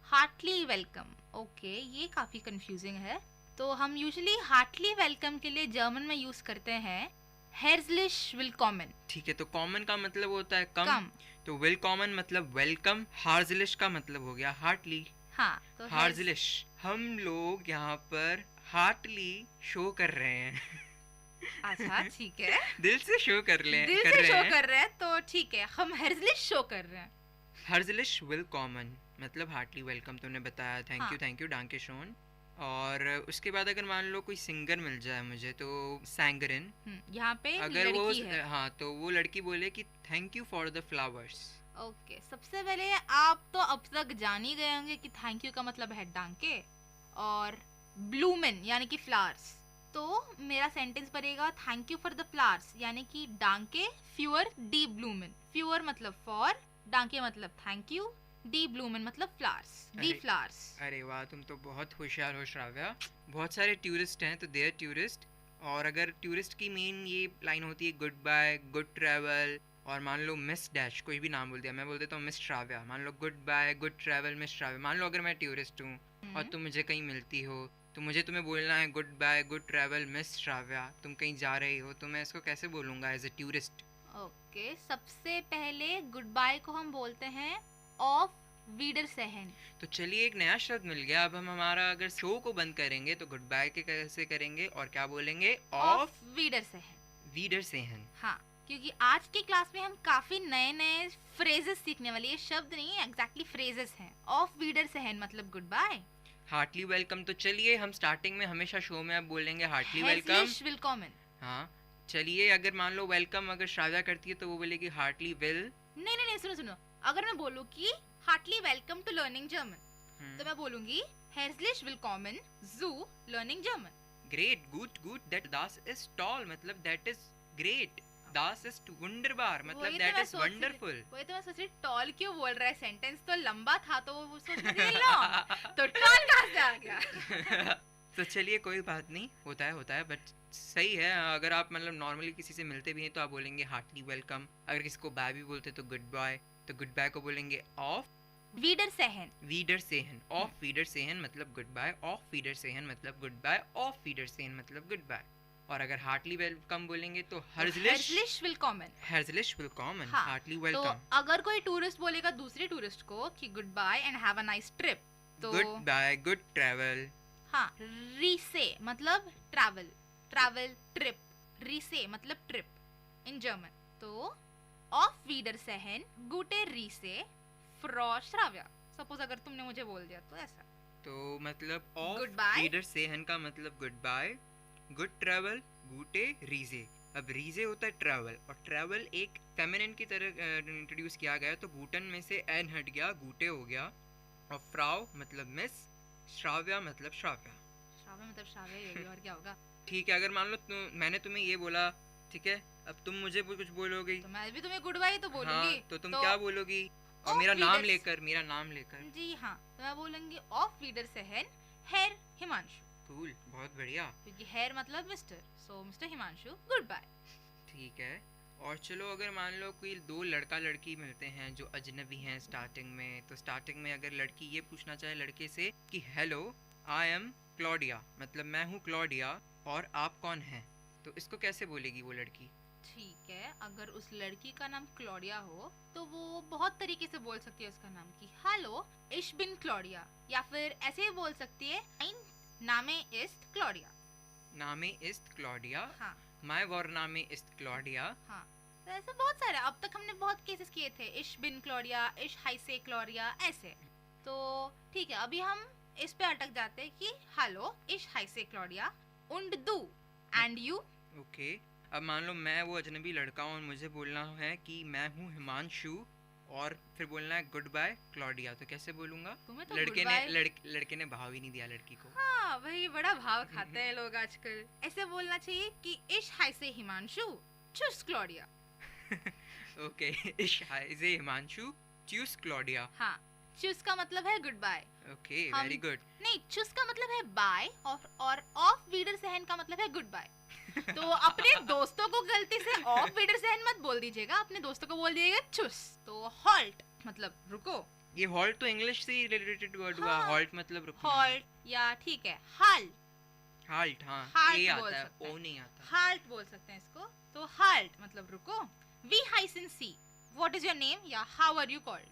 हार्टली वेलकम। ओके, ये काफ़ी कंफ्यूजिंग है। तो हम यूजुअली हार्टली वेलकम के लिए जर्मन में यूज़ करते हैं हेrzlich willkommen। ठीक है, तो कॉमन का मतलब होता है कम। तो willkommen मतलब वेलकम, हार्जलिश का मतलब हो गया हार्टली। हाँ, तो हार्जलिश हम लोग यहाँ पर हार्टली शो कर रहे हैं। अच्छा ठीक है, दिल से शो कर ले, दिल से शो कर रहे हैं, तो ठीक है, हम हेrzlich शो कर रहे हैं। हेrzlich willkommen मतलब हार्टली वेलकम तुमने बताया, थैंक यू डांके शोन। और उसके बाद अगर मान लो कोई सिंगर मिल जाए मुझे तो सैंगरिन, यहाँ पे अगर वो है। हाँ, तो वो लड़की बोले कि thank you for the flowers. Okay, सबसे पहले आप तो अब तक जान ही गए होंगे कि थैंक यू का मतलब है डांके और ब्लूमेन यानी कि फ्लावर्स। तो मेरा सेंटेंस बनेगा thank you for the flowers यानी कि डांके फ्यूअर डी ब्लूमेन। फ्यूअर मतलब फॉर, डांके मतलब थैंक यू, डी ब्लूमेन मतलब फ्लावर्स, डी फ्लावर्स। अरे वाह, तुम तो बहुत होशियार हो श्राव्या। बहुत सारे टूरिस्ट हैं तो देयर टूरिस्ट, और अगर टूरिस्ट की मेन ये लाइन होती है गुड बाय, गुड ट्रैवल, और मान लो मिस डैश कोई भी नाम बोल दिया, मैं बोल देता हूँ मिस श्राव्या, मान लो good bye, good travel, miss Shravya. मान लो अगर मैं टूरिस्ट हूँ और तुम मुझे कहीं मिलती हो तो मुझे तुम्हें बोलना है good bye, good travel, miss Shravya. तुम कहीं जा रही हो तो मैं इसको कैसे बोलूँगा एज ए टूरिस्ट? ओके, सबसे पहले गुड बाय को हम बोलते हैं ऑफ वीडर सेहन। तो चलिए एक नया शब्द मिल गया। अब हम हमारा अगर शो को बंद करेंगे तो गुड बाय के कैसे करेंगे और क्या बोलेंगे? ऑफ वीडर सेहन। वीडर सेहन। हाँ, क्योंकि आज की क्लास में हम काफी नए नए फ्रेजेस सीखने वाले, ये शब्द नहीं है, एग्जैक्टली फ्रेजेस हैं। ऑफ वीडर सेहन मतलब गुड बाय। हार्टली वेलकम, तो चलिए हम स्टार्टिंग में हमेशा शो में अब बोलेंगे हार्टली वेलकम। हाँ, चलिए अगर मान लो वेलकम अगर श्राव्या करती है तो वो बोलेगी हार्टली वेल। नहीं, सुनो, अगर मैं बोलूँ कि heartily welcome to learning German तो मैं बोलूंगी हेrzlich willkommen zu learning German। Great, good, that das is toll मतलब that is great, das ist wunderbar मतलब दैट इज वंडरफुल। वही तो मैं सोच रही टॉल क्यों बोल रहा है, सेंटेंस तो लंबा था तो वो सोच रही लॉन्ग, तो टॉल कहाँ से आ गया? तो चलिए कोई बात नहीं, होता है, बट सही है। अगर आप मतलब नॉर्मली किसी से मिलते भी हैं तो आप बोलेंगे हार्टली वेलकम। अगर किसी को बाय भी बोलते तो गुड बाय, तो गुड बाय को बोलेंगे ऑफ वीडर सेहन। वीडर सेहन, ऑफ वीडर सेहन मतलब गुड बाय, ऑफ वीडर सेहन मतलब गुड बाय, ऑफ वीडर सेहन मतलब गुड बाय। और अगर हार्टली वेलकम बोलेंगे तो हेrzlich willkommen। हेrzlich willkommen, हाँ, हार्टली वेलकम। तो अगर कोई टूरिस्ट बोलेगा दूसरे टूरिस्ट को कि good bye and have a nice trip तो गुड बाय, गुड ट्रैवल। हाँ, रीसे मतलब ट्रैवल, ट्रिप, रीसे मतलब ट्रिप इन जर्मन। तो ऑफ वीडर सेहन, गुटे रीसे, फ्रॉ श्राव्या। सपोज अगर तुमने मुझे बोल दिया तो ऐसा, तो मतलब ऑफ Goodbye। वीडर सेहन का मतलब गुड बाय, गुड ट्रैवल, गुटे रीजे। अब रीजे होता है ट्रैवल, और ट्रैवल एक फेमिनिन की तरह इंट्रोड्यूस किया गया, तो गूटन में से एन हट गया, गुटे हो गया, और फ्राउ मतलब मिस, श्राव्या मतलब श्राव्या। श्राव्या मतलब श्राव्या ही होगी, और क्या होगा? ठीक है, अगर मान लो मैंने तुम्हें ये बोला, ठीक है, अब तुम मुझे कुछ बोलोगी तो मैं भी तुम्हें गुड बाय तो बोलूंगी। हाँ, तो तुम क्या बोलोगी? और मेरा नाम लेकर जी हाँ, तो मैं बोलूंगी ऑफ वीडर सेहन हेर हिमांशु। कूल, बहुत बढ़िया, क्योंकि हेर मतलब mister, so mister Himanshu good bye. ठीक है। और चलो अगर मान लो कोई दो लड़का लड़की मिलते हैं जो अजनबी हैं स्टार्टिंग में, तो स्टार्टिंग में अगर लड़की ये पूछना चाहे लड़के से कि हेलो आई एम क्लॉडिया, मतलब मैं हूँ क्लॉडिया और आप कौन हैं, तो इसको कैसे बोलेगी वो लड़की? ठीक है, अगर उस लड़की का नाम क्लॉडिया हो तो वो बहुत तरीके से बोल सकती है उसका नाम की हेलो इश बिन क्लॉडिया, या फिर ऐसे ही बोल सकती है नामे इस्ट क्लॉडिया। नामे इस्ट क्लॉडिया, हाँ, my were name east Claudia. हाँ, तो ऐसे बहुत सारे अब तक हमने बहुत केसेस किए थे, इश बिन क्लॉडिया, इश हाइसे क्लॉडिया, ऐसे। तो ठीक है, अभी हम इस पे अटक जाते हैं कि हेलो इश हाइसे Claudia und du and you। Okay, अब मान लो मैं वो अजनबी लड़का हूँ और मुझे बोलना है कि मैं हूँ हिमांशु और फिर बोलना है गुड बाय क्लॉडिया, तो कैसे बोलूंगा? तुम्हें तो लड़के goodbye- ने लड़के ने भाव ही नहीं दिया लड़की को। हाँ भाई, बड़ा भाव खाते हैं लोग आजकल। ऐसे बोलना चाहिए कि इश हाय से हिमांशु चूस क्लॉडिया। ओके, इश हाय से हिमांशु चूस क्लॉडिया। हाँ, चूस का मतलब है गुड बाय। ओके, हम- वेरी गुड। नहीं, चूस का मतलब है बाय और ऑफ वीडर सहन का मतलब है गुड बाय। तो अपने दोस्तों को गलती से ऑफ वीडर सहन मत बोल दीजिएगा, अपने दोस्तों को बोल दीजिएगा चूस। तो हॉल्ट मतलब रुको। ये हॉल्ट तो इंग्लिश से रिलेटेड वर्ड हुआ। हाँ। हॉल्ट मतलब रुकना। हॉल्ट या ठीक है हाल, हाल्ट। हाँ, हाल्ट ए बोल आता है, सकते हैं। ओ नहीं आता। हाल्ट बोल सकते हैं इसको। तो हाल्ट मतलब रुको। वी हाइसन सी, व्हाट इज योर नेम या हाउ आर यू कॉल्ड?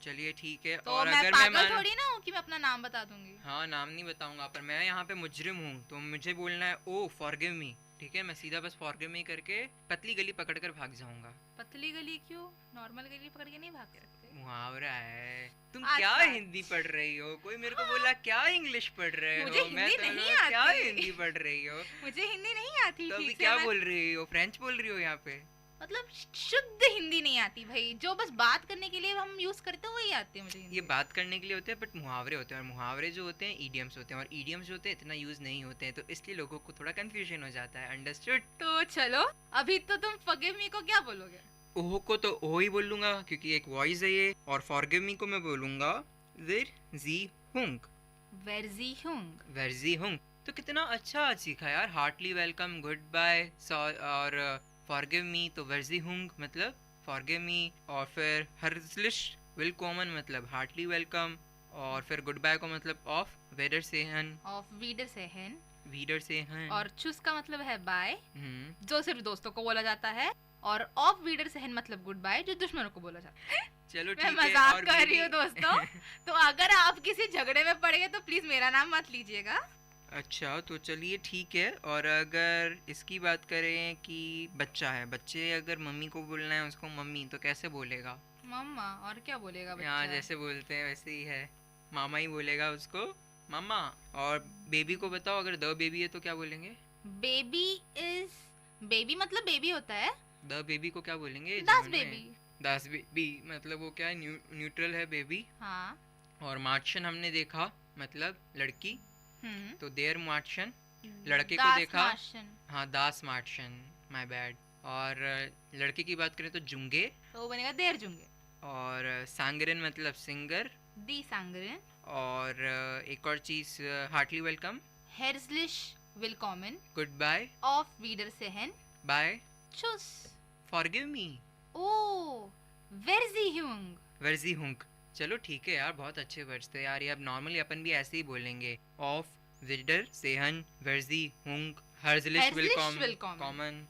चलिए ठीक है। तो और मैं अगर पागल मैं थोड़ी ना हूँ कि मैं अपना नाम बता दूंगी। हाँ, नाम नहीं बताऊंगा, पर मैं यहाँ पे मुजरिम हूँ तो मुझे बोलना है ओ फॉरगिव मी। ठीक है, मैं सीधा बस फॉरगिव मी करके पतली गली पकड़कर भाग जाऊंगा। पतली गली क्यों? नॉर्मल गली पकड़ के नहीं भाग के रखते? मुहावरा है। तुम अच्छा, क्या हिंदी पढ़ रही हो? कोई मेरे को बोला क्या इंग्लिश पढ़ रहे हो? मुझे मैं हिंदी तो नहीं बोला, क्या आती। हिंदी पढ़ रही हो? मुझे हिंदी नहीं आती तो अभी ठीक से। क्या मैं- बोल रही हो? फ्रेंच बोल रही हो यहाँ पे? मतलब शुद्ध हिंदी नहीं आती भाई, जो बस बात करने के लिए हम यूज करते हैं वही आती है मुझे हिंदी। ये बात करने के लिए होते हैं, बट मुहावरे होते हैं, और मुहावरे जो होते हैं ईडियम्स होते हैं, और ईडियम्स जो होते हैं इतना यूज नहीं होते हैं, तो इसलिए लोगों को थोड़ा कंफ्यूजन हो जाता है। अंडरस्टूड? तो चलो, अभी तो तुम फॉरगिव मी को क्या बोलोगे? ओह को तो ओ ही बोलूंगा क्योंकि एक वॉइस है ये, और फॉरगिव मी को मैं बोलूंगा वेर जी हुंग। वेरजी हुंग। वेरजी हुंग। तो कितना अच्छा आज सीखा यार। हार्टली वेलकम, गुड बाय, और फॉरगिव मी तो वेरजी हुंग मतलब फॉरगिव मी, और फिर हर्जलिश विलकोमन मतलब हार्टली वेलकम, और फिर गुड बाय को मतलब ऑफ वेडर सेहन। ऑफ वीडर सहन। वीडर सेहन। और चूस का मतलब है बाय, हम्म। जो सिर्फ दोस्तों को बोला जाता है। और ऑफ वीडर सहन मतलब गुड बाय, जो दुश्मनों को बोला जाता है। चलो मैं ठीक है। मजाक और कर रही हूँ मेरी- दोस्तों। तो अगर आप किसी झगड़े में पड़ गए तो प्लीज मेरा नाम मत लीजिएगा। अच्छा, तो चलिए ठीक है। और अगर इसकी बात करें कि बच्चा है, बच्चे अगर मम्मी को बोलना है उसको मम्मी, तो कैसे बोलेगा? मम्मा। और क्या बोलेगा बच्चा? यहाँ जैसे बोलते हैं वैसे ही है, मामा ही बोलेगा उसको, मामा। और बेबी को बताओ, अगर द बेबी है तो क्या बोलेंगे? बेबी इज, बेबी मतलब बेबी होता है। द बेबी को क्या बोलेंगे? दास बेबी। दास बेबी मतलब वो क्या है? न्यूट्रल है बेबी। हाँ। और मार्शन हमने देखा मतलब लड़की, तो देर मार्शन। लड़के को दास देखा, मार्शन। हाँ दास मार्शन, माय बैड। और लड़के की बात करें तो जुंगे, तो वो बनेगा देर जुंगे। और सांगरिन मतलब सिंगर, दी सांगरिन। और एक और चीज हार्टली वेलकम, हेर्जलिश विलकॉमन, गुड बाय, ऑफ वीडर सेहन, बाय, चुस, फॉरगिव मी, ओ वेरजी हुंग, वर्जी हुंक। चलो ठीक है यार, बहुत अच्छे वर्ड्स थे यार। ये अब नॉर्मली अपन भी ऐसे ही बोलेंगे, ऑफ विडर सेहन वर्जी हुंक हर्जलिश विलकॉम कॉमन।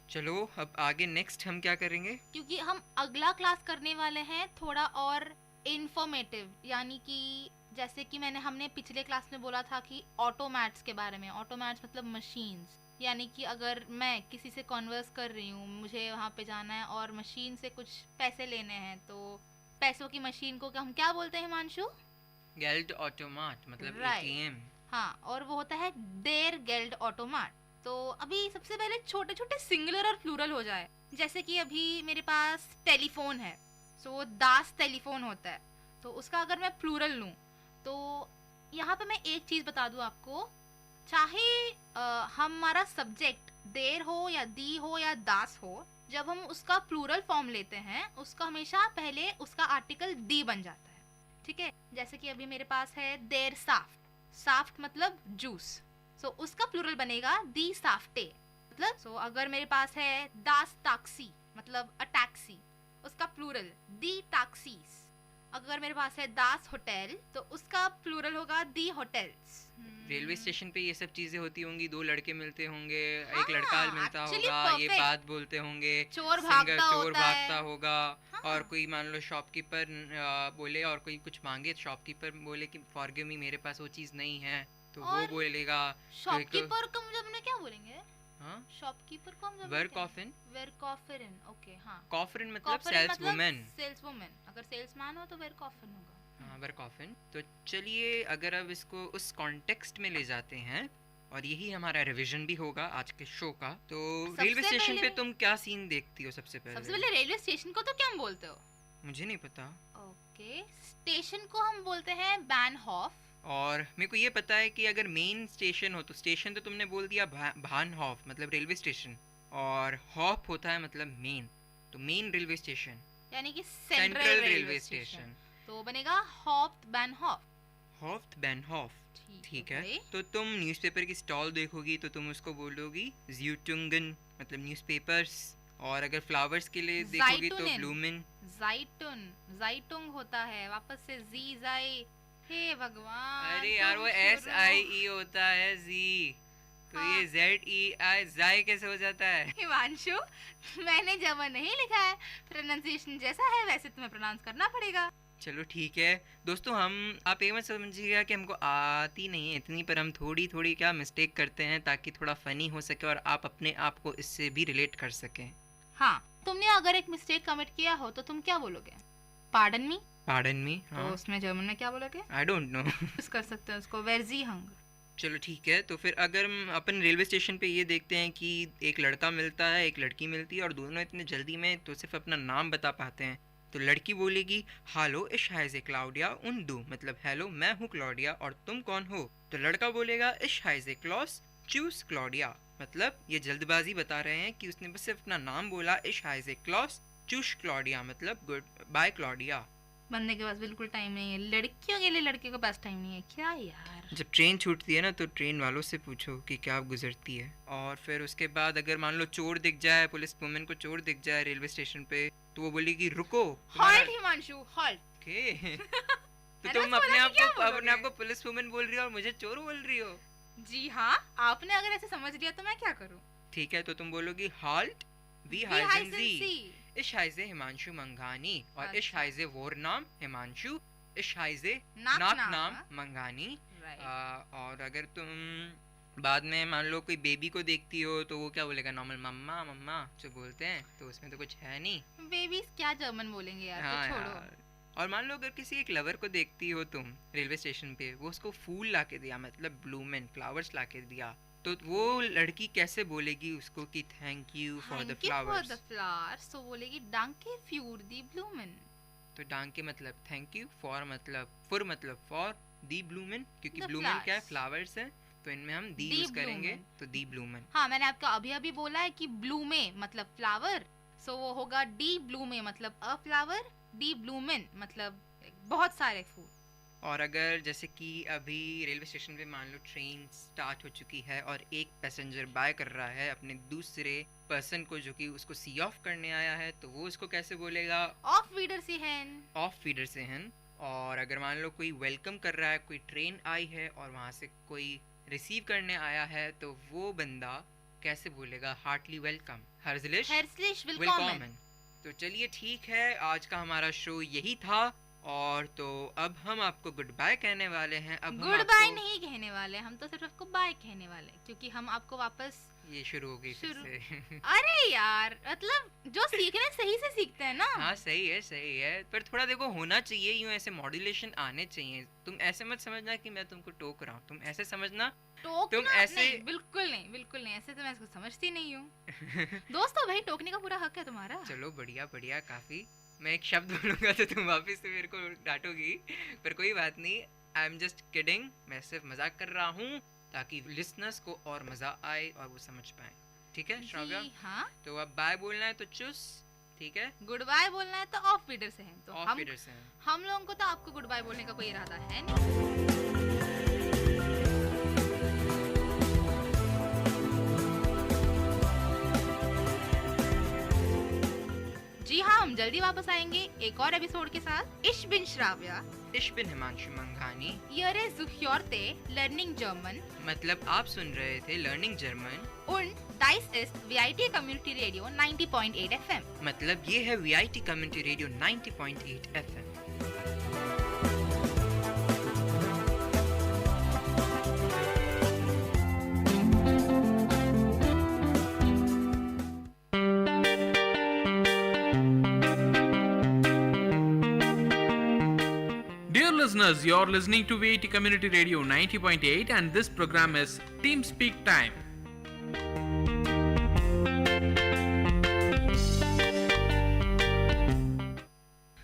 चलो अब आगे नेक्स्ट हम क्या करेंगे? क्योंकि हम अगला क्लास करने वाले हैं थोड़ा और इन्फॉर्मेटिव, यानी कि जैसे कि हमने पिछले क्लास में बोला था कि ऑटोमैट्स के बारे में। ऑटोमैट्स मतलब मशीन्स, यानी कि अगर मैं किसी से कॉन्वर्स कर रही हूँ, मुझे वहाँ पे जाना है और मशीन से कुछ पैसे लेने हैं, तो पैसों की मशीन को हम क्या बोलते हैं हिमांशु? गेल्ड ऑटोमाट मतलब Right. एटीएम। हाँ, और वो होता है देर गेल्ड ऑटोमाट। तो अभी सबसे पहले छोटे छोटे सिंगुलर और प्लूरल हो जाए। जैसे कि अभी मेरे पास टेलीफोन है, सो दास टेलीफोन होता है, तो उसका अगर मैं प्लूरल लूँ तो यहाँ पे मैं एक चीज़ बता दूँ आपको, चाहे हमारा सब्जेक्ट देर हो या दी हो या दास हो, जब हम उसका प्लूरल फॉर्म लेते हैं उसका हमेशा पहले उसका आर्टिकल दी बन जाता है। ठीक है, जैसे कि अभी मेरे पास है देर साफ्ट, साफ्ट मतलब जूस, सो उसका प्लूरल बनेगा दी साफ्टे। मतलब सो अगर मेरे पास है दास टैक्सी मतलब अ टैक्सी, उसका प्लूरल दी टैक्सीज। अगर मेरे पास है दास होटल तो उसका प्लूरल होगा दी होटल्स। रेलवे स्टेशन पे ये सब चीजें होती होंगी, दो लड़के मिलते होंगे, एक लड़का मिलता actually होगा, ये perfect. बात बोलते होंगे, चोर सिंगर भागता चोर होता है। भागता होगा, और कोई मान लो शॉपकीपर बोले और कोई कुछ मांगे, शॉपकीपर बोले कि फॉरगिव मी मेरे पास वो चीज नहीं है, तो वो और बोलेगा शॉपकीपर को हम क्या बोलेंगे? हाँ, शॉपकीपर को हम वर्कऑफिन। वर्कऑफिन, ओके हाँ। कॉफरिन मतलब सेल्सवुमन। सेल्सवुमन, अगर सेल्समैन हो तो वर्कऑफिन होगा। हाँ, वर्कऑफिन। तो चलिए अगर अब इसको उस कॉन्टेक्स्ट में ले जाते हैं, और यही हमारा रिवीजन भी होगा आज के शो का, तो रेलवे स्टेशन पे तुम क्या सीन देखती हो सबसे पहले? सबसे पहले रेलवे स्टेशन को तो क्या बोलते हो? मुझे नहीं पता। ओके, स्टेशन को हम बोलते हैं बैनहॉफ। और मेरे को ये पता है कि अगर मेन स्टेशन हो तो स्टेशन तो तुमने बोल दिया बानहॉफ मतलब रेलवे स्टेशन, और हॉफ होता है मतलब मेन, तो मेन रेलवे स्टेशन यानी कि सेंट्रल रेलवे स्टेशन, तो बनेगा हॉफ्ट बैनहॉफ। हॉफ्ट बैनहॉफ, ठीक है। तो तुम न्यूज़पेपर की स्टॉल देखोगी तो तुम उसको बोलोगी ज़्यूटुंगन मतलब न्यूज़पेपर्स, और अगर फ्लावर्स के लिए देखोगी तो ब्लूमिन। ज़ाइटुंग होता है, वापस से जी जाए, हे भगवान। अरे यार वो SIE होता है जी, तो ये ZEI जाए कैसे हो जाता है? हिमांशु, मैंने जर्मन नहीं लिखा है, प्रोनाउंसिएशन जैसा है वैसे तुम्हें प्रोनाउंस करना पड़ेगा। चलो ठीक है दोस्तों, आप ये मत समझिएगा कि हमको आती नहीं है इतनी, पर हम थोड़ी थोड़ी क्या मिस्टेक करते हैं ताकि थोड़ा फनी हो सके और आप अपने आप को इससे भी रिलेट कर सकें। हाँ, तुमने अगर एक मिस्टेक कमिट किया हो तो तुम क्या बोलोगे? Pardon me. हाँ। तो उसमें जर्मन में क्या बोलोगे? I don't know. यूज कर सकते हैं उसको, वेरजी हंग। चलो ठीक है, तो फिर अगर हम अपन रेलवे स्टेशन पे ये देखते हैं कि एक लड़का मिलता है एक लड़की मिलती है और दोनों इतने जल्दी में तो सिर्फ अपना नाम बता पाते हैं, तो लड़की बोलेगी हालो इश हाइजे क्लाउडिया उन्दू मतलब हेलो मैं हूँ क्लॉडिया और तुम कौन हो, तो लड़का बोलेगा इश हाइजे क्लॉस चूज क्लॉडिया मतलब ये जल्दबाजी बता रहे हैं कि उसने बस सिर्फ अपना नाम बोला, इश हाइजे क्लॉस चूज क्लॉडिया मतलब गुड बाय क्लॉडिया। बंदे के पास बिल्कुल टाइम नहीं है, लड़कियों के लिए लड़के के पास टाइम नहीं है क्या यार। जब ट्रेन छूटती है ना तो ट्रेन वालों से पूछो कि क्या गुजरती है, और फिर उसके बाद अगर मान लो चोर दिख जाए, पुलिस वुमेन को चोर दिख जाए रेलवे स्टेशन पे, तो वो बोलेगी रुको। Halt Himanshu, halt. ओके। तो तुम अपने आप को पुलिस वुमेन बोल रही हो और मुझे चोर बोल रही हो। जी हाँ, आपने अगर ऐसे समझ लिया तो मैं क्या करूँ। ठीक है, तो तुम बोलोगी हॉल्ट वी हाइजन जी इश हाइजे हिमांशु मंगानी और इश हाइजे वोर नाम हिमांशु इश हाइजे नाक नाम मंगानी। और अगर तुम बाद में मान लो कोई बेबी को देखती हो तो वो क्या बोलेगा, नॉर्मल मम्मा मम्मा जो बोलते हैं, तो उसमें तो कुछ है नहीं। बेबीज क्या जर्मन बोलेंगे यार, हाँ, तो छोड़ो। और मान लो अगर किसी एक लवर को देखती हो तुम रेलवे स्टेशन पे, वो उसको फूल ला के दिया मतलब ब्लूमेन फ्लावर्स ला के दिया, तो वो लड़की कैसे बोलेगी उसको कि thank you for the flowers? तो बोलेगी डांके फ्यूर दी ब्लूमेन। तो डांके मतलब थैंक यू, फॉर मतलब फॉर दी ब्लूमेन, क्योंकि ब्लूमेन क्या है, फ्लावर्स है, तो इनमें हम दी यूज करेंगे तो दी ब्लूमेन। हाँ, मैंने आपको अभी बोला है कि ब्लूमे मतलब फ्लावर, सो वो होगा डी ब्लूमे मतलब अ फ्लावर, डी ब्लूमेन मतलब बहुत सारे फूल। और अगर जैसे कि अभी रेलवे स्टेशन पे मान लो ट्रेन स्टार्ट हो चुकी है और एक पैसेंजर बाय कर रहा है अपने दूसरे पर्सन को जो कि उसको सी ऑफ करने आया है, तो वो उसको कैसे बोलेगा? ऑफ फीडर से हैन। और अगर मान लो कोई वेलकम कर रहा है, कोई ट्रेन आई है और वहाँ से कोई रिसीव करने आया है, तो वो बंदा कैसे बोलेगा? हार्टली वेलकम, हेrzlich willkommen। तो चलिए ठीक है, आज का हमारा शो यही था, और तो अब हम आपको गुड बाय कहने वाले हैं। अब गुड बाय नहीं कहने वाले, हम तो सिर्फ आपको बाय कहने वाले, क्योंकि हम आपको वापस ये शुरू हो गई फिर से। अरे यार, मतलब जो सीखने सही से सीखते हैं ना। हाँ सही है, पर थोड़ा देखो होना चाहिए, यूं ऐसे मॉड्यूलेशन आने चाहिए। तुम ऐसे मत समझना कि मैं तुमको टोक रहा हूँ, तुम ऐसे समझना तुम ऐसे नहीं, बिल्कुल नहीं, ऐसे तो मैं इसको समझती नहीं हूँ। दोस्तों भाई, टोकने का पूरा हक है तुम्हारा। चलो बढ़िया, काफी। मैं एक शब्द बोलूंगा तो तुम वापस से मेरे को डांटोगी, पर कोई बात नहीं, आई एम जस्ट किडिंग, मैं सिर्फ मजाक कर रहा हूँ ताकि लिसनर्स को और मजा आए और वो समझ पाए। ठीक है श्राव्या? हाँ। तो अब बाय बोलना है तो चुस, ठीक है? गुड बाय बोलना है तो ऑफ फीडर से हैं, तो हम लोगों को तो आपको गुड बाय बोलने का कोई इरादा है नहीं। जी हाँ, हम जल्दी वापस आएंगे एक और एपिसोड के साथ। Ich bin Shravya, Ich bin Himanshu मंघानी, Ihre Zuhörte Learning German, मतलब आप सुन रहे थे learning German, und dies ist VIT Community Radio 90.8 FM, मतलब ये है VIT Community Radio 90.8 FM। Listeners, you're listening to VIT Community Radio 90.8 and this program is Team Speak Time.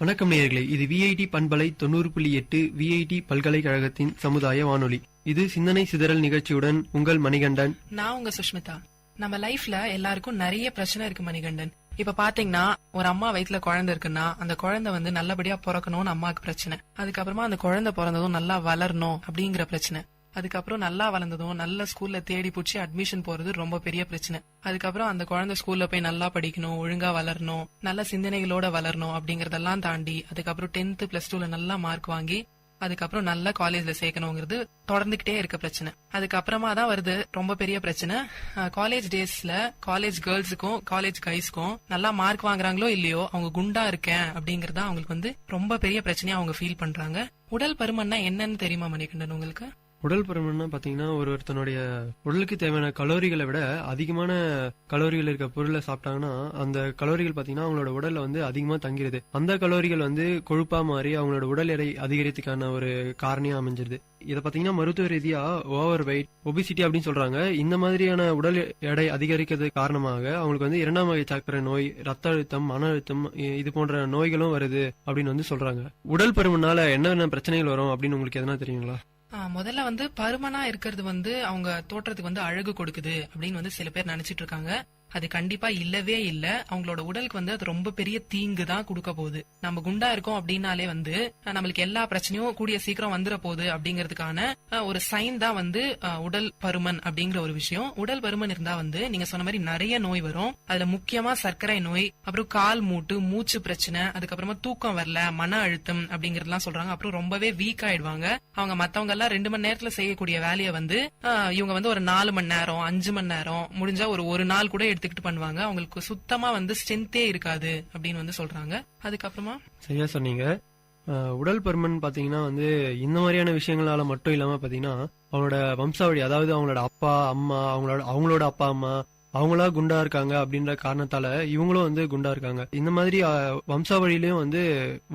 வணக்கம் நேயர்களே, இது விஐடி பண்பலை 90.8 விஐடி பல்கலைக்கழகத்தின் சமுதாய வானொலி. இது சிந்தனை சிதறல் நிகழ்ச்சியுடன் உங்கள் மணிகண்டன். நான் உங்க சுஷ்மிதா. நம்ம லைஃப்ல எல்லாருக்கும் நிறைய பிரச்சனை இருக்கு மணிகண்டன். இப்ப பாத்தீங்கன்னா ஒரு அம்மா வயித்துல குழந்தை இருக்குன்னா அந்த குழந்தை வந்து நல்லபடியா பிறக்கணும்னு அம்மாக்கு பிரச்சனை. அதுக்கப்புறமா அந்த குழந்தை பிறந்ததும் நல்லா வளரணும் அப்படிங்கிற பிரச்சனை. அதுக்கப்புறம் நல்லா வளர்ந்ததும் நல்ல ஸ்கூல்ல தேடி பிடிச்சி அட்மிஷன் போறது ரொம்ப பெரிய பிரச்சனை. அதுக்கப்புறம் அந்த குழந்தை ஸ்கூல்ல போய் நல்லா படிக்கணும், ஒழுங்கா வளரணும், நல்ல சிந்தனைகளோட வளரணும் அப்படிங்கறதெல்லாம் தாண்டி அதுக்கப்புறம் 10th +2ல நல்லா மார்க் வாங்கி அதுக்கப்புறம் நல்ல காலேஜ்ல சேர்க்கணுங்கிறது தொடர்ந்துகிட்டே இருக்க பிரச்சனை. அதுக்கப்புறமா தான் வருது ரொம்ப பெரிய பிரச்சனை. காலேஜ் டேஸ்ல காலேஜ் கேர்ள்ஸுக்கும் காலேஜ் கைஸ்க்கும் நல்லா மார்க் வாங்குறாங்களோ இல்லையோ அவங்க குண்டா இருக்கேன் அப்படிங்கறத அவங்களுக்கு வந்து ரொம்ப பெரிய பிரச்சனையா அவங்க ஃபீல் பண்றாங்க. உடல் பருமன்னா என்னன்னு தெரியுமா மணிகண்டன் உங்களுக்கு? உடல் பருமன்னா பாத்தீங்கன்னா ஒருத்தனுடைய உடலுக்கு தேவையான கலோரிகளை விட அதிகமான கலோரிகள் இருக்க பொருளை சாப்பிட்டாங்கன்னா அந்த கலோரிகள் பாத்தீங்கன்னா அவங்களோட உடல்ல வந்து அதிகமா தங்கிருது. அந்த கலோரிகள் வந்து கொழுப்பா மாறி அவங்களோட உடல் எடை அதிகரித்துக்கான ஒரு காரணியா அமைஞ்சிருது. இதை பாத்தீங்கன்னா மருத்துவ ரீதியா ஓவர் வெயிட், ஒபிசிட்டி அப்படின்னு சொல்றாங்க. இந்த மாதிரியான உடல் எடை அதிகரிக்கிறது காரணமாக அவங்களுக்கு வந்து 2ஆம் வகை சர்க்கரை நோய், ரத்த அழுத்தம், மன அழுத்தம் இது போன்ற நோய்களும் வருது அப்படின்னு வந்து சொல்றாங்க. உடல் பருமனால என்னென்ன பிரச்சனைகள் வரும் அப்படின்னு உங்களுக்கு எதனா தெரியுங்களா? முதல்ல வந்து பருமனா இருக்கிறது வந்து அவங்க தோற்றத்துக்கு வந்து அழகு கொடுக்குது அப்படின்னு வந்து சில பேர் நினைச்சிட்டு இருக்காங்க. அது கண்டிப்பா இல்லவே இல்ல. அவங்களோட உடலுக்கு வந்து அது ரொம்ப பெரிய தீங்கு தான் கொடுக்க போகுது. நம்ம குண்டா இருக்கோம் அப்படின்னாலே வந்து நம்மளுக்கு எல்லா பிரச்சனையும் கூடிய சீக்கிரம் வந்துட போகுது அப்படிங்கறதுக்கான ஒரு சைன் தான் வந்து உடல் பருமன் அப்படிங்கிற ஒரு விஷயம். உடல் பருமன் இருந்தா வந்து நீங்க சொன்ன மாதிரி நிறைய நோய் வரும். அதுல முக்கியமா சர்க்கரை நோய், அப்புறம் கால் மூட்டு, மூச்சு பிரச்சனை, அதுக்கப்புறமா தூக்கம் வரல, மன அழுத்தம் அப்படிங்கறதுலாம் சொல்றாங்க. அப்புறம் ரொம்பவே வீக் ஆயிடுவாங்க. அவங்க மத்தவங்க எல்லாம் 2 மணி நேரத்துல செய்யக்கூடிய வேலையை வந்து இவங்க வந்து ஒரு 4 மணி நேரம் 5 மணி நேரம் முடிஞ்சா ஒரு நாள் கூட எடுத்துக்கிட்டு பண்ணுவாங்க. அவங்களுக்கு சுத்தமா வந்து ஸ்ட்ரென்த்தே இருக்காது அப்படின்னு வந்து சொல்றாங்க. அதுக்கப்புறமா சரியா சொன்னீங்க. உடல் பருமன் பாத்தீங்கன்னா வந்து இந்த மாதிரியான விஷயங்களால மட்டும் இல்லாம பாத்தீங்கன்னா அவங்களோட வம்சாவளி, அதாவது அவங்களோட அப்பா அம்மா, அவங்களோட அப்பா அம்மா அவங்களா குண்டா இருக்காங்க அப்படின்ற காரணத்தால இவங்களும் வந்து குண்டா இருக்காங்க. இந்த மாதிரி வம்சாவளியிலயும் வந்து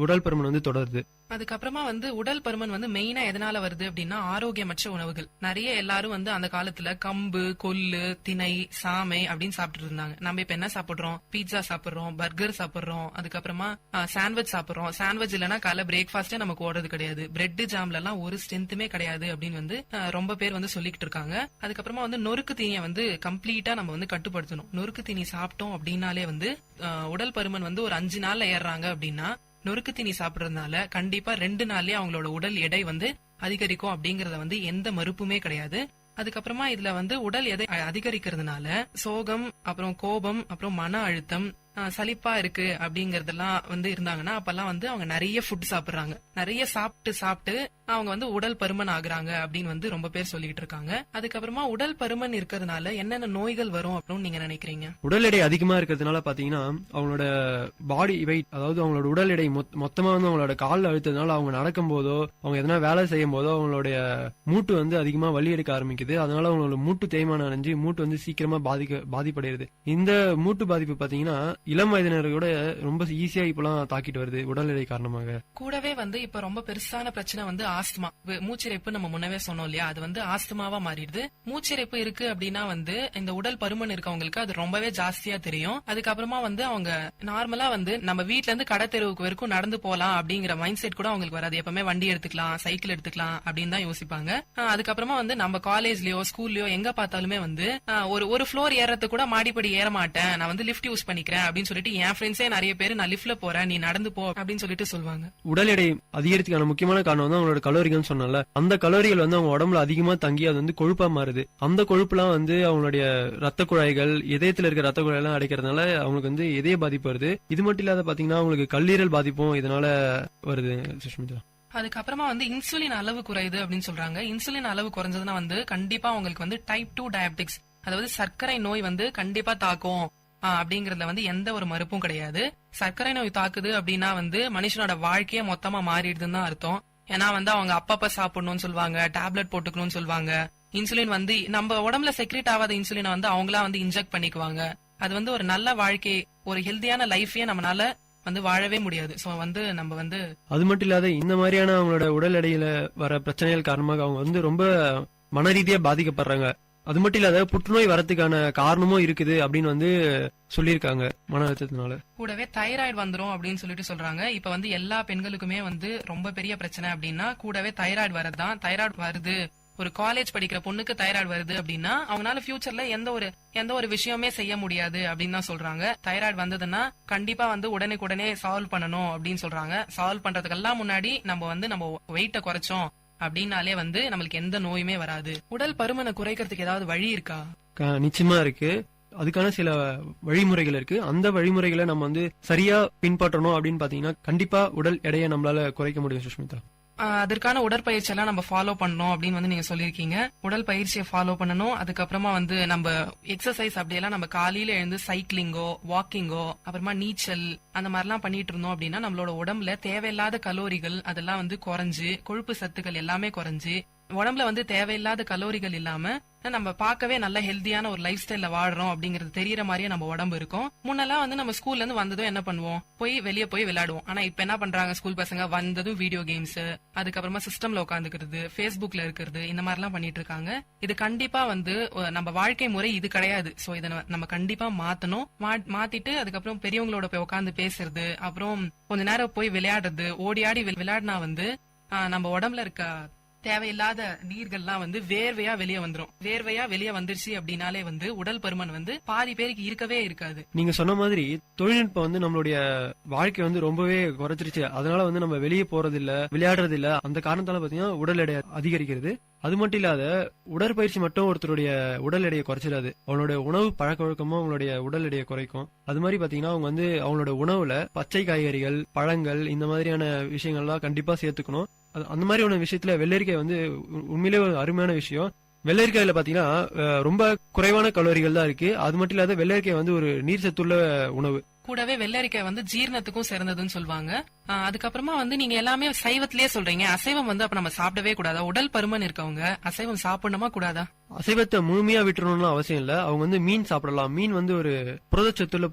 உடல் பருமன் வந்து தொடருது. அதுக்கப்புறமா வந்து உடல் பருமன் வந்து மெயினா எதனால வருது அப்படின்னா ஆரோக்கியமற்ற உணவுகள். நிறைய எல்லாரும் வந்து அந்த காலத்துல கம்பு, கொள்ளு, திணை, சாமை அப்படின்னு சாப்பிட்டு இருந்தாங்க. நம்ம இப்ப என்ன சாப்பிடுறோம்? பீட்சா சாப்பிடுறோம், பர்கர் சாப்பிடுறோம், அதுக்கப்புறமா சாண்ட்விச் சாப்பிடுறோம். சாண்ட்விச் இல்லைன்னா காலை பிரேக்ஃபாஸ்டே நமக்கு ஓடுறது கிடையாது. பிரெட் ஜாம்ல எல்லாம் ஒரு ஸ்ட்ரென்த்துமே கிடையாது அப்படின்னு வந்து ரொம்ப பேர் வந்து சொல்லிக்கிட்டு இருக்காங்க. அதுக்கப்புறமா வந்து நொறுக்கு தீனியை வந்து கம்ப்ளீட்டா நம்ம வந்து கட்டுப்படுத்தணும். நொறுக்கு தீனி சாப்பிட்டோம் அப்படின்னாலே வந்து உடல் பருமன் வந்து ஒரு 5 நாள்ல ஏறாங்க அப்படின்னா நொறுக்கு தீனி சாப்பிடுறதுனால கண்டிப்பா 2 நாள்லயே அவங்களோட உடல் எடை வந்து அதிகரிக்கும் அப்படிங்கறத வந்து எந்த மறுப்புமே கிடையாது. அதுக்கப்புறமா இதுல வந்து உடல் எடை அதிகரிக்கிறதுனால சோகம், அப்புறம் கோபம், அப்புறம் மன அழுத்தம், சலிப்பா இருக்கு அப்படிங்கறதெல்லாம் வந்து இருந்தாங்கன்னா அப்பெல்லாம் வந்து அவங்க நிறைய ஃபுட் சாப்பிடுறாங்க. நிறைய சாப்பிட்டு அவங்க வந்து உடல் பருமன் ஆகுறாங்க அப்படின்னு வந்து ரொம்ப பேர் சொல்லிட்டு இருக்காங்க. அதுக்கப்புறமா உடல் பருமன் இருக்கிறதுனால என்னென்ன நோய்கள் வரும் அப்படின்னு நீங்க நினைக்கிறீங்க? உடல் எடை அதிகமா இருக்கிறதுனால பாத்தீங்கன்னா அவங்களோட பாடி வெயிட், அதாவது அவங்களோட உடல் எடை மொத்தமா வந்து அவங்களோட கால் அழுத்ததுனால அவங்க நடக்கும் போதோ அவங்க எதனா வேலை செய்யும் போதோ அவங்களுடைய மூட்டு வந்து அதிகமா வலி எடுக்க ஆரம்பிக்குது. அதனால அவங்களோட மூட்டு தேய்மானம் அடைஞ்சு மூட்டு வந்து சீக்கிரமா பாதிப்படைகிறது. இந்த மூட்டு பாதிப்பு பாத்தீங்கன்னா இளம் வயதினரோட ரொம்ப ஈஸியா இப்பெல்லாம் தாக்கிட்டு வருது உடல் எடை காரணமாக. கூடவே வந்து இப்ப ரொம்ப பெருசான பிரச்சனை வந்து ஆஸ்துமா, மூச்சிரைப்பு. நம்ம முன்னவே சொன்னோம் இல்லையா, அது வந்து ஆஸ்துமாவா மாறிடுது. மூச்சிரைப்பு இருக்கு அப்படின்னா வந்து இந்த உடல் பருமன் இருக்கவங்களுக்கு அது ரொம்பவே ஜாஸ்தியா தெரியும். அதுக்கப்புறமா வந்து அவங்க நார்மலா வந்து நம்ம வீட்ல இருந்து கடை தெருவுக்கு வரைக்கும் நடந்து போலாம் அப்படிங்கிற மைண்ட் செட் கூட அவங்களுக்கு வராது. எப்பவுமே வண்டி எடுத்துக்கலாம், சைக்கிள் எடுத்துக்கலாம் அப்படின்னு தான் யோசிப்பாங்க. அதுக்கப்புறமா வந்து நம்ம காலேஜ்லயோ ஸ்கூல்லயோ எங்க பார்த்தாலுமே வந்து ஒரு ஃப்ளோர் ஏறது கூட மாடிப்படி ஏற மாட்டேன், நான் வந்து லிஃப்ட் யூஸ் பண்ணிக்கிறேன் அப்படின்னு சொல்லிட்டு என் ஃப்ரெண்ட்ஸே நிறைய பேர் நான் லிஃப்ட்ல போறேன், நீ நடந்து போ அப்படின்னு சொல்லிட்டு சொல்லுவாங்க. உடல் எடை அதிகரித்துக்கான முக்கியமான காரணம் வந்து அவங்களோட கலோரிகள் சொன்னால அந்த கலோரிகள் வந்து அவங்க உடம்புல அதிகமா தங்கி அது வந்து கொழுப்பா மாறுது. அந்த கொழுப்புலாம் வந்து அவங்களுடைய ரத்த குழாய்கள், இதயத்துல இருக்க ரத்த குழாய் எல்லாம் அடைக்கிறதுனால அவங்களுக்கு வந்து இதய பாதிப்பு வருது. இது மட்டும் இல்லாத பாத்தீங்கன்னா அவங்களுக்கு கல்லீரல் பாதிப்பும் இதனால வருது. சுஷ்மிதா, அதுக்கப்புறமா வந்து இன்சுலின் அளவு குறையுது அப்படின்னு சொல்றாங்க. இன்சுலின் அளவு குறைஞ்சதுன்னா வந்து கண்டிப்பா அவங்களுக்கு வந்து டைப் 2 டயபெட்டிக்ஸ், அதாவது சர்க்கரை நோய் வந்து கண்டிப்பா தாக்கும் அப்படிங்கறதுல வந்து எந்த ஒரு மறுப்பும் கிடையாது. சர்க்கரை நோய் தாக்குது அப்படின்னா வந்து மனுஷனோட வாழ்க்கையே மொத்தமா மாறிடுதுன்னு தான் அர்த்தம். ஏன்னா வந்து அவங்க அப்பப்ப சாப்பிடணும்னு சொல்லுவாங்க, டேப்லெட் போட்டுக்கணும்னு சொல்லுவாங்க. இன்சுலின் வந்து நம்ம உடம்புல செக்ரேட் ஆகாத இன்சுலினை வந்து அவங்களா வந்து இன்ஜெக்ட் பண்ணிக்குவாங்க. அது வந்து ஒரு நல்ல வாழ்க்கை, ஒரு ஹெல்தியான லைஃபே நம்மளால வந்து வாழவே முடியாது. சோ வந்து நம்ம வந்து அது மட்டும் இல்லாத இந்த மாதிரியான அவங்களோட உடல் எடையில வர பிரச்சனைகள் காரணமாக அவங்க வந்து ரொம்ப மன ரீதியா பாதிக்கப்படுறாங்க. அது மட்டும் இல்லாத புற்றுநோய் வரதுக்கான காரணமும் இருக்குது அப்படின்னு வந்து சொல்லியிருக்காங்க மன அழுத்தத்தினால. கூடவே தைராய்டு வந்துரும் அப்படின்னு சொல்லிட்டு சொல்றாங்க. இப்ப வந்து எல்லா பெண்களுக்குமே வந்து ரொம்ப பெரிய பிரச்சனை அப்படின்னா கூடவே தைராய்டு வரதுதான். தைராய்டு வருது, ஒரு காலேஜ் படிக்கிற பொண்ணுக்கு தைராய்டு வருது அப்படின்னா அவங்களால ஃபியூச்சர்ல எந்த ஒரு விஷயமே செய்ய முடியாது அப்படின்னு தான் சொல்றாங்க. தைராய்டு வந்ததுன்னா கண்டிப்பா வந்து உடனே சால்வ் பண்ணணும் அப்படின்னு சொல்றாங்க. சால்வ் பண்றதுக்கெல்லாம் முன்னாடி நம்ம வெயிட்ட குறைச்சோம் அப்படின்னாலே வந்து நம்மளுக்கு எந்த நோயுமே வராது. உடல் பருமனை குறைக்கிறதுக்கு ஏதாவது வழி இருக்கா? நிச்சயமா இருக்கு. அதுக்கான சில வழிமுறைகள் இருக்கு. அந்த வழிமுறைகளை நம்ம வந்து சரியா பின்பற்றணும் அப்படின்னு பாத்தீங்கன்னா கண்டிப்பா உடல் எடையை நம்மளால குறைக்க முடியும். சுஷ்மிதா, அதற்கான உடற்பயிற்சி எல்லாம் நம்ம ஃபாலோ பண்ணணும் அப்படின்னு வந்து நீங்க சொல்லிருக்கீங்க. உடற்பயிற்சியை ஃபாலோ பண்ணணும். அதுக்கப்புறமா வந்து நம்ம எக்ஸசைஸ் அப்படியெல்லாம் நம்ம காலையில எழுந்து சைக்கிளிங்கோ வாக்கிங்கோ அப்புறமா நீச்சல் அந்த மாதிரிலாம் பண்ணிட்டு இருந்தோம் அப்படின்னா நம்மளோட உடம்புல தேவையில்லாத கலோரிகள் அதெல்லாம் வந்து குறைஞ்சு, கொழுப்பு சத்துக்கள் எல்லாமே குறைஞ்சு, உடம்புல வந்து தேவையில்லாத கலோரிகள் இல்லாம நம்ம பார்க்கவே நல்ல ஹெல்தியான ஒரு லைஃப் ஸ்டைல்ல வாடுறோம் அப்படிங்கறது தெரியற மாதிரியே நம்ம உடம்பு இருக்கும். முன்னெல்லாம் வந்து நம்ம ஸ்கூல்ல இருந்து வந்ததும் என்ன பண்ணுவோம், வெளியே போய் விளையாடுவோம். ஆனா இப்ப என்ன பண்றாங்க, ஸ்கூல் பசங்க வந்ததும் வீடியோ கேம்ஸ், அதுக்கப்புறமா சிஸ்டம்ல உட்காந்துக்கிறது, Facebookல இருக்கிறது, இந்த மாதிரி எல்லாம் பண்ணிட்டு இருக்காங்க. இது கண்டிப்பா வந்து நம்ம வாழ்க்கை முறை இது கிடையாது. சோ இதை நம்ம கண்டிப்பா மாத்தணும். மாத்திட்டு அதுக்கப்புறம் பெரியவங்களோட போய் உட்காந்து பேசுறது, அப்புறம் கொஞ்ச நேரம் போய் விளையாடுறது, ஓடி ஆடி விளையாடினா வந்து நம்ம உடம்புல இருக்க தேவையில்லாத நீர்கள்லாம் வந்து வேர்வையா வெளியே வந்துரும். வேர்வையா வெளியே வந்துருச்சு அப்படின்னாலே வந்து உடல் பருமன் வந்து பாதி பேருக்கு இருக்கவே இருக்காது. நீங்க சொன்ன மாதிரி தொழில்நுட்பம் வந்து நம்மளுடைய வாழ்க்கை வந்து ரொம்பவே குறைச்சிருச்சு. அதனால வந்து நம்ம வெளியே போறது இல்ல, விளையாடுறது இல்ல. அந்த காரணத்தால பாத்தீங்கன்னா உடல் எடை அதிகரிக்கிறது. அது மட்டும் இல்லாத உடற்பயிற்சி மட்டும் ஒருத்தருடைய உடல் எடையை குறைச்சிடாது. அவங்களுடைய உணவு பழக்க வழக்கமும் அவங்களுடைய உடல் எடையை குறைக்கும். அது மாதிரி பாத்தீங்கன்னா அவங்க வந்து அவங்களோட உணவுல பச்சை காய்கறிகள், பழங்கள், இந்த மாதிரியான விஷயங்கள்லாம் கண்டிப்பா சேர்த்துக்கணும். அந்த மாதிரியான விஷயத்துல வெள்ளரிக்காய் வந்து உண்மையிலே ஒரு அருமையான விஷயம். வெள்ளரிக்காயில பாத்தீங்கன்னா ரொம்ப குறைவான கலோரிகள் தான் இருக்கு. அது மட்டும் இல்லாத வெள்ளரிக்காய் வந்து ஒரு நீர் சத்துள்ள உணவு. கூடவே வெள்ளரிக்காய் வந்து ஜீரணத்துக்கும் சிறந்ததுன்னு சொல்லுவாங்க. அதுக்கப்புறமா வந்து நீங்க எல்லாமே சைவத்திலேயே சொல்றீங்க. அசைவம் வந்து அப்ப நம்ம சாப்பிடவே கூடாதா? உடல் பருமன் இருக்கவங்க அசைவம் சாப்பிடணுமா கூடாதா? அசைவத்தை முழுமையா விட்டுறணும்னு அவசியம் இல்ல. அவங்க வந்து மீன் சாப்பிடலாம். மீன் வந்து ஒரு புரதச்சத்துள்ள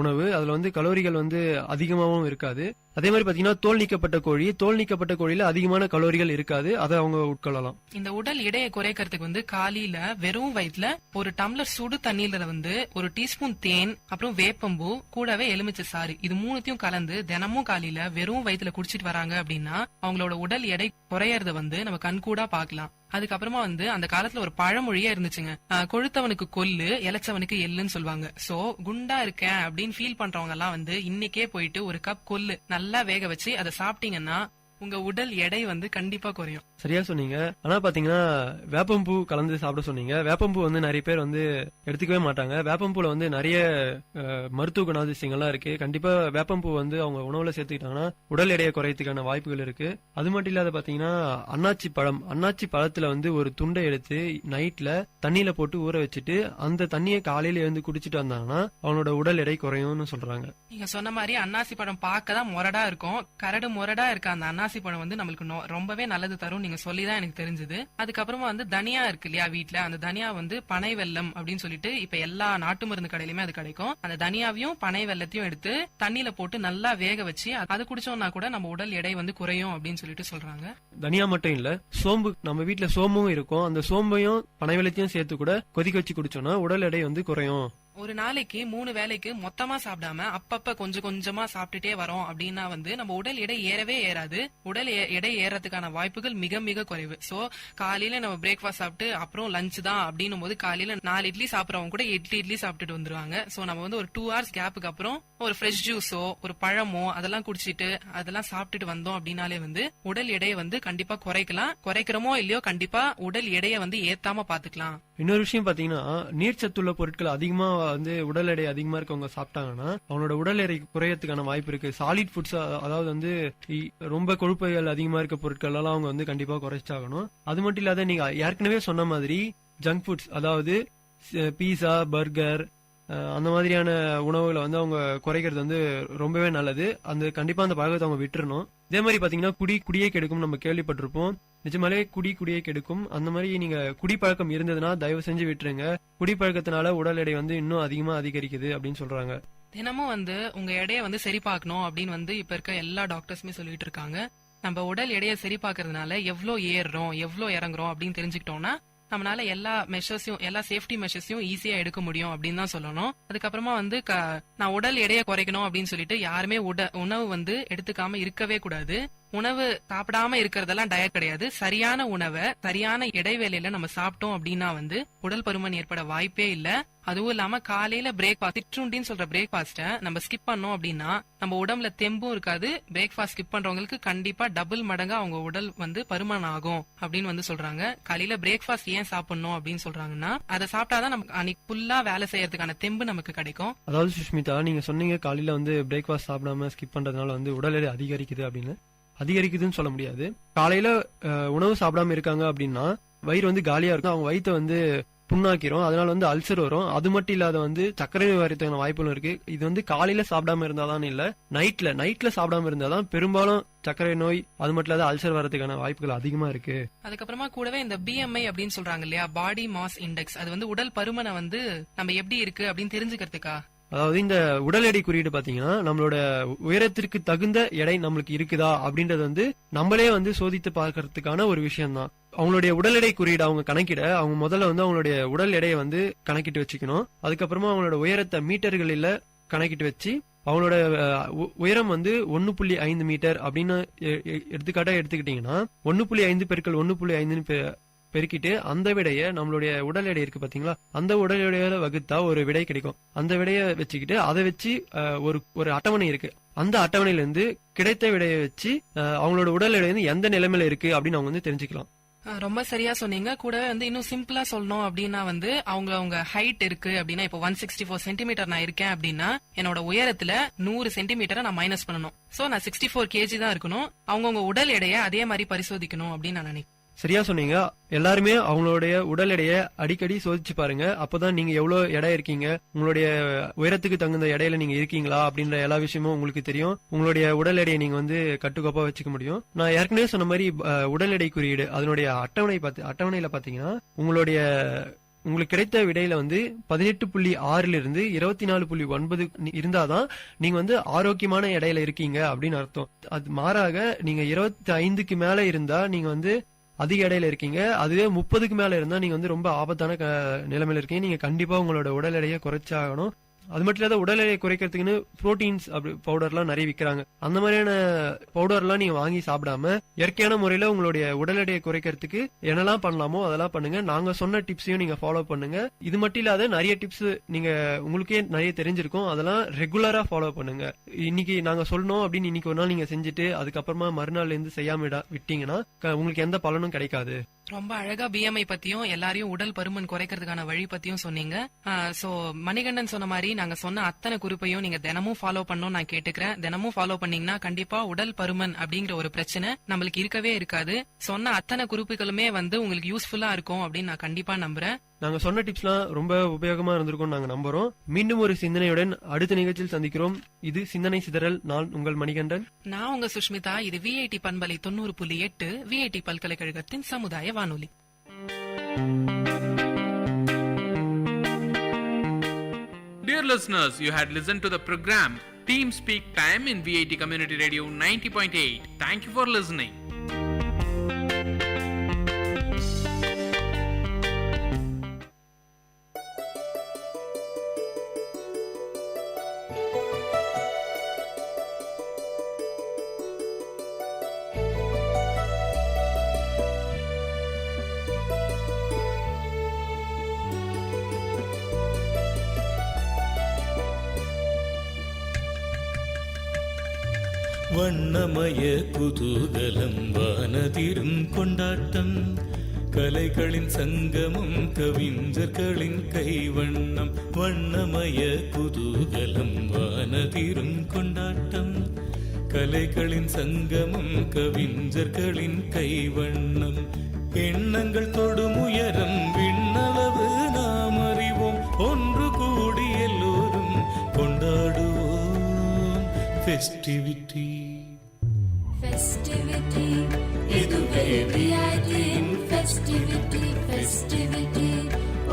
உணவு. அதுல வந்து கலோரிகள் வந்து அதிகமாகவும் இருக்காது. அதே மாதிரி பாத்தீங்கன்னா தோல் நீக்கப்பட்ட கோழியில அதிகமான கலோரிகள் இருக்காது. அதை அவங்க உட்கொள்ளலாம். இந்த உடல் எடையை குறைக்கிறதுக்கு வந்து காலையில வெறும் வயிற்றுல ஒரு டம்ளர் சுடு தண்ணீர்ல வந்து ஒரு டீஸ்பூன் தேன், அப்புறம் வேப்பம்பூ, கூடவே எலுமிச்சை சாறு, இது மூணுத்தையும் கலந்து தினமும் காலையில வெறும் வயிற்றுல குடிச்சிட்டு வராங்க அப்படின்னா அவங்களோட உடல் எடை குறையறத வந்து நம்ம கண்கூடா பாக்கலாம். அதுக்கப்புறமா வந்து அந்த காலத்துல ஒரு பழமொழியே இருந்துச்சுங்க, கொழுத்தவனுக்கு கொல்லு, இளைச்சவனுக்கு எள்ளுன்னு சொல்லுவாங்க. சோ குண்டா இருக்கேன் அப்படின்னு ஃபீல் பண்றவங்க எல்லாம் வந்து இன்னைக்கே போயிட்டு ஒரு கப் கொல்லு நல்லா வேக வச்சு அதை சாப்பிட்டீங்கன்னா உங்க உடல் எடை வந்து கண்டிப்பா குறையும். சரியா சொன்னீங்க. ஆனா பாத்தீங்கன்னா வேப்பம்பூ கலந்து சாப்பிட சொன்னீங்க. வேப்பம்பூ வந்து நிறைய பேர் வந்து எடுத்துக்கவே மாட்டாங்க. வேப்பம்பூல வந்து நிறைய மருத்துவ குணாதிசயங்கள்லாம் இருக்கு. கண்டிப்பா வேப்பம்பூ வந்து அவங்க உணவுல சேர்த்துக்கிட்டாங்கன்னா உடல் எடையை குறையத்துக்கான வாய்ப்புகள் இருக்கு. அது மட்டும் இல்லாத பாத்தீங்கன்னா அன்னாச்சி பழத்துல வந்து ஒரு துண்டை எடுத்து நைட்ல தண்ணியில போட்டு ஊற வச்சுட்டு அந்த தண்ணியை காலையில எழுந்து குடிச்சிட்டு வந்தாங்கன்னா அவனோட உடல் எடை குறையும்னு சொல்றாங்க. நீங்க சொன்ன மாதிரி அன்னாசி பழம் பார்க்கதான் முரடா இருக்கும். கரடு முரடா இருக்க அந்த அன்னாசி பழம் வந்து நம்மளுக்கு ரொம்பவே நல்லது தரும். நீங்க சொல்லிதான் எனக்கு தெரிஞ்சது. அதுக்கப்புறமா வந்து தனியா இருக்கு இல்லையா வீட்டுல, அந்த தனியா வந்து பனை வெல்லம் அப்படின்னு சொல்லிட்டு இப்ப எல்லா நாட்டு மருந்து கடையிலுமே அது கிடைக்கும். அந்த தனியாவையும் பனை வெல்லத்தையும் எடுத்து தண்ணியில போட்டு நல்லா வேக வச்சு அது குடிச்சோம்னா கூட நம்ம உடல் எடை வந்து குறையும் அப்படின்னு சொல்லிட்டு சொல்றாங்க. தனியா மட்டும் இல்ல, சோம்பு, நம்ம வீட்டுல சோம்பும் இருக்கும். அந்த சோம்பையும் பனை வெல்லத்தையும் சேர்த்து கூட கொதிக்க வச்சு குடிச்சோம்னா உடல் எடை வந்து குறையும். ஒரு நாளைக்கு 3 வேளைக்கு மொத்தமா சாப்பிடாம அப்பப்ப கொஞ்சம் கொஞ்சமா சாப்பிட்டுட்டே வரோம் அப்படின்னா வந்து நம்ம உடல் எடை ஏறவே ஏறாது. உடல் எடை ஏறதுக்கான வாய்ப்புகள் மிக மிக குறைவு. சோ காலையில நம்ம பிரேக்ஃபாஸ்ட் சாப்பிட்டு அப்புறம் லஞ்ச் தான் அப்படின்னும் போது காலையில 4 இட்லி சாப்பிடறவங்க கூட 8 இட்லி சாப்பிட்டுட்டு வந்துருவாங்க. சோ நம்ம வந்து ஒரு 2 hours கேப்புக்கு அப்புறம் ஒரு ஃப்ரெஷ் ஜூஸோ ஒரு பழமோ அதெல்லாம் குடிச்சிட்டு அதெல்லாம் சாப்பிட்டுட்டு வந்தோம் அப்படின்னாலே வந்து உடல் எடையை வந்து கண்டிப்பா குறைக்கலாம். குறைக்கிறோமோ இல்லையோ கண்டிப்பா உடல் எடையை வந்து ஏத்தாம பாத்துக்கலாம். இன்னொரு விஷயம் பாத்தீங்கன்னா நீர்ச்சத்துள்ள பொருட்கள் அதிகமா வந்து உடல் எடை அதிகமா இருக்கவங்க சாப்பிட்டாங்கன்னா அவனோட உடல் எடை குறையறதுக்கான வாய்ப்பு இருக்கு. சாலிட் ஃபுட்ஸ், அதாவது வந்து ரொம்ப கொழுப்புகள் அதிகமா இருக்க பொருட்கள் எல்லாம் அவங்க வந்து கண்டிப்பா குறைச்சாகணும். அது மட்டும் இல்லாத நீங்க ஏற்கனவே சொன்ன மாதிரி ஜங்க் ஃபுட்ஸ், அதாவது பீஸா, பர்கர், அந்த மாதிரியான உணவுகளை வந்து அவங்க குறைக்கிறது வந்து ரொம்பவே நல்லது. அந்த கண்டிப்பா அந்த பழக்கத்தை அவங்க விட்டுறணும். இதே மாதிரி பாத்தீங்கன்னா குடியே கெடுக்கும் நம்ம கேள்விப்பட்டிருப்போம். நிஜமாலே குடியே கெடுக்கும். அந்த மாதிரி நீங்க குடிப்பழக்கம் இருந்ததுன்னா தயவு செஞ்சு விட்டுருங்க. குடிப்பழக்கத்தினால உடல் எடை வந்து இன்னும் அதிகமா அதிகரிக்குது அப்படின்னு சொல்றாங்க. தினமும் வந்து உங்க எடையை வந்து சரி பார்க்கணும் அப்படின்னு வந்து இப்ப இருக்க எல்லா டாக்டர்ஸுமே சொல்லிட்டு இருக்காங்க. நம்ம உடல் எடையை சரி பார்க்கறதுனால எவ்வளவு ஏறுறோம் எவ்வளவு இறங்குறோம் அப்படின்னு தெரிஞ்சுக்கிட்டோம்னா நம்மளால எல்லா மெஷர்ஸையும் எல்லா சேஃப்டி மெஷர்ஸையும் ஈஸியா எடுக்க முடியும் அப்படின்னு தான் சொல்லணும். அதுக்கப்புறமா வந்து நான் உடல் எடையை குறைக்கணும் அப்படின்னு சொல்லிட்டு யாருமே உணவு வந்து எடுத்துக்காம இருக்கவே கூடாது. உணவு சாப்பிடாம இருக்கிறதெல்லாம் டயட் கிடையாது. சரியான உணவை சரியான இடைவேளையில நம்ம சாப்பிட்டோம் அப்படின்னா வந்து உடல் பருமன் ஏற்பட வாய்ப்பே இல்ல. அதுவும் இல்லாம காலையில பிரேக்ஃபாஸ்ட் சிற்றுண்டின்னு சொல்ற பிரேக்ஃபாஸ்ட நம்ம ஸ்கிப் பண்ணோம் அப்படின்னா நம்ம உடம்புல தெம்பும் இருக்காது. பிரேக்ஃபாஸ்ட் ஸ்கிப் பண்றவங்களுக்கு கண்டிப்பா டபுள் மடங்கா அவங்க உடல் வந்து பருமன் ஆகும் அப்படின்னு வந்து சொல்றாங்க. காலையில பிரேக்ஃபாஸ்ட் ஏன் சாப்பிடணும் அப்படின்னு சொல்றாங்கன்னா அதை சாப்பிட்டாதான் நமக்கு அன்னைக்கு ஃபுல்லா வேலை செய்யறதுக்கான தெம்பு நமக்கு கிடைக்கும். அதாவது சுஷ்மிதா, நீங்க சொன்னீங்க காலையில வந்து பிரேக்ஃபாஸ்ட் சாப்பிடாம ஸ்கிப் பண்றதுனால வந்து உடல் எடை அதிகரிக்குது அப்படின்னு. அதிகரிக்குதுன்னு சொல்ல முடியாது. காலையில உணவு சாப்பிடாம இருக்காங்க அப்படின்னா வயிறு வந்து காலியா இருக்கும். அவங்க வயிற்ற வந்து புண்ணாக்கிறோம். அதனால வந்து அல்சர் வரும். அது மட்டும் இல்லாத வந்து சர்க்கரை நோய் வரதுக்கான வாய்ப்புகளும் இருக்கு. இது வந்து காலையில சாப்பிடாம இருந்தாதான் இல்ல, நைட்ல சாப்பிடாம இருந்தாதான் பெரும்பாலும் சர்க்கரை நோய் அது மட்டும் இல்லாத அல்சர் வரதுக்கான வாய்ப்புகள் அதிகமா இருக்கு. அதுக்கப்புறமா கூடவே இந்த BMI அப்படின்னு சொல்றாங்க இல்லையா, பாடி மாஸ் இண்டெக்ஸ், அது வந்து உடல் பருமனை வந்து நம்ம எப்படி இருக்கு அப்படின்னு தெரிஞ்சுக்கிறதுக்கா. அதாவது இந்த உடல் எடை குறியீடு பாத்தீங்கன்னா நம்மளோட உயரத்திற்கு தகுந்த எடை நம்மளுக்கு இருக்குதா அப்படின்றது வந்து நம்மளே வந்து சோதித்து பார்க்கறதுக்கான ஒரு விஷயம் தான். அவங்களுடைய உடல் எடை குறியீடு அவங்க கணக்கிட அவங்க முதல்ல வந்து அவங்களுடைய உடல் எடையை வந்து கணக்கிட்டு வச்சுக்கணும். அதுக்கப்புறமா அவங்களோட உயரத்தை மீட்டர்களில் கணக்கிட்டு வச்சு அவங்களோட உயரம் வந்து 1.5 மீட்டர் அப்படின்னு எடுத்துக்காட்டா எடுத்துக்கிட்டீங்கன்னா 1.5 பெருக்கல் 1.5 பெருக்கிட்டு அந்த விடைய நம்மளுடைய உடல் எடை இருக்கு பாத்தீங்களா, அந்த உடல் எடையோட வகுத்தா ஒரு விடை கிடைக்கும். அந்த விடைய வச்சுக்கிட்டு அதை வச்சு ஒரு அட்டவணை இருக்கு. அந்த அட்டவணையில இருந்து கிடைத்த விடையை வச்சு அவங்களோட உடல் எடை வந்து எந்த நிலைமையில இருக்கு அப்படின்னு அவங்க வந்து தெரிஞ்சுக்கலாம். ரொம்ப சரியா சொன்னீங்க. கூடவே வந்து இன்னும் சிம்பிளா சொல்லணும் அப்படின்னா வந்து அவங்க ஹைட் இருக்கு அப்படின்னா இப்போ 164 சென்டிமீட்டர் நான் இருக்கேன் அப்படின்னா என்னோட உயரத்துல 100 சென்டிமீட்டரை நான் மைனஸ் பண்ணணும். சோ நான் 64 kg தான் இருக்கணும். அவங்கவுங்க உடல் எடையை அதே மாதிரி பரிசோதிக்கணும் அப்படின்னு நான் நினைக்கிறேன். சரியா சொன்னீங்க. எல்லாருமே அவங்களுடைய உடல் எடையை அடிக்கடி சோதிச்சு பாருங்க. அப்பதான் நீங்க எவ்வளவு எடை இருக்கீங்க, உங்களுடைய உயரத்துக்கு தகுந்த எடையில நீங்க இருக்கீங்களா அப்படின்ற எல்லா விஷயமும் உங்களுக்கு தெரியும். உங்களுடைய உடல் எடையை நீங்க வந்து கட்டுக்கோப்பா வச்சுக்க முடியும். நான் ஏற்கனவே சொன்ன மாதிரி உடல் எடை குறியீடு அதனுடைய அட்டவணையில பாத்தீங்கன்னா உங்களுக்கு கிடைத்த விடையில வந்து 18.6 இருந்து 24.9 இருந்தாதான் நீங்க வந்து ஆரோக்கியமான எடையில இருக்கீங்க அப்படின்னு அர்த்தம். அது மாறாக நீங்க 25க்கு மேல இருந்தா நீங்க வந்து அதிக எடையில இருக்கீங்க. அதுவே 30க்கு மேல இருந்தா நீங்க வந்து ரொம்ப ஆபத்தான நிலைமையில இருக்கீங்க. நீங்க கண்டிப்பா உங்களோட உடல் எடையை குறைச்சாகணும். அது மட்டும் இல்லாத உடல் எடையை குறைக்கிறதுக்குன்னு புரோட்டீன்ஸ் பவுடர்லாம் நிறைய விற்கிறாங்க. அந்த மாதிரியான பவுடர்லாம் நீங்க வாங்கி சாப்பிடாம இயற்கையான முறையில உங்களுடைய உடல் எடையை குறைக்கிறதுக்கு என்னெல்லாம் பண்ணலாமோ அதெல்லாம் பண்ணுங்க. நாங்க சொன்ன டிப்ஸையும் நீங்க ஃபாலோ பண்ணுங்க. இது மட்டும் இல்லாத நிறைய டிப்ஸ் நீங்க உங்களுக்கே நிறைய தெரிஞ்சிருக்கும். அதெல்லாம் ரெகுலரா ஃபாலோ பண்ணுங்க. இன்னைக்கு நாங்க சொல்லணும் அப்படின்னு இன்னைக்கு ஒரு நாள் நீங்க செஞ்சுட்டு அதுக்கப்புறமா மறுநாள்ல இருந்து செய்யாம விட்டீங்கன்னா உங்களுக்கு எந்த பலனும் கிடைக்காது. ரொம்ப அழகா BMI பத்தியும் எல்லாரையும் உடல் பருமன் குறைக்கிறதுக்கான வழி பத்தியும் சொன்னீங்க. சோ மணிகண்டன் சொன்ன மாதிரி நாங்க சொன்ன அத்தனை குறிப்பையும் நீங்க தினமும் ஃபாலோ பண்ணணும் நான் கேட்டுக்கிறேன். தினமும் ஃபாலோ பண்ணீங்கன்னா கண்டிப்பா உடல் பருமன் அப்படிங்கிற ஒரு பிரச்சனை நம்மளுக்கு இருக்கவே இருக்காது. சொன்ன அத்தனை குறிப்புகளுமே வந்து உங்களுக்கு யூஸ்ஃபுல்லா இருக்கும் அப்படின்னு நான் கண்டிப்பா நம்புறேன். நாங்க சொன்ன டிப்ஸ்லாம் ரொம்ப உபயோகமா இருந்திருக்கும் நாங்க நம்புறோம். மீண்டும் ஒரு சிந்தனையுடன் அடுத்த நிகழ்ச்சியில் சந்திக்கிறோம். இது சிந்தனை சிதறல். நான் உங்கள் மணிகண்டன். நான் உங்க சுஷ்மிதா. இது VIT பண்பலை 90.8 VIT பல்கலைக்கழகத்தின் சமுதாய வானொலி. Dear listeners, you had listened to the program Team Speak Time in VIT Community Radio 90.8. Thank you for listening. வண்ணமய குதூகலம் வானதிரும் கொண்டாட்டம் கலைகளின் சங்கமம் கவிஞர்களின் கைவண்ணம். வண்ணமய குதூகலம் வானதிரும் கொண்டாட்டம் கலைகளின் சங்கமம் கவிஞர்களின் கைவண்ணம். எண்ணங்கள் தொடும் உயரம் விண்ணளவு நாம் அறிவோம். ஒன்று கூடி எல்லோரும் கொண்டாடுவோம் festivity. Festivity, இதுவே VIT festivity, festivity,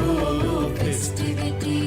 oh festivity.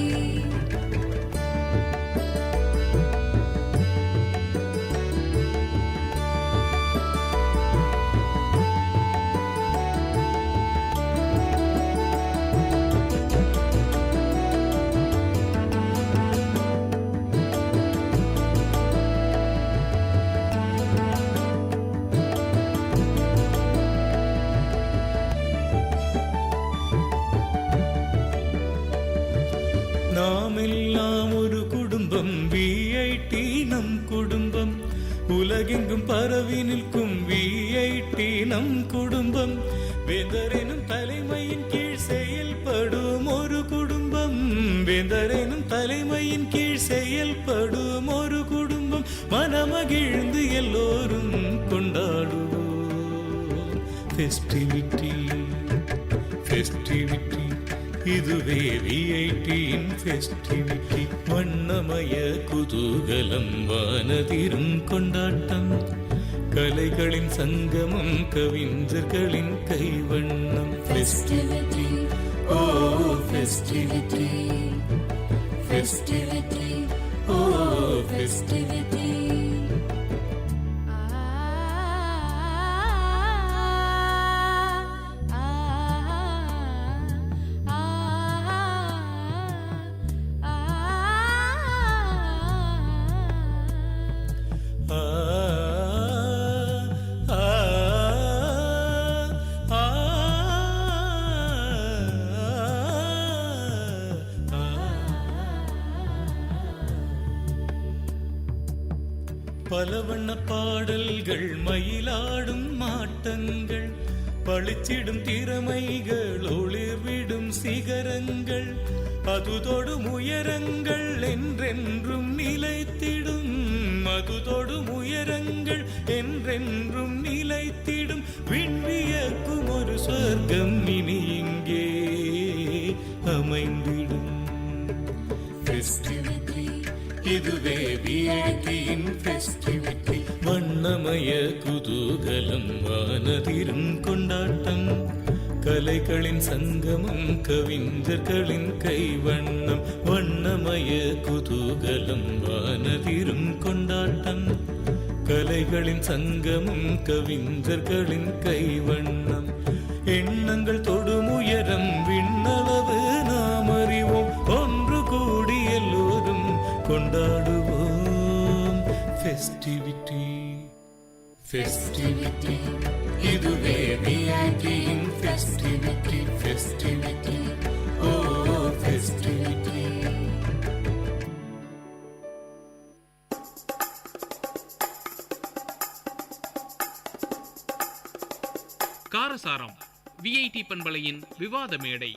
உலகெங்கும் பரவி நிற்கும் விஐடி நம் குடும்பம். வேந்தரெனும் தலைமையின் கீழ் செயல்படும் ஒரு குடும்பம். வேந்தரெனும் தலைமையின் கீழ் செயல்படும் ஒரு குடும்பம். மனமகிழ்ந்து எல்லோரும் கொண்டாடுவோம் ஃபெஸ்டிவிட்டி ஃபெஸ்டிவிட்டி. இதுவே விஐடியின் ஃபெஸ்டிவிட்டி. வண்ணமய குதூகலம் வானதிரும் கொண்டாட்டம். கலைகளின் சங்கமம் கவிஞர்களின் கைவண்ணம். ஃபெஸ்டிவிட்டி ஓ ஃபெஸ்டிவிட்டி ஃபெஸ்டிவிட்டி ஓ ஃபெஸ்டிவிட்டி. பல வண்ண பாடல்கள் மயிலாடும் மாட்டங்கள். பளிச்சிடும் திறமைகள் ஒளிர்விடும் சிகரங்கள். அது தொடும் உயரங்கள் என்றென்றும் நிலைத்திடும். அது தொடும் உயரங்கள் என்றென்றும் நிலைத்திடும். விண்வியக்கும் ஒரு சொர்க்கம் இனி இங்கே அமைந்திடும். ஃபெஸ்டிவிட்டி இதுவே விஐடியின் ஃபெஸ்டிவிட்டி. வண்ணமய குதூகலம் வானதிரும் கொண்டாட்டம். கலைகளின் சங்கமம் கவிஞர்களின் கைவண்ணம். வண்ணமய குதூகலம் வானதிரும் கொண்டாட்டம். கலைகளின் சங்கமம் கவிஞர்களின் கைவண்ணம். எண்ணங்கள் தொடும் உயரம் விண்ணளவு நாம் அறிவோம். ஒன்று கூடி எல்லோரும் கொண்டாடுவோம் ஃபெஸ்டிவிட்டி ஃபெஸ்டிவிட்டி. இதுவே விஐடியின் ஃபெஸ்டிவிட்டி ஃபெஸ்டிவிட்டி ஓ ஃபெஸ்டிவிட்டி. காரசாரம் விஐடி பண்பலையின் விவாத மேடை.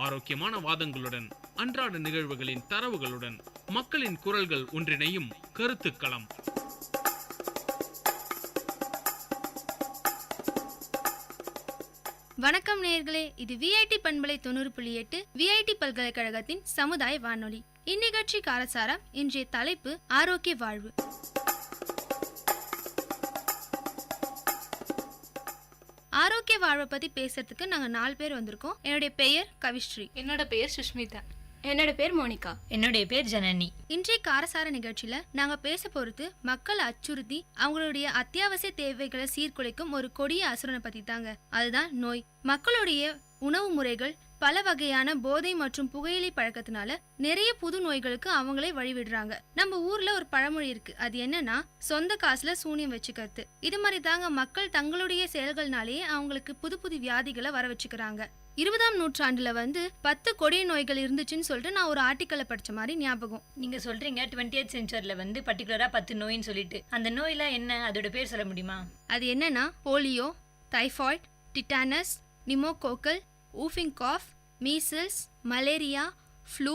ஆரோக்கியமான வாதங்களுடன், அன்றாட நிகழ்வுகளின் தரவுகளுடன், மக்களின் குரல்கள் ஒன்றிணையும் கருத்துக்களம். வணக்கம் நேயர்களே, இது விஐடி பண்பலை 90.8 விஐடி பல்கலைக்கழகத்தின் சமுதாய வானொலி. இந்நிகழ்ச்சி காரசாரம். இன்றைய தலைப்பு ஆரோக்கிய வாழ்வு. ஆரோக்கிய வாழ்வை பத்தி பேசுறதுக்கு நாங்க 4 பேர் வந்திருக்கோம். என்னுடைய பெயர் கவிஸ்ரீ. என்னோட பெயர் சுஷ்மிதா. என்னோட பேர் மோனிகா. என்னுடைய பேர் ஜனனி. இன்றைய காரசார நிகழ்ச்சியில நாங்க பேச போறது மக்களை அச்சுறுத்தி அவங்களுடைய அத்தியாவசிய தேவைகளை சீர்குலைக்கும் ஒரு கொடிய அசுரனை பத்தி தாங்க. அதுதான் நோய். மக்களுடைய உணவு முறைகள், பல வகையான போதை மற்றும் புகையிலை பழக்கத்தினால நிறைய புது நோய்களுக்கு அவங்களே வழிவிடுறாங்க. நம்ம ஊர்ல ஒரு பழமொழி இருக்கு. அது என்னன்னா, சொந்த காசுல சூனியம் வச்சுக்கிறது. இது மாதிரி தாங்க மக்கள் தங்களுடைய செயல்கள்னாலேயே அவங்களுக்கு புது புது வியாதிகளை வர வச்சுக்கிறாங்க. 20ஆம் நூற்றாண்டுல 10 கொடிய நோய்கள் இருந்துச்சுன்னு சொல்லிட்டு நான் ஒரு ஆர்டிக்கலை படிச்ச மாதிரி ஞாபகம். நீங்க சொல்றீங்க 20th செஞ்சுரியில பர்டிகுலரா 10 நோயின்னு சொல்லிட்டு. அந்த நோயெல்லாம் என்ன, அதோட பேர் சொல்ல முடியுமா? அது என்னன்னா, polio, typhoid, tetanus, pneumococcal, whooping cough, measles, malaria, flu,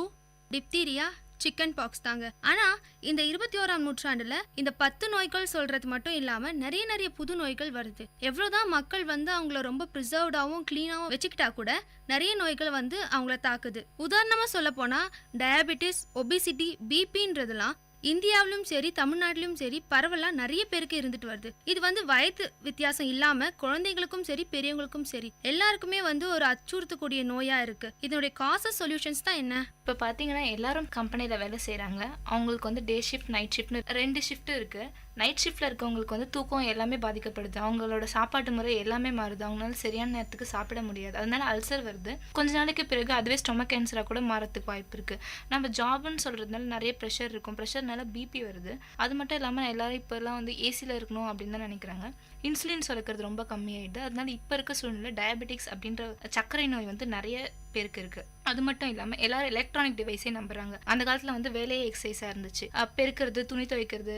diphtheria, chickenpox தாங்க. ஆனா இந்த 21ஆம் நூற்றாண்டுல இந்த 10 நோய்கள் சொல்றது மட்டும் இல்லாம நிறைய புது நோய்கள் வருது. எவ்வளவுதான் மக்கள் அவங்கள ரொம்ப ப்ரிசர்வ்டாவும் கிளீனாவும் வச்சுக்கிட்டா கூட நிறைய நோய்கள் அவங்கள தாக்குது. உதாரணமா சொல்ல போனா டயபெட்டிஸ், ஒபிசிட்டி, பிபின்றதுலாம் இந்தியாவிலும் சரி தமிழ்நாட்டிலும் சரி பரவலா நிறைய பேருக்கு இருந்துட்டு வருது. இது வயது வித்தியாசம் இல்லாம குழந்தைங்களுக்கும் சரி பெரியவங்களுக்கும் சரி எல்லாருக்குமே ஒரு அச்சுறுத்தக்கூடிய நோயா இருக்கு. இதனுடைய காசஸ் சொல்யூஷன்ஸ் தான் என்ன? இப்போ பார்த்தீங்கன்னா எல்லாரும் கம்பெனியில் வேலை செய்கிறாங்க. அவங்களுக்கு டே ஷிஃப்ட், நைட் ஷிஃப்ட்னு 2 ஷிஃப்ட் இருக்குது. நைட் ஷிஃப்ட்டில் இருக்கவங்களுக்கு தூக்கம் எல்லாமே பாதிக்கப்படுது. அவங்களோட சாப்பாட்டு முறை எல்லாமே மாறுது. அவங்களால சரியான நேரத்துக்கு சாப்பிட முடியாது. அதனால அல்சர் வருது. கொஞ்ச நாளைக்கு பிறகு அதுவே ஸ்டொமக் கேன்சராக கூட மாறத்துக்கு வாய்ப்பு இருக்குது. நம்ம ஜாப்னு சொல்கிறதுனால நிறைய ப்ரெஷர் இருக்கும். ப்ரெஷர்னால பிபி வருது. அது மட்டும் இல்லாமல் எல்லாரும் இப்போல்லாம் ஏசியில் இருக்கணும் அப்படின்னு தான் நினைக்கிறாங்க. இன்சுலின் சுரக்கிறது ரொம்ப கம்மியாயிடுது. அதனால இப்போ இருக்க சூழ்நிலை டயபெட்டிக்ஸ் அப்படின்ற சர்க்கரை நோய் நிறைய பேருக்கு இருக்கு. அது மட்டும் இல்லாமல் எல்லாரும் எலக்ட்ரானிக் டிவைஸே நம்புறாங்க. அந்த காலத்தில் வேலையே எக்ஸசைஸாக இருந்துச்சு. பெருக்கிறது, துணி துவைக்கிறது,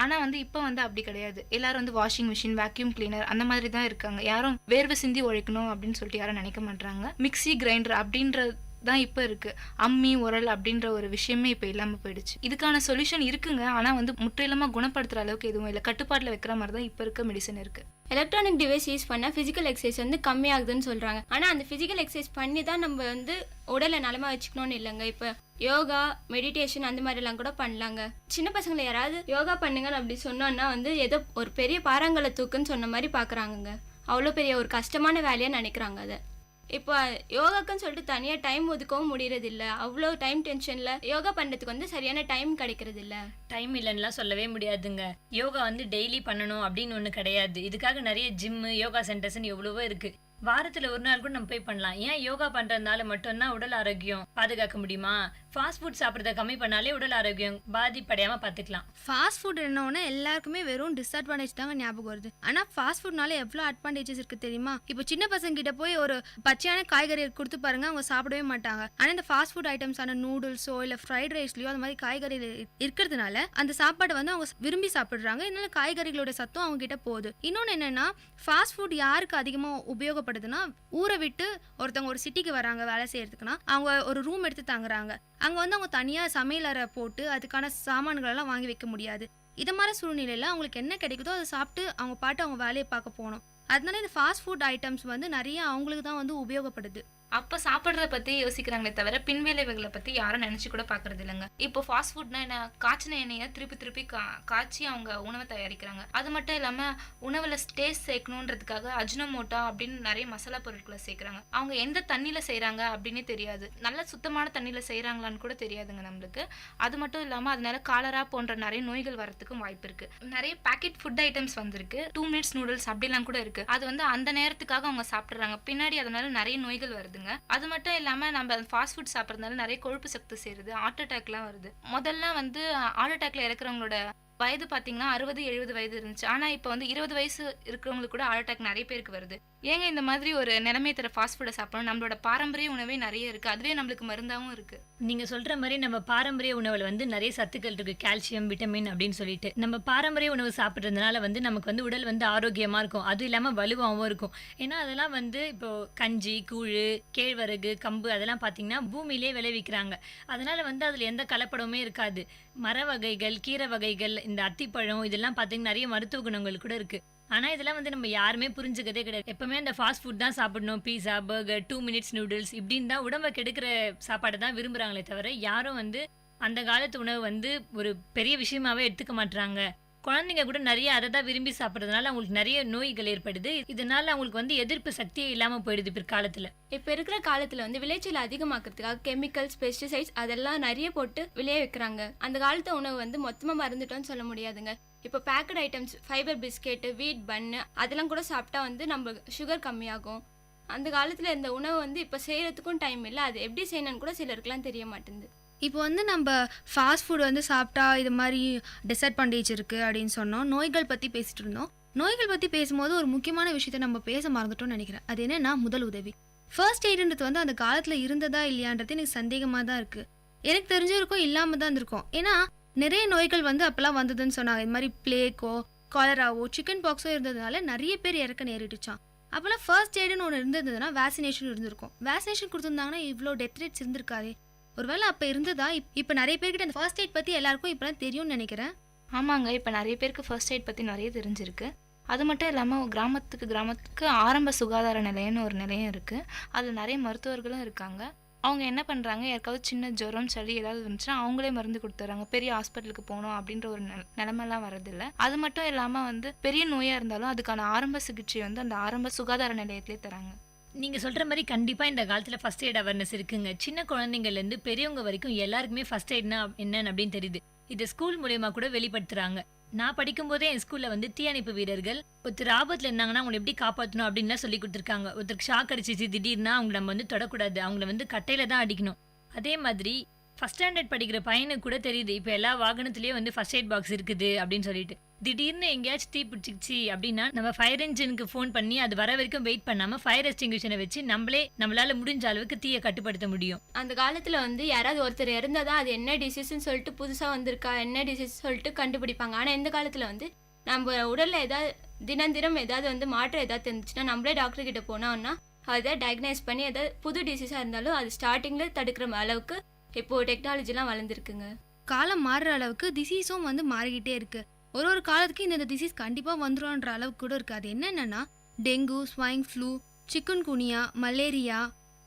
ஆனா வந்து இப்போ வந்து அப்படி கிடையாது. எல்லாரும் வந்து வாஷிங் மிஷின், வேக்யூம் கிளீனர் அந்த மாதிரி தான் இருக்காங்க. யாரும் வேர்வை சிந்தி உழைக்கணும் அப்படின்னு சொல்லிட்டு யாரும் நினைக்க மாட்டாங்க. மிக்ஸி, கிரைண்டர் அப்படின்ற தான் இப்போ இருக்கு. அம்மி, உரல் அப்படின்ற ஒரு விஷயமே இப்போ இல்லாமல் போயிடுச்சு. இதுக்கான சொல்யூஷன் இருக்குங்க, ஆனால் வந்து முற்றிலுமா குணப்படுத்துற அளவுக்கு எதுவும் இல்லை. கட்டுப்பாட்டில் வைக்கிற மாதிரி தான் இப்போ இருக்க மெடிசன் இருக்கு. எலக்ட்ரானிக் டிவைஸ் யூஸ் பண்ணால் ஃபிசிக்கல் எக்ஸசைஸ் வந்து கம்மியாகுதுன்னு சொல்கிறாங்க. ஆனால் அந்த ஃபிசிக்கல் எக்ஸசைஸ் பண்ணி தான் நம்ம வந்து உடலை நலமாக வச்சுக்கணும்னு இல்லைங்க. இப்போ யோகா, மெடிடேஷன் அந்த மாதிரிலாம் கூட பண்ணலாங்க. சின்ன பசங்களை யாராவது யோகா பண்ணுங்கன்னு அப்படி சொன்னோன்னா வந்து ஏதோ ஒரு பெரிய பாறாங்கலை தூக்குன்னு சொன்ன மாதிரி பார்க்குறாங்கங்க. அவ்வளோ பெரிய ஒரு கஷ்டமான வேலையாக நினைக்கிறாங்க அதை. இப்போ யோகாக்குன்னு சொல்லிட்டு தனியாக டைம் ஒதுக்கவும் முடியறது இல்லை. அவ்வளோ டைம் டென்ஷனில் யோகா பண்ணுறதுக்கு வந்து சரியான டைம் கிடைக்கிறது இல்லை. டைம் இல்லைன்னுலாம் சொல்லவே முடியாதுங்க. யோகா வந்து டெய்லி பண்ணணும் அப்படின்னு ஒன்று கிடையாது. இதுக்காக நிறைய ஜிம்மு, யோகா சென்டர்ஸ்ன்னு எவ்வளவோ இருக்குது. வாரத்தில் ஒரு நாள் கூட நம்ம போய் பண்ணலாம். ஏன் யோகா பண்ணுறதுனால மட்டும்தான் உடல் ஆரோக்கியம் பாதுகாக்க முடியுமா? ஃபாஸ்ட் ஃபுட் சாப்பிட்றத கம்மி பண்ணாலே உடல் ஆரோக்கியம் பாதிப்படையாமல் பார்த்துக்கலாம். ஃபாஸ்ட் ஃபுட் என்னன்னா எல்லாருக்குமே வெறும் டிஸ்அட்வான்டேஜ் தாங்க ஞாபகம் வருது. ஆனால் ஃபாஸ்ட் ஃபுட்னால எவ்வளோ அட்வான்டேஜஸ் இருக்குது தெரியுமா? இப்போ சின்ன பசங்க கிட்ட போய் ஒரு பச்சையான காய்கறி கொடுத்து பாருங்க, அவங்க சாப்பிடவே மாட்டாங்க. ஆனால் இந்த ஃபாஸ்ட் ஃபுட் ஐட்டம்ஸான நூடுல்ஸோ இல்லை ஃப்ரைட் ரைஸ்லையோ அந்த மாதிரி காய்கறி இருக்கிறதுனால அந்த சாப்பாடை வந்து அவங்க விரும்பி சாப்பிட்றாங்க. இதனால காய்கறிகளோட சத்தம் அவங்க கிட்ட போகுது. இன்னொன்று என்னன்னா, ஃபாஸ்ட் ஃபுட் யாருக்கு அதிகமாக உபயோகப்படுதுன்னா, ஊரை விட்டு ஒருத்தவங்க ஒரு சிட்டிக்கு வராங்க வேலை செய்யறதுக்குன்னா அவங்க ஒரு ரூம் எடுத்து தங்குறாங்க. அங்கே வந்து அவங்க தனியாக சமையல் அறை போட்டு அதுக்கான சாமான்களெல்லாம் வாங்கி வைக்க முடியாது. இது மாதிரி சூழ்நிலையில் அவங்களுக்கு என்ன கிடைக்குதோ அதை சாப்பிட்டு அவங்க பாட்டு அவங்க வேலையை பார்க்க போகணும். அதனால இந்த ஃபாஸ்ட் ஃபுட் ஐட்டம்ஸ் வந்து நிறைய அவங்களுக்கு தான் வந்து உபயோகப்படுது. அப்போ சாப்பிட்றத பற்றி யோசிக்கிறாங்களே தவிர பின்விளைவுகளை பற்றி யாரும் நினச்சி கூட பார்க்கறது இல்லைங்க. இப்போ ஃபாஸ்ட் ஃபுட்னா என்ன, காய்ச்சின எண்ணெயை திருப்பி காய்ச்சி அவங்க உணவை தயாரிக்கிறாங்க. அது மட்டும் இல்லாமல் உணவில் டேஸ்ட் சேர்க்கணுன்றதுக்காக அஜினோமோட்டோ அப்படின்னு நிறைய மசாலா பொருட்களை சேர்க்குறாங்க. அவங்க எந்த தண்ணியில் செய்கிறாங்க அப்படின்னே தெரியாது. நல்ல சுத்தமான தண்ணியில் செய்கிறாங்களான்னு கூட தெரியாதுங்க நம்மளுக்கு. அது மட்டும் இல்லாமல் அதனால காலரா போன்ற நிறைய நோய்கள் வரத்துக்கும் வாய்ப்பு இருக்குது. நிறைய பேக்கெட் ஃபுட் ஐட்டம்ஸ் வந்திருக்கு. 2 மினிட்ஸ் நூடுல்ஸ் அப்படிலாம் கூட இருக்குது. அது வந்து அந்த நேரத்துக்காக அவங்க சாப்பிட்றாங்க. பின்னாடி அதனால நிறைய நோய்கள் வருதுங்க. அது மட்டும் இல்லாம நம்ம ஃபாஸ்ட் ஃபுட் சாப்பிட்றதுனால நிறைய கொழுப்பு சக்தி சேருது. ஹார்ட் அட்டாக்லாம் வருது. முதல்ல வந்து ஹார்ட் அட்டாக்ல இறக்குறவங்களோட வயது பார்த்தீங்கன்னா 60-70 வயது இருந்துச்சு. ஆனால் இப்போ வந்து 20 வயசு இருக்கிறவங்களுக்கு கூட ஹார்ட் அட்டாக் நிறைய பேருக்கு வருது. ஏங்க இந்த மாதிரி ஒரு நிலைமையை தர ஃபாஸ்ட் ஃபுட்டை சாப்பிடணும்? நம்மளோட பாரம்பரிய உணவே நிறைய இருக்குது. அதுவே நம்மளுக்கு மருந்தாகவும் இருக்குது. நீங்கள் சொல்கிற மாதிரி நம்ம பாரம்பரிய உணவில் வந்து நிறைய சத்துக்கள் இருக்குது, கால்சியம், விட்டமின் அப்படின்னு சொல்லிட்டு. நம்ம பாரம்பரிய உணவு சாப்பிட்றதுனால வந்து நமக்கு வந்து உடல் வந்து ஆரோக்கியமாக இருக்கும். அதுவும் இல்லாமல் வலுவாகவும் இருக்கும். ஏன்னா அதெல்லாம் வந்து இப்போது கஞ்சி, கூழ், கேழ்வரகு, கம்பு அதெல்லாம் பார்த்தீங்கன்னா பூமியிலே விளைவிக்கிறாங்க. அதனால் வந்து அதில் எந்த கலப்படமுமே இருக்காது. மர வகைகள், கீரை வகைகள், இந்த அத்திப்பழம் இதெல்லாம் பார்த்தீங்கன்னா நிறைய மருத்துவ குணங்கள் கூட இருக்குது. ஆனால் இதெல்லாம் வந்து நம்ம யாருமே புரிஞ்சுக்கதே கிடையாது. எப்பவுமே அந்த ஃபாஸ்ட் ஃபுட் தான் சாப்பிடணும். பீஸா, பர்கர், 2 மினிட்ஸ் நூடுல்ஸ் இப்படின்னு தான் உடம்பை கெடுக்கிற சாப்பாடை தான் விரும்புகிறாங்களே தவிர யாரும் வந்து அந்த காலத்து உணவு வந்து ஒரு பெரிய விஷயமாவே எடுத்துக்க மாட்டுறாங்க. குழந்தைங்க கூட நிறைய அதை தான் விரும்பி சாப்பிட்றதுனால அவங்களுக்கு நிறைய நோய்கள் ஏற்படுது. இதனால அவங்களுக்கு வந்து எதிர்ப்பு சக்தியே இல்லாமல் போயிடுது பிற்காலத்தில். இப்போ இருக்கிற காலத்தில் வந்து விளைச்சல் அதிகமாக்கிறதுக்காக கெமிக்கல்ஸ், பெஸ்டிசைட்ஸ் அதெல்லாம் நிறைய போட்டு விளைய வைக்கிறாங்க. அந்த காலத்து உணவு வந்து மொத்தமாக மறந்துட்டோம்னு சொல்ல முடியாதுங்க. இப்போ பேக்கட் ஐட்டம்ஸ், ஃபைபர் பிஸ்கெட்டு, வீட் பன்னு அதெல்லாம் கூட சாப்பிட்டா வந்து நம்ம சுகர் கம்மியாகும். அந்த காலத்தில் இந்த உணவு வந்து இப்போ செய்கிறதுக்கும் டைம் இல்லை. அது எப்படி செய்யணும்னு கூட சிலருக்குலாம் தெரிய மாட்டேங்குது. இப்போ வந்து நம்ம ஃபாஸ்ட் ஃபுட் வந்து சாப்பிட்டா இது மாதிரி டிஸ்அட்வான்டேஜ் இருக்குது அப்படின்னு சொன்னோம். நோய்கள் பற்றி பேசிகிட்டு இருந்தோம். நோய்கள் பற்றி பேசும்போது ஒரு முக்கியமான விஷயத்த நம்ம பேச மறந்துட்டோம்னு நினைக்கிறேன். அது என்னன்னா முதல் உதவி. ஃபர்ஸ்ட் எய்டுன்றது வந்து அந்த காலத்தில் இருந்ததா இல்லையான்றது எனக்கு சந்தேகமாக தான் இருக்குது. எனக்கு தெரிஞ்சிருக்கும், இல்லாமல் தான் இருந்திருக்கும். ஏன்னா நிறைய நோய்கள் வந்து அப்போல்லாம் வந்ததுன்னு சொன்னாங்க. இது மாதிரி பிளேக்கோ, காலராவோ, சிக்கன் பாக்ஸோ இருந்ததுனால நிறைய பேர் இறக்க நேரிட்டுச்சான். அப்போல்லாம் ஃபர்ஸ்ட் எய்டுன்னு ஒன்று இருந்ததுன்னா வேக்சினேஷன் இருந்திருக்கும். வேக்சினேஷன் கொடுத்துருந்தாங்கன்னா இவ்வளோ டெத் ரேட்ஸ் இருந்திருக்காது. ஒருவேளை அப்போ இருந்ததா? இப்போ நிறைய பேர்கிட்ட அந்த ஃபர்ஸ்ட் எய்ட் பற்றி எல்லாருக்கும் இப்போலாம் தெரியும்னு நினைக்கிறேன். ஆமாங்க, இப்போ நிறைய பேருக்கு ஃபர்ஸ்ட் எய்ட் பற்றி நிறைய தெரிஞ்சிருக்கு. அது மட்டும் இல்லாமல் கிராமத்துக்கு ஆரம்ப சுகாதார நிலையம்னு ஒரு நிலையம் இருக்குது. அதில் நிறைய மருத்துவர்களும் இருக்காங்க. அவங்க என்ன பண்ணுறாங்க, யாருக்காவது சின்ன ஜுரம், சளி ஏதாவது இருந்துச்சுன்னா அவங்களே மருந்து கொடுத்துட்றாங்க. பெரிய ஹாஸ்பிட்டலுக்கு போகணும் அப்படின்ற ஒரு நிலைமெல்லாம் வரதில்லை. அது மட்டும் இல்லாமல் வந்து பெரிய நோயாக இருந்தாலும் அதுக்கான ஆரம்ப சிகிச்சை வந்து அந்த ஆரம்ப சுகாதார நிலையத்திலே தராங்க. நீங்கள் சொல்கிற மாதிரி கண்டிப்பாக இந்த காலத்தில் ஃபஸ்ட் எய்ட் அவேர்னஸ் இருக்குங்க. சின்ன குழந்தைங்கள்லேருந்து பெரியவங்க வரைக்கும் எல்லாருக்குமே ஃபஸ்ட் எய்ட்னா என்னன்னு அப்படின்னு தெரியுது. இதை ஸ்கூல் மூலயமா கூட வெளிப்படுத்துகிறாங்க. நான் படிக்கும்போதே என் ஸ்கூலில் வந்து தீயணைப்பு வீரர்கள் ஒருத்தர் ஆபத்தில் இருந்தாங்கன்னா அவங்களை எப்படி காப்பாற்றணும் அப்படின்லாம் சொல்லி கொடுத்துருக்காங்க. ஒருத்தருக்கு ஷாக் அடிச்சிச்சு திடீர்னா அவங்க நம்ம வந்து தொடக்கூடாது, அவங்கள வந்து கட்டையில் தான் அடிக்கணும். அதே மாதிரி ஃபஸ்ட் ஸ்டாண்டர்ட் படிக்கிற பையனுக்கு கூட தெரியுது இப்போ எல்லா வாகனத்துலேயும் வந்து ஃபஸ்ட் எய்ட் பாக்ஸ் இருக்குது அப்படின்னு சொல்லிட்டு. திடீர்னு எங்கேயாச்சும் தீ பிடிச்சிச்சு அப்படின்னா நம்ம ஃபயர் என்ஜினுக்கு ஃபோன் பண்ணி அது வர வரைக்கும் வெயிட் பண்ணாம ஃபயர் எக்ஸ்டிங்விஷனை வச்சு நம்மளால முடிஞ்ச அளவுக்கு தீயை கட்டுப்படுத்த முடியும். அந்த காலத்துல வந்து யாராவது ஒருத்தர் இறந்தாதான் அது என்ன டிசீஸ்ன்னு சொல்லிட்டு புதுசா வந்திருக்கா என்ன டிசீஸ் சொல்லிட்டு கண்டுபிடிப்பாங்க. ஆனா இந்த காலத்துல வந்து நம்ம உடல்ல ஏதாவது தினம் ஏதாவது வந்து மாற்றம் ஏதாவது இருந்துச்சுன்னா நம்மளே டாக்டர் கிட்ட போனோம்னா அதை டயக்னைஸ் பண்ணி ஏதாவது புது டிசீஸா இருந்தாலும் அது ஸ்டார்டிங்ல தடுக்கிற அளவுக்கு இப்போ டெக்னாலஜிலாம் வளர்ந்துருக்குங்க. காலம் மாறுற அளவுக்கு டிசீஸும் வந்து மாறிக்கிட்டே இருக்கு. ஒரு காலத்துக்கு இந்த டிசீஸ் கண்டிப்பாக வந்துடும்ன்ற அளவுக்கு கூட இருக்குது. அது என்னென்னா dengue, swine flu, chikungunya, malaria,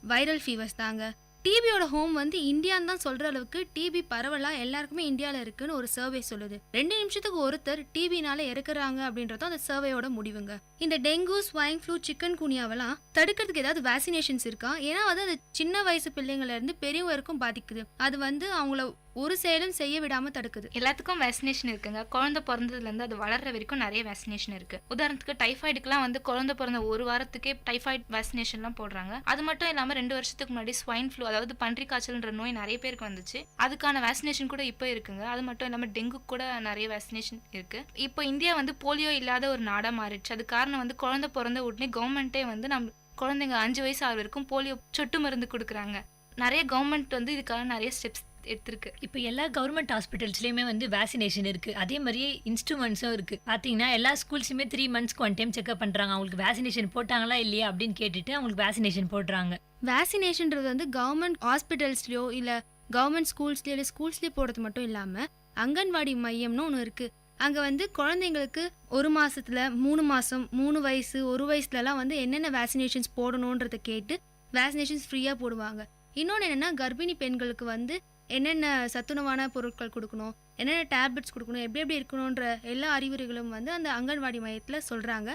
viral fevers தாங்க. டிபியோட ஹோம் வந்து இந்தியான்னு தான் சொல்கிற அளவுக்கு டிபி பரவலாக எல்லாருக்குமே இந்தியாவில் இருக்குன்னு ஒரு சர்வே சொல்லுது. 2 நிமிஷத்துக்கு ஒருத்தர் டிபினால இறக்குறாங்க அப்படின்றதும் அந்த சர்வேயோட முடிவுங்க. இந்த டெங்கு, ஸ்வைன் ஃப்ளூ, சிக்கன் குனியாவெல்லாம் தடுக்கிறதுக்கு ஏதாவது வேக்சினேஷன்ஸ் இருக்கா? ஏன்னா அது சின்ன வயசு பிள்ளைங்கள்ல இருந்து பெரியவங்க வரைக்கும் பாதிக்குது. அது வந்து அவங்கள ஒரு செயலும் செய்ய விடாம தடுக்குது. எல்லாத்துக்கும் வேக்சினேஷன் இருக்குங்க. குழந்தை பிறந்ததுல இருந்து அது வளர்ற வரைக்கும் நிறைய வேக்சினேஷன் இருக்கு. உதாரணத்துக்கு டைஃபாய்டுக்குலாம் வந்து குழந்தை பிறந்த 1 வாரத்துக்கே டைஃபாய்டு வேக்சினேஷன்லாம் போடுறாங்க. அது மட்டும் இல்லாம 2 வருஷத்துக்கு முன்னாடி ஸ்வைன் ஃப்ளூ, அதாவது பன்றி காய்ச்சல்ன்ற நோய் நிறைய பேருக்கு வந்துச்சு. அதுக்கான வேக்சினேஷன் கூட இப்போ இருக்குங்க. அது மட்டும் இல்லாம டெங்கு கூட நிறைய வேக்சினேஷன் இருக்கு. இப்போ இந்தியா வந்து போலியோ இல்லாத ஒரு நாடா மாறிடுச்சு. அது காரணம் வந்து குழந்தை பிறந்த உடனே கவர்மெண்ட்டே வந்து நம்ம குழந்தைங்க 5 வயசு ஆறு வரைக்கும் போலியோ சொட்டு மருந்து கொடுக்குறாங்க. நிறைய கவர்மெண்ட் வந்து இதுக்காக நிறைய ஸ்டெப்ஸ் எடுத்திருக்கு. இப்போ எல்லா கவர்மெண்ட் ஹாஸ்பிட்டல்ஸ்லயுமே வந்து வேக்சினேஷன் இருக்கு. அதே மாதிரியே இன்ஸ்ட்ருமெண்ட்ஸும் இருக்கு. பாத்தீங்கன்னா எல்லா ஸ்கூல்ஸுமே 3 மந்த்ஸ்க்கு 1 டைம் செக்அப் பண்றாங்க. அவங்களுக்கு வேக்சினேஷன் போட்டாங்களா இல்லையா அப்படின்னு கேட்டுட்டு அவங்களுக்கு வேக்சினேஷன் போடுறாங்க. வேக்சினேஷன்றது வந்து கவர்மெண்ட் ஹாஸ்பிட்டல்ஸ்லயோ இல்ல கவர்மெண்ட் ஸ்கூல்ஸ்லயோ இல்ல ஸ்கூல்ஸ்லயே போடுறது மட்டும் இல்லாம அங்கன்வாடி மையம்னு ஒன்று இருக்கு. அங்க வந்து குழந்தைங்களுக்கு 1 மாசத்துல 3 மாசம் 3 வயசு 1 வயசுலலாம் வந்து என்னென்ன வேக்சினேஷன்ஸ் போடணுன்றதை கேட்டு வேக்சினேஷன்ஸ் ஃப்ரீயா போடுவாங்க. இன்னொன்று என்னன்னா கர்ப்பிணி பெண்களுக்கு வந்து என்னென்ன சத்துணவான பொருட்கள் கொடுக்கணும், என்னென்ன டேப்லெட்ஸ் கொடுக்கணும், எப்படி இருக்கணுன்ற எல்லா அறிவுரைகளும் வந்து அந்த அங்கன்வாடி மையத்தில் சொல்கிறாங்க.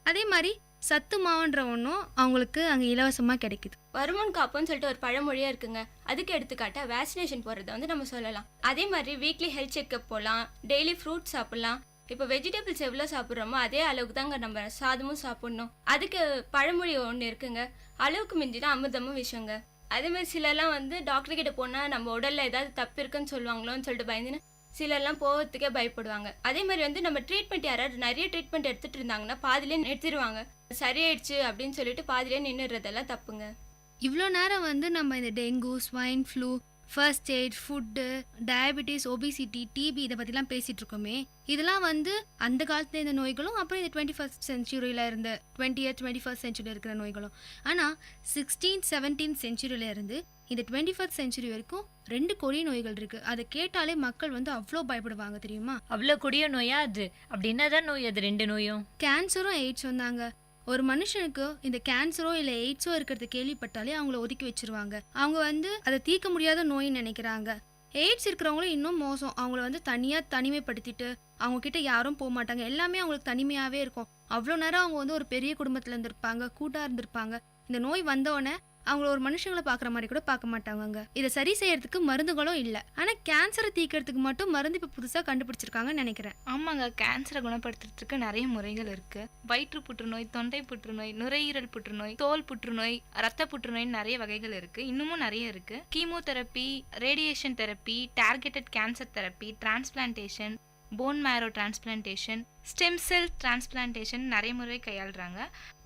அதே மாதிரி சத்து மாவுன்ற ஒன்றும் அவங்களுக்கு அங்கே இலவசமாக கிடைக்குது. வருமுன் காப்புன்னு சொல்லிட்டு ஒரு பழமொழியாக இருக்குங்க. அதுக்கு எடுத்துக்காட்ட வேக்சினேஷன் போடுறத வந்து நம்ம சொல்லலாம். அதே மாதிரி வீக்லி ஹெல்த் செக்அப் போகலாம், டெய்லி ஃப்ரூட்ஸ் சாப்பிட்லாம். இப்போ வெஜிடபிள்ஸ் எவ்வளோ சாப்பிட்றோமோ அதே அளவுக்கு தாங்க நம்ம சாதமும் சாப்பிட்ணும். அதுக்கு பழமொழி ஒன்று இருக்குங்க, அளவுக்கு மிஞ்சினா அமிர்தமும் விஷயங்க. அதேமாதிரி சிலர்லாம் வந்து டாக்டர் கிட்ட போனால் நம்ம உடலில் ஏதாவது தப்பு இருக்குன்னு சொல்லுவாங்களோன்னு சொல்லிட்டு பயந்துன்னு சிலர்லாம் போகிறதுக்கே பயப்படுவாங்க. அதே மாதிரி வந்து நம்ம ட்ரீட்மெண்ட் யாராவது நிறைய ட்ரீட்மெண்ட் எடுத்துகிட்டு இருந்தாங்கன்னா பாதிலே நிறுத்திடுவாங்க. சரியாயிடுச்சு அப்படின்னு சொல்லிட்டு பாதிலே நின்றுறதெல்லாம் தப்புங்க. இவ்வளோ நேரம் வந்து நம்ம இந்த dengue, swine flu, first aid, food, diabetes, obesity, TB இதை பற்றிலாம் பேசிகிட்டு இருக்கோமே. இதெல்லாம் வந்து அந்த காலத்தில் இருந்த நோய்களும் அப்புறம் இந்த 21st செஞ்சுரியில் இருந்த 21st செஞ்சுரியில் இருக்கிற நோய்களும். ஆனால் 16th 17th செஞ்சுரியில் இருந்து இந்த 21st செஞ்சுரி வரைக்கும் 2 கொடிய நோய்கள் இருக்குது. அதை கேட்டாலே மக்கள் வந்து அவ்வளோ பயப்படுவாங்க தெரியுமா? அவ்வளோ கொடிய நோயா அது? அப்படி என்னதான் நோய் அது 2 நோயும்? கேன்சரும் எய்ட்ஸும் தாங்க. ஒரு மனுஷனுக்கு இந்த கேன்சரோ இல்லை எய்ட்ஸோ இருக்கிறத கேள்விப்பட்டாலே அவங்கள ஒதுக்கி வச்சிருவாங்க. அவங்க வந்து அதை தீர்க்க முடியாத நோயின்னு நினைக்கிறாங்க. எய்ட்ஸ் இருக்கிறவங்களும் இன்னும் மோசம். அவங்கள வந்து தனிமைப்படுத்திட்டு அவங்க கிட்ட யாரும் போக மாட்டாங்க. எல்லாமே அவங்களுக்கு தனிமையாகவே இருக்கும். அவ்வளோ நேரம் அவங்க வந்து ஒரு பெரிய குடும்பத்தில் இருந்திருப்பாங்க, கூட்டாக இருந்திருப்பாங்க. இந்த நோய் வந்தோடனே அவங்கள ஒரு மனுஷங்களை பார்க்குற மாதிரி கூட பார்க்க மாட்டாங்க. இதை சரி செய்யறதுக்கு மருந்துகளும் இல்லை. ஆனால் கேன்சரை தீர்க்கறதுக்கு மட்டும் மருந்து இப்போ புதுசாக கண்டுபிடிச்சிருக்காங்கன்னு நினைக்கிறேன். ஆமாங்க, கேன்சரை குணப்படுத்துறதுக்கு நிறைய முறைகள் இருக்கு. வயிற்று புற்றுநோய், தொண்டை புற்றுநோய், நுரையீரல் புற்றுநோய், தோல் புற்றுநோய், ரத்த புற்றுநோய் நிறைய வகைகள் இருக்கு. இன்னமும் நிறைய இருக்கு. Chemotherapy, radiation therapy, targeted cancer therapy, transplantation, phone மேரோ transplantation, stem cell transplantation நிறைய முறை கையாளுறாங்க.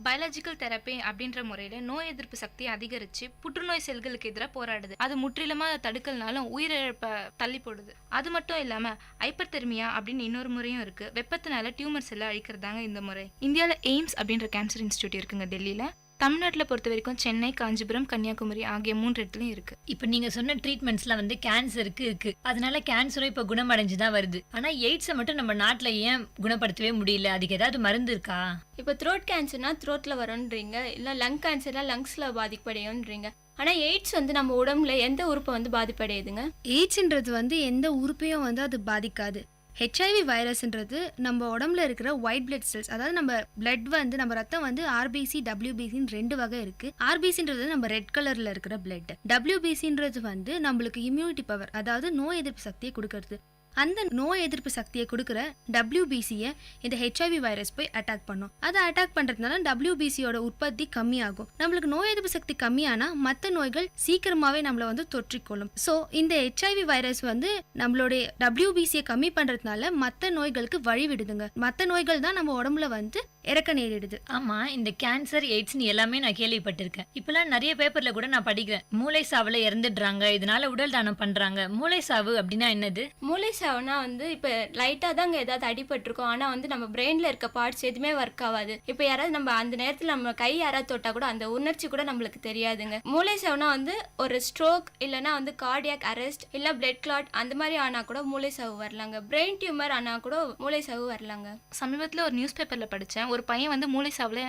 பயாலஜிக்கல் தெரப்பி அப்படின்ற முறையில் நோய் எதிர்ப்பு சக்தியை அதிகரித்து புற்றுநோய் செல்களுக்கு எதிராக போராடுது. அது முற்றிலுமாக தடுக்கலனாலும் உயிரிழப்பை தள்ளி போடுது. அது மட்டும் இல்லாமல் ஹைப்பர்தெர்மியா அப்படின்னு இன்னொரு முறையும் இருக்குது. வெப்பத்தினால டியூமர் செல்லை அழிக்கிறதாங்க இந்த முறை. இந்தியாவில் எய்ம்ஸ் அப்படின்ற கேன்சர் இன்ஸ்டியூட் இருக்குங்க டெல்லியில். தமிழ்நாட்டில் பொறுத்த வரைக்கும் சென்னை, காஞ்சிபுரம், கன்னியாகுமரி ஆகிய 3 இடத்துலையும் இருக்கு. இப்போ நீங்க சொன்ன ட்ரீட்மெண்ட்ஸ்லாம் வந்து கேன்சருக்கு இருக்கு. அதனால கேன்சரும் இப்போ குணமடைஞ்சுதான் வருது. ஆனா எய்ட்ஸை மட்டும் நம்ம நாட்டில் ஏன் குணப்படுத்தவே முடியல? அதுக்கு ஏதாவது மருந்து இருக்கா? இப்போ த்ரோட் கேன்சர்னா த்ரோட்ல வரும்ன்றீங்க, இல்லை லங் கேன்சர்னா லங்ஸ்ல பாதிப்படையும்ன்றீங்க. ஆனால் எய்ட்ஸ் வந்து நம்ம உடம்புல எந்த உறுப்பை வந்து பாதிப்படையுதுங்க? எய்ட்ஸ்ன்றது வந்து எந்த உறுப்பையும் வந்து அது பாதிக்காது. ஹெச்ஐவி வைரஸ்ன்றது நம்ம உடம்புல இருக்கிற ஒயிட் பிளட் செல்ஸ், அதாவது நம்ம பிளட் வந்து நம்ம ரத்தம் வந்து ஆர்பிசி, டபிள்யூபிசின்னு 2 வகை இருக்கு. ஆர்பிசின்றது நம்ம ரெட் கலர்ல இருக்கிற பிளட். டபிள்யூபிசின்றது வந்து நம்மளுக்கு இம்யூனிட்டி பவர், அதாவது நோய் எதிர்ப்பு சக்தியை கொடுக்கறது. அந்த நோய் எதிர்ப்பு சக்தியை கொடுக்குற WBCயை இந்த HIV வைரஸ் போய் அட்டாக் பண்ணும். அதை அட்டாக் பண்றதுனால WBCயோட உற்பத்தி கம்மியாகும். நம்மளுக்கு நோய் எதிர்ப்பு சக்தி கம்மியானா மற்ற நோய்கள் சீக்கிரமாவே நம்மள வந்து தொற்றிக்கொள்ளும். ஸோ இந்த HIV வைரஸ் வந்து நம்மளுடைய WBCயை கம்மி பண்றதுனால மற்ற நோய்களுக்கு வழி விடுதுங்க. மற்ற நோய்கள் தான் நம்ம உடம்புல வந்து இறக்க நேரிடுது. ஆமா, இந்த கேன்சர், எய்ட்ஸ்னு எல்லாமே நான் கேள்விப்பட்டிருக்கேன். இப்பெல்லாம் நிறைய பேப்பர்ல கூட நான் படிக்கிறேன், மூளை சாவுல இறந்துடுறாங்க, இதனால உடல் தானம் பண்றாங்க. மூளை சாவு அப்படின்னா என்னது? மூளை சாவுனா வந்து இப்ப லைட்டா தாங்க ஏதாவது அடிபட்டிருக்கும், ஆனா வந்து நம்ம பிரெயின்ல இருக்க பார்ட்ஸ் எதுவுமே ஒர்க் ஆகாது. இப்ப யாராவது நம்ம அந்த நேரத்துல நம்ம கை யாராவது தொட்டா கூட அந்த உணர்ச்சி கூட நம்மளுக்கு தெரியாதுங்க. மூளை சாவுனா வந்து ஒரு ஸ்ட்ரோக் இல்லைன்னா வந்து கார்டியாக் அரெஸ்ட் இல்ல பிளட் கிளாட் அந்த மாதிரி ஆனா கூட மூளை சாவு வரலாங்க. பிரெயின் டியூமர் ஆனா கூட மூளை சாவு வரலாங்க. சமீபத்தில் ஒரு நியூஸ் பேப்பர்ல படித்தேன், ஒரு பையன் வந்து மூளை சாவுல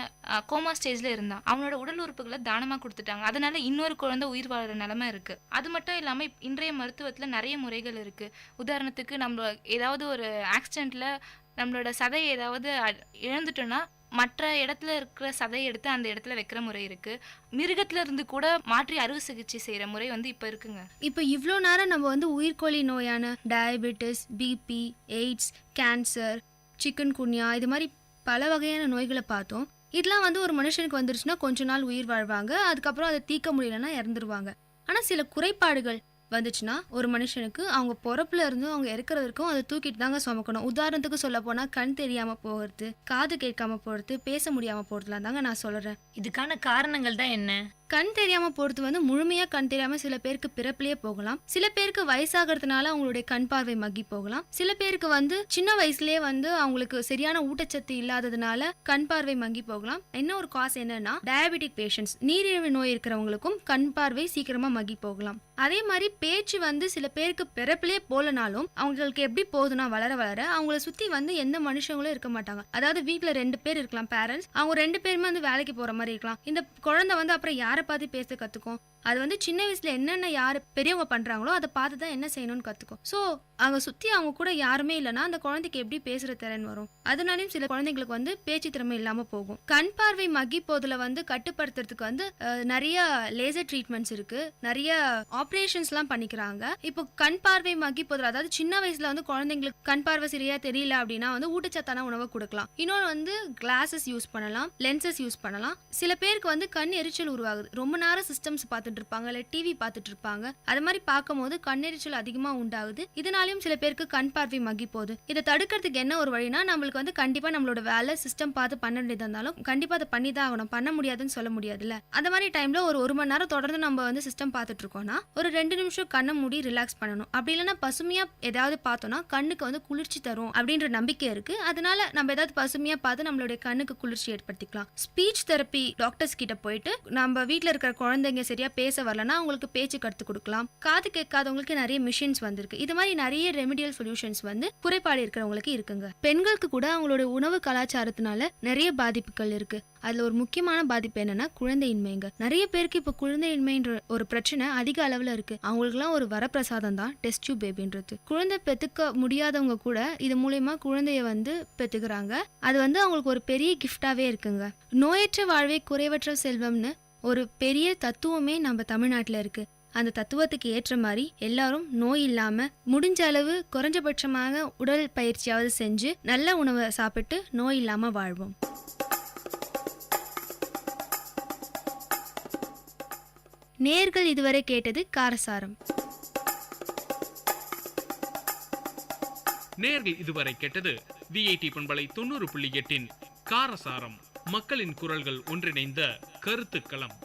கோமா ஸ்டேஜ்ல இருந்தான். அவனோட உடல் உறுப்புகளை தானமா கொடுத்துட்டாங்க. அதனால இன்னொரு குழந்தை உயிர் வாழற நிலைமை இருக்கு. அது மட்டும் இல்லாம இன்றைய மருத்துவத்துல நிறைய முறைகள் இருக்கு. உதாரணத்துக்கு நம்ம ஏதாவது ஒரு ஆக்சிடென்ட்ல நம்மளோட சதையை ஏதாவது இழந்துட்டோம்னா மற்ற இடத்துல இருக்கிற சதையை எடுத்து அந்த இடத்துல வைக்கிற முறை இருக்கு. மிருகத்துல இருந்து கூட மாற்றி அறுவை சிகிச்சை செய்யற முறை வந்து இப்ப இருக்குங்க. இப்போ இவ்வளோ நேரம் நம்ம வந்து உயிர்கோழி நோயான diabetes, BP, AIDS, cancer, chikungunya இது மாதிரி பல வகையான நோய்களை பார்த்தோம். இதெல்லாம் வந்து ஒரு மனுஷனுக்கு வந்துருச்சுன்னா கொஞ்ச நாள் உயிர் வாழ்வாங்க, அதுக்கப்புறம் அதை தீர்க்க முடியலன்னா இறந்துருவாங்க. ஆனால் சில குறைபாடுகள் வந்துச்சுன்னா ஒரு மனுஷனுக்கு அவங்க பிறப்புல இருந்து அவங்க இறக்குறது வரைக்கும் அதை தூக்கிட்டு தாங்க சுமக்கணும். உதாரணத்துக்கு சொல்ல போனா கண் தெரியாம போகிறது, காது கேட்காம போகிறது, பேச முடியாம போறதுலாம் தாங்க நான் சொல்றேன். இதுக்கான காரணங்கள் தான் என்ன? கண் தெரியாம போறது வந்து முழுமையா கண் தெரியாம சில பேருக்கு பிறப்பிலேயே போகலாம். சில பேருக்கு வயசாகிறதுனால அவங்களுடைய கண் பார்வை மக்கி போகலாம். சில பேருக்கு வந்து சின்ன வயசுலயே வந்து அவங்களுக்கு சரியான ஊட்டச்சத்து இல்லாததுனால கண் பார்வை மங்கி போகலாம். என்ன ஒரு காசு என்னன்னா டயபெட்டிக் பேஷண்ட்ஸ், நீரிழிவு நோய் இருக்கிறவங்களுக்கும் கண் பார்வை சீக்கிரமா மக்கி போகலாம். அதே மாதிரி பேச்சு வந்து சில பேருக்கு பிறப்பிலே போலனாலும் அவங்களுக்கு எப்படி போகுதுன்னா வளர வளர அவங்கள சுத்தி வந்து எந்த மனுஷங்களும் இருக்க மாட்டாங்க. அதாவது வீட்டுல 2 பேர் இருக்கலாம் பேரண்ட்ஸ், அவங்க 2 பேருமே வந்து வேலைக்கு போற மாதிரி இருக்கலாம். இந்த குழந்தை வந்து அப்புறம் யாரை பார்த்து பேச கத்துக்கும்? அது வந்து சின்ன வயசுல என்னென்ன யாரு பெரியவங்க பண்றாங்களோ அதை பார்த்து தான் என்ன செய்யணும்னு கத்துக்கும். ஸோ அவங்க சுத்தி அவங்க கூட யாருமே இல்லைன்னா அந்த குழந்தைக்கு எப்படி பேசுற திறன் வரும்? அதனாலையும் சில குழந்தைங்களுக்கு வந்து பேச்சு திறமை இல்லாம போகும். கண் பார்வை மக்கி போதுல வந்து கட்டுப்படுத்துறதுக்கு வந்து நிறைய லேசர் ட்ரீட்மெண்ட்ஸ் இருக்கு, நிறைய ஆப்ரேஷன்ஸ் எல்லாம் பண்ணிக்கிறாங்க. இப்போ கண் பார்வை மக்கி போதுல, அதாவது சின்ன வயசுல வந்து குழந்தைங்களுக்கு கண் பார்வை சரியா தெரியல அப்படின்னா வந்து ஊட்டச்சத்தான உணவை கொடுக்கலாம். இன்னொன்று வந்து கிளாஸஸ் யூஸ் பண்ணலாம், லென்சஸ் யூஸ் பண்ணலாம். சில பேருக்கு வந்து கண் எரிச்சல் உருவாகுது, ரொம்ப நேரம் சிஸ்டம்ஸ் பார்த்துட்டு இருப்பாங்க, இல்ல டிவி பார்த்துட்டு இருப்பாங்க. அது மாதிரி பார்க்கும் போது கண்ணெரிச்சல் அதிகமா உண்டாகுது. இதனாலையும் சில பேருக்கு கண் பார்வை மக்கி போகுது. இதை தடுக்கிறதுக்கு என்ன ஒரு வழினா, நம்மளுக்கு வந்து கண்டிப்பா நம்மளோட வேலை சிஸ்டம் பார்த்து பண்ண வேண்டியதா இருந்தாலும் கண்டிப்பா அதை பண்ணி தான் ஆகணும். பண்ண முடியாதுன்னு சொல்ல முடியாதுல்ல. அந்த மாதிரி டைம்ல ஒரு 1 மணி நேரம் தொடர்ந்து நம்ம வந்து சிஸ்டம் பார்த்துட்டு இருக்கோம்னா ஒரு 2 நிமிஷம் கண்ணை மூடி ரிலாக்ஸ் பண்ணணும். அப்படி இல்லைன்னா பசுமையா ஏதாவது பார்த்தோம்னா கண்ணுக்கு வந்து குளிர்ச்சி தரும் அப்படின்ற நம்பிக்கை இருக்கு. அதனால நம்ம ஏதாவது பசுமையா பார்த்து நம்மளுடைய கண்ணுக்கு குளிர்ச்சி ஏற்படுத்திக்கலாம். ஸ்பீச் தெரப்பி டாக்டர்ஸ் கிட்ட போயிட்டு நம்ம வீட்டுல இருக்கிற குழந்தைங்க சரியா பேச வரலன்னா அவங்களுக்கு பேச்சு கத்து கொடுக்கலாம். காது கேட்காதவங்களுக்கு நிறைய மிஷின்ஸ் வந்திருக்கு. இது மாதிரி நிறைய ரெமிடியல் சொல்யூஷன்ஸ் வந்து குறைபாடு இருக்கிறவங்களுக்கு இருக்குங்க. பெண்களுக்கு கூட அவங்களோட உணவு கலாச்சாரத்தினால நிறைய பாதிப்புகள் இருக்கு. அதுல ஒரு முக்கியமான பாதிப்பு என்னன்னா குழந்தையின்மைங்க. நிறைய பேருக்கு இப்ப குழந்தையின்மைன்ற ஒரு பிரச்சனை அதிக அளவுல இருக்கு. அவங்களுக்கு எல்லாம் ஒரு வரப்பிரசாதம் தான் டெஸ்ட் டியூப் பேபின்றது. குழந்தை பெத்துக்க முடியாதவங்க கூட இது மூலமா குழந்தைய வந்து பெத்துக்கிறாங்க. அது வந்து அவங்களுக்கு ஒரு பெரிய கிஃப்டாவே இருக்குங்க. நோயற்ற வாழ்வே குறைவற்ற செல்வம்னு ஒரு பெரிய தத்துவமே நம்ம தமிழ்நாட்டுல இருக்கு. அந்த தத்துவத்துக்கு ஏற்ற மாதிரி எல்லாரும் நோய் இல்லாம முடிஞ்ச அளவு குறைஞ்சபட்சமாக உடல் பயிற்சியாவது செஞ்சு நல்ல உணவை சாப்பிட்டு நோய் இல்லாம வாழ்வோம். நேர்கள் இதுவரை கேட்டது காரசாரம். நேர்கள் இதுவரை கேட்டது விஐடி பண்பலை 90.8 காரசாரம், மக்களின் குரல்கள் ஒன்றிணைந்த கருத்துக்களம்.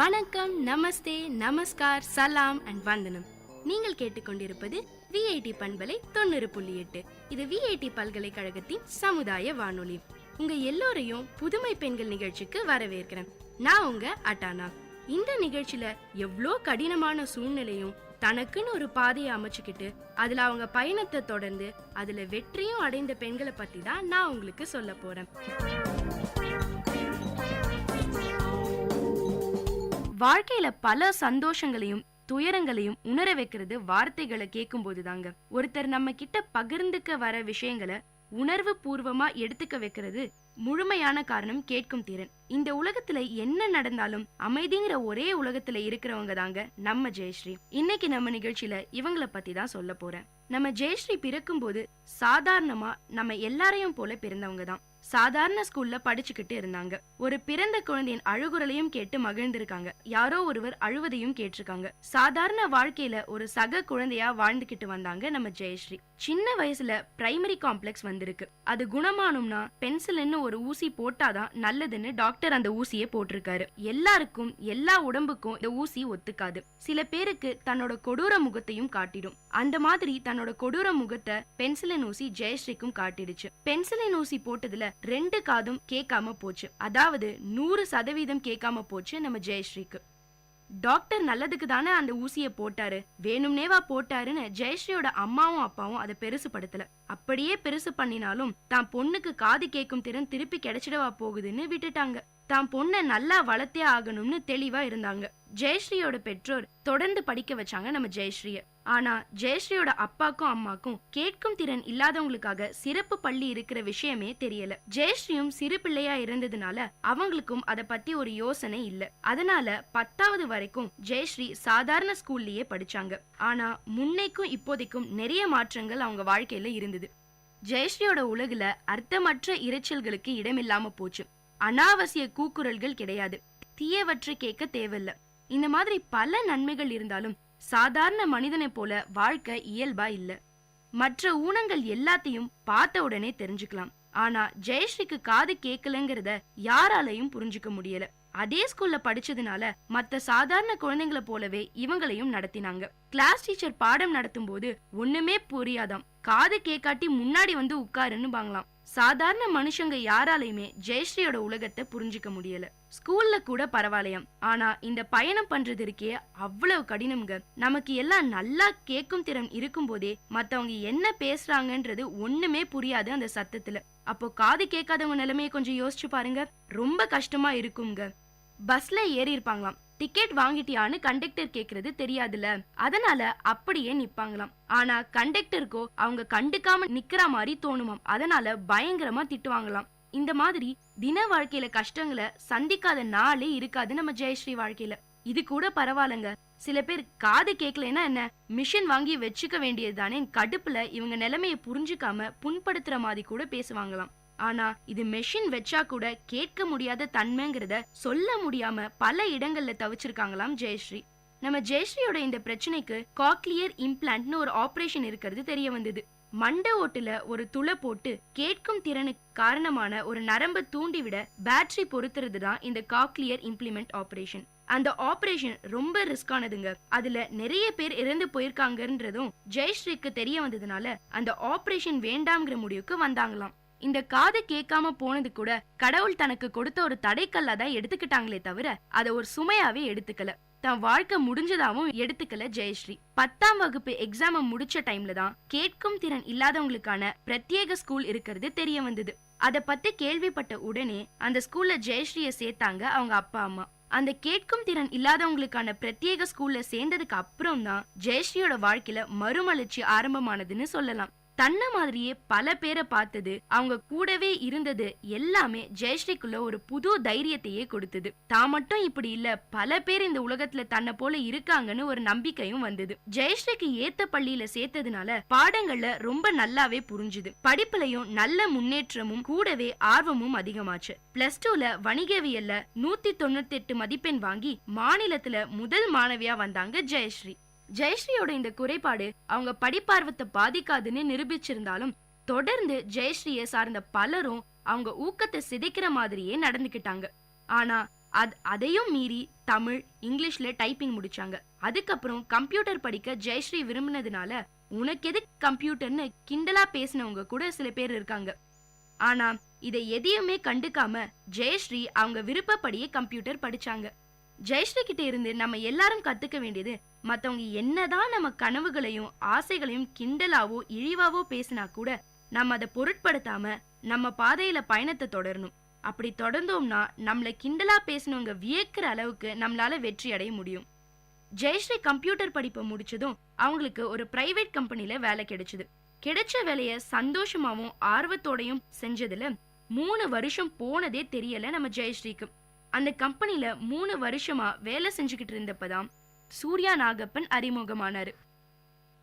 வணக்கம், நமஸ்தே, நமஸ்கார், சலாம் அண்ட் வந்தனம். நீங்கள் கேட்டுக்கொண்டிருப்பது விஐடி பண்பலை 90.8. இது விஐடி பல்கலைக்கழகத்தின் சமுதாய வானொலி. உங்க எல்லோரையும் புதுமை பெண்கள் நிகழ்ச்சிக்கு வரவேற்கிறேன். நான் உங்க அட்டானா. இந்த நிகழ்ச்சியில எவ்வளோ கடினமான சூழ்நிலையும் தனக்குன்னு ஒரு பாதையை அமைச்சுக்கிட்டு அதுல அவங்க பயணத்தை தொடர்ந்து அதுல வெற்றியும் அடைந்த பெண்களை பத்தி தான் நான் உங்களுக்கு சொல்ல போறேன். வாழ்க்கையில பல சந்தோஷங்களையும் துயரங்களையும் உணர வைக்கிறது வார்த்தைகளை கேட்கும் போதுதாங்க. ஒருத்தர் நம்ம கிட்ட பகிர்ந்துக்க வர விஷயங்களை உணர்வு பூர்வமா எடுத்துக்க வைக்கிறது முழுமையான காரணம் கேட்கும் திறன். இந்த உலகத்துல என்ன நடந்தாலும் அமைதிங்கிற ஒரே உலகத்துல இருக்கிறவங்க தாங்க நம்ம ஜெயஸ்ரீ. இன்னைக்கு நம்ம நிகழ்ச்சியில இவங்களை பத்தி தான் சொல்ல போறேன். நம்ம ஜெயஸ்ரீ பிறக்கும் போது சாதாரணமா நம்ம எல்லாரையும் போல பிறந்தவங்க தான். சாதாரண ஸ்கூல்ல படிச்சுக்கிட்டு இருந்தாங்க. ஒரு பிறந்த குழந்தையின் அழுகுரலையும் கேட்டு மகிழ்ந்திருக்காங்க. யாரோ ஒருவர் அழுவதையும் கேட்டிருக்காங்க. சாதாரண வாழ்க்கையில ஒரு சக குழந்தையா வாழ்ந்துகிட்டு வந்தாங்க நம்ம ஜெயஸ்ரீ. சின்ன வயசுல பிரைமரி காம்ப்ளெக்ஸ் வந்திருக்கு. அது குணமானும்னா பென்சில்னு ஒரு ஊசி போட்டாதான் நல்லதுன்னு டாக்டர் அந்த ஊசியை போட்டிருக்காரு. எல்லாருக்கும் எல்லா உடம்புக்கும் இந்த ஊசி ஒத்துக்காது. சில பேருக்கு தன்னோட கொடூர முகத்தையும் காட்டிடும். அந்த மாதிரி தன்னோட கொடூர முகத்தை பென்சிலின் ஊசி ஜெயஸ்ரீக்கும் காட்டிடுச்சு. பென்சிலின் ஊசி போட்டதுல 2 காதும் கேட்காம போச்சு. அதாவது 100% கேட்காம போச்சு நம்ம ஜெயஸ்ரீக்கு. டாக்டர் நல்லதுக்கு தானே அந்த ஊசியை போட்டாரு, வேணும்னேவா போட்டாருன்னு ஜெயஸ்ரீயோட அம்மாவும் அப்பாவும் அதை பெருசு படுத்தல. அப்படியே பெருசு பண்ணினாலும் தான் பொண்ணுக்கு காது கேட்கும் திறன் திருப்பி கிடைச்சிடவா போகுதுன்னு விட்டுட்டாங்க. தான் பொண்ணை நல்லா வளர்த்தே ஆகணும்னு தெளிவா இருந்தாங்க. ஜெயஸ்ரீயோட பெற்றோர் தொடர்ந்து படிக்க வச்சாங்க நம்ம ஜெயஸ்ரீய. ஆனா ஜெயஸ்ரீயோட அப்பாக்கும் அம்மாக்கும் கேட்கும் திறன் இல்லாதவங்களுக்காக சிறப்பு பள்ளி இருக்கிற விஷயமே தெரியல. ஜெயஸ்ரீயும் சிறு பிள்ளையா இருந்ததுனால அவங்களுக்கும் அத பத்தி ஒரு யோசனை இல்ல. அதனால 10வது வரைக்கும் ஜெயஸ்ரீ சாதாரண ஸ்கூல்லயே படிச்சாங்க. ஆனா முன்னைக்கும் இப்போதைக்கும் நிறைய மாற்றங்கள் அவங்க வாழ்க்கையில இருந்தது. ஜெயஸ்ரீயோட உலகுல அர்த்தமற்ற இரைச்சல்களுக்கு இடமில்லாம போச்சு. அனாவசிய கூக்குரல்கள் கிடையாது. தீயவற்றை கேட்க தேவையில்ல. இந்த மாதிரி பல நன்மைகள் இருந்தாலும் சாதாரண மனிதனை போல வாழ்க்கை இயல்பா இல்ல. மற்ற ஊனங்கள் எல்லாத்தையும் பார்த்த உடனே தெரிஞ்சுக்கலாம். ஆனா ஜெயஸ்ரீக்கு காது கேட்கலங்கிறத யாராலையும் புரிஞ்சுக்க முடியல. அதே ஸ்கூல்ல படிச்சதுனால மத்த சாதாரண குழந்தைங்களை போலவே இவங்களையும் நடத்தினாங்க. கிளாஸ் டீச்சர் பாடம் நடத்தும் போது ஒண்ணுமே புரியாதாம். காது கேட்காட்டி முன்னாடி வந்து உட்காருன்னு பாங்களாம். சாதாரண மனுஷங்க யாராலையுமே ஜெயஸ்ரீயோட உலகத்தை புரிஞ்சுக்க முடியல. ஸ்கூல்ல கூட பரவாயில்லையாம். ஆனா இந்த பயணம் பண்றது இருக்கே அவ்வளவு கடினம்ங்க. நமக்கு எல்லாம் நல்லா கேட்கும் திறன் இருக்கும் போதே மத்தவங்க என்ன பேசுறாங்கன்றது ஒண்ணுமே புரியாது அந்த சத்தத்துல. அப்போ காது கேட்காதவங்க நிலைமையை கொஞ்சம் யோசிச்சு பாருங்க. ரொம்ப கஷ்டமா இருக்குங்க. பஸ்ல ஏறி இருப்பாங்களாம். டிக்கெட் வாங்கிட்டியான்னு கண்டக்டர் கேக்குறது தெரியாதுல, அதனால அப்படியே நிப்பாங்களாம். ஆனா கண்டக்டருக்கோ அவங்க கண்டுக்காம நிக்கிற மாதிரி தோணுமாம். அதனால பயங்கரமா திட்டுவாங்களாம். இந்த மாதிரி தின வாழ்க்கையில கஷ்டங்களை சந்திக்காத நாளே இருக்காது நம்ம ஜெயஸ்ரீ வாழ்க்கையில. இது கூட பரவாயில்லங்க. சில பேர் காது கேட்கலன்னா என்ன, மிஷின் வாங்கி வச்சுக்க வேண்டியதுதானே கடுப்புல இவங்க நிலைமையை புரிஞ்சுக்காம புண்படுத்துற மாதிரி கூட பேசுவாங்களாம். ஆனா இது மெஷின் வச்சா கூட கேட்க முடியாத தன்மைங்கிறத சொல்ல முடியாம பல இடங்கள்ல தவிச்சிருக்காங்களாம் ஜெயஸ்ரீ. நம்ம ஜெயஸ்ரீயோட இந்த பிரச்சனைக்கு காக்லியர் இம்ப்ளான்ட்னு ஒரு ஆபரேஷன் இருக்கிறது தெரிய வந்தது. மண்டை ஓட்டுல ஒரு துளை போட்டு கேட்கும் திறனுக்கு காரணமான ஒரு நரம்பை தூண்டிவிட பேட்டரி பொருத்துறது தான் இந்த காக்லியர் இம்ப்ளிமெண்ட் ஆபரேஷன். அந்த ஆபரேஷன் ரொம்ப ரிஸ்கானதுங்க. அதுல நிறைய பேர் இறந்து போயிருக்காங்கன்றதும் ஜெயஸ்ரீக்கு தெரிய வந்ததுனால அந்த ஆபரேஷன் வேண்டாம்ங்கிற முடிவுக்கு வந்தாங்களாம். இந்த காது கேட்காம போனது கூட கடவுள் தனக்கு கொடுத்த ஒரு தடைக்கல்லா தான் எடுத்துக்கிட்டாங்களே தவிர அதை ஒரு சுமையாவே எடுத்துக்கல. தன் வாழ்க்கை முடிஞ்சதாவும் எடுத்துக்கல ஜெயஸ்ரீ. 10ஆம் வகுப்பு எக்ஸாம முடிச்ச டைம்ல தான் கேட்கும் திறன் இல்லாதவங்களுக்கான பிரத்யேக ஸ்கூல் இருக்கிறது தெரிய வந்தது. அத பத்தி கேள்விப்பட்ட உடனே அந்த ஸ்கூல்ல ஜெயஸ்ரீய சேர்த்தாங்க அவங்க அப்பா அம்மா. அந்த கேட்கும் திறன் இல்லாதவங்களுக்கான பிரத்யேக ஸ்கூல்ல சேர்ந்ததுக்கு அப்புறம் தான் ஜெயஸ்ரீயோட வாழ்க்கையில மறுமலர்ச்சி ஆரம்பமானதுன்னு சொல்லலாம். தன்ன மாதிரியே பல பேரை பார்த்தது, அவங்க கூடவே இருந்தது எல்லாமே ஜெயஸ்ரீக்குள்ள ஒரு புது தைரியத்தையே கொடுத்தது. தான் மட்டும் இப்படி இல்ல, பல பேர் இந்த உலகத்துல தன்னை போல இருக்காங்கன்னு ஒரு நம்பிக்கையும் வந்தது. ஜெயஸ்ரீக்கு ஏத்த பள்ளியில சேர்த்ததுனால பாடங்கள்ல ரொம்ப நல்லாவே புரிஞ்சுது. படிப்புலயும் நல்ல முன்னேற்றமும் கூடவே ஆர்வமும் அதிகமாச்சு. +2ல வணிகவியல்ல 198 மதிப்பெண் வாங்கி மாநிலத்துல முதல் மாணவியா வந்தாங்க ஜெயஸ்ரீ. ஜெயஸ்ரீயோட இந்த குறைபாடு அவங்க படிப்பார்வத்தை பாதிக்காதுன்னு நிரூபிச்சிருந்தாலும் தொடர்ந்து ஜெயஸ்ரீயை சார்ந்த பலரும் அவங்க ஊக்கத்தை சிதைக்கிற மாதிரியே நடந்துக்கிட்டாங்க. ஆனா அதையும் மீறி தமிழ், இங்கிலீஷ்ல டைப்பிங் முடிச்சாங்க. அதுக்கப்புறம் கம்ப்யூட்டர் படிக்க ஜெயஸ்ரீ விரும்பினதுனால உனக்கு எது கம்ப்யூட்டர்னு கிண்டலா பேசினவங்க கூட சில பேர் இருக்காங்க. ஆனா இதை எதையுமே கண்டுக்காம ஜெயஸ்ரீ அவங்க விருப்பப்படியே கம்ப்யூட்டர் படிச்சாங்க. ஜெயஸ்ரீ கிட்ட இருந்து நம்ம எல்லாரும் கத்துக்க வேண்டியது, மத்தவங்க என்னதான் நம்ம கனவுகளையும் ஆசைகளையும் கிண்டலாவோ இழிவாவோ பேசினா கூட நம்ம அதை பொருட்படுத்தாம நம்ம பாதையில பயணத்தை தொடரணும். அப்படி தொடர்ந்தோம்னா நம்மள கிண்டலா பேசினவங்க வியக்கிற அளவுக்கு நம்மளால வெற்றி அடைய முடியும். ஜெயஸ்ரீ கம்ப்யூட்டர் படிப்பை முடிச்சதும் அவங்களுக்கு ஒரு பிரைவேட் கம்பெனில வேலை கிடைச்சது. கிடைச்ச வேலைய சந்தோஷமாவும் ஆர்வத்தோடையும் செஞ்சதுல 3 வருஷம் போனதே தெரியல நம்ம ஜெயஸ்ரீக்கு. அந்த கம்பெனில 3 வருஷமா வேலை செஞ்சுக்கிட்டு இருந்தப்பதான் சூர்யா நாகப்பன் அறிமுகமானாரு.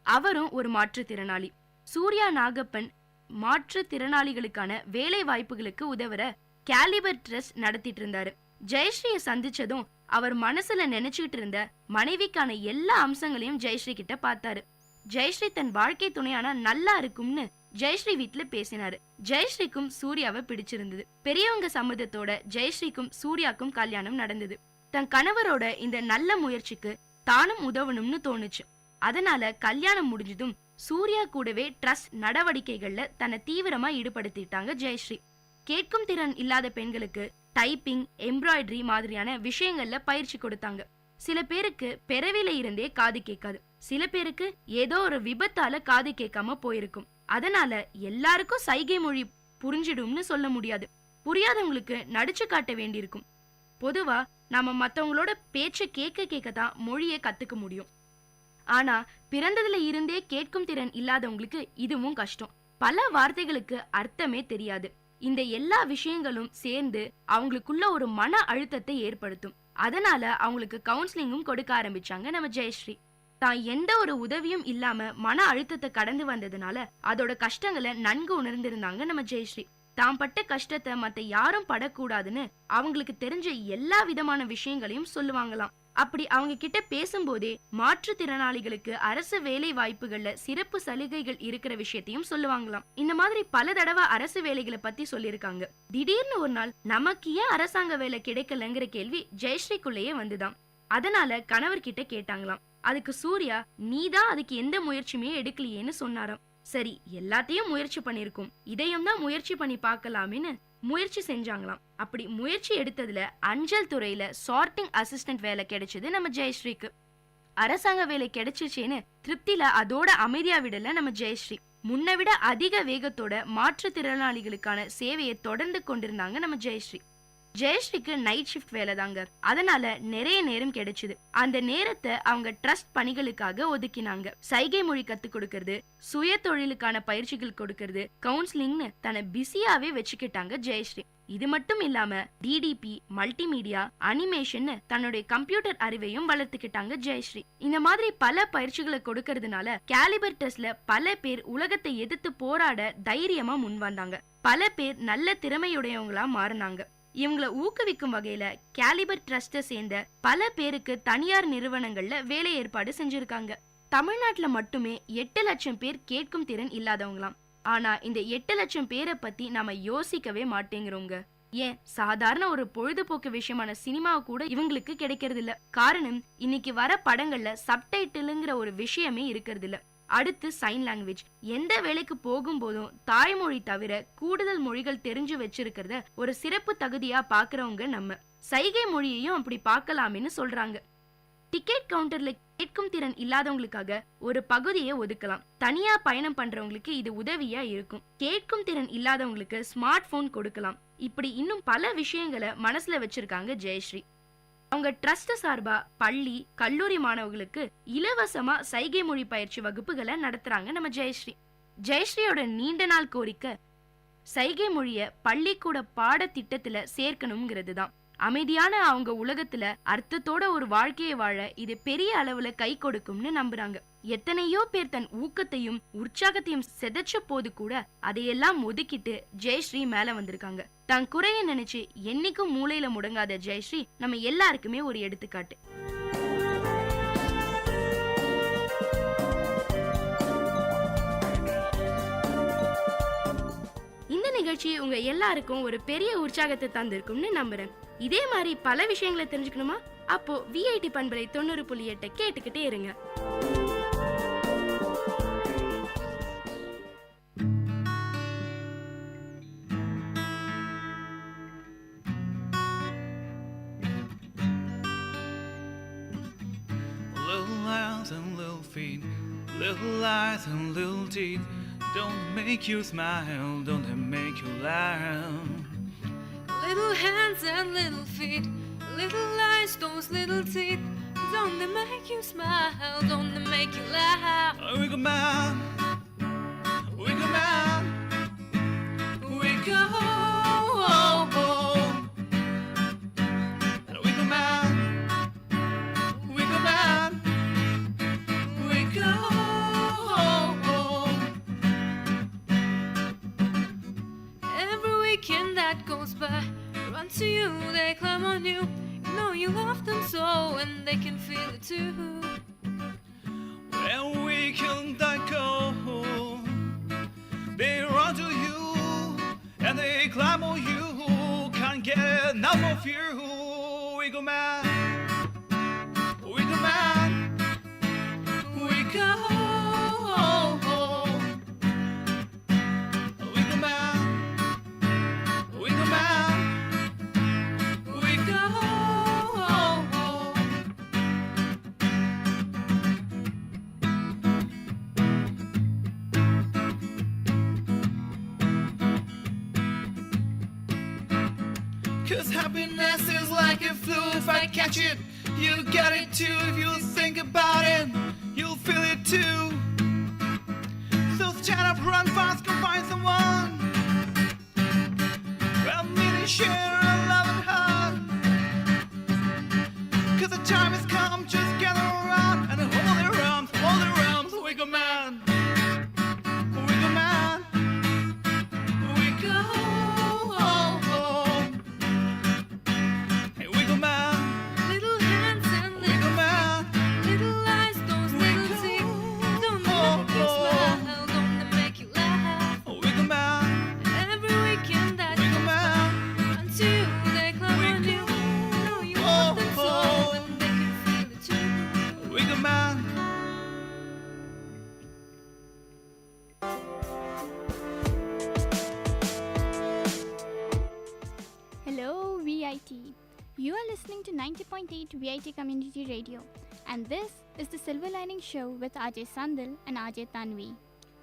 அவரும் ஒரு மாற்றுத்திறனாளி. சூர்யா நாகப்பன் மாற்றுத்திறனாளிகளுக்கான வேலை வாய்ப்புகளுக்கு உதவுற கேலிபர் ட்ரஸ்ட் நடத்திட்டு இருந்தாரு. ஜெயஸ்ரீயை சந்திச்சதும் அவர் மனசுல நினைச்சுக்கிட்டு இருந்த மனைவிக்கான எல்லா அம்சங்களையும் ஜெயஸ்ரீ கிட்ட பார்த்தாரு. ஜெயஸ்ரீ தன் வாழ்க்கை துணையானா நல்லா இருக்கும்னு ஜெயஸ்ரீ வீட்டுல பேசினாரு. ஜெயஸ்ரீக்கும் சூர்யாவை பிடிச்சிருந்தது. பெரியவங்க சம்மதத்தோட ஜெயஸ்ரீக்கும் சூர்யாக்கும் கல்யாணம் நடந்தது. தன் கணவரோட இந்த நல்ல முயற்சிக்கு தானும் உதவணும்னு தோணுச்சு. அதனால கல்யாணம் முடிஞ்சதும் சூர்யா கூடவே ட்ரஸ்ட் நடவடிக்கைகள்ல தன்னை தீவிரமா ஈடுபடுத்திட்டாங்க ஜெயஸ்ரீ. கேட்கும் திறன் இல்லாத பெண்களுக்கு டைப்பிங், எம்ப்ராய்டரி மாதிரியான விஷயங்கள்ல பயிற்சி கொடுத்தாங்க. சில பேருக்கு பிறவில இருந்தே காது கேட்காது. சில பேருக்கு ஏதோ ஒரு விபத்தால காது கேட்காம போயிருக்கும். அதனால எல்லாருக்கும் சைகை மொழி புரிஞ்சிடும்னு சொல்ல முடியாது. புரியாதவங்களுக்கு நடிச்சு காட்ட வேண்டியிருக்கும். பொதுவா நாம மத்தவங்களோட பேச்ச கேட்கத்தான் மொழியை கத்துக்க முடியும். ஆனா பிறந்ததுல இருந்தே கேட்கும் திறன் இல்லாதவங்களுக்கு இதுவும் கஷ்டம். பல வார்த்தைகளுக்கு அர்த்தமே தெரியாது. இந்த எல்லா விஷயங்களும் சேர்ந்து அவங்களுக்குள்ள ஒரு மன அழுத்தத்தை ஏற்படுத்தும். அதனால அவங்களுக்கு கவுன்சிலிங்கும் கொடுக்க ஆரம்பிச்சாங்க நம்ம ஜெயஸ்ரீ. தான் எந்த ஒரு உதவியும் இல்லாம மன அழுத்தத்தை கடந்து வந்ததுனால அதோட கஷ்டங்களை நன்கு உணர்ந்திருந்தாங்க நம்ம ஜெயஸ்ரீ. தான் பட்ட கஷ்டத்தை மத்த யாரும் படக்கூடாதுன்னு அவங்களுக்கு தெரிஞ்ச எல்லா விதமான விஷயங்களையும் சொல்லுவாங்களாம். அப்படி அவங்க கிட்ட பேசும்போதே மாற்றுத்திறனாளிகளுக்கு அரசு வேலை வாய்ப்புகள்ல சிறப்பு சலுகைகள் இருக்கிற விஷயத்தையும் சொல்லுவாங்களாம். இந்த மாதிரி பல தடவை அரசு வேலைகளை பத்தி சொல்லியிருக்காங்க. திடீர்னு ஒரு நாள் நமக்கு ஏன் அரசாங்க வேலை கிடைக்கலங்கிற கேள்வி ஜெயஸ்ரீக்குள்ளேயே வந்துதான். அதனால கணவர்கிட்ட கேட்டாங்களாம். அதுக்கு சூர்யா, நீதான் அதுக்கு எந்த முயற்சியுமே எடுக்கலையேன்னு சொன்னாராம். சரி, எல்லாத்தையும் முயற்சி பண்ணிருக்கோம், இதையும் தான் முயற்சி பண்ணி பார்க்கலாம்னு முயற்சி செஞ்சாங்களாம். அப்படி முயற்சி எடுத்ததுல அஞ்சல் துறையில சார்ட்டிங் அசிஸ்டன்ட் வேலை கிடைச்சது நம்ம ஜெயஸ்ரீக்கு. அரசாங்க வேலை கிடைச்சிச்சேன்னு திருப்தியில அதோட அமைதியா விடல நம்ம ஜெயஸ்ரீ. முன்ன விட அதிக வேகத்தோட மாற்றுத்திறனாளிகளுக்கான சேவையை தொடர்ந்து கொண்டிருந்தாங்க நம்ம ஜெயஸ்ரீ. ஜெயஸ்ரீக்கு நைட் ஷிஃப்ட் வேலை தாங்க. அதனால நிறைய நேரம் கிடைச்சது. அந்த நேரத்தை அவங்க ட்ரஸ்ட் பணிகளுக்காக ஒதுக்கினாங்க. சைகை மொழி கத்து கொடுக்கறது, சுய தொழிலுக்கான பயிற்சிகள் கொடுக்கறது, கவுன்சிலிங்னு தன்னை பிஸியாவே வச்சுக்கிட்டாங்க ஜெயஸ்ரீ. இது மட்டும் இல்லாம டிடிபி, மல்டிமீடியா, அனிமேஷன் தன்னுடைய கம்ப்யூட்டர் அறிவையும் வளர்த்துக்கிட்டாங்க ஜெயஸ்ரீ. இந்த மாதிரி பல பயிற்சிகளை கொடுக்கறதுனால கேலிபர் டெஸ்ட்ல பல பேர் உலகத்தை எதிர்த்து போராட தைரியமா முன் வந்தாங்க. பல பேர் நல்ல திறமையுடையவங்களா மாறினாங்க. இவங்களை ஊக்குவிக்கும் வகையில கேலிபர் ட்ரஸ்ட சேர்ந்த பல பேருக்கு தனியார் நிறுவனங்கள்ல வேலை ஏற்பாடு செஞ்சிருக்காங்க. தமிழ்நாட்டுல மட்டுமே 8 லட்சம் பேர் கேட்கும் திறன் இல்லாதவங்களாம். ஆனா இந்த 8 லட்சம் பேரை பத்தி நாம யோசிக்கவே மாட்டேங்கிறோங்க. ஏன் சாதாரண ஒரு பொழுதுபோக்கு விஷயமான சினிமாவை கூட இவங்களுக்கு கிடைக்கிறது இல்ல. காரணம், இன்னைக்கு வர படங்கள்ல சப்டைட்டிலுங்கிற ஒரு விஷயமே இருக்கிறது இல்ல. அடுத்து சைன் லாங்குவேஜ். எந்த வேலைக்கு போகும்போதும் தாய்மொழி தவிர கூடுதல் மொழிகள் தெரிஞ்சு வச்சிருக்கிறத ஒரு சிறப்பு தகுதியா பாக்குறவங்க நம்ம. சைகை மொழியையும் அப்படி பார்க்கலாமேன்னு சொல்றாங்க. டிக்கெட் கவுண்டர்ல கேட்கும் திறன் இல்லாதவங்களுக்காக ஒரு பகுதியை ஒதுக்கலாம். தனியா பயணம் பண்றவங்களுக்கு இது உதவியா இருக்கும். கேட்கும் திறன் இல்லாதவங்களுக்கு ஸ்மார்ட் போன் கொடுக்கலாம். இப்படி இன்னும் பல விஷயங்களை மனசுல வச்சிருக்காங்க ஜெயஸ்ரீ. அவங்க ட்ரஸ்ட் சார்பா பள்ளி, கல்லூரி மாணவர்களுக்கு இலவசமா சைகை மொழி பயிற்சி வகுப்புகளை நடத்துறாங்க நம்ம ஜெயஸ்ரீ. ஜெயஸ்ரீயோட நீண்ட நாள் கோரிக்கை சைகை மொழிய பள்ளிக்கூட பாட திட்டத்துல சேர்க்கணுங்கிறது தான். அமைதியான அவங்க உலகத்துல அர்த்தத்தோட ஒரு வாழ்க்கையை வாழ இது பெரிய அளவுல கை கொடுக்கும்னு நம்புறாங்க. எத்தனையோ பேர் தன் ஊக்கத்தையும் உற்சாகத்தையும் செதச்ச போது கூட அதையெல்லாம் ஒதுக்கிட்டு ஜெயஸ்ரீ மேல வந்திருக்காங்க. தன் குறைய நினைச்சு என்னைக்கும் மூளையில முடங்காத ஜெயஸ்ரீ நம்ம எல்லாருக்குமே ஒரு எடுத்துக்காட்டு. இந்த நிகழ்ச்சி உங்க எல்லாருக்கும் ஒரு பெரிய உற்சாகத்தை தந்திருக்கும்னு நம்புறேன். இதே மாதிரி பல விஷயங்களை தெரிஞ்சுக்கணுமா? அப்போ விஐடி பண்பலை 90.8 கேட்டுக்கிட்டே இருங்க. Little eyes and little feet, little eyes and little teeth, don't make you smile, don't they make you laugh? Little hands and little feet, little eyes, those little teeth, Don't they make you smile? Don't they make you laugh? Wiggle man, wiggle man, wiggle home. And wiggle man, wiggle man, wiggle home. Every weekend that goes by, run to you, they climb on you. You know you love them so, and they can feel it too. When weekend that go, they run to you and they climb on you. Can't get enough of you. Wiggle man, wiggle man, wiggle home. Wiggle man, wiggle man, wiggle home. Cause happiness is like a flu. If I catch it, you get it too. If you think about it, you'll feel it too. So stand up, run fast, go find someone. Well, meet share a loving heart. Cause the time has come, just gather around and hold their arms, wiggle man. Wiggle man. Wiggle home. Hey, wiggle man. Little hands and little man. Little eyes, those little teeth. Don't they make you smile? Don't they make you laugh? Wiggle man. Every weekend that goes by, run to you, they climb on you. You know you want them so, and they can feel it too. Wiggle man. Hello, VIT. You are listening to 90.8 VIT Community Radio, and this is the Silver Lining Show with Ajay Sandil and Ajay Tanvi.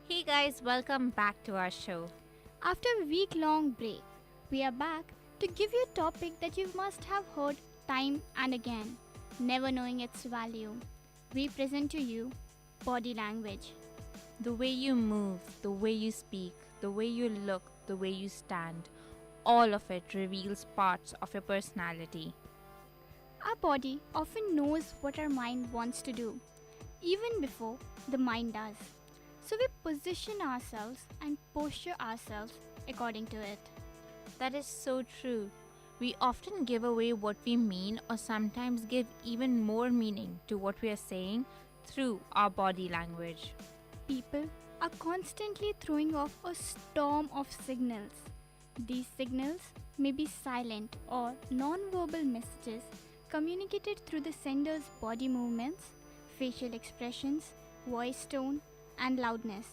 Hey guys, welcome back to our show. After a week-long break, we are back to give you a topic that you must have heard time and again, never knowing its value. We present to you body language. The way you move, the way you speak, the way you look, the way you stand, all of it reveals parts of your personality. Our body often knows what our mind wants to do, even before the mind does. So we position ourselves and posture ourselves according to it. That is so true. We often give away what we mean, or sometimes give even more meaning to what we are saying through our body language. People are constantly throwing off a storm of signals. These signals may be silent or non-verbal messages communicated through the sender's body movements, facial expressions, voice tone, and loudness.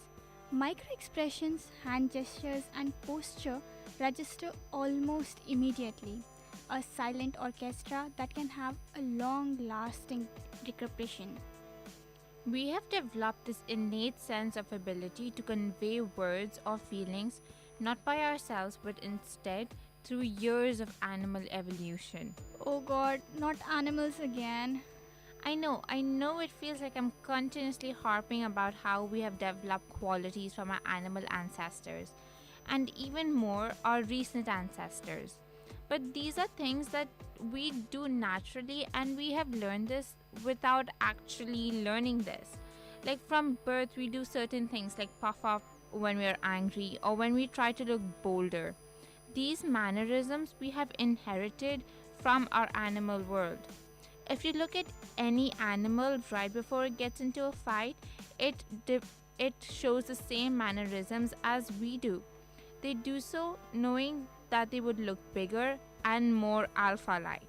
Micro-expressions, hand gestures, and posture register almost immediately. A silent orchestra that can have a long-lasting repercussion. We have developed this innate sense of ability to convey words or feelings not by ourselves but instead through years of animal evolution. Oh God, not animals again. I know it feels like I'm continuously harping about how we have developed qualities from our animal ancestors and even more our recent ancestors. But these are things that we do naturally, and we have learned this without actually learning this. Like from birth, we do certain things like puff up when we are angry or when we try to look bolder. These mannerisms we have inherited from our animal world. If you look at any animal right before it gets into a fight, it shows the same mannerisms as we do. They do so knowing that they would look bigger and more alpha-like.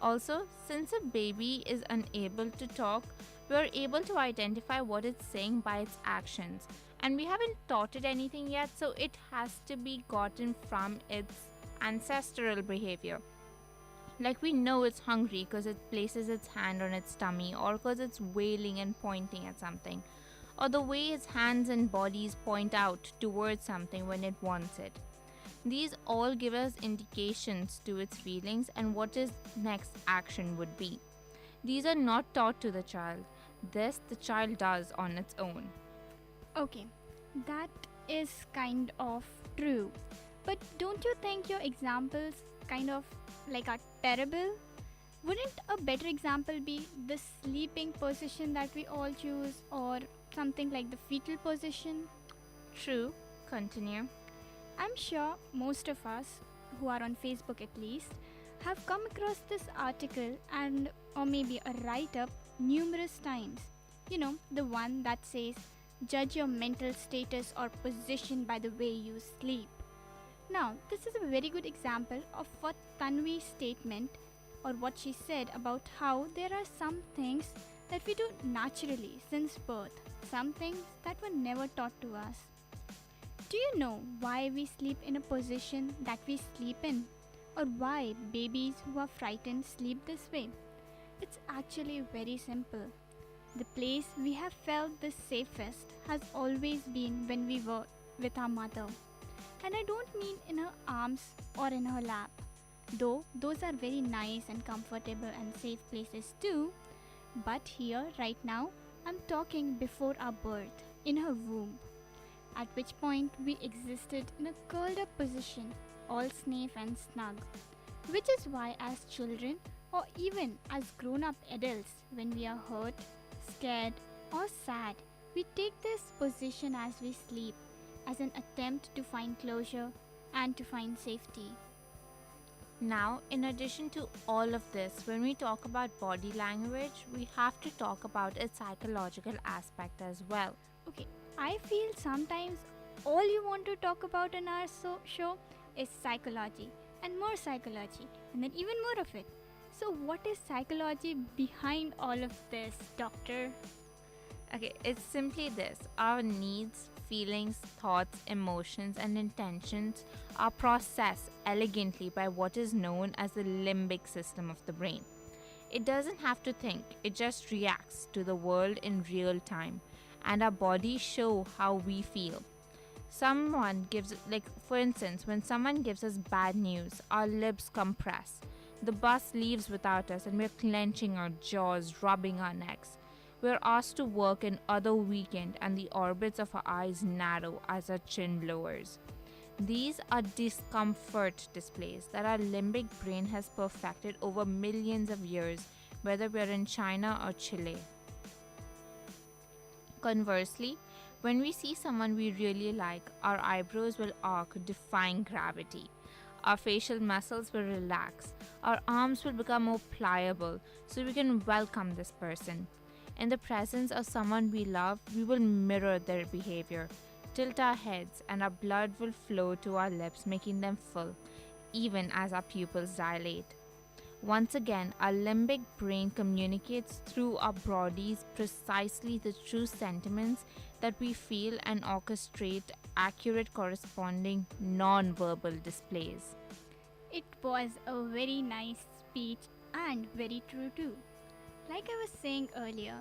Also, since a baby is unable to talk, we are able to identify what it's saying by its actions. And we haven't taught it anything yet, so it has to be gotten from its ancestral behavior. Like we know it's hungry because it places its hand on its tummy, or because it's wailing and pointing at something, or the way its hands and bodies point out towards something when it wants it. These all give us indications to its feelings and what its next action would be. These are not taught to the child. This the child does on its own. Okay, that is kind of true. But don't you think your examples kind of like are terrible? Wouldn't a better example be the sleeping position that we all choose, or something like the fetal position? True. Continue. I'm sure most of us, who are on Facebook at least, have come across this article and or maybe a write-up numerous times. You know, the one that says, judge your mental status or position by the way you sleep. Now, this is a very good example of what Tanvi's statement or what she said about how there are some things that we do naturally since birth, some things that were never taught to us. Do you know why we sleep in a position that we sleep in? Or why babies who are frightened sleep this way? It's actually very simple. The place we have felt the safest has always been when we were with our mother. And I don't mean in her arms or in her lap, though those are very nice and comfortable and safe places too. But here, right now, I'm talking before our birth, in her womb, at which point we existed in a curled up position, all safe and snug. Which is why as children or even as grown-up adults, when we are hurt, scared or sad, we take this position as we sleep, as an attempt to find closure and to find safety. Now, in addition to all of this, when we talk about body language, we have to talk about its psychological aspect as well. Okay, I feel sometimes all you want to talk about in our show is psychology and more psychology and then even more of it. So what is psychology behind all of this, doctor? Okay, it's simply this. Our needs, feelings, thoughts, emotions, and intentions are processed elegantly by what is known as the limbic system of the brain. It doesn't have to think, it just reacts to the world in real time, and our bodies show how we feel. For instance, when someone gives us bad news, our lips compress. The bus leaves without us and we're clenching our jaws, rubbing our necks. We're asked to work another weekend and the orbits of our eyes narrow as our chin lowers. These are discomfort displays that our limbic brain has perfected over millions of years, whether we're in China or Chile. Conversely, when we see someone we really like, our eyebrows will arc, defying gravity. Our facial muscles will relax. Our arms will become more pliable so we can welcome this person. In the presence of someone we love, we will mirror their behavior, tilt our heads, and our blood will flow to our lips, making them full, even as our pupils dilate. Once again, our limbic brain communicates through our bodies precisely the true sentiments that we feel and orchestrate accurate corresponding non-verbal displays. It was a very nice speech and very true too. Like I was saying earlier,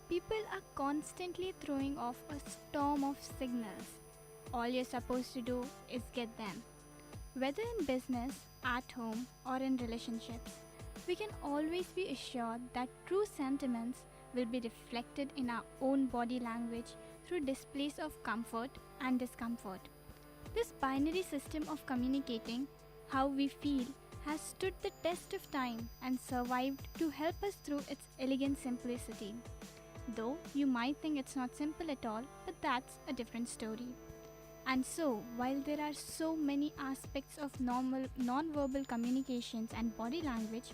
people are constantly throwing off a storm of signals. All you're supposed to do is get them. Whether in business, at home, or in relationships, we can always be assured that true sentiments will be reflected in our own body language through displays of comfort and discomfort. This binary system of communicating how we feel has stood the test of time and survived to help us through its elegant simplicity. Though you might think it's not simple at all, but that's a different story. And so, while there are so many aspects of non-verbal communications and body language,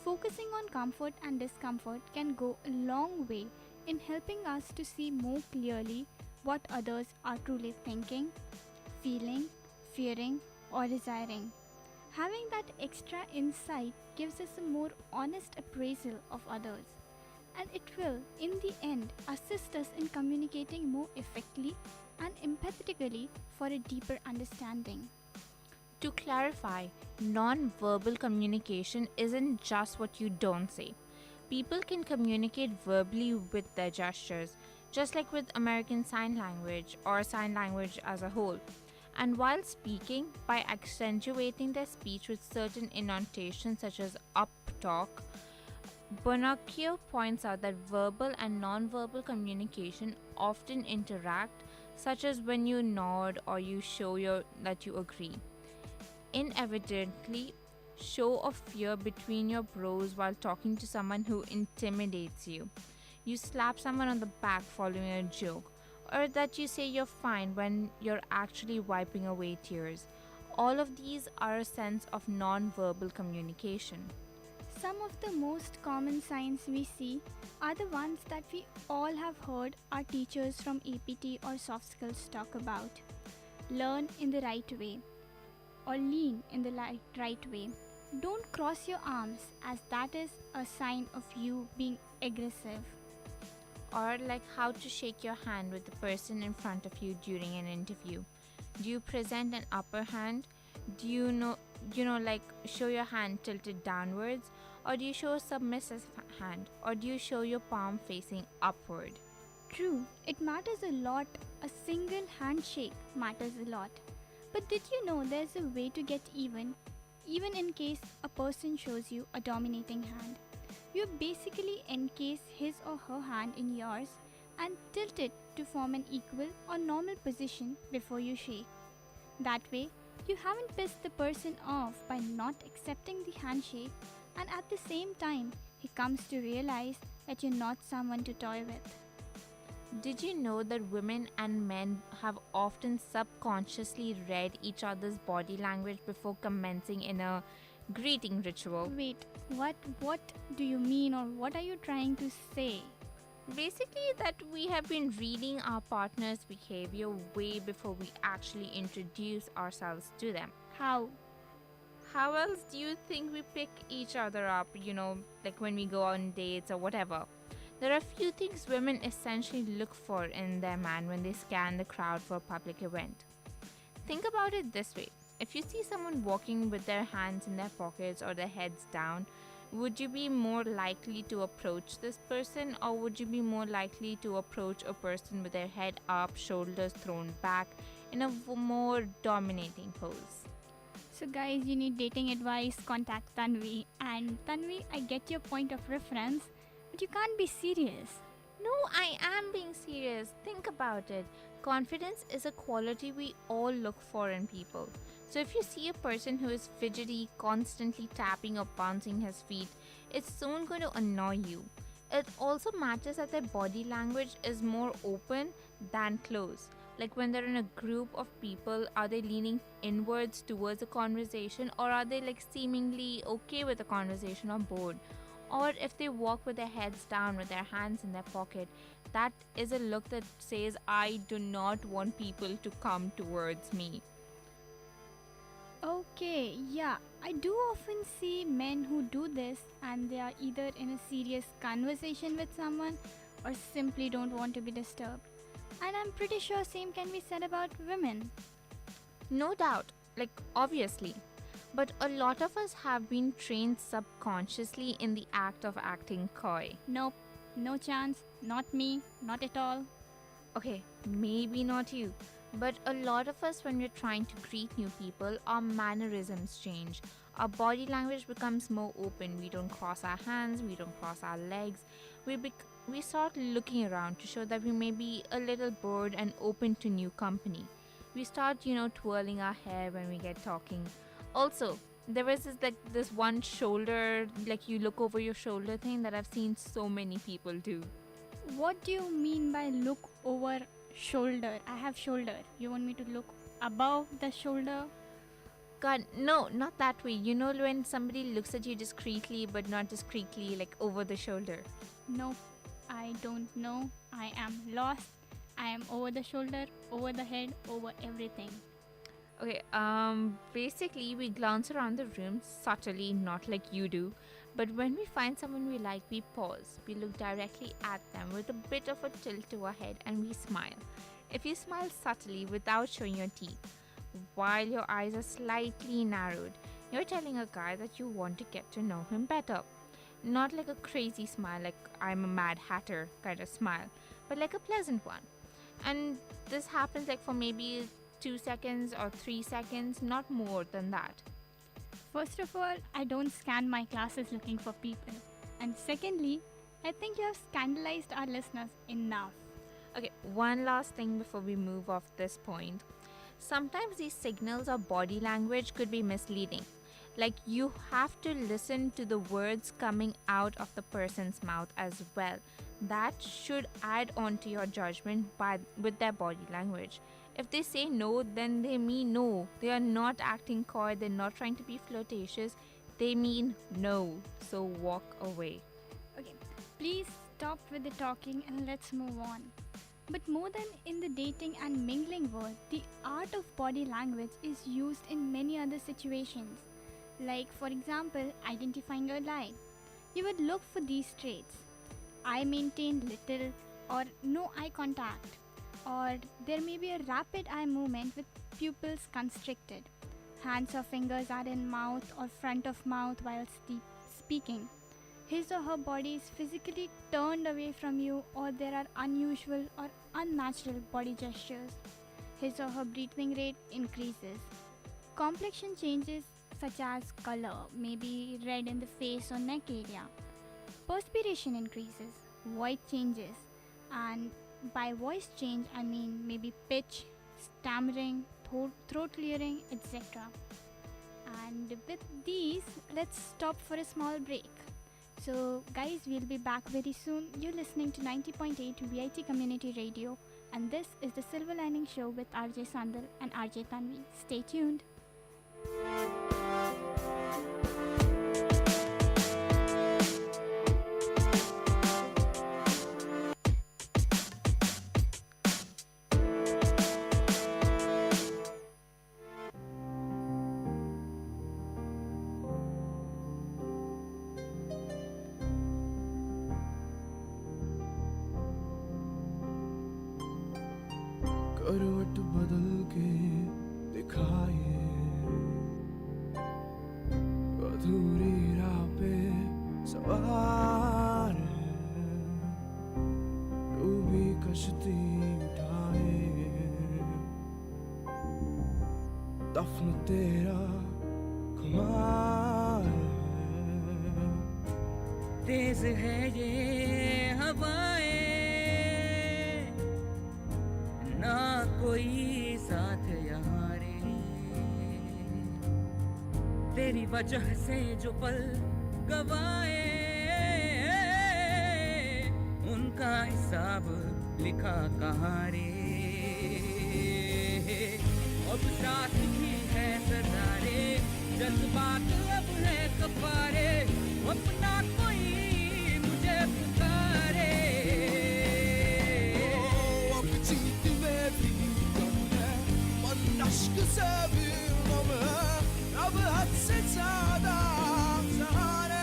focusing on comfort and discomfort can go a long way in helping us to see more clearly what others are truly thinking, feeling, fearing, or desiring. Having that extra insight gives us a more honest appraisal of others, and it will, in the end, assist us in communicating more effectively and empathetically for a deeper understanding. To clarify, non-verbal communication isn't just what you don't say. People can communicate verbally with their gestures, just like with American Sign Language or Sign Language as a whole. And while speaking, by accentuating their speech with certain intonations such as up talk, Bonaccio points out that verbal and non-verbal communication often interact, such as when you nod or you show that you agree. Inevitably, show of fear between your brows while talking to someone who intimidates you. You slap someone on the back following a joke, or that you say you're fine when you're actually wiping away tears. All of these are a sense of non-verbal communication. Some of the most common signs we see are the ones that we all have heard our teachers from APT or soft skills talk about. Learn in the right way, or lean in the right way. Don't cross your arms, as that is a sign of you being aggressive. Or like how to shake your hand with the person in front of you during an interview. Do you present an upper hand? Do you know, like show your hand tilted downwards? Or do you show a submissive hand? Or do you show your palm facing upward? True, it matters a lot. A single handshake matters a lot. But did you know there's a way to get even in case a person shows you a dominating hand? You basically encase his or her hand in yours and tilt it to form an equal or normal position before you shake. That way, you haven't pissed the person off by not accepting the handshake, and at the same time, he comes to realize that you're not someone to toy with. Did you know that women and men have often subconsciously read each other's body language before commencing in a greeting ritual? Wait, what do you mean, or what are you trying to say? Basically, that we have been reading our partner's behavior way before we actually introduce ourselves to them. How? How else do you think we pick each other up, like when we go on dates or whatever? There are a few things women essentially look for in their man when they scan the crowd for a public event. Think about it this way. If you see someone walking with their hands in their pockets or their heads down, would you be more likely to approach this person, or would you be more likely to approach a person with their head up, shoulders thrown back, in a more dominating pose? So guys, you need dating advice, contact Tanvi. And Tanvi, I get your point of reference, but you can't be serious. No, I am being serious. Think about it. Confidence is a quality we all look for in people. So if you see a person who is fidgety, constantly tapping or bouncing his feet, it's soon going to annoy you. It also matters that their body language is more open than closed. Like when they're in a group of people, are they leaning inwards towards a conversation, or are they like seemingly okay with the conversation or bored? Or if they walk with their heads down with their hands in their pocket, that is a look that says, I do not want people to come towards me. Okay, yeah, I do often see men who do this, and they are either in a serious conversation with someone or simply don't want to be disturbed. And I'm pretty sure same can be said about women. No doubt, like obviously. But a lot of us have been trained subconsciously in the act of acting coy. Nope, no chance, not me, not at all. Okay, maybe not you. But a lot of us, when we're trying to greet new people, our mannerisms change. Our body language becomes more open. We don't cross our hands, we don't cross our legs. We start looking around to show that we may be a little bored and open to new company. We start, twirling our hair when we get talking. Also, there is this one shoulder, like you look over your shoulder thing that I've seen so many people do. What do you mean by look over shoulder? I have shoulder. You want me to look above the shoulder? God, no, not that way. You know when somebody looks at you discreetly, but not discreetly, like over the shoulder? Nope, I don't know. I am lost. I am over the shoulder, over the head, over everything. Okay, basically we glance around the room subtly, not like you do. But when we find someone we like, we pause. We look directly at them with a bit of a tilt to our head, and we smile. If you smile subtly without showing your teeth, while your eyes are slightly narrowed, you're telling a guy that you want to get to know him better. Not like a crazy smile, like I'm a Mad Hatter kind of smile, but like a pleasant one. And this happens like for maybe 2 seconds or 3 seconds, not more than that. First of all, I don't scan my classes looking for people. And secondly, I think you have scandalized our listeners enough. Okay, one last thing before we move off this point. Sometimes these signals or body language could be misleading. Like, you have to listen to the words coming out of the person's mouth as well. That should add on to your judgment with their body language. If they say no, then they mean no. They are not acting coy, they're not trying to be flirtatious. They mean no. So walk away. Okay, please stop with the talking and let's move on. But more than in the dating and mingling world, the art of body language is used in many other situations. Like, for example, identifying a lie. You would look for these traits. I maintain little or no eye contact. Or there may be a rapid eye movement with pupils constricted. Hands or fingers are in mouth or front of mouth while speaking. His or her body is physically turned away from you, or there are unusual or unnatural body gestures. His or her breathing rate increases. Complexion changes such as color, maybe red in the face or neck area. Perspiration increases, voice changes, and by voice change I mean maybe pitch, stammering, throat clearing, etc. And with these, let's stop for a small break. So guys, we'll be back very soon. You're listening to 90.8 VIT Community Radio, and this is the Silver Lining Show with RJ Sandal and RJ Tanvi. Stay tuned. करवट बदल के दिखाए अधूरी राह पे सवार है, डूबी कश्ती उठाए दफन तेरा खुमार है। तेज है ये हवाएं, ना कोई साथ यहाँ रे, तेरी वजह से जो पल गवाए उनका हिसाब लिखा कहाँ रे। अब साथ ही है सदा रे, जज्बात अब है कफारे, अपना कोई मुझे पुकारे। aşkı seviyorum ama bu hadsiz adam sahane.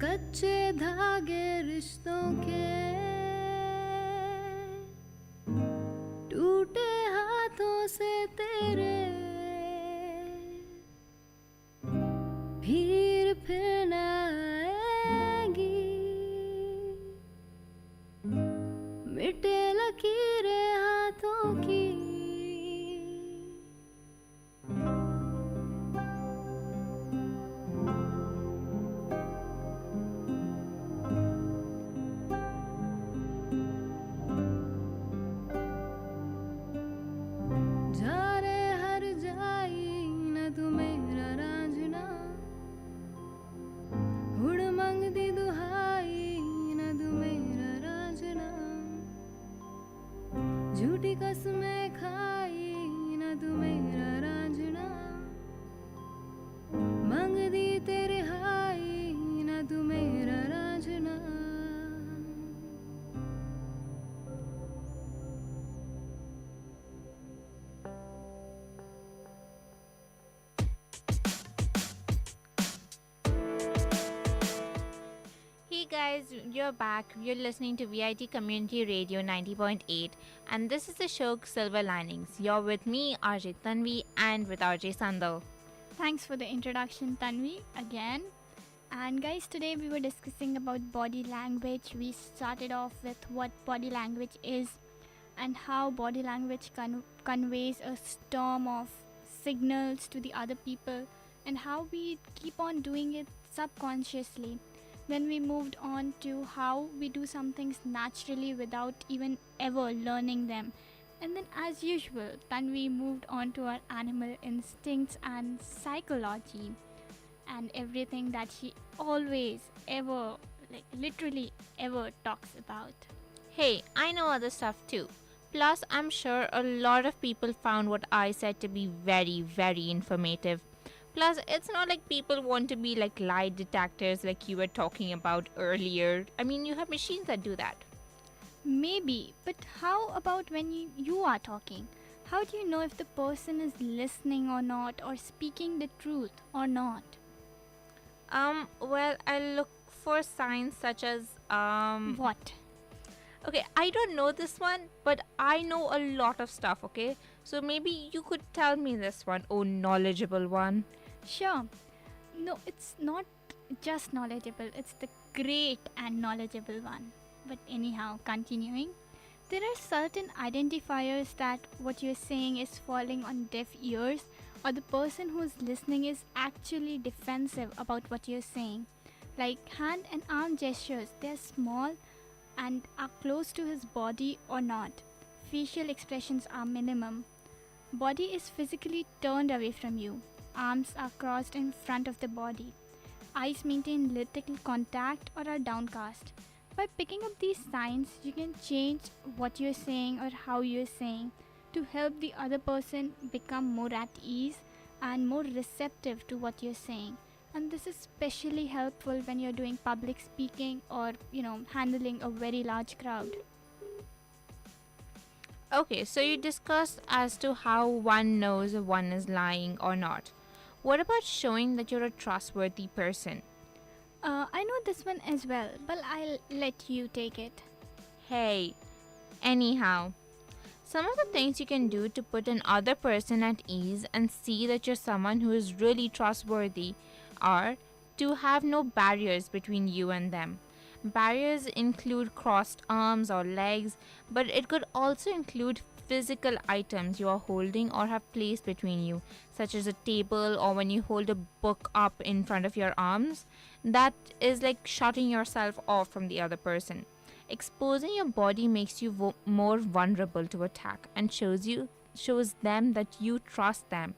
कच्चे धागे रिश्तों के टूटे हाथों से तेरे फिर न आएगी, मिटे लकीरें हाथों की। झूठी कसमें खाई न तू मेरा रांझना मांग दी तेरे हाई न तू मेरा Raanjhanaa Hey guys, you're back. You're listening to VIT Community Radio 90.8 and this is the show Silver Linings. You're with me, RJ Tanvi, and with RJ Sandal. Thanks for the introduction, Tanvi, again. And guys, today we were discussing about body language. We started off with what body language is and how body language conveys a storm of signals to the other people and how we keep on doing it subconsciously. Then we moved on to how we do some things naturally without even ever learning them. And then as usual, Tanvi moved on to our animal instincts and psychology and everything that she always ever, like literally ever talks about. Hey, I know other stuff too. Plus, I'm sure a lot of people found what I said to be very, very informative. Plus, it's not like people want to be like lie detectors like you were talking about earlier. I mean, you have machines that do that. Maybe, but how about when you are talking? How do you know if the person is listening or not, or speaking the truth or not? Well, I look for signs such as, What? Okay, I don't know this one, but I know a lot of stuff, okay? So maybe you could tell me this one, oh knowledgeable one. Sure. No, it's not just knowledgeable, it's the great and knowledgeable one. But anyhow, continuing, there are certain identifiers that what you're saying is falling on deaf ears, or the person who's listening is actually defensive about what you're saying. Like hand and arm gestures, they're small and are close to his body or not. Facial expressions are minimum. Body is physically turned away from you. Arms are crossed in front of the body. Eyes maintain little contact or are downcast. By picking up these signs, you can change what you're saying or how you're saying to help the other person become more at ease and more receptive to what you're saying. And this is especially helpful when you're doing public speaking or, handling a very large crowd. Okay, so you discussed as to how one knows if one is lying or not. What about showing that you're a trustworthy person? I know this one as well, but I'll let you take it. Hey, anyhow, some of the things you can do to put another person at ease and see that you're someone who is really trustworthy are to have no barriers between you and them. Barriers include crossed arms or legs, but it could also include physical items you are holding or have placed between you, such as a table or when you hold a book up in front of your arms. That is like shutting yourself off from the other person. Exposing your body makes you more vulnerable to attack and shows them that you trust them.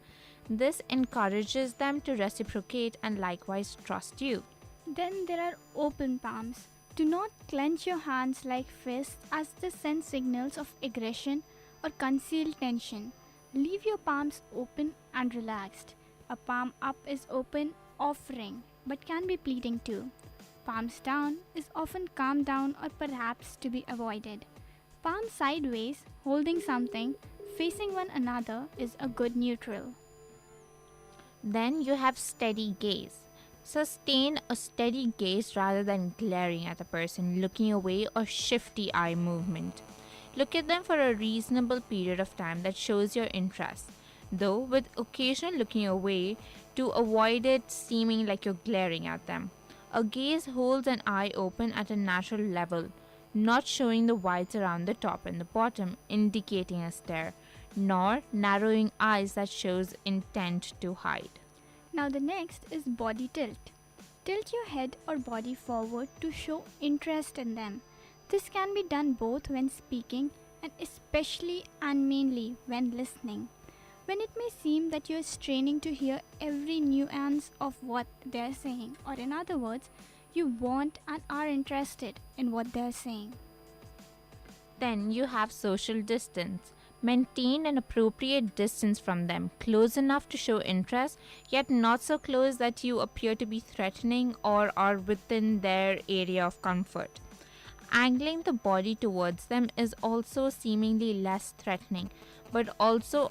This encourages them to reciprocate and likewise trust you. Then there are open palms. Do not clench your hands like fists as they send signals of aggression or concealed tension. Leave your palms open and relaxed. A palm up is open, offering, but can be pleading too. Palms down is often calm down or perhaps to be avoided. Palm sideways, holding something, facing one another is a good neutral. Then you have steady gaze. Sustain a steady gaze rather than glaring at the person, looking away, or shifty eye movement. Look at them for a reasonable period of time that shows your interest, though with occasional looking away to avoid it seeming like you're glaring at them. A gaze holds an eye open at a natural level, not showing the whites around the top and the bottom, indicating a stare, nor narrowing eyes that shows intent to hide. Now the next is body tilt. Tilt your head or body forward to show interest in them. This can be done both when speaking and especially and mainly when listening. When it may seem that you are straining to hear every nuance of what they are saying, or in other words, you want and are interested in what they are saying. Then you have social distance. Maintain an appropriate distance from them, close enough to show interest, yet not so close that you appear to be threatening or are within their area of comfort. Angling the body towards them is also seemingly less threatening, but also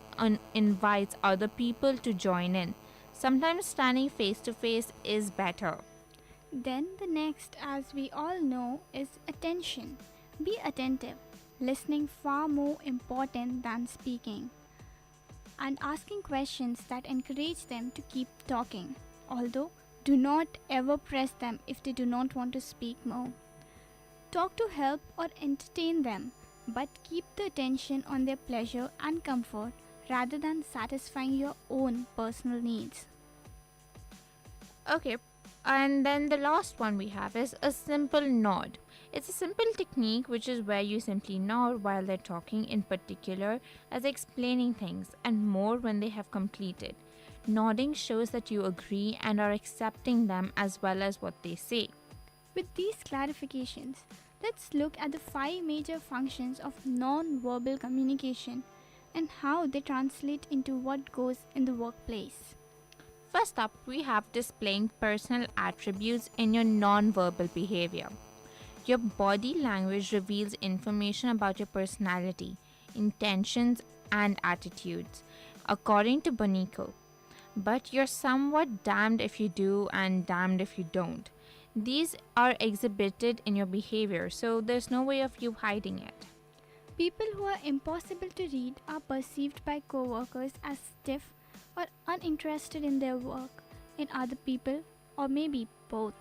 invites other people to join in. Sometimes standing face to face is better. Then the next, as we all know, is attention. Be attentive, listening far more important than speaking, and asking questions that encourage them to keep talking. Although, do not ever press them if they do not want to speak more. Talk to help or entertain them, but keep the attention on their pleasure and comfort rather than satisfying your own personal needs. Okay, and then the last one we have is a simple nod. It's a simple technique which is where you simply nod while they're talking, in particular as explaining things, and more when they have completed. Nodding shows that you agree and are accepting them as well as what they say. With these clarifications, let's look at the 5 major functions of non-verbal communication and how they translate into what goes in the workplace. First up, we have displaying personal attributes in your non-verbal behavior. Your body language reveals information about your personality, intentions, and attitudes, according to Bonico. But you're somewhat damned if you do and damned if you don't. These are exhibited in your behavior, so there's no way of you hiding it. People who are impossible to read are perceived by co-workers as stiff or uninterested in their work, in other people, or maybe both.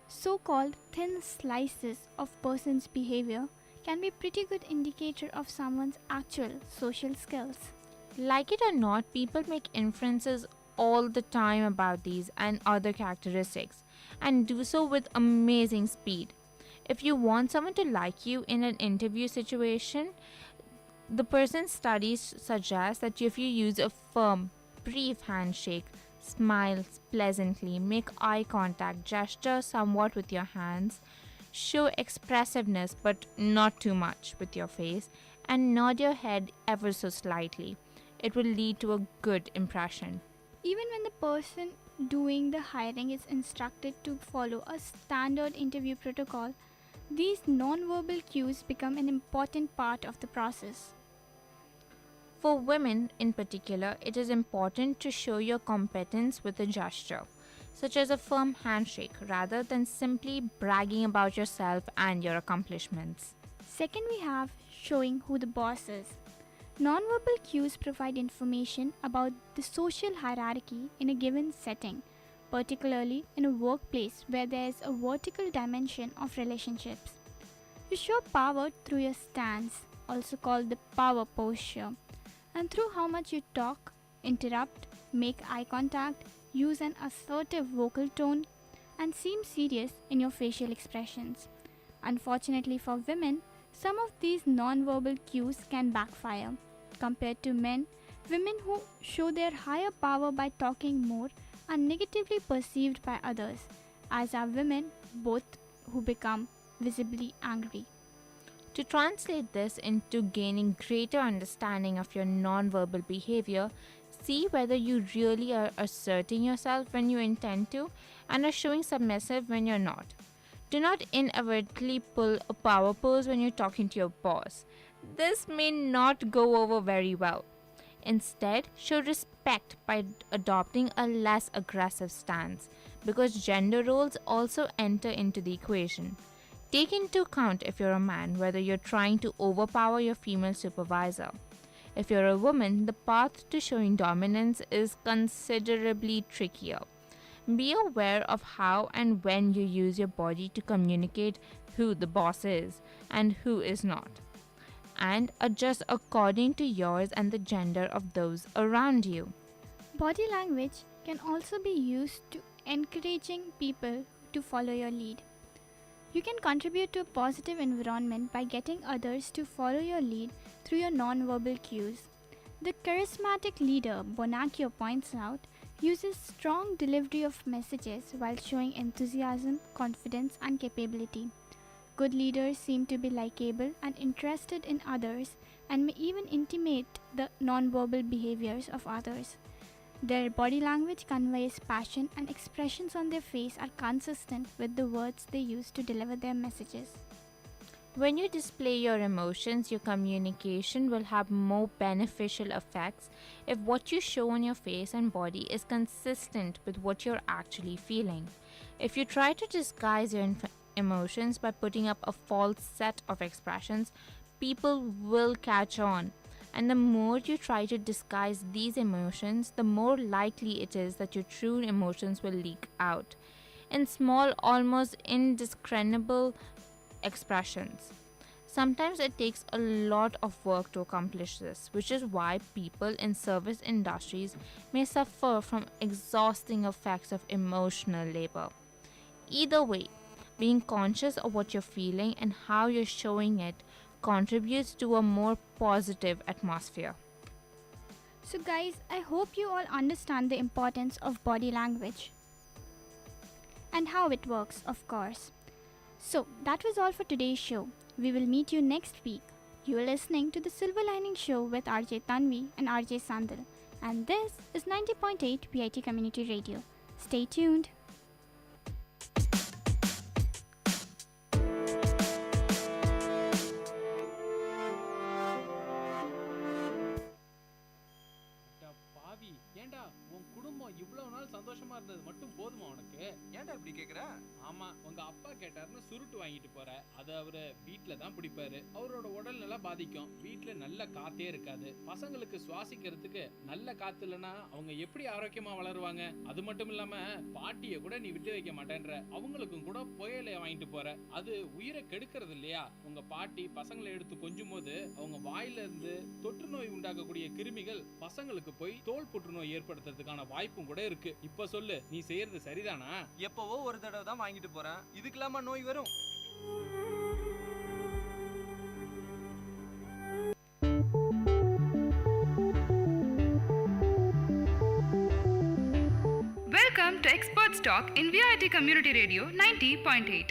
So-called thin slices of person's behavior can be a pretty good indicator of someone's actual social skills. Like it or not, people make inferences all the time about these and other characteristics, and do so with amazing speed. If you want someone to like you in an interview situation, the person's studies suggest that if you use a firm, brief handshake, smile pleasantly, make eye contact, gesture somewhat with your hands, show expressiveness but not too much with your face, and nod your head ever so slightly, it will lead to a good impression. Even when the person doing the hiring is instructed to follow a standard interview protocol, these non-verbal cues become an important part of the process. For women in particular, it is important to show your competence with a gesture, such as a firm handshake, rather than simply bragging about yourself and your accomplishments. Second, we have showing who the boss is. Nonverbal cues provide information about the social hierarchy in a given setting, particularly in a workplace where there is a vertical dimension of relationships. You show power through your stance, also called the power posture, and through how much you talk, interrupt, make eye contact, use an assertive vocal tone, and seem serious in your facial expressions. Unfortunately for women, some of these non-verbal cues can backfire. Compared to men, women who show their higher power by talking more are negatively perceived by others, as are women, both who become visibly angry. To translate this into gaining greater understanding of your non-verbal behavior, see whether you really are asserting yourself when you intend to and are showing submissive when you're not. Do not inadvertently pull a power pose when you're talking to your boss. This may not go over very well. Instead, show respect by adopting a less aggressive stance, because gender roles also enter into the equation. Take into account, if you're a man, whether you're trying to overpower your female supervisor. If you're a woman, the path to showing dominance is considerably trickier. Be aware of how and when you use your body to communicate who the boss is and who is not, and adjust according to yours and the gender of those around you. Body language can also be used to encouraging people to follow your lead. You can contribute to a positive environment by getting others to follow your lead through your non-verbal cues. The charismatic leader, Bonacchio points out, uses strong delivery of messages while showing enthusiasm, confidence, and capability. Good leaders seem to be likable and interested in others and may even intimate the nonverbal behaviors of others. Their body language conveys passion and expressions on their face are consistent with the words they use to deliver their messages. When you display your emotions, your communication will have more beneficial effects if what you show on your face and body is consistent with what you're actually feeling. If you try to disguise your emotions by putting up a false set of expressions, people will catch on. And the more you try to disguise these emotions, the more likely it is that your true emotions will leak out in small, almost indiscernible expressions. Sometimes it takes a lot of work to accomplish this, which is why people in service industries may suffer from exhausting effects of emotional labor. Either way, being conscious of what you're feeling and how you're showing it contributes to a more positive atmosphere. So guys, I hope you all understand the importance of body language and how it works, of course. So that was all for today's show. We will meet you next week. You are listening to the Silver Lining Show with RJ Tanvi and RJ Sandal, and this is 90.8 VIT Community Radio. Stay tuned. ஏண்டா உன் குடும்பம் இவ்வளவு நாள் சந்தோஷமா இருந்தது மட்டும் போதுமா உனக்கு? ஏன்டா இப்படி கேக்குற? ஆமா, உங்க அப்பா கேட்டாருன்னு சுருட்டு வாங்கிட்டு போற. அது அவரு வீட்ல தான் பிடிப்பாரு. அவரோட உடல் நல்லா பாதிக்கும். வீட்ல நல்ல காத்தே இருக்காது. பசங்களுக்கு சுவாசிக்கிறதுக்கு நல்ல காத்து இல்லைன்னா அவங்க எப்படி ஆரோக்கியமா வளருவாங்க? அது மட்டும் இல்லாம பாட்டிய கூட நீ விட்டு வைக்க மாட்டேன்ற. அவங்களுக்கும் கூட புயலைய வாங்கிட்டு போற. அது உயிரை கெடுக்கிறது இல்லையா? உங்க பாட்டி பசங்களை எடுத்து கொஞ்சும் போது அவங்க வாயில இருந்து தொற்று நோய் உண்டாக்கக்கூடிய கிருமிகள் பசங்களுக்கு போய் தோல் புற்றுநோய் ஏற்படுத்துறதுக்கான வாய்ப்பும் கூட இருக்கு. இப்ப சொல்லு, நீ செய்யறது சரிதானா? எப்பவோ ஒரு தடவை தான் வாங்கிட்டு போறேன். இதுக்கெல்லாமா நோய் வரும்? Welcome to Experts Talk in VIT Community Radio 90.8.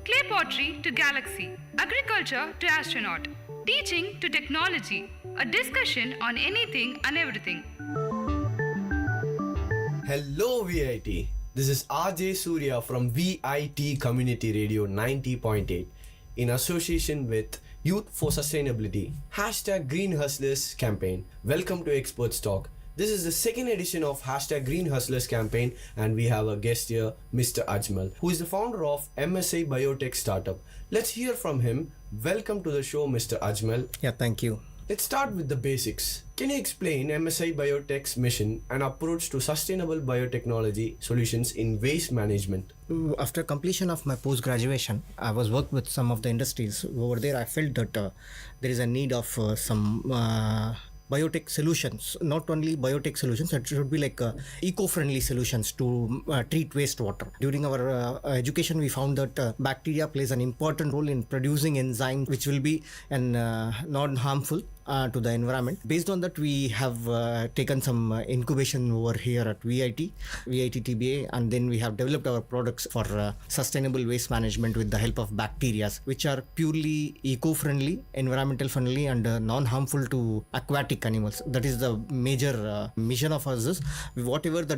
Clay pottery to galaxy, agriculture to astronaut, teaching to technology, a discussion on anything and everything. Hello VIT, this is RJ Surya from VIT Community Radio 90.8 in association with Youth for Sustainability, #Green Hustlers campaign. Welcome to Experts Talk. This is the second edition of #Green Hustlers campaign, and we have a guest here, Mr. Ajmal, who is the founder of MSI Biotech startup. Let's hear from him. Welcome to the show, Mr. Ajmal. Yeah, thank you. Let's start with the basics. Can you explain MSI Biotech's mission and approach to sustainable biotechnology solutions in waste management? After completion of my post-graduation, I was worked with some of the industries. Over there, I felt that there is a need of some biotech solutions. Not only biotech solutions, it should be like eco-friendly solutions to treat wastewater. During our education, we found that bacteria plays an important role in producing enzymes which will be non-harmful to the environment. Based on that, we have taken some incubation over here at VIT TBA, and then we have developed our products for sustainable waste management with the help of bacteria, which are purely eco-friendly, environmental friendly, and non-harmful to aquatic animals. That is the major mission of us. Is whatever the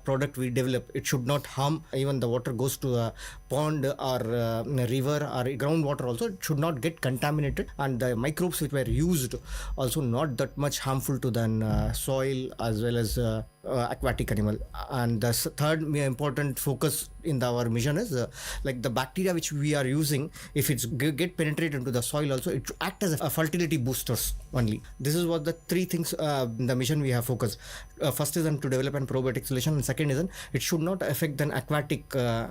product we develop, it should not harm. Even the water goes to a pond or river or groundwater also, it should not get contaminated, and the microbes which were used also not that much harmful to the soil as well as aquatic animal. And the third important focus in our mission is like the bacteria which we are using, if it's get penetrated into the soil also, it act as a fertility boosters only. This is what the three things in the mission we have focused. First is to develop a probiotic solution, and second is it should not affect the aquatic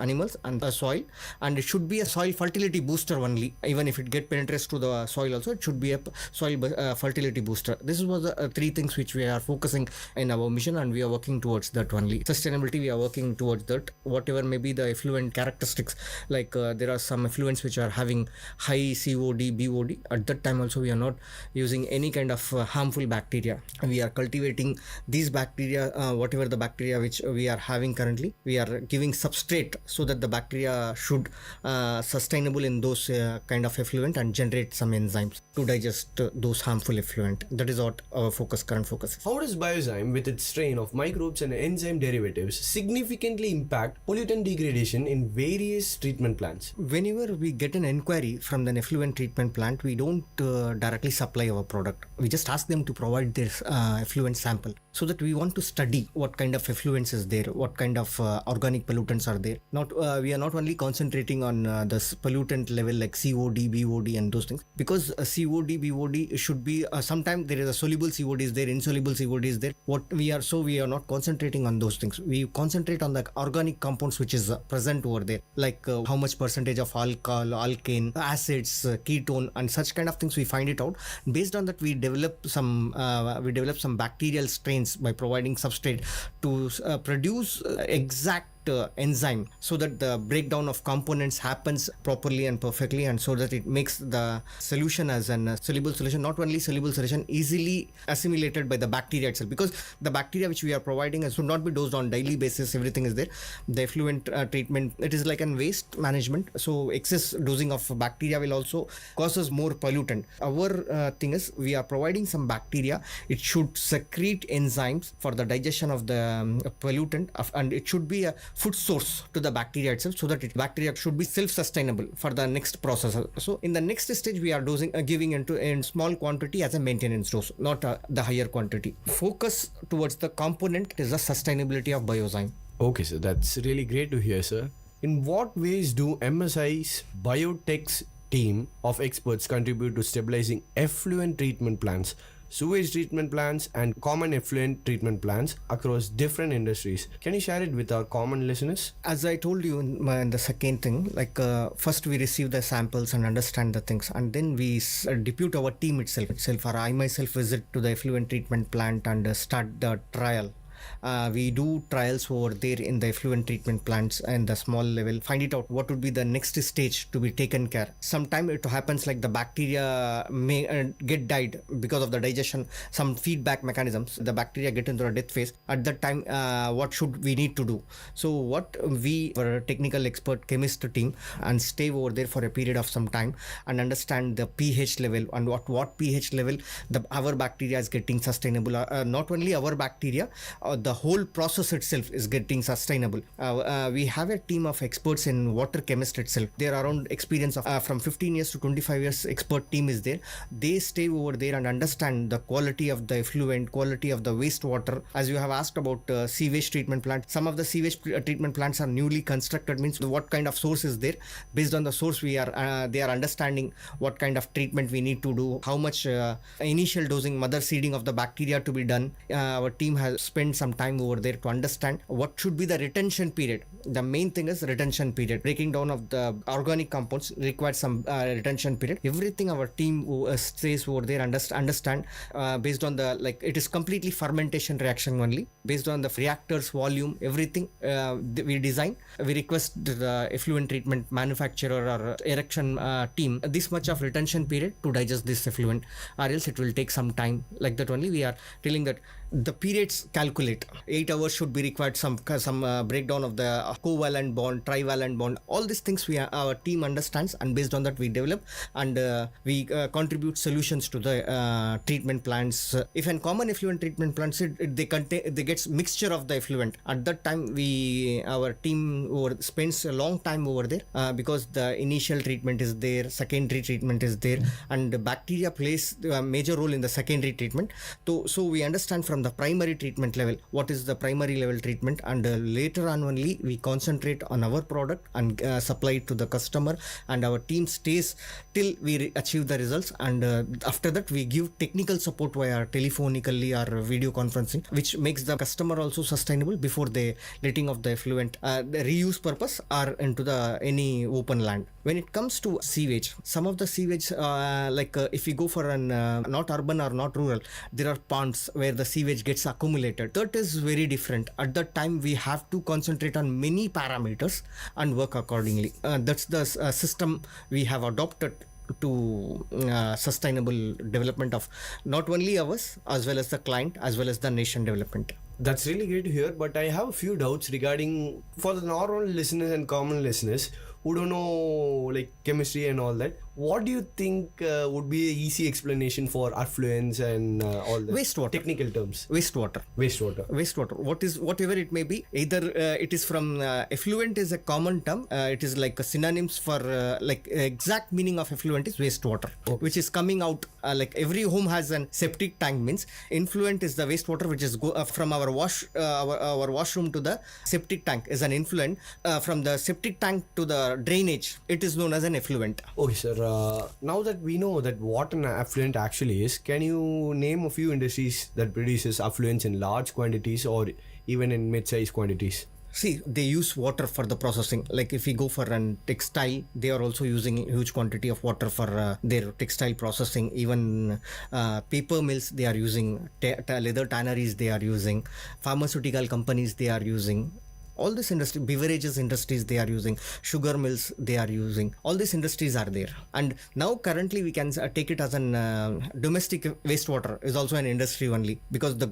animals and the soil, and it should be a soil fertility booster only. Even if it get penetrates to the soil also, it should be a soil fertility booster. This was the three things which we are focusing in our mission, and we are working towards that only. Sustainability, we are working towards that. Whatever may be the effluent characteristics, like there are some effluents which are having high COD, BOD. At that time also we are not using any kind of harmful bacteria. We are cultivating these bacteria, whatever the bacteria which we are having currently, we are giving substrate so that the bacteria should sustainable in those kind of effluent and generate some enzymes to digest those harmful effluent. That is what our current focus is. How does Biozyme, with its strain of microbes and enzyme derivatives, significantly impact pollutant degradation in various treatment plants? Whenever we get an inquiry from the effluent treatment plant, we don't directly supply our product. We just ask them to provide their effluent sample, so that we want to study what kind of effluents is there, what kind of organic pollutants are there. We are not only concentrating on the pollutant level like COD, BOD and those things, because COD, BOD should be sometimes there is a soluble COD is there, insoluble COD is there. We are not concentrating on those things. We concentrate on the organic compounds which is present over there, like how much percentage of alcohol, alkane, acids, ketone and such kind of things. We find it out. Based on that, we develop some bacterial strains by providing substrate to produce exact enzyme, so that the breakdown of components happens properly and perfectly, and so that it makes the solution as a soluble solution. Not only soluble solution, easily assimilated by the bacteria itself, because the bacteria which we are providing should not be dosed on daily basis. Everything is there. The effluent treatment, it is like an waste management, so excess dosing of bacteria will also causes more pollutant. Our thing is, we are providing some bacteria. It should secrete enzymes for the digestion of the pollutant, and it should be a food source to the bacteria itself, so that bacteria should be self-sustainable for the next process. So in the next stage, we are giving in small quantity as a maintenance dose, not the higher quantity. Focus towards the component is the sustainability of Biozyme. Okay, sir, that's really great to hear, sir. In what ways do MSI's biotech's team of experts contribute to stabilizing effluent treatment plants, sewage treatment plants and common effluent treatment plants across different industries? Can you share it with our common listeners? As I told you in the second thing, like first we receive the samples and understand the things, and then we depute our team itself, or I myself visit to the effluent treatment plant and start the trial. We do trials over there in the effluent treatment plants and the small level, find it out what would be the next stage to be taken care. Sometimes it happens like the bacteria may get died because of the digestion, some feedback mechanisms, the bacteria get into a death phase. At that time, what should we need to do? So what we, our technical expert chemist team, and stay over there for a period of some time and understand the pH level, and what pH level our bacteria is getting sustainable. Not only our bacteria, the whole process itself is getting sustainable. We have a team of experts in water chemist itself. They are around experience of from 15 years to 25 years expert team is there. They stay over there and understand the quality of the effluent, quality of the wastewater. As you have asked about sewage treatment plant, some of the sewage treatment plants are newly constructed, means what kind of source is there. Based on the source, they are understanding what kind of treatment we need to do, how much initial dosing, mother seeding of the bacteria to be done. Our team has spent some time over there to understand what should be the retention period. The main thing is retention period. Breaking down of the organic compounds requires some retention period. Everything our team stays over there understand based on the, like, it is completely fermentation reaction only. Based on the reactors, volume, everything we design. We request the effluent treatment manufacturer or erection team this much of retention period to digest this effluent, or else it will take some time. Like that only we are telling that the periods calculate. 8 hours should be required, some breakdown of the covalent bond, trivalent bond. All these things our team understands, and based on that we develop and we contribute solutions to the treatment plants. If in common effluent treatment plants, they get mixture of the effluent. At that time, our team spends a long time over there because the initial treatment is there, secondary treatment is there, and the bacteria plays a major role in the secondary treatment. So we understand from the primary treatment level what is the primary level treatment, and later on only we concentrate on our product and supply it to the customer, and our team stays till we achieve the results, and after that we give technical support via telephonically or video conferencing, which makes the customer also sustainable before the letting of the effluent the reuse purpose or into the any open land. When it comes to sewage, some of the sewage, if you go for an not urban or not rural, there are ponds where the sewage gets accumulated. That is very different. At that time, we have to concentrate on many parameters and work accordingly. That's the system we have adopted to sustainable development of not only ours as well as the client as well as the nation development. That's really great to hear, but I have a few doubts regarding for the normal listeners and common listeners who don't know like chemistry and all that. What do you think would be an easy explanation for affluents and all that? Wastewater. Technical terms. Wastewater. Whatever it may be. Either it is from effluent is a common term. It is like a synonyms for exact meaning of effluent is wastewater, which is coming out like every home has an septic tank. Means influent is the wastewater which is from our our washroom to the septic tank is an influent. From the septic tank to the drainage, it is known as an effluent. Okay, sir. Now that we know that what an affluent actually is, can you name a few industries that produces affluents in large quantities or even in mid-sized quantities? See, they use water for the processing. Like if we go for an textile, they are also using huge quantity of water for their textile processing. Even paper mills, they are using leather tanneries, they are using pharmaceutical companies, they are using. All this industry, beverages industries, they are using, sugar mills, they are using. All these industries are there. And now currently we can take it as an domestic wastewater is also an industry only, because the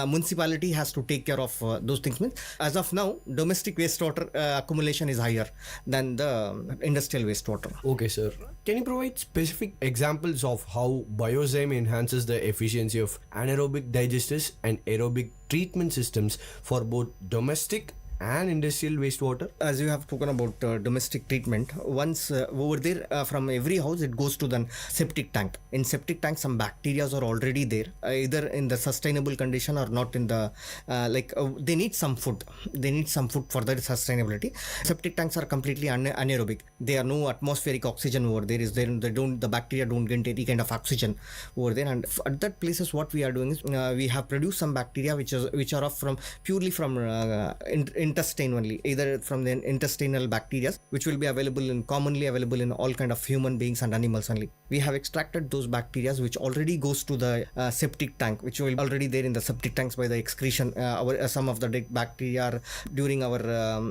municipality has to take care of those things. As of now, domestic wastewater accumulation is higher than the industrial wastewater. Okay, sir. Can you provide specific examples of how Biozyme enhances the efficiency of anaerobic digesters and aerobic treatment systems for both domestic and industrial wastewater? As you have spoken about domestic treatment, once over there from every house it goes to the septic tank. In septic tank some bacteria are already there, either in the sustainable condition or not in the they need some food. They need some food for their sustainability. Septic tanks are completely anaerobic. There are no atmospheric oxygen over there. The bacteria don't get any kind of oxygen over there. And at that places what we are doing is we have produced some bacteria which are purely from intestine only, either from the intestinal bacteria, which will be commonly available in all kind of human beings and animals only. We have extracted those bacteria which already goes to the septic tank, which will already there in the septic tanks by the excretion. Some of the dead bacteria during our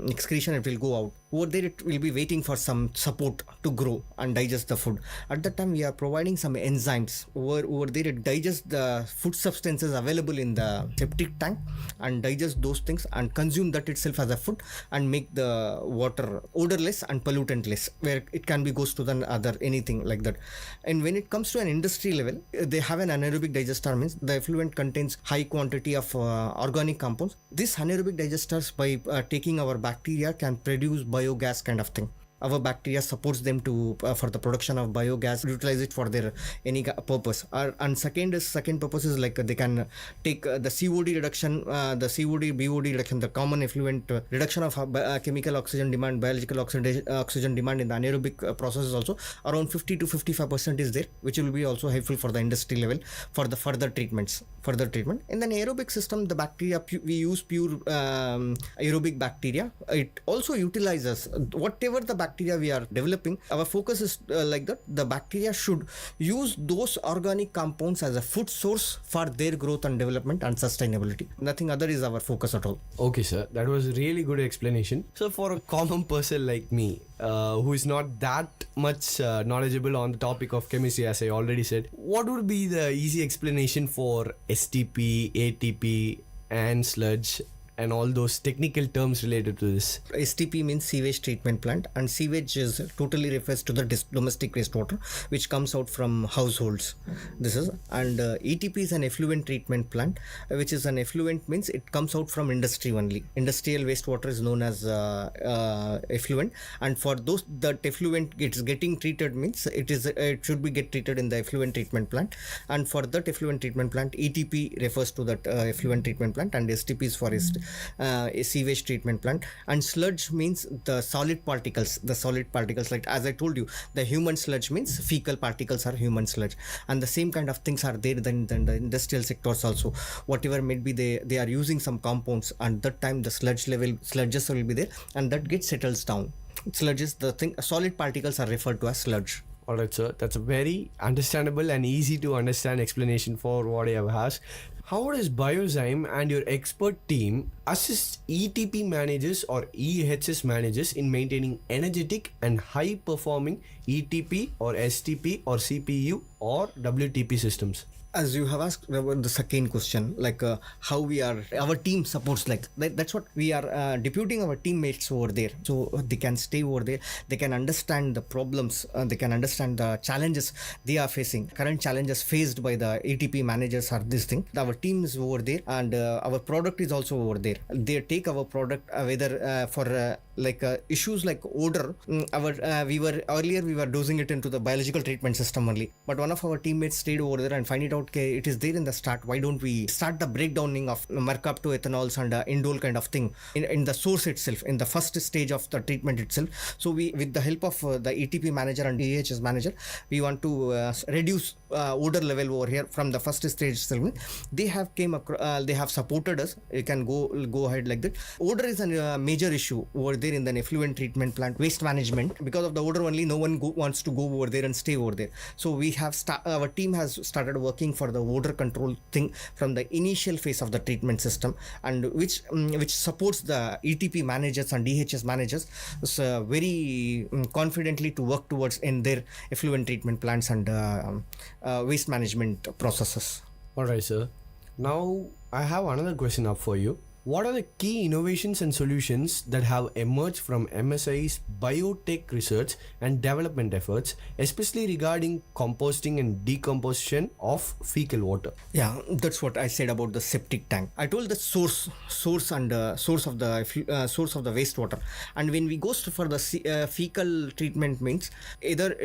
excretion it will go out. Over there it will be waiting for some support to grow and digest the food. At that time we are providing some enzymes. Over there it digests the food substances available in the septic tank and digest those things and consume that itself as a food and make the water odorless and pollutantless, where it can be goes to the other anything like that. And when it comes to an industry level, they have an anaerobic digester, means the effluent contains high quantity of organic compounds. These anaerobic digesters, by taking our bacteria, can produce biogas kind of thing. Our bacteria supports them to for the production of biogas, utilize it for their any purpose. And second purpose is like they can take the COD reduction, the COD BOD reduction, the common effluent reduction of chemical oxygen demand, biological oxygen demand in the anaerobic processes also around 50 to 55% is there, which will be also helpful for the industry level for the further treatment. In the aerobic system, the bacteria we use pure aerobic bacteria. It also utilizes whatever the bacteria we are developing. Our focus is like that the bacteria should use those organic compounds as a food source for their growth and development and sustainability. Nothing other is our focus at all. Okay, sir, that was a really good explanation. So for a common person like me who is not that much knowledgeable on the topic of chemistry, as I already said, what would be the easy explanation for STP, ATP and sludge and all those technical terms related to this? STP means sewage treatment plant, and sewage is totally refers to the domestic wastewater which comes out from households. This is, and ATP is an effluent treatment plant, which is an effluent means it comes out from industry only. Industrial wastewater is known as effluent, and for those that effluent gets getting treated means it should be get treated in the effluent treatment plant, and for that effluent treatment plant ATP refers to that effluent treatment plant, and STP is for a sewage treatment plant. And sludge means the solid particles, like as I told you, the human sludge means fecal particles are human sludge, and the same kind of things are there than the industrial sectors also. Whatever may be, they are using some compounds, and that time the sludges will be there, and that gets settles down. Sludge is the thing, solid particles are referred to as sludge. Alright, sir. That's a very understandable and easy to understand explanation for what I have asked. How does Biozyme and your expert team assist ETP managers or EHS managers in maintaining energetic and high performing ETP or STP or CPU or WTP systems? As you have asked about the second question, like how our team supports, like that's what we are deputing our teammates over there, so they can stay over there, they can understand the problems, they can understand the challenges they are facing, current challenges faced by the ETP managers are this thing. Our team is over there, and our product is also over there. They take our product whether for issues like odor. We were dosing it into the biological treatment system only, but one of our teammates stayed over there and find it out, okay, it is there in the start, why don't we start the breakdowning of mercapto ethanols and indole kind of thing in the source itself, in the first stage of the treatment itself. So we, with the help of the ETP manager and EHS manager, we want to reduce odor level over here from the first stage itself. They have supported us. You can go ahead like that. Odor is a major issue over there in the effluent treatment plant, waste management. Because of the odor only, no one wants to go over there and stay over there. So we have our team has started working for the odor control thing from the initial phase of the treatment system, and which supports the ETP managers and EHS managers very confidently to work towards in their effluent treatment plants and waste management processes. Alright, sir. Now I have another question up for you. What are the key innovations and solutions that have emerged from MSI's biotech research and development efforts, especially regarding composting and decomposition of fecal water? Yeah, that's what I said about the septic tank. I told the source of the wastewater, and when we go for the fecal treatment means either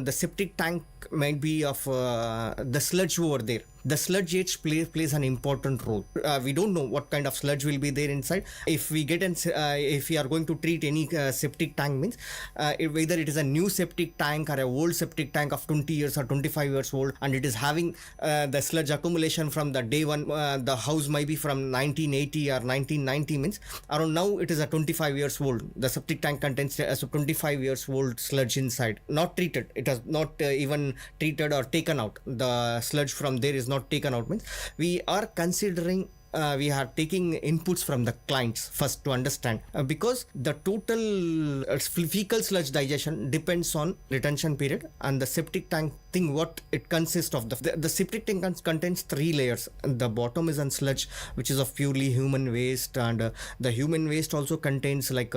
the septic tank might be of the sludge over there. The sludge edge plays an important role. We don't know what kind of sludge will be there inside. If we are going to treat any septic tank means whether it is a new septic tank or a old septic tank of 20 years or 25 years old, and it is having the sludge accumulation from the day one, the house might be from 1980 or 1990 means around now it is a 25 years old. The septic tank contains a 25 years old sludge inside, not treated. It has not even treated or taken out. The sludge from there is not taken out means we are considering we are taking inputs from the clients first to understand, because the total fecal sludge digestion depends on retention period and the septic tank thing, what it consists of. The septic tank contains 3 layers. The bottom is on sludge, which is of purely human waste, and the human waste also contains like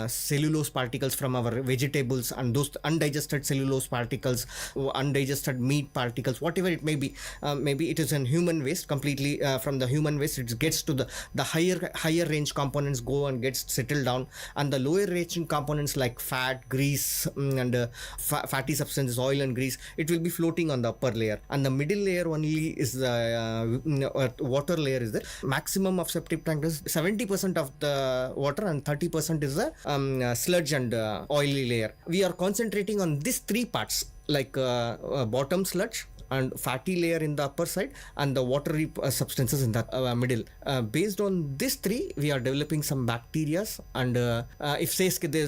cellulose particles from our vegetables, and those undigested cellulose particles, undigested meat particles, whatever it may be. Maybe it is in human waste completely. From the human waste, it gets to the higher range components, go and gets settled down, and the lower range components like fat, grease, and fatty substances, oil and grease, it will be floating on the upper layer, and the middle layer only is the water layer is there. Maximum of septic tank is 70% of the water and 30% is the sludge and oily layer. We are concentrating on these 3 parts, like bottom sludge and fatty layer in the upper side, and the watery substances in the middle. Based on these 3, we are developing some bacteria, and if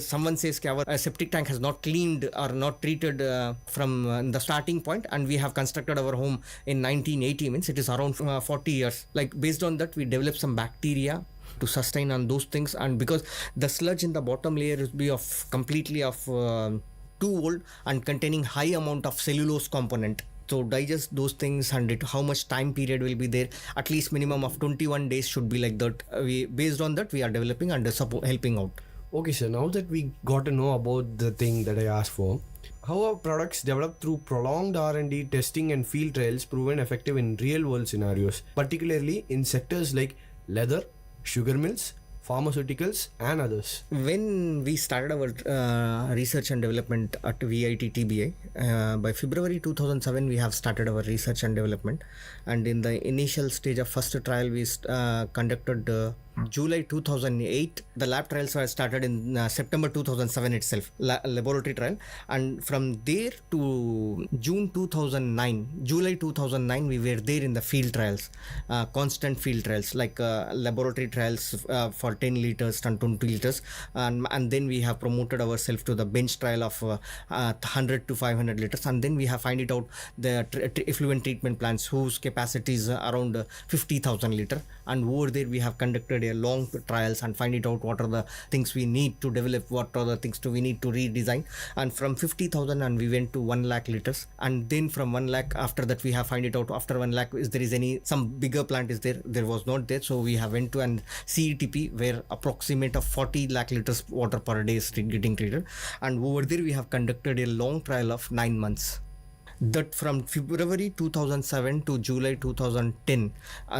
someone says our septic tank has not cleaned or not treated from the starting point, and we have constructed our home in 1980 means it is around 40 years. Like based on that, we develop some bacteria to sustain on those things, and because the sludge in the bottom layer will be completely too old and containing high amount of cellulose component. So digest those things, and how much time period will be there, at least minimum of 21 days should be like that. Based on that, we are developing and helping out. Okay, sir, now that we got to know about the thing that I asked for, how are products developed through prolonged R&D, testing and field trials proven effective in real world scenarios, particularly in sectors like leather, sugar mills, pharmaceuticals and others? When we started our research and development at VIT TBI, by February 2007 we have started our research and development, and in the initial stage of first trial we conducted July 2008. The lab trials were started in September 2007 itself, laboratory trial. And from there to June 2009, July 2009, we were there in the field trials, constant field trials, like laboratory trials for 10 liters and 20 liters. And then we have promoted ourselves to the bench trial of 100 to 500 liters. And then we have find it out the effluent treatment plants whose capacity is around 50,000 liter. And over there we have conducted a long trials and find it out what are the things we need to develop, what are the things we need to redesign. And from 50,000 and we went to 1 lakh liters. And then from 1 lakh, after that we have find it out after 1 lakh is there is some bigger plant is there was not there. So we have went to an CETP where approximate of 40 lakh liters water per day is getting treated. And over there we have conducted a long trial of 9 months. That from February 2007 to July 2010,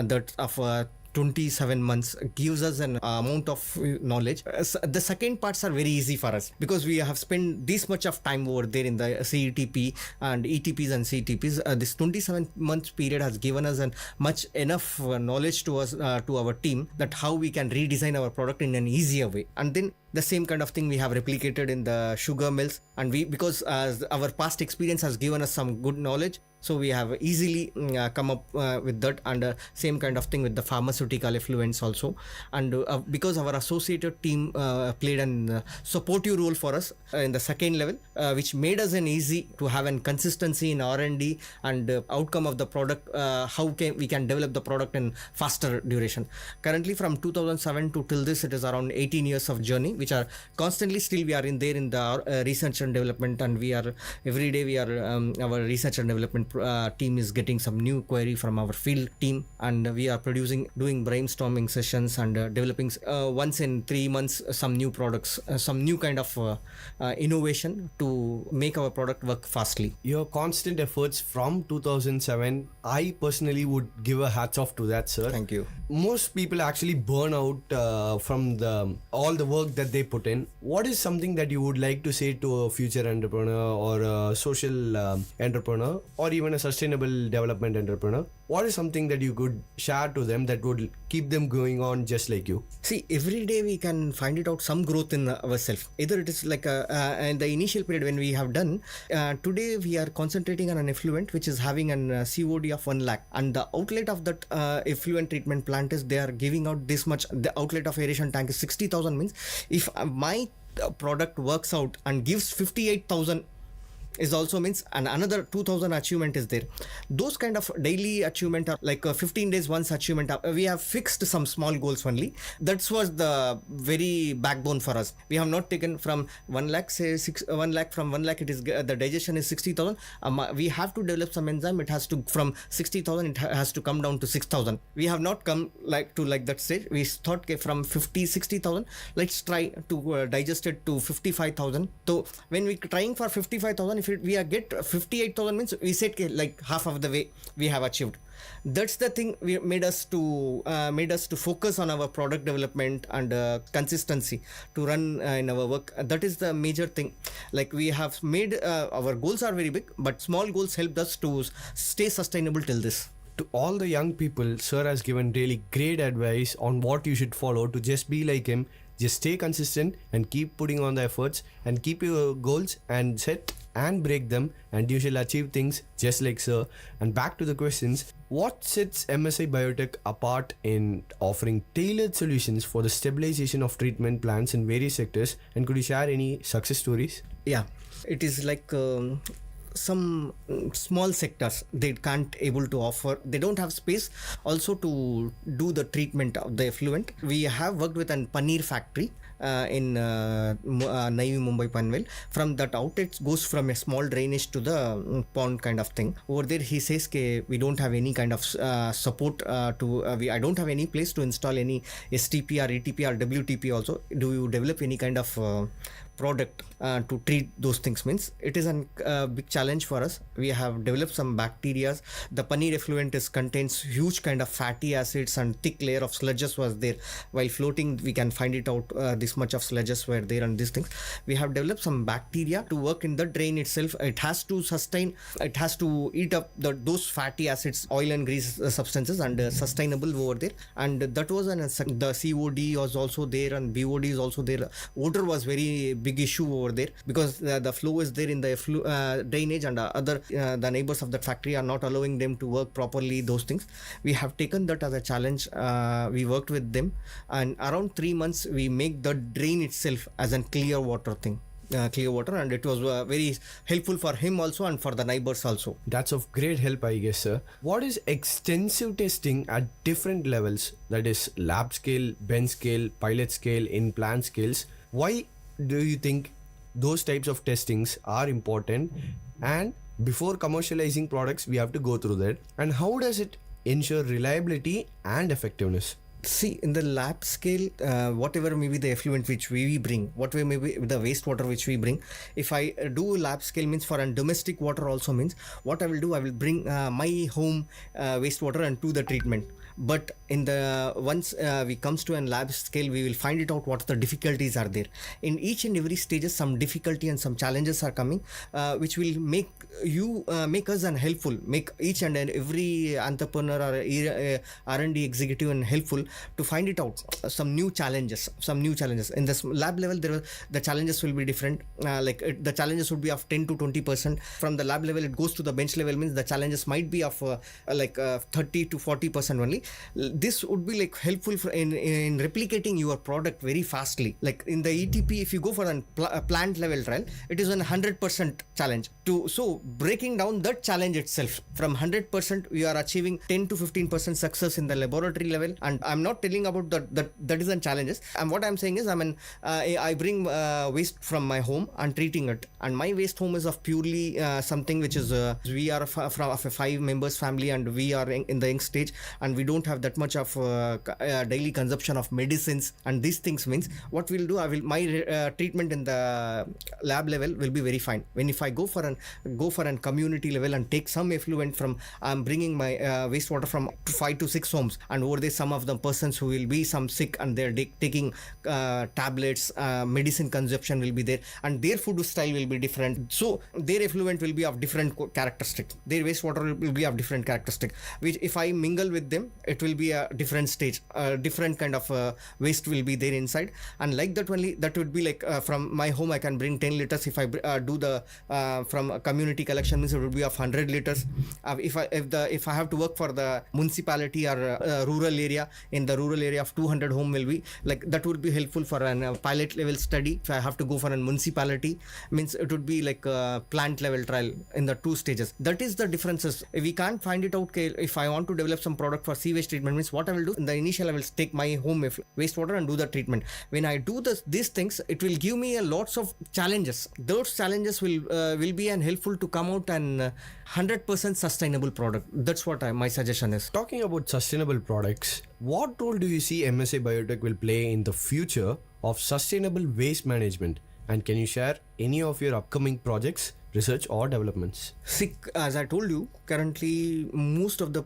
that of 27 months gives us an amount of knowledge. The second parts are very easy for us because we have spent this much of time over there in the CETP and ETPs and CTPs. This 27 months period has given us much enough knowledge to us, to our team, that how we can redesign our product in an easier way. And then the same kind of thing we have replicated in the sugar mills, and because our past experience has given us some good knowledge, so we have easily come up with that. And same kind of thing with the pharmaceutical effluents also. And because our associated team played a supportive role for us in the second level, which made us an easy to have an consistency in R&D and outcome of the product, how we can develop the product in faster duration. Currently from 2007 to till this, it is around 18 years of journey, which are constantly still we are in there in the research and development, and we are every day we are our research and development team is getting some new query from our field team, and we are doing brainstorming sessions and developing once in 3 months some new products, some new kind of innovation to make our product work fastly. Your constant efforts from 2007, I personally would give a hats off to that, sir. Thank you. Most people actually burn out from all the work that they put in. What is something that you would like to say to a future entrepreneur or a social entrepreneur or even a sustainable development entrepreneur? What is something that you could share to them that would keep them going on just like you? See, every day we can find it out some growth in ourselves. Either it is like in the initial period when we have done, today we are concentrating on an effluent which is having an COD of 1 lakh, and the outlet of that effluent treatment plant is they are giving out this much. The outlet of aeration tank is 60,000, means if my product works out and gives 58,000 is also means, and another 2,000 achievement is there. Those kind of daily achievement are like 15 days once achievement. We have fixed some small goals only. That was the very backbone for us. We have not taken from 1 lakh, say 1 lakh, from 1 lakh it is the digestion is 60,000. We have to develop some enzyme. It has to from 60,000 it has to come down to 6,000. We have not come like that stage. We thought okay, from 60,000 let's try to digest it to 55,000. So when we trying for 55,000, if we get 58,000 means we said like half of the way we have achieved. That's the thing we made us to focus on our product development and consistency to run in our work. That is the major thing. Like we have made our goals are very big, but small goals helped us to stay sustainable till this. To all the young people, sir has given really great advice on what you should follow to just be like him. Just stay consistent and keep putting on the efforts and keep your goals and set and break them, and you shall achieve things just like sir. And back to the questions, what sets MSI Biotech apart in offering tailored solutions for the stabilization of treatment plants in various sectors, and could you share any success stories? Yeah, it is like some small sectors they can't able to offer, they don't have space also to do the treatment of the effluent. We have worked with a paneer factory in Navi Mumbai Panvel. From that outlet goes from a small drainage to the pond kind of thing. Over there he says we don't have any kind of support I don't have any place to install any STP or ETP or WTP also. Do you develop any kind of product to treat those things means it is a big challenge for us. We have developed some bacteria. The paneer effluent contains huge kind of fatty acids and thick layer of sludges was there. While floating, we can find it out this much of sludges were there and these things. We have developed some bacteria to work in the drain itself. It has to sustain, it has to eat up those fatty acids, oil and grease substances and sustainable over there. And that was the COD was also there and BOD is also there. Odor was very big issue over there because the flow is there in the drainage and the neighbors of that factory are not allowing them to work properly, those things. We have taken that as a challenge. We worked with them and around 3 months we make the drain itself as a clear water thing. Clear water, and it was very helpful for him also and for the neighbors also. That's of great help, I guess, sir. What is extensive testing at different levels, that is lab scale, bench scale, pilot scale, in plant scales? Why do you think those types of testings are important, and before commercializing products we have to go through that, and how does it ensure reliability and effectiveness? See, in the lab scale, whatever may be the effluent which we bring, whatever may be the wastewater which we bring, if I do lab scale means for a domestic water also means what I will do, I will bring my home wastewater and do the treatment. But in the once we comes to a lab scale, we will find it out what the difficulties are there. In each and every stages, some difficulty and some challenges are coming, which will make make us unhelpful, make each and every entrepreneur or R&D executive and helpful to find it out. Some new challenges. In this lab level, the challenges will be different. The challenges would be of 10 to 20%. From the lab level, it goes to the bench level, means the challenges might be of 30 to 40% only. This would be helpful in replicating your product very fastly. Like in the ETP, if you go for a plant level trial, it is a 100% challenge. So breaking down that challenge itself, from 100% we are achieving 10 to 15% success in the laboratory level. And I'm not telling about that is a challenges. And what I'm saying is, I bring waste from my home and treating it. And my waste home is of purely something which is we are from a 5 members family, and we are in the young stage, and we don't have that much of daily consumption of medicines and these things. Means what we'll do, my treatment in the lab level will be very fine. When if I go for an community level and take some effluent from, I'm bringing my wastewater from 5 to 6 homes, and over there some of the persons who will be some sick and they're taking tablets, medicine consumption will be there, and their food style will be different. So their effluent will be of different characteristic. Their wastewater will be of different characteristic, which if I mingle with them, it will be a different stage, different kind of waste will be there inside. And like that only, that would be like from my home I can bring 10 liters. If I do the from a community collection, means it would be of 100 liters. If I have to work for the municipality or rural area, in the rural area of 200 home will be like, that would be helpful for a pilot level study. If I have to go for a municipality, means it would be like a plant level trial in the 2 stages. That is the differences. We can't find it out. If I want to develop some product for sewage treatment, means what I will do in the initial, I will take my home wastewater and do the treatment. When I do these things, it will give me a lots of challenges. Those challenges will be helpful to come out and 100% sustainable product. That's what my suggestion is. Talking about sustainable products, what role do you see MSA Biotech will play in the future of sustainable waste management? And can you share any of your upcoming projects, research or developments? See, as I told you, currently most of the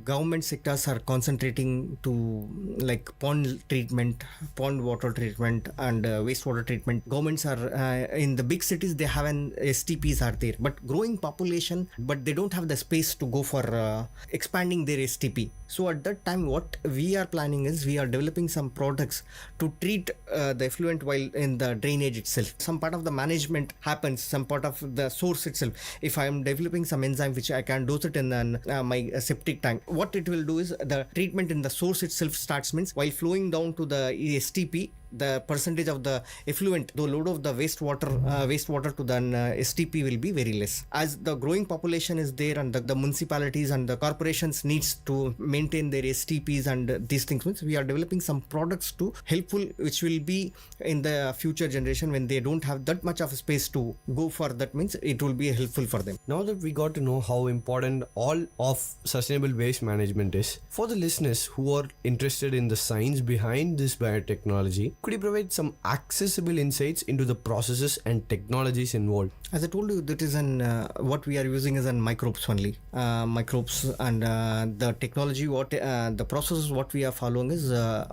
government sectors are concentrating to like pond treatment, pond water treatment and wastewater treatment. Governments are in the big cities, they have an STPs are there, but growing population, but they don't have the space to go for expanding their STP. So at that time, what we are planning is we are developing some products to treat the effluent while in the drainage itself. Some part of the management happens, some part of the source itself. If I am developing some enzyme which I can dose it in my septic tank, what it will do is the treatment in the source itself starts, means while flowing down to the STP, the percentage of the effluent, the load of the wastewater to the STP will be very less. As the growing population is there, and the municipalities and the corporations needs to maintain their STPs and these things, means we are developing some products to helpful, which will be in the future generation when they don't have that much of space to go for that, means it will be helpful for them. Now that we got to know how important all of sustainable waste management is, for the listeners who are interested in the science behind this biotechnology, Could you provide some accessible insights into the processes and technologies involved? As I told you, that is what we are using is microbes only. Microbes and the technology, the processes what we are following is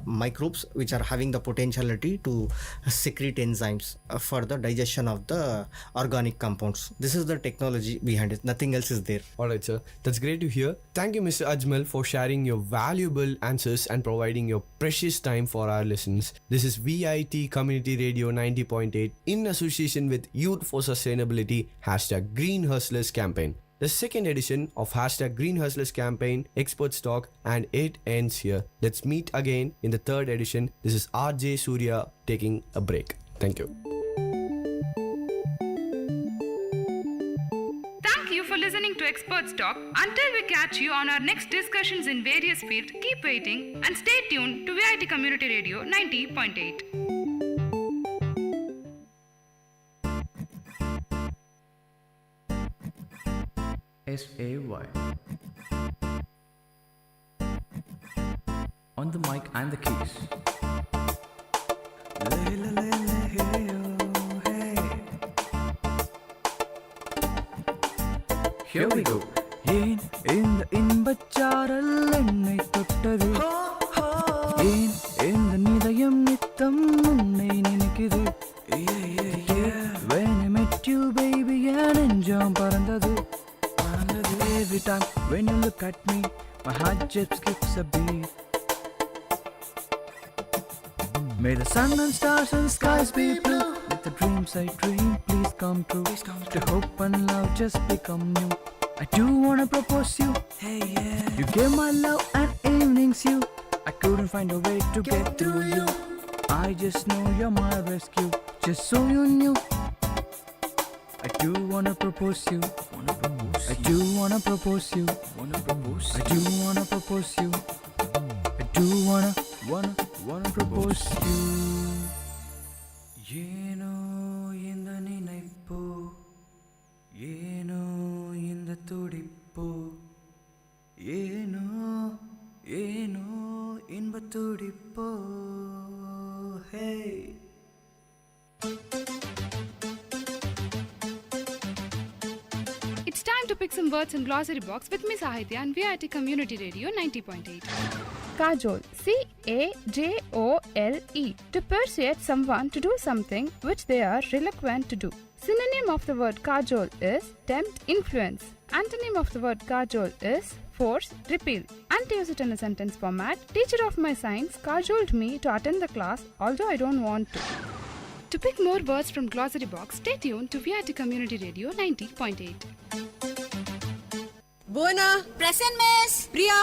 microbes which are having the potentiality to secrete enzymes for the digestion of the organic compounds. This is the technology behind it. Nothing else is there. Alright, sir. That's great to hear. Thank you, Mr. Ajmal, for sharing your valuable answers and providing your precious time for our listeners. This is VIT Community Radio 90.8 in association with Youth for Sustainability #Green Hustlers campaign. The second edition of #Green Hustlers campaign experts talk, and it ends here. Let's meet again in the third edition. This is RJ Surya taking a break. Thank you. Thank you for listening to Experts Talk. Until we catch you on our next discussions in various fields, keep waiting and stay tuned to VIT Community Radio 90.8. SAY. On the mic and the keys. Here we go. ஏன் இந்த இன்பச்சாரல் என்னை தொட்டது ஏன் இந்த நிதயம் நித்தம் உன்னை நினைக்குது When I met you baby என் நெஞ்சம் பறந்தது Every time when you look at me my heart just skips a beat May the sun and stars and skies be blue Let the dreams I dream please come true To hope and love just become new I do wanna propose you Hey yeah You gave my love and evenings you I couldn't find a way to get through you I just know you're my rescue Just so you knew I do wanna propose you I do wanna propose you I do wanna propose you I do wanna propose you ஏனோ இந்த நினைப்போ ஏனோ இந்த துடிப்போ ஏனோ ஏனோ இன்ப துடிப்போ ஹே It's time to pick some words in glossary box with Miss Ahitya and VIT Community Radio 90.8. Kajol, C-A-J-O-L-E, to persuade someone to do something which they are reluctant to do. Synonym of the word kajol is tempt, influence. Antonym of the word kajol is force, repel. And to use it in a sentence format, teacher of my science cajoled me to attend the class although I don't want to. To pick more words from glossary box, stay tuned to VIT Community Radio 90.8. Buona. Present, miss. Priya.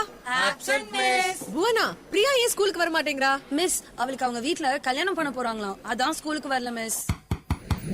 Absent, miss. Buona. Priya ஏன் ஸ்கூலுக்கு வர மாட்டேங்கறா? Miss, அவளுக்கு அவங்க வீட்ல கல்யாணம் பண்ண போறாங்களாம். அதான் ஸ்கூலுக்கு வரல மிஸ்.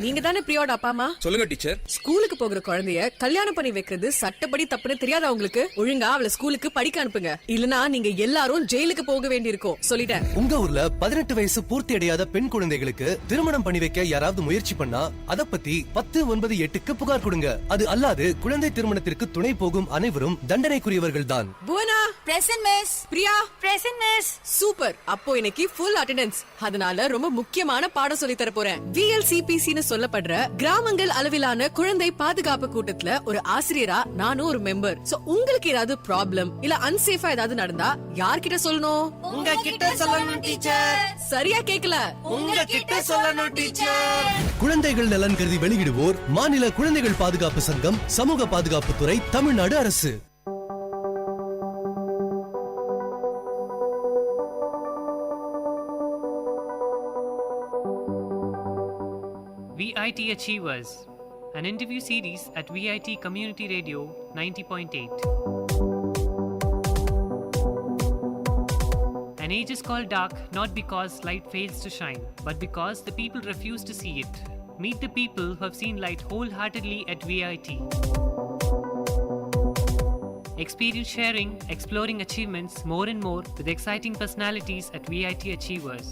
நீங்க தானே பிரியோட அப்பா அம்மா? சொல்லுங்க டீச்சர். ஸ்கூலுக்கு போகிற குழந்தைய கல்யாணம் பண்ணி வைக்கிறது சட்டப்படி தப்புன்னு தெரியாதா உங்களுக்கு? ஒழுங்கா அவளை ஸ்கூலுக்கு படிக்க அனுப்புங்க. இல்லனா நீங்க எல்லாரும் ஜெயிலுக்கு போக வேண்டியிருக்கும். சொல்லிட்டேன். உங்க ஊர்ல 18 வயசு பூர்த்தி அடையாத பெண் குழந்தைகளுக்கு திருமணம் பண்ணி வைக்க யாராவது முயற்சி பண்ணா அத பத்தி 1098க்கு புகார் கொடுங்க. அது அல்லாது குழந்தை திருமணத்திற்கு துணை போகும் அனைவரும் தண்டனைக்குரியவர்கள் தான். Bhuvana. Present miss. Priya. Present miss. Super. அப்போ இன்னைக்கு ஃபுல் அட்டெண்டன்ஸ். அதனால ரொம்ப முக்கியமான பாடம் சொல்லி தர போறேன். VLCPC சொல்லப்படுற கிராமங்கள் அளவிலான குழந்தை பாதுகாப்பு கூட்டத்துல ஒரு ஆசிரியரா நானும் ஒரு மெம்பர். சோ உங்களுக்கு ஏதாவது ப்ராப்ளம் இல்ல அன்சேஃபா ஏதாவது நடந்தா யார்கிட்ட சொல்லணும்? உங்ககிட்ட சொல்லணும் டீச்சர். சரியா கேக்கல. உங்ககிட்ட சொல்லணும் டீச்சர். குழந்தைகள் நலன் கருதி வெளியிடுவோர் மாநில குழந்தைகள் பாதுகாப்பு சங்கம், சமூக பாதுகாப்பு துறை, தமிழ்நாடு அரசு. VIT Achievers, an interview series at VIT Community Radio 90.8. An age is called dark not because light fails to shine, but because the people refuse to see it. Meet the people who have seen light wholeheartedly at VIT. Experience sharing, exploring achievements more and more with exciting personalities at VIT Achievers.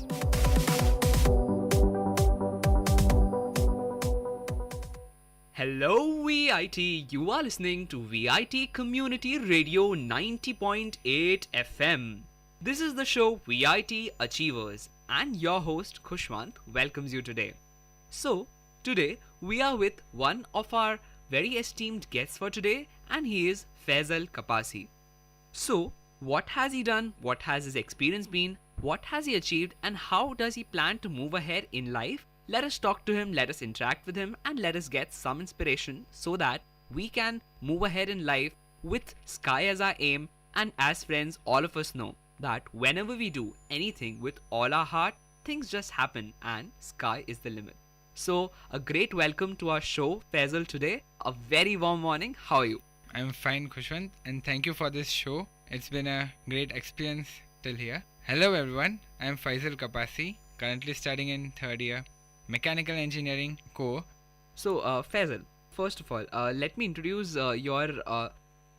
Hello VIT, you are listening to VIT Community Radio 90.8 FM. This is the show VIT Achievers and your host Khushwant welcomes you today. So, today we are with one of our very esteemed guests for today, and he is Faisal Kapasi. So, what has he done? What has his experience been? What has he achieved? And how does he plan to move ahead in life? Let us talk to him, let us interact with him, and let us get some inspiration so that we can move ahead in life with sky as our aim. And as friends, all of us know that whenever we do anything with all our heart, things just happen and sky is the limit. So, a great welcome to our show, Faisal, today. A very warm morning. How are you? I'm fine, Khushwant, and thank you for this show. It's been a great experience till here. Hello everyone, I'm Faisal Kapasi, currently studying in third year, Mechanical Engineering core. So, Faisal, first of all, let me introduce your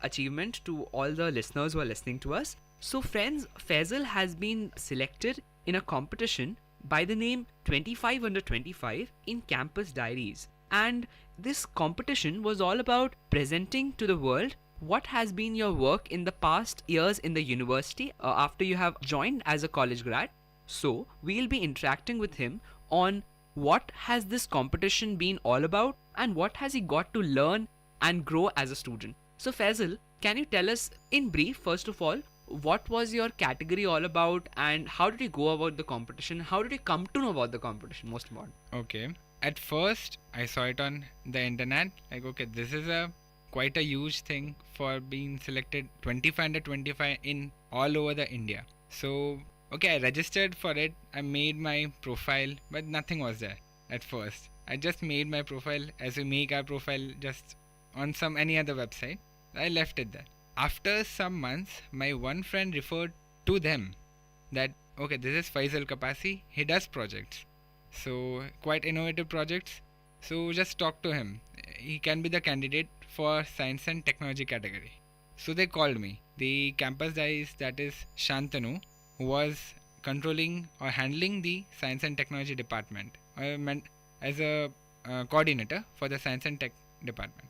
achievement to all the listeners who are listening to us. So, friends, Faisal has been selected in a competition by the name 25 Under 25 in Campus Diaries. And this competition was all about presenting to the world what has been your work in the past years in the university after you have joined as a college grad. So, we'll be interacting with him on what has this competition been all about and what has he got to learn and grow as a student. So, Faisal, can you tell us in brief, first of all, what was your category all about and how did you go about the competition? How did you come to know about the competition, most important? Okay. At first, I saw it on the internet. Like, okay, this is quite a huge thing for being selected 25 under 25 in all over the India. So, okay, I registered for it. I made my profile, but nothing was there at first. I just made my profile as we make our profile just on some any other website. I left it there. After some months, my one friend referred to them that, okay, this is Faisal Kapasi, he does projects. So, quite innovative projects. So, just talk to him. He can be the candidate for science and technology category. So, they called me. The campus diaries, that is Shantanu, who was controlling or handling the science and technology department. I meant as a coordinator for the science and tech department.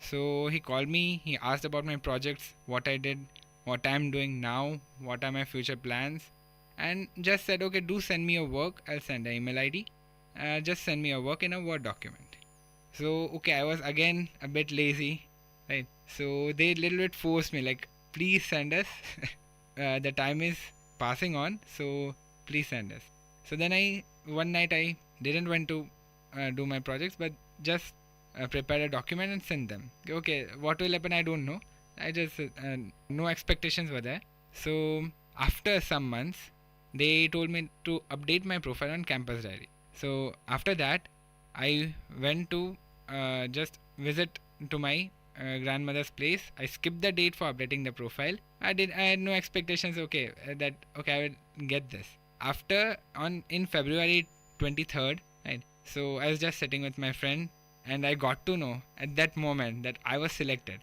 So he called me, he asked about my projects, what I did, what I'm doing now, what are my future plans, and just said, okay, do send me your work. I'll send an email ID. Just send me your work in a Word document. So, okay, I was again a bit lazy, right? So they little bit forced me, like, please send us. The time is passing on, so please send us. So then one night I didn't want to do my projects, but just prepare a document and send them. Okay, what will happen I don't know. I just no expectations were there. So after some months, they told me to update my profile on Campus Diary. So after that, I went to just visit to my grandmother's place. I skipped the date for updating the profile. I had no expectations. Okay, I will get this. After in February 23rd, right? So I was just sitting with my friend. And I got to know at that moment that I was selected.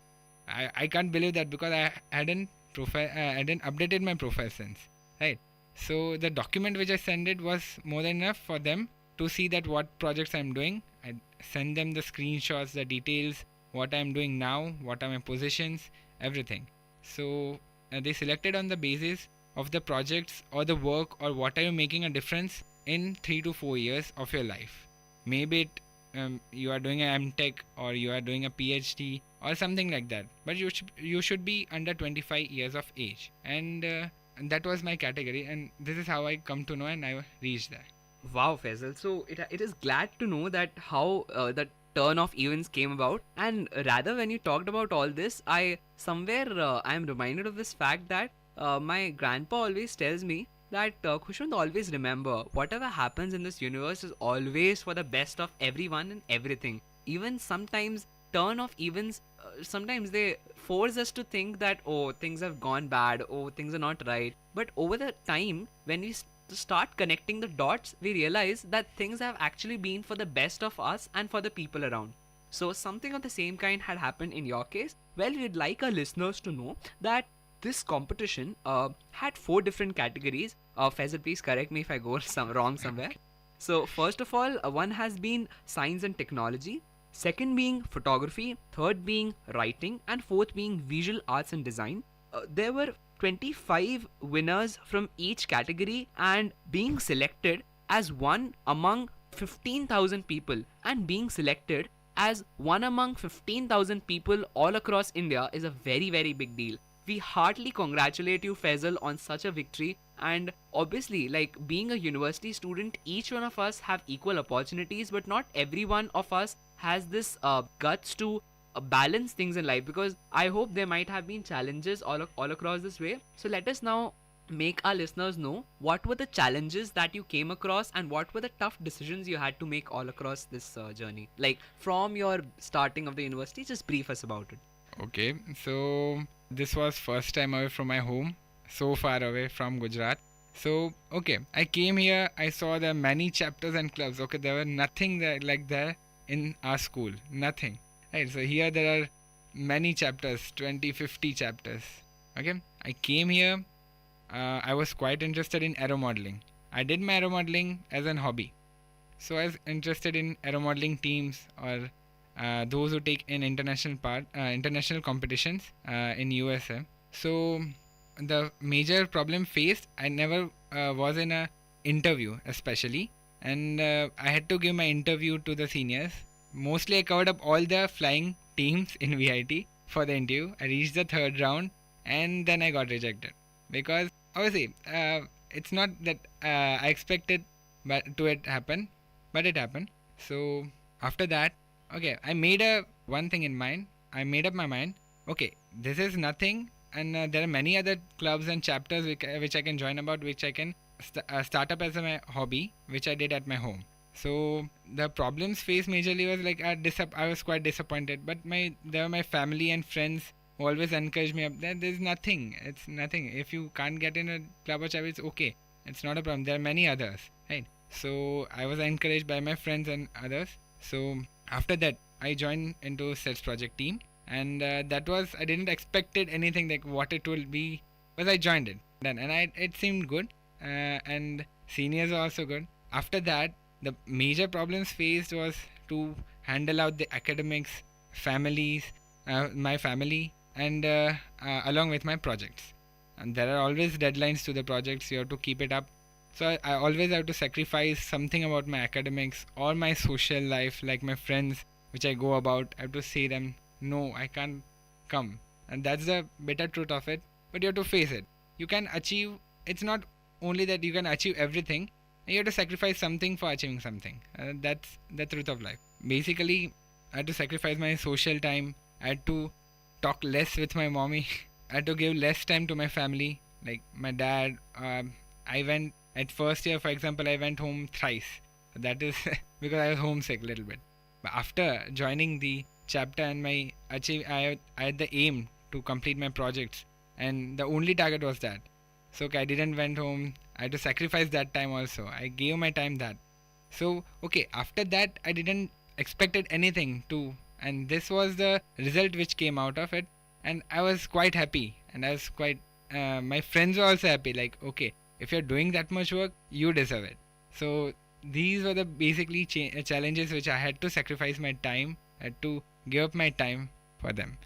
I can't believe that because I hadn't updated my profile since, right? So the document which I sent it was more than enough for them to see that what projects I'm doing. I send them the screenshots, the details, what I'm doing now, what are my positions, everything. So they selected on the basis of the projects or the work or what are you making a difference in 3 to 4 years of your life. Maybe you are doing an MTech or you are doing a PhD or something like that, but you should be under 25 years of age, and that was my category, and this is how I come to know and I reached there. Wow, Faisal. So it is glad to know that how the turn of events came about, and rather when you talked about all this, I am reminded of this fact that my grandpa always tells me that Khushwant, always remember, whatever happens in this universe is always for the best of everyone and everything. Even sometimes turn of events, sometimes they force us to think that, oh, things have gone bad, oh, things are not right. But over the time, when we start connecting the dots, we realize that things have actually been for the best of us and for the people around. So something of the same kind had happened in your case. Well, we'd like our listeners to know that this competition had 4 different categories. Faisal, please correct me if I go wrong somewhere. So first of all, one has been science and technology, second being photography, third being writing, and fourth being visual arts and design. There were 25 winners from each category and being selected as one among 15,000 people, and being selected as one among 15,000 people all across India is a very, very big deal. We heartily congratulate you, Faisal, on such a victory. And obviously, like being a university student, each one of us have equal opportunities, but not every one of us has this guts to balance things in life, because I hope there might have been challenges all across this way. So let us now make our listeners know what were the challenges that you came across and what were the tough decisions you had to make all across this journey. Like from your starting of the university, just brief us about it. Okay, so this was first time away from my home, so far away from Gujarat. So, okay, I came here, I saw there many chapters and clubs. Okay, there were nothing like there in our school, nothing. Right, so here there are many chapters, 20, 50 chapters. Okay, I came here, I was quite interested in aero modeling. I did my aero modeling as an hobby. So I was interested in aero modeling teams or those who take in international competitions in USA. So the major problem faced, I never was in a interview especially, and I had to give my interview to the seniors. Mostly I covered up all the flying teams in VIT for the interview. I reached the third round and then I got rejected because obviously it's not that I expected it happen, but it happened. So after that, okay, I made one thing in mind. I made up my mind. Okay, this is nothing, and there are many other clubs and chapters which I can join about, which I can start up as my hobby, which I did at my home. So the problems faced majorly was like I was quite disappointed, but there were my family and friends who always encouraged me up there. There's nothing. It's nothing. If you can't get in a club or chapter, it's okay. It's not a problem. There are many others, right? So I was encouraged by my friends and others. So after that, I joined into sales project team, and that was, I didn't expected anything like what it will be, but I joined it then, and it seemed good, and seniors are also good. After that, the major problems faced was to handle out the academics, families, my family, and along with my projects. And there are always deadlines to the projects. You have to keep it up. So I always have to sacrifice something about my academics or my social life, like my friends, which I go about. I have to say them, no, I can't come. And that's the bitter truth of it. But you have to face it. You can achieve, it's not only that you can achieve everything, you have to sacrifice something for achieving something. That's the truth of life. Basically, I had to sacrifice my social time. I had to talk less with my mommy. I had to give less time to my family, like my dad. I went at first year, for example, I went home thrice. That is because I was homesick a little bit. But after joining the chapter and I had the aim to complete my projects, and the only target was that. So okay, I didn't went home. I had to sacrifice that time also. I gave my time that. So okay, after that I didn't expected anything to, and this was the result which came out of it, and I was quite happy, and I was quite my friends were also happy, like okay, if you're doing that much work, you deserve it. So these were the basically challenges which I had to sacrifice my time, I had to give up my time for them.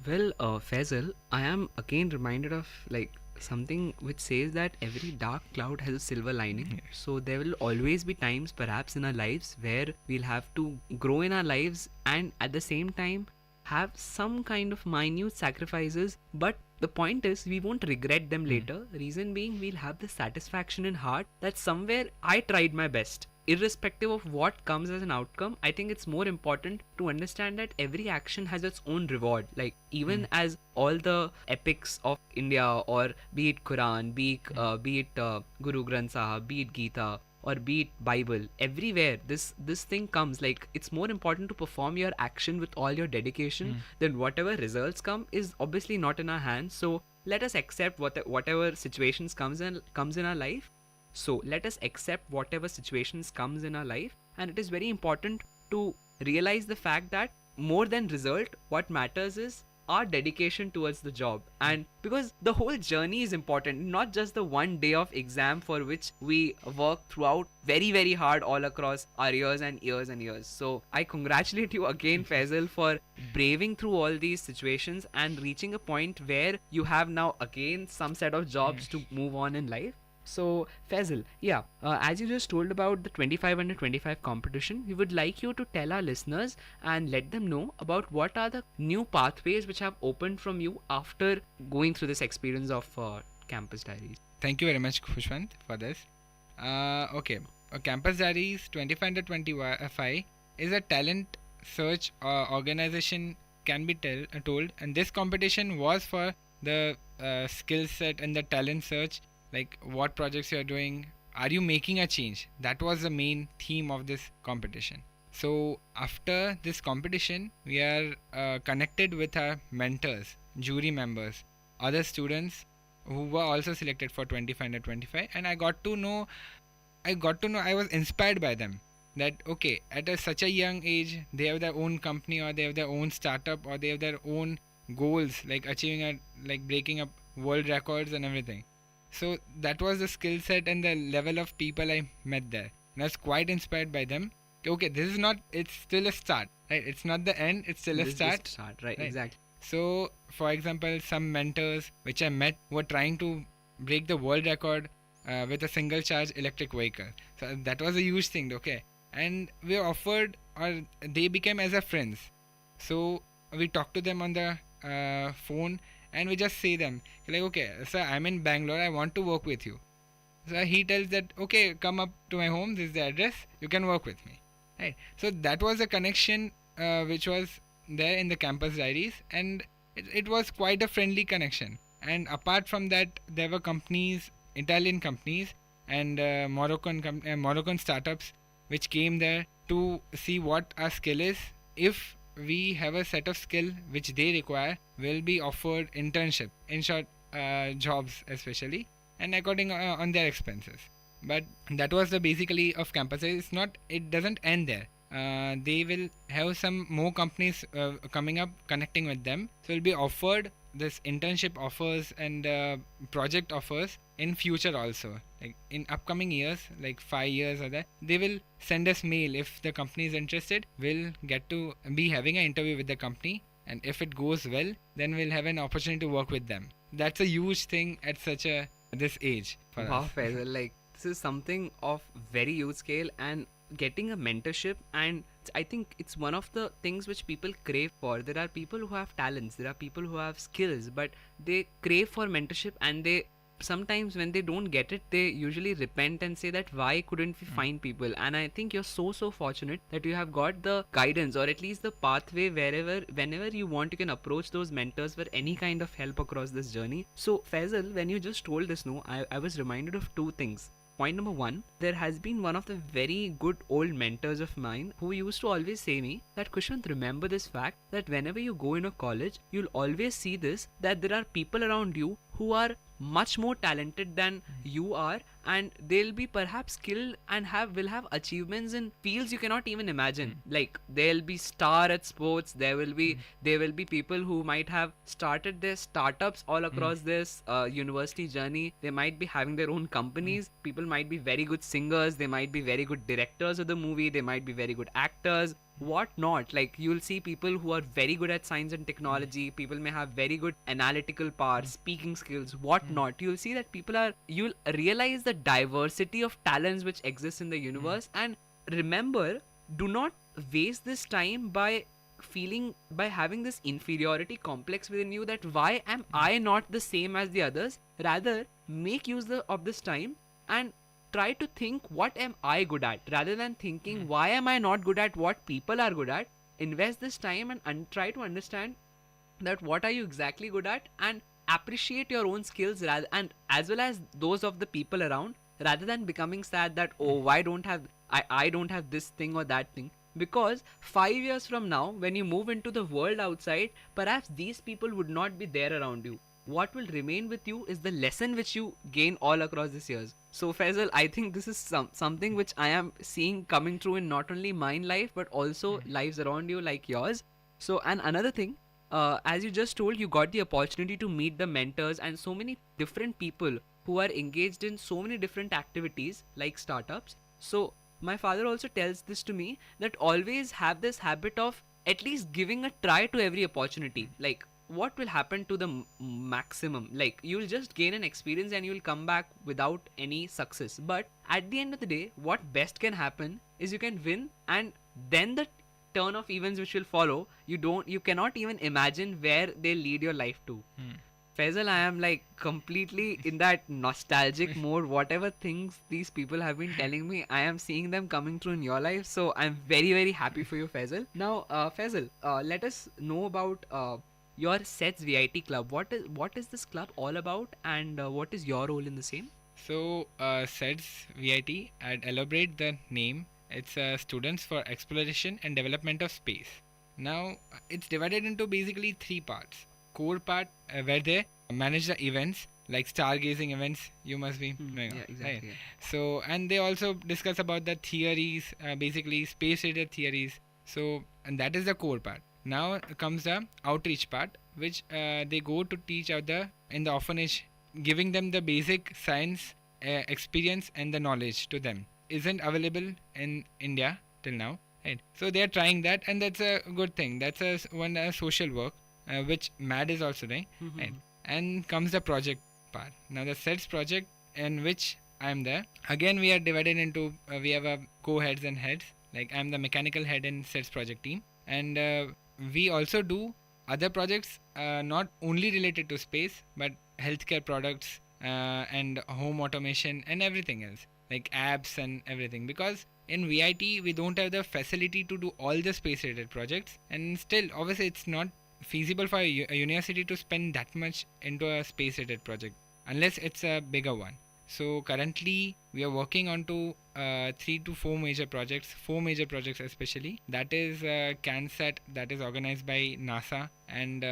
Well, Faisal, I am again reminded of like something which says that every dark cloud has a silver lining. So there will always be times perhaps in our lives where we'll have to grow in our lives and at the same time have some kind of minute sacrifices, but the point is we won't regret them later. Reason being, we'll have the satisfaction in heart that somewhere I tried my best. Irrespective of what comes as an outcome, I think it's more important to understand that every action has its own reward. Like even as all the epics of India, or be it Quran, be it Guru Granth Sahib, be it Gita, or be it Bible, everywhere this thing comes. Like it's more important to perform your action with all your dedication than whatever results come is obviously not in our hands. So let us accept whatever situations comes in our life. So let us accept whatever situations comes in our life, and it is very important to realize the fact that more than result, what matters is our dedication towards the job. And because the whole journey is important, not just the one day of exam for which we work throughout very, very hard all across our years and years and years. So I congratulate you again, Faisal, for braving through all these situations and reaching a point where you have now again some set of jobs to move on in life. So, Faisal, yeah, as you just told about the 25 under 25 competition, we would like you to tell our listeners and let them know about what are the new pathways which have opened from you after going through this experience of Campus Diaries. Thank you very much, Khushwant, for this. Okay, Campus Diaries 25 under 25 is a talent search organization, can be told, and this competition was for the skill set and the talent search, like what projects you are doing, are you making a change? That was the main theme of this competition. So after this competition, we are connected with our mentors, jury members, other students who were also selected for 25 under 25, and I got to know, I was inspired by them. That okay, at such a young age, they have their own company, or they have their own startup, or they have their own goals, like achieving like breaking up world records and everything. So that was the skill set and the level of people I met there. And I was quite inspired by them. Okay, this is not, it's still a start, right? It's not the end, it's still a start. Right, exactly. So, for example, some mentors which I met were trying to break the world record with a single charge electric vehicle. So that was a huge thing, okay? And we were offered, or they became as a friends. So we talked to them on the phone, and we just say them like, okay, sir, I'm in Bangalore, I want to work with you. So he tells that, okay, come up to my home, this is the address, you can work with me, right? So that was a connection which was there in the Campus Diaries, and it was quite a friendly connection. And apart from that, there were companies, Italian companies and Moroccan startups which came there to see what our skill is. If we have a set of skill which they require, will be offered internship, in short, jobs especially, and according on their expenses. But that was the basically of Campus. It's not, it doesn't end there. They will have some more companies coming up, connecting with them. So will be offered this internship offers and project offers in future also, like in upcoming years, like 5 years or that, they will send us mail. If the company is interested, we'll get to be having an interview with the company, and if it goes well, then we'll have an opportunity to work with them. That's a huge thing at such a this age for Wow, us. Faisal, like this is something of very huge scale, and getting a mentorship, and I think it's one of the things which people crave for. There are people who have talents, there are people who have skills, but they crave for mentorship, and they sometimes when they don't get it, they usually repent and say that why couldn't we find people. And I think you're so fortunate that you have got the guidance, or at least the pathway, whenever you want, you can approach those mentors for any kind of help across this journey. So Faisal, when you just told this, I was reminded of two things. Point number one, there has been one of the very good old mentors of mine who used to always say me that, Kushwant, remember this fact that whenever you go in a college, you'll always see this, that there are people around you who are much more talented than you are, and they'll be perhaps skilled and will have achievements in fields you cannot even imagine. Like they'll be star at sports, there will be people who might have started their startups all across this university journey. They might be having their own companies. People might be very good singers, they might be very good directors of the movie, they might be very good actors, what not. Like you'll see people who are very good at science and technology, people may have very good analytical power, speaking skills, what not. You'll see that you'll realize the diversity of talents which exists in the universe. And remember, do not waste this time by having this inferiority complex within you, that why am I not the same as the others. Rather, make use of this time and try to think, what am I good at, rather than thinking why am I not good at what people are good at. Invest this time and try to understand that what are you exactly good at, and appreciate your own skills and as well as those of the people around, rather than becoming sad that I don't have this thing or that thing. Because 5 years from now, when you move into the world outside, perhaps these people would not be there around you. What will remain with you is the lesson which you gain all across these years. So Faisal, I think this is something which I am seeing coming true in not only mine life, but also lives around you like yours. So, and another thing, as you just told, you got the opportunity to meet the mentors and so many different people who are engaged in so many different activities like startups. So my father also tells this to me, that always have this habit of at least giving a try to every opportunity. Like, what will happen to the maximum? Like, you'll just gain an experience and you'll come back without any success. But at the end of the day, what best can happen is you can win, and then the turn of events which will follow, you cannot even imagine where they lead your life to. Faisal, I am like completely in that nostalgic mode. Whatever things these people have been telling me, I am seeing them coming through in your life. So I'm very, very happy for you, Faisal. Now, Faisal, let us know about your SETS VIT club. What is this club all about, and what is your role in the same? So, SEDS VIT, I'd elaborate the name. It's Students for Exploration and Development of Space. Now, it's divided into basically 3 parts. Core part, where they manage the events, like stargazing events, you must be knowing. Yeah, exactly. Right? Yeah. So, and they also discuss about the theories, basically space-related theories. So, and that is the core part. Now comes the outreach part, which they go to teach out in the orphanage, giving them the basic science experience and the knowledge to them. Isn't available in India till now, right? So they are trying that, and that's a good thing. That's one social work, which MAD is also doing, right? And comes the project part. Now the SETS project, in which I am there. Again, we are divided into we have co-heads and heads. Like, I'm the mechanical head in SETS project team, and we also do other projects, not only related to space, but healthcare products and home automation and everything else, like apps and everything. Because in VIT, we don't have the facility to do all the space-related projects, and still, obviously, it's not feasible for a university to spend that much into a space-related project unless it's a bigger one. So currently, we are working on to 3 to 4 major projects, 4 major projects especially. That is CanSat, that is organized by NASA, and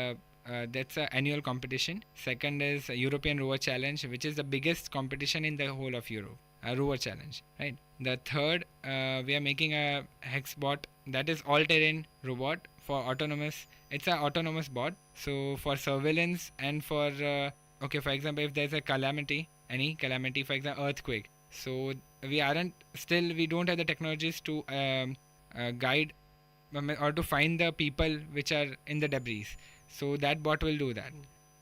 that's an annual competition. Second is European Rover Challenge, which is the biggest competition in the whole of Europe. Rover Challenge, right? The third, we are making a HexBot, that is all-terrain robot for autonomous. It's an autonomous bot. So for surveillance and for, for example, if there's a calamity, any calamity, for example, earthquake. So we don't have the technologies to guide or to find the people which are in the debris. So that bot will do that.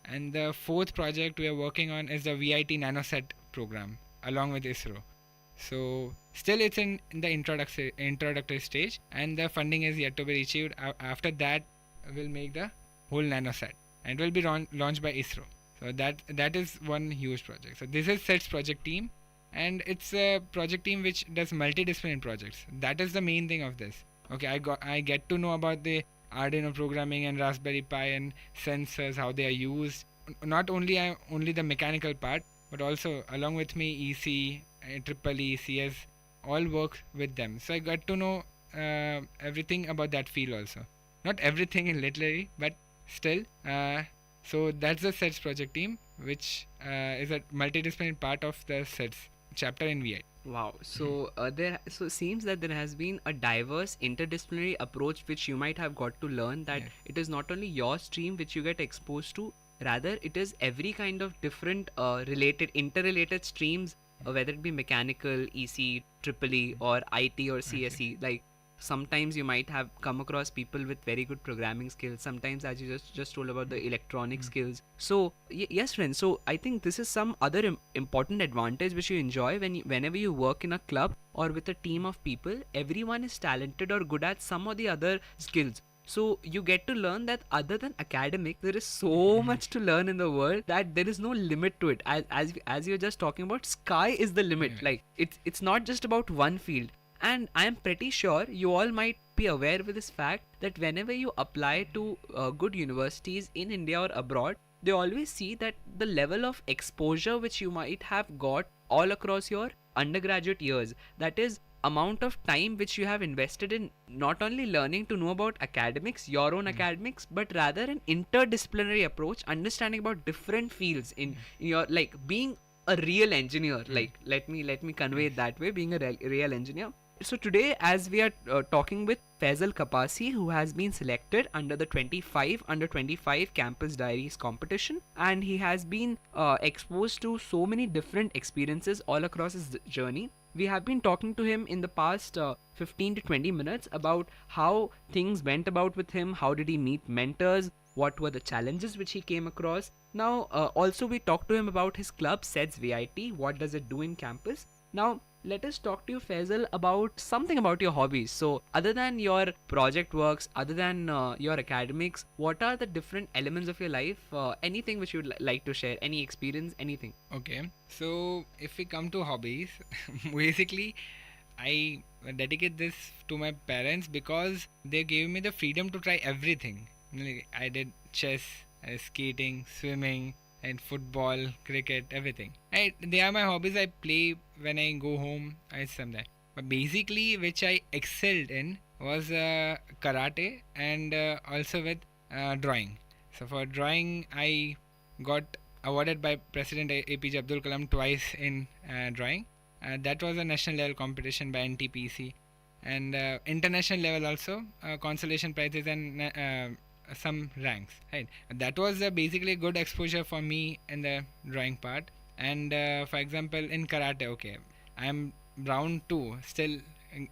And the fourth project we are working on is the VIT NanoSat program along with ISRO. So still it's in the introductory stage, and the funding is yet to be achieved. After that, we'll make the whole NanoSat, and it will be launched by ISRO. So that is one huge project. So this is SETS project team, and it's a project team which does multidisciplinary projects. That is the main thing of this. Okay, I get to know about the Arduino programming and Raspberry Pi and sensors, how they are used. Not only the mechanical part, but also along with me EC, EEE, CS, all work with them. So I got to know everything about that field also. Not everything in literary, but still. So that's the SETS project team, which is a multidisciplinary part of the SETS chapter in VI. Wow. So so seems that there has been a diverse interdisciplinary approach which you might have got to learn, that it is not only your stream which you get exposed to, rather it is every kind of different interrelated streams, whether it be mechanical, EC, EEE, or IT or CSE. Like, sometimes you might have come across people with very good programming skills. Sometimes, as you just told about the electronic skills. So yes, friends. So I think this is some other important advantage which you enjoy whenever you work in a club or with a team of people. Everyone is talented or good at some or the other skills. So you get to learn that other than academic, there is so much to learn in the world that there is no limit to it. As you're just talking about, sky is the limit. Like, it's not just about one field. And I am pretty sure you all might be aware with this fact that whenever you apply to good universities in India or abroad, they always see that the level of exposure which you might have got all across your undergraduate years, that is amount of time which you have invested in not only learning to know about academics, your own academics, but rather an interdisciplinary approach, understanding about different fields in your, like, being a real engineer. Like, let me convey it that way, being a real engineer. So today, as we are talking with Faisal Kapasi, who has been selected under the under 25 Campus Diaries competition, and he has been exposed to so many different experiences all across his journey. we have been talking to him in the past 15 to 20 minutes about how things went about with him, how did he meet mentors, what were the challenges which he came across. Now, also we talked to him about his club, SEDS VIT, what does it do in campus. Now, let us talk to you, Faisal, about something about your hobbies. So, other than your project works, other than your academics, what are the different elements of your life? Anything which you would like to share, any experience, anything? Okay, so if we come to hobbies, basically, I dedicate this to my parents because they gave me the freedom to try everything. Like, I did chess, skating, swimming, and football, cricket, everything. They are my hobbies. I play when I go home. I something. But basically, which I excelled in was karate and also with drawing. So for drawing, I got awarded by President APJ Abdul Kalam twice in drawing. That was a national level competition by NTPC, and international level also consolation prizes and some ranks. Right, that was basically good exposure for me in the drawing part. And for example, in karate, okay, I am round 2, still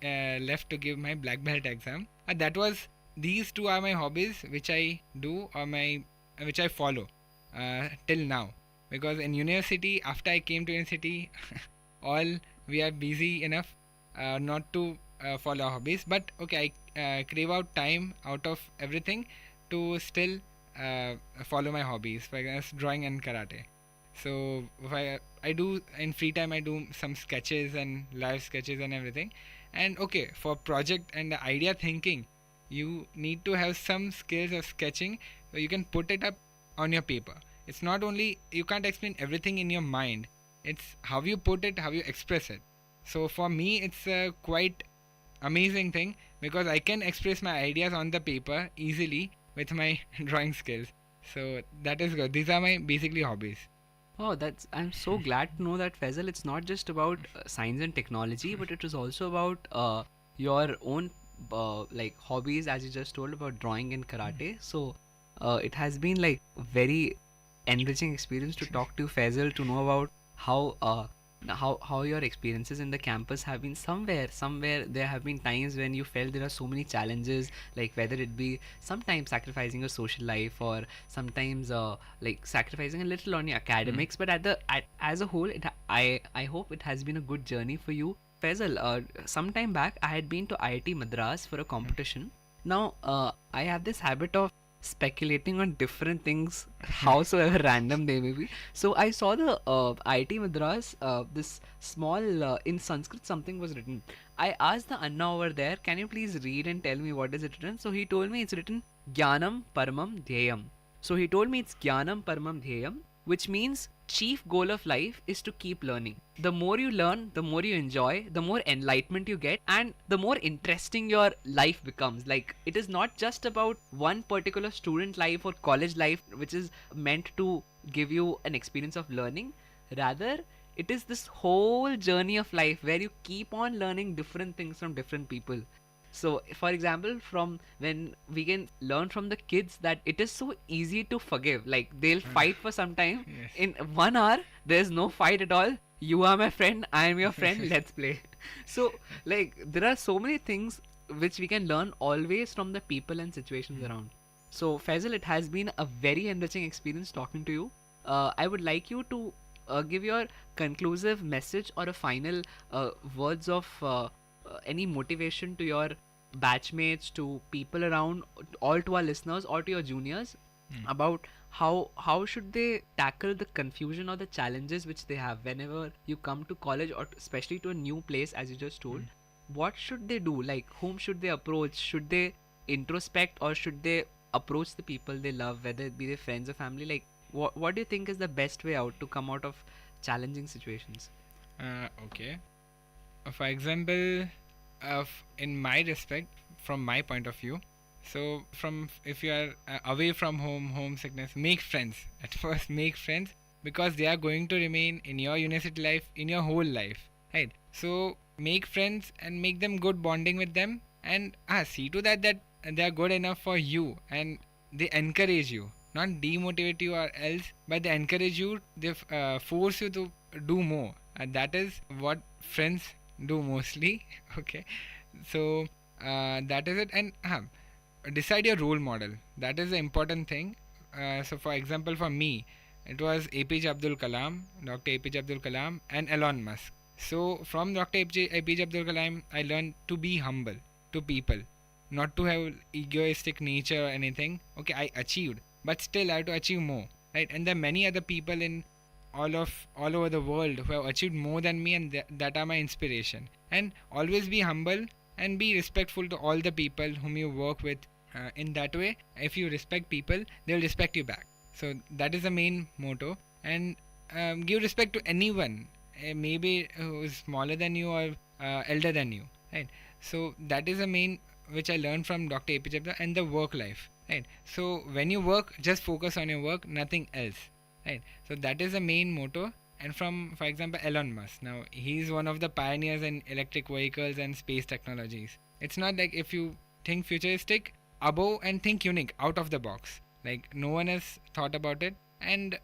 left to give my black belt exam. These two are my hobbies which I do or which I follow till now, because in university, after I came to university, all we are busy enough not to follow hobbies. But okay, I crave out time out of everything to still follow my hobbies, for example, drawing and karate. So if I do in free time, I do some sketches and live sketches and everything. And okay, for project and the idea thinking, you need to have some skills of sketching so you can put it up on your paper. It's not only, you can't explain everything in your mind, it's how you put it, how you express it. So for me, it's a quite amazing thing because I can express my ideas on the paper easily with my drawing skills. So that is good. These are my basically hobbies. Oh, I'm so glad to know that, Faisal, it's not just about science and technology, but it is also about your own like hobbies, as you just told about drawing and karate. So it has been like very enriching experience to talk to Faisal, to know about how your experiences in the campus have been. Somewhere there have been times when you felt there are so many challenges, like whether it be sometimes sacrificing your social life or sometimes like sacrificing a little on your academics, but as a whole, I hope it has been a good journey for you. Faisal, some time back I had been to IIT Madras for a competition. Now I have this habit of speculating on different things, howsoever random they may be. So I saw the IIT Madras, this small in Sanskrit something was written. I asked the Anna over there, can you please read and tell me what is it written? So he told me it's written Jnanam Paramam Dhyayam. So he told me it's Jnanam Paramam Dhyayam, which means chief goal of life is to keep learning. The more you learn, the more you enjoy, the more enlightenment you get, and the more interesting your life becomes. Like, it is not just about one particular student life or college life which is meant to give you an experience of learning. Rather, it is this whole journey of life where you keep on learning different things from different people. So, for example, from when we can learn from the kids that it is so easy to forgive. Like, they'll fight for some time. Yes. In 1 hour, there's no fight at all. You are my friend, I am your friend, let's play. So, like, there are so many things which we can learn always from the people and situations around. So, Faisal, it has been a very enriching experience talking to you. I would like you to give your conclusive message or a final words of any motivation to your batchmates, to people around, all to our listeners or to your juniors about how should they tackle the confusion or the challenges which they have whenever you come to college, or especially to a new place, as you just told. What should they do? Like, whom should they approach? Should they introspect, or should they approach the people they love, whether it be their friends or family? Like, what do you think is the best way out to come out of challenging situations? Okay. For example, in my respect, from my point of view, so if you are away from homesickness, make friends. At first, make friends, because they are going to remain in your university life, in your whole life, right? So make friends and make them good bonding with them, and see to that they are good enough for you and they encourage you, not demotivate you or else, but they encourage you, they force you to do more. And that is what friends do mostly. Okay, so that is it. And decide your role model. That is the important thing. So for example, for me, it was APJ Abdul Kalam, Dr. APJ Abdul Kalam, and Elon Musk. So from Dr. APJ Abdul Kalam, I learned to be humble to people, not to have egoistic nature or anything. Okay, I achieved, but still I have to achieve more, right? And there are many other people in all over the world who have achieved more than me, and that are my inspiration. And always be humble and be respectful to all the people whom you work with. In that way, if you respect people, they'll respect you back. So that is the main motto. And give respect to anyone, maybe who is smaller than you or elder than you, right? So that is the main which I learned from Dr. APJ Abdul, and the work life, right? So when you work, just focus on your work, nothing else, right? So that is the main motto. And from, for example, Elon Musk, now he's one of the pioneers in electric vehicles and space technologies. It's not like if you think futuristic, above, and think unique, out of the box. Like no one has thought about it. And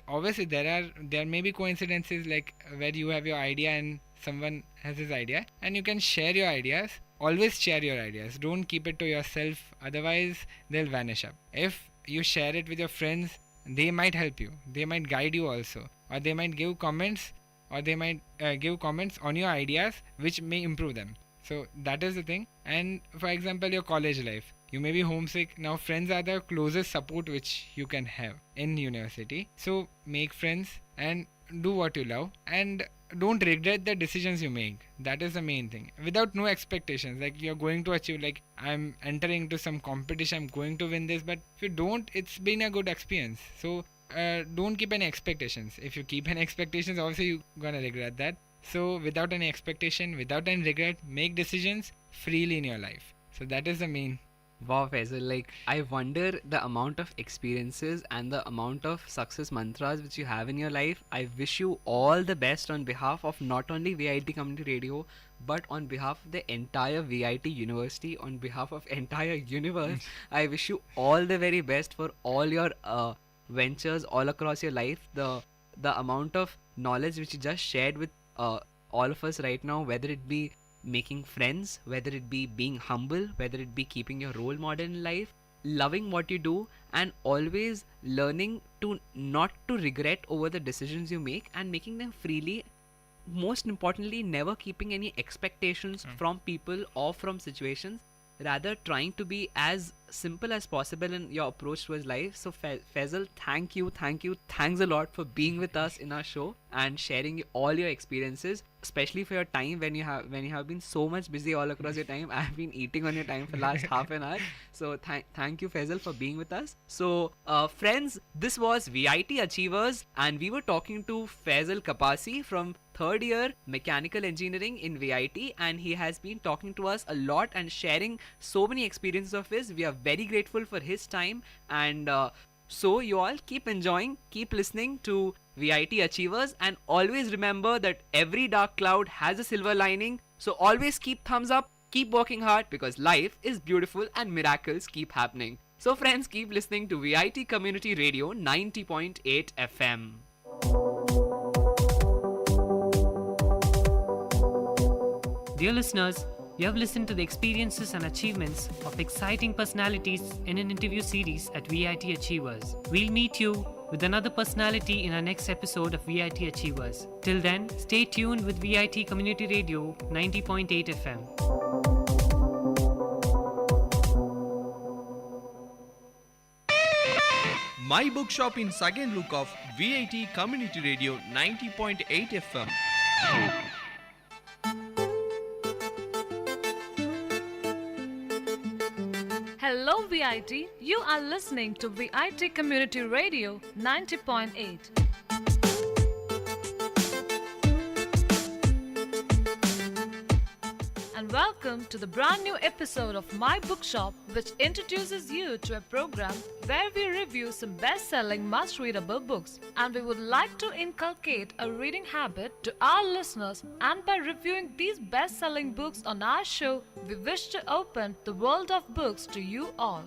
obviously there may be coincidences, like where you have your idea and someone has his idea, and you can share your ideas. Always share your ideas. Don't keep it to yourself, otherwise they'll vanish up. If you share it with your friends, they might help you. They might guide you also, or they might give comments, or they might give comments on your ideas which may improve them. So that is the thing. And for example, your college life, you may be homesick. Now friends are the closest support which you can have in university. So make friends and do what you love, and don't regret the decisions you make. That is the main thing. Without no expectations, like you're going to achieve, like I'm entering into some competition, I'm going to win this, but if you don't, it's been a good experience. So don't keep any expectations. If you keep any expectations, obviously you're gonna regret that. So without any expectation, without any regret, make decisions freely in your life. So that is the main. Wow, Faisal, like I wonder the amount of experiences and the amount of success mantras which you have in your life. I wish you all the best on behalf of not only VIT Community Radio, but on behalf of the entire VIT University, on behalf of entire universe. I wish you all the very best for all your ventures all across your life. The amount of knowledge which you just shared with all of us right now, whether it be making friends, whether it be being humble, whether it be keeping your role model in life, loving what you do, and always learning to not to regret over the decisions you make and making them freely. Most importantly, never keeping any expectations from people or from situations, rather trying to be as simple as possible in your approach towards life. So Faisal, thanks a lot for being with us in our show and sharing all your experiences, especially for your time when you have been so much busy all across your time. I have been eating on your time for the last half an hour. So thank you, Faisal, for being with us. So friends, this was VIT Achievers, and we were talking to Faisal Kapasi from third year mechanical engineering in VIT, and he has been talking to us a lot and sharing so many experiences of his. We are very grateful for his time, and so you all keep enjoying, keep listening to VIT Achievers, and always remember that every dark cloud has a silver lining. So always keep thumbs up, keep working hard, because life is beautiful and miracles keep happening. So friends, keep listening to VIT Community Radio 90.8 FM. Dear listeners, you have listened to the experiences and achievements of exciting personalities in an interview series at VIT Achievers. We'll meet you with another personality in our next episode of VIT Achievers. Till then, stay tuned with VIT Community Radio 90.8 FM. My bookshop in second look of VIT Community Radio 90.8 FM. Hello VIT, you are listening to VIT Community Radio 90.8. And welcome to the brand new episode of My Bookshop, which introduces you to a program where we review some best-selling must-readable books. And we would like to inculcate a reading habit to our listeners, and by reviewing these best-selling books on our show, we wish to open the world of books to you all.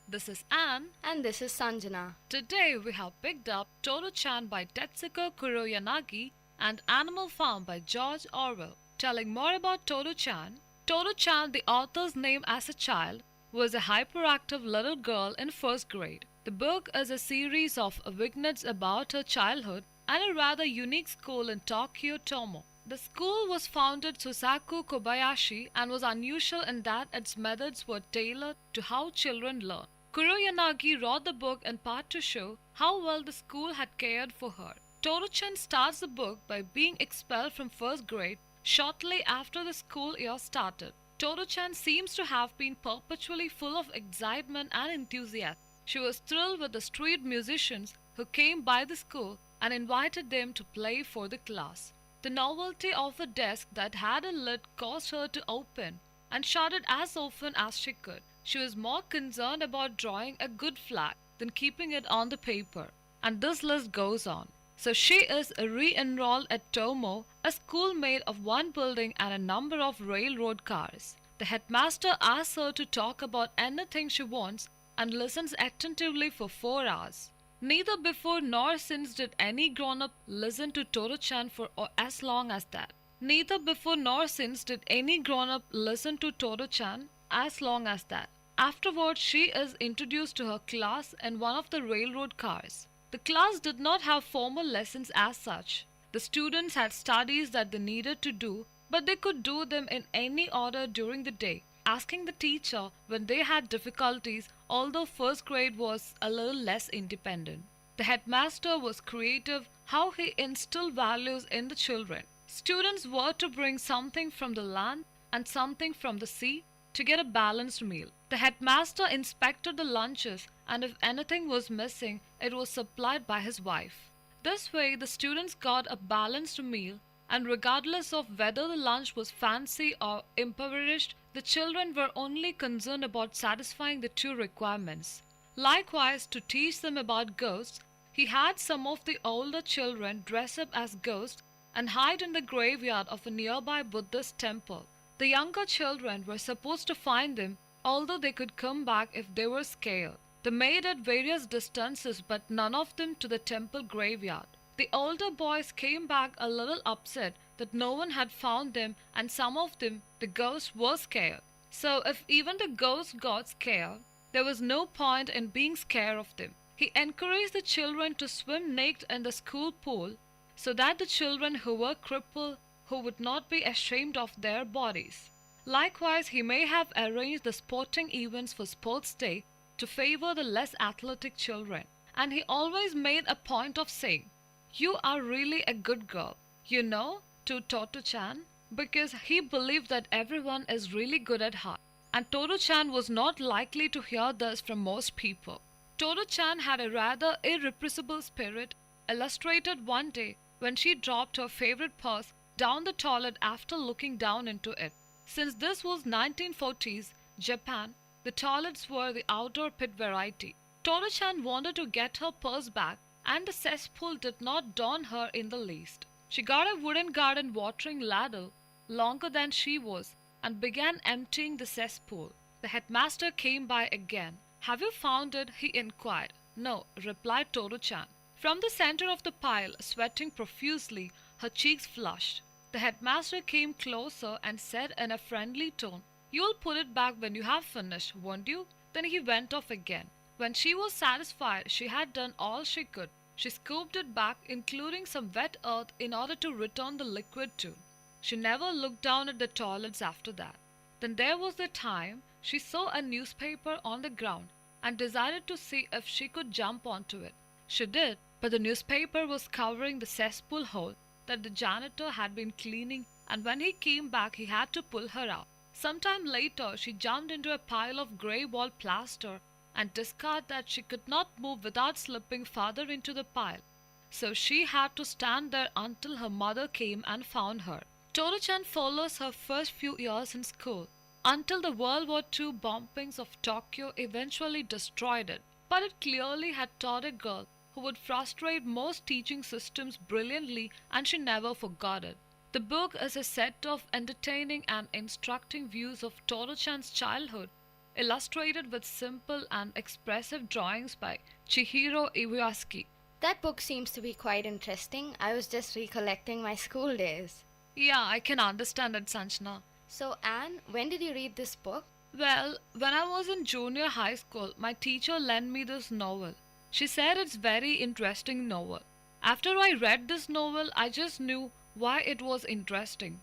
This is Anne And this is Sanjana. Today we have picked up Toru-chan by Tetsuko Kuroyanagi and Animal Farm by George Orwell. Telling more about Toru-chan, Toru-chan, the author's name as a child, was a hyperactive little girl in first grade. The book is a series of vignettes about her childhood and a rather unique school in Tokyo, Tomo. The school was founded Susaku Kobayashi and was unusual in that its methods were tailored to how children learn. Kuroyanagi wrote the book in part to show how well the school had cared for her. Toru-chan starts the book by being expelled from first grade shortly after the school year started. Toru-chan seems to have been perpetually full of excitement and enthusiasm. She was thrilled with the street musicians who came by the school and invited them to play for the class. The novelty of a desk that had a lid caused her to open and shut it as often as she could. She was more concerned about drawing a good flag than keeping it on the paper. And this list goes on. So she is re-enrolled at Tomo, a school made of one building and a number of railroad cars. The headmaster asks her to talk about anything she wants and listens attentively for 4 hours. Neither before nor since did any grown-up listen to Toru-chan for as long as that. Neither before nor since did any grown-up listen to Toru-chan as long as that. Afterwards, she is introduced to her class in one of the railroad cars. The class did not have formal lessons as such. The students had studies that they needed to do, but they could do them in any order during the day, asking the teacher when they had difficulties, although first grade was a little less independent. The headmaster was creative how he instilled values in the children. Students were to bring something from the land and something from the sea to get a balanced meal. The headmaster inspected the lunches, and if anything was missing, it was supplied by his wife. This way, the students got a balanced meal, and regardless of whether the lunch was fancy or impoverished, the children were only concerned about satisfying the two requirements. Likewise, to teach them about ghosts, he had some of the older children dress up as ghosts and hide in the graveyard of a nearby Buddhist temple. The younger children were supposed to find them, although they could come back if they were scared. They made at various distances, but none of them to the temple graveyard. The older boys came back a little upset that no one had found them, and some of them, the ghosts, were scared. So if even the ghosts got scared, there was no point in being scared of them. He encouraged the children to swim naked in the school pool, so that the children who were crippled who would not be ashamed of their bodies. Likewise, he may have arranged the sporting events for Sports Day to favor the less athletic children, and he always made a point of saying, "You are really a good girl, you know," to Toru-chan, because he believed that everyone is really good at heart, and Toru-chan was not likely to hear this from most people. Toru-chan had a rather irrepressible spirit, illustrated one day when she dropped her favorite purse down the toilet after looking down into it. Since this was 1940s Japan, the toilets were the outdoor pit variety. Toru-chan wanted to get her purse back, and the cesspool did not dawn her in the least. She got a wooden garden watering ladle, longer than she was, and began emptying the cesspool. The headmaster came by again. "Have you found it?" he inquired. "No," replied Toru-chan. From the center of the pile, sweating profusely, her cheeks flushed. The headmaster came closer and said in a friendly tone, "You'll put it back when you have finished, won't you?" Then he went off again. When she was satisfied she had done all she could, she scooped it back, including some wet earth, in order to return the liquid too. She never looked down at the toilets after that. Then there was the time she saw a newspaper on the ground and decided to see if she could jump onto it. She did, but the newspaper was covering the cesspool hole that the janitor had been cleaning, and when he came back he had to pull her out. Sometime later she jumped into a pile of grey wall plaster and discovered that she could not move without slipping farther into the pile. So she had to stand there until her mother came and found her. Toru-chan follows her first few years in school, until the World War II bombings of Tokyo eventually destroyed it. But it clearly had taught a girl who would frustrate most teaching systems brilliantly, and she never forgot it. The book is a set of entertaining and instructing views of Toru-chan's childhood illustrated with simple and expressive drawings by Chihiro Iwasaki. That book seems to be quite interesting. I was just recollecting my school days. Yeah, I can understand it, Sanjana. So, Anne, when did you read this book? Well, when I was in junior high school, my teacher lent me this novel. She said it's very interesting novel. After I read this novel, I just knew why it was interesting.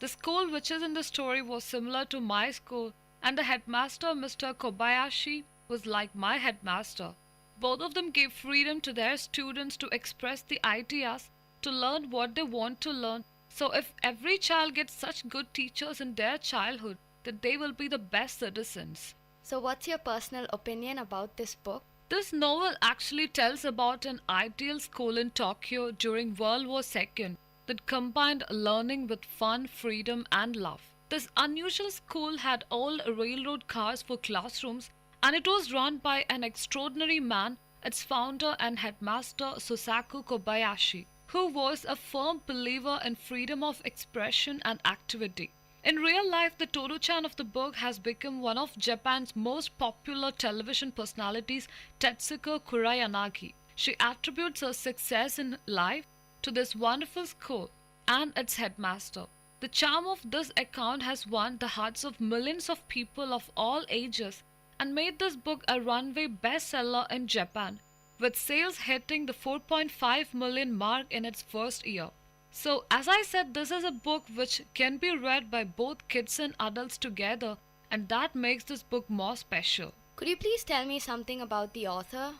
The school which is in the story was similar to my school, and the headmaster, Mr. Kobayashi, was like my headmaster. Both of them gave freedom to their students to express the ideas, to learn what they want to learn. So if every child gets such good teachers in their childhood, then they will be the best citizens. So what's your personal opinion about this book? This novel actually tells about an ideal school in Tokyo during World War II that combined learning with fun, freedom and love. This unusual school had old railroad cars for classrooms, and it was run by an extraordinary man, its founder and headmaster Susaku Kobayashi, who was a firm believer in freedom of expression and activity. In real life, the Toru-chan of the book has become one of Japan's most popular television personalities, Tetsuko Kuroyanagi. She attributes her success in life to this wonderful school and its headmaster. The charm of this account has won the hearts of millions of people of all ages and made this book a runaway bestseller in Japan, with sales hitting the 4.5 million mark in its first year. So, as I said, this is a book which can be read by both kids and adults together, and that makes this book more special. Could you please tell me something about the author?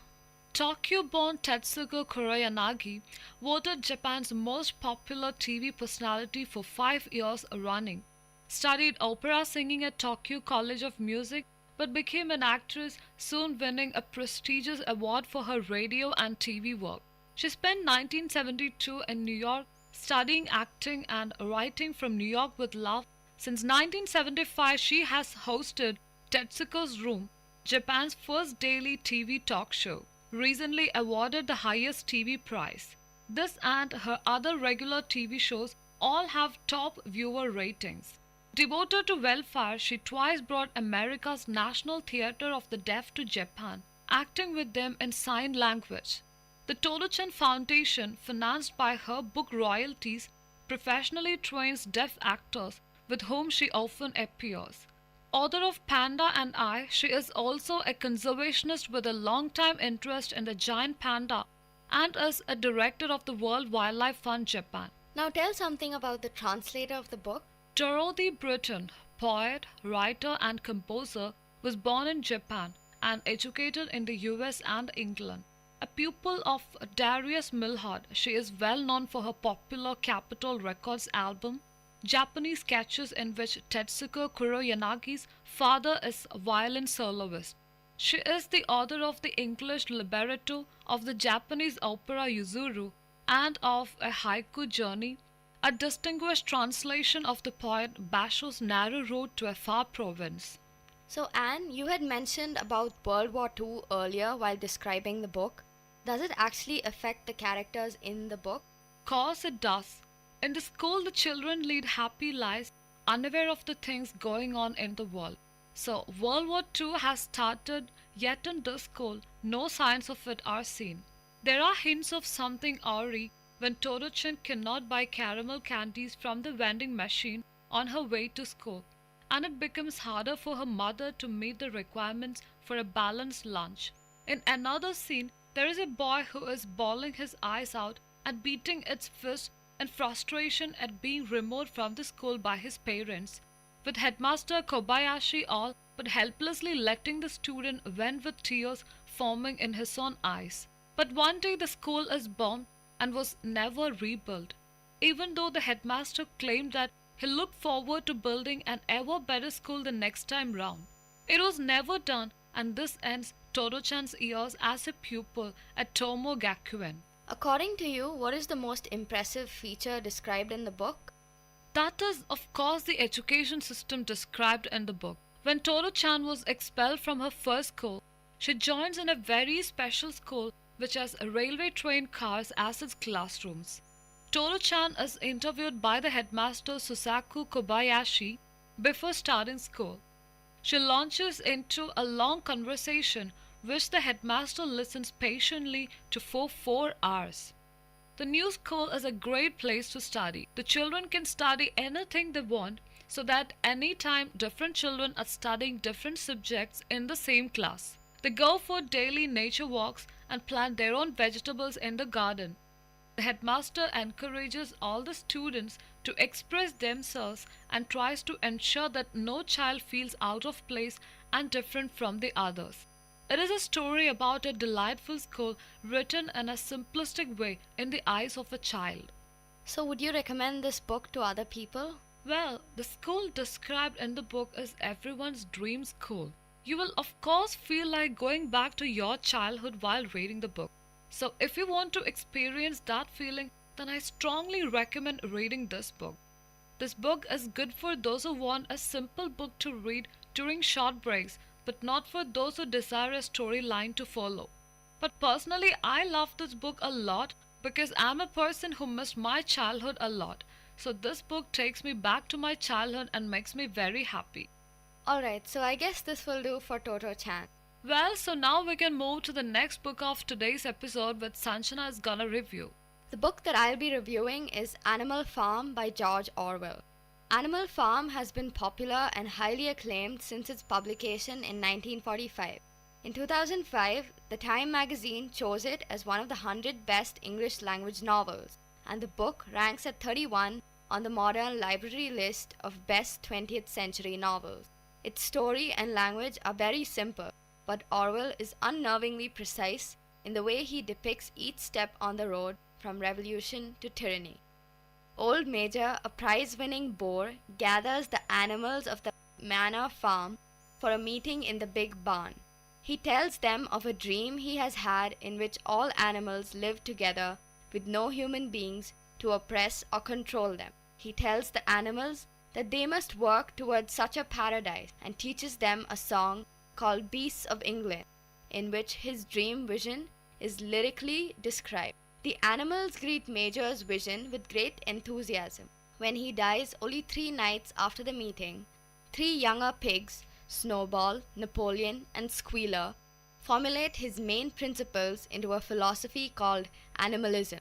Tokyo-born Tetsuko Kuroyanagi voted Japan's most popular TV personality for 5 years running, studied opera singing at Tokyo College of Music, but became an actress, soon winning a prestigious award for her radio and TV work. She spent 1972 in New York studying acting and writing from New York with love. Since 1975, she has hosted Tetsuko's Room, Japan's first daily TV talk show, recently awarded the highest TV prize. This and her other regular TV shows all have top viewer ratings. Devoted to welfare, she twice brought America's National Theatre of the Deaf to Japan, acting with them in sign language. The Toru-chan Foundation, financed by her book royalties, professionally trains deaf actors with whom she often appears. Author of Panda and I, she is also a conservationist with a long-time interest in the giant panda and is a director of the World Wildlife Fund Japan. Now tell something about the translator of the book. Dorothy Britton, poet, writer and composer, was born in Japan and educated in the US and England. A pupil of Darius Milhaud, she is well known for her popular Capitol Records album, Japanese sketches in which Tetsuko Kuroyanagi's father is a violin soloist. She is the author of the English libretto of the Japanese opera Yuzuru and of A Haiku Journey, a distinguished translation of the poet Basho's Narrow Road to a Far Province. So Anne, you had mentioned about World War II earlier while describing the book. Does it actually affect the characters in the book? Course it does. In the school, the children lead happy lives, unaware of the things going on in the world. So World War II has started, yet in this school, no signs of it are seen. There are hints of something awry when Toru-chan cannot buy caramel candies from the vending machine on her way to school, and it becomes harder for her mother to meet the requirements for a balanced lunch. In another scene, there is a boy who is bawling his eyes out and beating its fist in frustration at being removed from the school by his parents, with Headmaster Kobayashi all but helplessly letting the student vent with tears forming in his own eyes. But one day the school is bombed and was never rebuilt, even though the headmaster claimed that he looked forward to building an ever better school the next time round. It was never done, and this ends Toru-chan's years as a pupil at Tomo Gakuen. According to you, what is the most impressive feature described in the book? That is, of course, the education system described in the book. When Toru-chan was expelled from her first school, she joins in a very special school which has railway train cars as its classrooms. Toru-chan is interviewed by the headmaster Susaku Kobayashi before starting school. She launches into a long conversation which the headmaster listens patiently to for 4 hours. The new school is a great place to study. The children can study anything they want, so that any time different children are studying different subjects in the same class. They go for daily nature walks and plant their own vegetables in the garden. The headmaster encourages all the students to express themselves and tries to ensure that no child feels out of place and different from the others. It is a story about a delightful school written in a simplistic way in the eyes of a child. So, would you recommend this book to other people? Well, the school described in the book is everyone's dream school. You will of course feel like going back to your childhood while reading the book. So if you want to experience that feeling, then I strongly recommend reading this book. This book is good for those who want a simple book to read during short breaks, but not for those who desire a storyline to follow. But personally, I love this book a lot because I'm a person who missed my childhood a lot. So this book takes me back to my childhood and makes me very happy. Alright, so I guess this will do for Toto-chan. Well, so now we can move to the next book of today's episode which Sanjana is gonna review. The book that I'll be reviewing is Animal Farm by George Orwell. Animal Farm has been popular and highly acclaimed since its publication in 1945. In 2005, the Time magazine chose it as one of the 100 best English language novels, and the book ranks at 31 on the Modern Library list of best 20th century novels. Its story and language are very simple, but Orwell is unnervingly precise in the way he depicts each step on the road from revolution to tyranny. Old Major, a prize-winning boar, gathers the animals of the manor farm for a meeting in the big barn. He tells them of a dream he has had in which all animals live together with no human beings to oppress or control them. He tells the animals that they must work towards such a paradise and teaches them a song called Beasts of England, in which his dream vision is lyrically described. The animals greet Major's vision with great enthusiasm. When he dies only 3 nights after the meeting, 3 younger pigs, Snowball, Napoleon, and Squealer, formulate his main principles into a philosophy called animalism.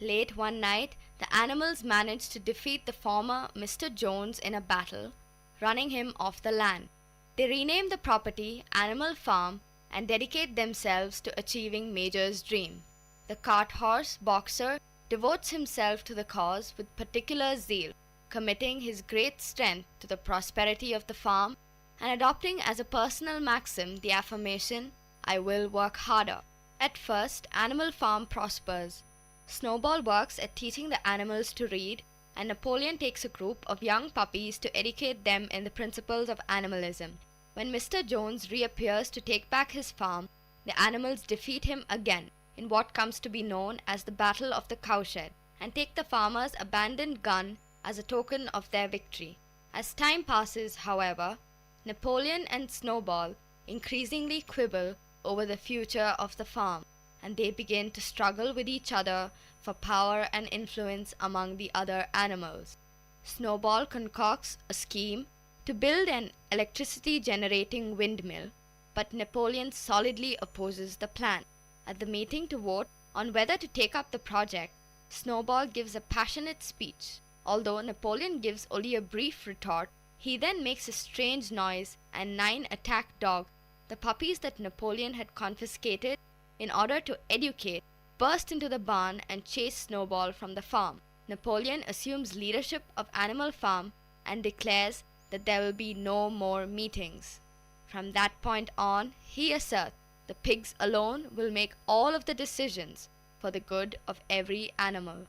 Late one night, the animals manage to defeat the former Mr. Jones in a battle, running him off the land. They rename the property Animal Farm and dedicate themselves to achieving Major's dream. The cart horse Boxer devotes himself to the cause with particular zeal, committing his great strength to the prosperity of the farm and adopting as a personal maxim the affirmation, "I will work harder." At first, Animal Farm prospers. Snowball works at teaching the animals to read, and Napoleon takes a group of young puppies to educate them in the principles of animalism. When Mr. Jones reappears to take back his farm, the animals defeat him again in what comes to be known as the Battle of the Cowshed, and take the farmer's abandoned gun as a token of their victory. As time passes, however, Napoleon and Snowball increasingly quibble over the future of the farm, and they begin to struggle with each other for power and influence among the other animals. Snowball concocts a scheme to build an electricity-generating windmill, but Napoleon solidly opposes the plan. At the meeting to vote on whether to take up the project, Snowball gives a passionate speech. Although Napoleon gives only a brief retort, he then makes a strange noise and 9 attack dogs, the puppies that Napoleon had confiscated in order to educate, burst into the barn and chase Snowball from the farm. Napoleon assumes leadership of Animal Farm and declares that there will be no more meetings. From that point on, he asserts the pigs alone will make all of the decisions for the good of every animal.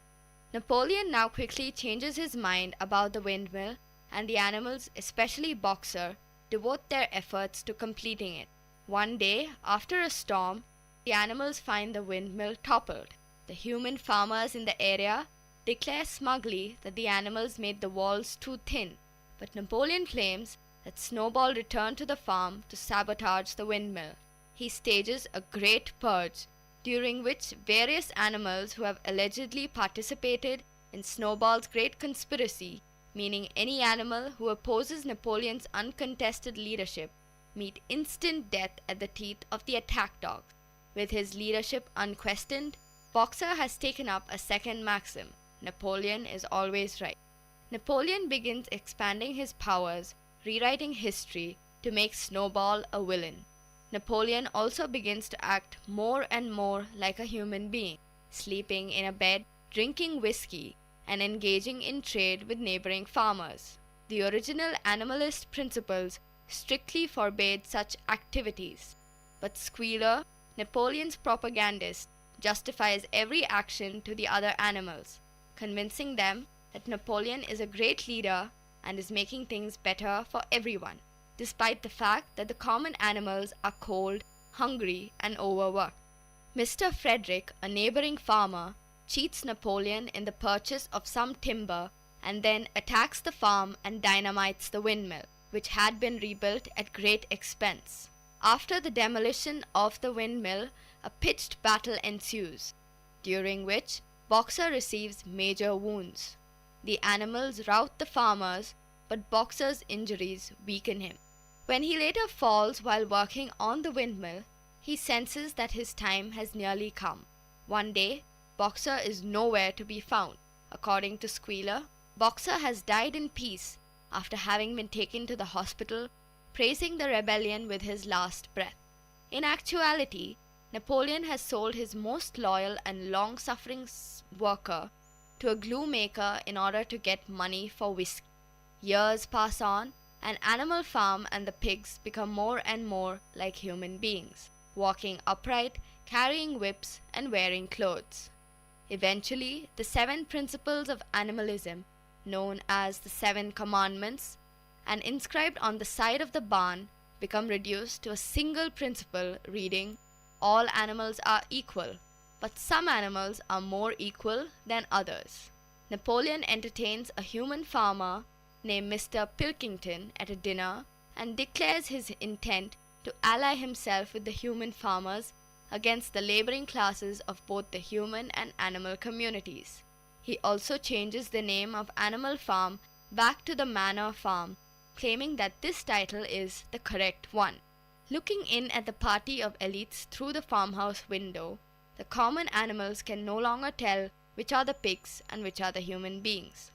Napoleon now quickly changes his mind about the windmill, and the animals, especially Boxer, devote their efforts to completing it. One day, after a storm, the animals find the windmill toppled. The human farmers in the area declare smugly that the animals made the walls too thin, but Napoleon claims that Snowball returned to the farm to sabotage the windmill. He stages a great purge, during which various animals who have allegedly participated in Snowball's great conspiracy meaning any animal who opposes Napoleon's uncontested leadership meet instant death at the teeth of the attack dogs. With his leadership unquestioned, Boxer has taken up a second maxim: Napoleon is always right. Napoleon begins expanding his powers, rewriting history to make Snowball a villain. Napoleon also begins to act more and more like a human being, sleeping in a bed, drinking whiskey, and engaging in trade with neighboring farmers. The original animalist principles strictly forbade such activities. But Squealer, Napoleon's propagandist, justifies every action to the other animals, convincing them that Napoleon is a great leader and is making things better for everyone, despite the fact that the common animals are cold, hungry, and overworked. Mr. Frederick, a neighboring farmer, cheats Napoleon in the purchase of some timber and then attacks the farm and dynamites the windmill, which had been rebuilt at great expense. After the demolition of the windmill, a pitched battle ensues, during which Boxer receives major wounds. The animals rout the farmers, but Boxer's injuries weaken him. When he later falls while working on the windmill, he senses that his time has nearly come. One day, Boxer is nowhere to be found. According to Squealer, Boxer has died in peace after having been taken to the hospital, praising the rebellion with his last breath. In actuality, Napoleon has sold his most loyal and long-suffering worker to a glue maker in order to get money for whiskey. Years pass on, and Animal Farm and the pigs become more and more like human beings, walking upright, carrying whips, and wearing clothes. Eventually, the 7 principles of animalism, known as the 7 commandments, and inscribed on the side of the barn, become reduced to a single principle reading, "All animals are equal, but some animals are more equal than others." Napoleon entertains a human farmer named Mr. Pilkington at a dinner and declares his intent to ally himself with the human farmers against the laboring classes of both the human and animal communities. He also changes the name of Animal Farm back to the Manor Farm, claiming that this title is the correct one. Looking in at the party of elites through the farmhouse window, the common animals can no longer tell which are the pigs and which are the human beings.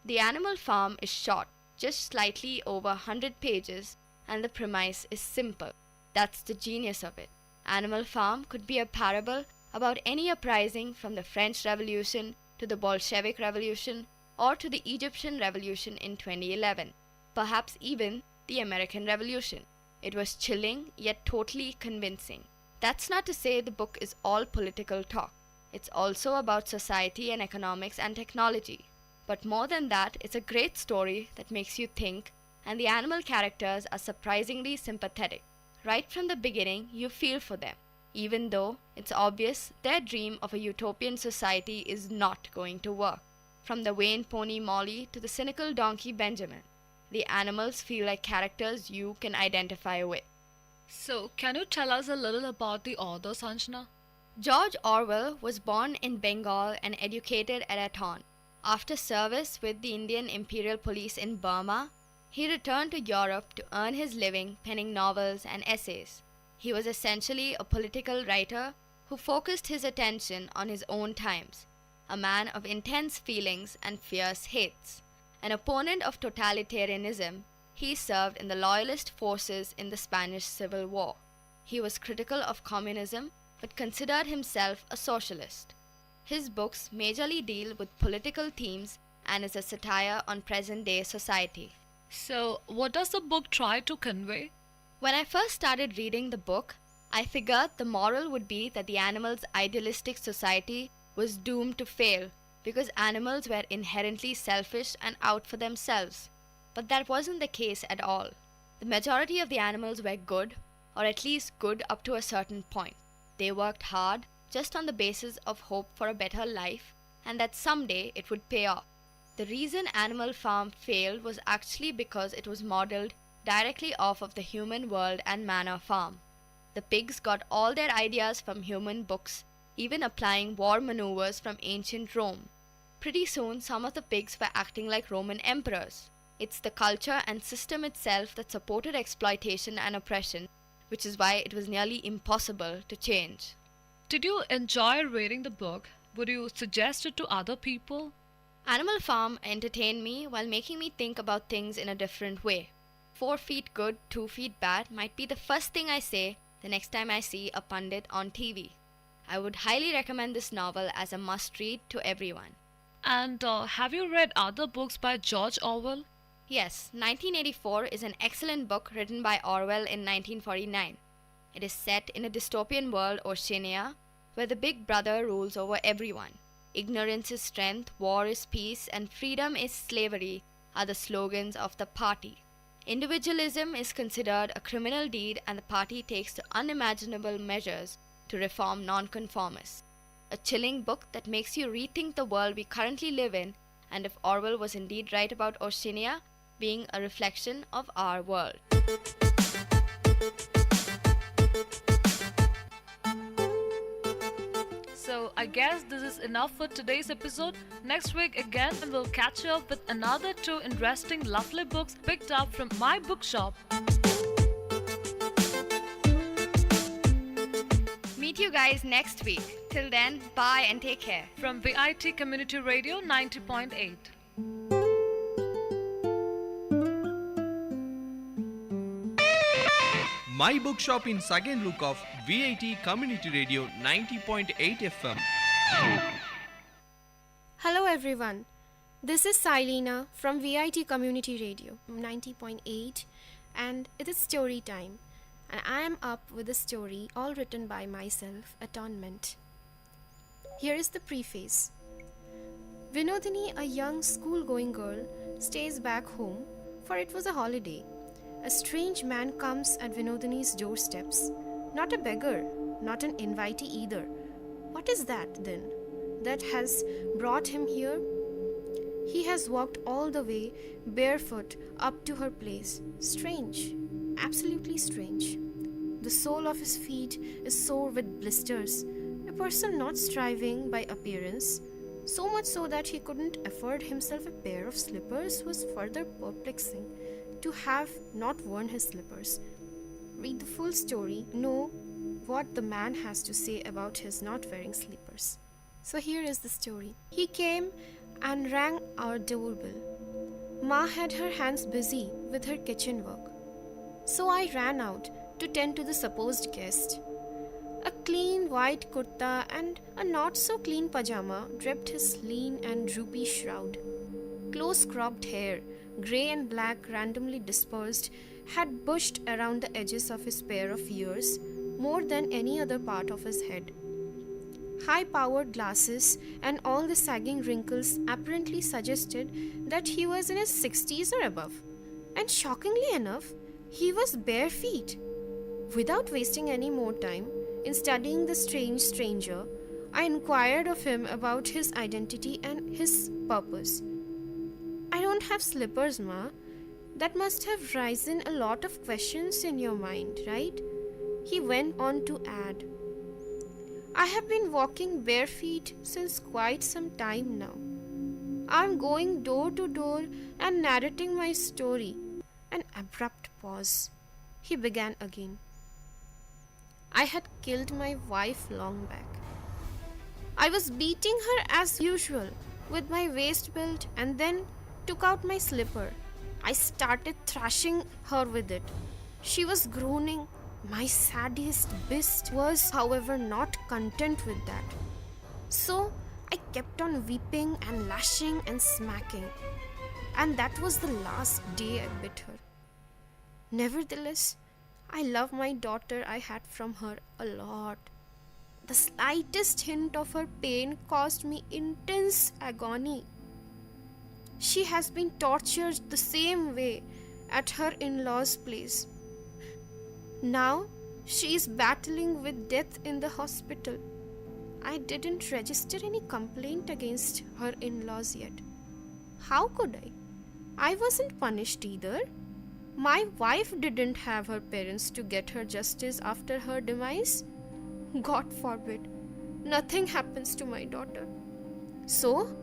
The Animal Farm is short, just slightly over 100 pages, and the premise is simple. That's the genius of it. Animal Farm could be a parable about any uprising from the French Revolution to the Bolshevik Revolution or to the Egyptian Revolution in 2011, perhaps even the American Revolution. It was chilling yet totally convincing. That's not to say the book is all political talk. It's also about society and economics and technology. But more than that, it's a great story that makes you think, and the animal characters are surprisingly sympathetic. Right from the beginning, you feel for them, even though it's obvious their dream of a utopian society is not going to work. From the vain pony Molly to the cynical donkey Benjamin, the animals feel like characters you can identify with. So, can you tell us a little about the author, Sanjana? George Orwell was born in Bengal and educated at Aton. After service with the Indian Imperial Police in Burma, he returned to Europe to earn his living penning novels and essays. He was essentially a political writer who focused his attention on his own times, a man of intense feelings and fierce hates. An opponent of totalitarianism, he served in the loyalist forces in the Spanish Civil War. He was critical of communism but considered himself a socialist. His books majorly deal with political themes and is a satire on present-day society. So, what does the book try to convey? When I first started reading the book, I figured the moral would be that the animals' idealistic society was doomed to fail because animals were inherently selfish and out for themselves. But that wasn't the case at all. The majority of the animals were good, or at least good up to a certain point. They worked hard just on the basis of hope for a better life and that someday it would pay off. The reason Animal Farm failed was actually because it was modeled directly off of the human world and Manor Farm. The pigs got all their ideas from human books, even applying war maneuvers from ancient Rome. pretty soon some of the pigs were acting like Roman emperors. It's the culture and system itself that supported exploitation and oppression, which is why it was nearly impossible to change. Did you enjoy reading the book? Would you suggest it to other people? Animal Farm entertained me while making me think about things in a different way. 4 feet good, 2 feet bad might be the first thing I say the next time I see a pundit on TV. I would highly recommend this novel as a must-read to everyone. And have you read other books by George Orwell? Yes, 1984 is an excellent book written by Orwell in 1949. It is set in a dystopian world, Oceania, where the big brother rules over everyone. Ignorance is strength, war is peace, and freedom is slavery are the slogans of the party. Individualism is considered a criminal deed, and the party takes the unimaginable measures to reform nonconformists. A chilling book that makes you rethink the world we currently live in, and if Orwell was indeed right about Oceania being a reflection of our world. So I guess this is enough for today's episode. Next week again we'll catch you up with another 2 interesting lovely books picked up from my bookshop. Meet you guys next week. Till then, bye and take care. From Vit Community Radio 90.8. My Bookshop in second look of VIT Community Radio 90.8 FM. Hello everyone, this is Silena from VIT Community Radio 90.8 and it is story time, and I am up with a story all written by myself, Atonement. Here is the preface. Vinodini, a young school-going girl, stays back home, for it was a holiday. A strange man comes at Vinodini's doorsteps. Not a beggar, not an invitee either. What is that, then, that has brought him here? He has walked all the way, barefoot, up to her place. Strange, absolutely strange. The sole of his feet is sore with blisters. A person not striving by appearance, so much so that he couldn't afford himself a pair of slippers, was further perplexing. To have not worn his slippers. Read the full story, know what the man has to say about his not wearing slippers. So here is the story. He came and rang our doorbell. Ma had her hands busy with her kitchen work. So I ran out to tend to the supposed guest. A clean white kurta and a not so clean pajama draped his lean and droopy shroud. Close cropped hair, grey and black randomly dispersed, had bushed around the edges of his pair of ears more than any other part of his head. High-powered glasses and all the sagging wrinkles apparently suggested that he was in his 60s or above. And shockingly enough, he was bare feet. Without wasting any more time in studying the strange stranger, I inquired of him about his identity and his purpose. I don't have slippers, Ma. That must have risen a lot of questions in your mind, right? He went on to add. I have been walking bare feet since quite some time now. I'm going door to door and narrating my story. An abrupt pause. He began again. I had killed my wife long back. I was beating her as usual with my waist belt and then took out my slipper. I started thrashing her with it. She was groaning. My saddest beast was, however, not content with that. So I kept on weeping and lashing and smacking. And that was the last day I bit her. Nevertheless, I love my daughter. I had from her a lot. The slightest hint of her pain caused me intense agony. She has been tortured the same way at her in-laws' place. Now she is battling with death in the hospital. I didn't register any complaint against her in-laws yet. How could I? I wasn't punished either. My wife didn't have her parents to get her justice after her demise. God forbid, nothing happens to my daughter. So,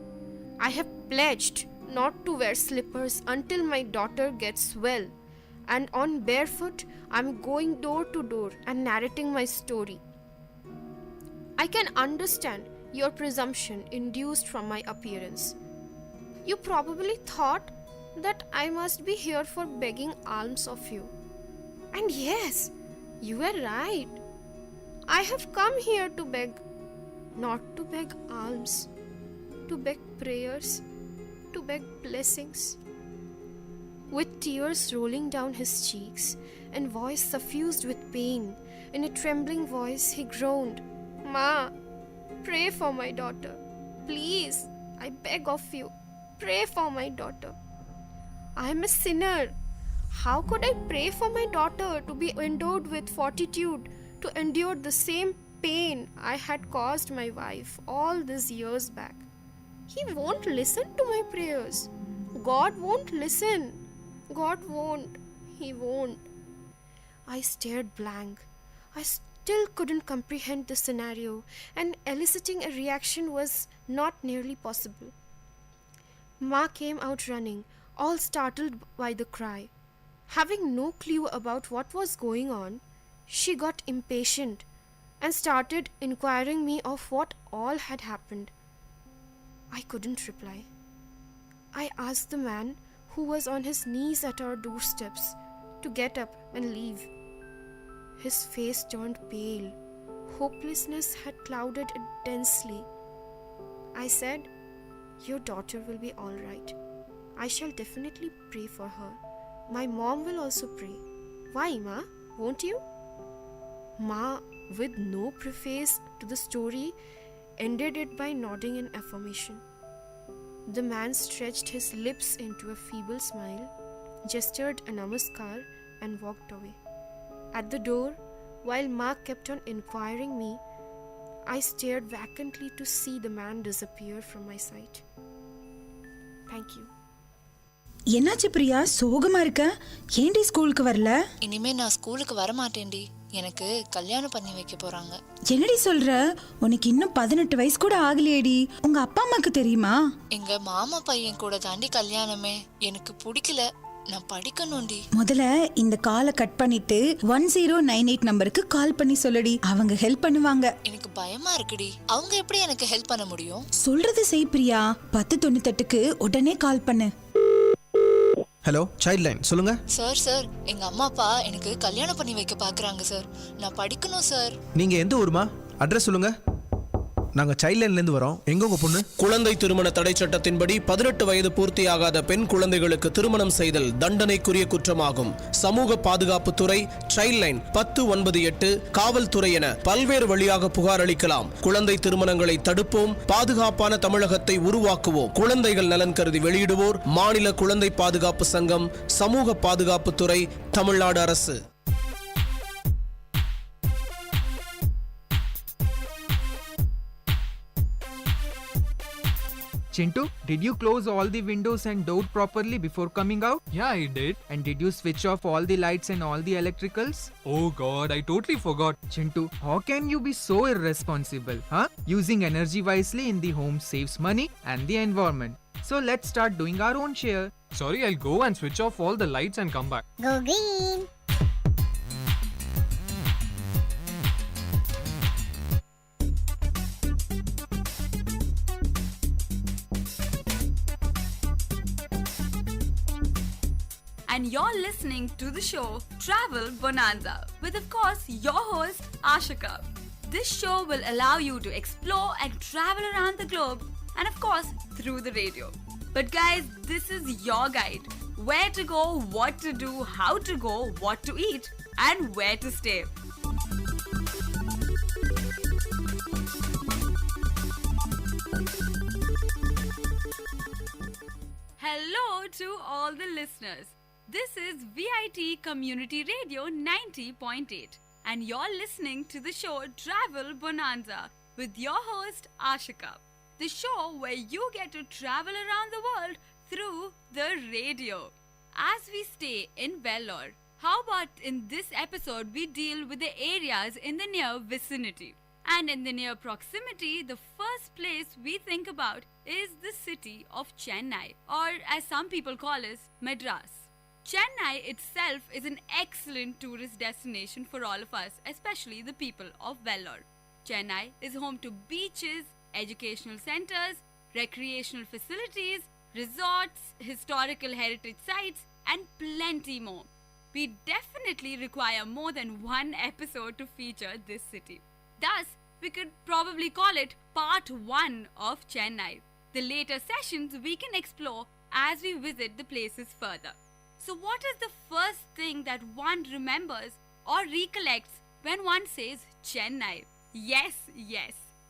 I have pledged not to wear slippers until my daughter gets well, and on barefoot I'm going door to door and narrating my story. I can understand your presumption induced from my appearance. You probably thought that I must be here for begging alms of you. And yes, you were right. I have come here to beg, not to beg alms, to beg prayers, to beg blessings. With tears rolling down his cheeks and voice suffused with pain, in a trembling voice he groaned, "Ma, pray for my daughter. Please, I beg of you, pray for my daughter. I am a sinner. How could I pray for my daughter to be endowed with fortitude to endure the same pain I had caused my wife all these years back? He won't listen to my prayers. God won't listen. God won't. He won't." I stared blank. I still couldn't comprehend the scenario, and eliciting a reaction was not nearly possible. Ma came out running, all startled by the cry. Having no clue about what was going on, she got impatient and started inquiring me of what all had happened. I couldn't reply. I asked the man, who was on his knees at our doorsteps, to get up and leave. His face turned pale. Hopelessness had clouded it densely. I said, "Your daughter will be all right. I shall definitely pray for her. My mom will also pray. Why, Ma? Won't you?" Ma, with no preface to the story, ended it by nodding in affirmation. The man stretched his lips into a feeble smile, gestured a namaskar, and walked away. At the door, while Ma kept on inquiring me, I stared vacantly to see the man disappear from my sight. Thank you. என்னாச்சு பிரியா, சோகமா இருக்க? ஏன்டி ஸ்கூலுக்கு வரல? இனிமே நான் ஸ்கூலுக்கு வர மாட்டேன்டி. எனக்கு கல்யாணம் பண்ணி வைக்க போறாங்க. என்னடி சொல்ற? உனக்கு இன்னும் 18 வயசு கூட ஆகலையேடி. உங்க அப்பா அம்மாக்கு தெரியுமா? எங்க மாமா பையன் கூட தாண்டி கல்யாணமே. எனக்கு பிடிக்கல. நான் படிக்கணும்டி. முதல்ல இந்த காலை கட் பண்ணிட்டு 1098 நம்பருக்கு கால் பண்ணி சொல்லுடி. அவங்க ஹெல்ப் பண்ணுவாங்க. எனக்கு பயமா இருக்குடி. அவங்க எப்படி எனக்கு ஹெல்ப் பண்ண முடியும்? சொல்றது செய் பிரியா. 1098க்கு உடனே கால் பண்ணு. ஹலோ, சைல்ட் லைன், சொல்லுங்க. சார் எங்க அம்மா அப்பா எனக்கு கல்யாணம் பண்ணி வைக்க பாக்குறாங்க சார். நான் படிக்கணும் சார். நீங்க எந்த ஊருமா? அட்ரஸ் சொல்லுங்க. நாங்க சைல்ட் லைன்ல இருந்து வரோம். எங்க உங்க பொண்ணு? குழந்தை திருமண தடை சட்டத்தின்படி 18 வயது பூர்த்தியாகாத பெண் குழந்தைகளுக்கு திருமணம் செய்தல் தண்டனைக்குரிய குற்றமாகும். சமூக பாதுகாப்பு துறை, சைல்ட் லைன் 1098, காவல்துறை என பல்வேறு வழியாக புகார் அளிக்கலாம். குழந்தை திருமணங்களை தடுப்போம், பாதுகாப்பான தமிழகத்தை உருவாக்குவோம். குழந்தைகள் நலன் கருதி வெளியிடுவோர் மாநில குழந்தை பாதுகாப்பு சங்கம், சமூக பாதுகாப்பு துறை, தமிழ்நாடு அரசு. Chintu, did you close all the windows and door properly before coming out? Yeah, I did. And did you switch off all the lights and all the electricals? Oh god, I totally forgot. Chintu, how can you be so irresponsible? Using energy wisely in the home saves money and the environment. So let's start doing our own share. Sorry, I'll go and switch off all the lights and come back. Go green! And you're listening to the show Travel Bonanza with, of course, your host Ashika. This show will allow you to explore and travel around the globe, and of course through the radio. But guys, this is your guide. Where to go, what to do, how to go, what to eat, and where to stay. Hello to all the listeners. This is Vit Community Radio 90.8, and you're listening to the show Travel Bonanza with your host Ashika. The show where you get to travel around the world through the radio. As we stay in Vellore, how about in this episode we deal with the areas in the near vicinity? And in the near proximity, the first place we think about is the city of Chennai, or as some people call it, Madras. Chennai itself is an excellent tourist destination for all of us, especially the people of Vellore. Chennai is home to beaches, educational centers, recreational facilities, resorts, historical heritage sites, and plenty more. We definitely require more than one episode to feature this city. Thus, we could probably call it part 1 of Chennai. The later sessions we can explore as we visit the places further. So what is the first thing that one remembers or recollects when one says Chennai? Yes,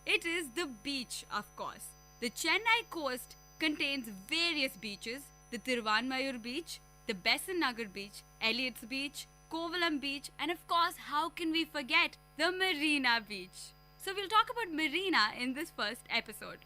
it is the beach, of course. The Chennai coast contains various beaches, the Thiruvanmayur beach, the Besant Nagar beach, Elliot's beach, Kovalam beach, and of course, how can we forget the Marina beach? So we'll talk about Marina in this first episode.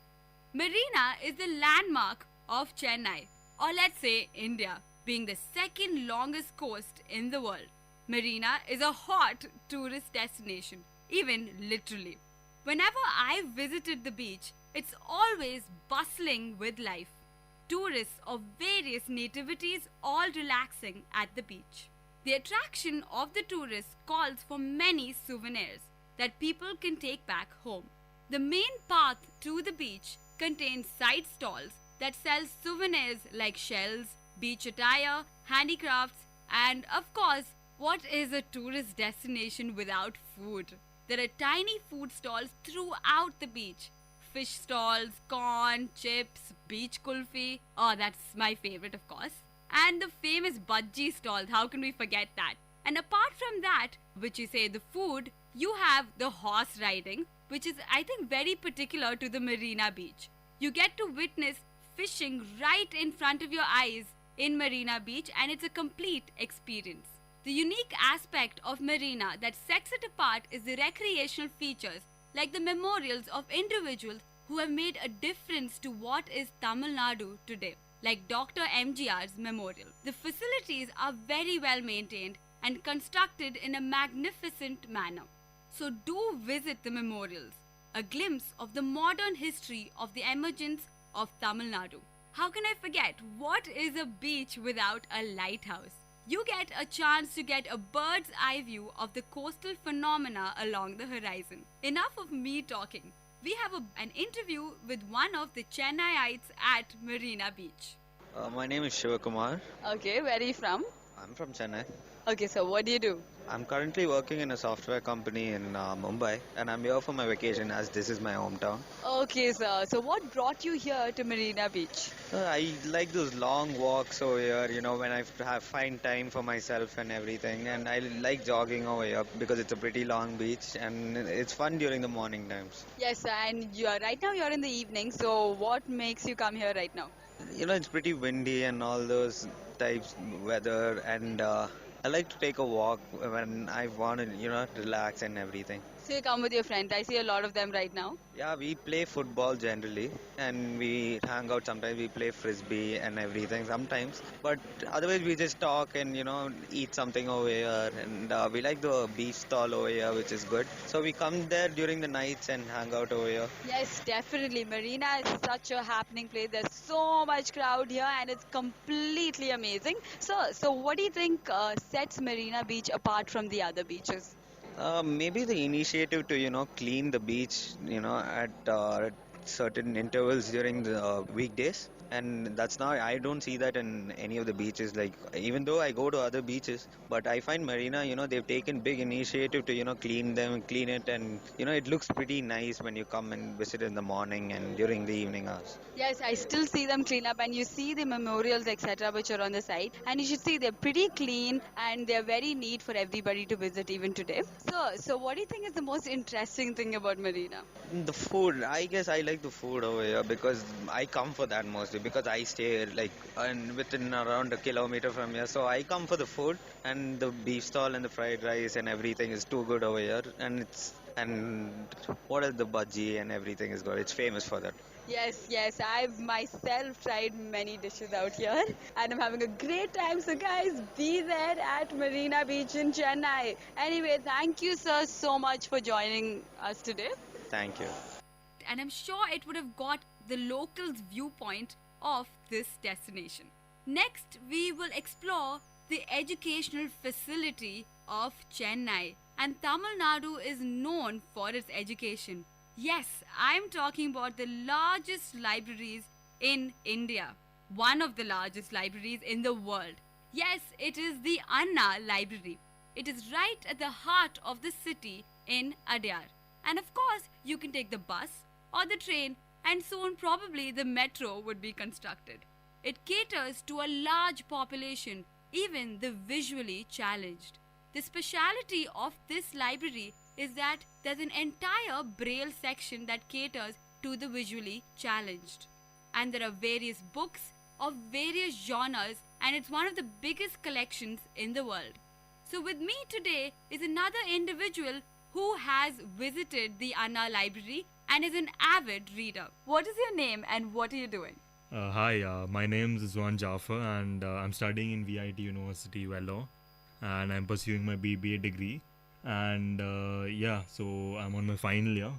Marina is the landmark of Chennai, or let's say India, being the second longest coast in the world. Marina is a hot tourist destination, even literally. Whenever I've visited the beach, it's always bustling with life. Tourists of various nativities all relaxing at the beach. The attraction of the tourists calls for many souvenirs that people can take back home. The main path to the beach contains side stalls that sell souvenirs like shells, beach attire, handicrafts, and of course, what is a tourist destination without food? There are tiny food stalls throughout the beach. Fish stalls, corn, chips, beach kulfi. Oh, that's my favorite, of course. And the famous bhaji stalls, how can we forget that? And apart from that, which you say the food, you have the horse riding, which is, I think, very particular to the Marina beach. You get to witness fishing right in front of your eyes in Marina Beach, and it's a complete experience. The unique aspect of Marina that sets it apart is the recreational features, like the memorials of individuals who have made a difference to what is Tamil Nadu today, like Dr. MGR's memorial. The facilities are very well maintained and constructed in a magnificent manner. So do visit the memorials, a glimpse of the modern history of the emergence of Tamil Nadu. How can I forget, what is a beach without a lighthouse? You get a chance to get a bird's eye view of the coastal phenomena along the horizon. Enough of me talking. We have an interview with one of the Chennaiites at Marina Beach. My name is Shivakumar. Okay, where are you from? I'm from Chennai. Okay, so what do you do? I'm currently working in a software company in Mumbai, and I'm here for my vacation as this is my hometown. Okay, sir. So what brought you here to Marina Beach? I like those long walks over here, when I find time for myself and everything. And I like jogging over here because it's a pretty long beach and it's fun during the morning times. Yes, and right now you're in the evening, so what makes you come here right now? It's pretty windy and all those types weather, and I like to take a walk when I want to, relax and everything. So you come with your friend. I see a lot of them right now. Yeah, we play football generally, and we hang out sometimes. We play frisbee and everything sometimes. But otherwise, we just talk and, eat something over here. And we like the beach stall over here, which is good. So we come there during the nights and hang out over here. Yes, definitely. Marina is such a happening place. There's so much crowd here, and it's completely amazing. So what do you think sets Marina Beach apart from the other beaches? Maybe the initiative to, clean the beach, at certain intervals during the weekdays. And that's now, I don't see that in any of the beaches. Like, even though I go to other beaches, but I find Marina, they've taken big initiative to, clean it. And, it looks pretty nice when you come and visit in the morning and during the evening hours. Yes, I still see them clean up, and you see the memorials, etc., which are on the side. And you should see they're pretty clean and they're very neat for everybody to visit even today. So what do you think is the most interesting thing about Marina? The food. I guess I like the food over here because I come for that mostly. Because I stay within around a kilometer from here, so I come for the food, and the beef stall and the fried rice and everything is too good over here, and it's And what is the bhaji and everything is good. It's famous for that. Yes, I've myself tried many dishes out here and I'm having a great time. So guys, be there at Marina Beach in Chennai. Anyway, thank you sir so much for joining us today. Thank you. And I'm sure it would have got the locals' viewpoint of this destination. Next, we will explore the educational facility of Chennai. And Tamil Nadu is known for its education. Yes, I'm talking about the largest libraries in India. One of the largest libraries in the world. Yes, it is the Anna Library. It is right at the heart of the city in Adyar. And of course, you can take the bus or the train, and soon probably the metro would be constructed. It caters to a large population, even the visually challenged. The speciality of this library is that there's an entire braille section that caters to the visually challenged. And there are various books of various genres, and it's one of the biggest collections in the world. So with me today is another individual who has visited the Anna Library and is an avid reader. What is your name and what are you doing? Hi, my name is Zwan Jaffer and I'm studying in VIT University, Vellore, and I'm pursuing my BBA degree. And so I'm on my final year.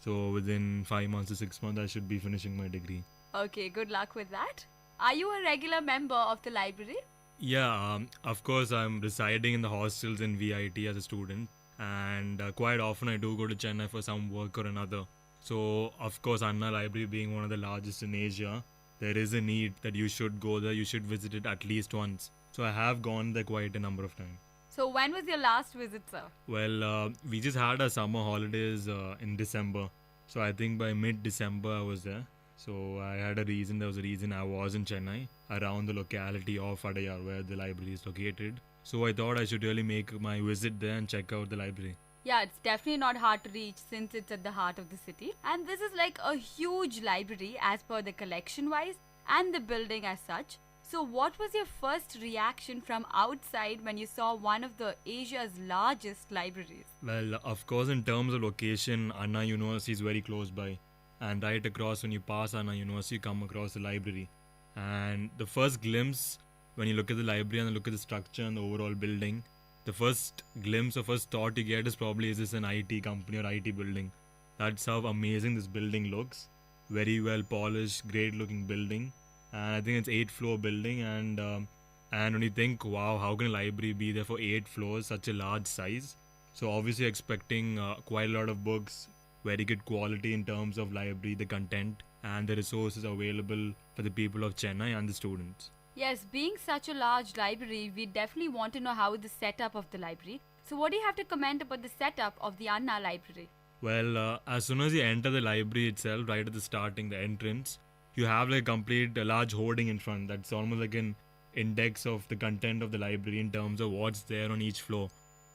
So within 5 months to 6 months, I should be finishing my degree. Okay, good luck with that. Are you a regular member of the library? Yeah, of course, I'm residing in the hostels in VIT as a student. And quite often I do go to Chennai for some work or another. So, of course, Anna Library being one of the largest in Asia, there is a need that you should go there, you should visit it at least once. So I have gone there quite a number of times. So when was your last visit, sir? Well, we just had our summer holidays in December. So I think by mid-December I was there. So there was a reason I was in Chennai, around the locality of Adyar where the library is located. So I thought I should really make my visit there and check out the library. Yeah, it's definitely not hard to reach since it's at the heart of the city. And this is like a huge library as per the collection wise and the building as such. So what was your first reaction from outside when you saw one of the Asia's largest libraries? Well, of course, in terms of location, Anna University is very close by. And right across, when you pass Anna University, you come across the library. And the first glimpse, when you look at the library and look at the structure and the overall building, the first glimpse or first thought you get is probably, is this an IT company or IT building? That's how amazing this building looks. Very well polished, great looking building. And I think it's 8-floor building. And when you think, wow, how can a library be there for 8 floors, such a large size? So obviously expecting quite a lot of books, very good quality in terms of library, the content and the resources available for the people of Chennai and the students. Yes, being such a large library, we definitely want to know how is the setup of the library. So what do you have to comment about the setup of the Anna Library? Well, as soon as you enter the library itself, right at the starting, the entrance, you have like a large hoarding in front. That's almost like an index of the content of the library in terms of what's there on each floor.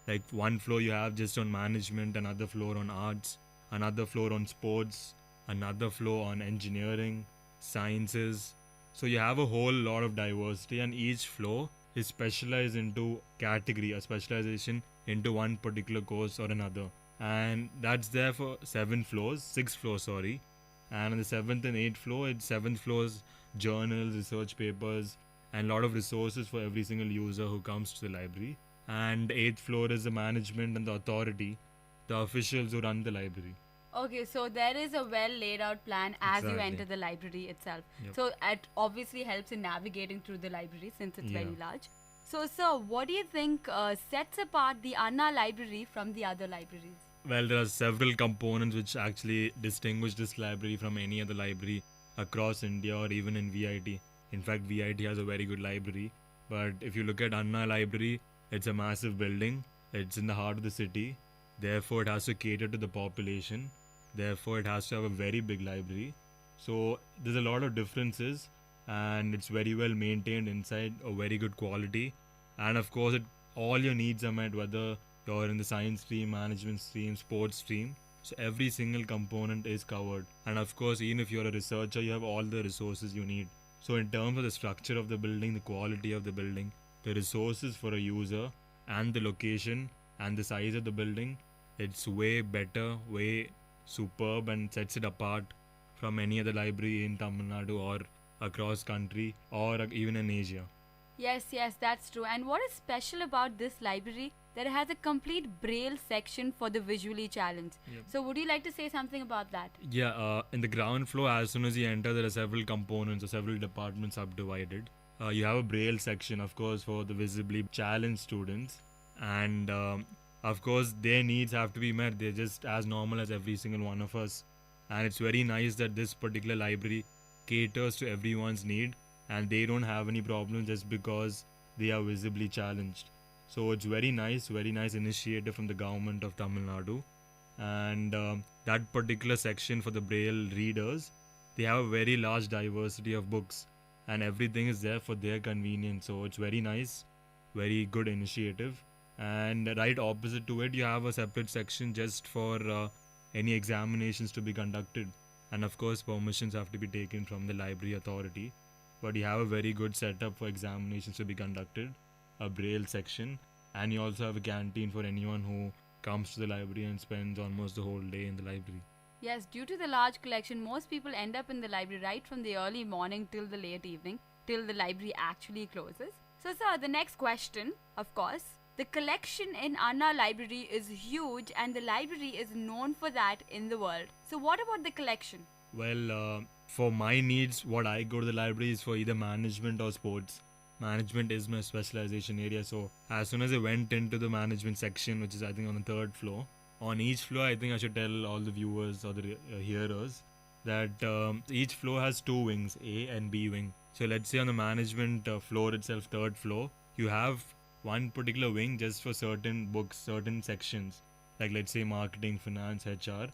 Like one floor you have just on management, another floor on arts, another floor on sports, another floor on engineering, sciences. So you have a whole lot of diversity, and each floor is specialized into category, a specialization into one particular course or another. And that's there for 6 floors, sorry. And on the 7th and 8th floor, it's 7th floor's journals, research papers, and a lot of resources for every single user who comes to the library. And 8th floor is the management and the authority, the officials who run the library. Okay, so there is a well laid out plan as you enter the library itself. Yep. So it obviously helps in navigating through the library since it's Yeah. very large. So sir, what do you think sets apart the Anna Library from the other libraries? Well, there are several components which actually distinguish this library from any other library across India or even in VIT. In fact, VIT has a very good library. But if you look at Anna Library, it's a massive building. It's in the heart of the city. Therefore, it has to cater to the population. Therefore, it has to have a very big library. So, there's a lot of differences, and it's very well maintained inside, a very good quality. And of course, all your needs are met, whether you're in the science stream, management stream, sports stream. So, every single component is covered. And of course, even if you're a researcher, you have all the resources you need. So, in terms of the structure of the building, the quality of the building, the resources for a user, and the location and the size of the building, It's way better, way superb, and sets it apart from any other library in Tamil Nadu or across country or even in Asia. Yes, that's true. And what is special about this library? That it has a complete braille section for the visually challenged. Yep. So would you like to say something about that? Yeah, in the ground floor, as soon as you enter, there are several components or several departments subdivided. You have a braille section, of course, for the visibly challenged students. And of course, their needs have to be met. They're just as normal as every single one of us. And it's very nice that this particular library caters to everyone's need and they don't have any problems just because they are visibly challenged. So it's very nice initiative from the government of Tamil Nadu. And that particular section for the braille readers, they have a very large diversity of books and everything is there for their convenience. So it's very nice, very good initiative. And right opposite to it, you have a separate section just for any examinations to be conducted. And of course, permissions have to be taken from the library authority. But you have a very good setup for examinations to be conducted, a braille section, and you also have a canteen for anyone who comes to the library and spends almost the whole day in the library. Yes, due to the large collection, most people end up in the library right from the early morning till the late evening, till the library actually closes. So, sir, the next question, of course, the collection in Anna Library is huge and the library is known for that in the world. So, what about the collection? Well, for my needs, what I go to the library is for either management or sports. Management is my specialization area. So as soon as I went into the management section, which is I think on the third floor, on each floor, I think I should tell all the viewers or the hearers that each floor has two wings, A and B wing. So let's say on the management floor itself, third floor, you have one particular wing just for certain books, certain sections, like let's say marketing, finance, HR,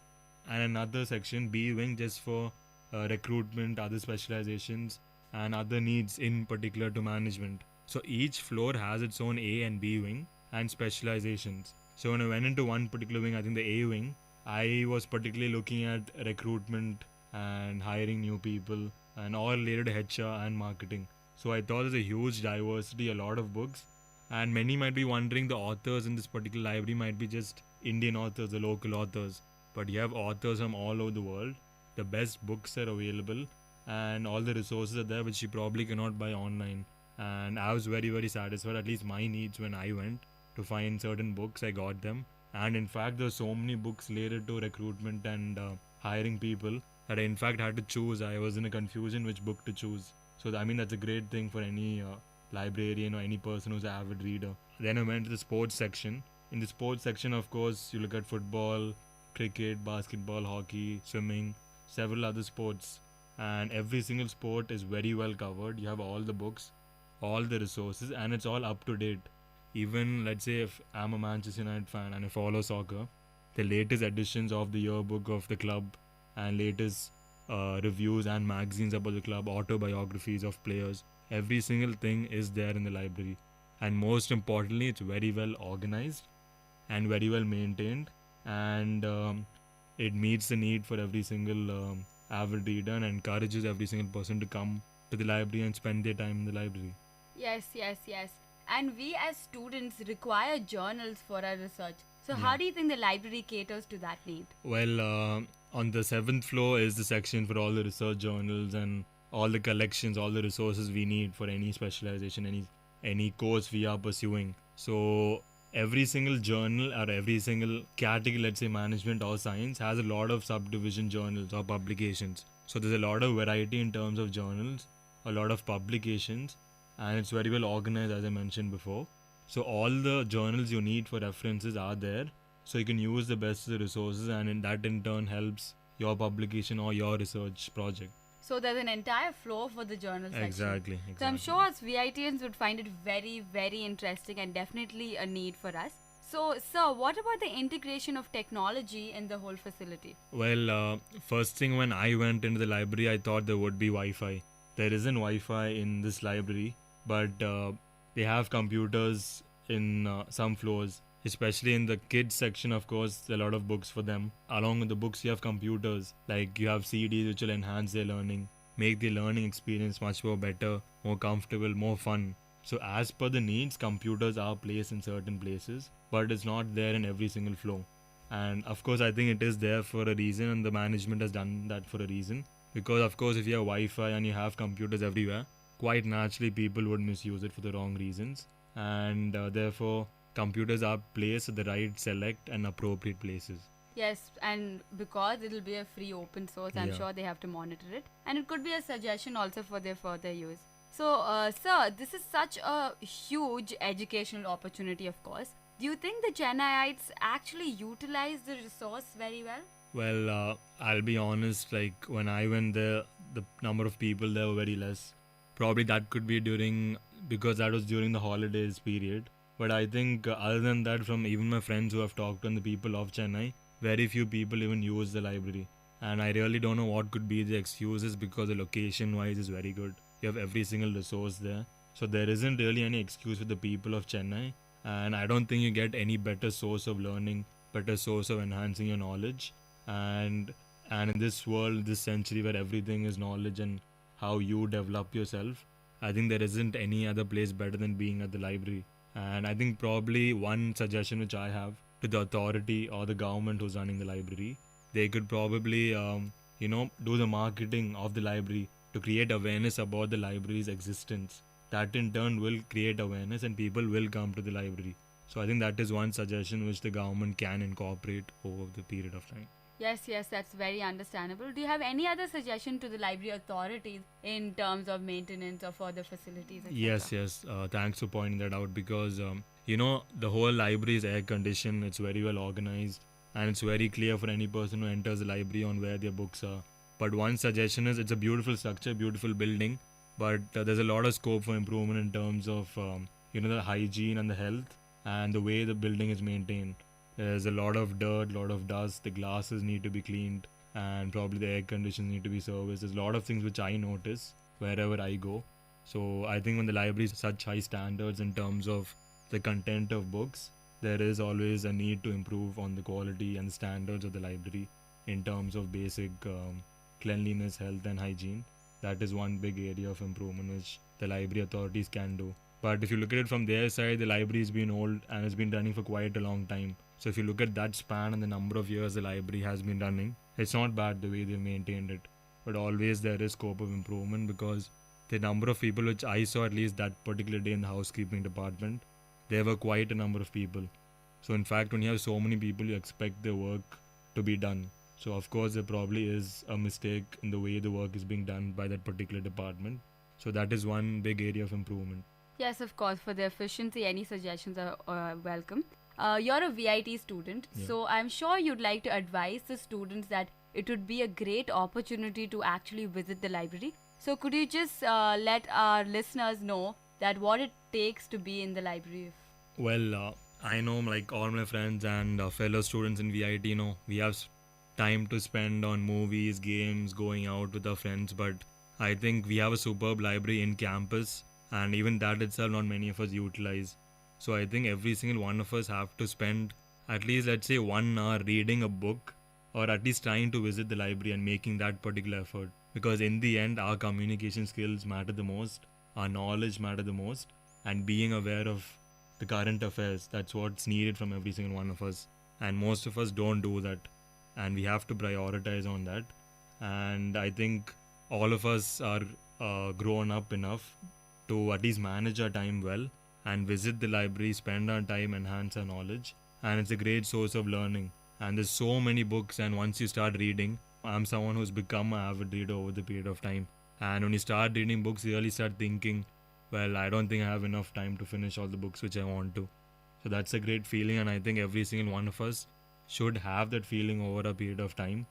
and another section, B wing, just for recruitment, other specializations, and other needs in particular to management. So each floor has its own A and B wing and specializations. So when I went into one particular wing, I think the A wing, I was particularly looking at recruitment and hiring new people and all related to HR and marketing. So I thought there's a huge diversity, a lot of books, and many might be wondering the authors in this particular library might be just Indian authors, the local authors, but you have authors from all over the world. The best books are available and all the resources are there which you probably cannot buy online. And I was very satisfied, at least my needs when I went to find certain books, I got them. And in fact, there were so many books related to recruitment and hiring people that I in fact had to choose. I was in a confusion which book to choose. So I mean, that's a great thing for any librarian or any person who's an avid reader. Then I went to the sports section. In the sports section, of course, you look at football, cricket, basketball, hockey, swimming, several other sports, and every single sport is very well covered. You have all the books, all the resources, and it's all up to date. Even let's say if I'm a Manchester United fan and I follow soccer, the latest editions of the yearbook of the club and latest reviews and magazines about the club, autobiographies of players, every single thing is there in the library. And most importantly, it's very well organized and very well maintained, and it meets the need for every single avid reader and encourages every single person to come to the library and spend their time in the library. Yes. And we as students require journals for our research. So how do you think the library caters to that need? Well, on the 7th floor is the section for all the research journals and all the collections, all the resources we need for any specialization, any course we are pursuing. So every single journal or every single category, let's say management or science, has a lot of subdivision journals or publications. So there's a lot of variety in terms of journals, a lot of publications, and it's very well organized, as I mentioned before. So all the journals you need for references are there, so you can use the best of the resources, and that in turn helps your publication or your research project. So there's an entire floor for the journal section. Exactly. So I'm sure us VITians would find it very interesting and definitely a need for us. So, sir, what about the integration of technology in the whole facility? Well, first thing when I went into the library, I thought there would be Wi-Fi. There isn't Wi-Fi in this library, but they have computers in some floors, especially in the kids section. Of course, there are a lot of books for them. Along with the books, you have computers, like you have CDs which will enhance their learning, make the learning experience much more better, more comfortable, more fun. So as per the needs, computers are placed in certain places, but it's not there in every single floor. And of course, I think it is there for a reason, and the management has done that for a reason. Because of course, if you have Wi-Fi and you have computers everywhere, quite naturally people would misuse it for the wrong reasons. And therefore, computers are placed at the right, select, and appropriate places. Yes, and because it'll be a free open source, I'm Yeah. sure they have to monitor it. And it could be a suggestion also for their further use. So, sir, this is such a huge educational opportunity, of course. Do you think the Chennaites actually utilize the resource very well? Well, I'll be honest, like when I went there, the number of people there were very less. Probably that could be because that was during the holidays period. But I think other than that, from even my friends who have talked to and the people of Chennai, very few people even use the library. And I really don't know what could be the excuses because the location wise is very good. You have every single resource there. So there isn't really any excuse for the people of Chennai. And I don't think you get any better source of learning, better source of enhancing your knowledge. And in this world, this century where everything is knowledge and how you develop yourself, I think there isn't any other place better than being at the library. And I think probably one suggestion which I have to the authority or the government who's running the library, they could probably, do the marketing of the library to create awareness about the library's existence. That in turn will create awareness and people will come to the library. So I think that is one suggestion which the government can incorporate over the period of time. Yes, that's very understandable. Do you have any other suggestion to the library authorities in terms of maintenance or further facilities, etc.? Yes. Thanks for pointing that out because, the whole library is air conditioned, it's very well organized, and it's very clear for any person who enters the library on where their books are. But one suggestion is it's a beautiful structure, beautiful building, but there's a lot of scope for improvement in terms of, the hygiene and the health and the way the building is maintained. There's a lot of dirt, lot of dust, the glasses need to be cleaned, and probably the air conditioners need to be serviced. There's a lot of things which I notice wherever I go. So I think when the library is such high standards in terms of the content of books, there is always a need to improve on the quality and standards of the library in terms of basic cleanliness, health and hygiene. That is one big area of improvement which the library authorities can do. But if you look at it from their side, the library has been old and has been running for quite a long time. So if you look at that span and the number of years the library has been running, it's not bad the way they've maintained it. But always there is scope of improvement because the number of people which I saw at least that particular day in the housekeeping department, there were quite a number of people. So in fact, when you have so many people, you expect their work to be done. So of course there probably is a mistake in the way the work is being done by that particular department. So that is one big area of improvement. Yes, of course. For the efficiency, any suggestions are welcome. You're a VIT student, so I'm sure you'd like to advise the students that it would be a great opportunity to actually visit the library. So could you just let our listeners know that what it takes to be in the library? Well, I know like all my friends and fellow students in VIT, we have time to spend on movies, games, going out with our friends, but I think we have a superb library in campus, and even that itself not many of us utilize. So I think every single one of us have to spend at least, let's say, 1 hour reading a book or at least trying to visit the library and making that particular effort. Because in the end, our communication skills matter the most, our knowledge matter the most, and being aware of the current affairs, that's what's needed from every single one of us. And most of us don't do that. And we have to prioritize on that. And I think all of us are grown up enough to at least manage our time well and visit the library, spend our time, enhance our knowledge. And it's a great source of learning. And there's so many books, and once you start reading, I'm someone who's become an avid reader over the period of time. And when you start reading books, you really start thinking, well, I don't think I have enough time to finish all the books which I want to. So that's a great feeling, and I think every single one of us should have that feeling over a period of time.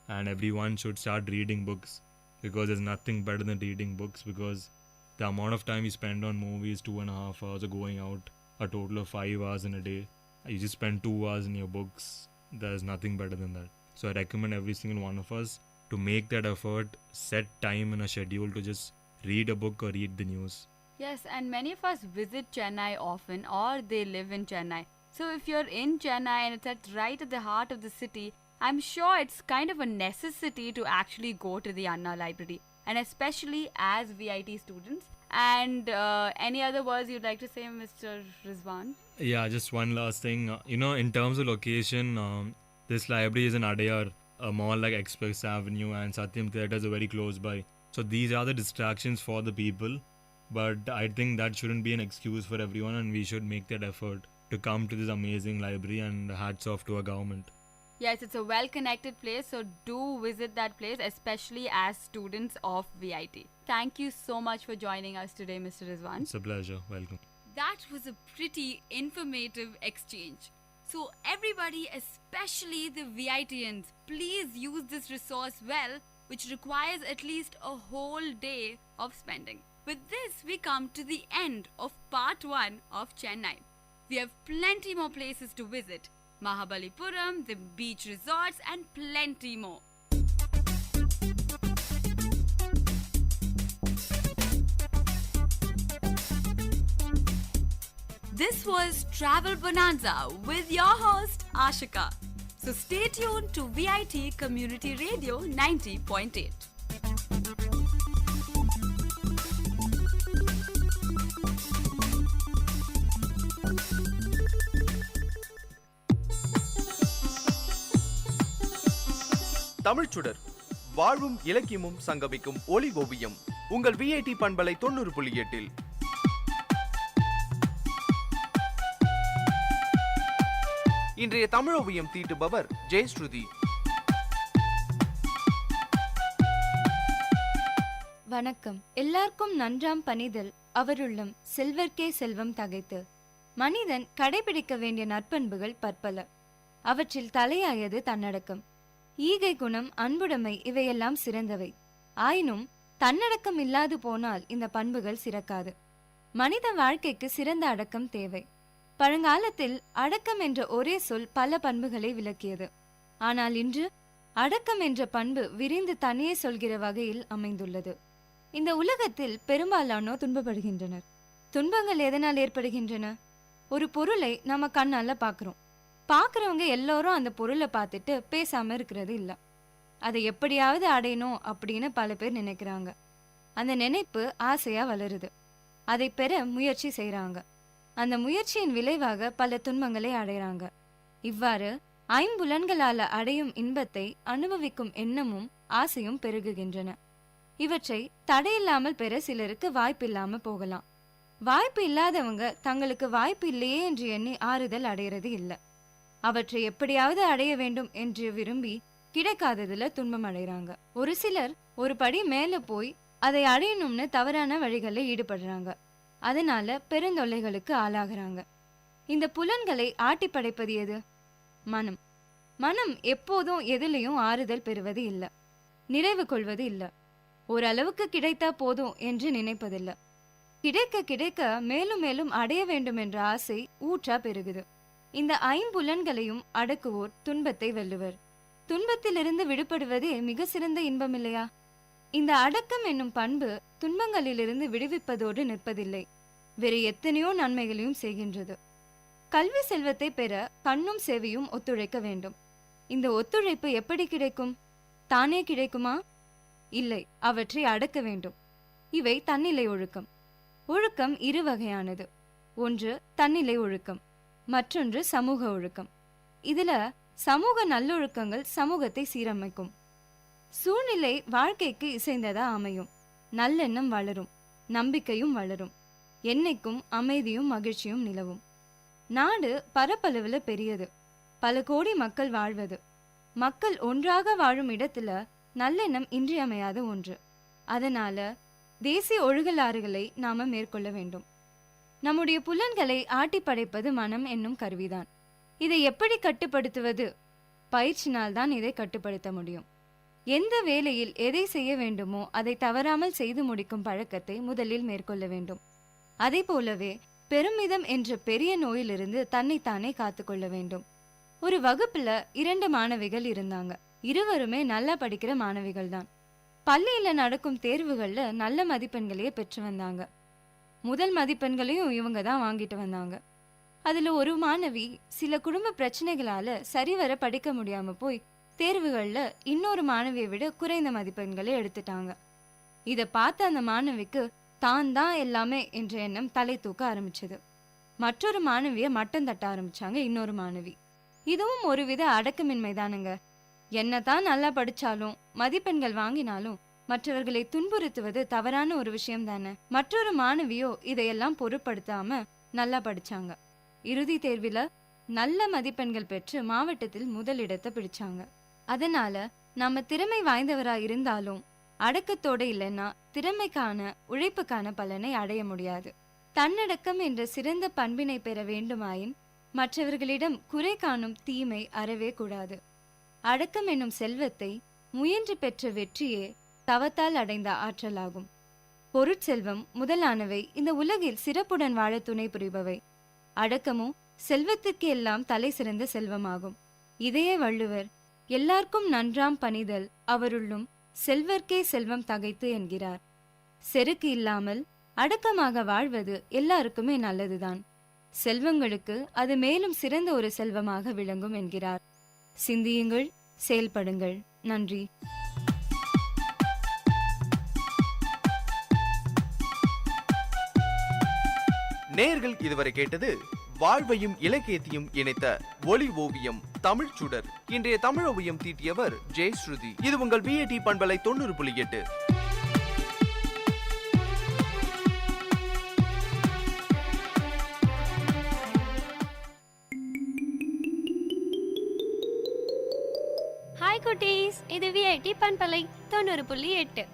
And everyone should start reading books, because there's nothing better than reading books, because the amount of time you spend on movies, 2.5 hours, or going out, a total of 5 hours in a day, you just spend 2 hours in your books. There's nothing better than that. So I recommend every single one of us to make that effort, set time in a schedule to just read a book or read the news. Yes, and many of us visit Chennai often, or they live in Chennai. So if you're in Chennai and it's right at the heart of the city, I'm sure it's kind of a necessity to actually go to the Anna Library, and especially as VIT students. And any other words you'd like to say, Mr. Rizwan? Yeah, just one last thing. In terms of location, this library is in Adyar, a mall like Express Avenue, and Satyam Theatres are very close by. So these are the distractions for the people, but I think that shouldn't be an excuse for everyone, and we should make that effort to come to this amazing library, and hats off to our government. Yes, it's a well-connected place, so do visit that place, especially as students of VIT. Thank you so much for joining us today, Mr. Rizwan. It's a pleasure. Welcome. That was a pretty informative exchange. So everybody, especially the VITians, please use this resource well, which requires at least a whole day of spending. With this, we come to the end of part 1 of Chennai. We have plenty more places to visit. Mahabalipuram, the beach resorts, and plenty more. This was Travel Bonanza with your host Ashika. So stay tuned to VIT Community Radio 90.8. தமிழ்ச்சுடர் வாழும் இலக்கியமும் சங்கமிக்கும் ஒளி ஓவியம் உங்கள் VIT பண்பலை 90.8. இன்றைய தமிழோவியம் தீட்டுபவர் ஜெயஸ்ருதி. வணக்கம். எல்லாருக்கும் நன்றாம் பணிதல் அவருள்ளம் செல்வர்க்கே செல்வம் தகைத்து. மனிதன் கடைபிடிக்க வேண்டிய நற்பண்புகள் பற்பல. அவற்றில் தலையாயது தன்னடக்கம். ஈகை குணம், அன்புடைமை இவையெல்லாம் சிறந்தவை. ஆயினும் தன்னடக்கம் இல்லாது போனால் இந்த பண்புகள் சிறக்காது. மனித வாழ்க்கைக்கு சிறந்த அடக்கம் தேவை. பழங்காலத்தில் அடக்கம் என்ற ஒரே சொல் பல பண்புகளை விளக்கியது. ஆனால் இன்று அடக்கம் என்ற பண்பு விரிந்து தனியே சொல்கிற வகையில் அமைந்துள்ளது. இந்த உலகத்தில் பெரும்பாலானோர் துன்பப்படுகின்றனர். துன்பங்கள் எதனால் ஏற்படுகின்றன? ஒரு பொருளை நம்ம கண்ணால பாக்குறோம். பாக்குறவங்க எல்லாரும் அந்த பொருளை பார்த்துட்டு பேசாம இருக்கிறது இல்ல. அதை எப்படியாவது அடையணும் அப்படின்னு பல பேர் நினைக்கிறாங்க. அந்த நினைப்பு ஆசையா வளருது. அதை பெற முயற்சி செய்யறாங்க. அந்த முயற்சியின் விளைவாக பல துன்பங்களை அடைகிறாங்க. இவ்வாறு ஐம்புலன்களால அடையும் இன்பத்தை அனுபவிக்கும் எண்ணமும் ஆசையும் பெருகுகின்றன. இவற்றை தடையில்லாமல் பெற சிலருக்கு வாய்ப்பில்லாம போகலாம். வாய்ப்பு இல்லாதவங்க தங்களுக்கு வாய்ப்பு இல்லையே என்று எண்ணி ஆறுதல் அடைகிறது இல்லை. அவற்றை எப்படியாவது அடைய வேண்டும் என்று விரும்பி கிடைக்காததுல துன்பம் அடைகிறாங்க. ஒரு சிலர் ஒரு படி மேல போய் அதை அடையணும்னு தவறான வழிகளில் ஈடுபடுறாங்க. அதனால பெருந்தொல்லைகளுக்கு ஆளாகிறாங்க. இந்த புலன்களை ஆட்டி படைப்பது எது? மனம். மனம் எப்போதும் எதிலையும் ஆறுதல் பெறுவது இல்லை, நிறைவு கொள்வது இல்லை. ஓரளவுக்கு கிடைத்தா போதும் என்று நினைப்பதில்லை. கிடைக்க கிடைக்க மேலும் மேலும் அடைய வேண்டும் என்ற ஆசை ஊற்றா பெருகுது. இந்த ஐம்புலன்களையும் அடக்குவோர் துன்பத்தை வெல்லுவர். துன்பத்திலிருந்து விடுபடுவதே மிக சிறந்த இன்பம் இல்லையா? இந்த அடக்கம் என்னும் பண்பு துன்பங்களிலிருந்து விடுவிப்பதோடு நிற்பதில்லை, வேறு எத்தனையோ நன்மைகளையும் செய்கின்றது. கல்வி செல்வத்தை பெற கண்ணும் செவியும் ஒத்துழைக்க வேண்டும். இந்த ஒத்துழைப்பு எப்படி கிடைக்கும்? தானே கிடைக்குமா? இல்லை, அவற்றை அடக்க வேண்டும். இவை தன்னிலை ஒழுக்கம். ஒழுக்கம் இரு வகையானது. ஒன்று தன்னிலை ஒழுக்கம், மற்றொன்று சமூக ஒழுக்கம். இதுல சமூக நல்லொழுக்கங்கள் சமூகத்தை சீரமைக்கும். சூழ்நிலை வாழ்க்கைக்கு இசைந்ததா அமையும். நல்லெண்ணம் வளரும், நம்பிக்கையும் வளரும், என்னைக்கும் அமைதியும் மகிழ்ச்சியும் நிலவும். நாடு பரப்பளவுல பெரியது, பல கோடி மக்கள் வாழ்வது. மக்கள் ஒன்றாக வாழும் இடத்துல நல்லெண்ணம் இன்றியமையாத ஒன்று. அதனால தேசிய ஒழுகலாறுகளை நாம மேற்கொள்ள வேண்டும். நம்முடைய புலன்களை ஆட்டி படைப்பது மனம் என்னும் கருவிதான். இதை எப்படி கட்டுப்படுத்துவது? பயிற்சினால்தான் இதை கட்டுப்படுத்த முடியும். எந்த வேளையில் எதை செய்ய வேண்டுமோ அதை தவறாமல் செய்து முடிக்கும் பழக்கத்தை முதலில் மேற்கொள்ள வேண்டும். அதே போலவே பெருமிதம் என்ற பெரிய நோயிலிருந்து தன்னைத்தானே காத்துக்கொள்ள வேண்டும். ஒரு வகுப்புல 2 மாணவிகள் இருந்தாங்க. இருவருமே நல்லா படிக்கிற மாணவிகள் தான். பள்ளியில நடக்கும் தேர்வுகள்ல நல்ல மதிப்பெண்களையே பெற்று வந்தாங்க. முதல் மதிப்பெண்களையும் இவங்க தான் வாங்கிட்டு வந்தாங்க. அதுல ஒரு மாணவி சில குடும்ப பிரச்சனைகளால சரிவர படிக்க முடியாம போய் தேர்வுகள்ல இன்னொரு மாணவியை விட குறைந்த மதிப்பெண்களை எடுத்துட்டாங்க. இத பார்த்த அந்த மாணவிக்கு தான் தான் எல்லாமே என்ற எண்ணம் தலை தூக்க ஆரம்பிச்சது. மற்றொரு மாணவிய மட்டம் தட்ட ஆரம்பிச்சாங்க இன்னொரு மாணவி. இதுவும் ஒருவித அடக்கமின்மைதானுங்க. என்னதான் நல்லா படிச்சாலும் மதிப்பெண்கள் வாங்கினாலும் மற்றவர்களை துன்புறுத்துவது தவறான ஒரு விஷயம் தானே. மற்றொரு மாணவியோ இதையெல்லாம் பொருட்படுத்தாம நல்லா படிச்சாங்க. இறுதி தேர்வில நல்ல மதிப்பெண்கள் பெற்று மாவட்டத்தில் முதலிடத்தை பிடிச்சாங்க. அதனால நம்ம திறமை வாய்ந்தவரா இருந்தாலும் அடக்கத்தோட இல்லைன்னா திறமைக்கான உழைப்புக்கான பலனை அடைய முடியாது. தன்னடக்கம் என்ற சிறந்த பண்பினை பெற வேண்டுமாயின் மற்றவர்களிடம் குறை காணும் தீமை அறவே கூடாது. அடக்கம் என்னும் செல்வத்தை முயன்று பெற்ற வெற்றியே தவத்தால் அடைந்த ஆற்றலாகும். பொருட்செல்வம் முதலானவை இந்த உலகில் சிறப்புடன் வாழ துணை புரிபவை. அடக்கமும் செல்வத்துக்கு எல்லாம் தலை சிறந்த செல்வமாகும். இதையே வள்ளுவர் எல்லாருக்கும் நன்றாம் பணிதல் அவருள்ளும் செல்வர்க்கே செல்வம் தகைத்து என்கிறார். செருக்கு இல்லாமல் அடக்கமாக வாழ்வது எல்லாருக்குமே நல்லதுதான். செல்வங்களுக்கு அது மேலும் சிறந்த ஒரு செல்வமாக விளங்கும் என்கிறார். சிந்தியுங்கள், செயல்படுங்கள். நன்றி. நேயர்கள் இதுவரை கேட்டது வாழ்வையும் இலக்கியத்தையும் இணைத்த ஒளி ஓவியம் தமிழ் சுடர். இன்றைய தமிழ் ஓவியம் தீட்டியவர் ஜெயஸ்ருதி. இது உங்கள் விஐடி பண்பலை 90.8. ஹாய் குட்டீஸ், இது விஐடி பண்பலை 90.8.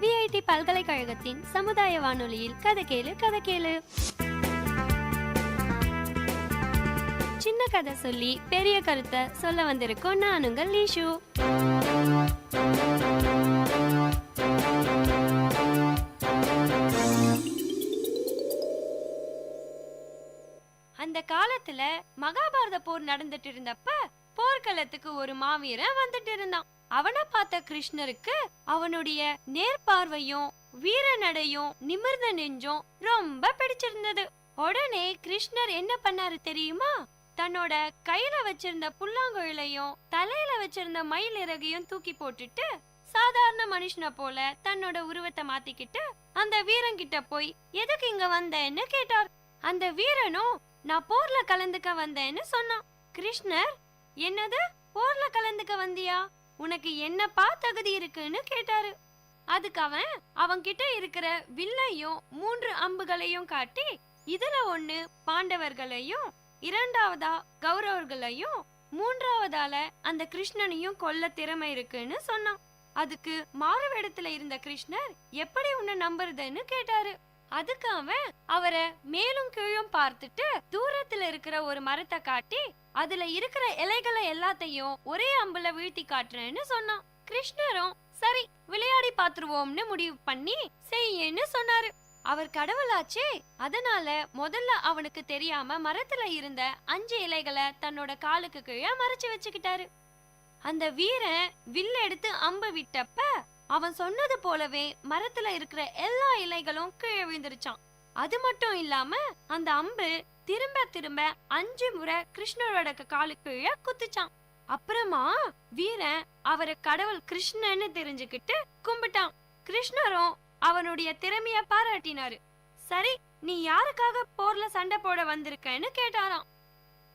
விஐடி பல்கலைக்கழகத்தின் சமுதாய வானொலியில் கதை கேளு கதை கேளு. சின்ன கதை சொல்லி பெரிய கருத்தை சொல்ல வந்திருக்கோம். நான் உங்கள் லீஷு. அந்த காலத்துல மகாபாரத போர் நடந்துட்டு இருந்தப்ப போர்க்களத்துக்கு ஒரு மாவீரன் வந்துட்டு இருந்தான். அவனை பார்த்த கிருஷ்ணருக்கு அவனுடைய நேர்பார்வையும் வீர நடையும் நிமிர்ந்த நெஞ்சும் ரொம்ப பிடிச்சிருந்தது. உடனே கிருஷ்ணர் என்ன பண்ணாரு தெரியுமா? தன்னோட கையில வச்சிருந்த புல்லாங்குழலையும் தலையில வச்சிருந்த மயில் இறகையும் தூக்கி போட்டுட்டு சாதாரண மனுஷனை போல தன்னோட உருவத்தை மாத்திக்கிட்டு அந்த வீரன் கிட்ட போய் எதுக்கு இங்க வந்தேன்னு கேட்டார். அந்த வீரனும் நான் போர்ல கலந்துக்க வந்தேன்னு சொன்னான். கிருஷ்ணர், என்னது போர்ல கலந்துக்க வந்தியா? உனக்கு என்னப்பா தகுதி இருக்குன்னு கேட்டாரு. அதுக்கு அவன் கிட்ட இருக்கிற வில்லையும் 3 அம்புகளையும் காட்டி இதுல 1 பாண்டவர்களையும் 2வதா கௌரவர்களையும் 3வதால அந்த கிருஷ்ணனையும் கொல்ல திறமை இருக்குன்னு சொன்னான். அதுக்கு மாறுவேடத்துல இருந்த கிருஷ்ணர் எப்படி உன்னை நம்புறதுன்னு கேட்டாரு. அதுக்கு அவரை மேலும் கீழும் பார்த்துட்டு தூரத்துல இருக்கிற ஒரு மரத்தை காட்டி அதுல இருக்கிற இலைகளை எல்லாத்தையும் ஒரே அம்புல வீழ்த்தி காட்டுறேன்னு சொன்னான். கிருஷ்ணரும் சரி விளையாடி பாத்துருவோம்னு முடிவு பண்ணி செய்யன்னு சொன்னாரு. அவர் கடவுளாச்சே, அதனால முதல்ல அவனுக்கு தெரியாம மரத்துல இருந்த 5 இலைகளை தன்னோட காலுக்கு கீழே மறைச்சு வச்சுக்கிட்டாரு. அந்த வீரன் வில்ல எடுத்து அம்பு விட்டப்ப அவன் சொன்னது போலவே மரத்துல இருக்கிற எல்லா இலைகளும் கீழே விழுந்துருச்சான். அது மட்டும் இல்லாம அந்த அம்பு திரும்ப திரும்ப 5 முறை கிருஷ்ணரோட காலுக்கு கீழே குத்துச்சான். அப்புறமா வீரன் அவரை கடவுள் கிருஷ்ணன்னு தெரிஞ்சுக்கிட்டு கும்பிட்டான். கிருஷ்ணரும் அவனுடைய திறமைய பாராட்டினாரு. சரி, நீ யாருக்காக போர்ல சண்டை போட வந்திருக்கன்னு கேட்டாராம்.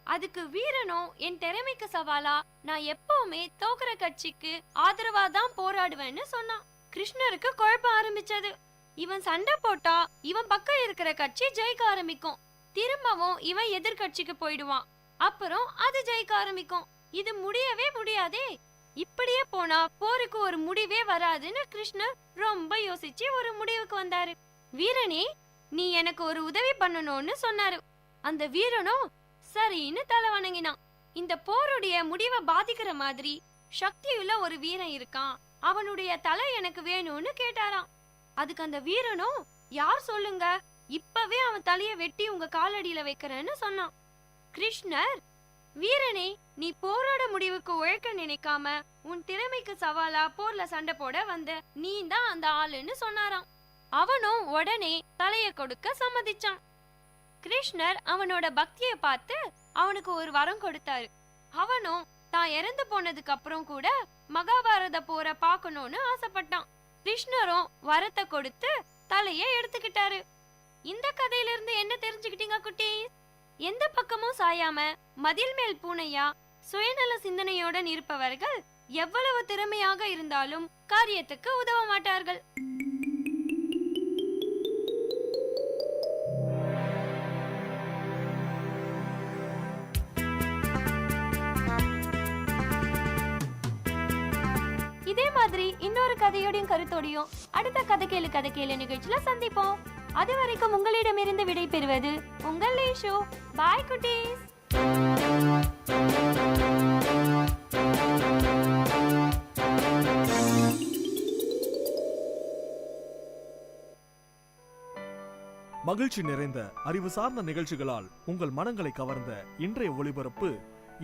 அதுக்கு வீரனும் என் திறமைக்கு சவாலா நான் எப்பவுமே தோக்குற கட்சிக்கு ஆதரவா தான் போராடுவேன்னு சொன்னான். கிருஷ்ணருக்கு குழப்பம் ஆரம்பிச்சது. இவன் சண்டை போட்டா இவன் பக்கம் இருக்கிற கட்சி ஜெயிக்க ஆரம்பிக்கும், திரும்பவும் இவன் எதிர்கட்சிக்கு போயிடுவான், அப்புறம் அது ஜெயிக்க ஆரம்பிக்கும். இது முடியவே முடியாதே, இப்படியே போனா போருக்கு ஒரு முடிவே வராதுன்னு கிருஷ்ணர் ரொம்ப யோசிச்சு ஒரு முடிவுக்கு வந்தாரு. வீரனே, நீ எனக்கு ஒரு உதவி பண்ணணும்னு சொன்னாரு. அந்த வீரனும் சரின்னு தலை வணங்கினான். இந்த போருடைய முடிவை பாதிக்கிற மாதிரி சக்தியுள்ள ஒரு வீரன் இருக்கான், அவனுடைய தலை எனக்கு வேணும்னு கேட்டாராம். அதுக்கு அந்த வீரனும் யார் சொல்லுங்க, இப்பவே அவன் தலைய வெட்டி உங்க காலடியில வைக்கிறேன்னு சொன்னான். கிருஷ்ணர், வீரனே, நீ போரோட முடிவுக்கு உழைக்க நினைக்காம உன் திறமைக்கு சவாலா போர்ல சண்டை போட வந்த நீ தான் அந்த ஆளுன்னு சொன்னாராம். அவனும் உடனே தலைய கொடுக்க சம்மதிச்சான். கிருஷ்ணர் அவனோட பக்தியை பார்த்து அவனுக்கு ஒரு வரம் கொடுத்தாரு. அவனும் தான் இறந்து போனதுக்கு அப்புறம் கூட மகாபாரத போரை பார்க்கணும்னு ஆசைப்பட்டான். கிருஷ்ணரும் வரத்தை கொடுத்து தலைய எடுத்துக்கிட்டாரு. இந்த கதையில இருந்து என்ன தெரிஞ்சுக்கிட்டீங்க குட்டி? எந்த பக்கமும் சாயாம மதில் மேல் பூனையா சுயநல சிந்தனையுடன் இருப்பவர்கள் எவ்வளவு திறமையாக இருந்தாலும் காரியத்துக்கு உதவ மாட்டார்கள். இதே மாதிரி இன்னொரு கதையோடையும் கருத்தோடையும் அடுத்த கதை கேளு நிகழ்ச்சியில சந்திப்போம். அது வரைக்கும் உங்களிடமிருந்து விடை பெறுவது உங்கள் லேஷோ. பாய் குட்டீஸ். மகிழ்ச்சி நிறைந்த அறிவு சார்ந்த நிகழ்ச்சிகளால் உங்கள் மனங்களை கவர்ந்த இன்றைய ஒளிபரப்பு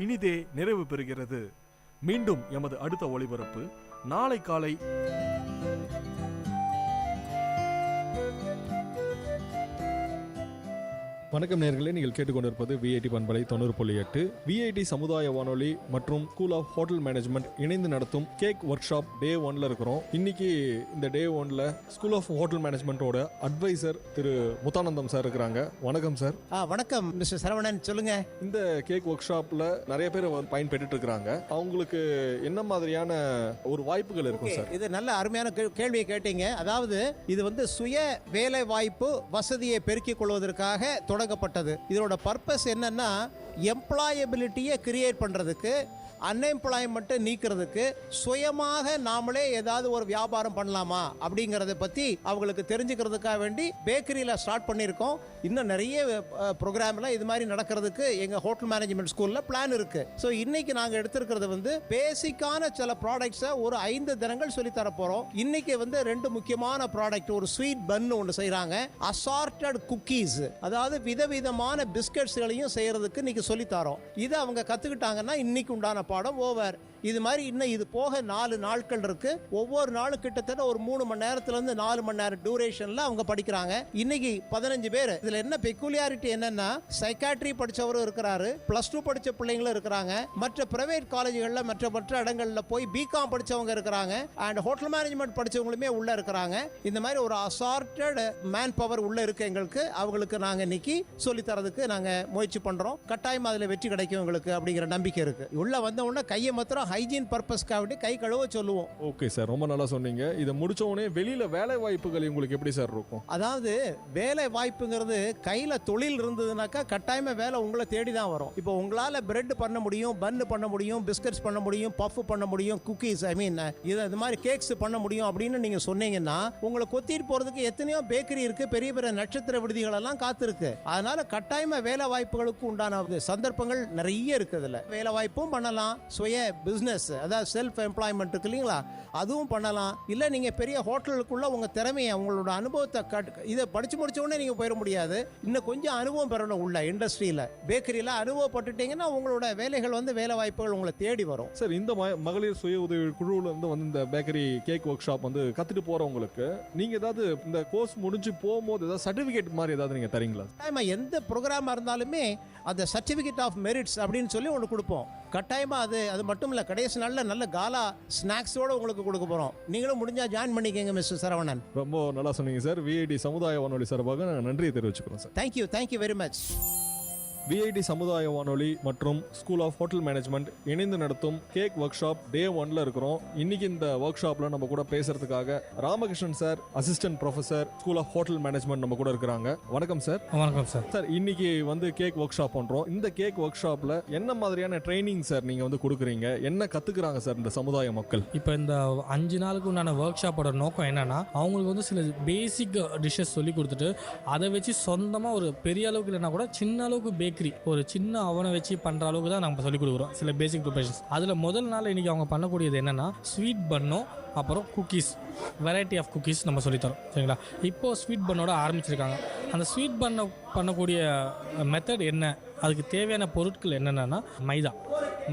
இனிதே நிறைவு பெறுகிறது. மீண்டும் எமது அடுத்த ஒளிபரப்பு நாளை காலை. வணக்கம் நேயர்களே, நீங்கள் கேட்டுக்கொண்டிருப்பது விஐடி பண்பலை 90.8 விஐடி சமுதாய வானொலி மற்றும் ஸ்கூல் ஆஃப் ஹோட்டல் மேனேஜ்மெண்ட் இணைந்து நடத்தும் கேக் ஒர்க் ஷாப் டே 1ல இருக்கிறோம். இன்னைக்கு இந்த டே 1ல ஸ்கூல் ஆஃப் ஹோட்டல் மேனேஜ்மெண்டோட அட்வைசர் திரு முத்தானந்தம் சார் இருக்கிறாங்க. வணக்கம் சார். வணக்கம் மிஸ்டர் சரவணன், சொல்லுங்க. இந்த கேக் ஒர்க் ஷாப்ல நிறைய பேர் பயன்பெற்று இருக்கிறாங்க. அவங்களுக்கு என்ன மாதிரியான ஒரு வாய்ப்புகள் இருக்கும் சார்? இது நல்ல அருமையான கேள்வியை கேட்டீங்க. அதாவது இது சுய வேலை வாய்ப்பு வசதியை பெருக்கிக் கொள்வதற்காக தொடங்கப்பட்டது. இதோட பர்பஸ் என்னன்னா எம்ப்ளாயபிலிட்டியை கிரியேட் பண்றதுக்கு, அன்எம்ப்ளாய்மெண்ட்டை நீக்கிறதுக்கு, சுயமாக நாமளே ஏதாவது ஒரு வியாபாரம் பண்ணலாமா அப்படிங்கிறத பற்றி அவங்களுக்கு தெரிஞ்சுக்கிறதுக்காக வேண்டி பேக்கரியில் ஸ்டார்ட் பண்ணியிருக்கோம். இன்னும் நிறைய ப்ரோக்ராமில் இது மாதிரி நடக்கிறதுக்கு எங்கள் ஹோட்டல் மேனேஜ்மெண்ட் ஸ்கூலில் பிளான் இருக்குது. ஸோ இன்னைக்கு நாங்கள் எடுத்திருக்கிறது பேசிக்கான சில ப்ராடக்ட்ஸை ஒரு 5 தினங்கள் சொல்லித்தர போகிறோம். இன்னைக்கு 2 முக்கியமான ப்ராடக்ட், ஒரு ஸ்வீட் பன் ஒன்று செய்கிறாங்க, அசார்ட்டட் குக்கீஸ், அதாவது விதவிதமான பிஸ்கட்ஸ்களையும் செய்கிறதுக்கு இன்னைக்கு சொல்லித்தரோம். இதை அவங்க கற்றுக்கிட்டாங்கன்னா இன்னைக்கு உண்டான பாடம் ஓவர். இது மாதிரி இன்னும் இது போக 4 நாட்கள் இருக்கு. ஒவ்வொரு நாளும் கிட்டத்தட்ட ஒரு 3 மணி நேரத்திலிருந்து 4 மணி நேரம் டியூரேஷன்ல அவங்க படிக்கிறாங்க. இன்னைக்கு 15 பேர். இதுல என்ன பெக்குலியாரிட்டி என்னன்னா, சைக்காட்ரி படிச்சவரும் இருக்கிறாரு, +2 படிச்ச பிள்ளைங்களும் இருக்கிறாங்க, மற்ற பிரைவேட் காலேஜ்கள்ல மற்ற இடங்கள்ல போய் பிகாம் படிச்சவங்க இருக்கிறாங்க, அண்ட் ஹோட்டல் மேனேஜ்மெண்ட் படிச்சவங்களுமே உள்ள இருக்கிறாங்க. இந்த மாதிரி ஒரு அசார்ட்டட் மேன் பவர் உள்ள இருக்கு எங்களுக்கு. அவங்களுக்கு நாங்க இன்னைக்கு சொல்லி தரதுக்கு நாங்க முயற்சி பண்றோம். கட்டாயம் அதுல வெற்றி கிடைக்கும் எங்களுக்கு அப்படிங்கிற நம்பிக்கை இருக்கு. உள்ள வந்த உடனே கையை மாத்திரம் ஹைஜீன் பர்பஸ்க்காக கை கழுவ சொல்லுவோம். ஓகே சார், ரொம்ப நல்லா சொன்னீங்க. இதை முடிச்ச உடனே வெளியில வேலை வாய்ப்புகள் உங்களுக்கு எப்படி சார் இருக்கும்? அதாவது வேலை வாய்ப்புங்கிறது கையில தொழில் இருந்ததுனாக்கா கட்டாயமா வேலை உங்களை தேடி தான் வரும். இப்போ உங்களால பிரெட் பண்ண முடியும், பன் பண்ண முடியும், பிஸ்கட்ஸ் பண்ண முடியும், பஃப் பண்ண முடியும், குக்கீஸ் இது மாதிரி கேக்ஸ் பண்ண முடியும் அப்படின்னு நீங்க சொன்னீங்கன்னா உங்களை கொத்திட்டு போறதுக்கு எத்தனையோ பேக்கரி இருக்கு, பெரிய பெரிய நட்சத்திர விடுதிகள் எல்லாம் காத்திருக்கு. அதனால கட்டாயமா வேலை வாய்ப்புகளுக்கு உண்டான சந்தர்ப்பங்கள் நிறைய இருக்குதுல. வேலை வாய்ப்பும் பண்ணலாம், சுய பிசினஸ் அதாவது செல்ஃப் எம்ப்ளாய்மெண்ட் இருக்கு இல்லைங்களா, அதுவும் பண்ணலாம். இல்லை நீங்கள் பெரிய ஹோட்டலுக்குள்ள உங்கள் திறமையை, உங்களோட அனுபவத்தை இதை படித்து முடிச்ச உடனே நீங்கள் போயிட முடியாது. இன்னும் கொஞ்சம் அனுபவம் பெறணும். உள்ள இண்டஸ்ட்ரியில் பேக்கரியில் அனுபவப்பட்டுட்டீங்கன்னா உங்களோட வேலைகள் வேலை வாய்ப்புகள் உங்களை தேடி வரும். சார், இந்த மகளிர் சுய உதவி குழுவில் இந்த பேக்கரி கேக் ஒர்க் ஷாப் கற்றுட்டு போகிறவங்களுக்கு நீங்கள் ஏதாவது இந்த கோர்ஸ் முடிஞ்சு போகும்போது ஏதாவது சர்டிஃபிகேட் மாதிரி ஏதாவது நீங்கள் தரீங்களா? எந்த ப்ரோக்ராமாக இருந்தாலுமே அந்த சர்டிஃபிகேட் ஆஃப் மெரிட்ஸ் அப்படின்னு சொல்லி ஒன்று கொடுப்போம். கட்டாயமாக அது மட்டும் இல்லை, கடைசி நாளில் நல்ல காலா ஸ்நாக்ஸோடு உங்களுக்கு கொடுக்க போகிறோம். நீங்களும் முடிஞ்சால் ஜாயின் பண்ணிக்கங்க மிஸ்டர் சரவணன். ரொம்ப நல்லா சொன்னீங்க சார். விஐடி சமுதாய வானொலி சார்பாக நாங்கள் நன்றியை தெரிவிச்சுக்கிறோம் sir. Thank you very much. VIT சமுதாய வானொலி மற்றும் ஸ்கூல் ஆஃப் ஹோட்டல் மேனேஜ்மெண்ட் இணைந்து நடத்தும் கேக் ஒர்க் ஷாப் டே 1ல இருக்கிறோம். இன்னைக்கு இந்த ஒர்க் ஷாப்ல நம்ம கூட பேசுறதுக்காக Ramakrishnan sir, assistant professor, school of hotel management நம்ம கூட இருக்கிறாங்க. வணக்கம் சார். வணக்கம் சார். சார், இன்னைக்கு கேக் ஒர்க் ஷாப் பண்றோம். இந்த கேக் ஒர்க் ஷாப்ல என்ன மாதிரியான ட்ரைனிங் சார் நீங்க கொடுக்குறீங்க? என்ன கத்துக்கிறாங்க சார் இந்த சமுதாய மக்கள்? இப்போ இந்த 5 நாளுக்கு உண்டான ஒர்க் ஷாப்போட நோக்கம் என்னன்னா, அவங்களுக்கு சில பேசிக் டிஷ்ஷஸ் சொல்லி கொடுத்துட்டு அதை வச்சு சொந்தமா ஒரு பெரிய அளவுக்கு இல்லைன்னா கூட சின்ன அளவுக்கு பேக்கரி, ஒரு சின்ன அவனை வச்சு பண்ற அளவுக்கு தான் நம்ம சொல்லிக் கொடுக்குறோம் சில பேசிக் ப்ரிப்பரேஷன்ஸ். அதுல முதல் நாள் இன்னைக்கு அவங்க பண்ணக்கூடியது என்னன்னா, ஸ்வீட் பன்னும் அப்புறம் குக்கீஸ், வெரைட்டி ஆஃப் குக்கீஸ் நம்ம சொல்லித்தரோம். சரிங்களா? இப்போ ஸ்வீட் பன்னோட ஆரம்பிச்சிருக்காங்க. அந்த ஸ்வீட் பண்ணக்கூடிய மெத்தட் என்ன, அதுக்கு தேவையான பொருட்கள் என்னென்னா,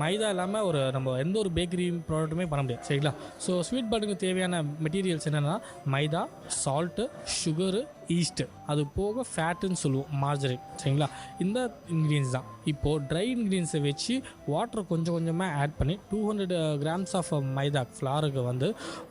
மைதா இல்லாமல் நம்ம எந்த ஒரு பேக்கரி ப்ராடக்ட்டுமே பண்ண முடியாது. சரிங்களா? ஸோ ஸ்வீட் பன்னுக்கு தேவையான மெட்டீரியல்ஸ் என்னென்னா மைதா, சால்ட்டு, சுகரு, ஈஸ்ட், அது போக ஃபேட்டுன்னு சொல்லுவோம், மார்ஜரின். சரிங்களா, இந்த இன்க்ரீடியன்ஸ் தான். இப்போது ட்ரை இன்க்ரீடியன்ஸை வச்சு வாட்டரை கொஞ்சம் கொஞ்சமாக ஆட் பண்ணி 200 grams ஆஃப் மைதா ஃப்ளாருக்கு வந்து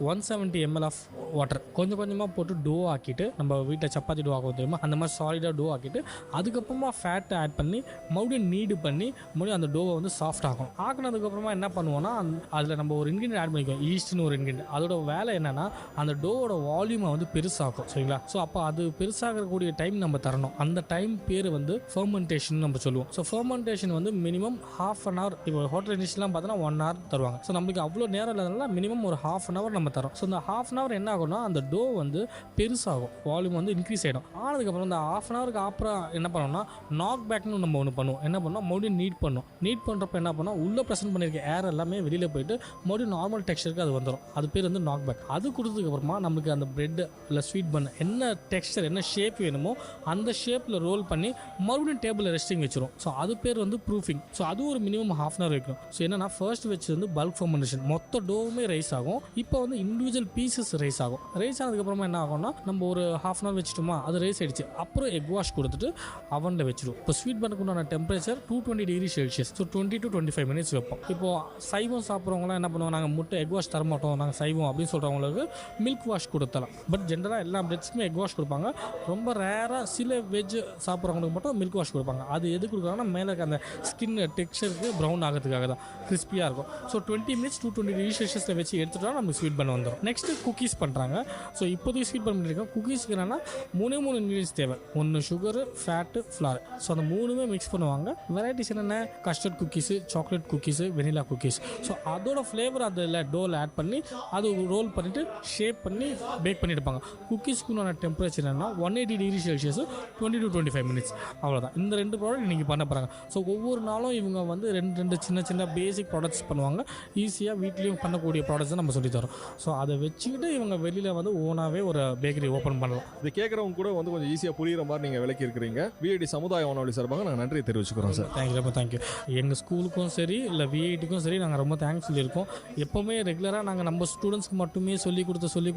170 ml ஆஃப் வாட்டர் கொஞ்சம் கொஞ்சமாக போட்டு டோ ஆக்கிட்டு, நம்ம வீட்டில் சப்பாத்தி டோ ஆகும் தெரியுமா, அந்த மாதிரி சாலிடாக டோ ஆக்கிட்டு அதுக்கப்புறமா ஃபேட்டை ஆட் பண்ணி மறுபடியும் நீடு பண்ணி மறுபடியும் அந்த டோவை வந்து சாஃப்ட் ஆகும். ஆக்கினதுக்கப்புறமா என்ன பண்ணுவோம்னா, அதில் நம்ம ஒரு இன்க்ரீடியன்ட் ஆட் பண்ணிக்குவோம், ஈஸ்ட்னு ஒரு இன்க்ரீடியன்ட். அதோட வேலை என்னென்னா அந்த டோவோட வால்யூமை வந்து பெருசாகும். சரிங்களா, ஸோ அப்போ அது பெருசாகக்கூடிய டைம் நம்ம தரணும். அந்த டைம் பேர் வந்து ஃபெர்மெண்டேஷன் நம்ம சொல்லுவோம். ஸோ ஃபெர்மெண்டேஷன் வந்து மினிமம் ½ an hour. இப்போ ஹோட்டல் டிஷ்லாம் பார்த்தோன்னா 1 hour தருவாங்க. ஸோ நம்மளுக்கு அவ்வளோ நேரம் இல்லாதனால மினிமம் ஒரு ½ an hour நம்ம தரோம். ஸோ இந்த ½ an hour என்ன ஆகும்னா, அந்த டோ வந்து பெருசாகும், வால்யூம் வந்து இன்க்ரீஸ் ஆகிடும். ஆனதுக்கப்புறம் இந்த ½ an hourக்கு அப்புறம் என்ன பண்ணோம்னா, நாக் பேக்னு நம்ம ஒன்று பண்ணுவோம். என்ன பண்ணோம், மறுபடியும் நீட் பண்ணோம். நீட் பண்ணுறப்ப என்ன பண்ணோம், உள்ளே ப்ரெசென்ட் பண்ணியிருக்க ஏர் எல்லாமே வெளியில் போயிட்டு மறுபடியும் நார்மல் டெக்ஸ்டருக்கு அது வந்துடும். அது பேர் வந்து நாக் பேக். அது கொடுத்ததுக்கப்புறமா நம்மளுக்கு அந்த பிரெட் இல்லை ஸ்வீட் பண்ண என்ன டெக்ஸ்டர் என்ன ஷேப் வேணுமோ அந்த ஷேப்பில் ரோல் பண்ணி மறுபடியும் டேபிளில் ரெஸ்டிங் வச்சிரும். ஸோ அது பேர் வந்து ப்ரூஃபிங். ஸோ அது ஒரு மினிமம் ½ an hour வைக்கணும். ஸோ என்னன்னா, ஃபர்ஸ்ட் வச்சு வந்து பல்க் ஃபெர்மெண்டேஷன், மொத்த டோவுமே ரைஸ் ஆகும். இப்போ வந்து இண்டிவிஜுவல் பீசஸ் ரைஸ் ஆகும். ரைஸ் ஆனதுக்கப்புறமா என்ன ஆகும்னா, நம்ம ஒரு ½ an hour வச்சுட்டோமா, அது ரைஸ் ஆயிடுச்சு. அப்புறம் எக் வாஷ் கொடுத்துட்டு அவனில் வச்சிடும். இப்போ ஸ்வீட் பண்ணுக்குண்டான temperature 220 degrees Celsius. So 20 to 25 minutes வைப்போம். இப்போ சைவம் சாப்பிட்றவங்களாம் என்ன பண்ணுவோம், நாங்கள் முட்டை எக் வாஷ் தரமாட்டோம், நாங்கள் சைவம் அப்படின்னு சொல்கிறவங்களுக்கு மில்க் வாஷ் கொடுத்தலாம். பட் ஜென்ரலாக எல்லா பிரெட்ஸ்க்குமே எக் வாஷ் கொடுப்பாங்க. ரொம்ப ரேராக சில வெஜ் சாப்பிட்றவங்களுக்கு மட்டும் மில்க் வாஷ் கொடுப்பாங்க. அது எது கொடுக்குறாங்கன்னா, மேலே இருக்க அந்த ஸ்கின் டெக்ஸ்சருக்கு ப்ரௌன் ஆகிறதுக்காக தான், கிறிஸ்பியாக இருக்கும். ஸோ 20 minutes 220 degrees Celsius வச்சு எடுத்துட்டா நமக்கு ஸ்வீட் பண்ண வந்துடும். நெக்ஸ்ட்டு குக்கீஸ் பண்ணுறாங்க. ஸோ இப்போதைக்கு ஸ்வீட் பண்ண பண்ணியிருக்கோம். குக்கீஸ்க்கு என்னென்னா 3 இன்க்ரீடியன்ஸ் தேவை. ஒன்று சுகரு, ஃபேட்டு, ஃப்ளார். ஸோ அந்த 3மே மிக்ஸ் பண்ணுவாங்க. வெரைட்டிஸ் என்னென்ன, custard cookies, chocolate cookies, vanilla cookies. So அதோட ஃப்ளேவர் அதில் டோவில் ஆட் பண்ணி அது ரோல் பண்ணிவிட்டு ஷேப் பண்ணி பேக் பண்ணி எடுப்பாங்க. குக்கீஸ்க்குண்டான டெம்பரேச்சர் என்னென்னா 180 degrees Celsius 20 to 25 minutes. அவ்வளோதான். இந்த 2 ப்ராடக்ட் இன்றைக்கி பண்ண போகிறாங்க. ஸோ ஒவ்வொரு நாளும் இவங்க வந்து 2 சின்ன சின்ன பேசிக் ப்ராடக்ட்ஸ் பண்ணுவாங்க. ஈஸியாக வீட்லேயும் பண்ணக்கூடிய ப்ராடக்ட்ஸ் நம்ம சொல்லித்தரோம். ஸோ அதை வச்சுக்கிட்டு இவங்க வெளியில் வந்து ஓனாகவே ஒரு பேக்கரி ஓப்பன் பண்ணலாம். இது கேட்குறவங்க கூட வந்து கொஞ்சம் ஈஸியாக புரியுற மாதிரி நீங்கள் விளக்கி இருக்கிறீங்க. விஐடி சமுதாய வானொலி சார்பாக நாங்கள் நன்றியை தெரிவிச்சுக்கிறோம் சார். தேங்க்யூ, ரொம்ப தேங்க்யூ. எங்கள் ஸ்கூலுக்கும் சரி இல்லை விஐடிக்கும் சரி நாங்கள் ரொம்ப தேங்க்ஸ் சொல்லியிருக்கோம். எப்போவுமே ரெகுலராக நாங்கள் நம்ம ஸ்டூடெண்ட்ஸ்க்கு மட்டுமே சொல்லி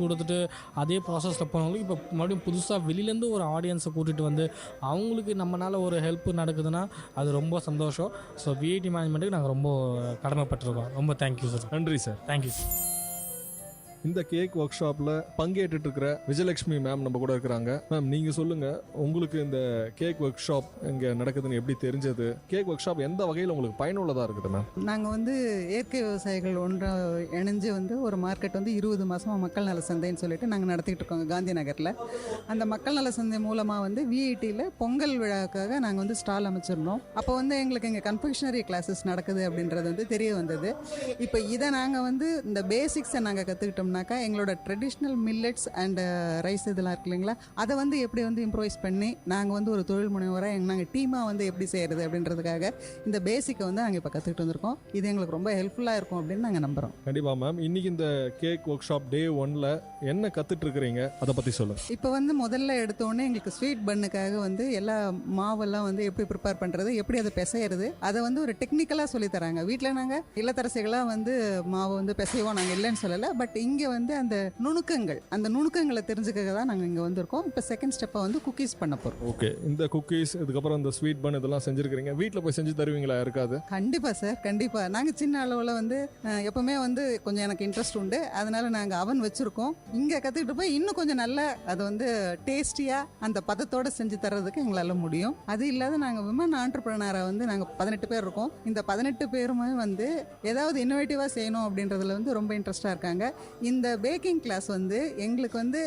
கொடுத்துட்டு அதே ப்ராசஸில் போனவங்களுக்கு இப்போ மறுபடியும் புதுசாக வெளியிலேருந்து ஒரு ஆடியன்ஸை கூட்டிகிட்டு வந்து அவங்களுக்கு நம்மளால் ஒரு ஹெல்ப் நடக்குதுன்னா அது ரொம்ப சந்தோஷம். ஸோ விஐடி மேனேஜ்மெண்ட்டுக்கு நாங்கள் ரொம்ப கடமைப்பட்டிருக்கோம். ரொம்ப தேங்க்யூ சார். நன்றி சார். தேங்க்யூ. இந்த கேக் ஒர்க் ஷாப்பில் பங்கேற்றுட்டு இருக்கிற விஜயலட்சுமி மேம் நம்ம கூட இருக்கிறாங்க. மேம், நீங்கள் சொல்லுங்கள், உங்களுக்கு இந்த கேக் ஒர்க் ஷாப் இங்கே நடக்குதுன்னு எப்படி தெரிஞ்சது? கேக் ஒர்க் ஷாப் எந்த வகையில் உங்களுக்கு பயனுள்ளதாக இருக்குது மேம்? நாங்கள் வந்து இயற்கை விவசாயிகள் ஒன்றாக இணைஞ்சு வந்து ஒரு மார்க்கெட் வந்து 20 மாதமாக மக்கள் நல சந்தைன்னு சொல்லிட்டு நாங்கள் நடத்திட்டு இருக்கோங்க காந்தி நகரில். அந்த மக்கள் நல சந்தை மூலமாக வந்து விஐடியில் பொங்கல் விழாவுக்காக நாங்கள் வந்து ஸ்டால் அமைச்சிருந்தோம். அப்போ வந்து எங்களுக்கு இங்கே கன்ஃபெக்ஷனரி கிளாஸஸ் நடக்குது அப்படின்றது வந்து தெரிய வந்தது. இப்போ இதை நாங்கள் வந்து இந்த பேசிக்ஸை நாங்கள் கற்றுக்கிட்டோம்னாக்கா எங்களோட ட்ரெடிஷ்னல் மில்லட்ஸ் அண்ட் ரைஸ் இதெல்லாம் இருக்கு இல்லைங்களா, அதை வந்து எப்படி வந்து இம்ப்ரூவைஸ் பண்ணி நாங்கள் வந்து ஒரு தொழில் முனைவராக நாங்கள் டீமாக வந்து எப்படி செய்கிறது அப்படின்றதுக்காக இந்த பேசிக்கை வந்து நாங்கள் இப்போ கற்றுக்கிட்டு வந்திருக்கோம். இது எங்களுக்கு ரொம்ப ஹெல்ப்ஃபுல்லாக இருக்கும் அப்படின்னு நாங்கள் நம்புகிறோம். கண்டிப்பாக மேம். இன்றைக்கி இந்த கேக் ஒர்க் ஷாப் டே 1ல் என்ன கற்றுட்டு இருக்கிறீங்க, அதை பற்றி சொல்லுங்கள். இப்போ வந்து முதல்ல எடுத்தோடனே எங்களுக்கு ஸ்வீட் பண்ணுக்காக வந்து எல்லா மாவெல்லாம் வந்து எப்படி ப்ரிப்பேர் பண்ணுறது, எப்படி அதை பிசையிறது, அதை வந்து ஒரு டெக்னிக்கலாக சொல்லித்தராங்க. வீட்டில் நாங்கள் இல்லத்தரசிகளாக வந்து மாவு வந்து பிசைவோம், நாங்கள் இல்லைன்னு சொல்லலை. பட் இங்கே வந்து அந்த நுணுக்கங்களை தெரிஞ்சுக்க தான் நாங்கள் இங்கே வந்திருக்கோம். இப்போ செகண்ட் ஸ்டெப்பை வந்து குக்கீஸ் பண்ண போகிறோம். ஓகே, இந்த குக்கீஸ் இதுக்கப்புறம் இந்த ஸ்வீட் பன் இதெல்லாம் செஞ்சுருக்கிறீங்க, வீட்டில் போய் செஞ்சு தருவீங்களா? இருக்காது? கண்டிப்பாக சார், கண்டிப்பாக. நாங்கள் சின்ன அளவில் வந்து எப்போவுமே வந்து கொஞ்சம் எனக்கு இன்ட்ரெஸ்ட் உண்டு. அதனால் நாங்கள் அவன் வச்சுருக்கோம். இங்கே கற்றுக்கிட்டு போய் இன்னும் கொஞ்சம் நல்ல அது வந்து டேஸ்டியாக அந்த பதத்தோடு செஞ்சு தர்றதுக்கு எங்களால் முடியும். அது இல்லாத நாங்கள் விமன் ஆண்டர்பிரனராக வந்து நாங்கள் 18 பேர் இருக்கோம். இந்த 18 பேருமே வந்து ஏதாவது இன்னோவேட்டிவாக செய்யணும் அப்படின்றதுல வந்து ரொம்ப இன்ட்ரெஸ்டாக இருக்காங்க. இந்த பேக்கிங் கிளாஸ் வந்து எங்களுக்கு வந்து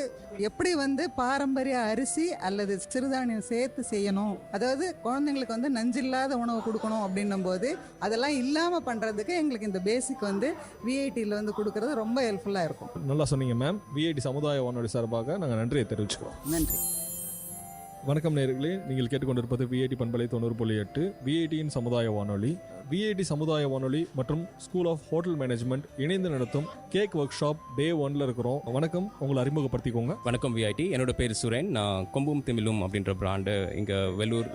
எப்படி வந்து பாரம்பரிய அரிசி அல்லது சிறுதானியம் சேர்த்து செய்யணும், அதாவது குழந்தைங்களுக்கு வந்து நஞ்சில்லாத உணவு கொடுக்கணும் அப்படின்னும் போது அதெல்லாம் இல்லாமல் பண்ணுறதுக்கு எங்களுக்கு இந்த பேசிக் வந்து விஐடியில் வந்து கொடுக்கறது ரொம்ப ஹெல்ப்ஃபுல்லாக இருக்கும். நல்லா சொன்னீங்க மேம். விஐடி சமுதாய வானொலி சார்பாக நாங்கள் நன்றியை தெரிவிச்சுக்கிறோம். நன்றி. வணக்கம் நேயர்களே, நீங்கள் கேட்டுக்கொண்டிருப்பது விஐடி பண்பலை 90.8 விஐடியின் சமுதாய வானொலி. விஐடி சமுதாய வானொலி மற்றும் ஸ்கூல் ஆஃப் ஹோட்டல் மேனேஜ்மெண்ட் இணைந்து நடத்தும் கேக் ஒர்க் ஷாப் டே 1ல இருக்கிறோம். வணக்கம், உங்களை அறிமுகப்படுத்திக்கோங்க. வணக்கம் விஐடி, என்னோட பேர் சுரேன். நான் கொம்பும் திமிலும் அப்படின்ற பிராண்டு இங்கே வெள்ளூர்,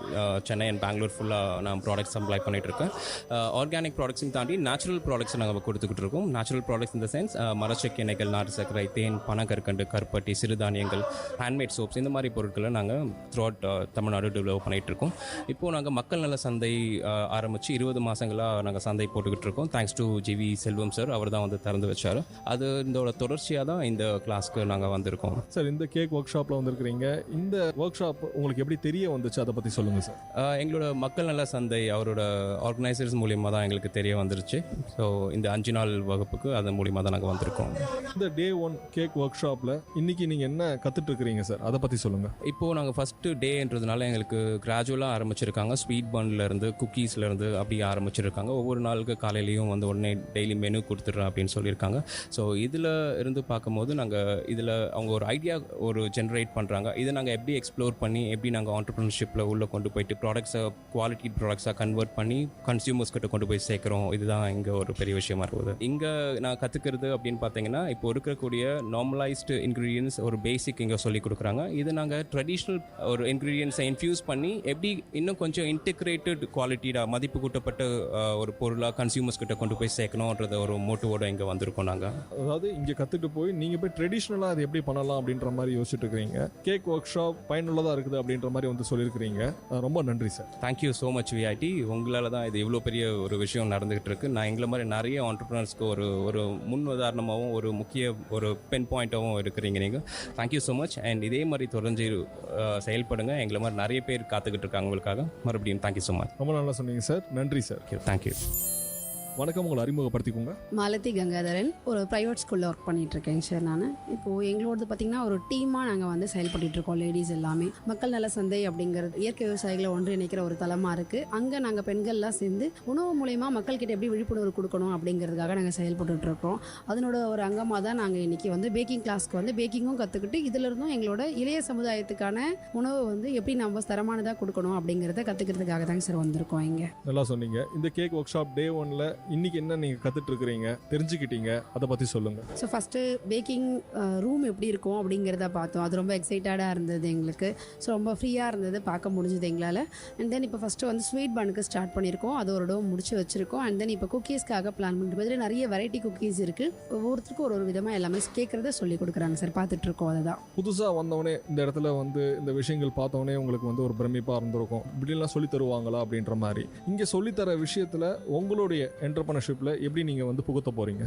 சென்னை அண்ட் பெங்களூர் ஃபுல்லாக நான் ப்ராடக்ட்ஸ் சப்ளை பண்ணிட்டு இருக்கேன். ஆர்கானிக் ப்ராடக்ட்ஸையும் தாண்டி நேச்சுரல் ப்ராடக்ட்ஸ் நாங்கள் கொடுத்துக்கிட்டு இருக்கோம். நேச்சுரல் ப்ராடக்ட்ஸ் இந்த சென்ஸ் மரச்செக்கு எண்ணெய்கள், நாட்டு சர்க்கரை, தேன், பனக்கற்கண்டு, கருப்பட்டி, சிறுதானியங்கள், ஹேண்ட்மேட் சோப்ஸ், இந்த மாதிரி பொருட்களை நாங்கள் த்ரூ அவுட் தமிழ்நாடு டெவலப் பண்ணிகிட்டு இருக்கோம். இப்போது நாங்கள் மக்கள் நல சந்தை ஆரம்பித்து 20 மாதங்களாக நாங்கள் சந்தை போட்டுக்கிட்டு இருக்கோம். Thanks to G V Selvam sir, அவர் தான் வந்து திறந்து வச்சார். அது இதோட தொடர்ச்சியாக தான் இந்த கிளாஸ்க்கு நாங்கள் வந்திருக்கோம். சார், இந்த கேக் ஒர்க் ஷாப்பில் வந்திருக்கிறீங்க. இந்த ஒர்க் ஷாப் உங்களுக்கு எப்படி தெரிய வந்துச்சு, அதை பற்றி சொல்லுங்கள் சார். எங்களோட மக்கள் நல சந்தை அவரோட ஆர்கனைசர்ஸ் மூலியமாக தான் எங்களுக்கு தெரிய வந்துருச்சு. ஸோ இந்த 5 நாள் வகுப்புக்கு அதன் மூலியமாக தான் நாங்கள் வந்திருக்கோம். இந்த டே 1 கேக் ஒர்க் ஷாப்பில் இன்னைக்கு நீங்கள் என்ன கற்றுட்டு இருக்கிறீங்க சார், அதை பற்றி சொல்லுங்கள். இப்போது நாங்கள் ஃபஸ்ட்டு டேன்றதுனால எங்களுக்கு கிராஜுவலாக ஆரம்பிச்சிருக்காங்க. ஸ்வீட் பன்லேருந்து குக்கீஸ்லேருந்து அப்படி ஆரம்பிச்சிருக்காங்க. ஒவ்வொரு நாளுக்கு காலையிலையும் வந்து உடனே டெய்லி மெனு கொடுத்துட்றேன் அப்படின்னு சொல்லியிருக்காங்க. ஸோ இதில் இருந்து பார்க்கும்போது நாங்கள் இதில் அவங்க ஒரு ஐடியா ஒரு ஜென்ரேட் பண்ணுறாங்க. இதை நாங்கள் எப்படி எக்ஸ்ப்ளோர் பண்ணி எப்படி நாங்கள் ஆண்டர்ப்ரனர்ஷிப்பில் உள்ளே கொண்டு போயிட்டு ப்ராடக்ட்ஸை குவாலிட்டி ப்ராடக்ட்ஸாக கன்வெர்ட் பண்ணி கன்சியூமர்ஸ் கிட்ட கொண்டு போய் சேர்க்குறோம். இதுதான் இங்கே ஒரு பெரிய விஷயமா இருக்குது. இங்கே நான் கற்றுக்கிறது அப்படின்னு பார்த்தீங்கன்னா, இப்போ இருக்கக்கூடிய நார்மலைஸ்டு இன்க்ரீடியன்ஸ் ஒரு பேசிக் இங்கே சொல்லி கொடுக்குறாங்க. இது நாங்கள் ட்ரெடிஷ்னல் ஒரு இன்க்ரீடியன்ஸை இன்ஃப்யூஸ் பண்ணி எப்படி இன்னும் கொஞ்சம் இன்டிகிரேட்டட் குவாலிட்டியாக மதிப்பு கூட்டப்பட்ட ஒரு பொருளாக கன்சியூமர்ஸ் கிட்ட கொண்டு போய் சேர்க்கணுன்றத ஒரு மோட்டிவோட இங்கே வந்திருக்கோம் நாங்கள். அதாவது இங்கே கற்றுட்டு போய் நீங்கள் போய் ட்ரெடிஷ்னலாக அது எப்படி பண்ணலாம் அப்படின்ற மாதிரி யோசிச்சுட்டு இருக்கிறீங்க. கேக் ஒர்க் ஷாப் பயனுள்ளதாக இருக்குது அப்படின்ற மாதிரி வந்து சொல்லியிருக்கிறீங்க. ரொம்ப நன்றி sir. Thank you so much VIT. உங்களால் தான் இது இவ்வளோ பெரிய ஒரு விஷயம் நடந்துகிட்டு இருக்கு. நான் எங்களை மாதிரி நிறைய ஆண்டர்ப்ரனர்ஸ்க்கு ஒரு முன் உதாரணமாகவும் ஒரு முக்கிய ஒரு பென் பாயிண்ட்டாகவும் இருக்கிறீங்க நீங்கள். Thank you so much. அண்ட் இதே மாதிரி தொடர்ந்து செயல்படுங்க. எங்களை மாதிரி நிறைய பேர் காத்துக்கிட்டு இருக்காங்க உங்களுக்காக. மறுபடியும் தேங்க்யூ ஸோ மச். ரொம்ப நல்லா சொன்னீங்க சார். நன்றி சார். தேங்க்யூ. வணக்கம், உங்களை அறிமுகப்படுத்திக்கோங்க. மாலதி கங்காதரன், ஒரு ப்ரைவேட் ஸ்கூலில் ஒர்க் பண்ணிட்டு இருக்கேங்க சார். நான் இப்போது எங்களோடது பார்த்திங்கன்னா ஒரு டீமாக நாங்கள் வந்து செயல்பட்டு இருக்கோம். லேடிஸ் எல்லாமே மக்கள் நல சந்தை அப்படிங்கிறது இயற்கை விவசாயிகளை ஒன்றிணைக்கிற ஒரு தளமாக இருக்குது. அங்கே நாங்கள் பெண்கள்லாம் சேர்ந்து உணவு மூலயமா மக்கள்கிட்ட எப்படி விழிப்புணர்வு கொடுக்கணும் அப்படிங்கிறதுக்காக நாங்கள் செயல்பட்டு இருக்கோம். அதனோட ஒரு அங்கமாக தான் நாங்கள் இன்றைக்கி வந்து பேக்கிங் கிளாஸ்க்கு வந்து பேக்கிங்கும் கற்றுக்கிட்டு இதிலிருந்தும் எங்களோட இளைய சமுதாயத்துக்கான உணவு வந்து எப்படி நம்ம தரமானதாக கொடுக்கணும் அப்படிங்கிறத கற்றுக்கிறதுக்காக தாங்க சார் வந்திருக்கோம். இங்கே நல்லா சொன்னீங்க. இந்த கேக் ஒர்க் ஷாப் டே 1ல இன்னைக்கு என்ன நீங்கள் கற்றுட்டு இருக்கிறீங்க, தெரிஞ்சுக்கிட்டீங்க, அதை பற்றி சொல்லுங்கள். ஸோ ஃபஸ்ட்டு பேக்கிங் ரூம் எப்படி இருக்கும் அப்படிங்கிறத பார்த்தோம். அது ரொம்ப எக்ஸைட்டடாக இருந்தது எங்களுக்கு. ஸோ ரொம்ப ஃப்ரீயாக இருந்தது, பார்க்க முடிஞ்சது எங்களால். அண்ட் தென் இப்போ ஃபஸ்ட்டு வந்து ஸ்வீட் பனுக்கு ஸ்டார்ட் பண்ணியிருக்கோம். அது ஒரு டோம் முடிச்சு வச்சுருக்கோம். அண்ட் தென் இப்போ குக்கீஸ்க்காக பிளான் பண்ணிட்டு நிறைய வெரைட்டி குக்கீஸ் இருக்குது. ஒவ்வொருத்தருக்கும் ஒரு விதமாக எல்லாமே கேட்குறத சொல்லி கொடுக்குறாங்க சார். பார்த்துட்ருக்கோம். அதுதான் புதுசாக வந்தவொடனே இந்த இடத்துல வந்து இந்த விஷயங்கள் பார்த்தவொடனே உங்களுக்கு வந்து ஒரு பிரமிப்பாக இருந்திருக்கும். இப்படிலாம் சொல்லி தருவாங்களா அப்படின்ற மாதிரி. இங்கே சொல்லித்தர விஷயத்தில் உங்களுடைய என்டர்பிரனர்ஷிப்பில் எப்படி நீங்கள் வந்து புகுத்த போகிறீங்க?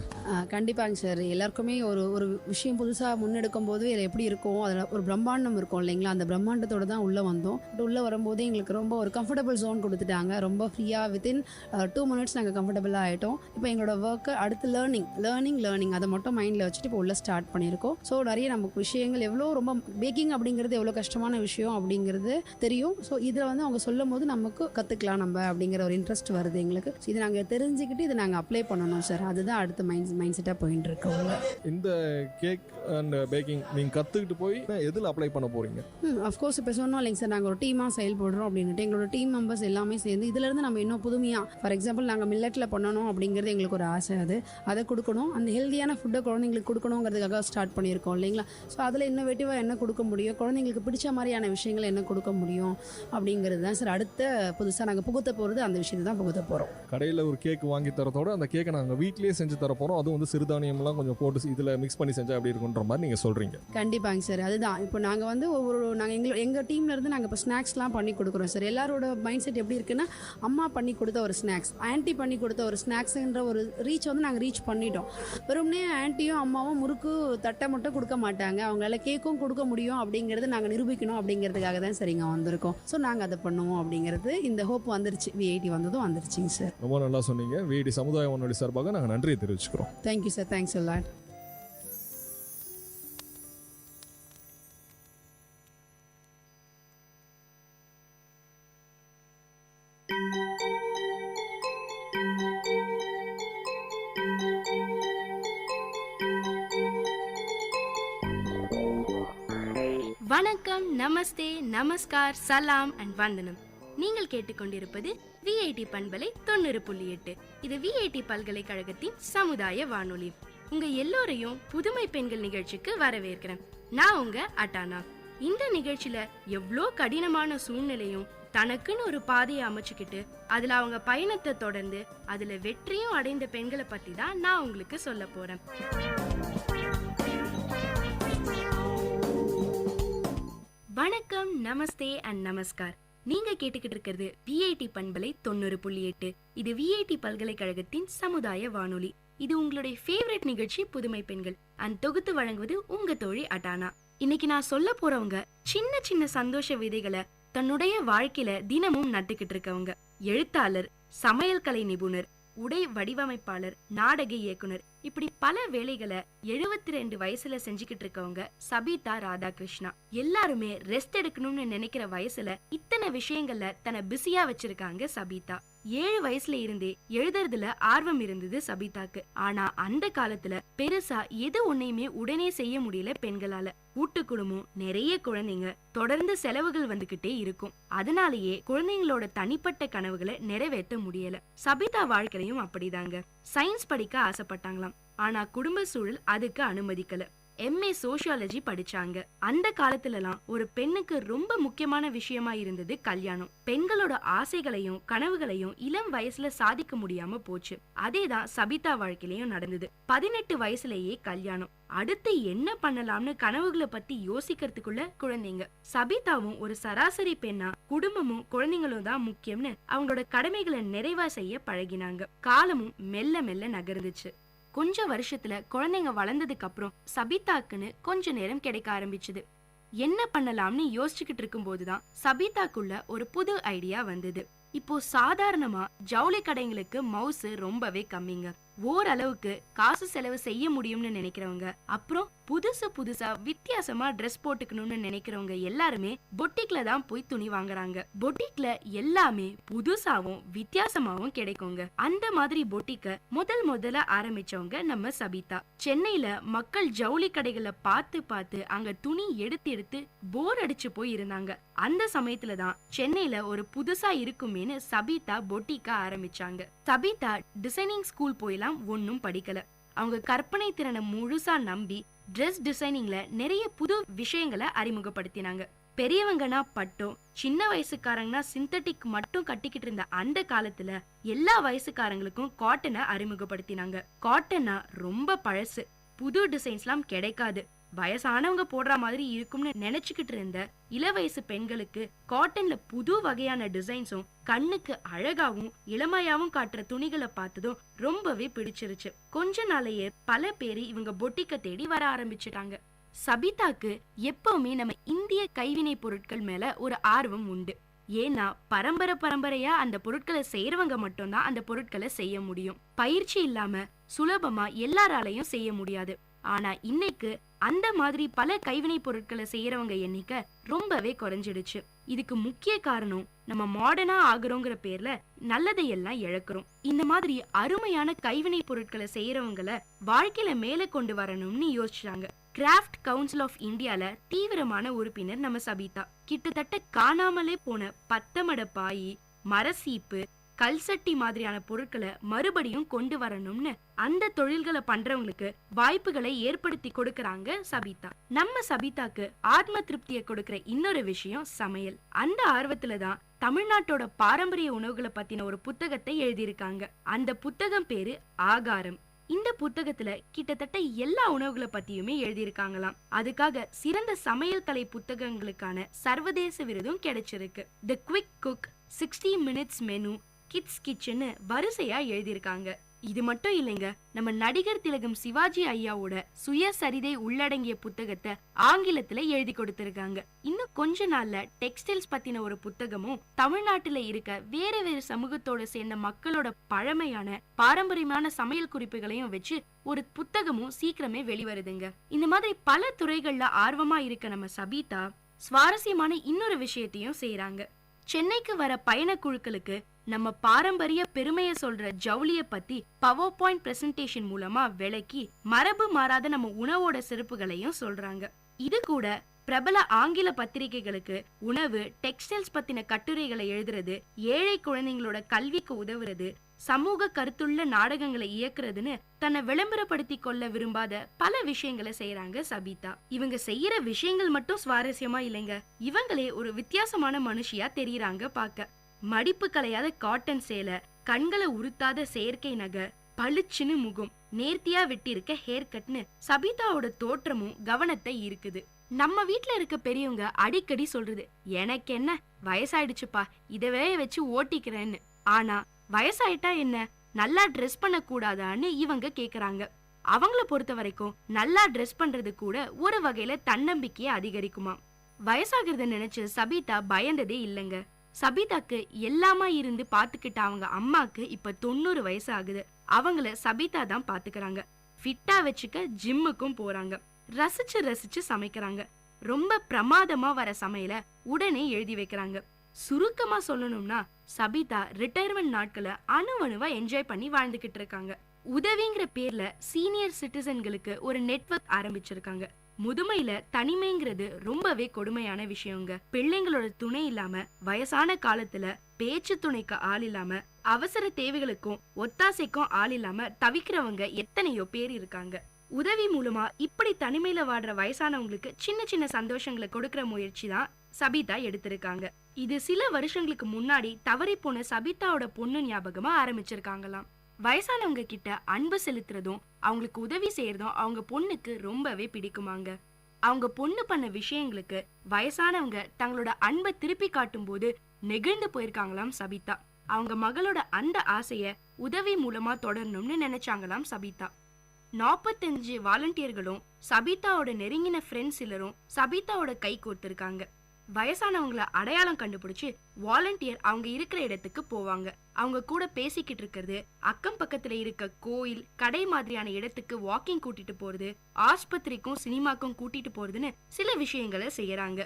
கண்டிப்பாங்க சார். எல்லாருக்குமே ஒரு விஷயம் புதுசாக முன்னெடுக்கும் போது இதில் எப்படி இருக்கும், அதில் ஒரு பிரம்மாண்டம் இருக்கும் இல்லைங்களா? அந்த பிரம்மாண்டத்தோடு தான் உள்ளே வந்தோம். உள்ளே வரும்போது எங்களுக்கு ரொம்ப ஒரு கம்ஃபர்டபுள் ஜோன் கொடுத்துட்டாங்க. ரொம்ப ஃப்ரீயாக வித்தின் 2 minutes நாங்கள் கம்ஃபர்டபுளாக ஆகிட்டோம். இப்போ எங்களோட ஒர்க்கு அடுத்து லேர்னிங் அதை மட்டும் மைண்டில் வச்சுட்டு இப்போ உள்ளே ஸ்டார்ட் பண்ணியிருக்கோம். ஸோ நிறைய நமக்கு விஷயங்கள் எவ்வளோ ரொம்ப பேக்கிங் அப்படிங்கிறது எவ்வளோ கஷ்டமான விஷயம் அப்படிங்கிறது தெரியும். ஸோ இதில் வந்து அவங்க சொல்லும் போது நமக்கு கற்றுக்கலாம் நம்ம அப்படிங்கிற ஒரு இன்ட்ரெஸ்ட் வருது எங்களுக்கு. இது நாங்கள் தெரிஞ்சுக்கிட்டு இதை நாங்கள் அப்ளை பண்ணணும் சார். அதுதான் அடுத்த மைண்ட் செட்டாக போயிட்டு இருக்கோம். இந்த கேக் அண்ட் பேக்கிங் நீங்கள் கற்றுக்கிட்டு போய் எதில் அப்ளை பண்ண போகிறீங்க? அஃப்கோர்ஸ் இப்போ சொன்னோம் இல்லைங்க சார், நாங்கள் ஒரு டீமாக செயல்படுறோம் அப்படின்ட்டு எங்களோட டீம் மெம்பர்ஸ் எல்லாமே சேர்ந்து இதிலேருந்து நம்ம இன்னும் புதுமையாக, ஃபார் எக்ஸாம்பிள் நாங்கள் மில்லட்டில் பண்ணணும் அப்படிங்கிறது எங்களுக்கு ஒரு ஆசை. அதை கொடுக்கணும். அந்த ஹெல்த்தியான ஃபுட்டை குழந்தைங்களுக்கு கொடுக்கணுங்கிறதுக்காக ஸ்டார்ட் பண்ணியிருக்கோம் இல்லைங்களா? ஸோ அதில் இன்னோவேட்டிவாக என்ன கொடுக்க முடியும், குழந்தைங்களுக்கு பிடிச்ச மாதிரியான விஷயங்களை என்ன கொடுக்க முடியும் அப்படிங்கிறது தான் சார் அடுத்த புதுசாக நாங்கள் புகுத்த போகிறது. அந்த விஷயத்தை தான் புகுத்த போகிறோம். கடையில் ஒரு கேக் வாங்கி தரத்தோட அந்த கேக்கை நாங்கள் வீட்டிலேயே செஞ்சு தர போகிறோம். அதுவும் வந்து சிறுதானியம்லாம் கொஞ்சம் போட்டு இதில் மிக்ஸ் பண்ணி செஞ்சால் அப்படி இருக்குன்ற மாதிரி நீங்கள் சொல்கிறீங்க. கண்டிப்பாங்க சார். அதுதான் இப்போ நாங்கள் வந்து நாங்கள் எங்கள் டீம்லேருந்து நாங்கள் இப்போ ஸ்நாக்ஸ்லாம் பண்ணி கொடுக்குறோம் சார். எல்லாரோட மைண்ட் செட் எப்படி இருக்குன்னா, அம்மா பண்ணி கொடுத்த ஒரு ஸ்நாக்ஸ், ஆன்ட்டி பண்ணி கொடுத்த ஒரு ஸ்நாக்ஸுன்ற ஒரு ரீச் வந்து நாங்கள் ரீச் பண்ணிட்டோம். வெறும்னே ஆன்ட்டியும் அம்மாவும் முறுக்கு தட்டை மட்டும் கொடுக்க மாட்டாங்க, அவங்களால கேக்கும் கொடுக்க முடியும் அப்படிங்கிறது நாங்கள் நிரூபிக்கணும் அப்படிங்கிறதுக்காக தான் சரிங்க வந்திருக்கோம். ஸோ நாங்கள் அதை பண்ணுவோம் அப்படிங்கிறது இந்த ஹோப் வந்துருச்சு. விஐடி வந்ததும் வந்துருச்சுங்க சார். ரொம்ப நல்லா சொன்னீங்க. விஐடி சமுதாய வானொலி சார்பாக நாங்கள் நன்றியை தெரிவிச்சுக்கிறோம். Thank you sir. Thanks a lot. வணக்கம், நமஸ்தே, நமஸ்கார், சலாம் அண்ட் வந்தனம். நீங்கள் கேட்டுக்கொண்டிருப்பது விஐடி பண்பலை 90.8. இது விஐடி பல்கலைக்கழகத்தின் சமுதாய வானொலி. உங்க எல்லோரையும் புதுமை பெண்கள் நிகழ்ச்சிக்கு வரவேற்கிறேன். நான் உங்க அட்டானா. இந்த நிகழ்ச்சியில எவ்வளோ கடினமான சூழ்நிலையும் தனக்குன்னு ஒரு பாதையை அமைச்சுக்கிட்டு அதுல அவங்க பயணத்தை தொடர்ந்து அதுல வெற்றியும் அடைந்த பெண்களை பத்தி தான் நான் உங்களுக்கு சொல்ல போறேன். வணக்கம், நமஸ்தே அண்ட் நமஸ்கார். நீங்க கேட்டுக்கிட்டு இருக்கிறது விஐடி பண்பலை 90.8. இது விஐடி பல்கலைக்கழகத்தின் சமுதாய வானொலி. இது உங்களுடைய ஃபேவரட் நிகழ்ச்சி புதுமை பெண்கள் அண்ட் தொகுத்து வழங்குவது உங்க தோழி அட்டானா. இன்னைக்கு நான் சொல்ல போறவங்க சின்ன சின்ன சந்தோஷ விதைகளை தன்னுடைய வாழ்க்கையில தினமும் நட்டுக்கிட்டு இருக்கவங்க. எழுத்தாளர், சமையல் கலை நிபுணர், உடை வடிவமைப்பாளர், நாடக இயக்குனர், இப்படி பல வேலைகளை 72 வயசுல செஞ்சுக்கிட்டு இருக்கவங்க சபிதா ராதாகிருஷ்ணா. எல்லாருமே ரெஸ்ட் எடுக்கணும்னு நினைக்கிற வயசுல இத்தனை விஷயங்கள்ல தன்னை பிஸியா வச்சிருக்காங்க சபிதா. 7 வயசுல இருந்தே எழுதுறதுல ஆர்வம் இருந்தது சபிதாக்கு. ஆனா அந்த காலத்துல பெருசா எது ஒன்னையுமே உடனே செய்ய முடியல பெண்களால. கூட்டு குடும்பம், நிறைய குழந்தைங்க, தொடர்ந்து செலவுகள் வந்துகிட்டே இருக்கும். அதனாலேயே குழந்தைங்களோட தனிப்பட்ட கனவுகளை நிறைவேற்ற முடியல. சபிதா வாழ்க்கையும் அப்படிதாங்க. சயின்ஸ் படிக்க ஆசைப்பட்டாங்களாம். ஆனா குடும்ப சூழல் அதுக்கு அனுமதிக்கல. MA சோசியாலஜி படிச்சாங்க. அந்த காலத்துலலாம் ஒரு பெண்ணுக்கு ரொம்ப முக்கியமான விஷயமா இருந்தது கல்யாணம். பெண்களோட ஆசைகளையும் கனவுகளையும் இளம் வயசுல சாதிக்க முடியாம போச்சு. அதேதான் சபிதா வாழ்க்கையிலயும் நடந்தது. 18 வயசுலயே கல்யாணம். அடுத்து என்ன பண்ணலாம்னு கனவுகளை பத்தி யோசிக்கிறதுக்குள்ள குழந்தைங்க. சபிதாவும் ஒரு சராசரி பெண்ணா குடும்பமும் குழந்தைங்களும் தான் முக்கியம்னு அவங்களோட கடமைகளை நிறைவா செய்ய பழகினாங்க. காலமும் மெல்ல மெல்ல நகர்ந்துச்சு. கொஞ்ச வருஷத்துல குழந்தைங்க வளர்ந்ததுக்கு அப்புறம் சபிதாக்குன்னு கொஞ்ச நேரம் கிடைக்க ஆரம்பிச்சுது. என்ன பண்ணலாம்னு யோசிச்சுக்கிட்டு இருக்கும் போதுதான் சபிதாக்குள்ள ஒரு புது ஐடியா வந்தது. இப்போ சாதாரணமா ஜவுளி கடைங்களுக்கு மவுஸ் ரொம்பவே கம்மிங்க. ஓரளவுக்கு காசு செலவு செய்ய முடியும்னு நினைக்கிறவங்க, அப்புறம் புதுசா வித்தியாசமா ட்ரெஸ் போட்டுக்கணும்னு நினைக்கிறவங்க எல்லாருமே பொட்டிக்ல தான் போய் துணி வாங்குறாங்க. பொட்டிக்ல எல்லாமே புதுசாவும் வித்தியாசமாவும் கிடைக்குங்க. அந்த மாதிரி பொட்டிக்க முதல்ல ஆரம்பிச்சவங்க நம்ம சபிதா. சென்னையில மக்கள் ஜவுளி கடைகளை பார்த்து அங்க துணி எடுத்து போர் அடிச்சு போய் இருந்தாங்க. அந்த சமயத்துலதான் சென்னையில ஒரு புதுசா இருக்குமேனு சபிதா பொட்டிக்க ஆரம்பிச்சாங்க. சபிதா டிசைனிங் ஸ்கூல் போயெல்லாம் ஒன்னும் படிக்கல. அவங்க கற்பனை திறனை முழுசா நம்பி ட்ரெஸ் டிசைனிங்ல நிறைய புது விஷயங்களை அறிமுகப்படுத்தினாங்க. பெரியவங்கன்னா பட்டம், சின்ன வயசுக்காரங்கன்னா சிந்தட்டிக் மட்டும் கட்டிக்கிட்டு இருந்த அந்த காலத்துல எல்லா வயசுக்காரங்களுக்கும் காட்டனை அறிமுகப்படுத்தினாங்க. காட்டனா ரொம்ப பழசு, புது டிசைன்ஸ்லாம் கிடைக்காது, வயசானவங்க போடுற மாதிரி இருக்கும்னு நினைச்சுக்கிட்டு இருந்த இளவயசு பெண்களுக்கு காட்டன்ல புது வகையான டிசைன்ஸும் கண்ணுக்கு அழகாவும் இளமையாவும் காட்டுற துணிகளை பார்த்ததும் ரொம்பவே பிடிச்சிருச்சு. கொஞ்ச நாளையே பல பேரு இவங்க பொட்டிக்க தேடி வர ஆரம்பிச்சுட்டாங்க. சபிதாக்கு எப்பவுமே நம்ம இந்திய கைவினை பொருட்கள் மேல ஒரு ஆர்வம் உண்டு. ஏன்னா பரம்பரையா அந்த பொருட்களை செய்யறவங்க மட்டும்தான் அந்த பொருட்களை செய்ய முடியும். பயிற்சி இல்லாம சுலபமா எல்லாராலையும் செய்ய முடியாது. ஆனா இன்னைக்கு அந்த மாதிரி பல கைவினை பொருட்களை செய்யறவங்க எண்ணிக்கை ரொம்பவே குறைஞ்சிடுச்சு. இதுக்கு முக்கிய காரணம் நம்ம மாடர்னா ஆகுறோங்கிற பேர்ல நல்லதையெல்லாம் இழக்கிறோம். இந்த மாதிரி அருமையான கைவினை பொருட்களை செய்யறவங்களை வாழ்க்கையில மேல கொண்டு வரணும்னு யோசிச்சாங்க. கிராஃப்ட் கவுன்சில் ஆஃப் இந்தியால தீவிரமான உறுப்பினர் நம்ம சபிதா. கிட்டத்தட்ட காணாமலே போன பத்தமட பாயி, மரசீப்பு, கல்சட்டி மாதிரியான பொருட்களை மறுபடியும் கொண்டு வரணும்னு அந்த தொழில்களை பண்றவங்களுக்கு வாய்ப்புகளை ஏற்படுத்தி கொடுக்கறாங்க சபிதா. நம்ம சபிதாக்கு ஆத்ம திருப்தியை கொடுக்கிற இன்னொரு விஷயம் சமையல். அந்த ஆர்வத்துலதான் தமிழ்நாட்டோட பாரம்பரிய உணவுகளை பத்தின ஒரு புத்தகத்தை எழுதியிருக்காங்க. அந்த புத்தகம் பேரு ஆகாரம். இந்த புத்தகத்துல கிட்டத்தட்ட எல்லா உணவுகளை பத்தியுமே எழுதியிருக்காங்களாம். அதுக்காக சிறந்த சமையல் கலை புத்தகங்களுக்கான சர்வதேச விருதும் கிடைச்சிருக்கு. The quick cook, 60 minutes menu, kids kitchen வரிசையா எழுதியிருக்காங்க. இது மட்டும் இல்லைங்க, நம்ம நடிகர் திலகம் சிவாஜி ஐயாவோட சுயசரிதை உள்ளடங்கிய புத்தகத்தை ஆங்கிலத்துல எழுதி கொடுத்திருக்காங்க. இன்னும் கொஞ்ச நாள்ல டெக்ஸ்டைல்ஸ் பத்தின ஒரு புத்தகமும், தமிழ்நாட்டுல இருக்க வேற சமூகத்தோட சேர்ந்த மக்களோட பழமையான பாரம்பரியமான சமையல் குறிப்புகளையும் வச்சு ஒரு புத்தகமும் சீக்கிரமே வெளிவருதுங்க. இந்த மாதிரி பல துறைகள்ல ஆர்வமா இருக்க நம்ம சபிதா சுவாரஸ்யமான இன்னொரு விஷயத்தையும் செய்யறாங்க. சென்னைக்கு வர பயண குழுக்களுக்கு நம்ம பாரம்பரிய பெருமையை சொல்ற ஜவுளிய பத்தி பவர் பாயிண்ட் பிரசன்டேஷன் மூலமா விளக்கி மரபு மாறாத நம்ம உணவோட சிறப்புகளையும் சொல்றாங்க. இது கூட பிரபல ஆங்கில பத்திரிகைகளுக்கு உணவு, டெக்ஸ்டைல்ஸ் பத்தின கட்டுரைகளை எழுதுறது, ஏழை குழந்தைங்களோட கல்விக்கு உதவுறது, சமூக கருத்துள்ள நாடகங்களை இயக்குறதுன்னு தன்னை விளம்பரப்படுத்தி கொள்ள விரும்பாத பல விஷயங்களை செய்யறாங்க சபிதா. இவங்க செய்யற விஷயங்கள் மட்டும் சுவாரஸ்யமா இல்லைங்க, இவங்களே ஒரு வித்தியாசமான மனுஷியா தெரியறாங்க பார்க்க. மடிப்பு கலையாத காட்டன் சேலை, கண்களை உறுத்தாத செயற்கை நகை, பளிச்சுன்னு முகம், நேர்த்தியா விட்டிருக்க ஹேர் கட்னு சபிதாவோட தோற்றமும் கவனத்தை ஈர்க்குது. நம்ம வீட்ல இருக்க பெரியவங்க அடிக்கடி சொல்றது, எனக்கு என்ன வயசாயிடுச்சுப்பா, இதவே வச்சு ஓட்டிக்கிறேன்னு. ஆனா வயசாயிட்டா என்ன, நல்லா ட்ரெஸ் பண்ண கூடாதான்னு இவங்க கேக்குறாங்க. அவங்கள பொறுத்த வரைக்கும் நல்லா ட்ரெஸ் பண்றது கூட ஒரு வகையில தன்னம்பிக்கையை அதிகரிக்குமா. வயசாகிறத நினைச்சு சபிதா பயந்ததே இல்லைங்க. சபிதாக்கு எல்லாமா இருந்து பாத்துக்கிட்ட அவங்க அம்மாக்கு இப்ப 90 வயசு ஆகுது. அவங்கள சபிதா தான் பாத்துக்கிறாங்க. ஃபிட்டா வச்சுக்க ஜிம்முக்கும் போறாங்க. ரசிச்சு ரசிச்சு சமைக்கிறாங்க. ரொம்ப பிரமாதமா வர சமையல உடனே எழுதி வைக்கிறாங்க. சுருக்கமா சொல்லணும்னா சபிதா ரிட்டையர்மெண்ட் நாட்களை அணுவணுவா என்ஜாய் பண்ணி வாழ்ந்துகிட்டு இருக்காங்க. உதவிங்கிற பேர்ல சீனியர் சிட்டிசன்களுக்கு ஒரு நெட்வொர்க் ஆரம்பிச்சிருக்காங்க. முதுமையில தனிமைங்கிறது ரொம்பவே கொடுமையான விஷயங்க. பிள்ளைங்களோட துணை இல்லாம, வயசான காலத்துல பேச்சு துணைக்கு ஆள் இல்லாம, அவசர தேவைகளுக்கும் ஒத்தாசைக்கும் ஆள் இல்லாம தவிக்கிறவங்க எத்தனையோ பேர் இருக்காங்க. உதவி மூலமா இப்படி தனிமையில வாடுற வயசானவங்களுக்கு சின்ன சின்ன சந்தோஷங்களை கொடுக்கற முயற்சி தான் சபிதா எடுத்திருக்காங்க. இது சில வருஷங்களுக்கு முன்னாடி தவறி போன சபிதாவோட பொண்ணு ஞாபகமா ஆரம்பிச்சிருக்காங்களாம். வயசானவங்க கிட்ட அன்பு செலுத்துறதும் அவங்களுக்கு உதவி செய்யறதும் அவங்க பொண்ணுக்கு ரொம்பவே பிடிக்குமாங்க. அவங்க பொண்ணு பண்ண விஷயங்களுக்கு வயசானவங்க தங்களோட அன்பை திருப்பி காட்டும் போது நெகிழ்ந்து போயிருக்காங்களாம் சபிதா. அவங்க மகளோட அந்த ஆசைய உதவி மூலமா தொடரணும்னு நினைச்சாங்களாம் சபிதா. 45 வாலண்டியர்களும் சபிதாவோட நெருங்கின ஃப்ரெண்ட்ஸ் சிலரும் சபிதாவோட கை கோர்த்திருக்காங்க. வயசானவங்களை அடையாளம் கண்டுபிடிச்சு வாலண்டியர் அவங்க இருக்கிற இடத்துக்கு போவாங்க. அவங்க கூட பேசிக்கிட்டு இருக்கிறது, அக்கம் பக்கத்துல இருக்க கோயில், கடை மாதிரியான இடத்துக்கு வாக்கிங் கூட்டிட்டு போறது, ஆஸ்பத்திரிக்கும் சினிமாக்கும் கூட்டிட்டு போறதுன்னு சில விஷயங்களை செய்யறாங்க.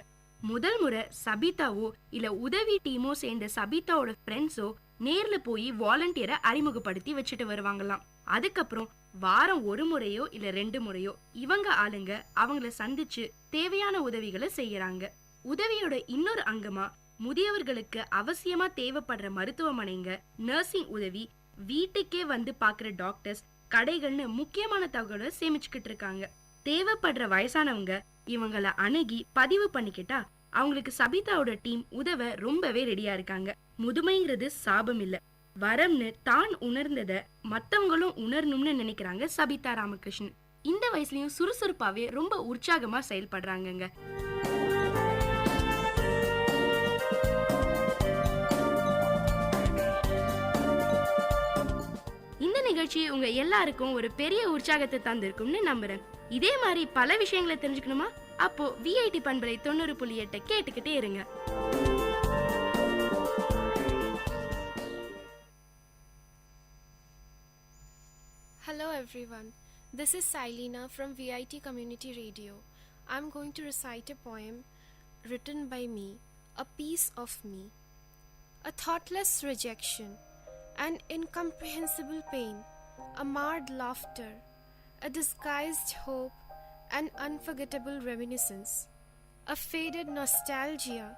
முதல் முறை சபிதாவோ இல்ல உதவி டீமோ சேர்ந்த சபிதாவோட ஃப்ரெண்ட்ஸோ நேர்ல போய் வாலண்டியரை அறிமுகப்படுத்தி வச்சுட்டு வருவாங்களாம். அதுக்கப்புறம் வாரம் ஒரு முறையோ இல்ல 2 முறையோ இவங்க ஆளுங்க அவங்கள சந்திச்சு தேவையான உதவிகளை செய்யறாங்க. உதவியோட இன்னொரு அங்கமா முதியவர்களுக்கு அவசியமா தேவைப்படுற மருத்துவமனைங்க, நர்சிங் உதவி, வீட்டுக்கே வந்து பாக்குற டாக்டர்ஸ், கடைகள்னு முக்கியமான தகவலை சேமிச்சுக்கிட்டு இருக்காங்க. தேவைப்படுற வயசானவங்க இவங்களை அணுகி பதிவு பண்ணிக்கிட்டா அவங்களுக்கு சபிதாவோட டீம் உதவ ரொம்பவே ரெடியா இருக்காங்க. முதுமைங்கிறது சாபம் இல்ல, வரம்னு தான் உணர்ந்தத மத்தவங்களும் உணரணும்னு நினைக்கிறாங்க சபிதா ராமகிருஷ்ணன். இந்த வயசுலயும் சுறுசுறுப்பாவே ரொம்ப உற்சாகமா செயல்படுறாங்கங்க. இந்த நிகழ்ச்சி உங்க எல்லாருக்கும் ஒரு பெரிய உற்சாகத்தை தந்திருக்கும்னு நம்புறேன். இதே மாதிரி பல விஷயங்களை தெரிஞ்சுக்கணுமா? அப்போ விஐடி பண்பலை 90.8 கேட்டுக்கிட்டே இருங்க. Hello everyone, this is Sailina from Vit Community Radio. I'm going to recite a poem written by me, a piece of me. A thoughtless rejection, an incomprehensible pain, a marred laughter, a disguised hope, an unforgettable reminiscence, a faded nostalgia,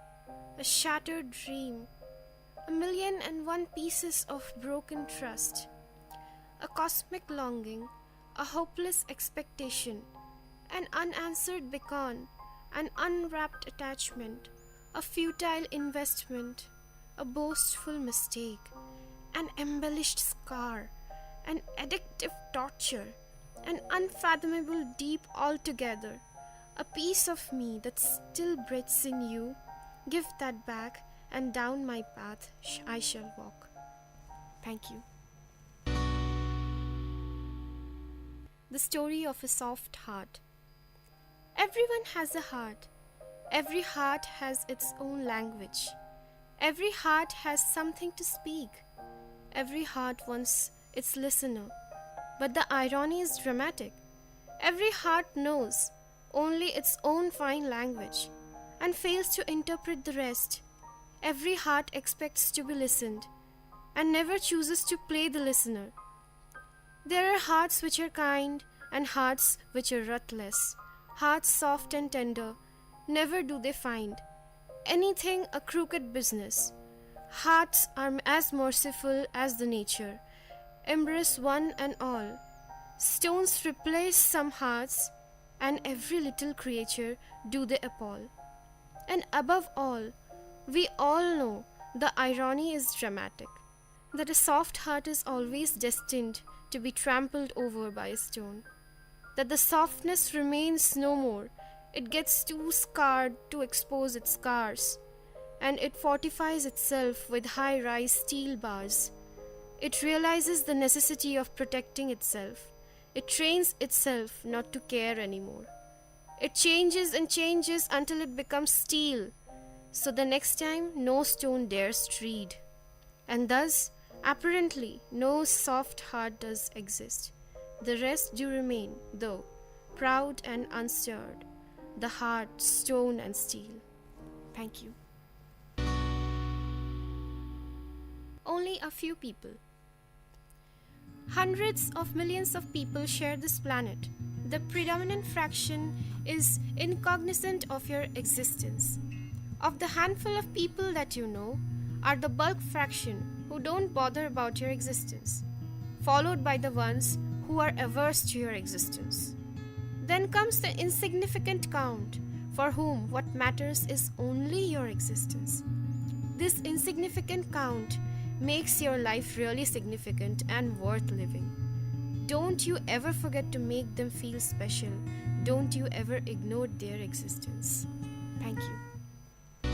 a shattered dream, 1,000,001 pieces of broken trust, a cosmic longing, a hopeless expectation, an unanswered beacon, an unwrapped attachment, a futile investment, a boastful mistake, an embellished scar, an addictive torture, an unfathomable deep altogether, a piece of me that still breathes in you. Give that back, and down my path I shall walk. Thank you. The story of a soft heart. Everyone has a heart. Every heart has its own language. Every heart has something to speak. Every heart wants its listener. But the irony is dramatic. Every heart knows only its own fine language and fails to interpret the rest. Every heart expects to be listened and never chooses to play the listener. There are hearts which are kind and hearts which are ruthless, hearts soft and tender, never do they find anything a crooked business. Hearts are as merciful as the nature, embrace one and all. Stones replace some hearts, and every little creature do they appall. And above all, we all know the irony is dramatic, that a soft heart is always destined to be trampled over by a stone, that the softness remains no more, it gets too scarred to expose its scars, and it fortifies itself with high-rise steel bars. It realizes the necessity of protecting itself. It trains itself not to care anymore. It changes and changes until it becomes steel, so the next time no stone dares tread. And thus, apparently, no soft heart does exist. The rest do remain, though, proud and unstirred, the heart, stone and steel. Thank you. Only a few people. Hundreds of millions of people share this planet. The predominant fraction is incognizant of your existence. Of the handful of people that you know, are the bulk fraction who don't bother about your existence, followed by the ones who are averse to your existence. Then comes the insignificant count, for whom what matters is only your existence. This insignificant count makes your life really significant and worth living. Don't you ever forget to make them feel special. Don't you ever ignore their existence. Thank you.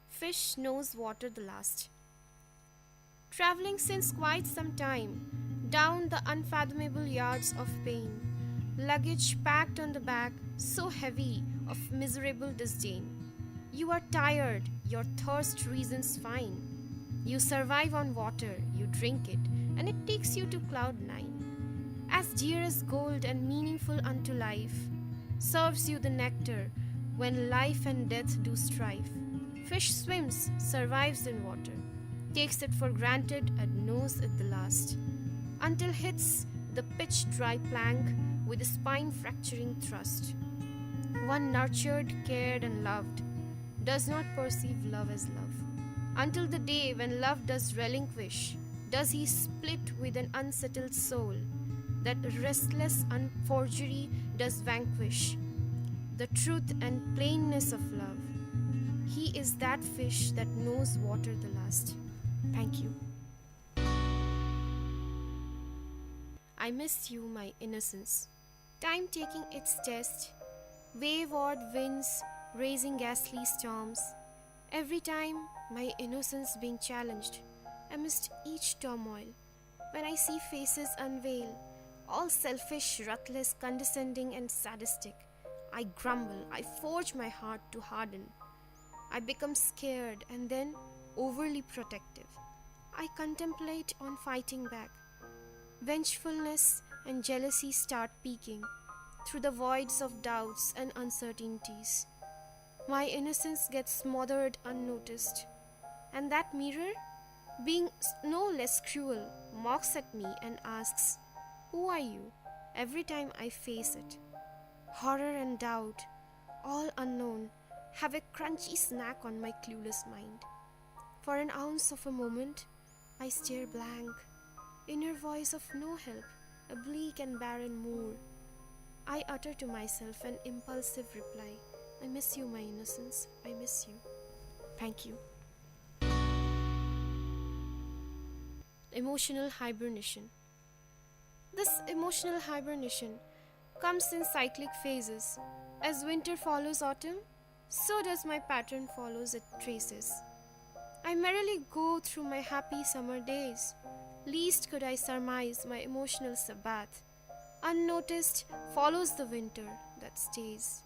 Fish knows water the last. Traveling since quite some time, down the unfathomable yards of pain, luggage packed on the back, so heavy of miserable disdain. You are tired, your thirst reasons fine. You survive on water, you drink it, and it takes you to cloud 9. As dear as gold and meaningful unto life, serves you the nectar when life and death do strive. Fish swims, survives in water, takes it for granted and knows it the last, until hits the pitch-dry plank with a spine-fracturing thrust. One nurtured, cared and loved does not perceive love as love, until the day when love does relinquish, does he split with an unsettled soul, that restless forgery does vanquish the truth and plainness of love. He is that fish that knows water the last. Thank you. I miss you, my innocence. Time taking its test, wayward winds raising ghastly storms. Every time my innocence being challenged amidst each turmoil. When I see faces unveil, all selfish, ruthless, condescending and sadistic, I grumble, I forge my heart to harden. I become scared and then overly protective. I contemplate on fighting back. Vengefulness and jealousy start peeking through the voids of doubts and uncertainties. My innocence gets smothered unnoticed, and that mirror, being no less cruel, mocks at me and asks, "Who are you?" every time I face it. Horror and doubt, all unknown, have a crunchy snack on my clueless mind. For an ounce of a moment, I stare blank, inner voice of no help, a bleak and barren moor. I utter to myself an impulsive reply, "I miss you, my innocence, I miss you. Thank you." Emotional hibernation. This emotional hibernation comes in cyclic phases. As winter follows autumn, so does my pattern follows its traces. I merrily go through my happy summer days. Least could I surmise my emotional sabbath. Unnoticed follows the winter that stays.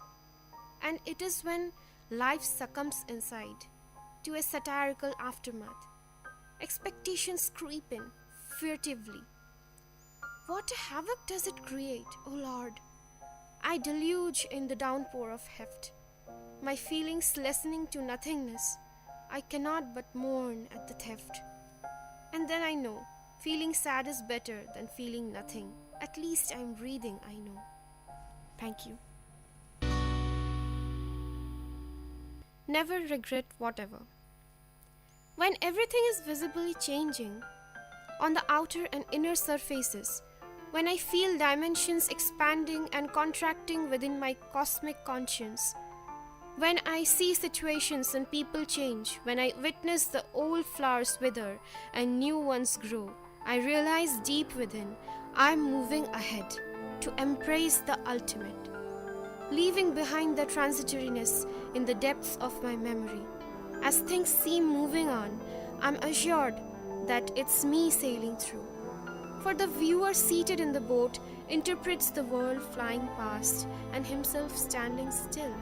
And it is when life succumbs inside to a satirical aftermath. Expectations creep in furtively. What a havoc does it create, O Lord! I deluge in the downpour of heft. My feelings lessening to nothingness, I cannot but mourn at the theft. And then I know, feeling sad is better than feeling nothing. At least I'm breathing, I know. Thank you. never regret whatever. When everything is visibly changing on the outer and inner surfaces, when I feel dimensions expanding and contracting within my cosmic conscience, when I see situations and people change, when I witness the old flowers wither and new ones grow, I realize deep within I am moving ahead to embrace the ultimate, leaving behind the transitoriness in the depths of my memory. As things seem moving on, I'm assured that it's me sailing through. For the viewer seated in the boat interprets the world flying past and himself standing still.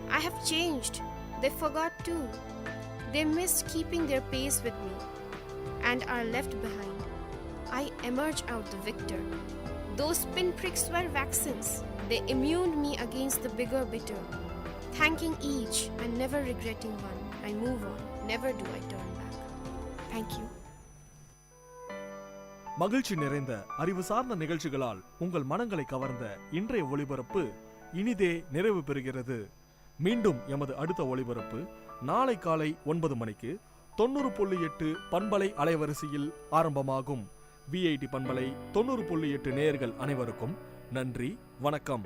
I have changed. They forgot too. They missed keeping their pace with me and are left behind. I emerge out the victor. Those pinpricks were vaccines. They immuned me against the bigger bitter. Thanking each and never regretting one, I move on. Never do I turn back. Thank you. மகிழ்ச்சி நிறைந்த அறிவு சார்ந்த நிகழ்ச்சிகளால் உங்கள் மனங்களை கவர்ந்த இன்றைய ஒளிபரப்பு இனிதே நிறைவு பெறுகிறது. மீண்டும் எமது அடுத்த ஒளிபரப்பு நாளை காலை 9 மணிக்கு 90.8 பண்பலை அலைவரிசையில் ஆரம்பமாகும். விஐடி பண்பலை 90.8 நேயர்கள் அனைவருக்கும் நன்றி, வணக்கம்.